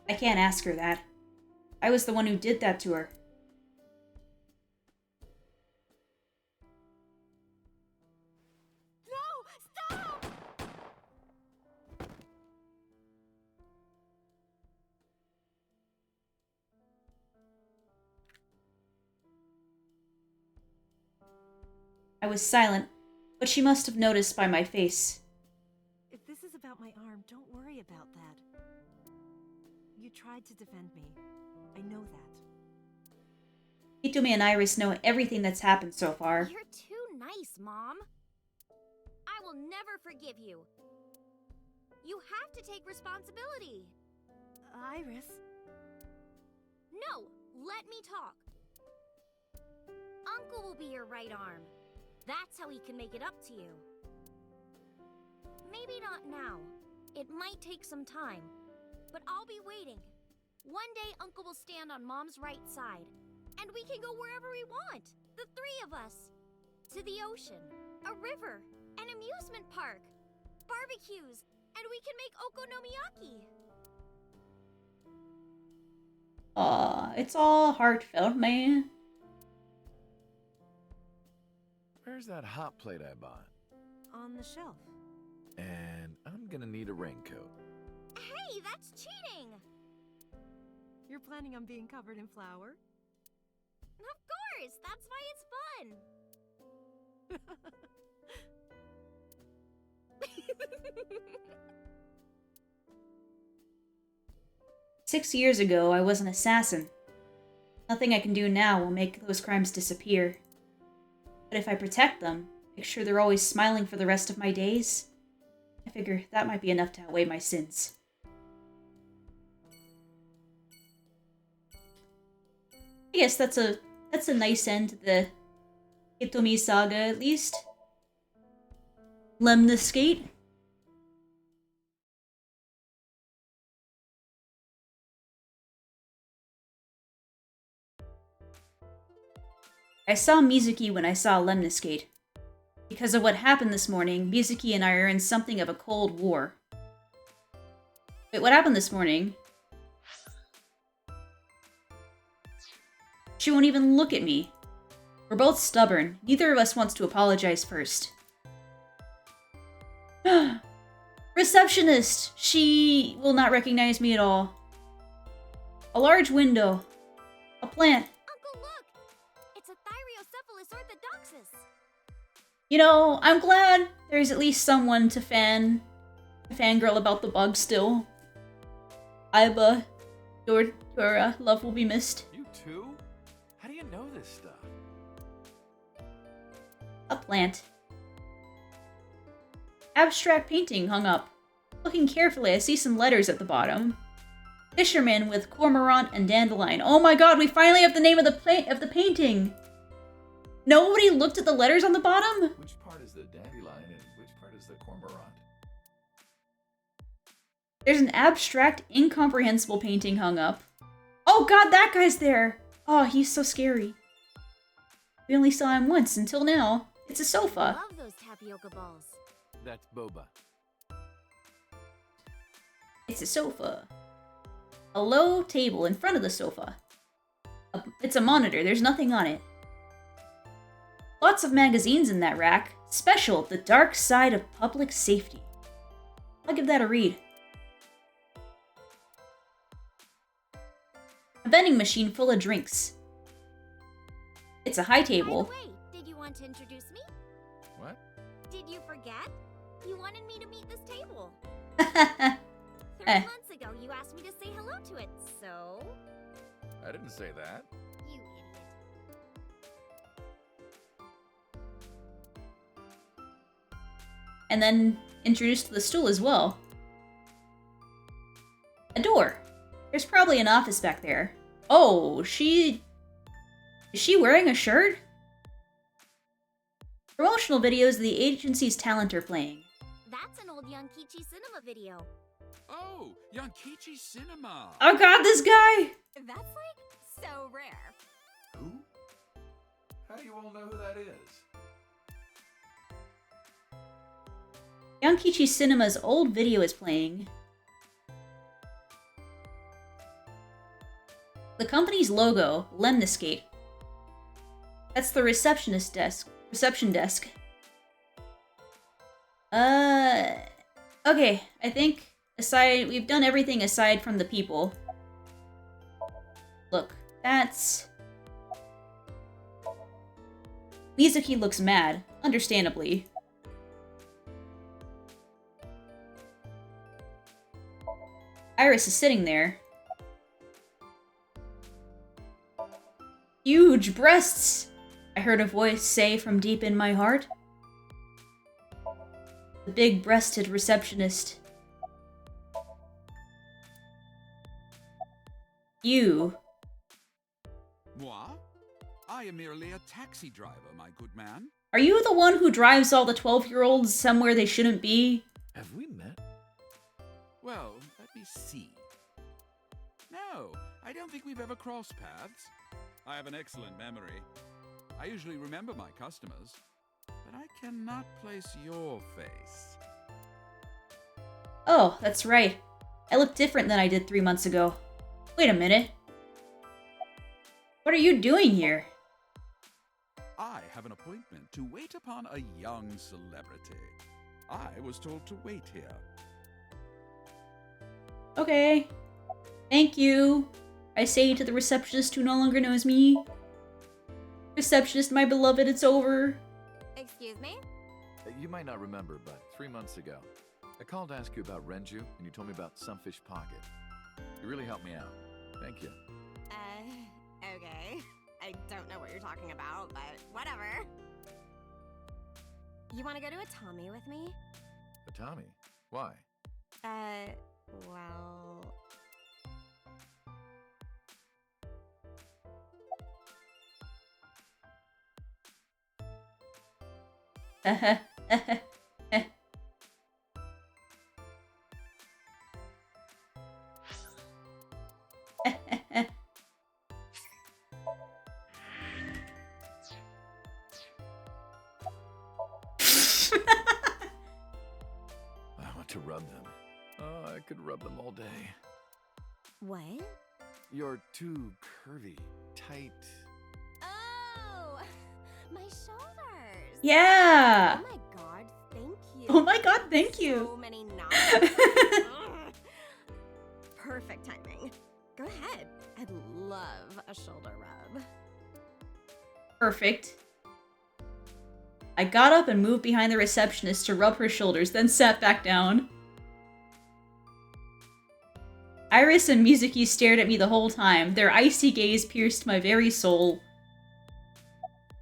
I can't ask her that. I was the one who did that to her. No! Stop! I was silent, but she must have noticed by my face. If this is about my arm, don't worry about that. You tried to defend me. I know that. Hitomi and Iris know everything that's happened so far. You're too nice, Mom. I will never forgive you. You have to take responsibility. Iris? No, let me talk. Uncle will be your right arm. That's how he can make it up to you. Maybe not now. It might take some time. But I'll be waiting. One day Uncle will stand on Mom's right side. And we can go wherever we want. The three of us. To the ocean, a river, an amusement park, barbecues, and we can make okonomiyaki. Aw, it's all heartfelt, man. Where's that hot plate I bought? On the shelf. And I'm gonna need a raincoat. Hey, that's cheating! You're planning on being covered in flour? Of course! That's why it's fun! 6 years ago, I was an assassin. Nothing I can do now will make those crimes disappear. But if I protect them, make sure they're always smiling for the rest of my days, I figure that might be enough to outweigh my sins. I guess that's a nice end to the Hitomi saga, at least. Lemniscate. I saw Mizuki when I saw Lemniscate. Because of what happened this morning, Mizuki and I are in something of a cold war. Wait, what happened this morning? She won't even look at me. We're both stubborn. Neither of us wants to apologize first. Receptionist! She will not recognize me at all. A large window. A plant. Uncle, look! It's a Thyreocephalus orthodoxus. You know, I'm glad there's at least someone to fangirl about the bug still. Aiba, your love will be missed. You too? How do you know this stuff? A plant. Abstract painting hung up. Looking carefully, I see some letters at the bottom. Fisherman with cormorant and dandelion. Oh my god, we finally have the name of the painting! Nobody looked at the letters on the bottom? Which part is the dandelion and which part is the cormorant? There's an abstract, incomprehensible painting hung up. Oh god, that guy's there! Oh, he's so scary. We only saw him once until now. It's a sofa. I love those tapioca balls. That's boba. It's a sofa. A low table in front of the sofa. It's a monitor, there's nothing on it. Lots of magazines in that rack. Special, The Dark Side of Public Safety. I'll give that a read. A vending machine full of drinks. It's a high table. By the way, did you want to introduce me? What? Did you forget? You wanted me to meet this table. 3 Eh. months ago, you asked me to say hello to it, so... I didn't say that. You idiot. and then introduced to the stool as well. A door. There's probably an office back there. Oh, is she wearing a shirt? Promotional videos of the agency's talent are playing. That's an old Yankichi cinema video. Oh, Yankichi Cinema. Oh god, this guy! That's like so rare. Who? How do you all know who that is? Yankichi Cinema's old video is playing. The company's logo, Lemniscate. That's the reception desk. Okay, I think we've done everything aside from the people. Look, that's... Mizuki looks mad, understandably. Iris is sitting there. Huge breasts! I heard a voice say from deep in my heart. The big-breasted receptionist. You. Moi? I am merely a taxi driver, my good man. Are you the one who drives all the 12-year-olds somewhere they shouldn't be? Have we met? Well, let me see. No, I don't think we've ever crossed paths. I have an excellent memory. I usually remember my customers, but I cannot place your face. Oh, that's right. I look different than I did 3 months ago. Wait a minute. What are you doing here? I have an appointment to wait upon a young celebrity. I was told to wait here. Okay. Thank you. I say to the receptionist who no longer knows me. Receptionist, my beloved, it's over. Excuse me? You might not remember, but 3 months ago, I called to ask you about Renju, and you told me about Sunfish Pocket. You really helped me out. Thank you. Okay. I don't know what you're talking about, but whatever. You want to go to a Tommy with me? A Tommy? Why? Well... I want to rub them. Oh, I could rub them all day. What? You're too curvy, tight. Oh! My shoulders! Yeah! Oh my god, thank you. Oh my god, thank you. So many knots. Perfect timing. Go ahead. I'd love a shoulder rub. Perfect. I got up and moved behind the receptionist to rub her shoulders, then sat back down. Iris and Mizuki stared at me the whole time. Their icy gaze pierced my very soul.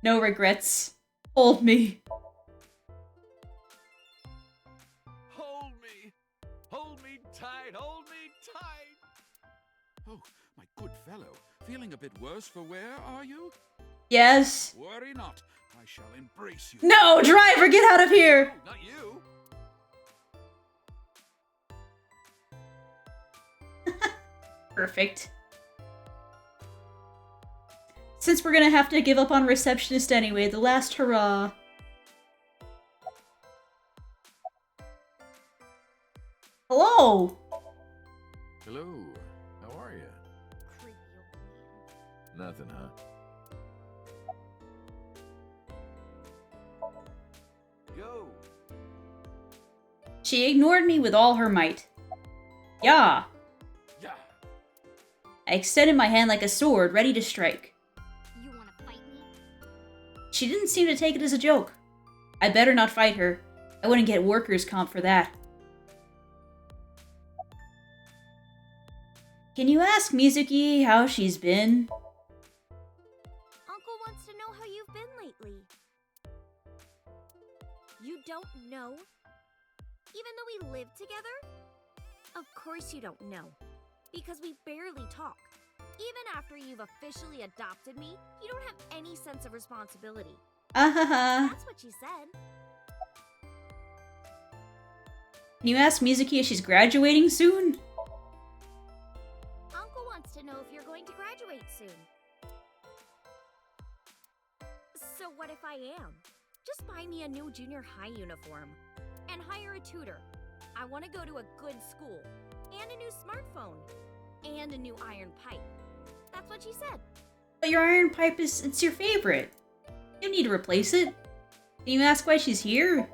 No regrets. Hold me. Hold me! Hold me tight! Hold me tight! Oh, my good fellow. Feeling a bit worse for wear, are you? Yes. Worry not. I shall embrace you. No, driver, get out of here! No, not you! Perfect. Since we're gonna have to give up on receptionist anyway, the last hurrah. Hello! Hello. How are you? Creepy old man. Nothing, huh? Yo! She ignored me with all her might. Yeah. Yeah! I extended my hand like a sword, ready to strike. You want to fight me? She didn't seem to take it as a joke. I better not fight her. I wouldn't get workers' comp for that. Can you ask Mizuki how she's been? Uncle wants to know how you've been lately. You don't know? even though we live together? Of course you don't know, because we barely talk. Even after you've officially adopted me, you don't have any sense of responsibility. That's what she said. Can you ask Mizuki if she's graduating soon? Uncle wants to know if you're going to graduate soon. So what if I am? Just buy me a new junior high uniform. And hire a tutor. I want to go to a good school. And a new smartphone. And a new iron pipe. That's what she said. But your iron pipe it's your favorite. You don't need to replace it. Can you ask why she's here?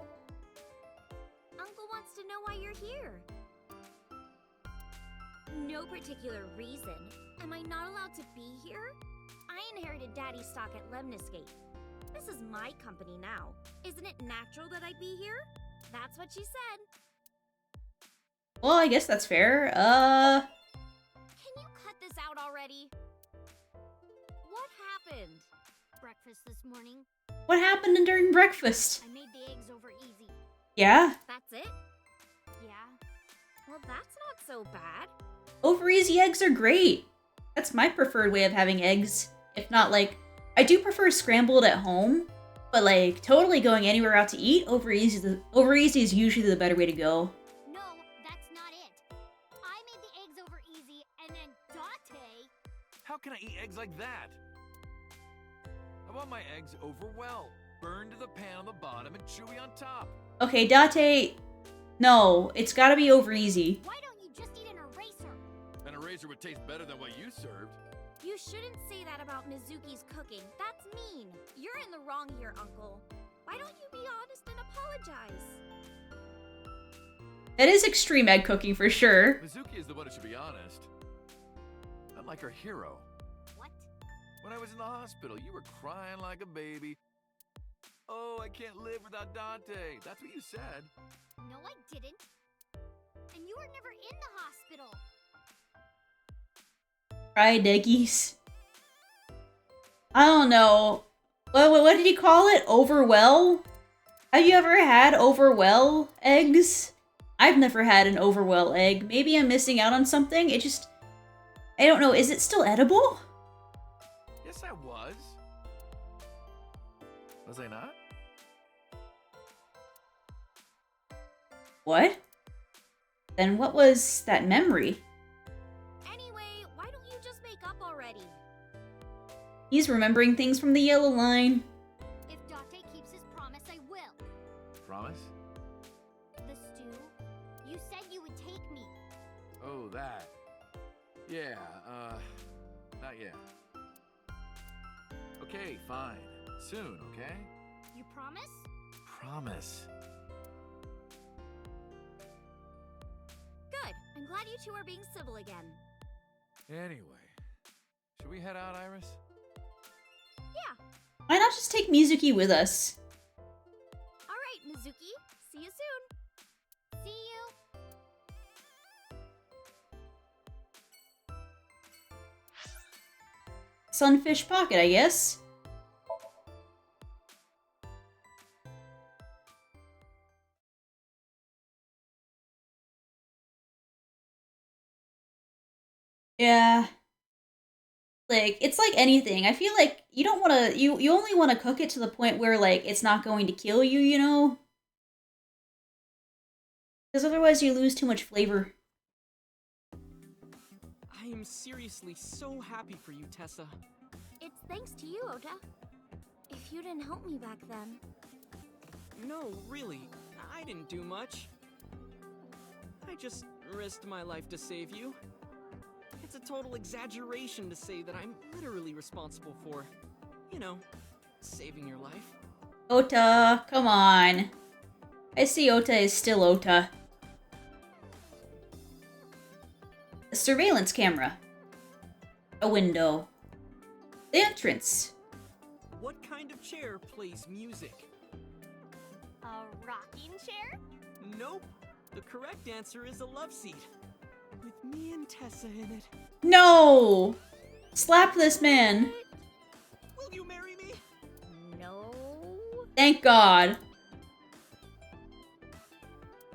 Uncle wants to know why you're here. No particular reason. Am I not allowed to be here? I inherited Daddy's stock at Lemnisgate. This is my company now. Isn't it natural that I'd be here? That's what she said. Well, I guess that's fair. Can you cut this out already? What happened? Breakfast this morning. What happened during breakfast? I made the eggs over easy. Yeah? That's it? Yeah. Well, that's not so bad. Over easy eggs are great. That's my preferred way of having eggs. If not, like, I do prefer scrambled at home, but like totally going anywhere out to eat, over easy is usually the better way to go. No, that's not it. I made the eggs over easy, and then Date. How can I eat eggs like that? I want my eggs over well, burned to the pan on the bottom and chewy on top. Okay, Date. No, it's gotta be over easy. Why don't you just eat an eraser? An eraser would taste better than what you served. You shouldn't say that about Mizuki's cooking. That's mean. You're in the wrong here, Uncle. Why don't you be honest and apologize? That is extreme egg cooking for sure. Mizuki is the one who should be honest. Unlike our hero. What? When I was in the hospital, you were crying like a baby. Oh, I can't live without Dante. That's what you said. No, I didn't. And you were never in the hospital. Fried eggies. I don't know. What did he call it? Overwell? Have you ever had overwell eggs? I've never had an overwell egg. Maybe I'm missing out on something. I don't know. Is it still edible? Yes, I was. Was I not? What? Then what was that memory? Anyway, why don't you just make up already? He's remembering things from the yellow line. If Date keeps his promise, I will. Promise? The stew? You said you would take me. Oh, that. Yeah, not yet. Okay, fine. Soon, okay? You promise? Promise. Good. I'm glad you two are being civil again. Anyway, should we head out, Iris? Yeah. Why not just take Mizuki with us? All right, Mizuki. See you soon. See you. Sunfish Pocket, I guess. Yeah. Like, it's like anything. I feel like you don't want to, you only want to cook it to the point where, like, it's not going to kill you, you know? Because otherwise you lose too much flavor. I am seriously so happy for you, Tessa. It's thanks to you, Ota. If you didn't help me back then. No, really, I didn't do much. I just risked my life to save you. It's a total exaggeration to say that I'm literally responsible for, you know, saving your life. Ota, come on. I see Ota is still Ota. A surveillance camera. A window. The entrance. What kind of chair plays music? A rocking chair? Nope. The correct answer is a love seat. With me and Tessa in it. No! Slap this man. Will you marry me? No. Thank God.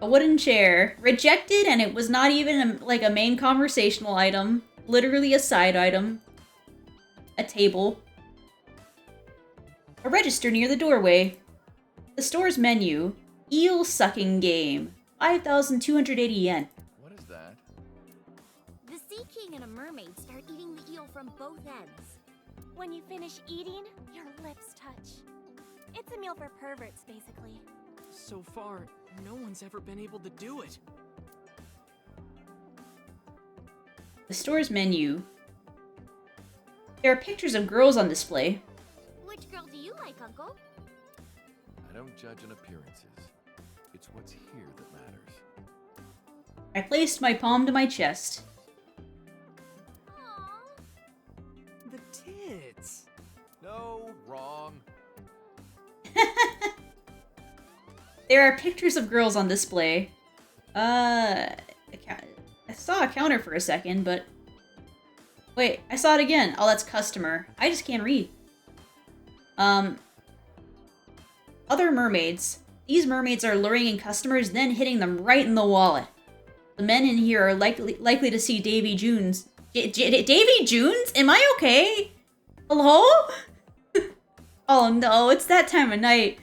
A wooden chair. Rejected, and it was not even like a main conversational item. Literally a side item. A table. A register near the doorway. The store's menu. Eel sucking game. 5,280 yen. What is that? The Sea King and a mermaid start eating the eel from both ends. When you finish eating, your lips touch. It's a meal for perverts, basically. So far, no one's ever been able to do it. The store's menu. There are pictures of girls on display. Which girl do you like, Uncle? I don't judge on appearances. It's what's here that matters. I placed my palm to my chest. The tits. No, wrong. There are pictures of girls on display. I saw a counter for a second, but... Wait, I saw it again. Oh, that's customer. I just can't read. Other mermaids. These mermaids are luring in customers, then hitting them right in the wallet. The men in here are likely to see Davy Jones. Davy Jones? Am I okay? Hello? Oh no, it's that time of night.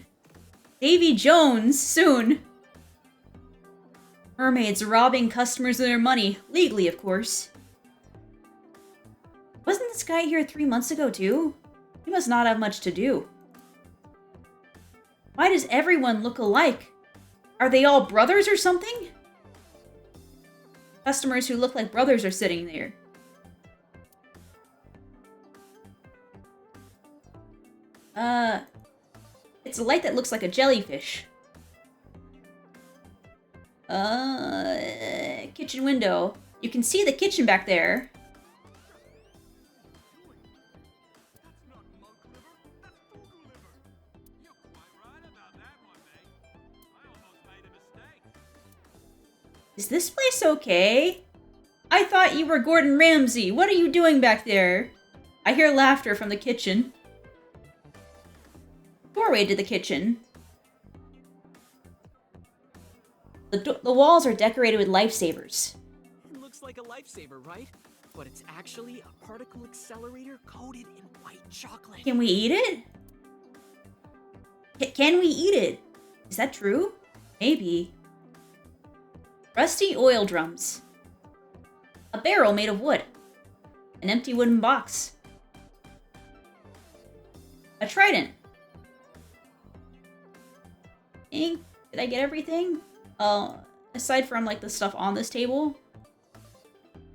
Davy Jones, soon. Mermaids robbing customers of their money. Legally, of course. Wasn't this guy here 3 months ago, too? He must not have much to do. Why does everyone look alike? Are they all brothers or something? Customers who look like brothers are sitting there. It's a light that looks like a jellyfish. Kitchen window. You can see the kitchen back there. Is this place okay? I thought you were Gordon Ramsay. What are you doing back there? I hear laughter from the kitchen. Doorway to the kitchen. The walls are decorated with lifesavers. It looks like a lifesaver, right? But it's actually a particle accelerator coated in white chocolate. Can we eat it? Can we eat it? Is that true? Maybe. Rusty oil drums. A barrel made of wood. An empty wooden box. A trident. Did I get everything? Aside from like the stuff on this table?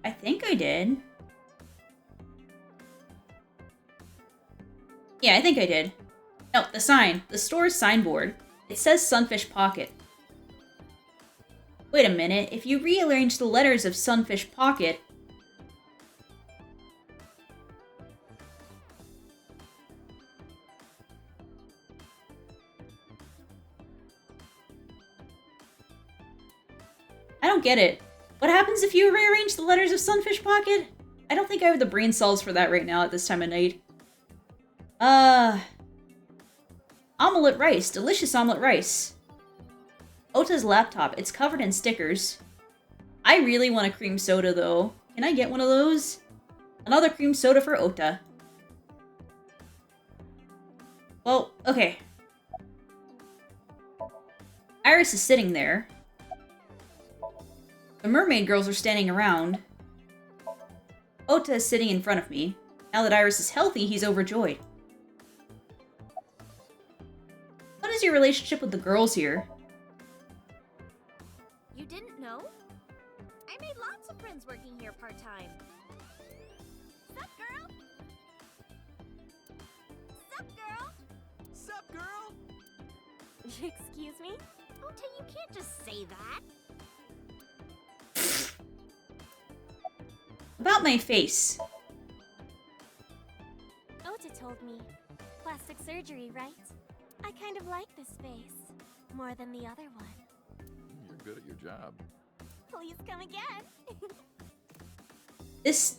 I think I did. Yeah, I think I did. No, the sign. The store's signboard. It says Sunfish Pocket. Wait a minute. If you rearrange the letters of Sunfish Pocket... I don't get it. What happens if you rearrange the letters of Sunfish Pocket? I don't think I have the brain cells for that right now at this time of night. Omelette rice. Delicious omelette rice. Ota's laptop. It's covered in stickers. I really want a cream soda, though. Can I get one of those? Another cream soda for Ota. Well, okay. Iris is sitting there. The mermaid girls are standing around. Ota is sitting in front of me. Now that Iris is healthy, he's overjoyed. What is your relationship with the girls here? You didn't know? I made lots of friends working here part-time. Sup, girl? Sup, girl? Sup, girl? Excuse me? Ota, you can't just say that. About my face. Ota told me. Plastic surgery, right? I kind of like this face. More than the other one. You're good at your job. Please come again. This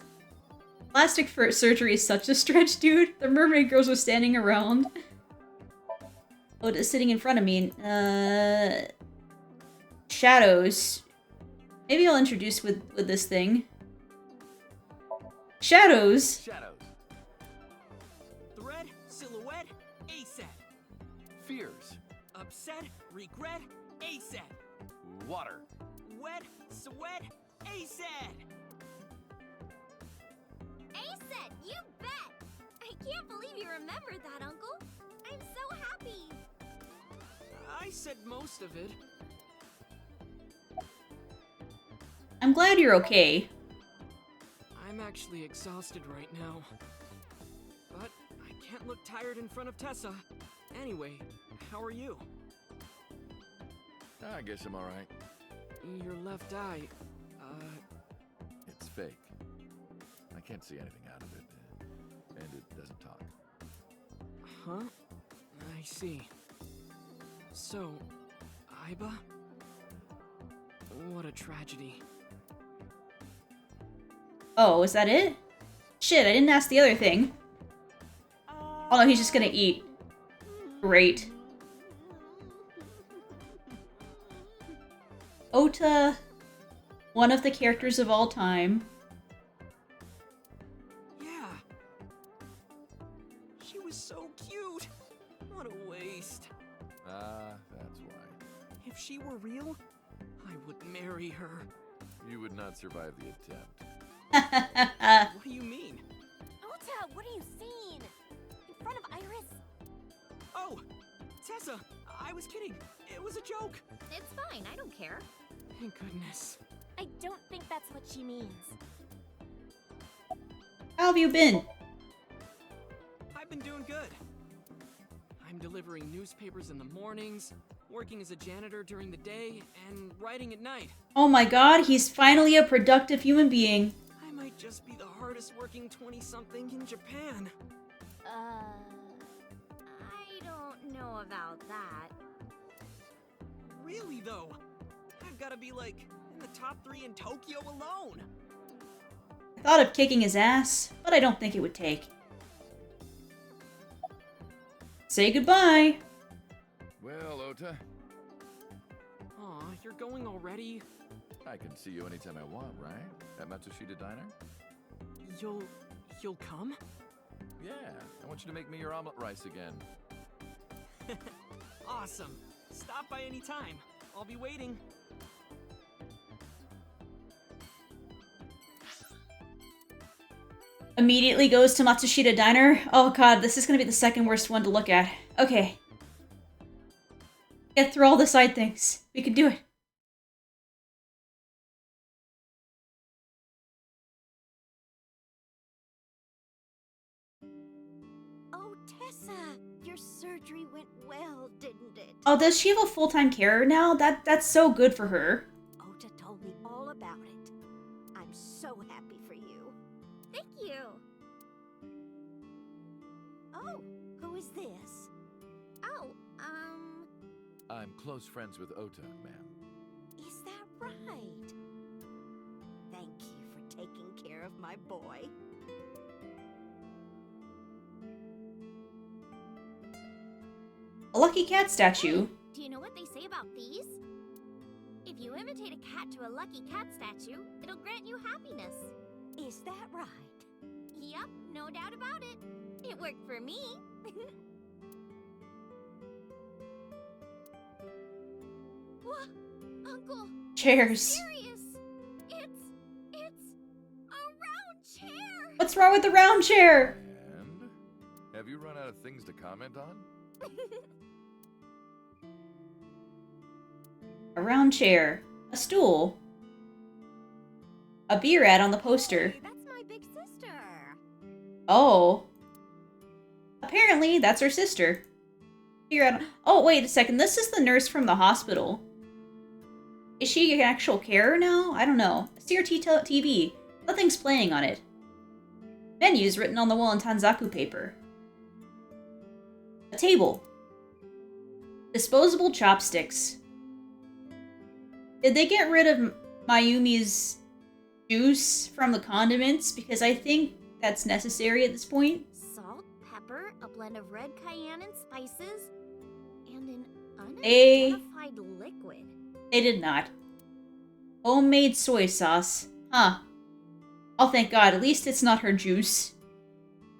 plastic surgery is such a stretch, dude. The mermaid girls were standing around. Ota's sitting in front of me. Shadows. Maybe I'll introduce with this thing. Shadows. Shadows. Thread, silhouette, ASAP. Fears. Upset, regret, ASAP. Water. Wet, sweat, ASAP. ASAP, you bet! I can't believe you remembered that, Uncle. I'm so happy. I said most of it. I'm glad you're okay. I'm actually exhausted right now. But I can't look tired in front of Tessa. Anyway, how are you? I guess I'm alright. Your left eye, It's fake. I can't see anything out of it. And it doesn't talk. Huh? I see. So, Iba? What a tragedy. Oh, is that it? Shit, I didn't ask the other thing. Oh no, he's just gonna eat. Great. Ota, one of the characters of all time. Yeah. She was so cute. What a waste. That's why. If she were real, I would marry her. You would not survive the attempt. What do you mean? Ota, what are you seeing? In front of Iris? Oh, Tessa, I was kidding. It was a joke. It's fine, I don't care. Thank goodness. I don't think that's what she means. How have you been? I've been doing good. I'm delivering newspapers in the mornings, working as a janitor during the day, and writing at night. Oh my god, he's finally a productive human being. I might just be the hardest working 20-something in Japan. I don't know about that. Really, though? I've got to be, like, in the top 3 in Tokyo alone. I thought of kicking his ass, but I don't think it would take. Say goodbye. Well, Ota, Aw, you're going already? I can see you anytime I want, right? At Matsushita Diner? You'll come? Yeah, I want you to make me your omelet rice again. Awesome. Stop by any time. I'll be waiting. Immediately goes to Matsushita Diner. Oh god, this is gonna be the second worst one to look at. Okay. Get through all the side things. We can do it. Oh, Tessa, your surgery went well, didn't it? Oh, does she have a full-time carer now? That's so good for her. Ota told me all about it. I'm so happy for you. Thank you. Oh, who is this? Oh, I'm close friends with Ota, ma'am. Is that right? Thank you for taking care of my boy. A lucky cat statue. do you know what they say about these? If you imitate a cat to a lucky cat statue, it'll grant you happiness. Is that right? Yep, no doubt about it. It worked for me. What? Uncle? Chairs. Serious? It's a round chair. What's wrong with the round chair? And? Have you run out of things to comment on? A round chair. A stool. A beer ad on the poster. Hey, that's my big sister. Oh. Apparently, that's her sister. Beer ad. Oh, wait a second. This is the nurse from the hospital. Is she an actual carer now? I don't know. CRT TV. Nothing's playing on it. Menus written on the wall in Tanzaku paper. A table. Disposable chopsticks. Did they get rid of Mayumi's juice from the condiments? Because I think that's necessary at this point. Salt, pepper, a blend of red cayenne and spices, and an They unidentified liquid. They did not. Homemade soy sauce. Huh. Oh, thank God. At least it's not her juice.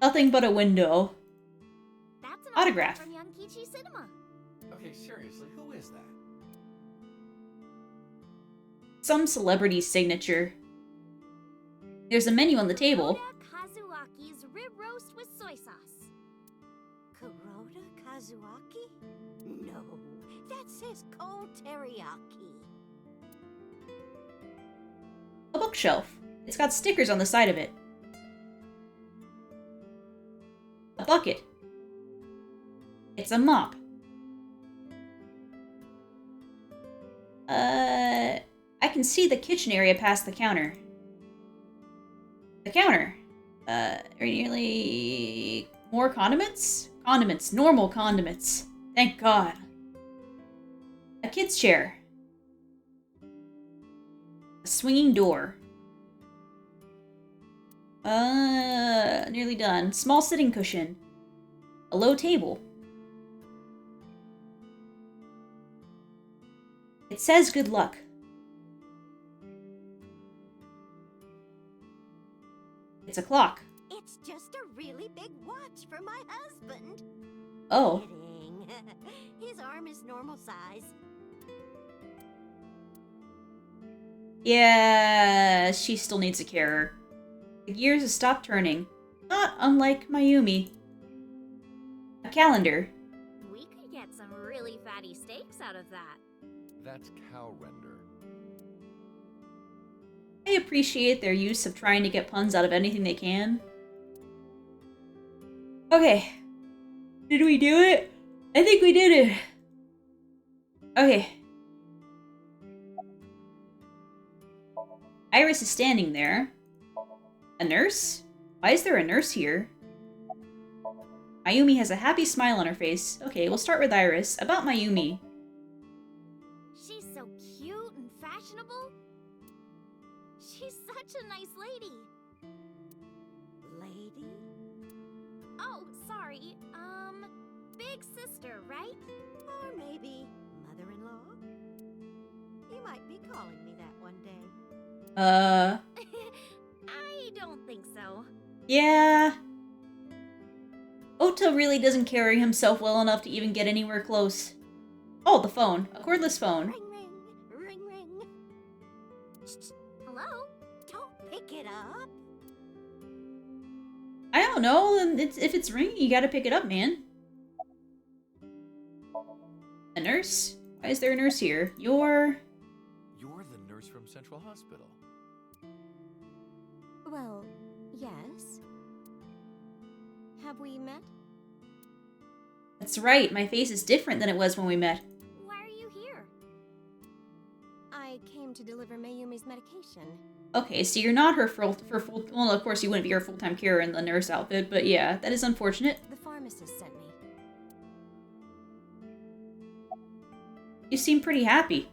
Nothing but a window. That's an Autograph. From Young Kichi Cinema. Okay, seriously, who is that? Some celebrity's signature. There's a menu on the table. Kazuaki's rib roast with soy sauce. Kuroda Kazuaki? No, that says cold teriyaki. A bookshelf. It's got stickers on the side of it. A bucket. It's a mop. I can see the kitchen area past the counter. The counter. Really... More condiments? Condiments. Normal condiments. Thank God. A kid's chair. A swinging door. Nearly done. Small sitting cushion. A low table. It says good luck. It's a clock. It's just a really big watch for my husband. Oh. Kidding. His arm is normal size. Yeah, she still needs a carer. The gears have stopped turning. Not unlike Mayumi. A calendar. We could get some really fatty steaks out of that. That's cow render. I appreciate their use of trying to get puns out of anything they can. Okay. Did we do it? I think we did it. Okay. Iris is standing there. A nurse? Why is there a nurse here? Mayumi has a happy smile on her face. Okay, we'll start with Iris. About Mayumi. She's so cute and fashionable. She's such a nice lady. Lady? Oh, sorry. Big sister, right? Or maybe mother-in-law? You might be calling me that one day. I don't think so. Yeah. Ota really doesn't carry himself well enough to even get anywhere close. Oh, the phone. A cordless phone. Ring, ring, ring, ring. Hello? Don't pick it up. I don't know. If it's ringing, you gotta pick it up, man. A nurse? Why is there a nurse here? You're the nurse from Central Hospital. Well, yes. Have we met? That's right. My face is different than it was when we met. Why are you here? I came to deliver Mayumi's medication. Okay, so you're not her full... Well, of course you wouldn't be her full-time carer in the nurse outfit, but yeah, that is unfortunate. The pharmacist sent me. You seem pretty happy.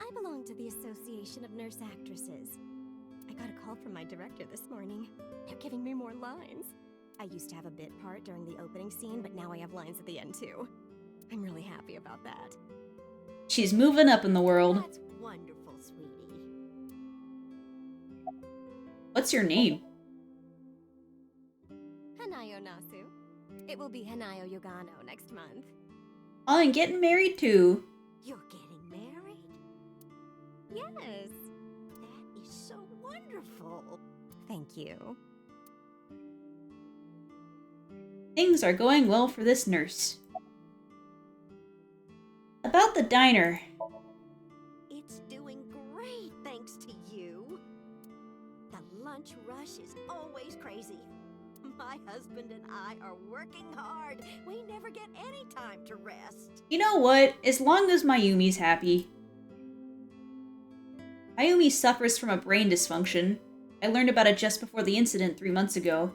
I belong to the Association of Nurse Actresses. I got a call from my director this morning. They're giving me more lines. I used to have a bit part during the opening scene, but now I have lines at the end too. I'm really happy about that. She's moving up in the world. That's wonderful, sweetie. What's your name? Hanayo Nasu. It will be Hanayo Yogano next month. Oh, and getting married too. You're getting married? Yes. That is so wonderful. Thank you. Things are going well for this nurse. About the diner. It's doing great, thanks to you. The lunch rush is always crazy. My husband and I are working hard. We never get any time to rest. You know what? As long as Mayumi's happy. Mayumi suffers from a brain dysfunction. I learned about it just before the incident 3 months ago.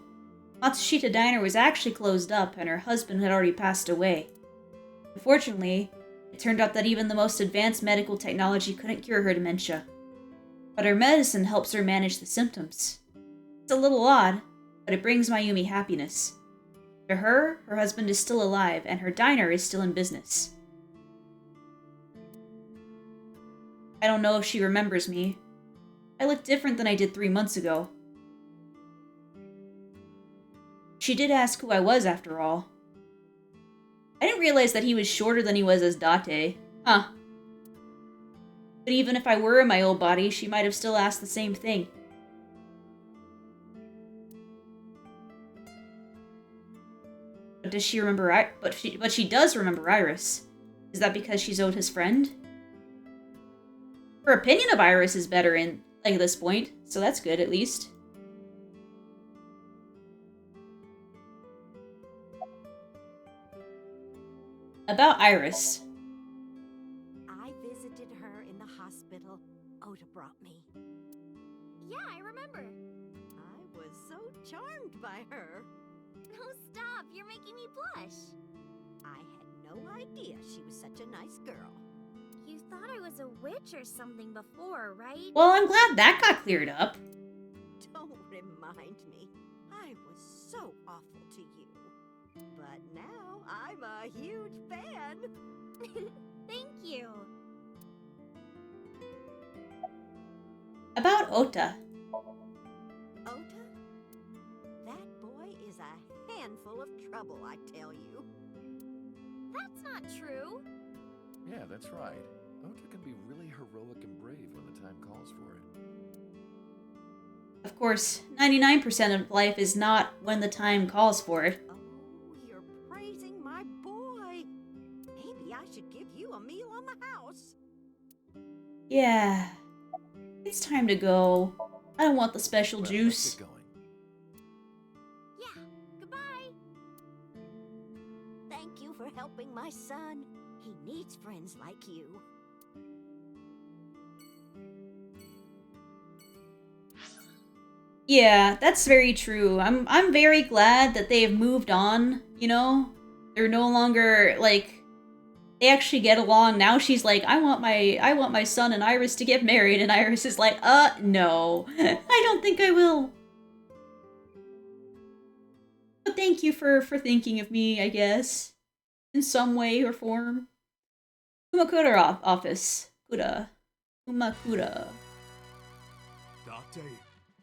Matsushita Diner was actually closed up and her husband had already passed away. Unfortunately, it turned out that even the most advanced medical technology couldn't cure her dementia. But her medicine helps her manage the symptoms. It's a little odd, but it brings Mayumi happiness. To her, her husband is still alive and her diner is still in business. I don't know if she remembers me. I look different than I did 3 months ago. She did ask who I was, after all. I didn't realize that he was shorter than he was as Date. Huh. But even if I were in my old body, she might have still asked the same thing. But does she remember but she does remember Iris. Is that because she's Ota's friend? Her opinion of Iris is better in this point, so that's good at least. About Iris. I visited her in the hospital Ota brought me. Yeah, I remember. I was so charmed by her. No, stop. You're making me blush. I had no idea she was such a nice girl. You thought I was a witch or something before, right? Well, I'm glad that got cleared up. Don't remind me. I was so awful to you. But now I'm a huge fan. Thank you. About Ota. Ota? That boy is a handful of trouble, I tell you. That's not true. Yeah, that's right. Ota can be really heroic and brave when the time calls for it. Of course, 99% of life is not when the time calls for it. Oh, you're praising my boy. Maybe I should give you a meal on the house. Yeah. It's time to go. I don't want the special juice. Let's get going. Yeah, goodbye. Thank you for helping my son. He needs friends like you. Yeah, that's very true. I'm very glad that they have moved on, you know? They're no longer they actually get along. Now she's like, I want my son and Iris to get married, and Iris is like, no. I don't think I will. But thank you for thinking of me, I guess. In some way or form. Kumakura office. Kumakura. Date,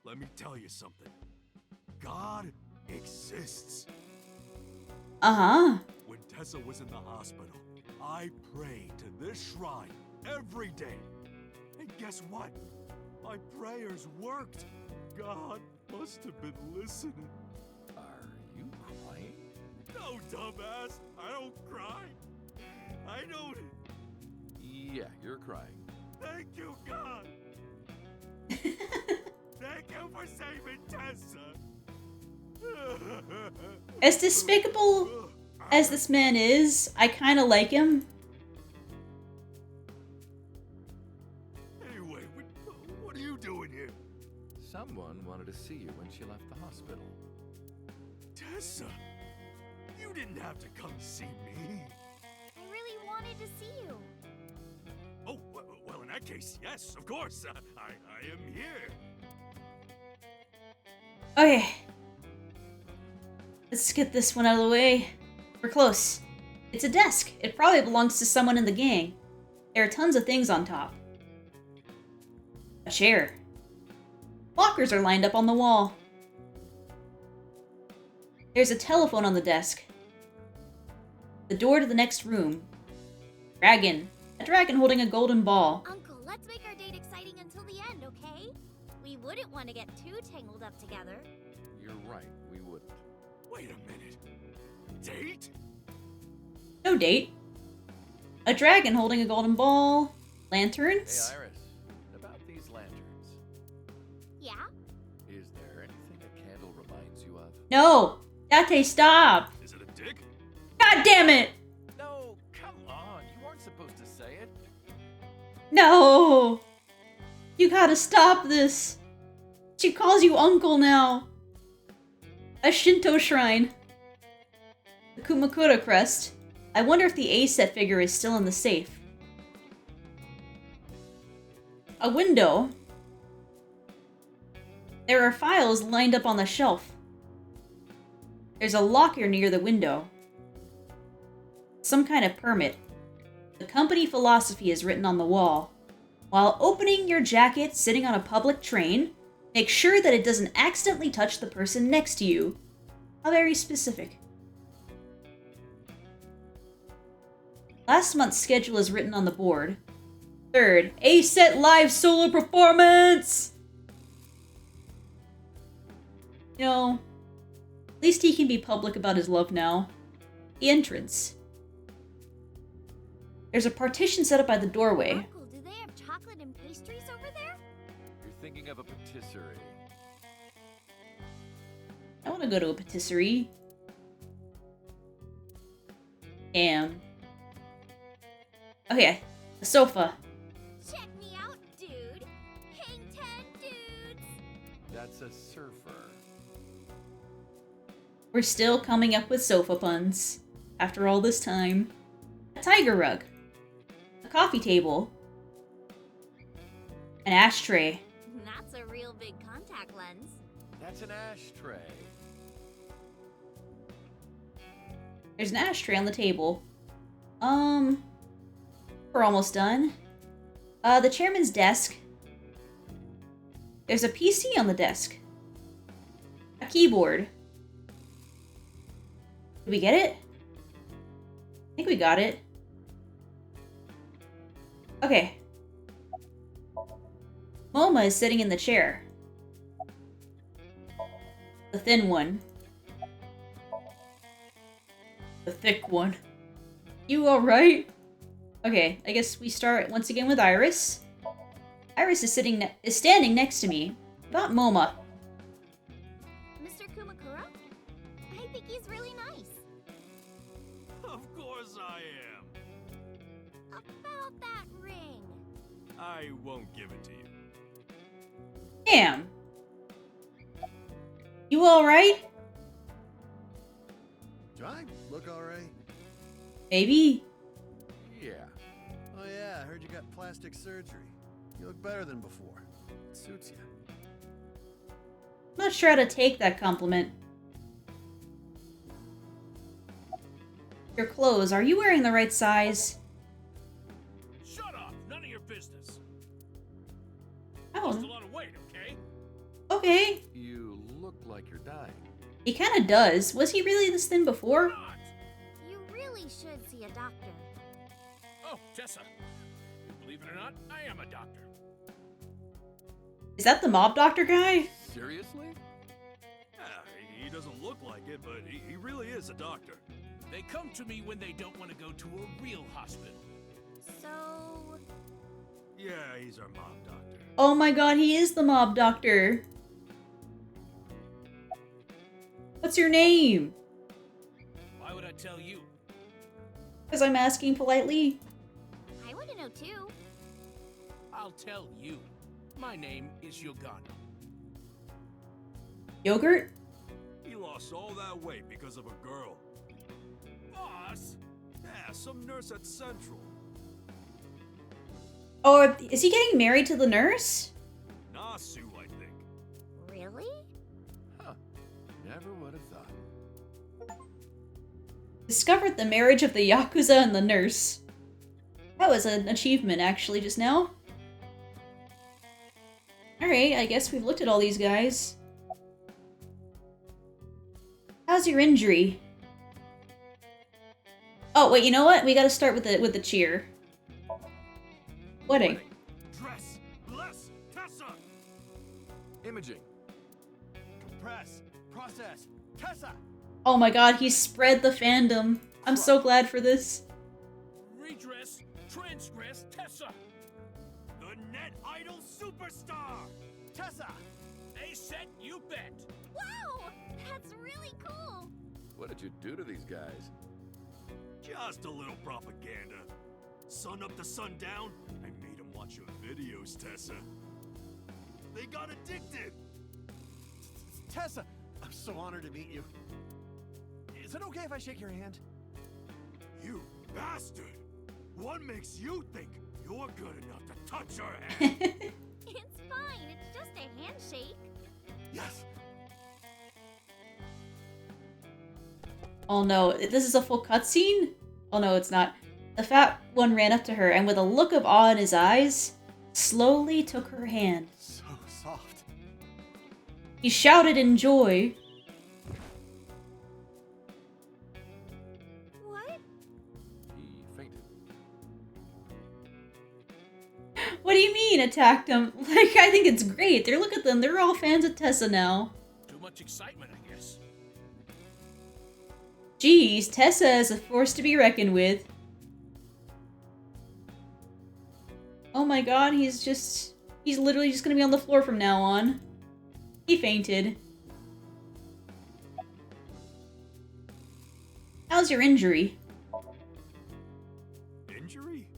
let me tell you something. God exists. Uh-huh. When Tessa was in the hospital, I prayed to this shrine every day. And guess what? My prayers worked. God must have been listening. Are you crying? No, dumbass. I don't cry. I don't. Yeah, you're crying. Thank you, God. Thank you for saving Tessa. As despicable as this man is, I kind of like him. Anyway, what are you doing here? Someone wanted to see you when she left the hospital. Tessa, you didn't have to come see me. I really wanted to see you. Oh, well, in that case, yes, of course. I am here. Okay. Let's get this one out of the way. We're close. It's a desk. It probably belongs to someone in the gang. There are tons of things on top. A chair. Lockers are lined up on the wall. There's a telephone on the desk. The door to the next room. Dragon. A dragon holding a golden ball. Uncle, let's make our date exciting until the end, okay? We wouldn't want to get too tangled up together. You're right, we wouldn't. Wait a minute. Date? No date. A dragon holding a golden ball. Lanterns. Hey, Iris, about these lanterns. Yeah? Is there anything a candle reminds you of? No! Date, stop! Is it a dick? God damn it! No, come on. You weren't supposed to say it. No! You gotta stop this. She calls you uncle now. A Shinto shrine. The Kumakura crest. I wonder if the A-set figure is still in the safe. A window. There are files lined up on the shelf. There's a locker near the window. Some kind of permit. The company philosophy is written on the wall. While opening your jacket sitting on a public train, make sure that it doesn't accidentally touch the person next to you. How very specific. Last month's schedule is written on the board. 3rd, A-Set live solo performance! You know, at least he can be public about his love now. The entrance. There's a partition set up by the doorway. Uncle, do they have chocolate and pastries over there? You're thinking of a patisserie. I want to go to a patisserie. Okay, the sofa. Check me out, dude. Hang 10 dudes. That's a surfer. We're still coming up with sofa puns. After all this time. A tiger rug. A coffee table. An ashtray. That's a real big contact lens. That's an ashtray. There's an ashtray on the table. We're almost done. The chairman's desk. There's a PC on the desk. A keyboard. Did we get it? I think we got it. Okay. Moma is sitting in the chair. The thin one. The thick one. You alright? Okay, I guess we start once again with Iris. Iris is standing next to me. About Moma. Mr. Kumakura? I think he's really nice. Of course I am. About that ring. I won't give it to you. Damn. You alright? Do I look alright? Maybe. Yeah. Oh yeah, I heard you got plastic surgery. You look better than before. It suits you. I'm not sure how to take that compliment. Your clothes, are you wearing the right size? Shut up! None of your business. Oh. Lost a lot of weight, okay? Okay. You look like you're dying. He kind of does. Was he really this thin before? You really should see a doctor. Oh, Tessa. Believe it or not, I am a doctor. Is that the mob doctor guy? Seriously? Yeah, he doesn't look like it, but he really is a doctor. They come to me when they don't want to go to a real hospital. So... Yeah, he's our mob doctor. Oh my god, he is the mob doctor. What's your name? Why would I tell you? Because I'm asking politely. I want to know too. I'll tell you. My name is Yogano. Yogurt? He lost all that weight because of a girl. Boss? Yeah, some nurse at Central. Oh, is he getting married to the nurse? Nasu, I think. Really? Huh. Never would have thought. Discovered the marriage of the Yakuza and the nurse. That was an achievement, actually, just now. Alright, I guess we've looked at all these guys. How's your injury? Oh, wait, you know what? We gotta start with the cheer. Wedding. Dress! Bless! Tessa! Imaging. Compress. Process. Tessa! Oh my god, he spread the fandom. I'm so glad for this. Redress, transgress, Tessa! The net idol superstar! Tessa! A-Set, you bet! Wow! That's really cool! What did you do to these guys? Just a little propaganda. Sun up to sundown, I made them watch your videos, Tessa. They got addicted! Tessa! I'm so honored to meet you. Is it okay if I shake your hand? You bastard! What makes you think you're good enough to touch her hand? It's fine, it's just a handshake. Yes! Oh no, this is a full cutscene? Oh no, it's not. The fat one ran up to her and with a look of awe in his eyes, slowly took her hand. So soft. He shouted in joy. What? He fainted. What do you mean, attacked him? Like, I think it's great. Look at them. They're all fans of Tessa now. Too much excitement, I guess. Geez, Tessa is a force to be reckoned with. Oh my god, he's literally just gonna be on the floor from now on. He fainted. How's your injury? Injury?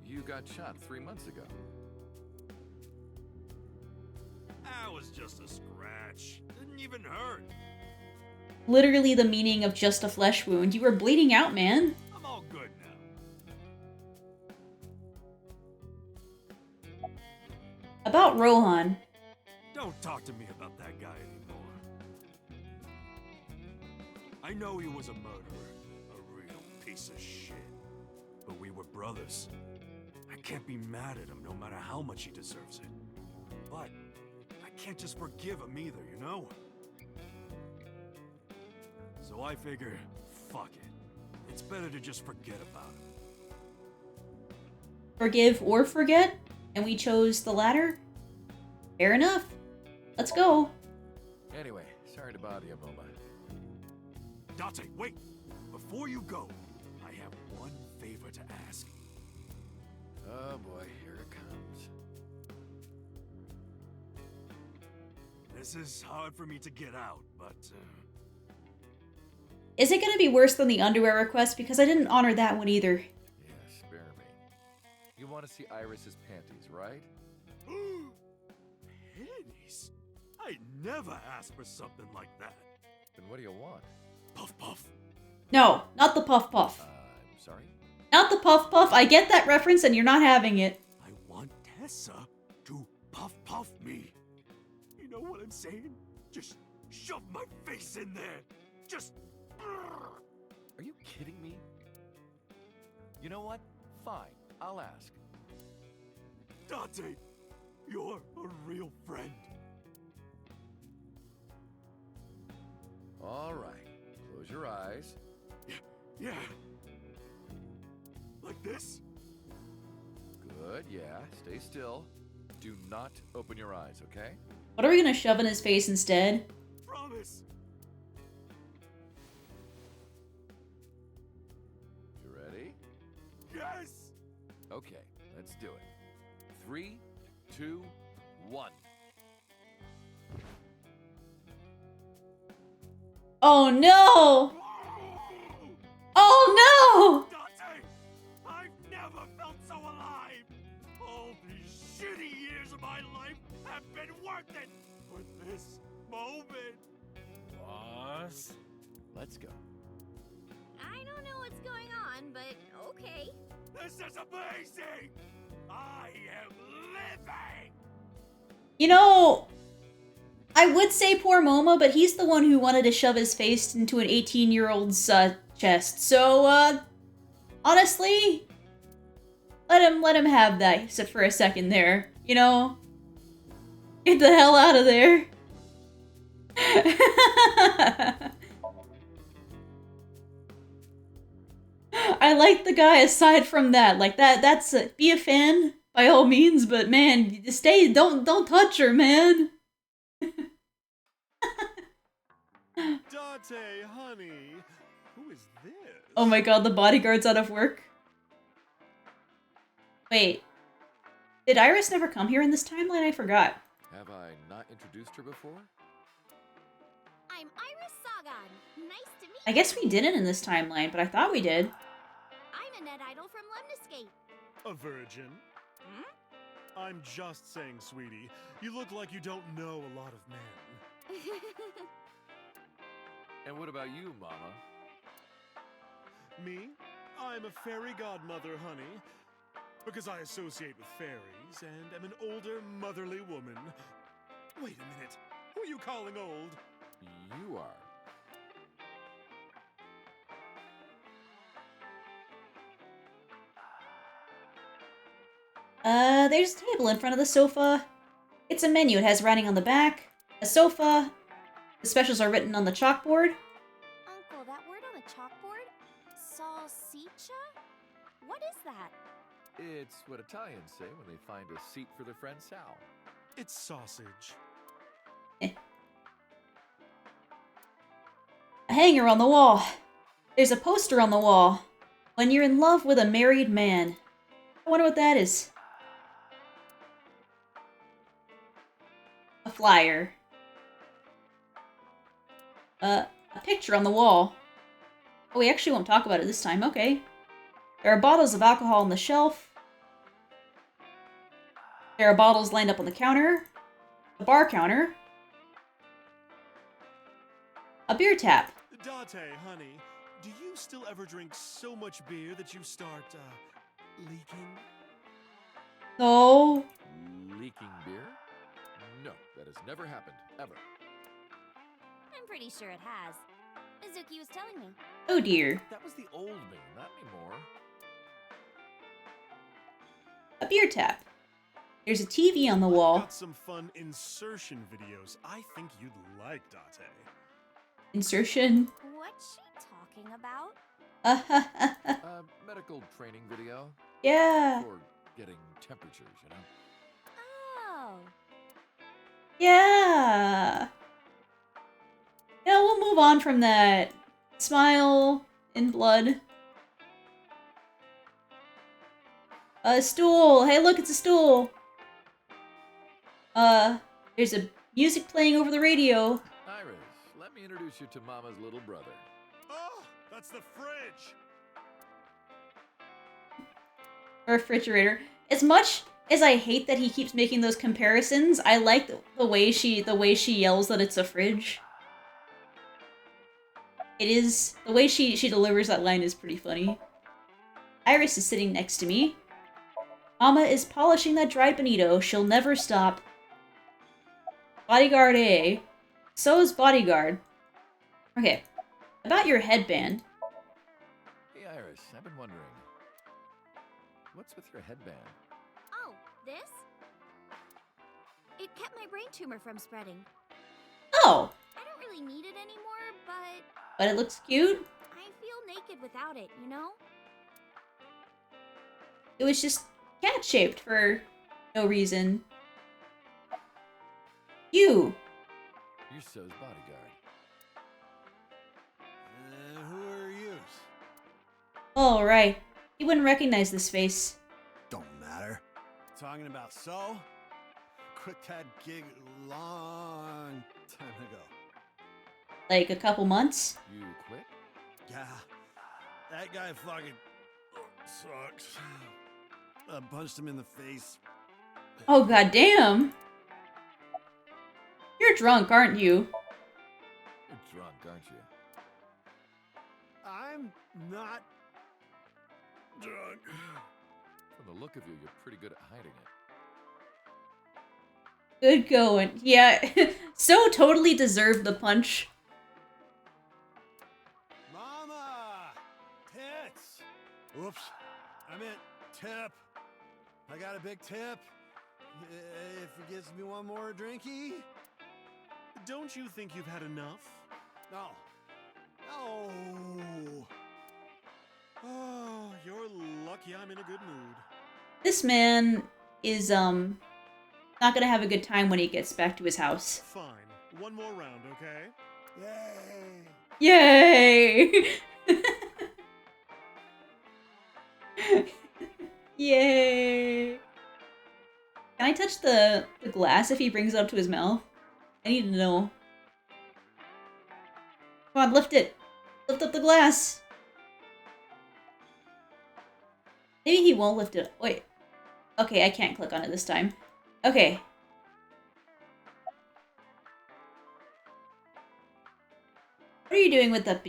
You got shot 3 months ago. That was just a scratch. Didn't even hurt. Literally the meaning of just a flesh wound. You were bleeding out, man. I'm all good now. About Rohan. Don't talk to me about that guy anymore. I know he was a murderer, a real piece of shit. But we were brothers. I can't be mad at him no matter how much he deserves it. But I can't just forgive him either, you know? So I figure, fuck it. It's better to just forget about it. Forgive or forget? And we chose the latter? Fair enough. Let's go. Anyway, sorry to bother you, Boma. Date, wait! Before you go, I have one favor to ask. Oh boy, here it comes. This is hard for me to get out, but... Is it gonna be worse than the underwear request? Because I didn't honor that one either. Yeah, spare me. You want to see Iris's panties, right? Panties? I never asked for something like that. Then what do you want? Puff puff. No, not the puff puff. I'm sorry? Not the puff puff. I get that reference and you're not having it. I want Tessa to puff puff me. You know what I'm saying? Just shove my face in there. Just... Are you kidding me? You know what? Fine, I'll ask. Dante, you're a real friend. All right, close your eyes. Yeah. Like this? Good, yeah. Stay still. Do not open your eyes, okay? What are we gonna shove in his face instead? Promise. You ready? Yes! Okay, let's do it. 3, 2, 1. Oh no! Oh no! Dante! I've never felt so alive! All these shitty years of my life have been worth it for this moment! Boss? Let's go. I don't know what's going on, but okay. This is amazing! I am living! You know, I would say poor Momo, but he's the one who wanted to shove his face into an 18-year-old's chest. So, honestly, let him have that for a second there. You know, get the hell out of there. I like the guy aside from that. Like that's be a fan by all means, but man, don't touch her, man. Dante, honey, who is this? Oh my god, the bodyguard's out of work. Wait. Did Iris never come here in this timeline? I forgot. Have I not introduced her before? I'm Iris Sagan. Nice to meet you. I guess we didn't in this timeline, but I thought we did. I'm Annette Idol from Lemniscape. A virgin? I'm just saying, sweetie. You look like you don't know a lot of men. And what about you, Mama? Me? I'm a fairy godmother, honey. Because I associate with fairies and am an older, motherly woman. Wait a minute. Who are you calling old? You are. There's a table in front of the sofa. It's a menu. It has writing on the back. A sofa. The specials are written on the chalkboard. Uncle, that word on the chalkboard? Salsicha? What is that? It's what Italians say when they find a seat for their friend Sal. It's sausage. A hanger on the wall. There's a poster on the wall. When you're in love with a married man. I wonder what that is. A flyer. A picture on the wall. Oh, we actually won't talk about it this time. Okay. There are bottles of alcohol on the shelf. There are bottles lined up on the counter. A bar counter. A beer tap. Date, honey, do you still ever drink so much beer that you start, leaking? No. Leaking beer? No, that has never happened, ever. I'm pretty sure it has. Mizuki was telling me. Oh dear. That was the old me, not anymore. A beer tap. There's a TV on the I've wall. got some fun insertion videos I think you'd like, Date. Insertion. What's she talking about? Medical training video. Yeah. For getting temperatures, you know? Oh. Yeah. Yeah, we'll move on from that. Smile in blood. A stool. Hey, look, it's a stool. There's a music playing over the radio. Iris, let me introduce you to Mama's little brother. Oh, that's the fridge. A refrigerator. As much as I hate that he keeps making those comparisons, I like the way she yells that it's a fridge. It is the way she delivers that line is pretty funny. Iris is sitting next to me. Mama is polishing that dried bonito. She'll never stop. Bodyguard A. So is Bodyguard. Okay. About your headband. Hey, Iris, I've been wondering. What's with your headband? Oh, this? It kept my brain tumor from spreading. Oh! I don't really need it anymore, but... But it looks cute? I feel naked without it, you know? It was just cat-shaped for no reason. You! You're So's bodyguard. Who are you? Oh, right. He wouldn't recognize this face. Don't matter. Talking about So? Quit that gig long time ago. Like a couple months? You quit? Yeah. That guy fucking sucks. I punched him in the face. Oh, goddamn! You're drunk, aren't you? You're drunk, aren't you? I'm not drunk. From the look of you, you're pretty good at hiding it. Good going. Yeah, So totally deserved the punch. Mama! Tits! Oops. I meant tip. I got a big tip. If he gives me one more drinky. Don't you think you've had enough? No. No. Oh, you're lucky I'm in a good mood. This man is, not gonna have a good time when he gets back to his house. Fine. One more round, okay? Yay! Yay! Yay! Can I touch the glass if he brings it up to his mouth? I need to know. Come on, lift it! Lift up the glass! Maybe he won't lift it. Wait. Okay, I can't click on it this time. Okay. What are you doing with that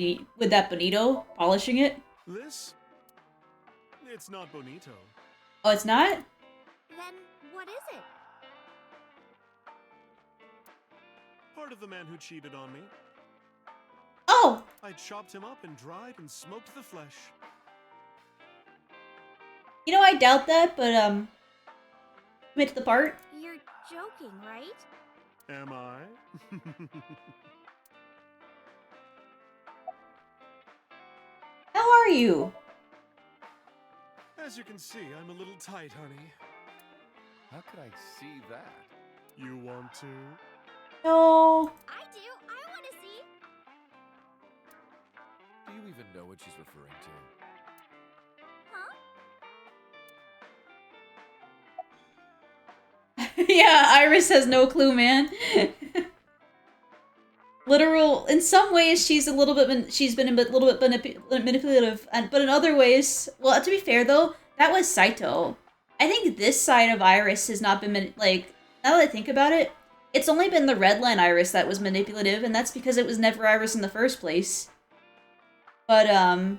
bonito? Polishing it? This? It's not bonito. Oh, it's not? Then what is it? Part of the man who cheated on me. Oh! I chopped him up and dried and smoked the flesh. You know, I doubt that, but, Commit to the part? You're joking, right? Am I? How are you? As you can see, I'm a little tight, honey. How could I see that? You want to? No. I do. I want to see. Do you even know what she's referring to? Huh? Yeah, Iris has no clue, man. Literal, in some ways, she's been a little bit manipulative, but in other ways, well, to be fair though, that was Saito. I think this side of Iris has not been, like, now that I think about it, it's only been the Redline Iris that was manipulative, and that's because it was never Iris in the first place. But,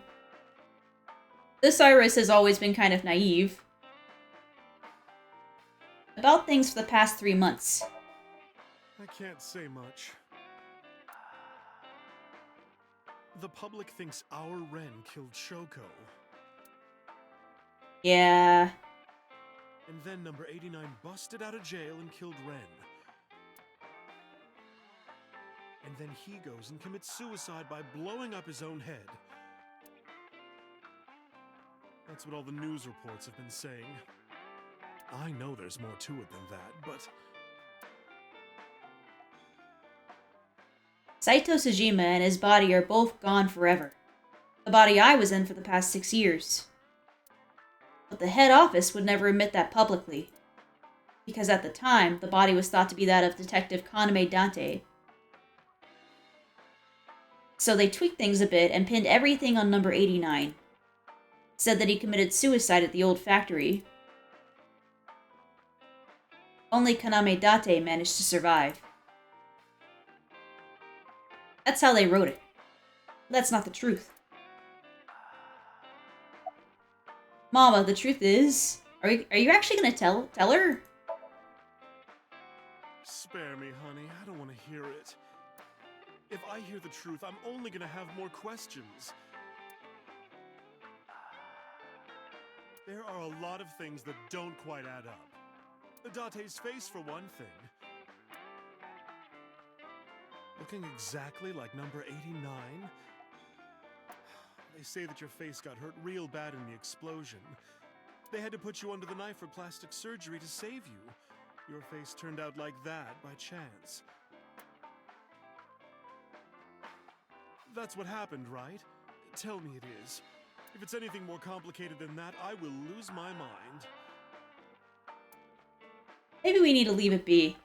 this Iris has always been kind of naive. About things for the past 3 months. I can't say much. The public thinks our Ren killed Shoko. Yeah. And then number 89 busted out of jail and killed Ren. And then he goes and commits suicide by blowing up his own head. That's what all the news reports have been saying. I know there's more to it than that, but... Saito Sejima and his body are both gone forever. The body I was in for the past 6 years. But the head office would never admit that publicly. Because at the time, the body was thought to be that of Detective Kaname Dante. So they tweaked things a bit and pinned everything on number 89. Said that he committed suicide at the old factory. Only Kaname Date managed to survive. That's how they wrote it. That's not the truth. Mama, the truth is... Are you actually gonna tell her? Spare me, honey. I don't want to hear it. If I hear the truth, I'm only gonna have more questions. There are a lot of things that don't quite add up. Date's face, for one thing. Looking exactly like number 89? They say that your face got hurt real bad in the explosion. They had to put you under the knife for plastic surgery to save you. Your face turned out like that by chance. That's what happened, right? Tell me it is. If it's anything more complicated than that, I will lose my mind. Maybe we need to leave it be.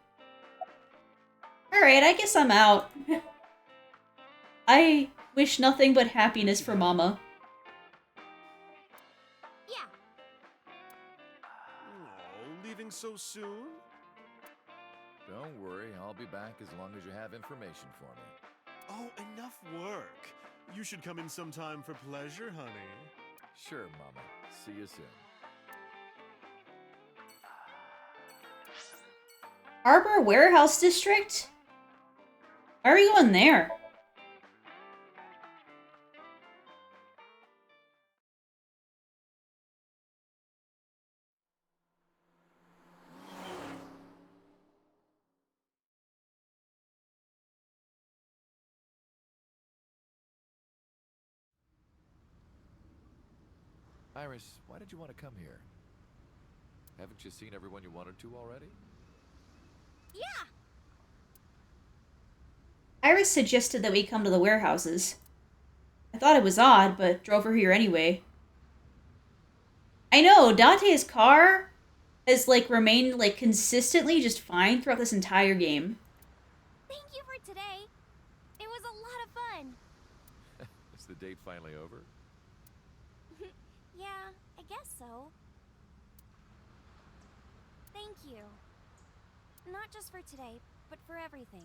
Alright, I guess I'm out. I wish nothing but happiness for Mama. Yeah. Oh, leaving so soon? Don't worry, I'll be back as long as you have information for me. Oh, enough work. You should come in sometime for pleasure, honey. Sure, Mama. See you soon. Harbor Warehouse District? Why are we going there? Iris, why did you want to come here? Haven't you seen everyone you wanted to already? Yeah. Iris suggested that we come to the warehouses. I thought it was odd, but drove her here anyway. I know, Dante's car has, like, remained, like, consistently just fine throughout this entire game. Thank you for today. It was a lot of fun. Is the date finally over? Yeah, I guess so. Thank you. Not just for today, but for everything.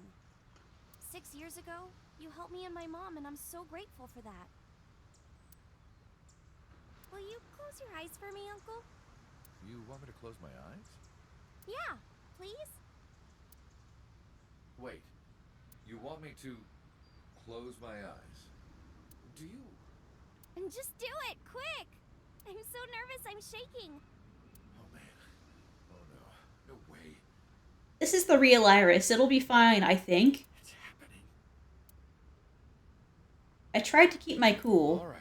6 years ago, you helped me and my mom, and I'm so grateful for that. Will you close your eyes for me, Uncle? You want me to close my eyes? Yeah, please? Wait. You want me to close my eyes? Do you? And just do it, quick! I'm so nervous, I'm shaking. Oh, man. Oh, no. No way. This is the real Iris. It'll be fine, I think. It's happening. I tried to keep my cool. All right.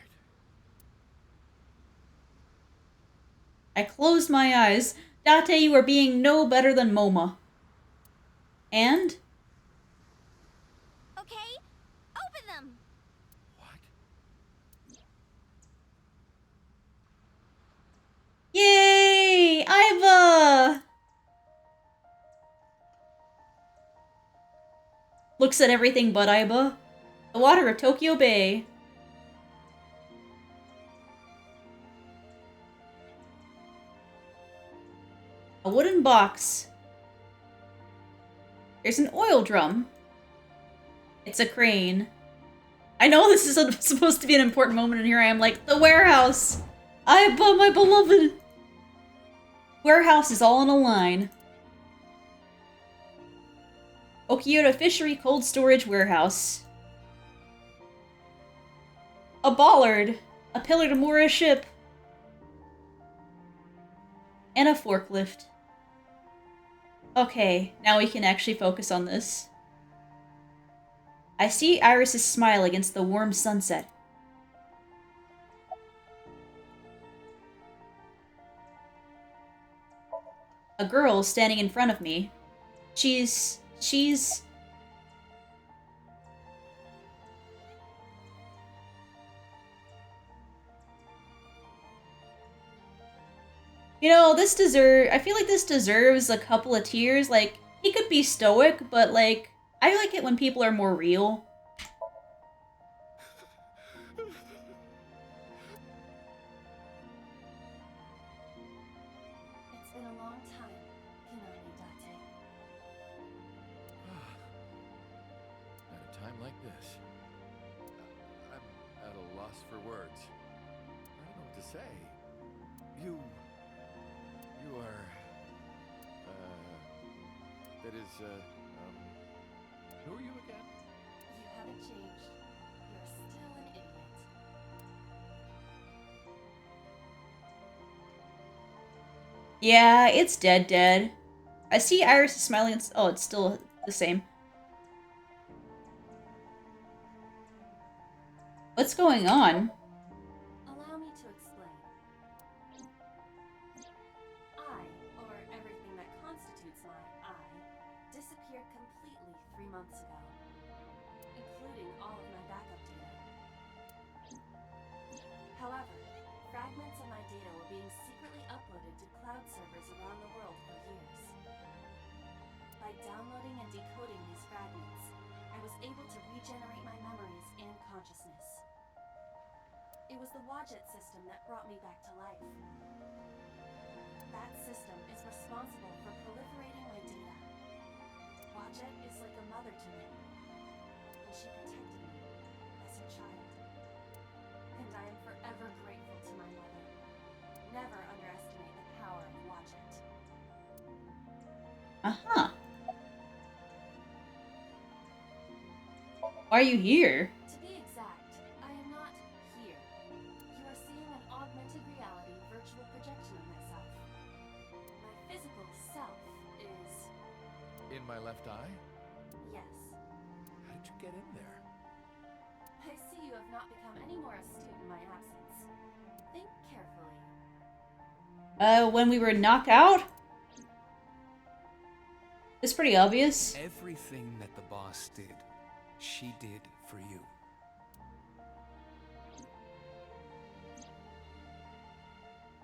I closed my eyes. Date, you are being no better than Moma. And? Okay, open them. Yay! Iva! Looks at everything but Iba. The water of Tokyo Bay. A wooden box. There's an oil drum. It's a crane. I know this is supposed to be an important moment, and here I am like, the warehouse! Iba, my beloved! Warehouse is all in a line. Okioto Fishery Cold Storage Warehouse. A bollard. A pillar to moor a ship. And a forklift. Okay, now we can actually focus on this. I see Iris's smile against the warm sunset. A girl standing in front of me. She's... You know, I feel like this deserves a couple of tears. Like, he could be stoic, but like, I like it when people are more real. It's been a long time, Hinami Date. At a time like this, I'm at a loss for words. I don't know what to say. You are, that is, who are you again? You haven't changed. You're still an idiot. Yeah, it's dead. I see Iris is smiling. Oh, it's still the same. What's going on? Allow me to explain. I, or everything that constitutes my I, disappeared completely 3 months ago, including all of my backup data. However, fragments of my data were being secretly uploaded to cloud servers around the world for years. By downloading and decoding these fragments, I was able to regenerate my memories and consciousness. It was the Wadjet system that brought me back to life. That system is responsible for proliferating my data. Wadjet is like a mother to me, and she protected me as her child. And I am forever grateful to my mother. Never underestimate the power of Wadjet. Uh-huh. Why are you here? To be exact, I am not here. You are seeing an augmented reality virtual projection of myself. My physical self is... In my left eye? yes. How did you get in there? I see you have not become any more astute in my absence. Think carefully. When we were knocked out? It's pretty obvious. Everything that the boss did, she did for you.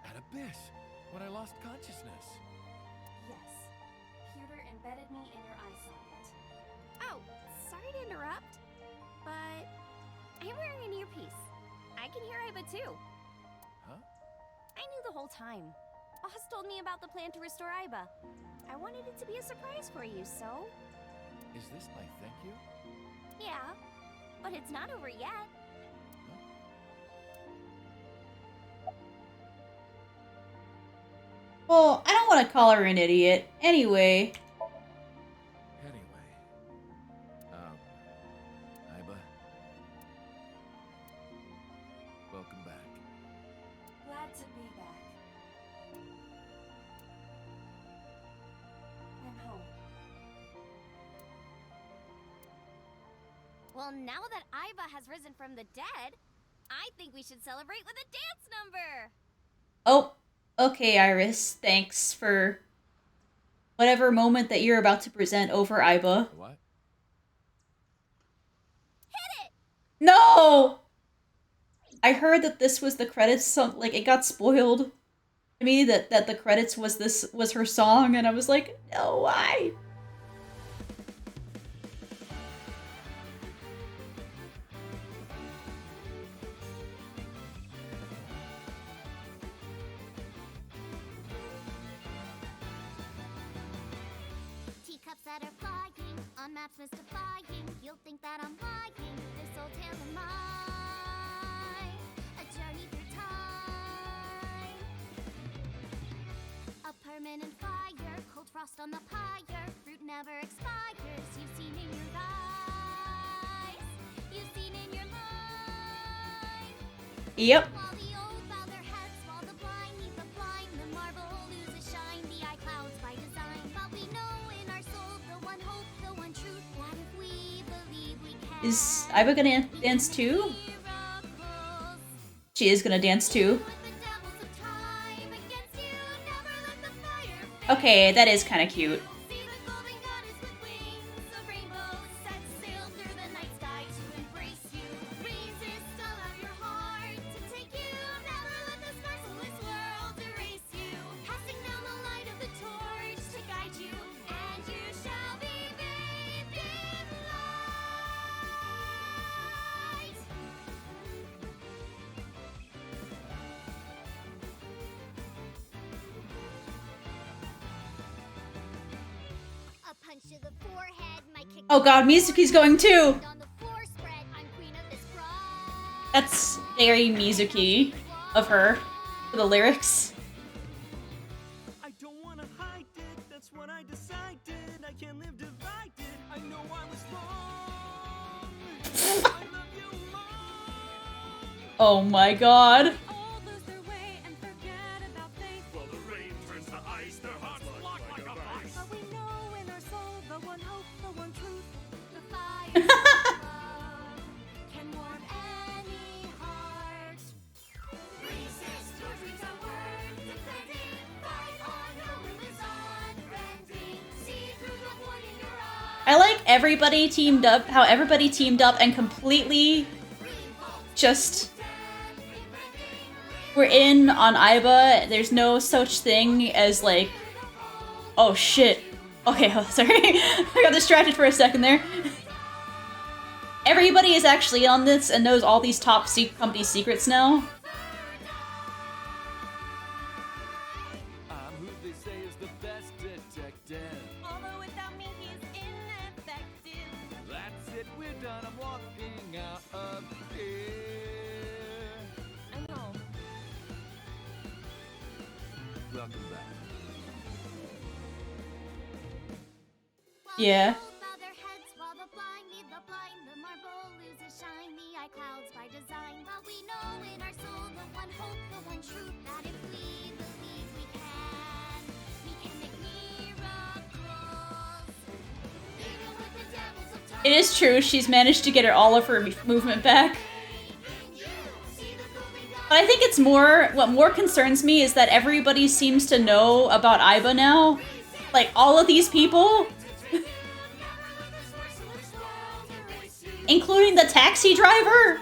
At Abyss, when I lost consciousness. Yes. Pewter embedded me in your eye socket. Oh, sorry to interrupt, but I'm wearing an earpiece. I can hear Iba too. Huh? I knew the whole time. Boss told me about the plan to restore Iba. I wanted it to be a surprise for you, so... Is this my thank you? Yeah, but it's not over yet. Well, I don't want to call her an idiot. Anyway. Iba. Welcome back. Glad to be back. Well, now that Iva has risen from the dead, I think we should celebrate with a dance number. Oh, okay, Iris. Thanks for whatever moment that you're about to present over Iba. What? Hit it! No! I heard that this was the credits, like, it got spoiled to me that the credits was her song, and I was like, no, why? Teacups that are flying, on maps mystifying. You'll think that I'm lying. This old tale of mine, a journey through time. A permanent fire, cold frost on the pyre. Fruit never expires. You've seen in your eyes, you've seen in your mind. Yep. While the old bow their heads, while the blind meet the blind, the marble loses shine, the eye clouds by design. But we know in our soul the one hope, the one truth, that if we believe we can. Is Iba gonna dance too? She is gonna dance too. Okay, that is kind of cute. Oh god, Mizuki's going too! That's very Mizuki of her, for the lyrics. I don't wanna hide it, that's what I decided. I can't live divided, I know I was wrong. I love you, Mom. Oh my god. Well, the rain turns to ice, their hearts lock like a vice. But we know in our soul the one hope, the one truth. The fire can warm any heart. Resist, your dreams are worth defending. Fight on, your will is unbending. See through the void in your eyes. I like everybody teamed up, how everybody teamed up and completely just we're in on Iba. There's no such thing as like, oh shit. Okay, oh, sorry. I got distracted for a second there. Everybody is actually on this and knows all these top company secrets now. I'm who they say is the best detective. Although without me he is ineffective. That's it, we're done. I'm walking out of here. I know. Welcome back. Yeah. Bow their heads while the blind lead the blind. The marble loses shine, the eye clouds by design. But we know in our soul the one hope, the one truth, that if we believe we can make miracles. Even with the devils of time. It is true, she's managed to get all of her movement back. But I think it's more, what more concerns me is that everybody seems to know about Iba now. Like, all of these people. Including the taxi driver.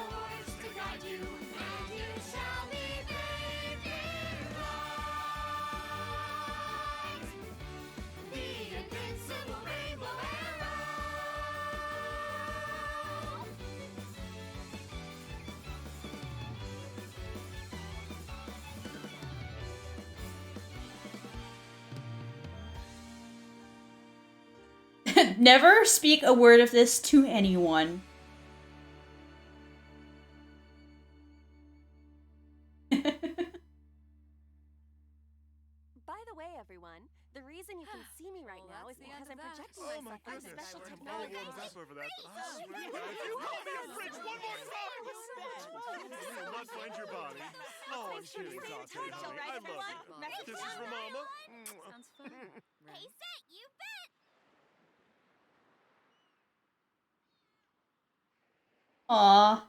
Never speak a word of this to anyone. By the way, everyone, the reason you can see me right now is because I'm projecting Oh my myself goodness, special I'm all technology. warmed up over that. I swear, if you call me a fridge one more time, you will not find your body. Oh, I'm kidding, Dante, honey. I love you. Kisses from Mama. Sounds fun. Hey, set, you bet. Aw.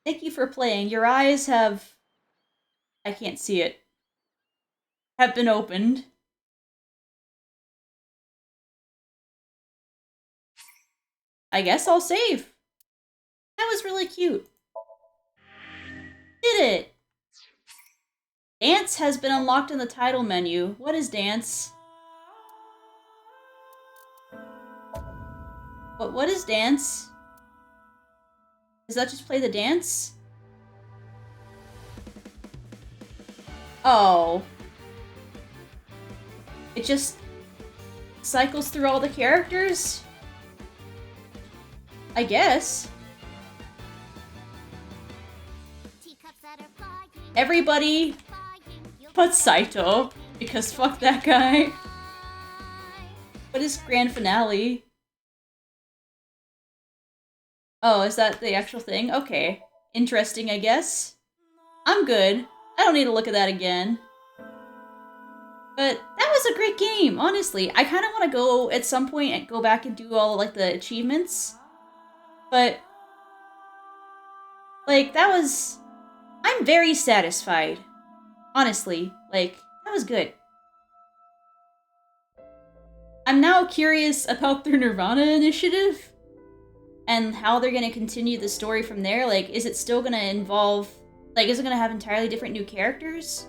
Thank you for playing. Your eyes have... I can't see it. Have been opened. I guess I'll save. That was really cute. Did it! Dance has been unlocked in the title menu. What is dance? What is dance? Does that just play the dance? Oh. It just cycles through all the characters? I guess. Everybody but Saito, because fuck that guy. What is grand finale? Oh, is that the actual thing? Okay. Interesting, I guess. I'm good. I don't need to look at that again. But that was a great game, honestly. I kind of want to go at some point and go back and do all like the achievements. But like that was... I'm very satisfied. Honestly, like that was good. I'm now curious about their Nirvana initiative and how they're going to continue the story from there. Like, is it still going to involve, like, is it going to have entirely different new characters?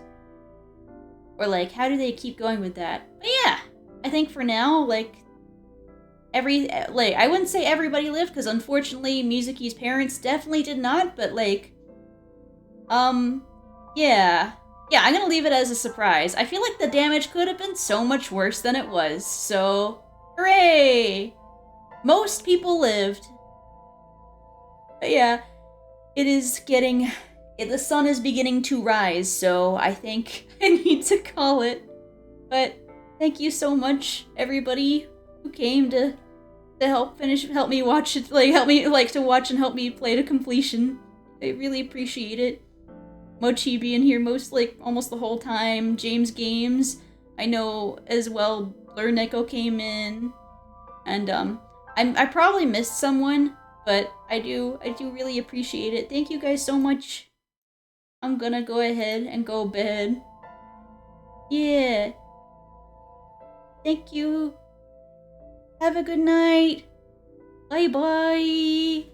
Or, like, how do they keep going with that? But yeah, I think for now, like, I wouldn't say everybody lived, because unfortunately, Mizuki's parents definitely did not, but, like, yeah. Yeah, I'm gonna leave it as a surprise. I feel like the damage could have been so much worse than it was, so hooray! Most people lived. But yeah, it is getting... the sun is beginning to rise, so I think I need to call it. But thank you so much, everybody who came to help me watch it, like, help me, like, to watch and help me play to completion. I really appreciate it. Mochi being here almost the whole time. James Games, I know as well. Blur Neko came in, and I probably missed someone, but I do really appreciate it. Thank you guys so much. I'm gonna go ahead and go bed. Yeah. Thank you. Have a good night. Bye bye.